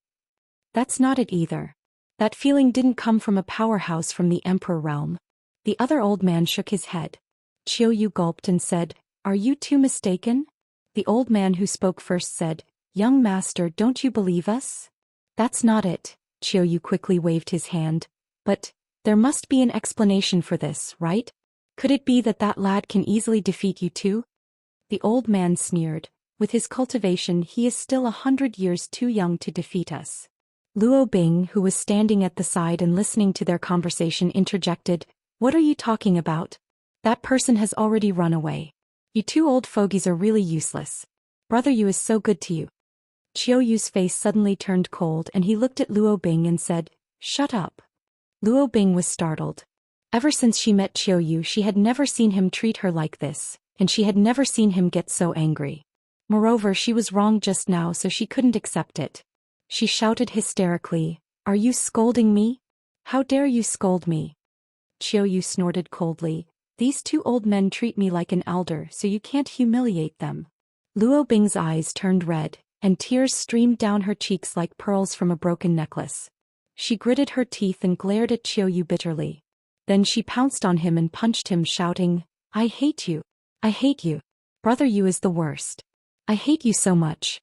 "That's not it either. That feeling didn't come from a powerhouse from the Emperor realm." The other old man shook his head. Yu gulped and said, "Are you too mistaken?" The old man who spoke first said, "Young master, don't you believe us?" "That's not it." Yu quickly waved his hand. "But there must be an explanation for this, right? Could it be that that lad can easily defeat you too?" The old man sneered. "With his cultivation, he is still 100 years too young to defeat us." Luo Bing, who was standing at the side and listening to their conversation, interjected, "What are you talking about? That person has already run away. You two old fogies are really useless. Brother Yu is so good to you." Yu's face suddenly turned cold and he looked at Luo Bing and said, "Shut up." Luo Bing was startled. Ever since she met Yu, she had never seen him treat her like this, and she had never seen him get so angry. Moreover, she was wrong just now, so she couldn't accept it. She shouted hysterically, "Are you scolding me? How dare you scold me?" Yu snorted coldly, "These two old men treat me like an elder, so you can't humiliate them." Luo Bing's eyes turned red, and tears streamed down her cheeks like pearls from a broken necklace. She gritted her teeth and glared at Yu bitterly. Then she pounced on him and punched him, shouting, "I hate you. I hate you. Brother Yu is the worst. I hate you so much."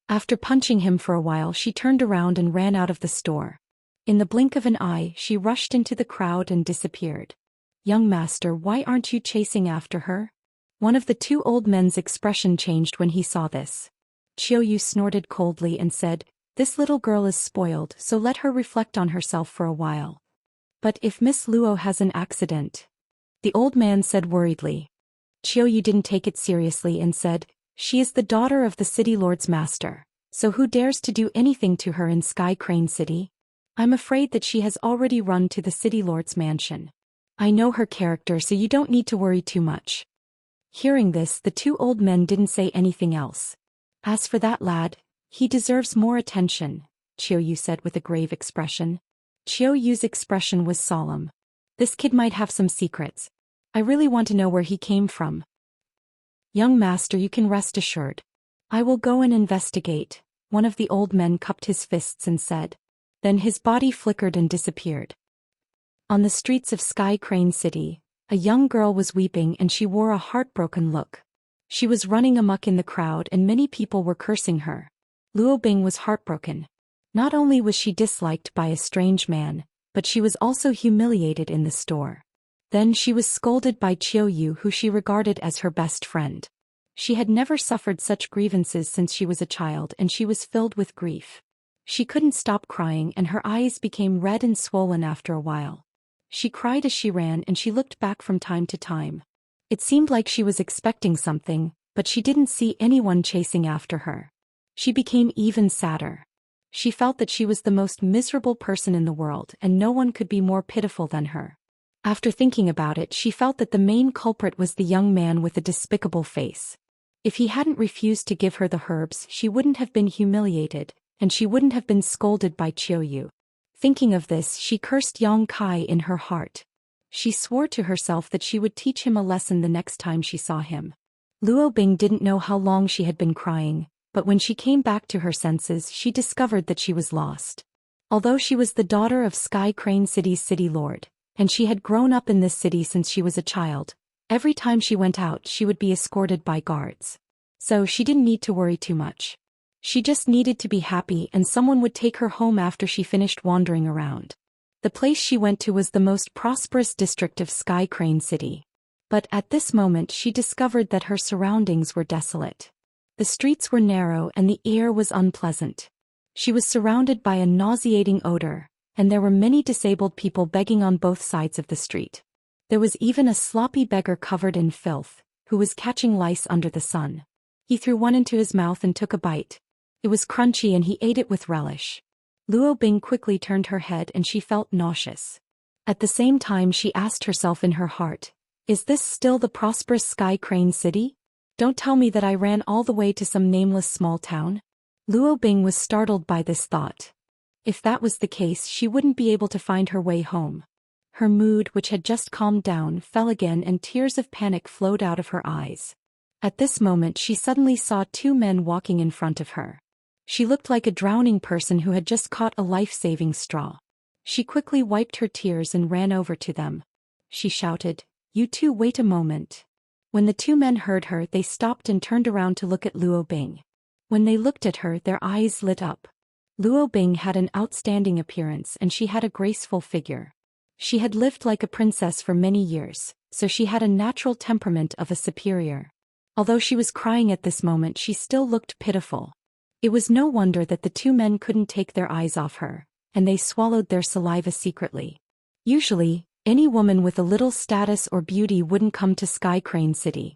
After punching him for a while, she turned around and ran out of the store. In the blink of an eye, she rushed into the crowd and disappeared. "Young master, why aren't you chasing after her?" One of the two old men's expression changed when he saw this. Yu snorted coldly and said, "This little girl is spoiled, so let her reflect on herself for a while." But if Miss Luo has an accident? The old man said worriedly. Qiuyu didn't take it seriously and said, she is the daughter of the city lord's master, so who dares to do anything to her in Sky Crane City? I'm afraid that she has already run to the city lord's mansion. I know her character, so you don't need to worry too much. Hearing this, the two old men didn't say anything else. As for that lad, he deserves more attention, Qiuyu said with a grave expression. Qiuyu's expression was solemn. This kid might have some secrets. I really want to know where he came from. Young master, you can rest assured. I will go and investigate, one of the old men cupped his fists and said. Then his body flickered and disappeared. On the streets of Sky Crane City, a young girl was weeping and she wore a heartbroken look. She was running amok in the crowd and many people were cursing her. Luo Bing was heartbroken. Not only was she disliked by a strange man, but she was also humiliated in the store. Then she was scolded by Qiuyu, who she regarded as her best friend. She had never suffered such grievances since she was a child and she was filled with grief. She couldn't stop crying and her eyes became red and swollen after a while. She cried as she ran and she looked back from time to time. It seemed like she was expecting something, but she didn't see anyone chasing after her. She became even sadder. She felt that she was the most miserable person in the world and no one could be more pitiful than her. After thinking about it, she felt that the main culprit was the young man with the despicable face. If he hadn't refused to give her the herbs, she wouldn't have been humiliated, and she wouldn't have been scolded by Qiuyu. Thinking of this, she cursed Yang Kai in her heart. She swore to herself that she would teach him a lesson the next time she saw him. Luo Bing didn't know how long she had been crying, but when she came back to her senses, she discovered that she was lost. Although she was the daughter of Sky Crane City's city lord, and she had grown up in this city since she was a child, every time she went out she would be escorted by guards. So she didn't need to worry too much. She just needed to be happy and someone would take her home after she finished wandering around. The place she went to was the most prosperous district of Sky Crane City. But at this moment she discovered that her surroundings were desolate. The streets were narrow and the air was unpleasant. She was surrounded by a nauseating odor, and there were many disabled people begging on both sides of the street. There was even a sloppy beggar covered in filth, who was catching lice under the sun. He threw one into his mouth and took a bite. It was crunchy and he ate it with relish. Luo Bing quickly turned her head and she felt nauseous. At the same time she asked herself in her heart, is this still the prosperous Sky Crane City? Don't tell me that I ran all the way to some nameless small town. Luo Bing was startled by this thought. If that was the case, she wouldn't be able to find her way home. Her mood, which had just calmed down, fell again and tears of panic flowed out of her eyes. At this moment she suddenly saw two men walking in front of her. She looked like a drowning person who had just caught a life-saving straw. She quickly wiped her tears and ran over to them. She shouted, "You two, wait a moment." When the two men heard her, they stopped and turned around to look at Luo Bing. When they looked at her, their eyes lit up. Luo Bing had an outstanding appearance and she had a graceful figure. She had lived like a princess for many years, so she had a natural temperament of a superior. Although she was crying at this moment, she still looked pitiful. It was no wonder that the two men couldn't take their eyes off her, and they swallowed their saliva secretly. Usually, any woman with a little status or beauty wouldn't come to Sky Crane City.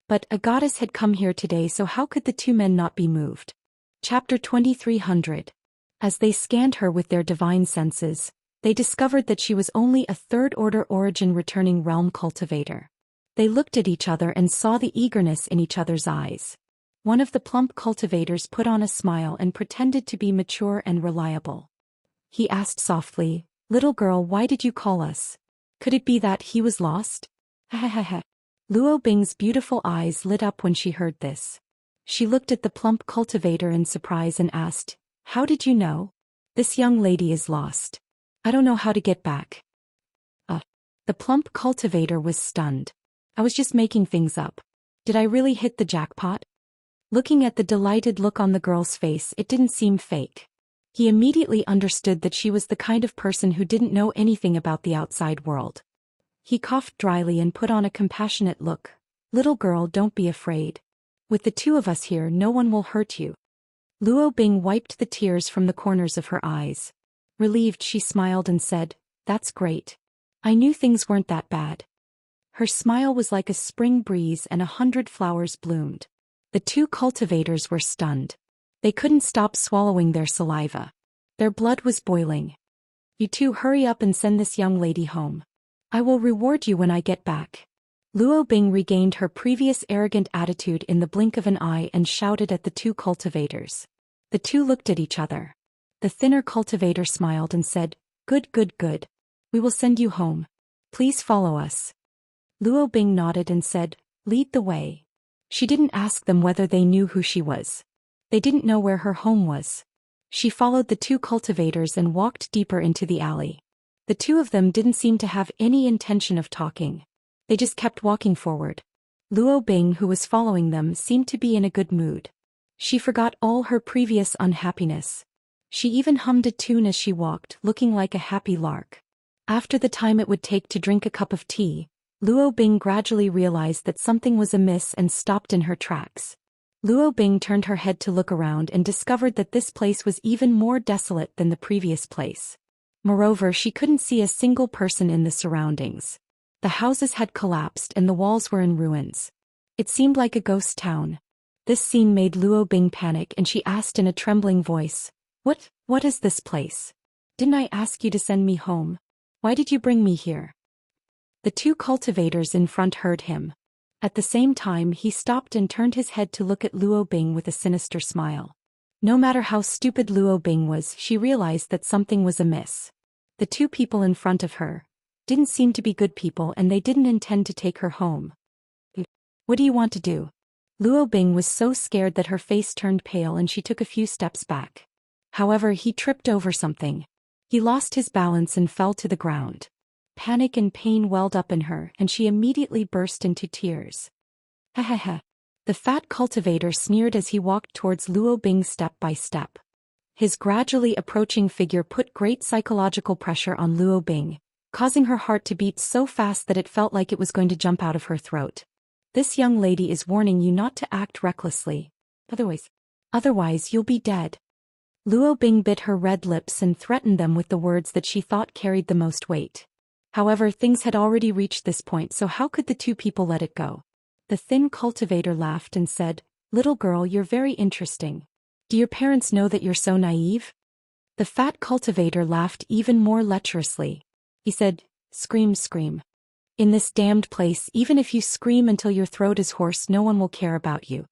But a goddess had come here today, so how could the two men not be moved? Chapter 2300. As they scanned her with their divine senses, they discovered that she was only a third-order origin returning realm cultivator. They looked at each other and saw the eagerness in each other's eyes. One of the plump cultivators put on a smile and pretended to be mature and reliable. He asked softly, "Little girl, why did you call us? Could it be that he was lost?" Ha. Luo Bing's beautiful eyes lit up when she heard this. She looked at the plump cultivator in surprise and asked, "How did you know? This young lady is lost. I don't know how to get back." The plump cultivator was stunned. "I was just making things up. Did I really hit the jackpot?" Looking at the delighted look on the girl's face, it didn't seem fake. He immediately understood that she was the kind of person who didn't know anything about the outside world. He coughed dryly and put on a compassionate look. "Little girl, don't be afraid. With the two of us here, no one will hurt you." Luo Bing wiped the tears from the corners of her eyes. Relieved, she smiled and said, That's great. I knew things weren't that bad. Her smile was like a spring breeze and 100 flowers bloomed. The two cultivators were stunned. They couldn't stop swallowing their saliva. Their blood was boiling. You two hurry up and send this young lady home. I will reward you when I get back. Luo Bing regained her previous arrogant attitude in the blink of an eye and shouted at the two cultivators. The two looked at each other. The thinner cultivator smiled and said, Good, good, good. We will send you home. Please follow us. Luo Bing nodded and said, Lead the way. She didn't ask them whether they knew who she was. They didn't know where her home was. She followed the two cultivators and walked deeper into the alley. The two of them didn't seem to have any intention of talking. They just kept walking forward. Luo Bing, who was following them, seemed to be in a good mood. She forgot all her previous unhappiness. She even hummed a tune as she walked, looking like a happy lark. After the time it would take to drink a cup of tea, Luo Bing gradually realized that something was amiss and stopped in her tracks. Luo Bing turned her head to look around and discovered that this place was even more desolate than the previous place. Moreover, she couldn't see a single person in the surroundings. The houses had collapsed and the walls were in ruins. It seemed like a ghost town. This scene made Luo Bing panic and she asked in a trembling voice, What is this place? Didn't I ask you to send me home? Why did you bring me here? The two cultivators in front heard him. At the same time, he stopped and turned his head to look at Luo Bing with a sinister smile. No matter how stupid Luo Bing was, she realized that something was amiss. The two people in front of her didn't seem to be good people and they didn't intend to take her home. What do you want to do? Luo Bing was so scared that her face turned pale and she took a few steps back. However, he tripped over something. He lost his balance and fell to the ground. Panic and pain welled up in her and she immediately burst into tears. Ha ha ha. The fat cultivator sneered as he walked towards Luo Bing step by step. His gradually approaching figure put great psychological pressure on Luo Bing, causing her heart to beat so fast that it felt like it was going to jump out of her throat. This young lady is warning you not to act recklessly. Otherwise you'll be dead. Luo Bing bit her red lips and threatened them with the words that she thought carried the most weight. However, things had already reached this point, so how could the two people let it go? The thin cultivator laughed and said, Little girl, you're very interesting. Do your parents know that you're so naive? The fat cultivator laughed even more lecherously. He said, Scream, scream. In this damned place, even if you scream until your throat is hoarse, no one will care about you.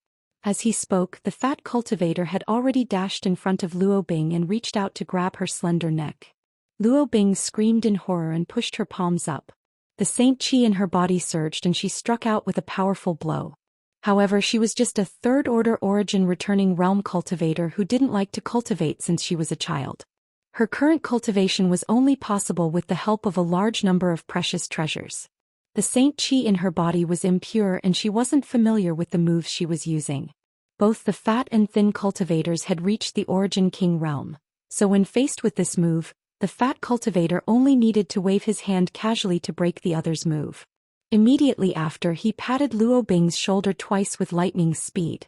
As he spoke, the fat cultivator had already dashed in front of Luo Bing and reached out to grab her slender neck. Luo Bing screamed in horror and pushed her palms up. The Saint Qi in her body surged and she struck out with a powerful blow. However, she was just a third-order origin returning realm cultivator who didn't like to cultivate since she was a child. Her current cultivation was only possible with the help of a large number of precious treasures. The Saint Qi in her body was impure and she wasn't familiar with the moves she was using. Both the fat and thin cultivators had reached the Origin King realm, so when faced with this move, the fat cultivator only needed to wave his hand casually to break the other's move. Immediately after, he patted Luo Bing's shoulder twice with lightning speed.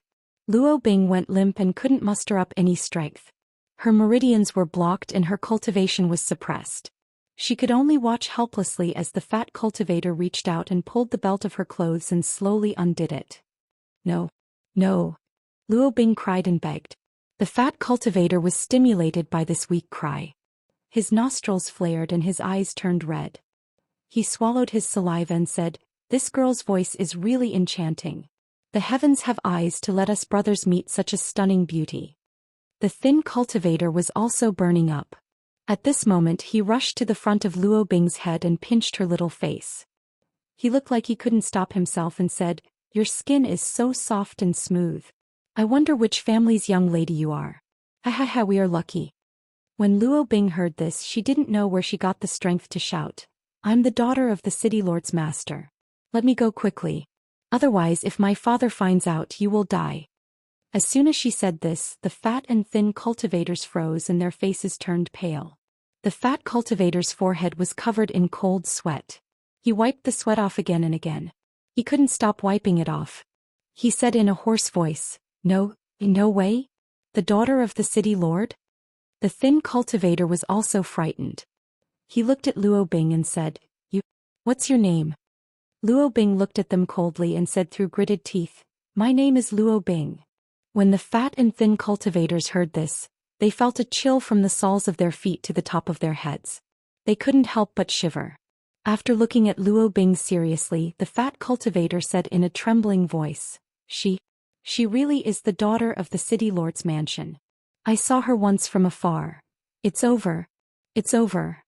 Luo Bing went limp and couldn't muster up any strength. Her meridians were blocked and her cultivation was suppressed. She could only watch helplessly as the fat cultivator reached out and pulled the belt of her clothes and slowly undid it. No. No. Luo Bing cried and begged. The fat cultivator was stimulated by this weak cry. His nostrils flared and his eyes turned red. He swallowed his saliva and said, This girl's voice is really enchanting. The heavens have eyes to let us brothers meet such a stunning beauty. The thin cultivator was also burning up. At this moment he rushed to the front of Luo Bing's head and pinched her little face. He looked like he couldn't stop himself and said, Your skin is so soft and smooth. I wonder which family's young lady you are. Ha ha ha, we are lucky. When Luo Bing heard this, she didn't know where she got the strength to shout, I'm the daughter of the city lord's master. Let me go quickly. Otherwise, if my father finds out, you will die. As soon as she said this, the fat and thin cultivators froze and their faces turned pale. The fat cultivator's forehead was covered in cold sweat. He wiped the sweat off again and again. He couldn't stop wiping it off. He said in a hoarse voice, No way? The daughter of the city lord? The thin cultivator was also frightened. He looked at Luo Bing and said, What's your name? Luo Bing looked at them coldly and said through gritted teeth, My name is Luo Bing. When the fat and thin cultivators heard this, they felt a chill from the soles of their feet to the top of their heads. They couldn't help but shiver. After looking at Luo Bing seriously, the fat cultivator said in a trembling voice, She really is the daughter of the city lord's mansion. I saw her once from afar. It's over. It's over.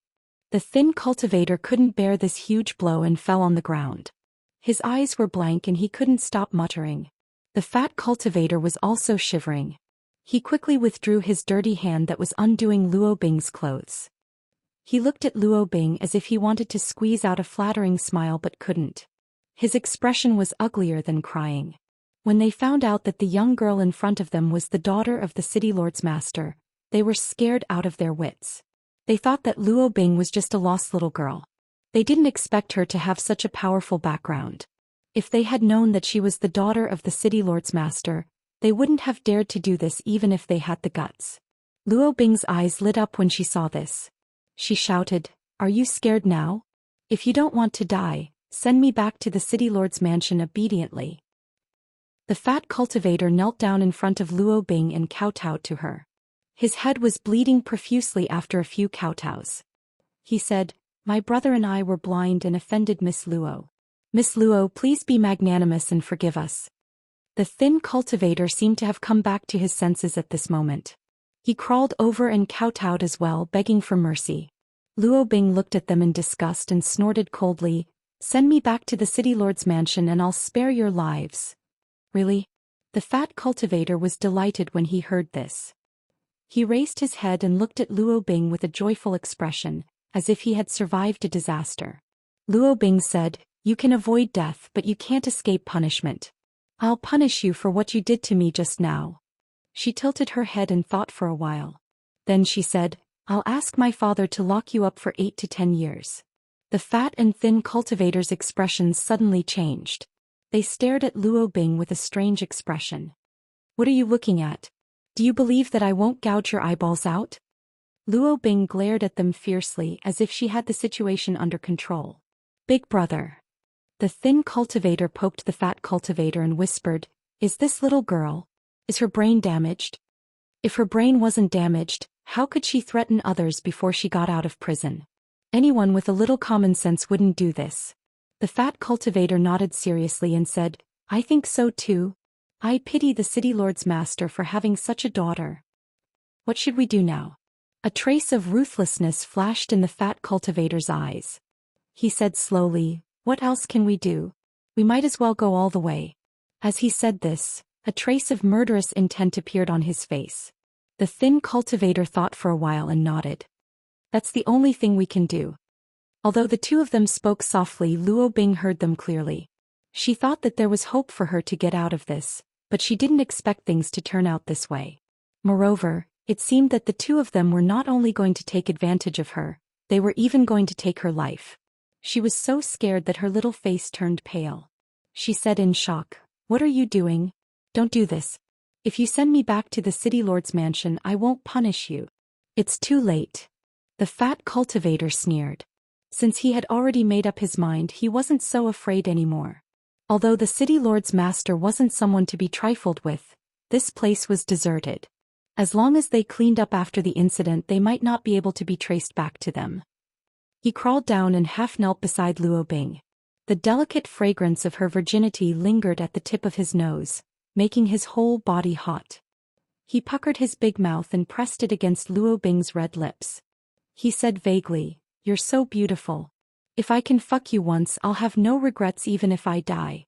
The thin cultivator couldn't bear this huge blow and fell on the ground. His eyes were blank and he couldn't stop muttering. The fat cultivator was also shivering. He quickly withdrew his dirty hand that was undoing Luo Bing's clothes. He looked at Luo Bing as if he wanted to squeeze out a flattering smile but couldn't. His expression was uglier than crying. When they found out that the young girl in front of them was the daughter of the city lord's master, they were scared out of their wits. They thought that Luo Bing was just a lost little girl. They didn't expect her to have such a powerful background. If they had known that she was the daughter of the city lord's master, they wouldn't have dared to do this even if they had the guts. Luo Bing's eyes lit up when she saw this. She shouted, Are you scared now? If you don't want to die, send me back to the city lord's mansion obediently. The fat cultivator knelt down in front of Luo Bing and kowtowed to her. His head was bleeding profusely after a few kowtows. He said, My brother and I were blind and offended Miss Luo. Miss Luo, please be magnanimous and forgive us. The thin cultivator seemed to have come back to his senses at this moment. He crawled over and kowtowed as well, begging for mercy. Luo Bing looked at them in disgust and snorted coldly, Send me back to the city lord's mansion and I'll spare your lives. Really? The fat cultivator was delighted when he heard this. He raised his head and looked at Luo Bing with a joyful expression, as if he had survived a disaster. Luo Bing said, You can avoid death but you can't escape punishment. I'll punish you for what you did to me just now. She tilted her head and thought for a while. Then she said, I'll ask my father to lock you up for 8 to 10 years. The fat and thin cultivator's expressions suddenly changed. They stared at Luo Bing with a strange expression. What are you looking at? Do you believe that I won't gouge your eyeballs out? Luo Bing glared at them fiercely as if she had the situation under control. Big brother. The thin cultivator poked the fat cultivator and whispered, Is this little girl? Is her brain damaged? If her brain wasn't damaged, how could she threaten others before she got out of prison? Anyone with a little common sense wouldn't do this. The fat cultivator nodded seriously and said, I think so too. I pity the city lord's master for having such a daughter. What should we do now? A trace of ruthlessness flashed in the fat cultivator's eyes. He said slowly, What else can we do? We might as well go all the way. As he said this, a trace of murderous intent appeared on his face. The thin cultivator thought for a while and nodded. That's the only thing we can do. Although the two of them spoke softly, Luo Bing heard them clearly. She thought that there was hope for her to get out of this, but she didn't expect things to turn out this way. Moreover, it seemed that the two of them were not only going to take advantage of her, they were even going to take her life. She was so scared that her little face turned pale. She said in shock, What are you doing? Don't do this. If you send me back to the city lord's mansion, I won't punish you. It's too late. The fat cultivator sneered. Since he had already made up his mind, he wasn't so afraid anymore. Although the city lord's master wasn't someone to be trifled with, this place was deserted. As long as they cleaned up after the incident, they might not be able to be traced back to them. He crawled down and half knelt beside Luo Bing. The delicate fragrance of her virginity lingered at the tip of his nose, making his whole body hot. He puckered his big mouth and pressed it against Luo Bing's red lips. He said vaguely, You're so beautiful. If I can fuck you once, I'll have no regrets even if I die.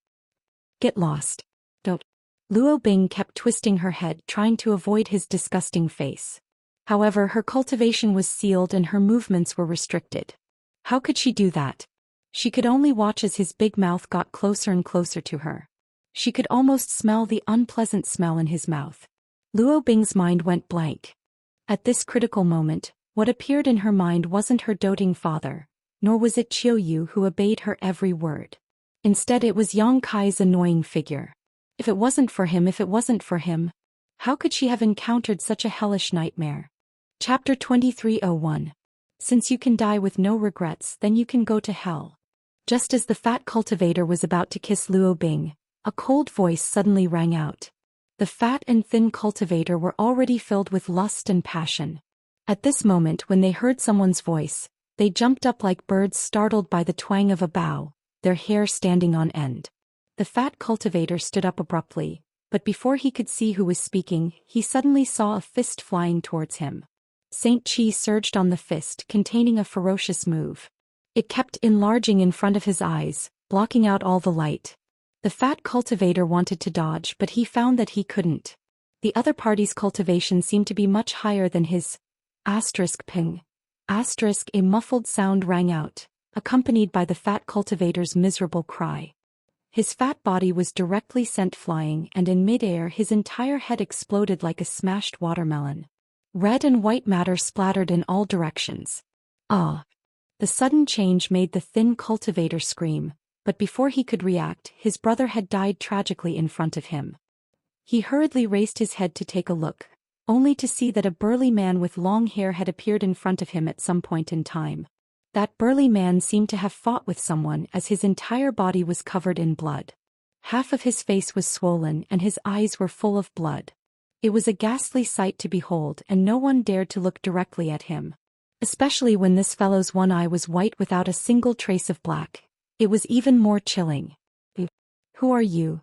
Get lost. Don't. Luo Bing kept twisting her head, trying to avoid his disgusting face. However, her cultivation was sealed and her movements were restricted. How could she do that? She could only watch as his big mouth got closer and closer to her. She could almost smell the unpleasant smell in his mouth. Luo Bing's mind went blank. At this critical moment, what appeared in her mind wasn't her doting father, nor was it Qiu Yu who obeyed her every word. Instead it was Yang Kai's annoying figure. If it wasn't for him, how could she have encountered such a hellish nightmare? Chapter 2301. Since you can die with no regrets, then you can go to hell. Just as the fat cultivator was about to kiss Luo Bing, a cold voice suddenly rang out. The fat and thin cultivator were already filled with lust and passion. At this moment, when they heard someone's voice, they jumped up like birds startled by the twang of a bow, their hair standing on end. The fat cultivator stood up abruptly, but before he could see who was speaking, he suddenly saw a fist flying towards him. Saint Chi surged on the fist, containing a ferocious move. It kept enlarging in front of his eyes, blocking out all the light. The fat cultivator wanted to dodge, but he found that he couldn't. The other party's cultivation seemed to be much higher than his. Ping. A muffled sound rang out, accompanied by the fat cultivator's miserable cry. His fat body was directly sent flying, and in midair his entire head exploded like a smashed watermelon. Red and white matter splattered in all directions. Ah! The sudden change made the thin cultivator scream, but before he could react, his brother had died tragically in front of him. He hurriedly raised his head to take a look, only to see that a burly man with long hair had appeared in front of him at some point in time. That burly man seemed to have fought with someone, as his entire body was covered in blood. Half of his face was swollen and his eyes were full of blood. It was a ghastly sight to behold, and no one dared to look directly at him. Especially when this fellow's one eye was white without a single trace of black. It was even more chilling. Who are you?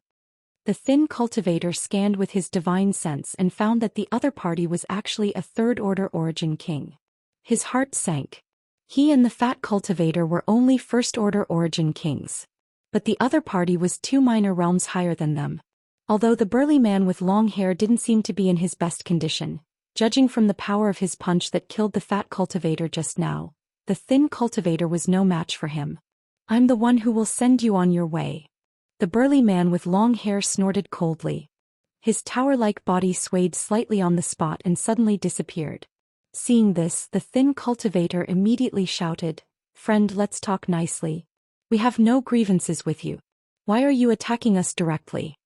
The thin cultivator scanned with his divine sense and found that the other party was actually a third-order origin king. His heart sank. He and the fat cultivator were only first-order origin kings. But the other party was 2 minor realms higher than them. Although the burly man with long hair didn't seem to be in his best condition, judging from the power of his punch that killed the fat cultivator just now, the thin cultivator was no match for him. I'm the one who will send you on your way. The burly man with long hair snorted coldly. His tower-like body swayed slightly on the spot and suddenly disappeared. Seeing this, the thin cultivator immediately shouted, "Friend, let's talk nicely. We have no grievances with you. Why are you attacking us directly?"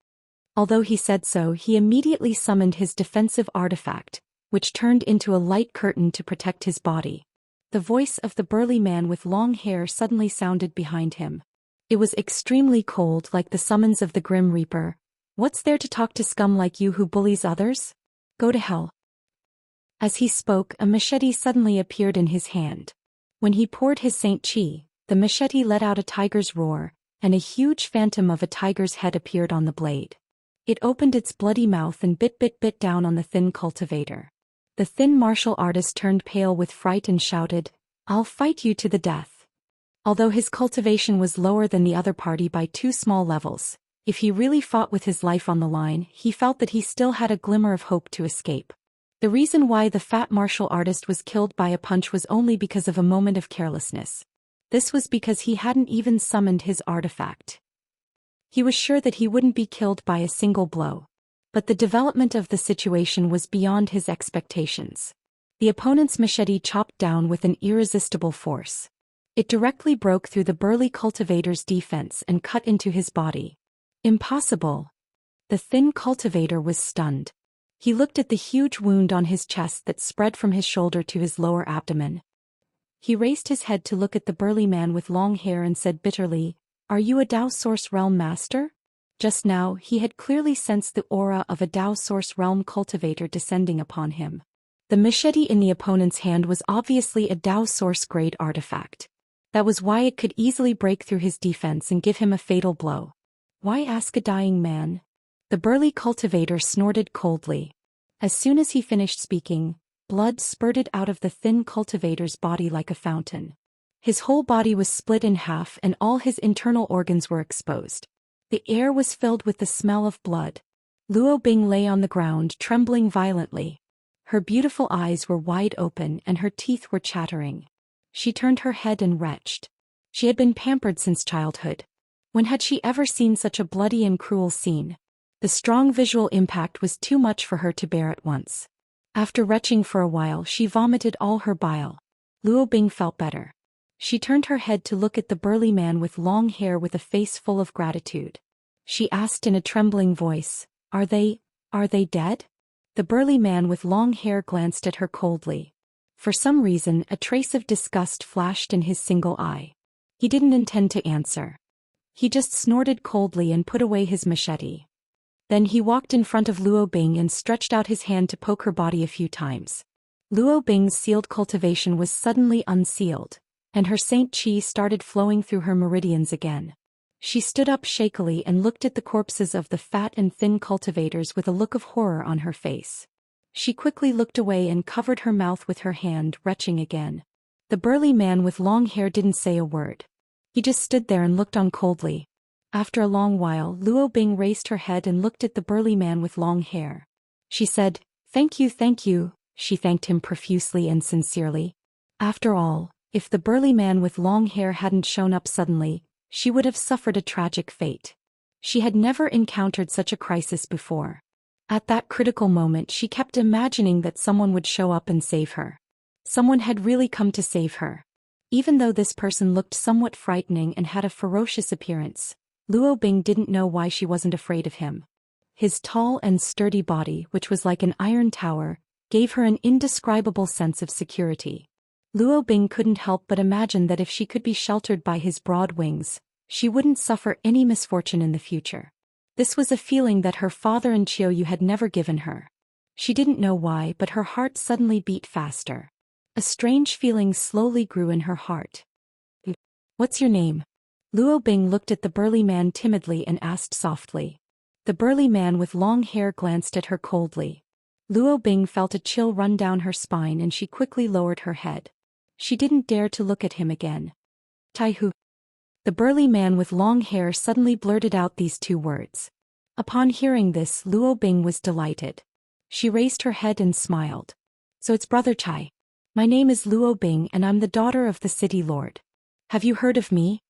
Although he said so, he immediately summoned his defensive artifact, which turned into a light curtain to protect his body. The voice of the burly man with long hair suddenly sounded behind him. It was extremely cold, like the summons of the Grim Reaper. "What's there to talk to scum like you who bullies others? Go to hell." As he spoke, a machete suddenly appeared in his hand. When he poured his Saint Chi, the machete let out a tiger's roar, and a huge phantom of a tiger's head appeared on the blade. It opened its bloody mouth and bit down on the thin cultivator. The thin martial artist turned pale with fright and shouted, "I'll fight you to the death." Although his cultivation was lower than the other party by 2 small levels, if he really fought with his life on the line, he felt that he still had a glimmer of hope to escape. The reason why the fat martial artist was killed by a punch was only because of a moment of carelessness. This was because he hadn't even summoned his artifact. He was sure that he wouldn't be killed by a single blow. But the development of the situation was beyond his expectations. The opponent's machete chopped down with an irresistible force. It directly broke through the burly cultivator's defense and cut into his body. Impossible! The thin cultivator was stunned. He looked at the huge wound on his chest that spread from his shoulder to his lower abdomen. He raised his head to look at the burly man with long hair and said bitterly, "Are you a Dao Source Realm master?" Just now, he had clearly sensed the aura of a Dao Source Realm cultivator descending upon him. The machete in the opponent's hand was obviously a Dao Source grade artifact. That was why it could easily break through his defense and give him a fatal blow. Why ask a dying man? The burly cultivator snorted coldly. As soon as he finished speaking, blood spurted out of the thin cultivator's body like a fountain. His whole body was split in half and all his internal organs were exposed. The air was filled with the smell of blood. Luo Bing lay on the ground, trembling violently. Her beautiful eyes were wide open and her teeth were chattering. She turned her head and retched. She had been pampered since childhood. When had she ever seen such a bloody and cruel scene? The strong visual impact was too much for her to bear at once. After retching for a while, she vomited all her bile. Luo Bing felt better. She turned her head to look at the burly man with long hair with a face full of gratitude. She asked in a trembling voice, are they dead?" The burly man with long hair glanced at her coldly. For some reason, a trace of disgust flashed in his single eye. He didn't intend to answer. He just snorted coldly and put away his machete. Then he walked in front of Luo Bing and stretched out his hand to poke her body a few times. Luo Bing's sealed cultivation was suddenly unsealed, and her Saint Qi started flowing through her meridians again. She stood up shakily and looked at the corpses of the fat and thin cultivators with a look of horror on her face. She quickly looked away and covered her mouth with her hand, retching again. The burly man with long hair didn't say a word. He just stood there and looked on coldly. After a long while, Luo Bing raised her head and looked at the burly man with long hair. She said, "Thank you, thank you." She thanked him profusely and sincerely. After all, if the burly man with long hair hadn't shown up suddenly, she would have suffered a tragic fate. She had never encountered such a crisis before. At that critical moment, she kept imagining that someone would show up and save her. Someone had really come to save her. Even though this person looked somewhat frightening and had a ferocious appearance, Luo Bing didn't know why she wasn't afraid of him. His tall and sturdy body, which was like an iron tower, gave her an indescribable sense of security. Luo Bing couldn't help but imagine that if she could be sheltered by his broad wings, she wouldn't suffer any misfortune in the future. This was a feeling that her father and Qiuyu had never given her. She didn't know why, but her heart suddenly beat faster. A strange feeling slowly grew in her heart. "What's your name?" Luo Bing looked at the burly man timidly and asked softly. The burly man with long hair glanced at her coldly. Luo Bing felt a chill run down her spine and she quickly lowered her head. She didn't dare to look at him again. "Taihu." The burly man with long hair suddenly blurted out these two words. Upon hearing this, Luo Bing was delighted. She raised her head and smiled. "So it's Brother Chai. My name is Luo Bing and I'm the daughter of the city lord. Have you heard of me?"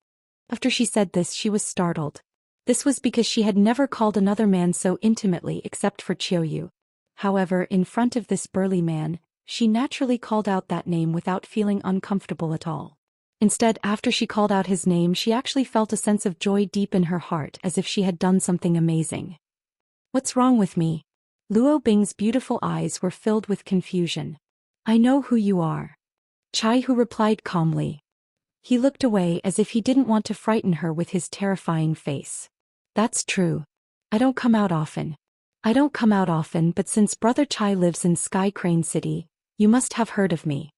After she said this, she was startled. This was because she had never called another man so intimately except for Qiuyu. However, in front of this burly man, she naturally called out that name without feeling uncomfortable at all. Instead, after she called out his name, she actually felt a sense of joy deep in her heart, as if she had done something amazing. "What's wrong with me?" Luo Bing's beautiful eyes were filled with confusion. "I know who you are." Chai Hu replied calmly. He looked away as if he didn't want to frighten her with his terrifying face. "That's true. I don't come out often. But since Brother Chai lives in Sky Crane City, you must have heard of me."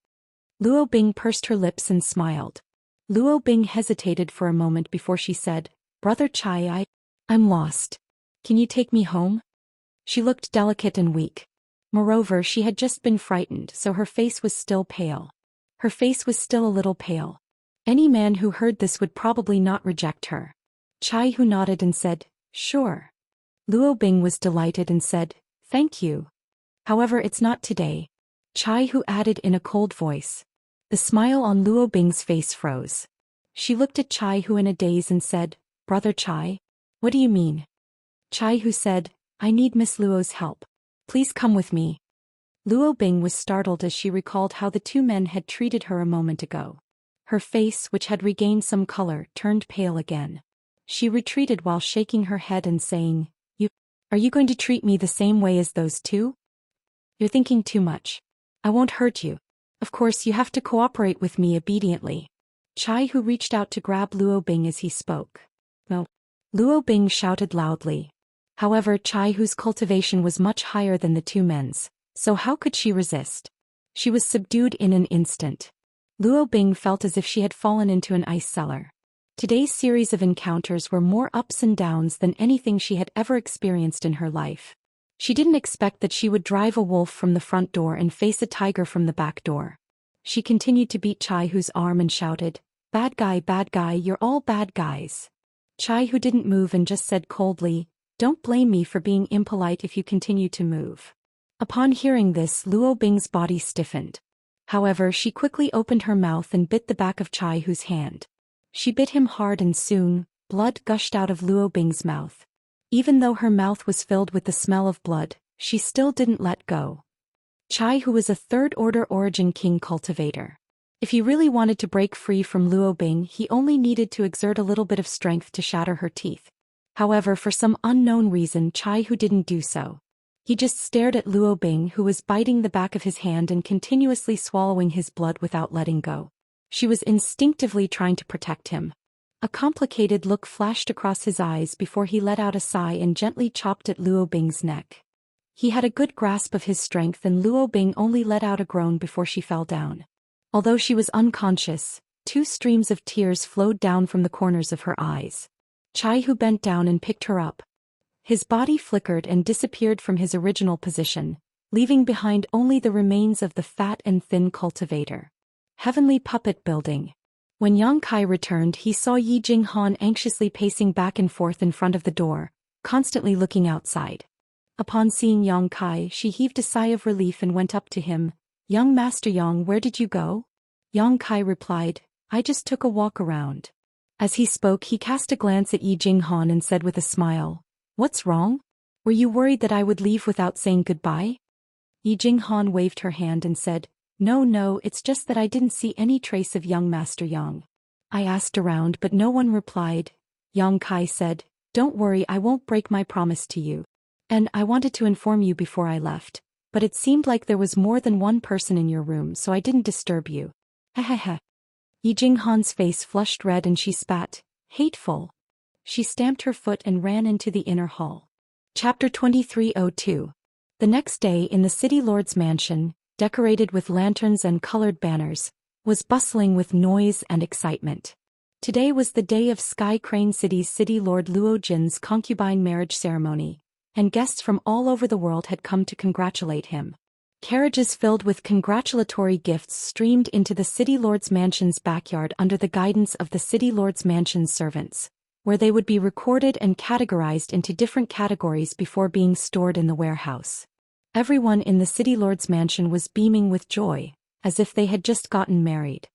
Luo Bing pursed her lips and smiled. Luo Bing hesitated for a moment before she said, "Brother Chai, I'm lost. Can you take me home?" She looked delicate and weak. Moreover, she had just been frightened, so her face was still pale. Her face was still a little pale. Any man who heard this would probably not reject her. Chai Hu nodded and said, "Sure." Luo Bing was delighted and said, "Thank you. However, it's not today." Chai Hu added in a cold voice. The smile on Luo Bing's face froze. She looked at Chai Hu in a daze and said, "Brother Chai? What do you mean?" Chai Hu said, "I need Miss Luo's help. Please come with me." Luo Bing was startled as she recalled how the two men had treated her a moment ago. Her face, which had regained some color, turned pale again. She retreated while shaking her head and saying, Are you going to treat me the same way as those two? You're thinking too much. I won't hurt you. Of course you have to cooperate with me obediently." Chai Hu reached out to grab Luo Bing as he spoke. "No." Luo Bing shouted loudly. However, Chai Hu's cultivation was much higher than the two men's, so how could she resist? She was subdued in an instant. Luo Bing felt as if she had fallen into an ice cellar. Today's series of encounters were more ups and downs than anything she had ever experienced in her life. She didn't expect that she would drive a wolf from the front door and face a tiger from the back door. She continued to beat Chai Hu's arm and shouted, bad guy, you're all bad guys." Chai Hu didn't move and just said coldly, "Don't blame me for being impolite if you continue to move." Upon hearing this, Luo Bing's body stiffened. However, she quickly opened her mouth and bit the back of Chai Hu's hand. She bit him hard and soon, blood gushed out of Luo Bing's mouth. Even though her mouth was filled with the smell of blood, she still didn't let go. Chai Hu was a third-order origin king cultivator. If he really wanted to break free from Luo Bing, he only needed to exert a little bit of strength to shatter her teeth. However, for some unknown reason, Chai Hu didn't do so. He just stared at Luo Bing, who was biting the back of his hand and continuously swallowing his blood without letting go. She was instinctively trying to protect him. A complicated look flashed across his eyes before he let out a sigh and gently chopped at Luo Bing's neck. He had a good grasp of his strength, and Luo Bing only let out a groan before she fell down. Although she was unconscious, 2 streams of tears flowed down from the corners of her eyes. Chai Hu bent down and picked her up. His body flickered and disappeared from his original position, leaving behind only the remains of the fat and thin cultivator. Heavenly puppet building. When Yang Kai returned, he saw Yi Jinghan anxiously pacing back and forth in front of the door, constantly looking outside. Upon seeing Yang Kai, she heaved a sigh of relief and went up to him. "Young Master Yang, where did you go?" Yang Kai replied, "I just took a walk around." As he spoke, he cast a glance at Yi Jinghan and said with a smile, "What's wrong? Were you worried that I would leave without saying goodbye?" Yi Jinghan waved her hand and said, No, it's just that I didn't see any trace of young Master Yang. I asked around but no one replied. Yang Kai said, "Don't worry, I won't break my promise to you. And I wanted to inform you before I left, but it seemed like there was more than one person in your room, so I didn't disturb you." Hehehe. Yi Jinghan's face flushed red and she spat, "Hateful." She stamped her foot and ran into the inner hall. Chapter 2302. The next day in the city lord's mansion, decorated with lanterns and colored banners, was bustling with noise and excitement. Today was the day of Sky Crane City's city lord Luo Jin's concubine marriage ceremony, and guests from all over the world had come to congratulate him. Carriages filled with congratulatory gifts streamed into the city lord's mansion's backyard under the guidance of the city lord's mansion's servants, where they would be recorded and categorized into different categories before being stored in the warehouse. Everyone in the city lord's mansion was beaming with joy, as if they had just gotten married.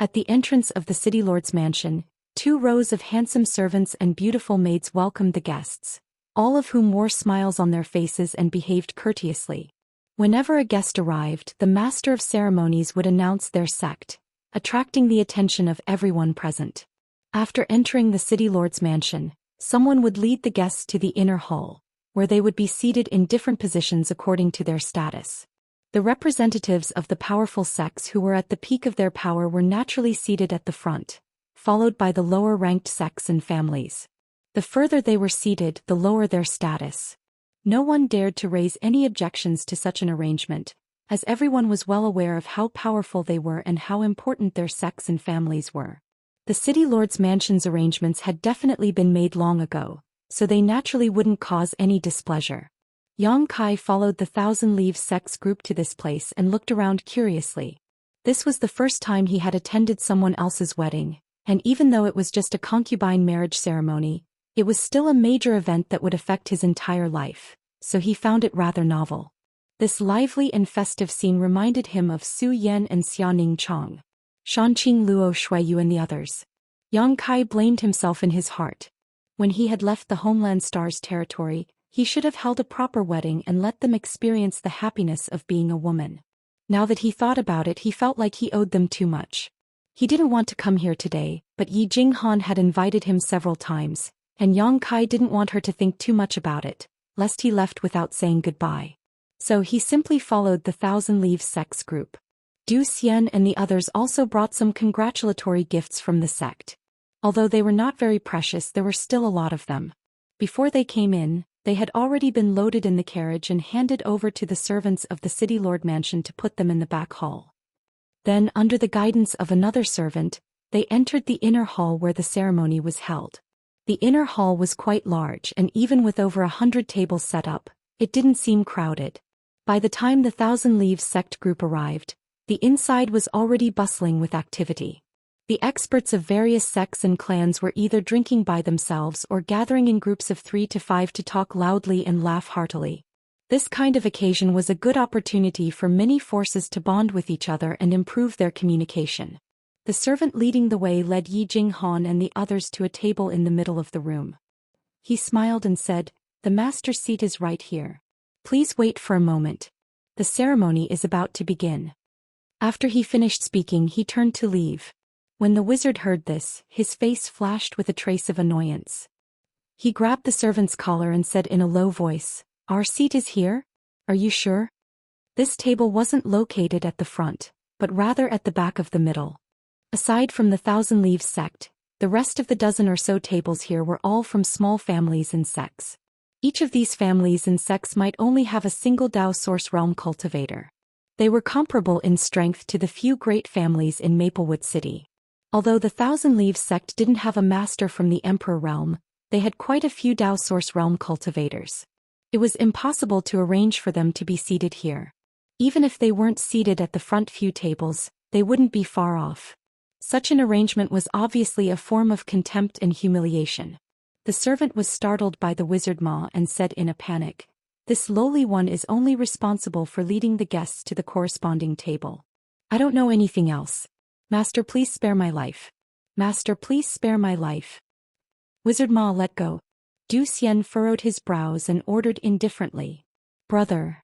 At the entrance of the city lord's mansion, 2 rows of handsome servants and beautiful maids welcomed the guests, all of whom wore smiles on their faces and behaved courteously. Whenever a guest arrived, the master of ceremonies would announce their sect, attracting the attention of everyone present. After entering the city lord's mansion, someone would lead the guests to the inner hall, where they would be seated in different positions according to their status. The representatives of the powerful sects who were at the peak of their power were naturally seated at the front, followed by the lower-ranked sects and families. The further they were seated, the lower their status. No one dared to raise any objections to such an arrangement, as everyone was well aware of how powerful they were and how important their sects and families were. The city lord's mansion's arrangements had definitely been made long ago, so they naturally wouldn't cause any displeasure. Yang Kai followed the Thousand Leaves sect's group to this place and looked around curiously. This was the first time he had attended someone else's wedding, and even though it was just a concubine marriage ceremony, it was still a major event that would affect his entire life, so he found it rather novel. This lively and festive scene reminded him of Su Yan and Xianing Chong, Shanqing Luo Shuiyu and the others. Yang Kai blamed himself in his heart. When he had left the Homeland Star's territory, he should have held a proper wedding and let them experience the happiness of being a woman. Now that he thought about it, he felt like he owed them too much. He didn't want to come here today, but Yi Jinghan had invited him several times, and Yang Kai didn't want her to think too much about it, lest he left without saying goodbye. So he simply followed the Thousand Leaves sect's group. Zhou Xian and the others also brought some congratulatory gifts from the sect. Although they were not very precious, there were still a lot of them. Before they came in, they had already been loaded in the carriage and handed over to the servants of the city lord mansion to put them in the back hall. Then, under the guidance of another servant, they entered the inner hall where the ceremony was held. The inner hall was quite large, and even with over 100 tables set up, it didn't seem crowded. By the time the Thousand Leaves sect group arrived, the inside was already bustling with activity. The experts of various sects and clans were either drinking by themselves or gathering in groups of 3 to 5 to talk loudly and laugh heartily. This kind of occasion was a good opportunity for many forces to bond with each other and improve their communication. The servant leading the way led Yi Jinghan and the others to a table in the middle of the room. He smiled and said, "The master's seat is right here. Please wait for a moment. The ceremony is about to begin." After he finished speaking, he turned to leave. When the wizard heard this, his face flashed with a trace of annoyance. He grabbed the servant's collar and said in a low voice, "Our seat is here?" Are you sure? This table wasn't located at the front, but rather at the back of the middle. Aside from the Thousand Leaves sect, the rest of the dozen or so tables here were all from small families and sects. Each of these families and sects might only have a single Dao Source Realm cultivator. They were comparable in strength to the few great families in Maplewood City. Although the Thousand Leaves sect didn't have a master from the Emperor Realm, they had quite a few Dao Source Realm cultivators. It was impossible to arrange for them to be seated here. Even if they weren't seated at the front few tables, they wouldn't be far off. Such an arrangement was obviously a form of contempt and humiliation. The servant was startled by the wizard Ma and said in a panic, "This lowly one is only responsible for leading the guests to the corresponding table. I don't know anything else. Master, please spare my life. Master, please spare my life." Wizard Ma let go. Zhou Xian furrowed his brows and ordered indifferently, "Brother."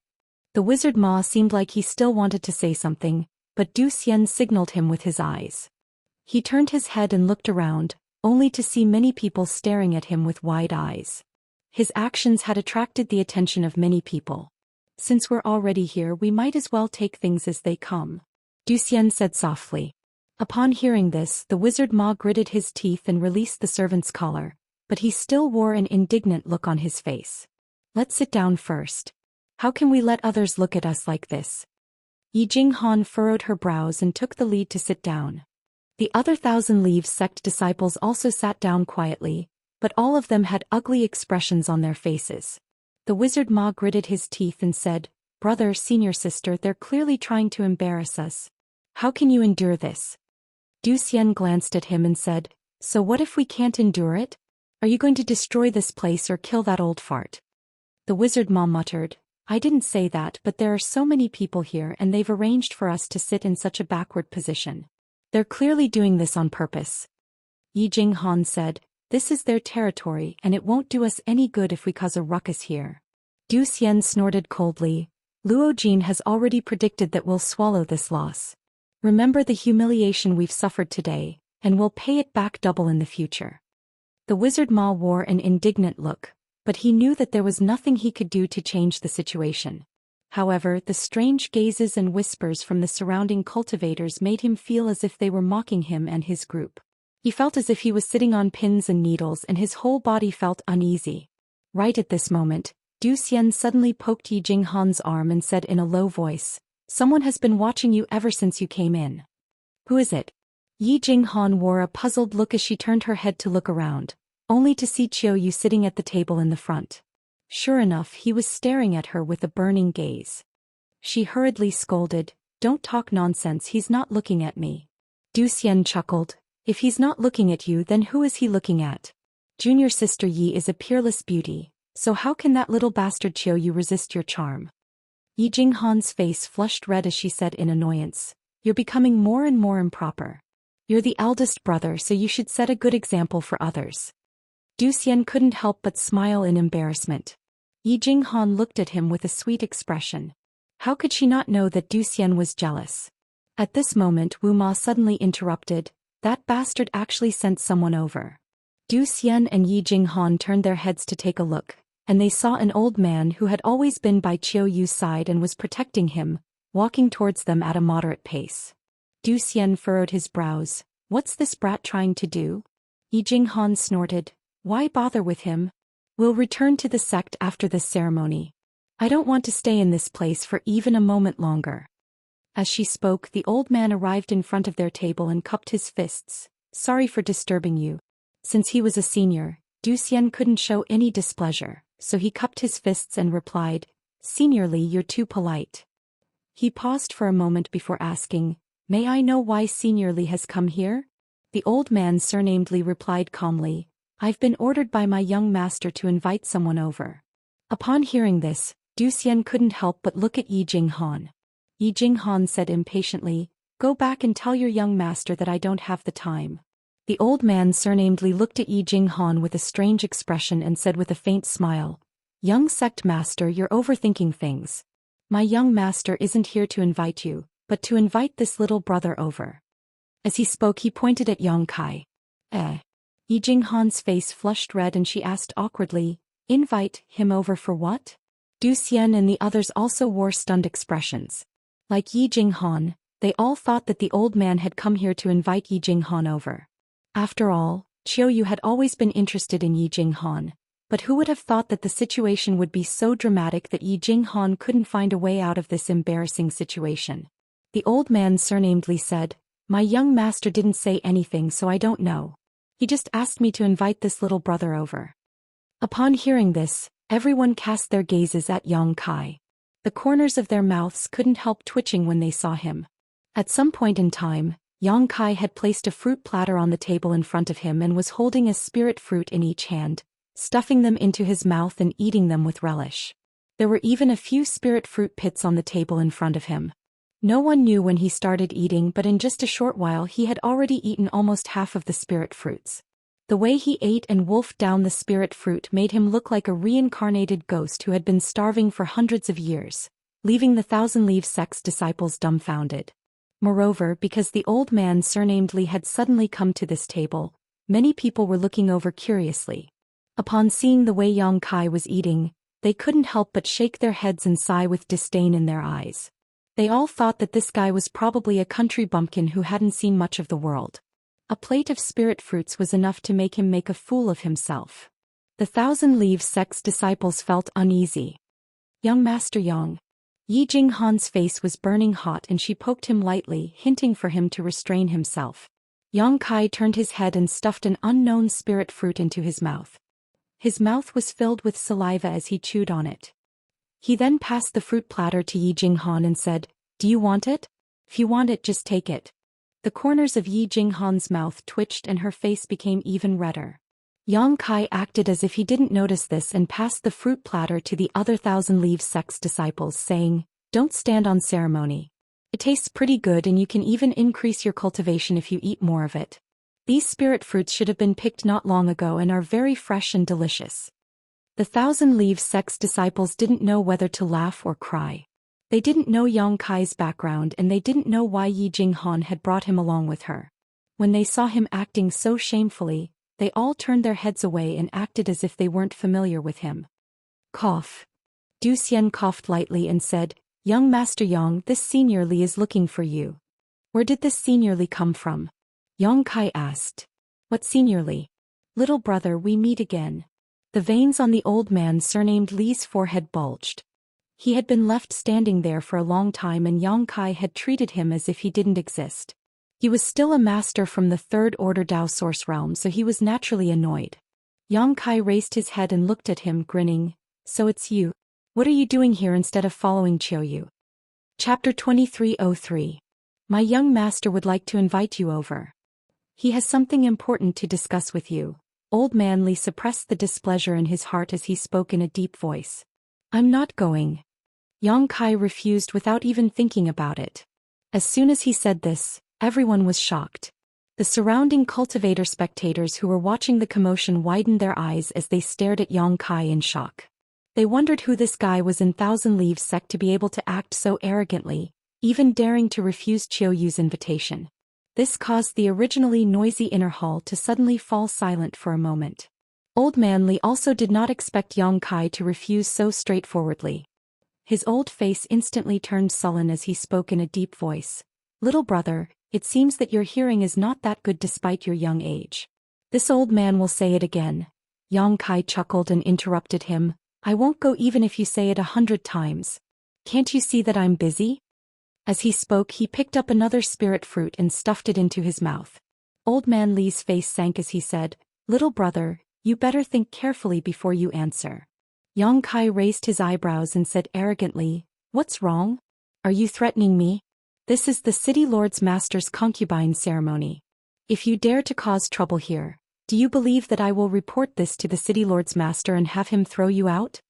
The wizard Ma seemed like he still wanted to say something, but Zhou Xian signaled him with his eyes. He turned his head and looked around, only to see many people staring at him with wide eyes. His actions had attracted the attention of many people. "Since we're already here, we might as well take things as they come," Zhou Xian said softly. Upon hearing this, the wizard Ma gritted his teeth and released the servant's collar, but he still wore an indignant look on his face. "Let's sit down first. How can we let others look at us like this?" Yi Jinghan furrowed her brows and took the lead to sit down. The other Thousand Leaves sect disciples also sat down quietly, but all of them had ugly expressions on their faces. The wizard Ma gritted his teeth and said, "Brother, senior sister, they're clearly trying to embarrass us. How can you endure this?" Zhou Xian glanced at him and said, "So what if we can't endure it? Are you going to destroy this place or kill that old fart?" The wizard Ma muttered, "I didn't say that, but there are so many people here and they've arranged for us to sit in such a backward position. They're clearly doing this on purpose." Yi Jinghan said, "This is their territory and it won't do us any good if we cause a ruckus here." Zhou Xian snorted coldly, "Luo Jin has already predicted that we'll swallow this loss. Remember the humiliation we've suffered today, and we'll pay it back double in the future." The wizard Ma wore an indignant look, but he knew that there was nothing he could do to change the situation. However, the strange gazes and whispers from the surrounding cultivators made him feel as if they were mocking him and his group. He felt as if he was sitting on pins and needles and his whole body felt uneasy. Right at this moment, Zhou Xian suddenly poked Yi Jinghan's arm and said in a low voice, "Someone has been watching you ever since you came in." "Who is it?" Yi Jinghan wore a puzzled look as she turned her head to look around, only to see Qiu Yu sitting at the table in the front. Sure enough, he was staring at her with a burning gaze. She hurriedly scolded, "Don't talk nonsense, he's not looking at me." Zhou Xian chuckled, "If he's not looking at you, then who is he looking at? Junior sister Yi is a peerless beauty, so how can that little bastard Qiu Yu resist your charm?" Yi Jinghan's face flushed red as she said in annoyance, "You're becoming more and more improper. You're the eldest brother, so you should set a good example for others." Zhou Xian couldn't help but smile in embarrassment. Yi Jinghan looked at him with a sweet expression. How could she not know that Zhou Xian was jealous? At this moment Wu Ma suddenly interrupted, "That bastard actually sent someone over." Zhou Xian and Yi Jinghan turned their heads to take a look, and they saw an old man who had always been by Qiu Yu's side and was protecting him, walking towards them at a moderate pace. Zhou Xian furrowed his brows. "What's this brat trying to do?" Yi Jinghan snorted, "Why bother with him? We'll return to the sect after this ceremony. I don't want to stay in this place for even a moment longer." As she spoke, the old man arrived in front of their table and cupped his fists. "Sorry for disturbing you." Since he was a senior, Zhou Xian couldn't show any displeasure, so he cupped his fists and replied, "Seniorly, you're too polite." He paused for a moment before asking, "May I know why Seniorly has come here?" The old man surnamedly replied calmly, "I've been ordered by my young master to invite someone over." Upon hearing this, Zhou Xian couldn't help but look at Yi Jinghan. Yi Jinghan said impatiently, "Go back and tell your young master that I don't have the time." The old man surnamedly looked at Yi Jinghan with a strange expression and said with a faint smile, "Young sect master, you're overthinking things. My young master isn't here to invite you, but to invite this little brother over." As he spoke, he pointed at Yang Kai. Yi Jinghan's face flushed red and she asked awkwardly, "Invite him over for what?" Zhou Xian and the others also wore stunned expressions. Like Yi Jinghan, they all thought that the old man had come here to invite Yi Jinghan over. After all, Qiuyu had always been interested in Yi Jinghan, but who would have thought that the situation would be so dramatic that Yi Jinghan couldn't find a way out of this embarrassing situation? The old man surnamed Li said, "My young master didn't say anything, so I don't know. He just asked me to invite this little brother over." Upon hearing this, everyone cast their gazes at Yang Kai. The corners of their mouths couldn't help twitching when they saw him. At some point in time, Yang Kai had placed a fruit platter on the table in front of him and was holding a spirit fruit in each hand, stuffing them into his mouth and eating them with relish. There were even a few spirit fruit pits on the table in front of him. No one knew when he started eating, but in just a short while he had already eaten almost half of the spirit fruits. The way he ate and wolfed down the spirit fruit made him look like a reincarnated ghost who had been starving for hundreds of years, leaving the Thousand Leaves sect's disciples dumbfounded. Moreover, because the old man surnamed Li had suddenly come to this table, many people were looking over curiously. Upon seeing the way Yang Kai was eating, they couldn't help but shake their heads and sigh with disdain in their eyes. They all thought that this guy was probably a country bumpkin who hadn't seen much of the world. A plate of spirit fruits was enough to make him make a fool of himself. The Thousand Leaves sect's disciples felt uneasy. "Young Master Yang." Yi Jinghan's face was burning hot and she poked him lightly, hinting for him to restrain himself. Yang Kai turned his head and stuffed an unknown spirit fruit into his mouth. His mouth was filled with saliva as he chewed on it. He then passed the fruit platter to Yi Jinghan and said, "Do you want it? If you want it, just take it." The corners of Yi Jinghan's mouth twitched and her face became even redder. Yang Kai acted as if he didn't notice this and passed the fruit platter to the other Thousand Leaves sect's disciples, saying, "Don't stand on ceremony. It tastes pretty good and you can even increase your cultivation if you eat more of it. These spirit fruits should have been picked not long ago and are very fresh and delicious." The Thousand Leaves sect's disciples didn't know whether to laugh or cry. They didn't know Yang Kai's background and they didn't know why Yi Jinghan had brought him along with her. When they saw him acting so shamefully, they all turned their heads away and acted as if they weren't familiar with him. Cough. Zhou Xian coughed lightly and said, "Young Master Yang, this Senior Li is looking for you." "Where did this Senior Li come from?" Yang Kai asked. "What Senior Li?" "Little brother, we meet again." The veins on the old man surnamed Li's forehead bulged. He had been left standing there for a long time and Yang Kai had treated him as if he didn't exist. He was still a master from the Third Order Dao Source realm, so he was naturally annoyed. Yang Kai raised his head and looked at him, grinning. "So it's you. What are you doing here instead of following Qiuyu?" Chapter 2303. "My young master would like to invite you over. He has something important to discuss with you." Old man Li suppressed the displeasure in his heart as he spoke in a deep voice. "I'm not going." Yang Kai refused without even thinking about it. As soon as he said this, everyone was shocked. The surrounding cultivator spectators who were watching the commotion widened their eyes as they stared at Yang Kai in shock. They wondered who this guy was in Thousand Leaves sect to be able to act so arrogantly, even daring to refuse Qiuyu's invitation. This caused the originally noisy inner hall to suddenly fall silent for a moment. Old man Li also did not expect Yang Kai to refuse so straightforwardly. His old face instantly turned sullen as he spoke in a deep voice. "Little brother, it seems that your hearing is not that good despite your young age." "This old man will say it again." Yang Kai chuckled and interrupted him. "I won't go even if you say it 100 times. Can't you see that I'm busy?" As he spoke, he picked up another spirit fruit and stuffed it into his mouth. Old man Li's face sank as he said, "Little brother, you better think carefully before you answer." Yang Kai raised his eyebrows and said arrogantly, "What's wrong? Are you threatening me? This is the City Lord's Master's concubine ceremony. If you dare to cause trouble here, do you believe that I will report this to the City Lord's Master and have him throw you out?"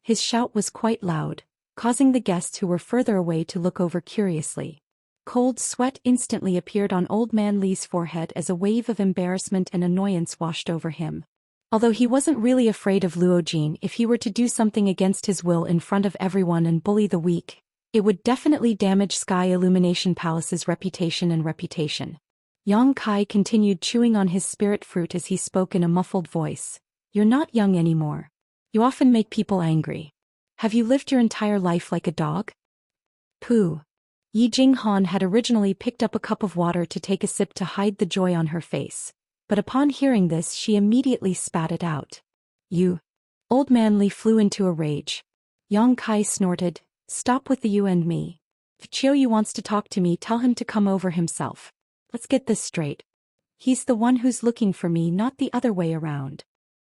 His shout was quite loud, causing the guests who were further away to look over curiously. Cold sweat instantly appeared on Old Man Li's forehead as a wave of embarrassment and annoyance washed over him. Although he wasn't really afraid of Luojin, if he were to do something against his will in front of everyone and bully the weak, it would definitely damage Sky Illumination Palace's reputation. Yang Kai continued chewing on his spirit fruit as he spoke in a muffled voice. "You're not young anymore. You often make people angry. Have you lived your entire life like a dog? Pooh. Yi Jinghan had originally picked up a cup of water to take a sip to hide the joy on her face, but upon hearing this she immediately spat it out. You. Old man Li flew into a rage. Yang Kai snorted, stop with the you and me. If Qiuyu wants to talk to me, tell him to come over himself. Let's get this straight. He's the one who's looking for me, not the other way around.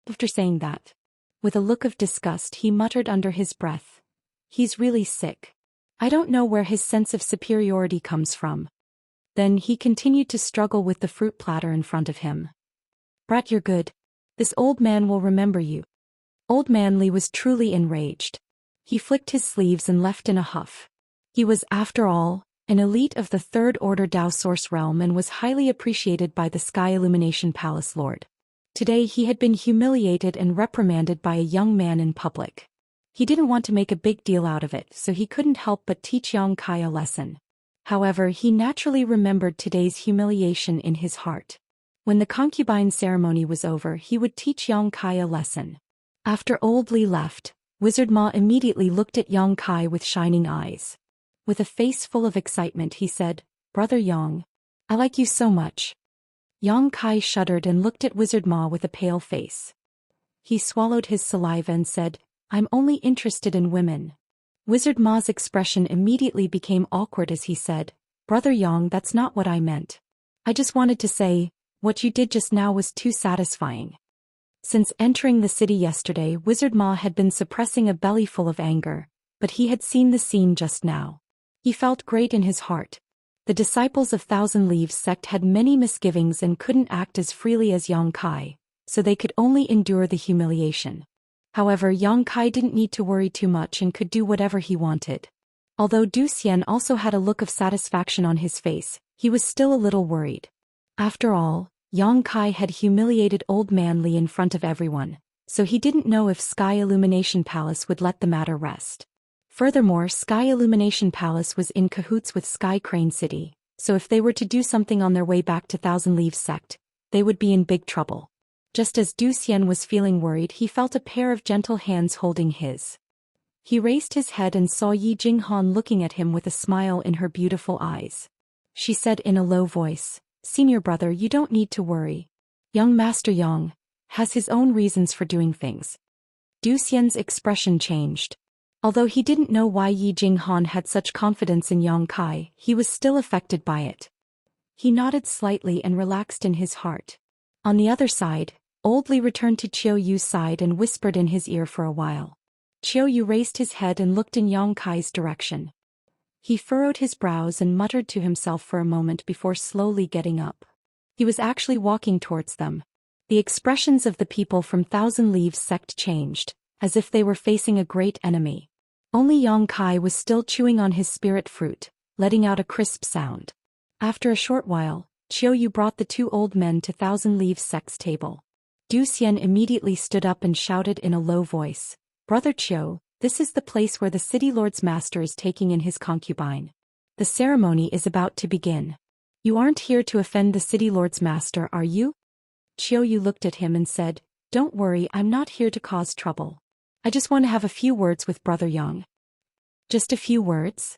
After saying that, with a look of disgust, he muttered under his breath, he's really sick. I don't know where his sense of superiority comes from. Then he continued to struggle with the fruit platter in front of him. Brat, you're good. This old man will remember you. Old man Li was truly enraged. He flicked his sleeves and left in a huff. He was, after all, an elite of the Third Order Dao Source realm and was highly appreciated by the Sky Illumination Palace Lord. Today he had been humiliated and reprimanded by a young man in public. He didn't want to make a big deal out of it, so he couldn't help but teach Yang Kai a lesson. However, he naturally remembered today's humiliation in his heart. When the concubine ceremony was over, he would teach Yang Kai a lesson. After Old Li left, Wizard Ma immediately looked at Yang Kai with shining eyes. With a face full of excitement he said, Brother Yang, I like you so much. Yang Kai shuddered and looked at Wizard Ma with a pale face. He swallowed his saliva and said, I'm only interested in women. Wizard Ma's expression immediately became awkward as he said, Brother Yang, that's not what I meant. I just wanted to say, what you did just now was too satisfying. Since entering the city yesterday, Wizard Ma had been suppressing a belly full of anger, but he had seen the scene just now. He felt great in his heart. The disciples of Thousand Leaves sect had many misgivings and couldn't act as freely as Yang Kai, so they could only endure the humiliation. However, Yang Kai didn't need to worry too much and could do whatever he wanted. Although Zhou Xian also had a look of satisfaction on his face, he was still a little worried. After all, Yang Kai had humiliated Old Man Li in front of everyone, so he didn't know if Sky Illumination Palace would let the matter rest. Furthermore, Sky Illumination Palace was in cahoots with Sky Crane City, so if they were to do something on their way back to Thousand Leaves sect, they would be in big trouble. Just as Zhou Xian was feeling worried, he felt a pair of gentle hands holding his. He raised his head and saw Yi Jinghan looking at him with a smile in her beautiful eyes. She said in a low voice, Senior brother, you don't need to worry. Young Master Yang has his own reasons for doing things. Zhou Xian's expression changed. Although he didn't know why Yi Jinghan had such confidence in Yang Kai, he was still affected by it. He nodded slightly and relaxed in his heart. On the other side, Old Li returned to Qiuyu's side and whispered in his ear for a while. Qiuyu raised his head and looked in Yang Kai's direction. He furrowed his brows and muttered to himself for a moment before slowly getting up. He was actually walking towards them. The expressions of the people from Thousand Leaves sect changed, as if they were facing a great enemy. Only Yang Kai was still chewing on his spirit fruit, letting out a crisp sound. After a short while, Qiuyu brought the two old men to Thousand Leaves sect's table. Zhou Xian immediately stood up and shouted in a low voice, Brother Qiu, this is the place where the City Lord's master is taking in his concubine. The ceremony is about to begin. You aren't here to offend the City Lord's master, are you? Qiuyu looked at him and said, Don't worry, I'm not here to cause trouble. I just want to have a few words with Brother Yang. Just a few words?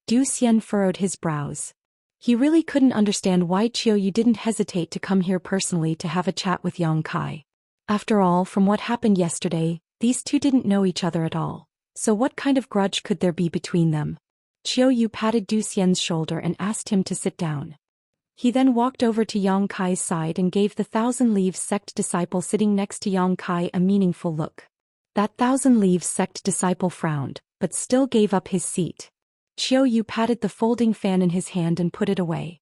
Zhou Xian furrowed his brows. He really couldn't understand why Qiuyu didn't hesitate to come here personally to have a chat with Yang Kai. After all, from what happened yesterday, these two didn't know each other at all, so what kind of grudge could there be between them? Qiuyu patted Zhou Xian's shoulder and asked him to sit down. He then walked over to Yang Kai's side and gave the Thousand Leaves sect disciple sitting next to Yang Kai a meaningful look. That Thousand Leaves sect disciple frowned, but still gave up his seat. Qiuyu patted the folding fan in his hand and put it away.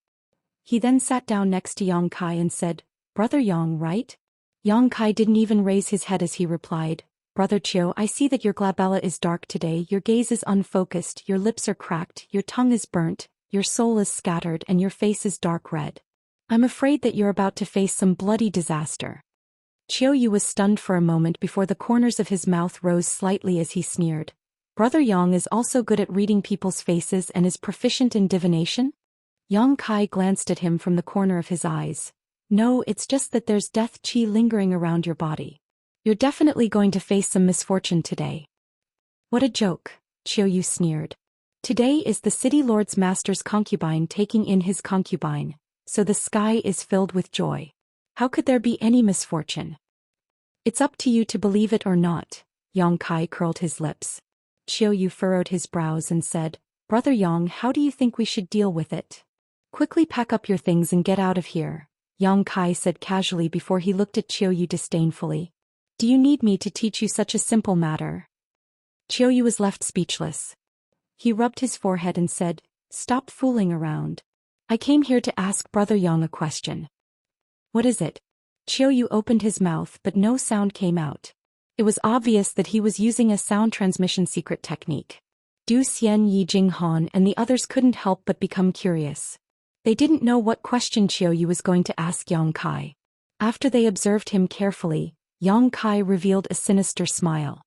He then sat down next to Yang Kai and said, Brother Yang, right? Yang Kai didn't even raise his head as he replied, Brother Qiu, I see that your glabella is dark today, your gaze is unfocused, your lips are cracked, your tongue is burnt, your soul is scattered and your face is dark red. I'm afraid that you're about to face some bloody disaster. Qiuyu was stunned for a moment before the corners of his mouth rose slightly as he sneered. Brother Yang is also good at reading people's faces and is proficient in divination? Yang Kai glanced at him from the corner of his eyes. No, it's just that there's death qi lingering around your body. You're definitely going to face some misfortune today. What a joke, Qiuyu sneered. Today is the city lord's master's concubine taking in his concubine, so the sky is filled with joy. How could there be any misfortune? It's up to you to believe it or not. Yang Kai curled his lips. Qiuyu furrowed his brows and said, Brother Yang, how do you think we should deal with it? Quickly pack up your things and get out of here, Yang Kai said casually before he looked at Qiuyu disdainfully. Do you need me to teach you such a simple matter? Qiuyu was left speechless. He rubbed his forehead and said, Stop fooling around. I came here to ask Brother Yang a question. What is it? Qiuyu opened his mouth but no sound came out. It was obvious that he was using a sound transmission secret technique. Zhou Xian, Yi Jinghan and the others couldn't help but become curious. They didn't know what question Qiuyu was going to ask Yang Kai. After they observed him carefully, Yang Kai revealed a sinister smile.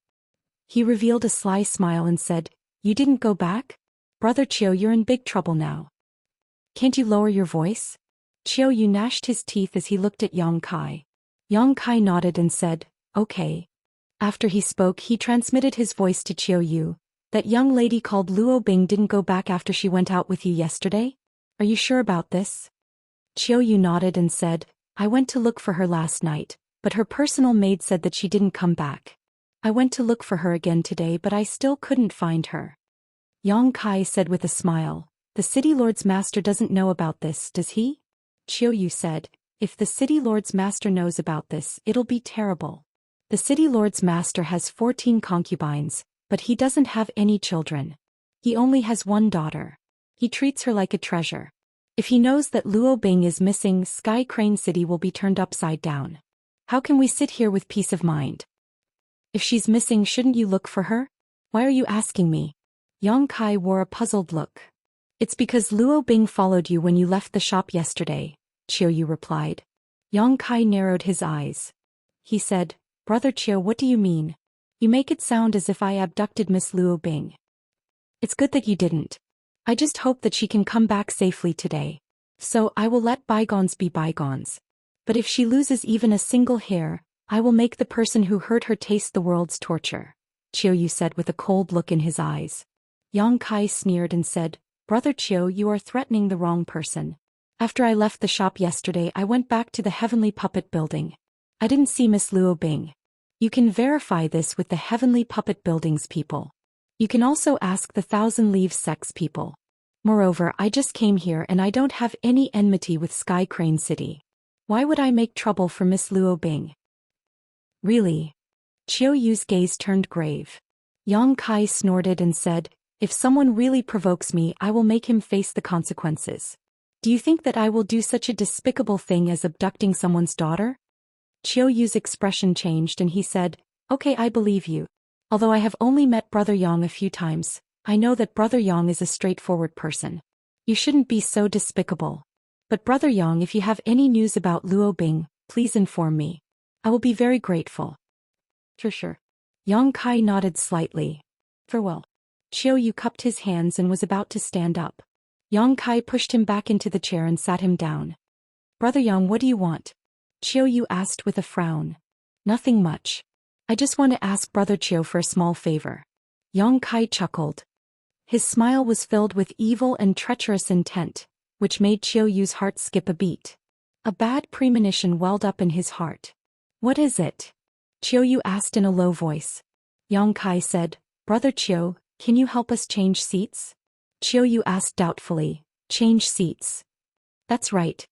He revealed a sly smile and said, You didn't go back? Brother Qiu, you're in big trouble now. Can't you lower your voice? Qiuyu gnashed his teeth as he looked at Yang Kai. Yang Kai nodded and said, Okay. After he spoke, he transmitted his voice to Qiuyu. That young lady called Luo Bing didn't go back after she went out with you yesterday? Are you sure about this? Qiuyu nodded and said, I went to look for her last night, but her personal maid said that she didn't come back. I went to look for her again today but I still couldn't find her. Yang Kai said with a smile, The city lord's master doesn't know about this, does he? Qiuyu said, If the city lord's master knows about this, it'll be terrible. The city lord's master has 14 concubines, but he doesn't have any children. He only has one daughter. He treats her like a treasure. If he knows that Luo Bing is missing, Sky Crane City will be turned upside down. How can we sit here with peace of mind? If she's missing, shouldn't you look for her? Why are you asking me? Yang Kai wore a puzzled look. It's because Luo Bing followed you when you left the shop yesterday, Qiuyu replied. Yang Kai narrowed his eyes. He said, Brother Qiu, what do you mean? You make it sound as if I abducted Miss Luo Bing. It's good that you didn't. I just hope that she can come back safely today. So I will let bygones be bygones. But if she loses even a single hair, I will make the person who hurt her taste the world's torture, Qiuyu said with a cold look in his eyes. Yang Kai sneered and said, Brother Qiu, you are threatening the wrong person. After I left the shop yesterday, I went back to the Heavenly Puppet Building. I didn't see Miss Luo Bing. You can verify this with the Heavenly Puppet Building's people. You can also ask the Thousand Leaves Sect's people. Moreover, I just came here and I don't have any enmity with Sky Crane City. Why would I make trouble for Miss Luo Bing? Really? Qiuyu's gaze turned grave. Yang Kai snorted and said, If someone really provokes me, I will make him face the consequences. Do you think that I will do such a despicable thing as abducting someone's daughter? Qiuyu's expression changed and he said, Okay, I believe you. Although I have only met Brother Yang a few times, I know that Brother Yang is a straightforward person. You shouldn't be so despicable. But Brother Yang, if you have any news about Luo Bing, please inform me. I will be very grateful. Sure. Yang Kai nodded slightly. Farewell. Qiuyu cupped his hands and was about to stand up. Yang Kai pushed him back into the chair and sat him down. Brother Yang, what do you want? Qiuyu asked with a frown. Nothing much. I just want to ask Brother Qiu for a small favor. Yang Kai chuckled. His smile was filled with evil and treacherous intent, which made Qiuyu's heart skip a beat. A bad premonition welled up in his heart. What is it? Qiuyu asked in a low voice. Yang Kai said, Brother Qiu, can you help us change seats? Qiuyu asked doubtfully, Change seats? That's right.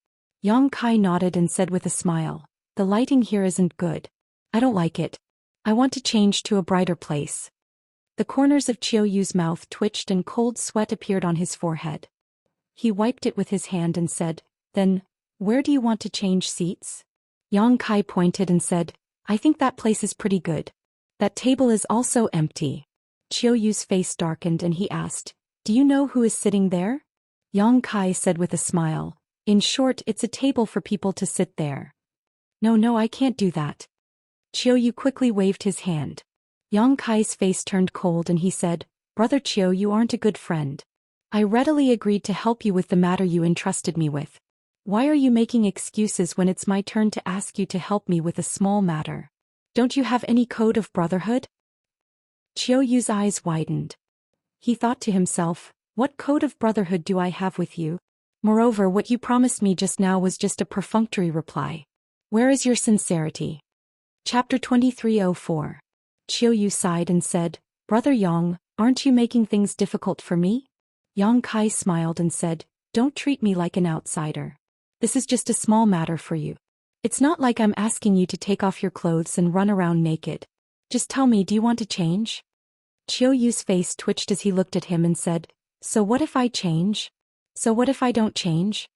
Yang Kai nodded and said with a smile, The lighting here isn't good. I don't like it. I want to change to a brighter place. The corners of Qiuyu's mouth twitched and cold sweat appeared on his forehead. He wiped it with his hand and said, Then, where do you want to change seats? Yang Kai pointed and said, I think that place is pretty good. That table is also empty. Qiuyu's face darkened and he asked, Do you know who is sitting there? Yang Kai said with a smile, In short, it's a table for people to sit there. No, I can't do that. Qiuyu quickly waved his hand. Yang Kai's face turned cold and he said, Brother Qiu, you aren't a good friend. I readily agreed to help you with the matter you entrusted me with. Why are you making excuses when it's my turn to ask you to help me with a small matter? Don't you have any code of brotherhood? Qiu Yu's eyes widened. He thought to himself, what code of brotherhood do I have with you? Moreover, what you promised me just now was just a perfunctory reply. Where is your sincerity? Chapter 2304. Qiu Yu sighed and said, Brother Yang, aren't you making things difficult for me? Yang Kai smiled and said, don't treat me like an outsider. This is just a small matter for you. It's not like I'm asking you to take off your clothes and run around naked. Just tell me, do you want to change? Qiu Yu's face twitched as he looked at him and said, so what if I change? So what if I don't change?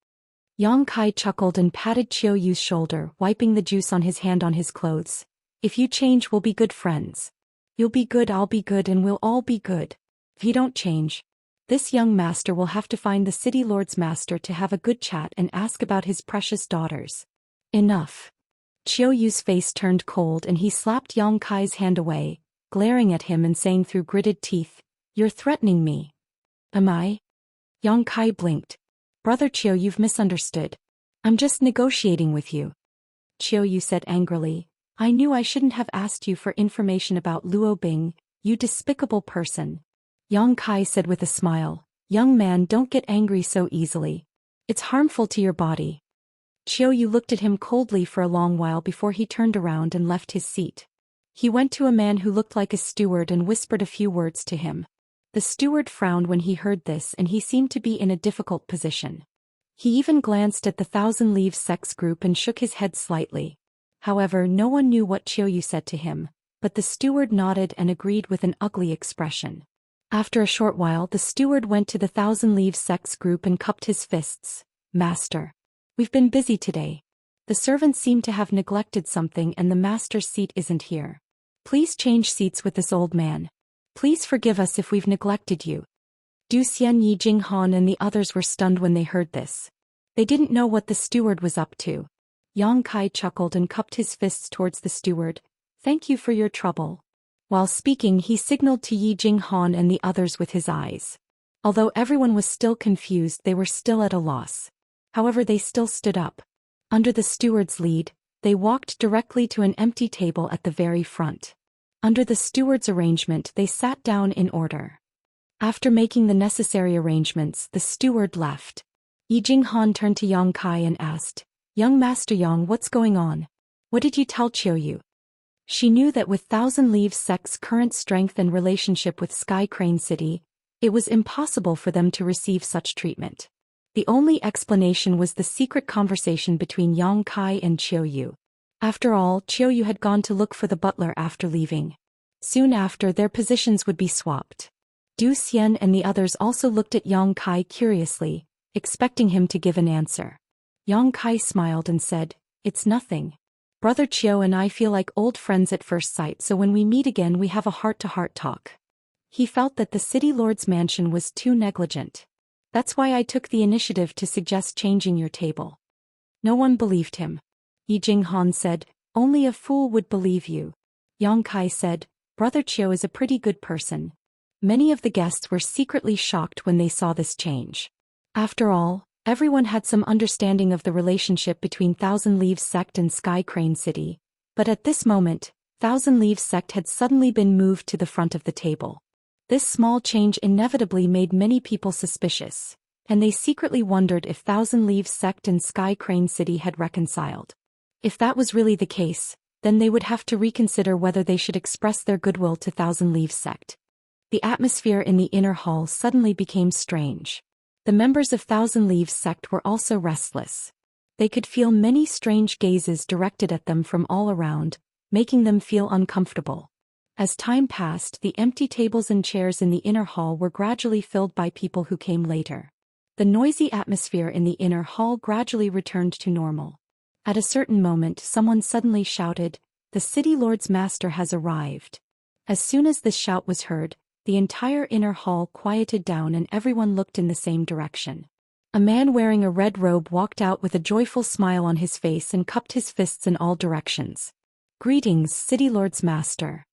Yang Kai chuckled and patted Qiu Yu's shoulder, wiping the juice on his hand on his clothes. If you change, we'll be good friends. You'll be good, I'll be good, and we'll all be good. If you don't change, this young master will have to find the city lord's master to have a good chat and ask about his precious daughters. Enough. Qiu Yu's face turned cold and he slapped Yang Kai's hand away, glaring at him and saying through gritted teeth, you're threatening me. Am I? Yang Kai blinked. Brother Qiu, you've misunderstood. I'm just negotiating with you. Qiu Yu said angrily, I knew I shouldn't have asked you for information about Luo Bing, you despicable person. Yang Kai said with a smile, young man, don't get angry so easily. It's harmful to your body. Qiu Yu looked at him coldly for a long while before he turned around and left his seat. He went to a man who looked like a steward and whispered a few words to him. The steward frowned when he heard this and he seemed to be in a difficult position. He even glanced at the Thousand Leaves sex group and shook his head slightly. However, no one knew what Qiu Yu said to him, but the steward nodded and agreed with an ugly expression. After a short while, the steward went to the Thousand Leaves sex group and cupped his fists. Master. We've been busy today. The servants seem to have neglected something and the master's seat isn't here. Please change seats with this old man. Please forgive us if we've neglected you. Zhou Xian, Yi Jinghan and the others were stunned when they heard this. They didn't know what the steward was up to. Yang Kai chuckled and cupped his fists towards the steward. Thank you for your trouble. While speaking, he signaled to Yi Jinghan and the others with his eyes. Although everyone was still confused, they were still at a loss. However, they still stood up. Under the steward's lead, they walked directly to an empty table at the very front. Under the steward's arrangement, they sat down in order. After making the necessary arrangements, the steward left. Yi Jinghan turned to Yang Kai and asked, Young Master Yang, what's going on? What did you tell Qiu Yu? She knew that with Thousand Leaves Sect's current strength and relationship with Sky Crane City, it was impossible for them to receive such treatment. The only explanation was the secret conversation between Yang Kai and Qiu Yu. After all, Qiu Yu had gone to look for the butler after leaving. Soon after, their positions would be swapped. Zhou Xian and the others also looked at Yang Kai curiously, expecting him to give an answer. Yang Kai smiled and said, It's nothing. Brother Qiu and I feel like old friends at first sight, so when we meet again we have a heart-to-heart talk. He felt that the city lord's mansion was too negligent. That's why I took the initiative to suggest changing your table. No one believed him. Yi Jinghan said, Only a fool would believe you. Yang Kai said, Brother Qiu is a pretty good person. Many of the guests were secretly shocked when they saw this change. After all, everyone had some understanding of the relationship between Thousand Leaves Sect and Sky Crane City, but at this moment, Thousand Leaves Sect had suddenly been moved to the front of the table. This small change inevitably made many people suspicious, and they secretly wondered if Thousand Leaves Sect and Sky Crane City had reconciled. If that was really the case, then they would have to reconsider whether they should express their goodwill to Thousand Leaves Sect. The atmosphere in the inner hall suddenly became strange. The members of Thousand Leaves Sect were also restless. They could feel many strange gazes directed at them from all around, making them feel uncomfortable. As time passed, the empty tables and chairs in the inner hall were gradually filled by people who came later. The noisy atmosphere in the inner hall gradually returned to normal. At a certain moment, someone suddenly shouted, The City Lord's Master has arrived. As soon as this shout was heard, the entire inner hall quieted down and everyone looked in the same direction. A man wearing a red robe walked out with a joyful smile on his face and cupped his fists in all directions. Greetings, City Lord's Master.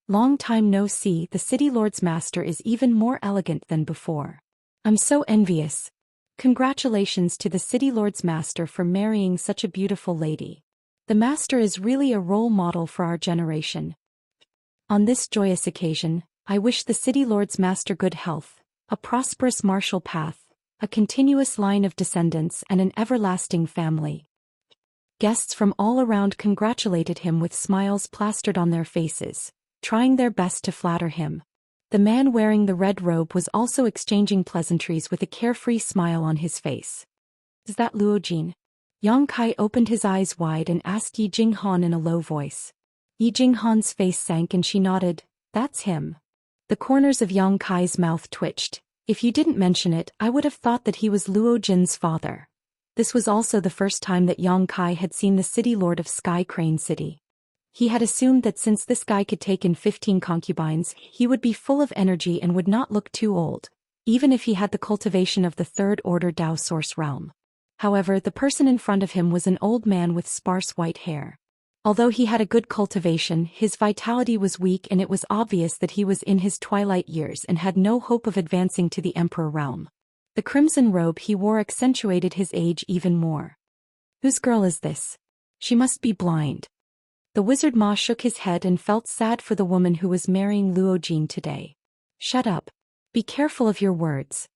Long time no see, the City Lord's Master is even more elegant than before. I'm so envious. Congratulations to the City Lord's Master for marrying such a beautiful lady. The Master is really a role model for our generation. On this joyous occasion, I wish the city lord's master good health, a prosperous martial path, a continuous line of descendants and an everlasting family. Guests from all around congratulated him with smiles plastered on their faces, trying their best to flatter him. The man wearing the red robe was also exchanging pleasantries with a carefree smile on his face. Is that Luo Jin? Yang Kai opened his eyes wide and asked Yi Jinghan in a low voice. Yi Jinghan's face sank and she nodded. That's him. The corners of Yang Kai's mouth twitched. If you didn't mention it, I would have thought that he was Luo Jin's father. This was also the first time that Yang Kai had seen the city lord of Sky Crane City. He had assumed that since this guy could take in 15 concubines, he would be full of energy and would not look too old, even if he had the cultivation of the third order Dao source realm. However, the person in front of him was an old man with sparse white hair. Although he had a good cultivation, his vitality was weak and it was obvious that he was in his twilight years and had no hope of advancing to the emperor realm. The crimson robe he wore accentuated his age even more. Whose girl is this? She must be blind. The wizard Ma shook his head and felt sad for the woman who was marrying Luo Jin today. Shut up. Be careful of your words.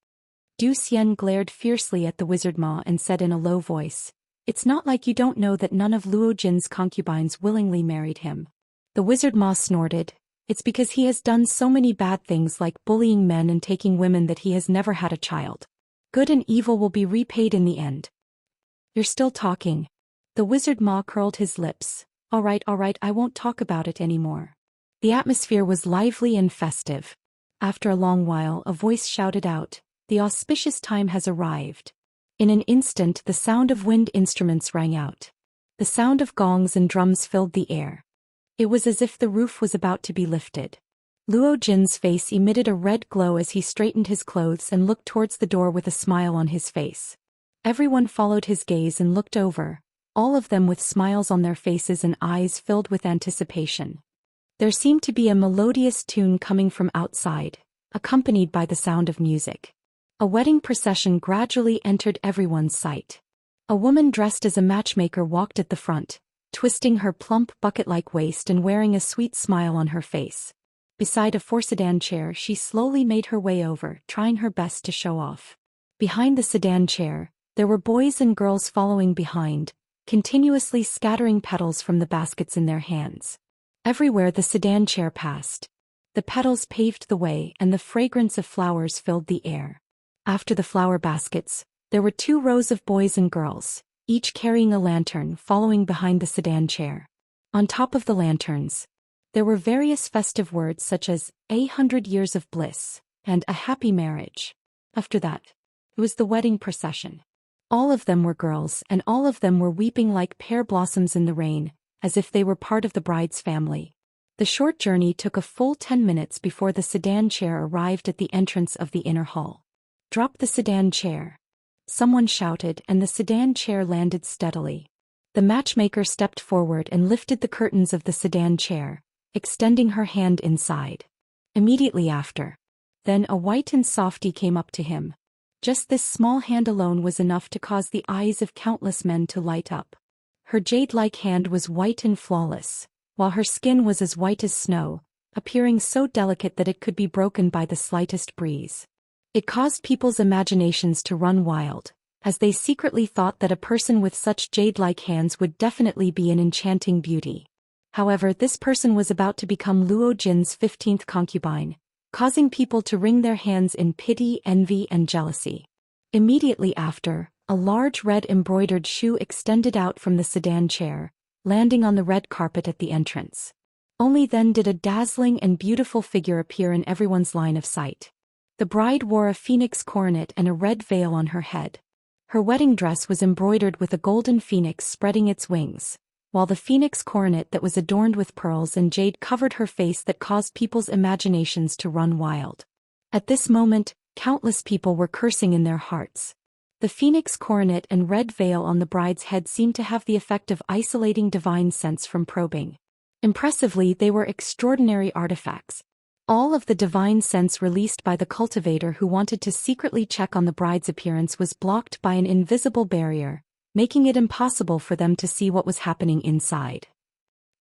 Zhou Xian glared fiercely at the wizard Ma and said in a low voice, It's not like you don't know that none of Luo Jin's concubines willingly married him. The wizard Ma snorted. It's because he has done so many bad things like bullying men and taking women that he has never had a child. Good and evil will be repaid in the end. You're still talking. The wizard Ma curled his lips. All right, I won't talk about it anymore. The atmosphere was lively and festive. After a long while, a voice shouted out, The auspicious time has arrived. In an instant, the sound of wind instruments rang out. The sound of gongs and drums filled the air. It was as if the roof was about to be lifted. Luo Jin's face emitted a red glow as he straightened his clothes and looked towards the door with a smile on his face. Everyone followed his gaze and looked over, all of them with smiles on their faces and eyes filled with anticipation. There seemed to be a melodious tune coming from outside, accompanied by the sound of music. A wedding procession gradually entered everyone's sight. A woman dressed as a matchmaker walked at the front, twisting her plump bucket-like waist and wearing a sweet smile on her face. Beside a four-sedan chair, she slowly made her way over, trying her best to show off. Behind the sedan chair, there were boys and girls following behind, continuously scattering petals from the baskets in their hands. Everywhere the sedan chair passed, the petals paved the way and the fragrance of flowers filled the air. After the flower baskets, there were 2 rows of boys and girls, each carrying a lantern following behind the sedan chair. On top of the lanterns, there were various festive words such as 100 years of bliss and a happy marriage. After that, it was the wedding procession. All of them were girls and all of them were weeping like pear blossoms in the rain, as if they were part of the bride's family. The short journey took a full 10 minutes before the sedan chair arrived at the entrance of the inner hall. Drop the sedan chair. Someone shouted and the sedan chair landed steadily. The matchmaker stepped forward and lifted the curtains of the sedan chair, extending her hand inside. Immediately after, then a whitened softy came up to him. Just this small hand alone was enough to cause the eyes of countless men to light up. Her jade-like hand was white and flawless, while her skin was as white as snow, appearing so delicate that it could be broken by the slightest breeze. It caused people's imaginations to run wild, as they secretly thought that a person with such jade-like hands would definitely be an enchanting beauty. However, this person was about to become Luo Jin's 15th concubine, causing people to wring their hands in pity, envy, and jealousy. Immediately after, a large red embroidered shoe extended out from the sedan chair, landing on the red carpet at the entrance. Only then did a dazzling and beautiful figure appear in everyone's line of sight. The bride wore a phoenix coronet and a red veil on her head. Her wedding dress was embroidered with a golden phoenix spreading its wings, while the phoenix coronet that was adorned with pearls and jade covered her face that caused people's imaginations to run wild. At this moment, countless people were cursing in their hearts. The phoenix coronet and red veil on the bride's head seemed to have the effect of isolating divine sense from probing. Impressively, they were extraordinary artifacts. All of the divine sense released by the cultivator who wanted to secretly check on the bride's appearance was blocked by an invisible barrier, making it impossible for them to see what was happening inside.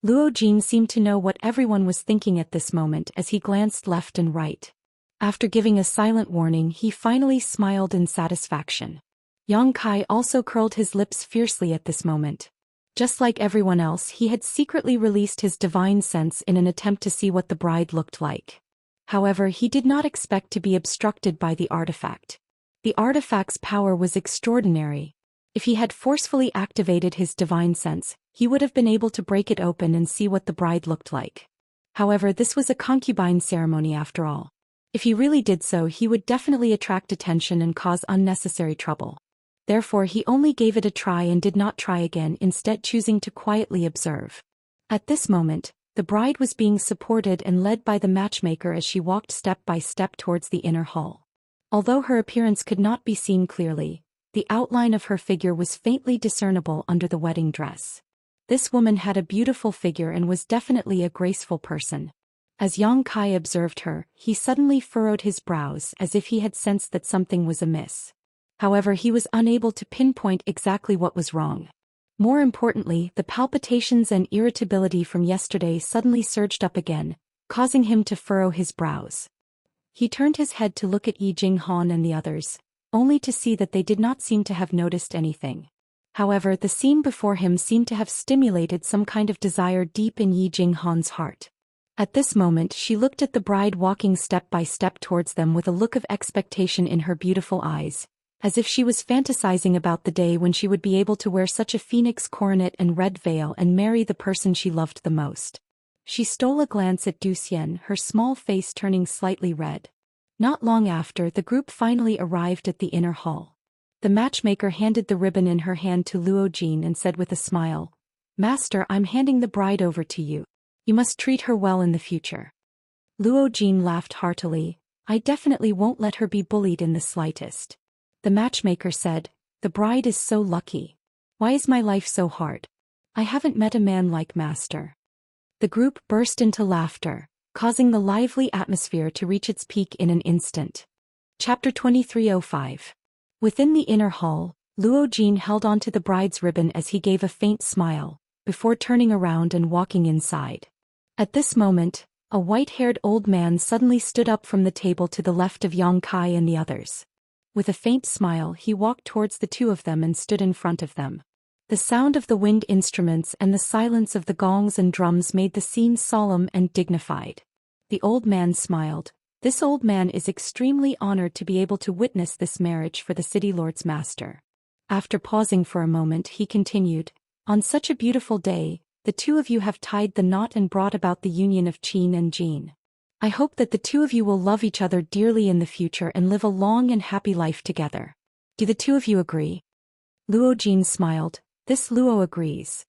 Luo Jin seemed to know what everyone was thinking at this moment as he glanced left and right. After giving a silent warning, he finally smiled in satisfaction. Yang Kai also curled his lips fiercely at this moment. Just like everyone else, he had secretly released his divine sense in an attempt to see what the bride looked like. However, he did not expect to be obstructed by the artifact. The artifact's power was extraordinary. If he had forcefully activated his divine sense, he would have been able to break it open and see what the bride looked like. However, this was a concubine ceremony after all. If he really did so, he would definitely attract attention and cause unnecessary trouble. Therefore, he only gave it a try and did not try again, instead choosing to quietly observe. At this moment, the bride was being supported and led by the matchmaker as she walked step by step towards the inner hall. Although her appearance could not be seen clearly, the outline of her figure was faintly discernible under the wedding dress. This woman had a beautiful figure and was definitely a graceful person. As Yang Kai observed her, he suddenly furrowed his brows as if he had sensed that something was amiss. However, he was unable to pinpoint exactly what was wrong. More importantly, the palpitations and irritability from yesterday suddenly surged up again, causing him to furrow his brows. He turned his head to look at Yi Jinghan and the others, only to see that they did not seem to have noticed anything. However, the scene before him seemed to have stimulated some kind of desire deep in Yi Jinghan's heart. At this moment, she looked at the bride walking step by step towards them with a look of expectation in her beautiful eyes, as if she was fantasizing about the day when she would be able to wear such a phoenix coronet and red veil and marry the person she loved the most. She stole a glance at Zhou Xian, her small face turning slightly red. Not long after, the group finally arrived at the inner hall. The matchmaker handed the ribbon in her hand to Luo Jin and said with a smile, "Master, I'm handing the bride over to you. You must treat her well in the future." Luo Jin laughed heartily. "I definitely won't let her be bullied in the slightest." The matchmaker said, "The bride is so lucky. Why is my life so hard? I haven't met a man like Master." The group burst into laughter, causing the lively atmosphere to reach its peak in an instant. Chapter 2305. Within the inner hall, Luo Jin held onto the bride's ribbon as he gave a faint smile, before turning around and walking inside. At this moment, a white-haired old man suddenly stood up from the table to the left of Yang Kai and the others. With a faint smile, he walked towards the two of them and stood in front of them. The sound of the wind instruments and the silence of the gongs and drums made the scene solemn and dignified. The old man smiled. This old man is extremely honored to be able to witness this marriage for the city lord's master. After pausing for a moment, he continued, "On such a beautiful day, the two of you have tied the knot and brought about the union of Qin and Jin. I hope that the two of you will love each other dearly in the future and live a long and happy life together. Do the two of you agree?" Luo Jin smiled. "This Luo agrees."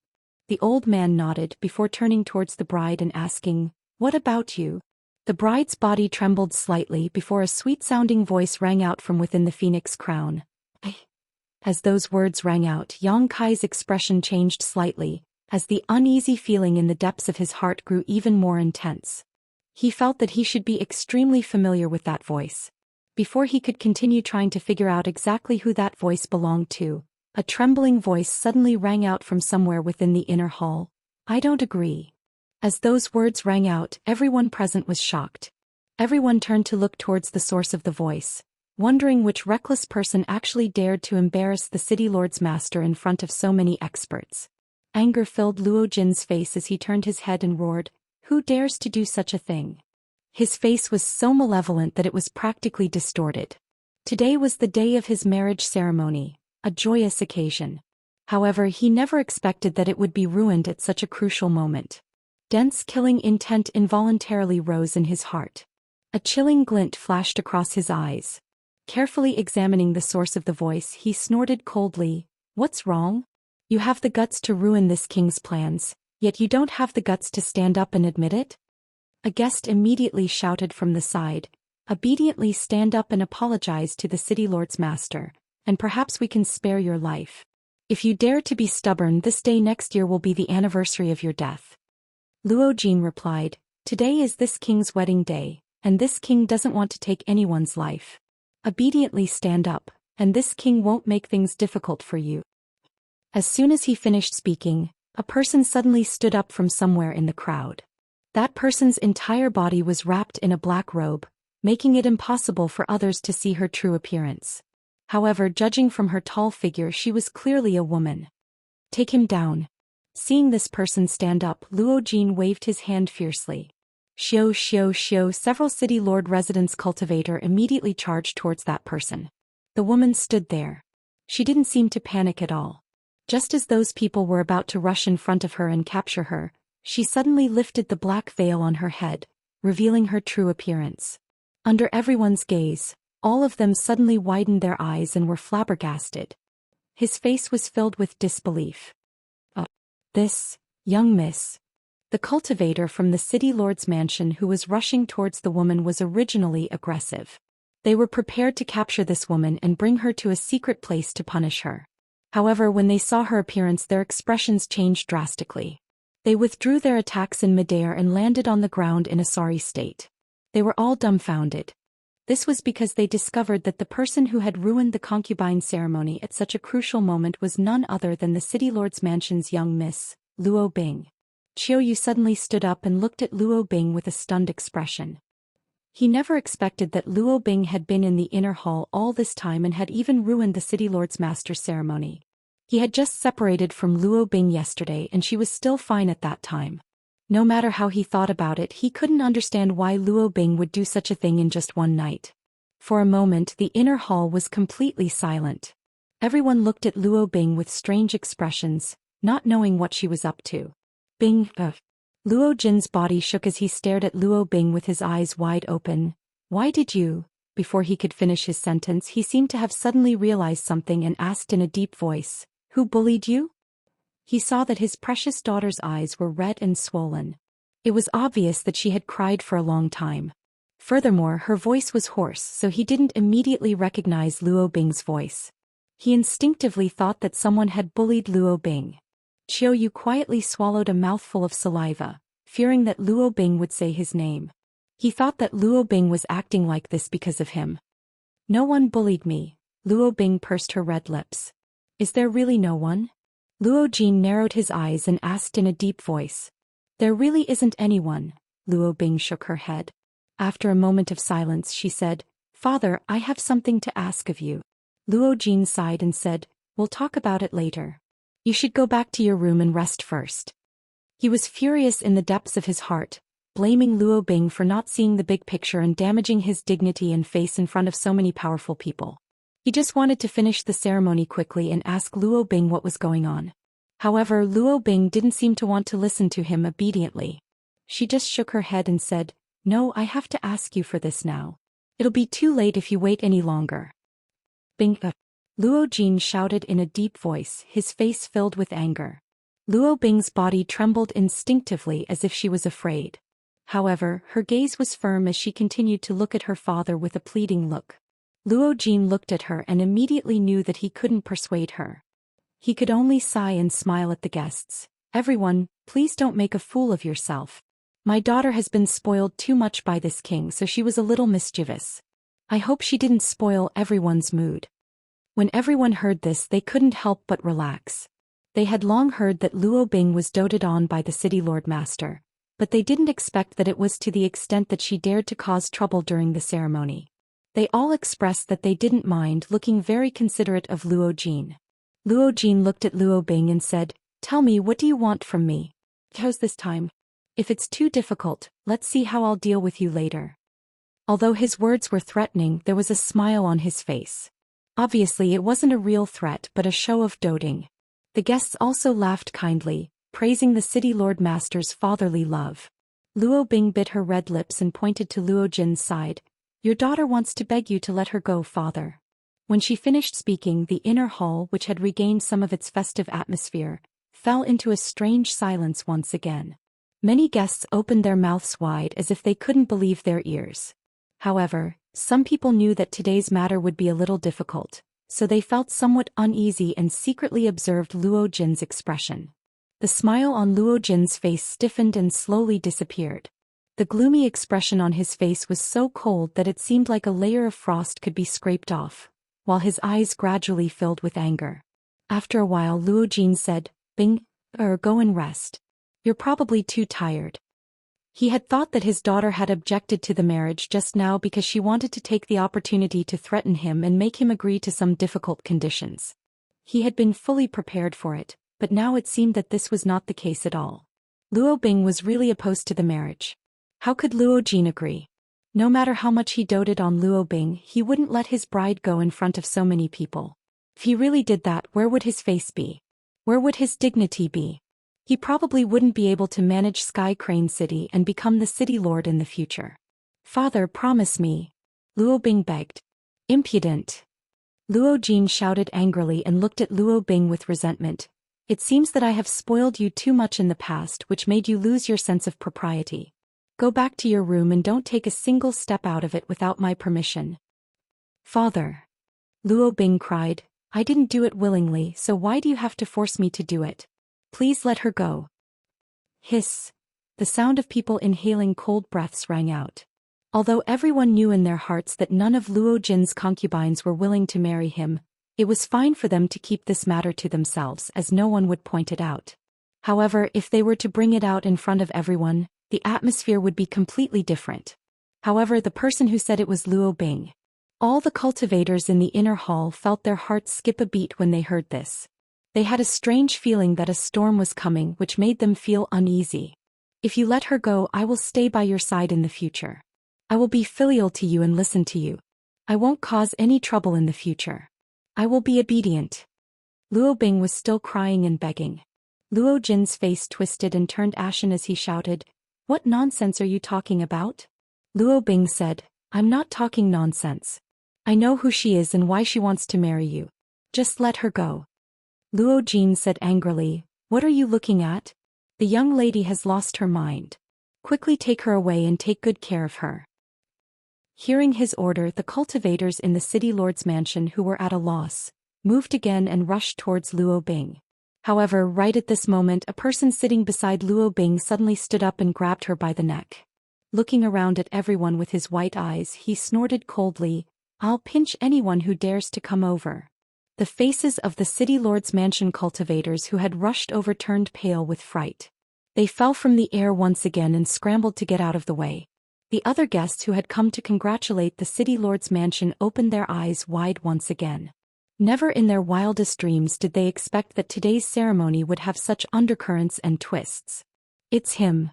The old man nodded before turning towards the bride and asking, "What about you?" The bride's body trembled slightly before a sweet-sounding voice rang out from within the phoenix crown. As those words rang out, Yang Kai's expression changed slightly, as the uneasy feeling in the depths of his heart grew even more intense. He felt that he should be extremely familiar with that voice. Before he could continue trying to figure out exactly who that voice belonged to, a trembling voice suddenly rang out from somewhere within the inner hall. "I don't agree." As those words rang out, everyone present was shocked. Everyone turned to look towards the source of the voice, wondering which reckless person actually dared to embarrass the city lord's master in front of so many experts. Anger filled Luo Jin's face as he turned his head and roared, "Who dares to do such a thing?" His face was so malevolent that it was practically distorted. Today was the day of his marriage ceremony, a joyous occasion. However, he never expected that it would be ruined at such a crucial moment. Dense killing intent involuntarily rose in his heart. A chilling glint flashed across his eyes. Carefully examining the source of the voice, he snorted coldly, "What's wrong? You have the guts to ruin this king's plans, yet you don't have the guts to stand up and admit it?" A guest immediately shouted from the side, "Obediently stand up and apologize to the city lord's master, and perhaps we can spare your life. If you dare to be stubborn, this day next year will be the anniversary of your death." Luo Jin replied, "Today is this king's wedding day, and this king doesn't want to take anyone's life. Obediently stand up, and this king won't make things difficult for you." As soon as he finished speaking, A person suddenly stood up from somewhere in the crowd. That person's entire body was wrapped in a black robe, making it impossible for others to see her true appearance. However, judging from her tall figure, she was clearly a woman. Take him down. Seeing this person stand up, Luo Jin waved his hand fiercely. Xiao xiao xiao. Several city lord residents cultivator immediately charged towards that person. The woman stood there. She didn't seem to panic at all. Just as those people were about to rush in front of her and capture her, she suddenly lifted the black veil on her head, revealing her true appearance. Under everyone's gaze, all of them suddenly widened their eyes and were flabbergasted. His face was filled with disbelief. This, young miss. The cultivator from the city lord's mansion who was rushing towards the woman was originally aggressive. They were prepared to capture this woman and bring her to a secret place to punish her. However, when they saw her appearance, their expressions changed drastically. They withdrew their attacks in midair and landed on the ground in a sorry state. They were all dumbfounded. This was because they discovered that the person who had ruined the concubine ceremony at such a crucial moment was none other than the city lord's mansion's young miss, Luo Bing. Qiu Yu suddenly stood up and looked at Luo Bing with a stunned expression. He never expected that Luo Bing had been in the inner hall all this time and had even ruined the city lord's master ceremony. He had just separated from Luo Bing yesterday and she was still fine at that time. No matter how he thought about it, he couldn't understand why Luo Bing would do such a thing in just one night. For a moment, the inner hall was completely silent. Everyone looked at Luo Bing with strange expressions, not knowing what she was up to. Bing, Luo Jin's body shook as he stared at Luo Bing with his eyes wide open. Why did you? Before he could finish his sentence, he seemed to have suddenly realized something and asked in a deep voice, who bullied you? He saw that his precious daughter's eyes were red and swollen. It was obvious that she had cried for a long time. Furthermore, her voice was hoarse, so he didn't immediately recognize Luo Bing's voice. He instinctively thought that someone had bullied Luo Bing. Qiu Yu quietly swallowed a mouthful of saliva, fearing that Luo Bing would say his name. He thought that Luo Bing was acting like this because of him. No one bullied me. Luo Bing pursed her red lips. Is there really no one? Luo Jin narrowed his eyes and asked in a deep voice. There really isn't anyone. Luo Bing shook her head. After a moment of silence, she said, Father, I have something to ask of you. Luo Jin sighed and said, We'll talk about it later. You should go back to your room and rest first. He was furious in the depths of his heart, blaming Luo Bing for not seeing the big picture and damaging his dignity and face in front of so many powerful people. He just wanted to finish the ceremony quickly and ask Luo Bing what was going on. However, Luo Bing didn't seem to want to listen to him obediently. She just shook her head and said, No, I have to ask you for this now. It'll be too late if you wait any longer. Bing. Luo Jin shouted in a deep voice, his face filled with anger. Luo Bing's body trembled instinctively as if she was afraid. However, her gaze was firm as she continued to look at her father with a pleading look. Luo Jin looked at her and immediately knew that he couldn't persuade her. He could only sigh and smile at the guests. Everyone, please don't make a fool of yourself. My daughter has been spoiled too much by this king, so she was a little mischievous. I hope she didn't spoil everyone's mood. When everyone heard this, they couldn't help but relax. They had long heard that Luo Bing was doted on by the city lord master, but they didn't expect that it was to the extent that she dared to cause trouble during the ceremony. They all expressed that they didn't mind, looking very considerate of Luo Jin. Luo Jin looked at Luo Bing and said, Tell me, what do you want from me? How's this time? If it's too difficult, let's see how I'll deal with you later. Although his words were threatening, there was a smile on his face. Obviously it wasn't a real threat but a show of doting. The guests also laughed kindly, praising the city lord master's fatherly love. Luo Bing bit her red lips and pointed to Luo Jin's side. Your daughter wants to beg you to let her go, father. When she finished speaking, the inner hall, which had regained some of its festive atmosphere, fell into a strange silence once again. Many guests opened their mouths wide as if they couldn't believe their ears. However, some people knew that today's matter would be a little difficult, so they felt somewhat uneasy and secretly observed Luo Jin's expression. The smile on Luo Jin's face stiffened and slowly disappeared. The gloomy expression on his face was so cold that it seemed like a layer of frost could be scraped off, while his eyes gradually filled with anger. After a while, Luo Jin said, Bing, Go and rest. You're probably too tired. He had thought that his daughter had objected to the marriage just now because she wanted to take the opportunity to threaten him and make him agree to some difficult conditions. He had been fully prepared for it, but now it seemed that this was not the case at all. Luo Bing was really opposed to the marriage. How could Luo Jin agree? No matter how much he doted on Luo Bing, he wouldn't let his bride go in front of so many people. If he really did that, where would his face be? Where would his dignity be? He probably wouldn't be able to manage Sky Crane City and become the city lord in the future. Father, promise me. Luo Bing begged. Impudent. Luo Jin shouted angrily and looked at Luo Bing with resentment. It seems that I have spoiled you too much in the past, which made you lose your sense of propriety. Go back to your room and don't take a single step out of it without my permission. Father. Luo Bing cried, I didn't do it willingly, so why do you have to force me to do it? Please let her go. Hiss. The sound of people inhaling cold breaths rang out. Although everyone knew in their hearts that none of Luo Jin's concubines were willing to marry him, it was fine for them to keep this matter to themselves as no one would point it out. However, if they were to bring it out in front of everyone, the atmosphere would be completely different. However, the person who said it was Luo Bing. All the cultivators in the inner hall felt their hearts skip a beat when they heard this. They had a strange feeling that a storm was coming, which made them feel uneasy. If you let her go, I will stay by your side in the future. I will be filial to you and listen to you. I won't cause any trouble in the future. I will be obedient. Luo Bing was still crying and begging. Luo Jin's face twisted and turned ashen as he shouted, What nonsense are you talking about? Luo Bing said, I'm not talking nonsense. I know who she is and why she wants to marry you. Just let her go. Luo Jin said angrily, What are you looking at? The young lady has lost her mind. Quickly take her away and take good care of her. Hearing his order, the cultivators in the city lord's mansion who were at a loss, moved again and rushed towards Luo Bing. However, right at this moment a person sitting beside Luo Bing suddenly stood up and grabbed her by the neck. Looking around at everyone with his white eyes, he snorted coldly, I'll pinch anyone who dares to come over. The faces of the city lord's mansion cultivators who had rushed over turned pale with fright. They fell from the air once again and scrambled to get out of the way. The other guests who had come to congratulate the city lord's mansion opened their eyes wide once again. Never in their wildest dreams did they expect that today's ceremony would have such undercurrents and twists. It's him.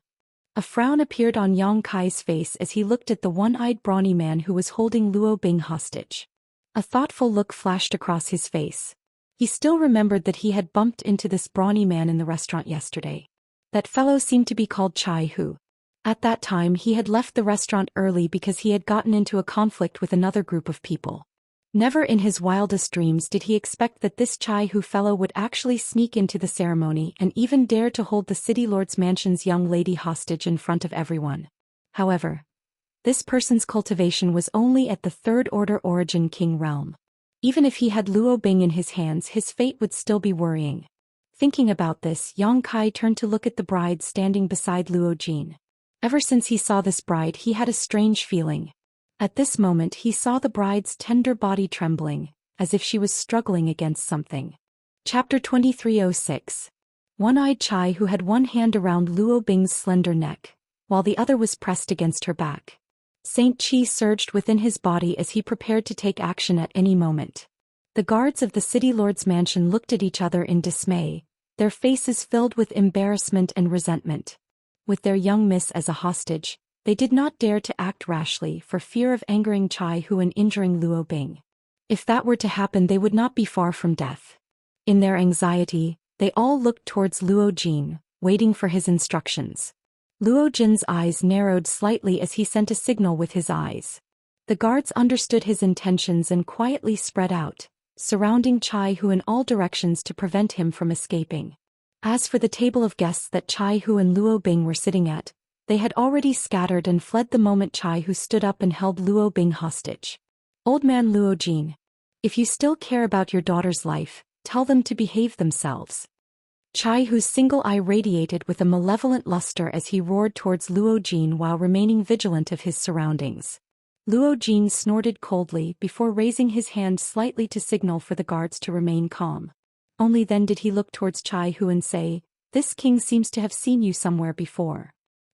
A frown appeared on Yang Kai's face as he looked at the one-eyed brawny man who was holding Luo Bing hostage. A thoughtful look flashed across his face. He still remembered that he had bumped into this brawny man in the restaurant yesterday. That fellow seemed to be called Chai Hu. At that time he had left the restaurant early because he had gotten into a conflict with another group of people. Never in his wildest dreams did he expect that this Chai Hu fellow would actually sneak into the ceremony and even dare to hold the city lord's mansion's young lady hostage in front of everyone. However, this person's cultivation was only at the third order origin king realm. Even if he had Luo Bing in his hands, his fate would still be worrying. Thinking about this, Yang Kai turned to look at the bride standing beside Luo Jin. Ever since he saw this bride, he had a strange feeling. At this moment he saw the bride's tender body trembling, as if she was struggling against something. Chapter 2306. One-eyed Chai who had one hand around Luo Bing's slender neck, while the other was pressed against her back. Saint Qi surged within his body as he prepared to take action at any moment. The guards of the city lord's mansion looked at each other in dismay, their faces filled with embarrassment and resentment. With their young miss as a hostage, they did not dare to act rashly for fear of angering Chai Hu and injuring Luo Bing. If that were to happen, they would not be far from death. In their anxiety, they all looked towards Luo Jin, waiting for his instructions. Luo Jin's eyes narrowed slightly as he sent a signal with his eyes. The guards understood his intentions and quietly spread out, surrounding Chai Hu in all directions to prevent him from escaping. As for the table of guests that Chai Hu and Luo Bing were sitting at, they had already scattered and fled the moment Chai Hu stood up and held Luo Bing hostage. Old man Luo Jin, if you still care about your daughter's life, tell them to behave themselves. Chai Hu's single eye radiated with a malevolent luster as he roared towards Luo Jin while remaining vigilant of his surroundings. Luo Jin snorted coldly before raising his hand slightly to signal for the guards to remain calm. Only then did he look towards Chai Hu and say, This king seems to have seen you somewhere before.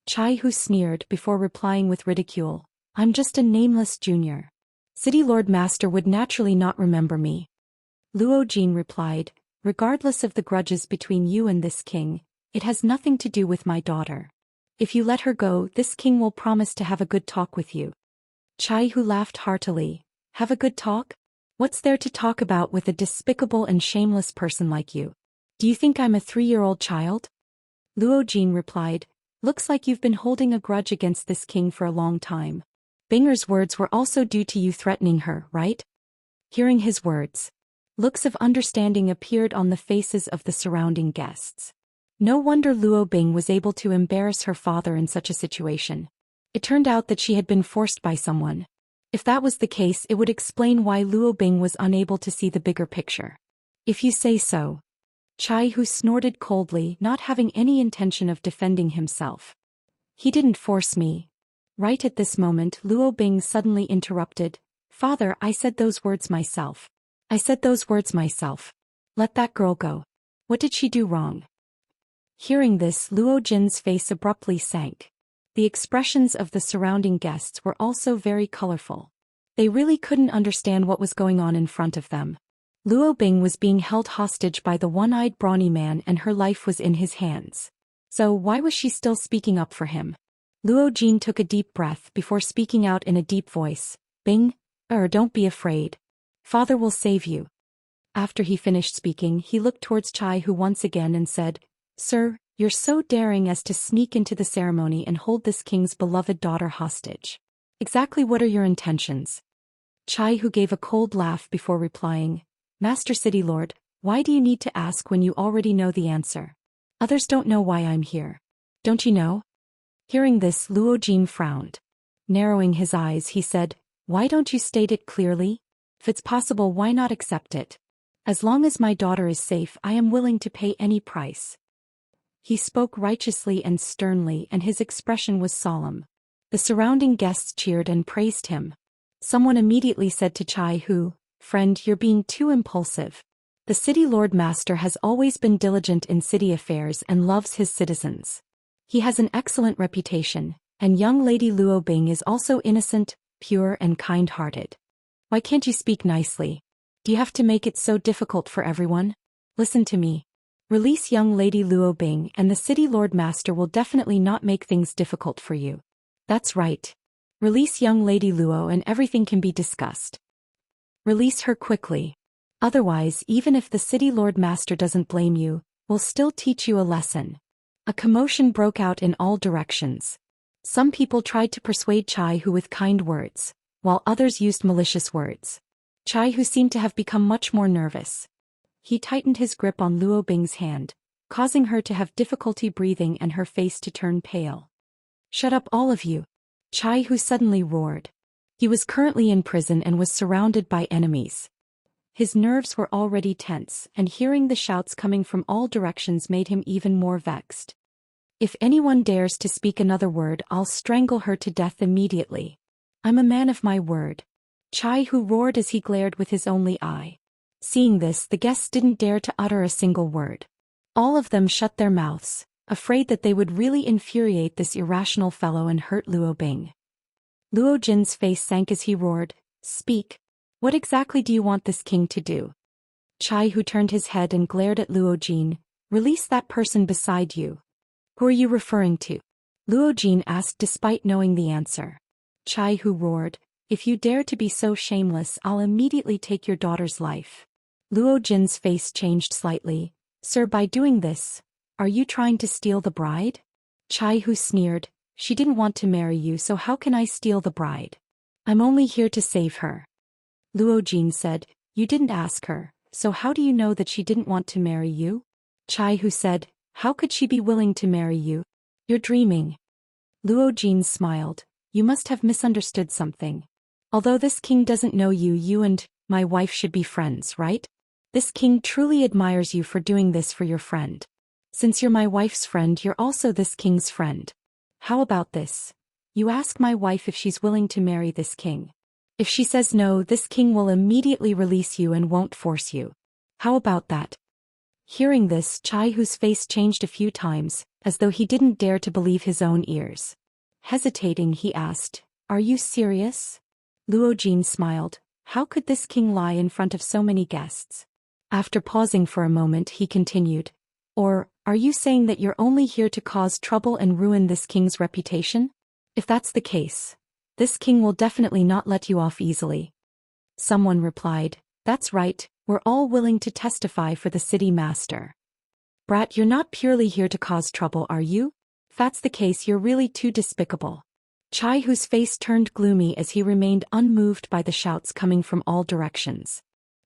Chai Hu sneered before replying with ridicule, I'm just a nameless junior. City Lord Master would naturally not remember me. Luo Jin replied, regardless of the grudges between you and this king, it has nothing to do with my daughter. If you let her go, this king will promise to have a good talk with you. Chai Hu laughed heartily. Have a good talk? What's there to talk about with a despicable and shameless person like you? Do you think I'm a 3-year-old child? Luo Jin replied, looks like you've been holding a grudge against this king for a long time. Binger's words were also due to you threatening her, right? Hearing his words, looks of understanding appeared on the faces of the surrounding guests. No wonder Luo Bing was able to embarrass her father in such a situation. It turned out that she had been forced by someone. If that was the case, it would explain why Luo Bing was unable to see the bigger picture. If you say so. Chai Hu snorted coldly, not having any intention of defending himself. He didn't force me. Right at this moment, Luo Bing suddenly interrupted. Father, I said those words myself. I said those words myself. Let that girl go. What did she do wrong? Hearing this, Luo Jin's face abruptly sank. The expressions of the surrounding guests were also very colorful. They really couldn't understand what was going on in front of them. Luo Bing was being held hostage by the one-eyed brawny man and her life was in his hands. So why was she still speaking up for him? Luo Jin took a deep breath before speaking out in a deep voice. Bing, don't be afraid. Father will save you. After he finished speaking, he looked towards Chai Hu once again and said, Sir, you're so daring as to sneak into the ceremony and hold this king's beloved daughter hostage. Exactly what are your intentions? Chai Hu gave a cold laugh before replying, Master City Lord, why do you need to ask when you already know the answer? Others don't know why I'm here. Don't you know? Hearing this, Luo Jin frowned. Narrowing his eyes, he said, why don't you state it clearly? If it's possible, why not accept it? As long as my daughter is safe, I am willing to pay any price. He spoke righteously and sternly, and his expression was solemn. The surrounding guests cheered and praised him. Someone immediately said to Chai Hu, Friend, you're being too impulsive. The City Lord Master has always been diligent in city affairs and loves his citizens. He has an excellent reputation, and young Lady Luo Bing is also innocent, pure and kind-hearted. Why can't you speak nicely? Do you have to make it so difficult for everyone? Listen to me. Release young Lady Luo Bing and the City Lord Master will definitely not make things difficult for you. That's right. Release young Lady Luo and everything can be discussed. Release her quickly. Otherwise, even if the City Lord Master doesn't blame you, we'll still teach you a lesson. A commotion broke out in all directions. Some people tried to persuade Chai Hu with kind words, while others used malicious words. Chai Hu seemed to have become much more nervous. He tightened his grip on Luo Bing's hand, causing her to have difficulty breathing and her face to turn pale. Shut up all of you! Chai Hu suddenly roared. He was currently in prison and was surrounded by enemies. His nerves were already tense, and hearing the shouts coming from all directions made him even more vexed. If anyone dares to speak another word, I'll strangle her to death immediately. I'm a man of my word. Chai Hu roared as he glared with his only eye. Seeing this, the guests didn't dare to utter a single word. All of them shut their mouths, afraid that they would really infuriate this irrational fellow and hurt Luo Bing. Luo Jin's face sank as he roared, Speak. What exactly do you want this king to do? Chai Hu turned his head and glared at Luo Jin. Release that person beside you. Who are you referring to? Luo Jin asked despite knowing the answer. Chai Hu roared, If you dare to be so shameless, I'll immediately take your daughter's life. Luo Jin's face changed slightly. Sir, by doing this, are you trying to steal the bride? Chai Hu sneered, She didn't want to marry you, so how can I steal the bride? I'm only here to save her. Luo Jin said, You didn't ask her, so how do you know that she didn't want to marry you? Chai Hu said, How could she be willing to marry you? You're dreaming. Luo Jin smiled, You must have misunderstood something. Although this king doesn't know you, you and my wife should be friends, right? This king truly admires you for doing this for your friend. Since you're my wife's friend, you're also this king's friend. How about this? You ask my wife if she's willing to marry this king. If she says no, this king will immediately release you and won't force you. How about that? Hearing this, Chai Hu's face changed a few times, as though he didn't dare to believe his own ears. Hesitating, he asked, "Are you serious?" Luo Jin smiled. How could this king lie in front of so many guests? After pausing for a moment, he continued, "Or, are you saying that you're only here to cause trouble and ruin this king's reputation? If that's the case, this king will definitely not let you off easily." Someone replied, "That's right, we're all willing to testify for the city master." "Brat, you're not purely here to cause trouble, are you? If that's the case, you're really too despicable." Chai Hu's face turned gloomy as he remained unmoved by the shouts coming from all directions.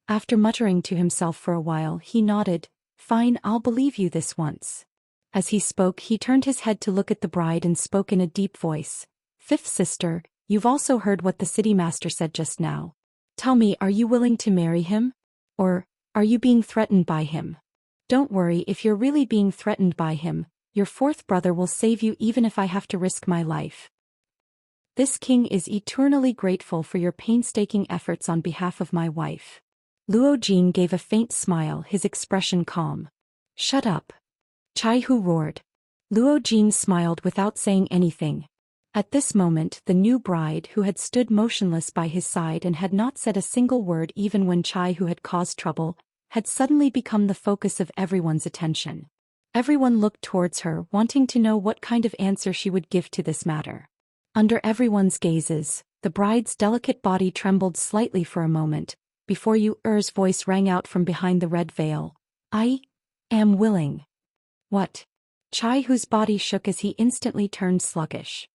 After muttering to himself for a while, he nodded, "Fine, I'll believe you this once." As he spoke, he turned his head to look at the bride and spoke in a deep voice. "Fifth sister, you've also heard what the city master said just now. Tell me, are you willing to marry him? Or, are you being threatened by him? Don't worry, if you're really being threatened by him, your fourth brother will save you even if I have to risk my life. This king is eternally grateful for your painstaking efforts on behalf of my wife." Luo Jin gave a faint smile, his expression calm. "Shut up." Chai Hu roared. Luo Jin smiled without saying anything. At this moment, the new bride, who had stood motionless by his side and had not said a single word even when Chai Hu had caused trouble, had suddenly become the focus of everyone's attention. Everyone looked towards her, wanting to know what kind of answer she would give to this matter. Under everyone's gazes, the bride's delicate body trembled slightly for a moment, before Yu's voice rang out from behind the red veil. "I am willing." "What?" Chai Hu's body shook as he instantly turned sluggish.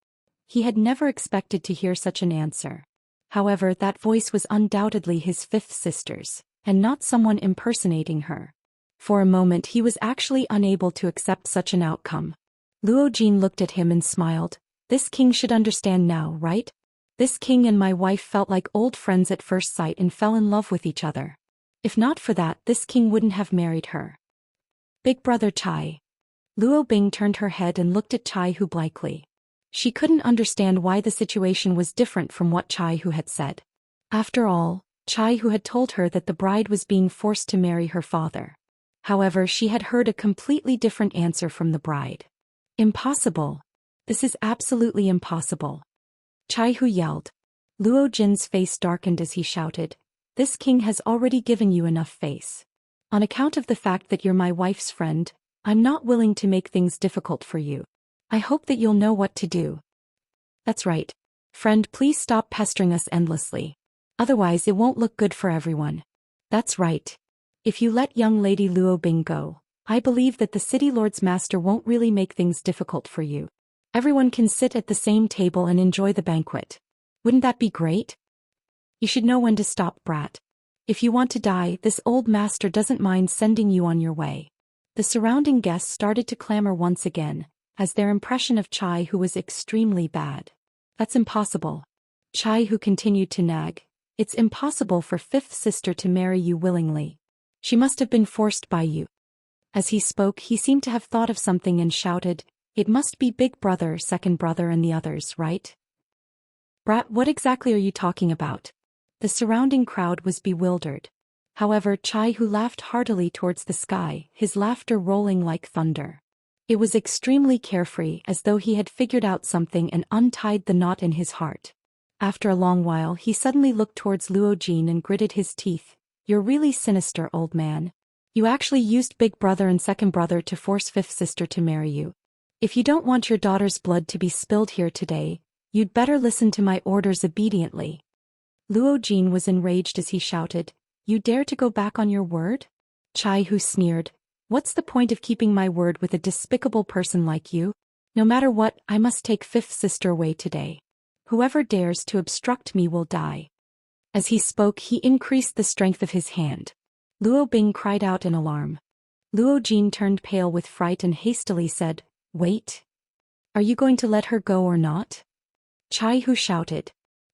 He had never expected to hear such an answer. However, that voice was undoubtedly his fifth sister's, and not someone impersonating her. For a moment he was actually unable to accept such an outcome. Luo Jin looked at him and smiled. "This king should understand now, right? This king and my wife felt like old friends at first sight and fell in love with each other. If not for that, this king wouldn't have married her." "Big brother Chai." Luo Bing turned her head and looked at Chai Hu blankly. She couldn't understand why the situation was different from what Chai Hu had said. After all, Chai Hu had told her that the bride was being forced to marry her father. However, she had heard a completely different answer from the bride. "Impossible. This is absolutely impossible." Chai Hu yelled. Luo Jin's face darkened as he shouted, "This king has already given you enough face. On account of the fact that you're my wife's friend, I'm not willing to make things difficult for you. I hope that you'll know what to do." "That's right. Friend, please stop pestering us endlessly. Otherwise it won't look good for everyone." "That's right. If you let young lady Luo Bing go, I believe that the city lord's master won't really make things difficult for you. Everyone can sit at the same table and enjoy the banquet. Wouldn't that be great? You should know when to stop, brat. If you want to die, this old master doesn't mind sending you on your way." The surrounding guests started to clamor once again, as their impression of Chai Hu was extremely bad. "That's impossible." Chai Hu continued to nag. "It's impossible for fifth sister to marry you willingly. She must have been forced by you." As he spoke, he seemed to have thought of something and shouted, "It must be big brother, second brother and the others, right?" "Brat, what exactly are you talking about?" The surrounding crowd was bewildered. However, Chai Hu laughed heartily towards the sky, his laughter rolling like thunder. It was extremely carefree, as though he had figured out something and untied the knot in his heart. After a long while, he suddenly looked towards Luo Jin and gritted his teeth. "You're really sinister, old man. You actually used big brother and second brother to force fifth sister to marry you. If you don't want your daughter's blood to be spilled here today, you'd better listen to my orders obediently." Luo Jin was enraged as he shouted, "You dare to go back on your word?" Chai Hu sneered, "What's the point of keeping my word with a despicable person like you? No matter what, I must take fifth sister away today. Whoever dares to obstruct me will die." As he spoke, he increased the strength of his hand. Luo Bing cried out in alarm. Luo Jin turned pale with fright and hastily said, "Wait. Are you going to let her go or not?" Chai Hu shouted.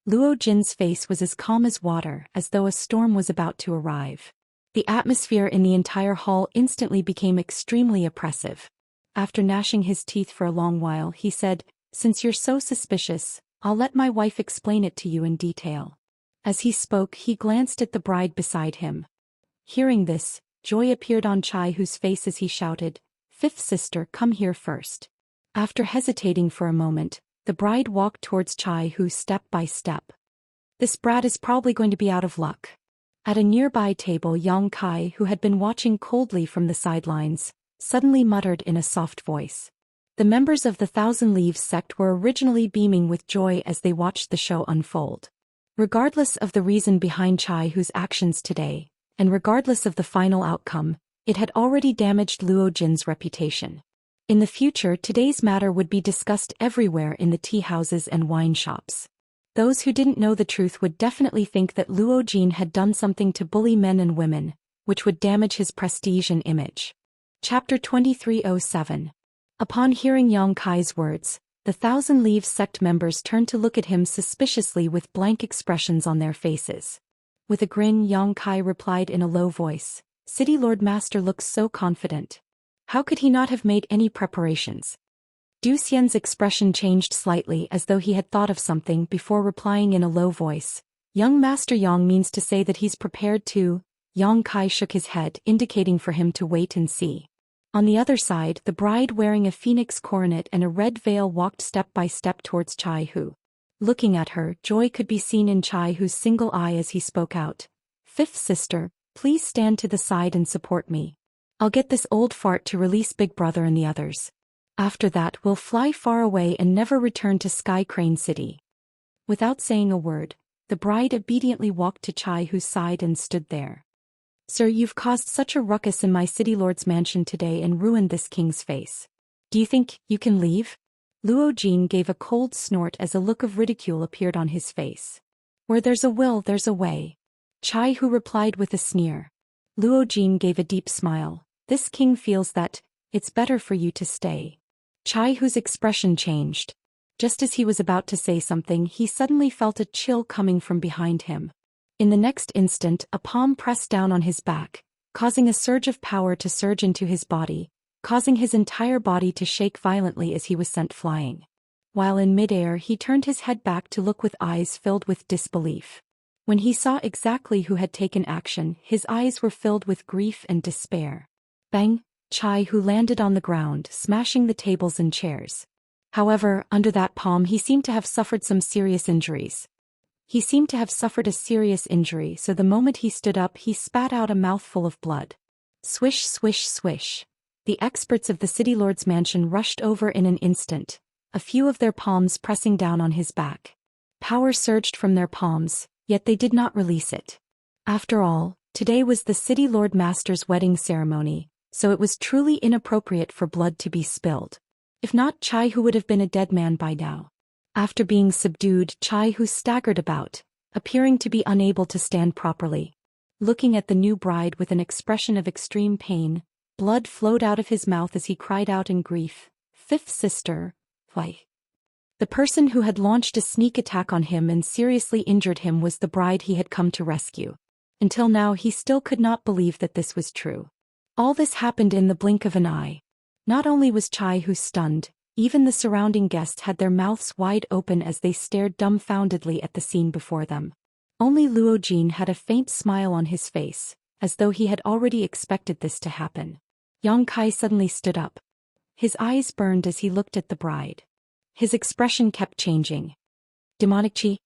Luo Jin's face was as calm as water, as though a storm was about to arrive. The atmosphere in the entire hall instantly became extremely oppressive. After gnashing his teeth for a long while, he said, "Since you're so suspicious, I'll let my wife explain it to you in detail." As he spoke, he glanced at the bride beside him. Hearing this, joy appeared on Chai Hu's face as he shouted, "Fifth sister, come here first." After hesitating for a moment, the bride walked towards Chai Hu step by step. This brat is probably going to be out of luck. At a nearby table, Yang Kai, who had been watching coldly from the sidelines, suddenly muttered in a soft voice. The members of the Thousand Leaves sect were originally beaming with joy as they watched the show unfold. Regardless of the reason behind Chai Hu's actions today, and regardless of the final outcome, it had already damaged Luo Jin's reputation. In the future, today's matter would be discussed everywhere in the tea houses and wine shops. Those who didn't know the truth would definitely think that Luo Jin had done something to bully men and women, which would damage his prestige and image. Chapter 2307. Upon hearing Yang Kai's words, the Thousand Leaves sect members turned to look at him suspiciously with blank expressions on their faces. With a grin, Yang Kai replied in a low voice, "City Lord Master looks so confident. How could he not have made any preparations?" Zhou Xian's expression changed slightly as though he had thought of something before replying in a low voice, "Young Master Yang means to say that he's prepared to." Yang Kai shook his head, indicating for him to wait and see. On the other side, the bride wearing a phoenix coronet and a red veil walked step by step towards Chai Hu. Looking at her, joy could be seen in Chai Hu's single eye as he spoke out, "Fifth sister, please stand to the side and support me. I'll get this old fart to release Big Brother and the others. After that, we'll fly far away and never return to Sky Crane City." Without saying a word, the bride obediently walked to Chai Hu's side and stood there. "Sir, you've caused such a ruckus in my city lord's mansion today and ruined this king's face. Do you think you can leave?" Luo Jin gave a cold snort as a look of ridicule appeared on his face. "Where there's a will, there's a way." Chai Hu replied with a sneer. Luo Jin gave a deep smile. "This king feels that it's better for you to stay." Chai Hu's expression changed. Just as he was about to say something, he suddenly felt a chill coming from behind him. In the next instant, a palm pressed down on his back, causing a surge of power to surge into his body, causing his entire body to shake violently as he was sent flying. While in midair, he turned his head back to look with eyes filled with disbelief. When he saw exactly who had taken action, his eyes were filled with grief and despair. Bang! Chai Hu landed on the ground, smashing the tables and chairs. However, under that palm he seemed to have suffered some serious injuries. He seemed to have suffered a serious injury, so the moment he stood up he spat out a mouthful of blood. Swish, swish, swish. The experts of the City Lord's mansion rushed over in an instant, a few of their palms pressing down on his back. Power surged from their palms, yet they did not release it. After all, today was the City Lord Master's wedding ceremony, so it was truly inappropriate for blood to be spilled. If not, Chai Hu would have been a dead man by now. After being subdued, Chai Hu staggered about, appearing to be unable to stand properly. Looking at the new bride with an expression of extreme pain, blood flowed out of his mouth as he cried out in grief, "Fifth sister, why?" The person who had launched a sneak attack on him and seriously injured him was the bride he had come to rescue. Until now he still could not believe that this was true. All this happened in the blink of an eye. Not only was Chai Hu stunned, even the surrounding guests had their mouths wide open as they stared dumbfoundedly at the scene before them. Only Luo Jin had a faint smile on his face, as though he had already expected this to happen. Yang Kai suddenly stood up. His eyes burned as he looked at the bride. His expression kept changing. "Demonic chi?"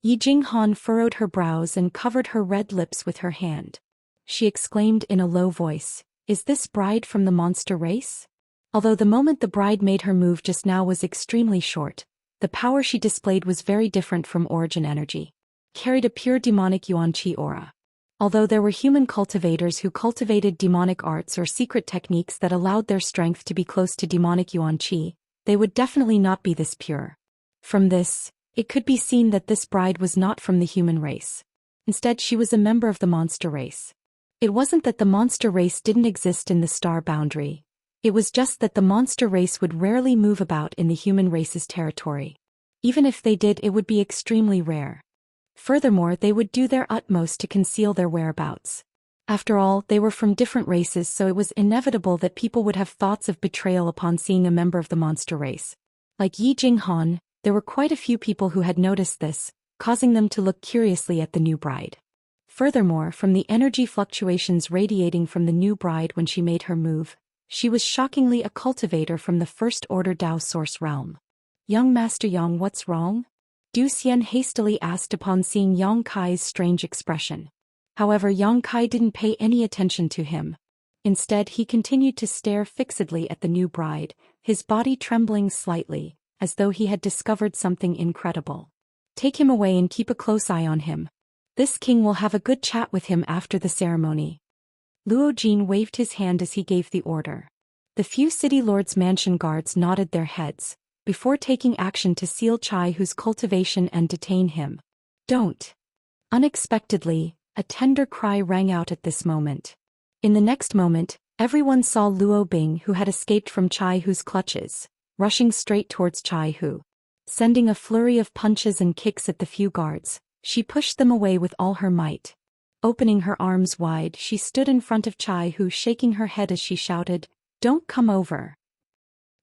Yi Jinghan furrowed her brows and covered her red lips with her hand. She exclaimed in a low voice, "Is this bride from the monster race?" Although the moment the bride made her move just now was extremely short, the power she displayed was very different from origin energy. Carried a pure demonic yuan qi aura. Although there were human cultivators who cultivated demonic arts or secret techniques that allowed their strength to be close to demonic yuan qi, they would definitely not be this pure. From this, it could be seen that this bride was not from the human race. Instead, she was a member of the monster race. It wasn't that the monster race didn't exist in the star boundary. It was just that the monster race would rarely move about in the human race's territory. Even if they did, it would be extremely rare. Furthermore, they would do their utmost to conceal their whereabouts. After all, they were from different races, so it was inevitable that people would have thoughts of betrayal upon seeing a member of the monster race. Like Yi Jinghan, there were quite a few people who had noticed this, causing them to look curiously at the new bride. Furthermore, from the energy fluctuations radiating from the new bride when she made her move, she was shockingly a cultivator from the first-order Dao source realm. "Young Master Yang, what's wrong?" Zhou Xian hastily asked upon seeing Yang Kai's strange expression. However, Yang Kai didn't pay any attention to him. Instead, he continued to stare fixedly at the new bride, his body trembling slightly, as though he had discovered something incredible. "Take him away and keep a close eye on him. This king will have a good chat with him after the ceremony." Luo Jin waved his hand as he gave the order. The few city lords' mansion guards nodded their heads, before taking action to seal Chaihu's cultivation and detain him. "Don't!" Unexpectedly, a tender cry rang out at this moment. In the next moment, everyone saw Luo Bing, who had escaped from Chaihu's clutches, rushing straight towards Chaihu. Sending a flurry of punches and kicks at the few guards, she pushed them away with all her might. Opening her arms wide, she stood in front of Chaihu, shaking her head as she shouted, "Don't come over."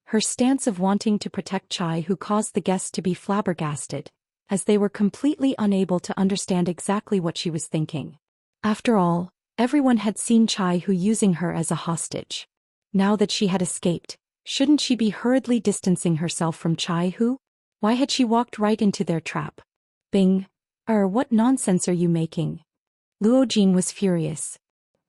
Her stance of wanting to protect Chaihu caused the guests to be flabbergasted, as they were completely unable to understand exactly what she was thinking. After all, everyone had seen Chaihu using her as a hostage. Now that she had escaped, shouldn't she be hurriedly distancing herself from Chaihu? Why had she walked right into their trap? "Bing, what nonsense are you making?" Luo Jin was furious.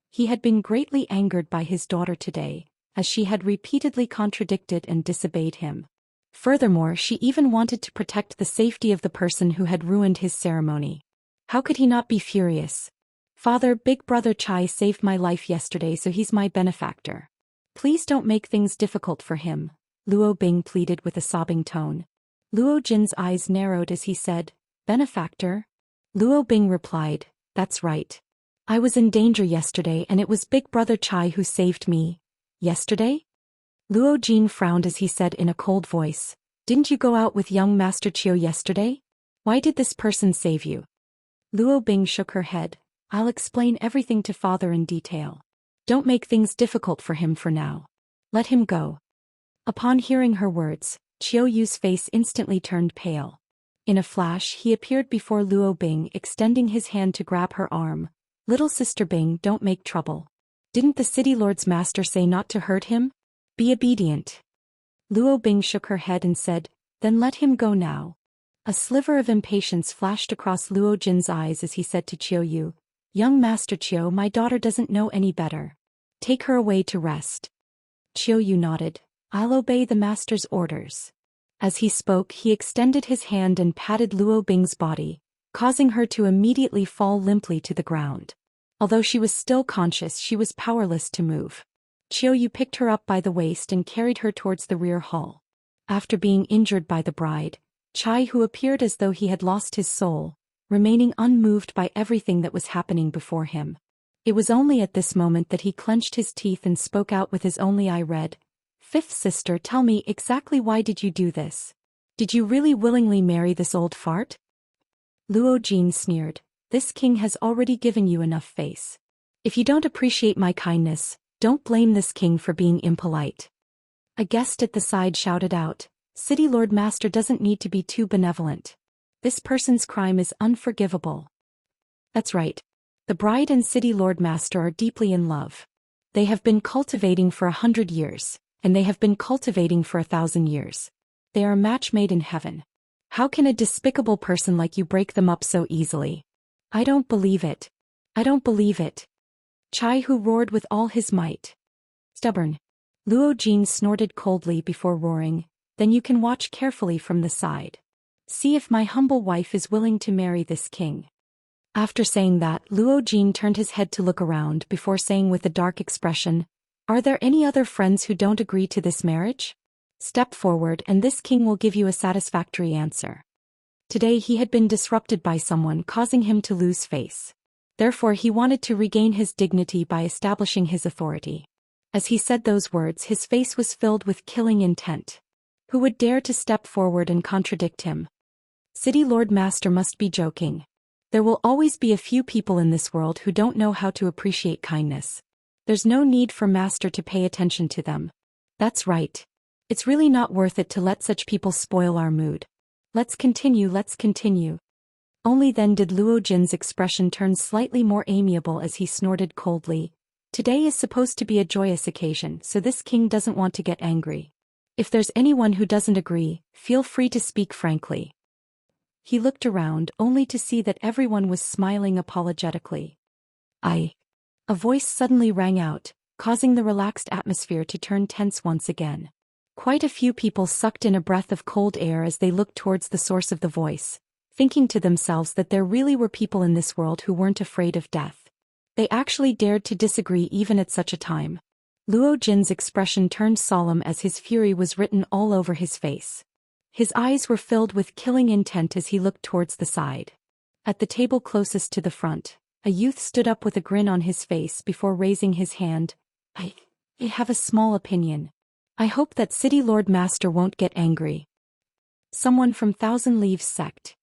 He had been greatly angered by his daughter today, as she had repeatedly contradicted and disobeyed him. Furthermore, she even wanted to protect the safety of the person who had ruined his ceremony. How could he not be furious? "Father, Big Brother Chai saved my life yesterday, so he's my benefactor. Please don't make things difficult for him," Luo Bing pleaded with a sobbing tone. Luo Jin's eyes narrowed as he said, "Benefactor?" Luo Bing replied, "That's right. I was in danger yesterday and it was Big Brother Chai who saved me." "Yesterday?" Luo Jin frowned as he said in a cold voice, "Didn't you go out with young Master Chiu yesterday? Why did this person save you?" Luo Bing shook her head. "I'll explain everything to father in detail. Don't make things difficult for him for now. Let him go." Upon hearing her words, Chiu Yu's face instantly turned pale. In a flash, he appeared before Luo Bing, extending his hand to grab her arm. "Little sister Bing, don't make trouble. Didn't the city lord's master say not to hurt him? Be obedient." Luo Bing shook her head and said, "Then let him go now." A sliver of impatience flashed across Luo Jin's eyes as he said to Chiu Yu, "Young Master Chiu, my daughter doesn't know any better. Take her away to rest." Chiu Yu nodded. "I'll obey the master's orders." As he spoke, he extended his hand and patted Luo Bing's body, causing her to immediately fall limply to the ground. Although she was still conscious, she was powerless to move. Chiu Yu picked her up by the waist and carried her towards the rear hall. After being injured by the bride, Chai, who appeared as though he had lost his soul, remaining unmoved by everything that was happening before him. It was only at this moment that he clenched his teeth and spoke out with his only eye red. "Fifth sister, tell me exactly why did you do this? Did you really willingly marry this old fart?" Luo Jin sneered. "This king has already given you enough face. If you don't appreciate my kindness, don't blame this king for being impolite." A guest at the side shouted out, "City Lord Master doesn't need to be too benevolent. This person's crime is unforgivable." That's right. The bride and City Lord Master are deeply in love. They have been cultivating for 100 years, and they have been cultivating for 1,000 years. They are a match made in heaven. How can a despicable person like you break them up so easily? I don't believe it. I don't believe it. Chai Hu roared with all his might. Stubborn. Luo Jin snorted coldly before roaring, "Then you can watch carefully from the side. See if my humble wife is willing to marry this king." After saying that, Luo Jin turned his head to look around before saying with a dark expression, "Are there any other friends who don't agree to this marriage? Step forward and this king will give you a satisfactory answer." Today he had been disrupted by someone, causing him to lose face. Therefore he wanted to regain his dignity by establishing his authority. As he said those words, his face was filled with killing intent. Who would dare to step forward and contradict him? City Lord Master must be joking. There will always be a few people in this world who don't know how to appreciate kindness. There's no need for Master to pay attention to them. That's right. It's really not worth it to let such people spoil our mood. Let's continue, let's continue. Only then did Luo Jin's expression turn slightly more amiable as he snorted coldly. Today is supposed to be a joyous occasion, so this king doesn't want to get angry. If there's anyone who doesn't agree, feel free to speak frankly. He looked around only to see that everyone was smiling apologetically. A voice suddenly rang out, causing the relaxed atmosphere to turn tense once again. Quite a few people sucked in a breath of cold air as they looked towards the source of the voice, thinking to themselves that there really were people in this world who weren't afraid of death. They actually dared to disagree even at such a time. Luo Jin's expression turned solemn as his fury was written all over his face. His eyes were filled with killing intent as he looked towards the side. At the table closest to the front, a youth stood up with a grin on his face before raising his hand. I have a small opinion. I hope that City Lord Master won't get angry. Someone from Thousand Leaves sect.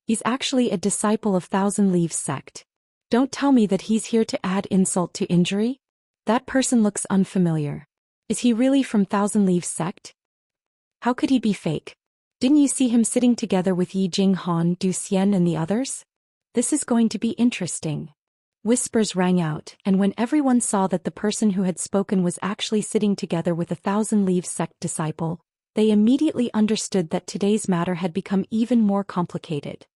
He's actually a disciple of Thousand Leaves sect. Don't tell me that he's here to add insult to injury? That person looks unfamiliar. Is he really from Thousand Leaves sect? How could he be fake? Didn't you see him sitting together with Yi Jinghan, Zhou Xian and the others? This is going to be interesting. Whispers rang out, and when everyone saw that the person who had spoken was actually sitting together with a Thousand Leaves sect disciple, they immediately understood that today's matter had become even more complicated.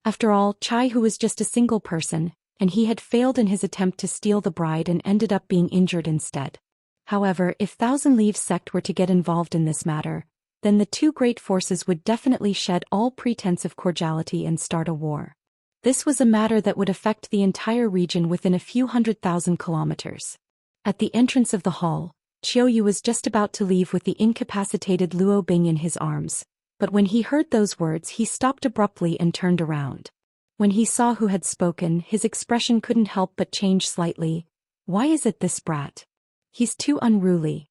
After all, Chai Hu was just a single person, and he had failed in his attempt to steal the bride and ended up being injured instead. However, if Thousand Leaves sect were to get involved in this matter, then the two great forces would definitely shed all pretense of cordiality and start a war. This was a matter that would affect the entire region within a few 100,000 kilometers. At the entrance of the hall, Qiu Yu was just about to leave with the incapacitated Luo Bing in his arms, but when he heard those words he stopped abruptly and turned around. When he saw who had spoken, his expression couldn't help but change slightly. Why is it this brat? He's too unruly.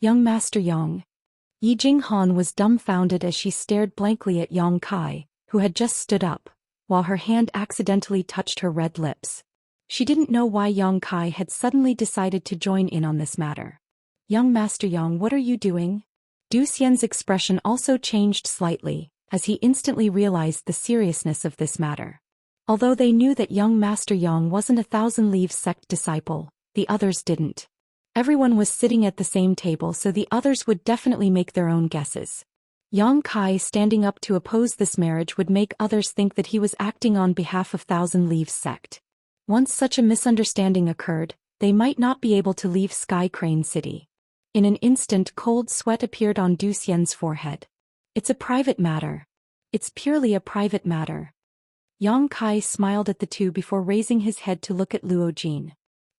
Young Master Yang. Yi Jinghan was dumbfounded as she stared blankly at Yang Kai, who had just stood up, while her hand accidentally touched her red lips. She didn't know why Yang Kai had suddenly decided to join in on this matter. Young Master Yang, what are you doing? Zhou Xian's expression also changed slightly, as he instantly realized the seriousness of this matter. Although they knew that young Master Yang wasn't a Thousand Leaves sect disciple, the others didn't. Everyone was sitting at the same table, so the others would definitely make their own guesses. Yang Kai standing up to oppose this marriage would make others think that he was acting on behalf of Thousand Leaves sect. Once such a misunderstanding occurred, they might not be able to leave Sky Crane City. In an instant, cold sweat appeared on Zhou Xian's forehead. It's a private matter. It's purely a private matter. Yang Kai smiled at the two before raising his head to look at Luo Jin.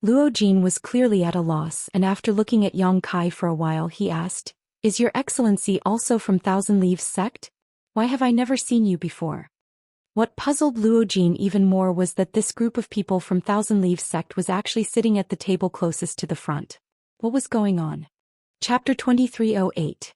Luo Jin was clearly at a loss, and after looking at Yang Kai for a while he asked, "Is your excellency also from Thousand Leaves sect? Why have I never seen you before?" What puzzled Luo Jin even more was that this group of people from Thousand Leaves sect was actually sitting at the table closest to the front. What was going on? Chapter 2308.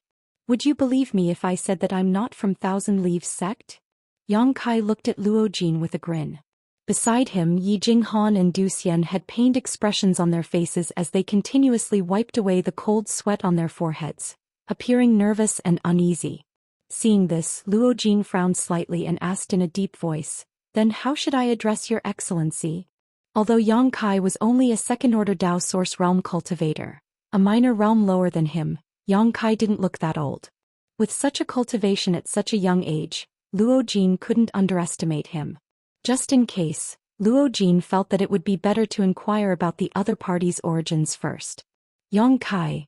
Would you believe me if I said that I'm not from Thousand Leaves sect? Yang Kai looked at Luo Jin with a grin. Beside him, Yi Jinghan and Zhou Xian had pained expressions on their faces as they continuously wiped away the cold sweat on their foreheads, appearing nervous and uneasy. Seeing this, Luo Jin frowned slightly and asked in a deep voice, "Then how should I address your excellency?" Although Yang Kai was only a second-order Dao Source Realm cultivator, a minor realm lower than him, Yang Kai didn't look that old. With such a cultivation at such a young age, Luo Jin couldn't underestimate him. Just in case, Luo Jin felt that it would be better to inquire about the other party's origins first. Yang Kai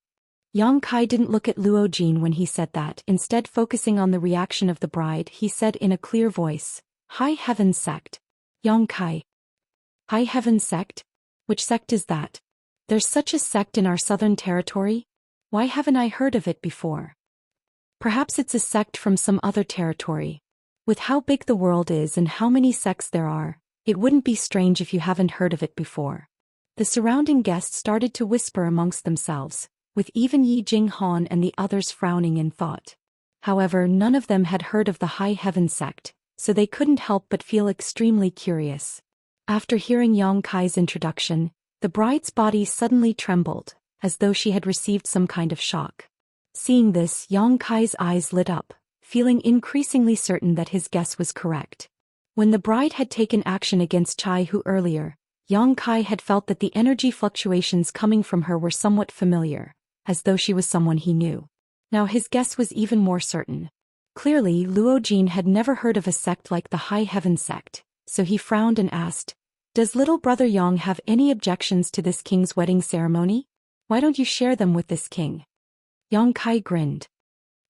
didn't look at Luo Jin when he said that, instead focusing on the reaction of the bride, he said in a clear voice, "High Heaven Sect." Yang Kai. High Heaven Sect? Which sect is that? There's such a sect in our southern territory? Why haven't I heard of it before? Perhaps it's a sect from some other territory. With how big the world is and how many sects there are, it wouldn't be strange if you haven't heard of it before. The surrounding guests started to whisper amongst themselves, with even Yi Jinghan and the others frowning in thought. However, none of them had heard of the High Heaven sect, so they couldn't help but feel extremely curious. After hearing Yang Kai's introduction, the bride's body suddenly trembled, as though she had received some kind of shock. Seeing this, Yang Kai's eyes lit up, feeling increasingly certain that his guess was correct. When the bride had taken action against Chai Hu earlier, Yang Kai had felt that the energy fluctuations coming from her were somewhat familiar, as though she was someone he knew. Now his guess was even more certain. Clearly, Luo Jin had never heard of a sect like the High Heaven sect, so he frowned and asked, "Does little brother Yang have any objections to this king's wedding ceremony? Why don't you share them with this king?" Yang Kai grinned.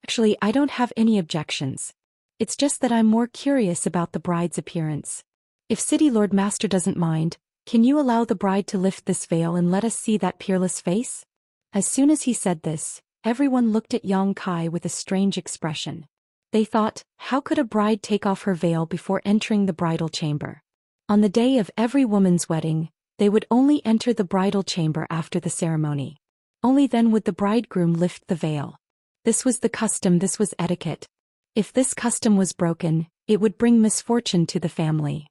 "Actually, I don't have any objections. It's just that I'm more curious about the bride's appearance. If City Lord Master doesn't mind, can you allow the bride to lift this veil and let us see that peerless face?" As soon as he said this, everyone looked at Yang Kai with a strange expression. They thought, how could a bride take off her veil before entering the bridal chamber? On the day of every woman's wedding, they would only enter the bridal chamber after the ceremony. Only then would the bridegroom lift the veil. This was the custom, this was etiquette. If this custom was broken, it would bring misfortune to the family.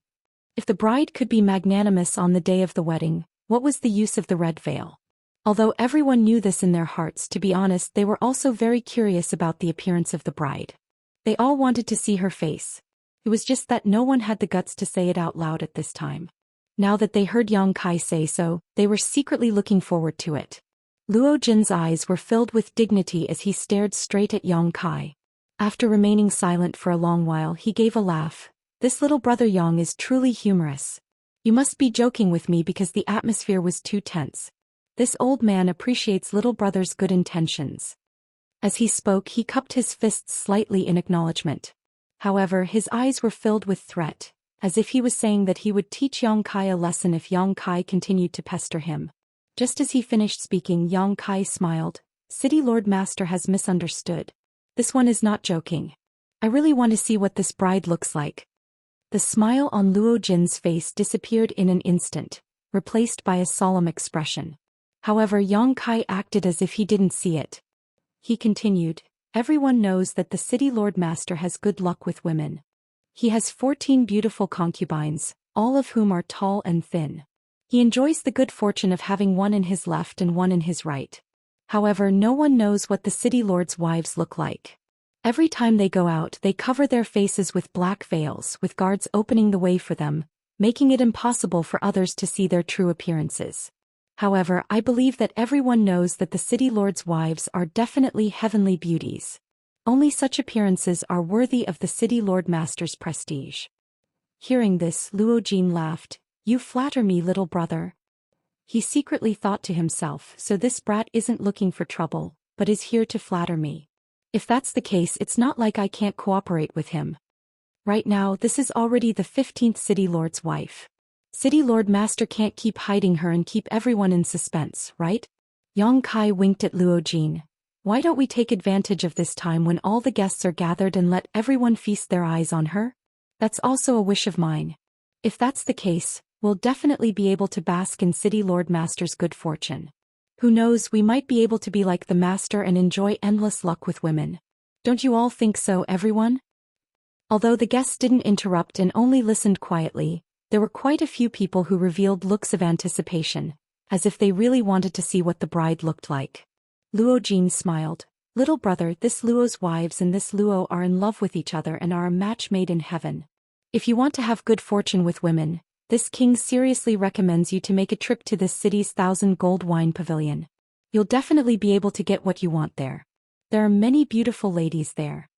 If the bride could be magnanimous on the day of the wedding, what was the use of the red veil? Although everyone knew this in their hearts, to be honest, they were also very curious about the appearance of the bride. They all wanted to see her face. It was just that no one had the guts to say it out loud at this time. Now that they heard Yang Kai say so, they were secretly looking forward to it. Luo Jin's eyes were filled with dignity as he stared straight at Yang Kai. After remaining silent for a long while, he gave a laugh. "This little brother Yang is truly humorous. You must be joking with me because the atmosphere was too tense. This old man appreciates little brother's good intentions." As he spoke, he cupped his fists slightly in acknowledgement. However, his eyes were filled with threat, as if he was saying that he would teach Yang Kai a lesson if Yang Kai continued to pester him. Just as he finished speaking, Yang Kai smiled. "City Lord Master has misunderstood. This one is not joking. I really want to see what this bride looks like." The smile on Luo Jin's face disappeared in an instant, replaced by a solemn expression. However, Yang Kai acted as if he didn't see it. He continued, "Everyone knows that the City Lord Master has good luck with women. He has 14 beautiful concubines, all of whom are tall and thin. He enjoys the good fortune of having one in his left and one in his right. However, no one knows what the City Lord's wives look like. Every time they go out, they cover their faces with black veils, with guards opening the way for them, making it impossible for others to see their true appearances. However, I believe that everyone knows that the City Lord's wives are definitely heavenly beauties. Only such appearances are worthy of the City Lord Master's prestige." Hearing this, Luo Jin laughed. "You flatter me, little brother." He secretly thought to himself, so this brat isn't looking for trouble, but is here to flatter me. If that's the case, it's not like I can't cooperate with him. Right now, this is already the 15th City Lord's wife. City Lord Master can't keep hiding her and keep everyone in suspense, right? Yang Kai winked at Luo Jin. "Why don't we take advantage of this time when all the guests are gathered and let everyone feast their eyes on her? That's also a wish of mine. If that's the case, we'll definitely be able to bask in City Lord Master's good fortune. Who knows, we might be able to be like the Master and enjoy endless luck with women. Don't you all think so, everyone?" Although the guests didn't interrupt and only listened quietly, there were quite a few people who revealed looks of anticipation, as if they really wanted to see what the bride looked like. Luo Jin smiled. "Little brother, this Luo's wives and this Luo are in love with each other and are a match made in heaven. If you want to have good fortune with women, this king seriously recommends you to make a trip to this city's 1,000 gold wine pavilion. You'll definitely be able to get what you want there. There are many beautiful ladies there."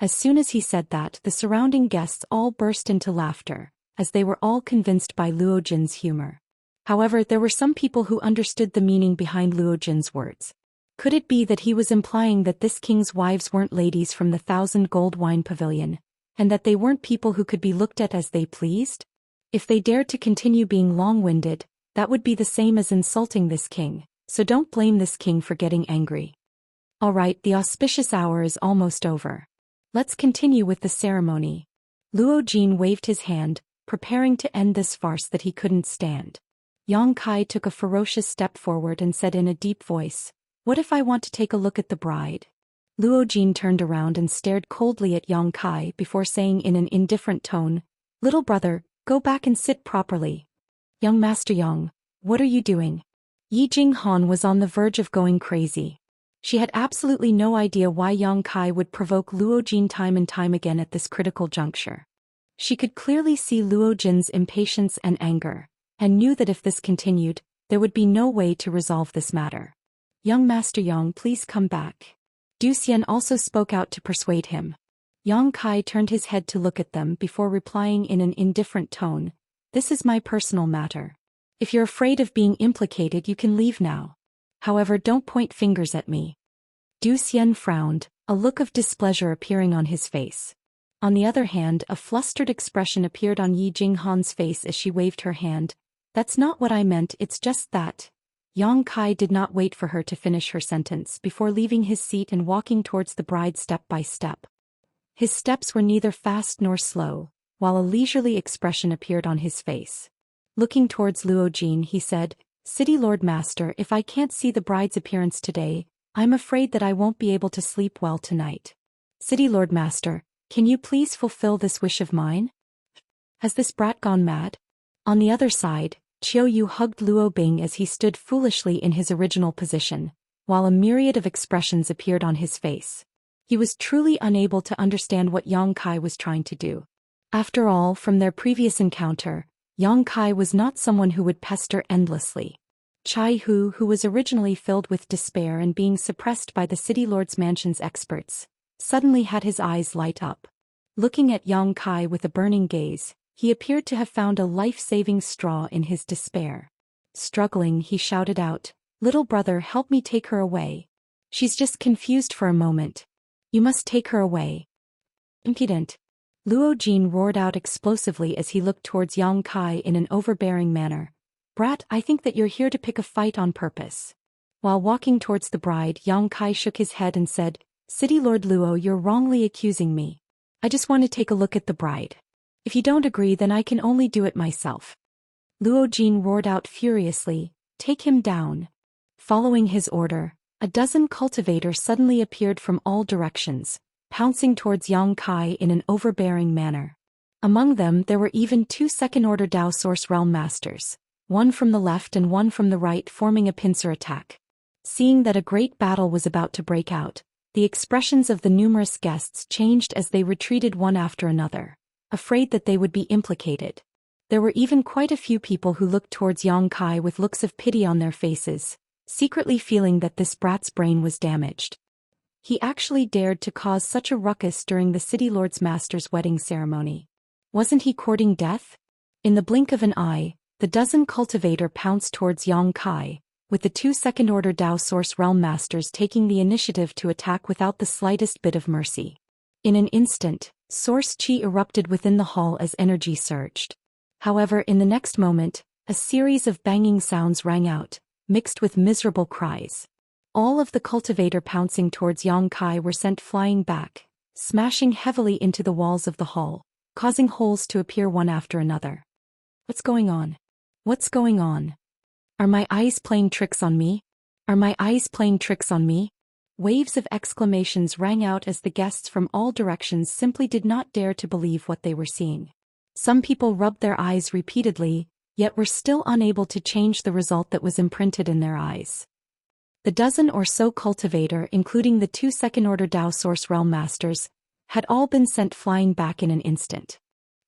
As soon as he said that, the surrounding guests all burst into laughter, as they were all convinced by Luo Jin's humor. However, there were some people who understood the meaning behind Luo Jin's words. Could it be that he was implying that this king's wives weren't ladies from the 1,000 gold wine pavilion, and that they weren't people who could be looked at as they pleased? If they dared to continue being long-winded, that would be the same as insulting this king, so don't blame this king for getting angry. Alright, the auspicious hour is almost over. Let's continue with the ceremony. Luo Jin waved his hand, preparing to end this farce that he couldn't stand. Yang Kai took a ferocious step forward and said in a deep voice, "What if I want to take a look at the bride?" Luo Jin turned around and stared coldly at Yang Kai before saying in an indifferent tone, "Little brother, go back and sit properly." "Young Master Yang, what are you doing?" Yi Jinghan was on the verge of going crazy. She had absolutely no idea why Yang Kai would provoke Luo Jin time and time again at this critical juncture. She could clearly see Luo Jin's impatience and anger, and knew that if this continued, there would be no way to resolve this matter. Young Master Yang, please come back. Zhou Xian also spoke out to persuade him. Yang Kai turned his head to look at them before replying in an indifferent tone, "This is my personal matter. If you're afraid of being implicated, you can leave now. However, don't point fingers at me." Zhou Xian frowned, a look of displeasure appearing on his face. On the other hand, a flustered expression appeared on Yi Jinghan's face as she waved her hand. "That's not what I meant, it's just that." Yang Kai did not wait for her to finish her sentence before leaving his seat and walking towards the bride step by step. His steps were neither fast nor slow, while a leisurely expression appeared on his face. Looking towards Luo Jin, he said, "City Lord Master, if I can't see the bride's appearance today, I'm afraid that I won't be able to sleep well tonight. City Lord Master, can you please fulfill this wish of mine? Has this brat gone mad?" On the other side, Qiu Yu hugged Luo Bing as he stood foolishly in his original position, while a myriad of expressions appeared on his face. He was truly unable to understand what Yang Kai was trying to do. After all, from their previous encounter, Yang Kai was not someone who would pester endlessly. Chai Hu, who was originally filled with despair and being suppressed by the City Lord's Mansion's experts, suddenly had his eyes light up. Looking at Yang Kai with a burning gaze, he appeared to have found a life-saving straw in his despair. Struggling, he shouted out, "Little brother, help me take her away. She's just confused for a moment. You must take her away." "Impudent!" Luo Jin roared out explosively as he looked towards Yang Kai in an overbearing manner. "Brat, I think that you're here to pick a fight on purpose." While walking towards the bride, Yang Kai shook his head and said, "City Lord Luo, you're wrongly accusing me. I just want to take a look at the bride. If you don't agree, then I can only do it myself." Luo Jin roared out furiously, "Take him down." Following his order, a dozen cultivators suddenly appeared from all directions, pouncing towards Yang Kai in an overbearing manner. Among them there were even 2 second-order Dao Source Realm Masters, one from the left and one from the right, forming a pincer attack. Seeing that a great battle was about to break out, the expressions of the numerous guests changed as they retreated one after another, afraid that they would be implicated. There were even quite a few people who looked towards Yang Kai with looks of pity on their faces, secretly feeling that this brat's brain was damaged. He actually dared to cause such a ruckus during the City Lord's Master's wedding ceremony. Wasn't he courting death? In the blink of an eye, the dozen cultivator pounced towards Yang Kai, with the 2 second-order Dao Source Realm Masters taking the initiative to attack without the slightest bit of mercy. In an instant, Source Qi erupted within the hall as energy surged. However, in the next moment, a series of banging sounds rang out, mixed with miserable cries. All of the cultivator pouncing towards Yang Kai were sent flying back, smashing heavily into the walls of the hall, causing holes to appear one after another. "What's going on? What's going on? Are my eyes playing tricks on me? Are my eyes playing tricks on me?" Waves of exclamations rang out as the guests from all directions simply did not dare to believe what they were seeing. Some people rubbed their eyes repeatedly, yet were still unable to change the result that was imprinted in their eyes. The dozen or so cultivator, including the 2 second-order Dao Source Realm Masters, had all been sent flying back in an instant.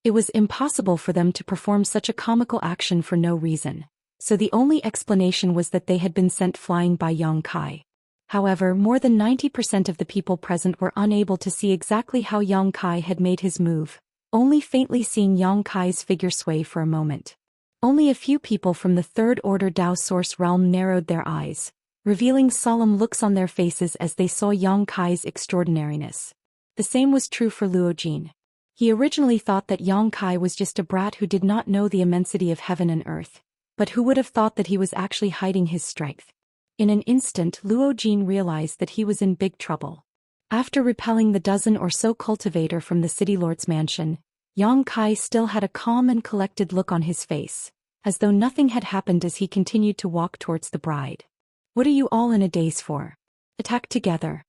It was impossible for them to perform such a comical action for no reason, so the only explanation was that they had been sent flying by Yang Kai. However, more than 90% of the people present were unable to see exactly how Yang Kai had made his move, only faintly seeing Yang Kai's figure sway for a moment. Only a few people from the 3rd-order Dao Source realm narrowed their eyes, revealing solemn looks on their faces as they saw Yang Kai's extraordinariness. The same was true for Luo Jin. He originally thought that Yang Kai was just a brat who did not know the immensity of heaven and earth, but who would have thought that he was actually hiding his strength. In an instant, Luo Jin realized that he was in big trouble. After repelling the dozen or so cultivator from the City Lord's mansion, Yang Kai still had a calm and collected look on his face, as though nothing had happened as he continued to walk towards the bride. "What are you all in a daze for? Attack together."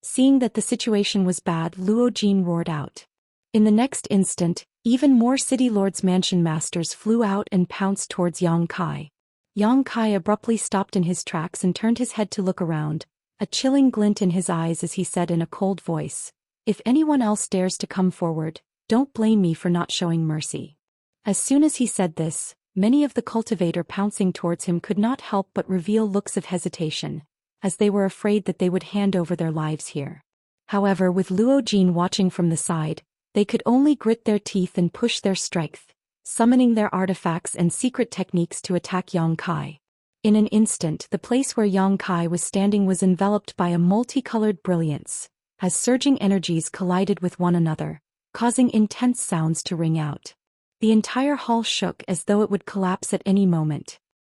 Seeing that the situation was bad, Luo Jin roared out. In the next instant, even more City Lord's Mansion Masters flew out and pounced towards Yang Kai. Yang Kai abruptly stopped in his tracks and turned his head to look around, a chilling glint in his eyes as he said in a cold voice, "If anyone else dares to come forward, don't blame me for not showing mercy." As soon as he said this, many of the cultivator pouncing towards him could not help but reveal looks of hesitation, as they were afraid that they would hand over their lives here. However, with Luo Jin watching from the side, they could only grit their teeth and push their strength, summoning their artifacts and secret techniques to attack Yang Kai. In an instant, the place where Yang Kai was standing was enveloped by a multicolored brilliance, as surging energies collided with one another, causing intense sounds to ring out. The entire hall shook as though it would collapse at any moment,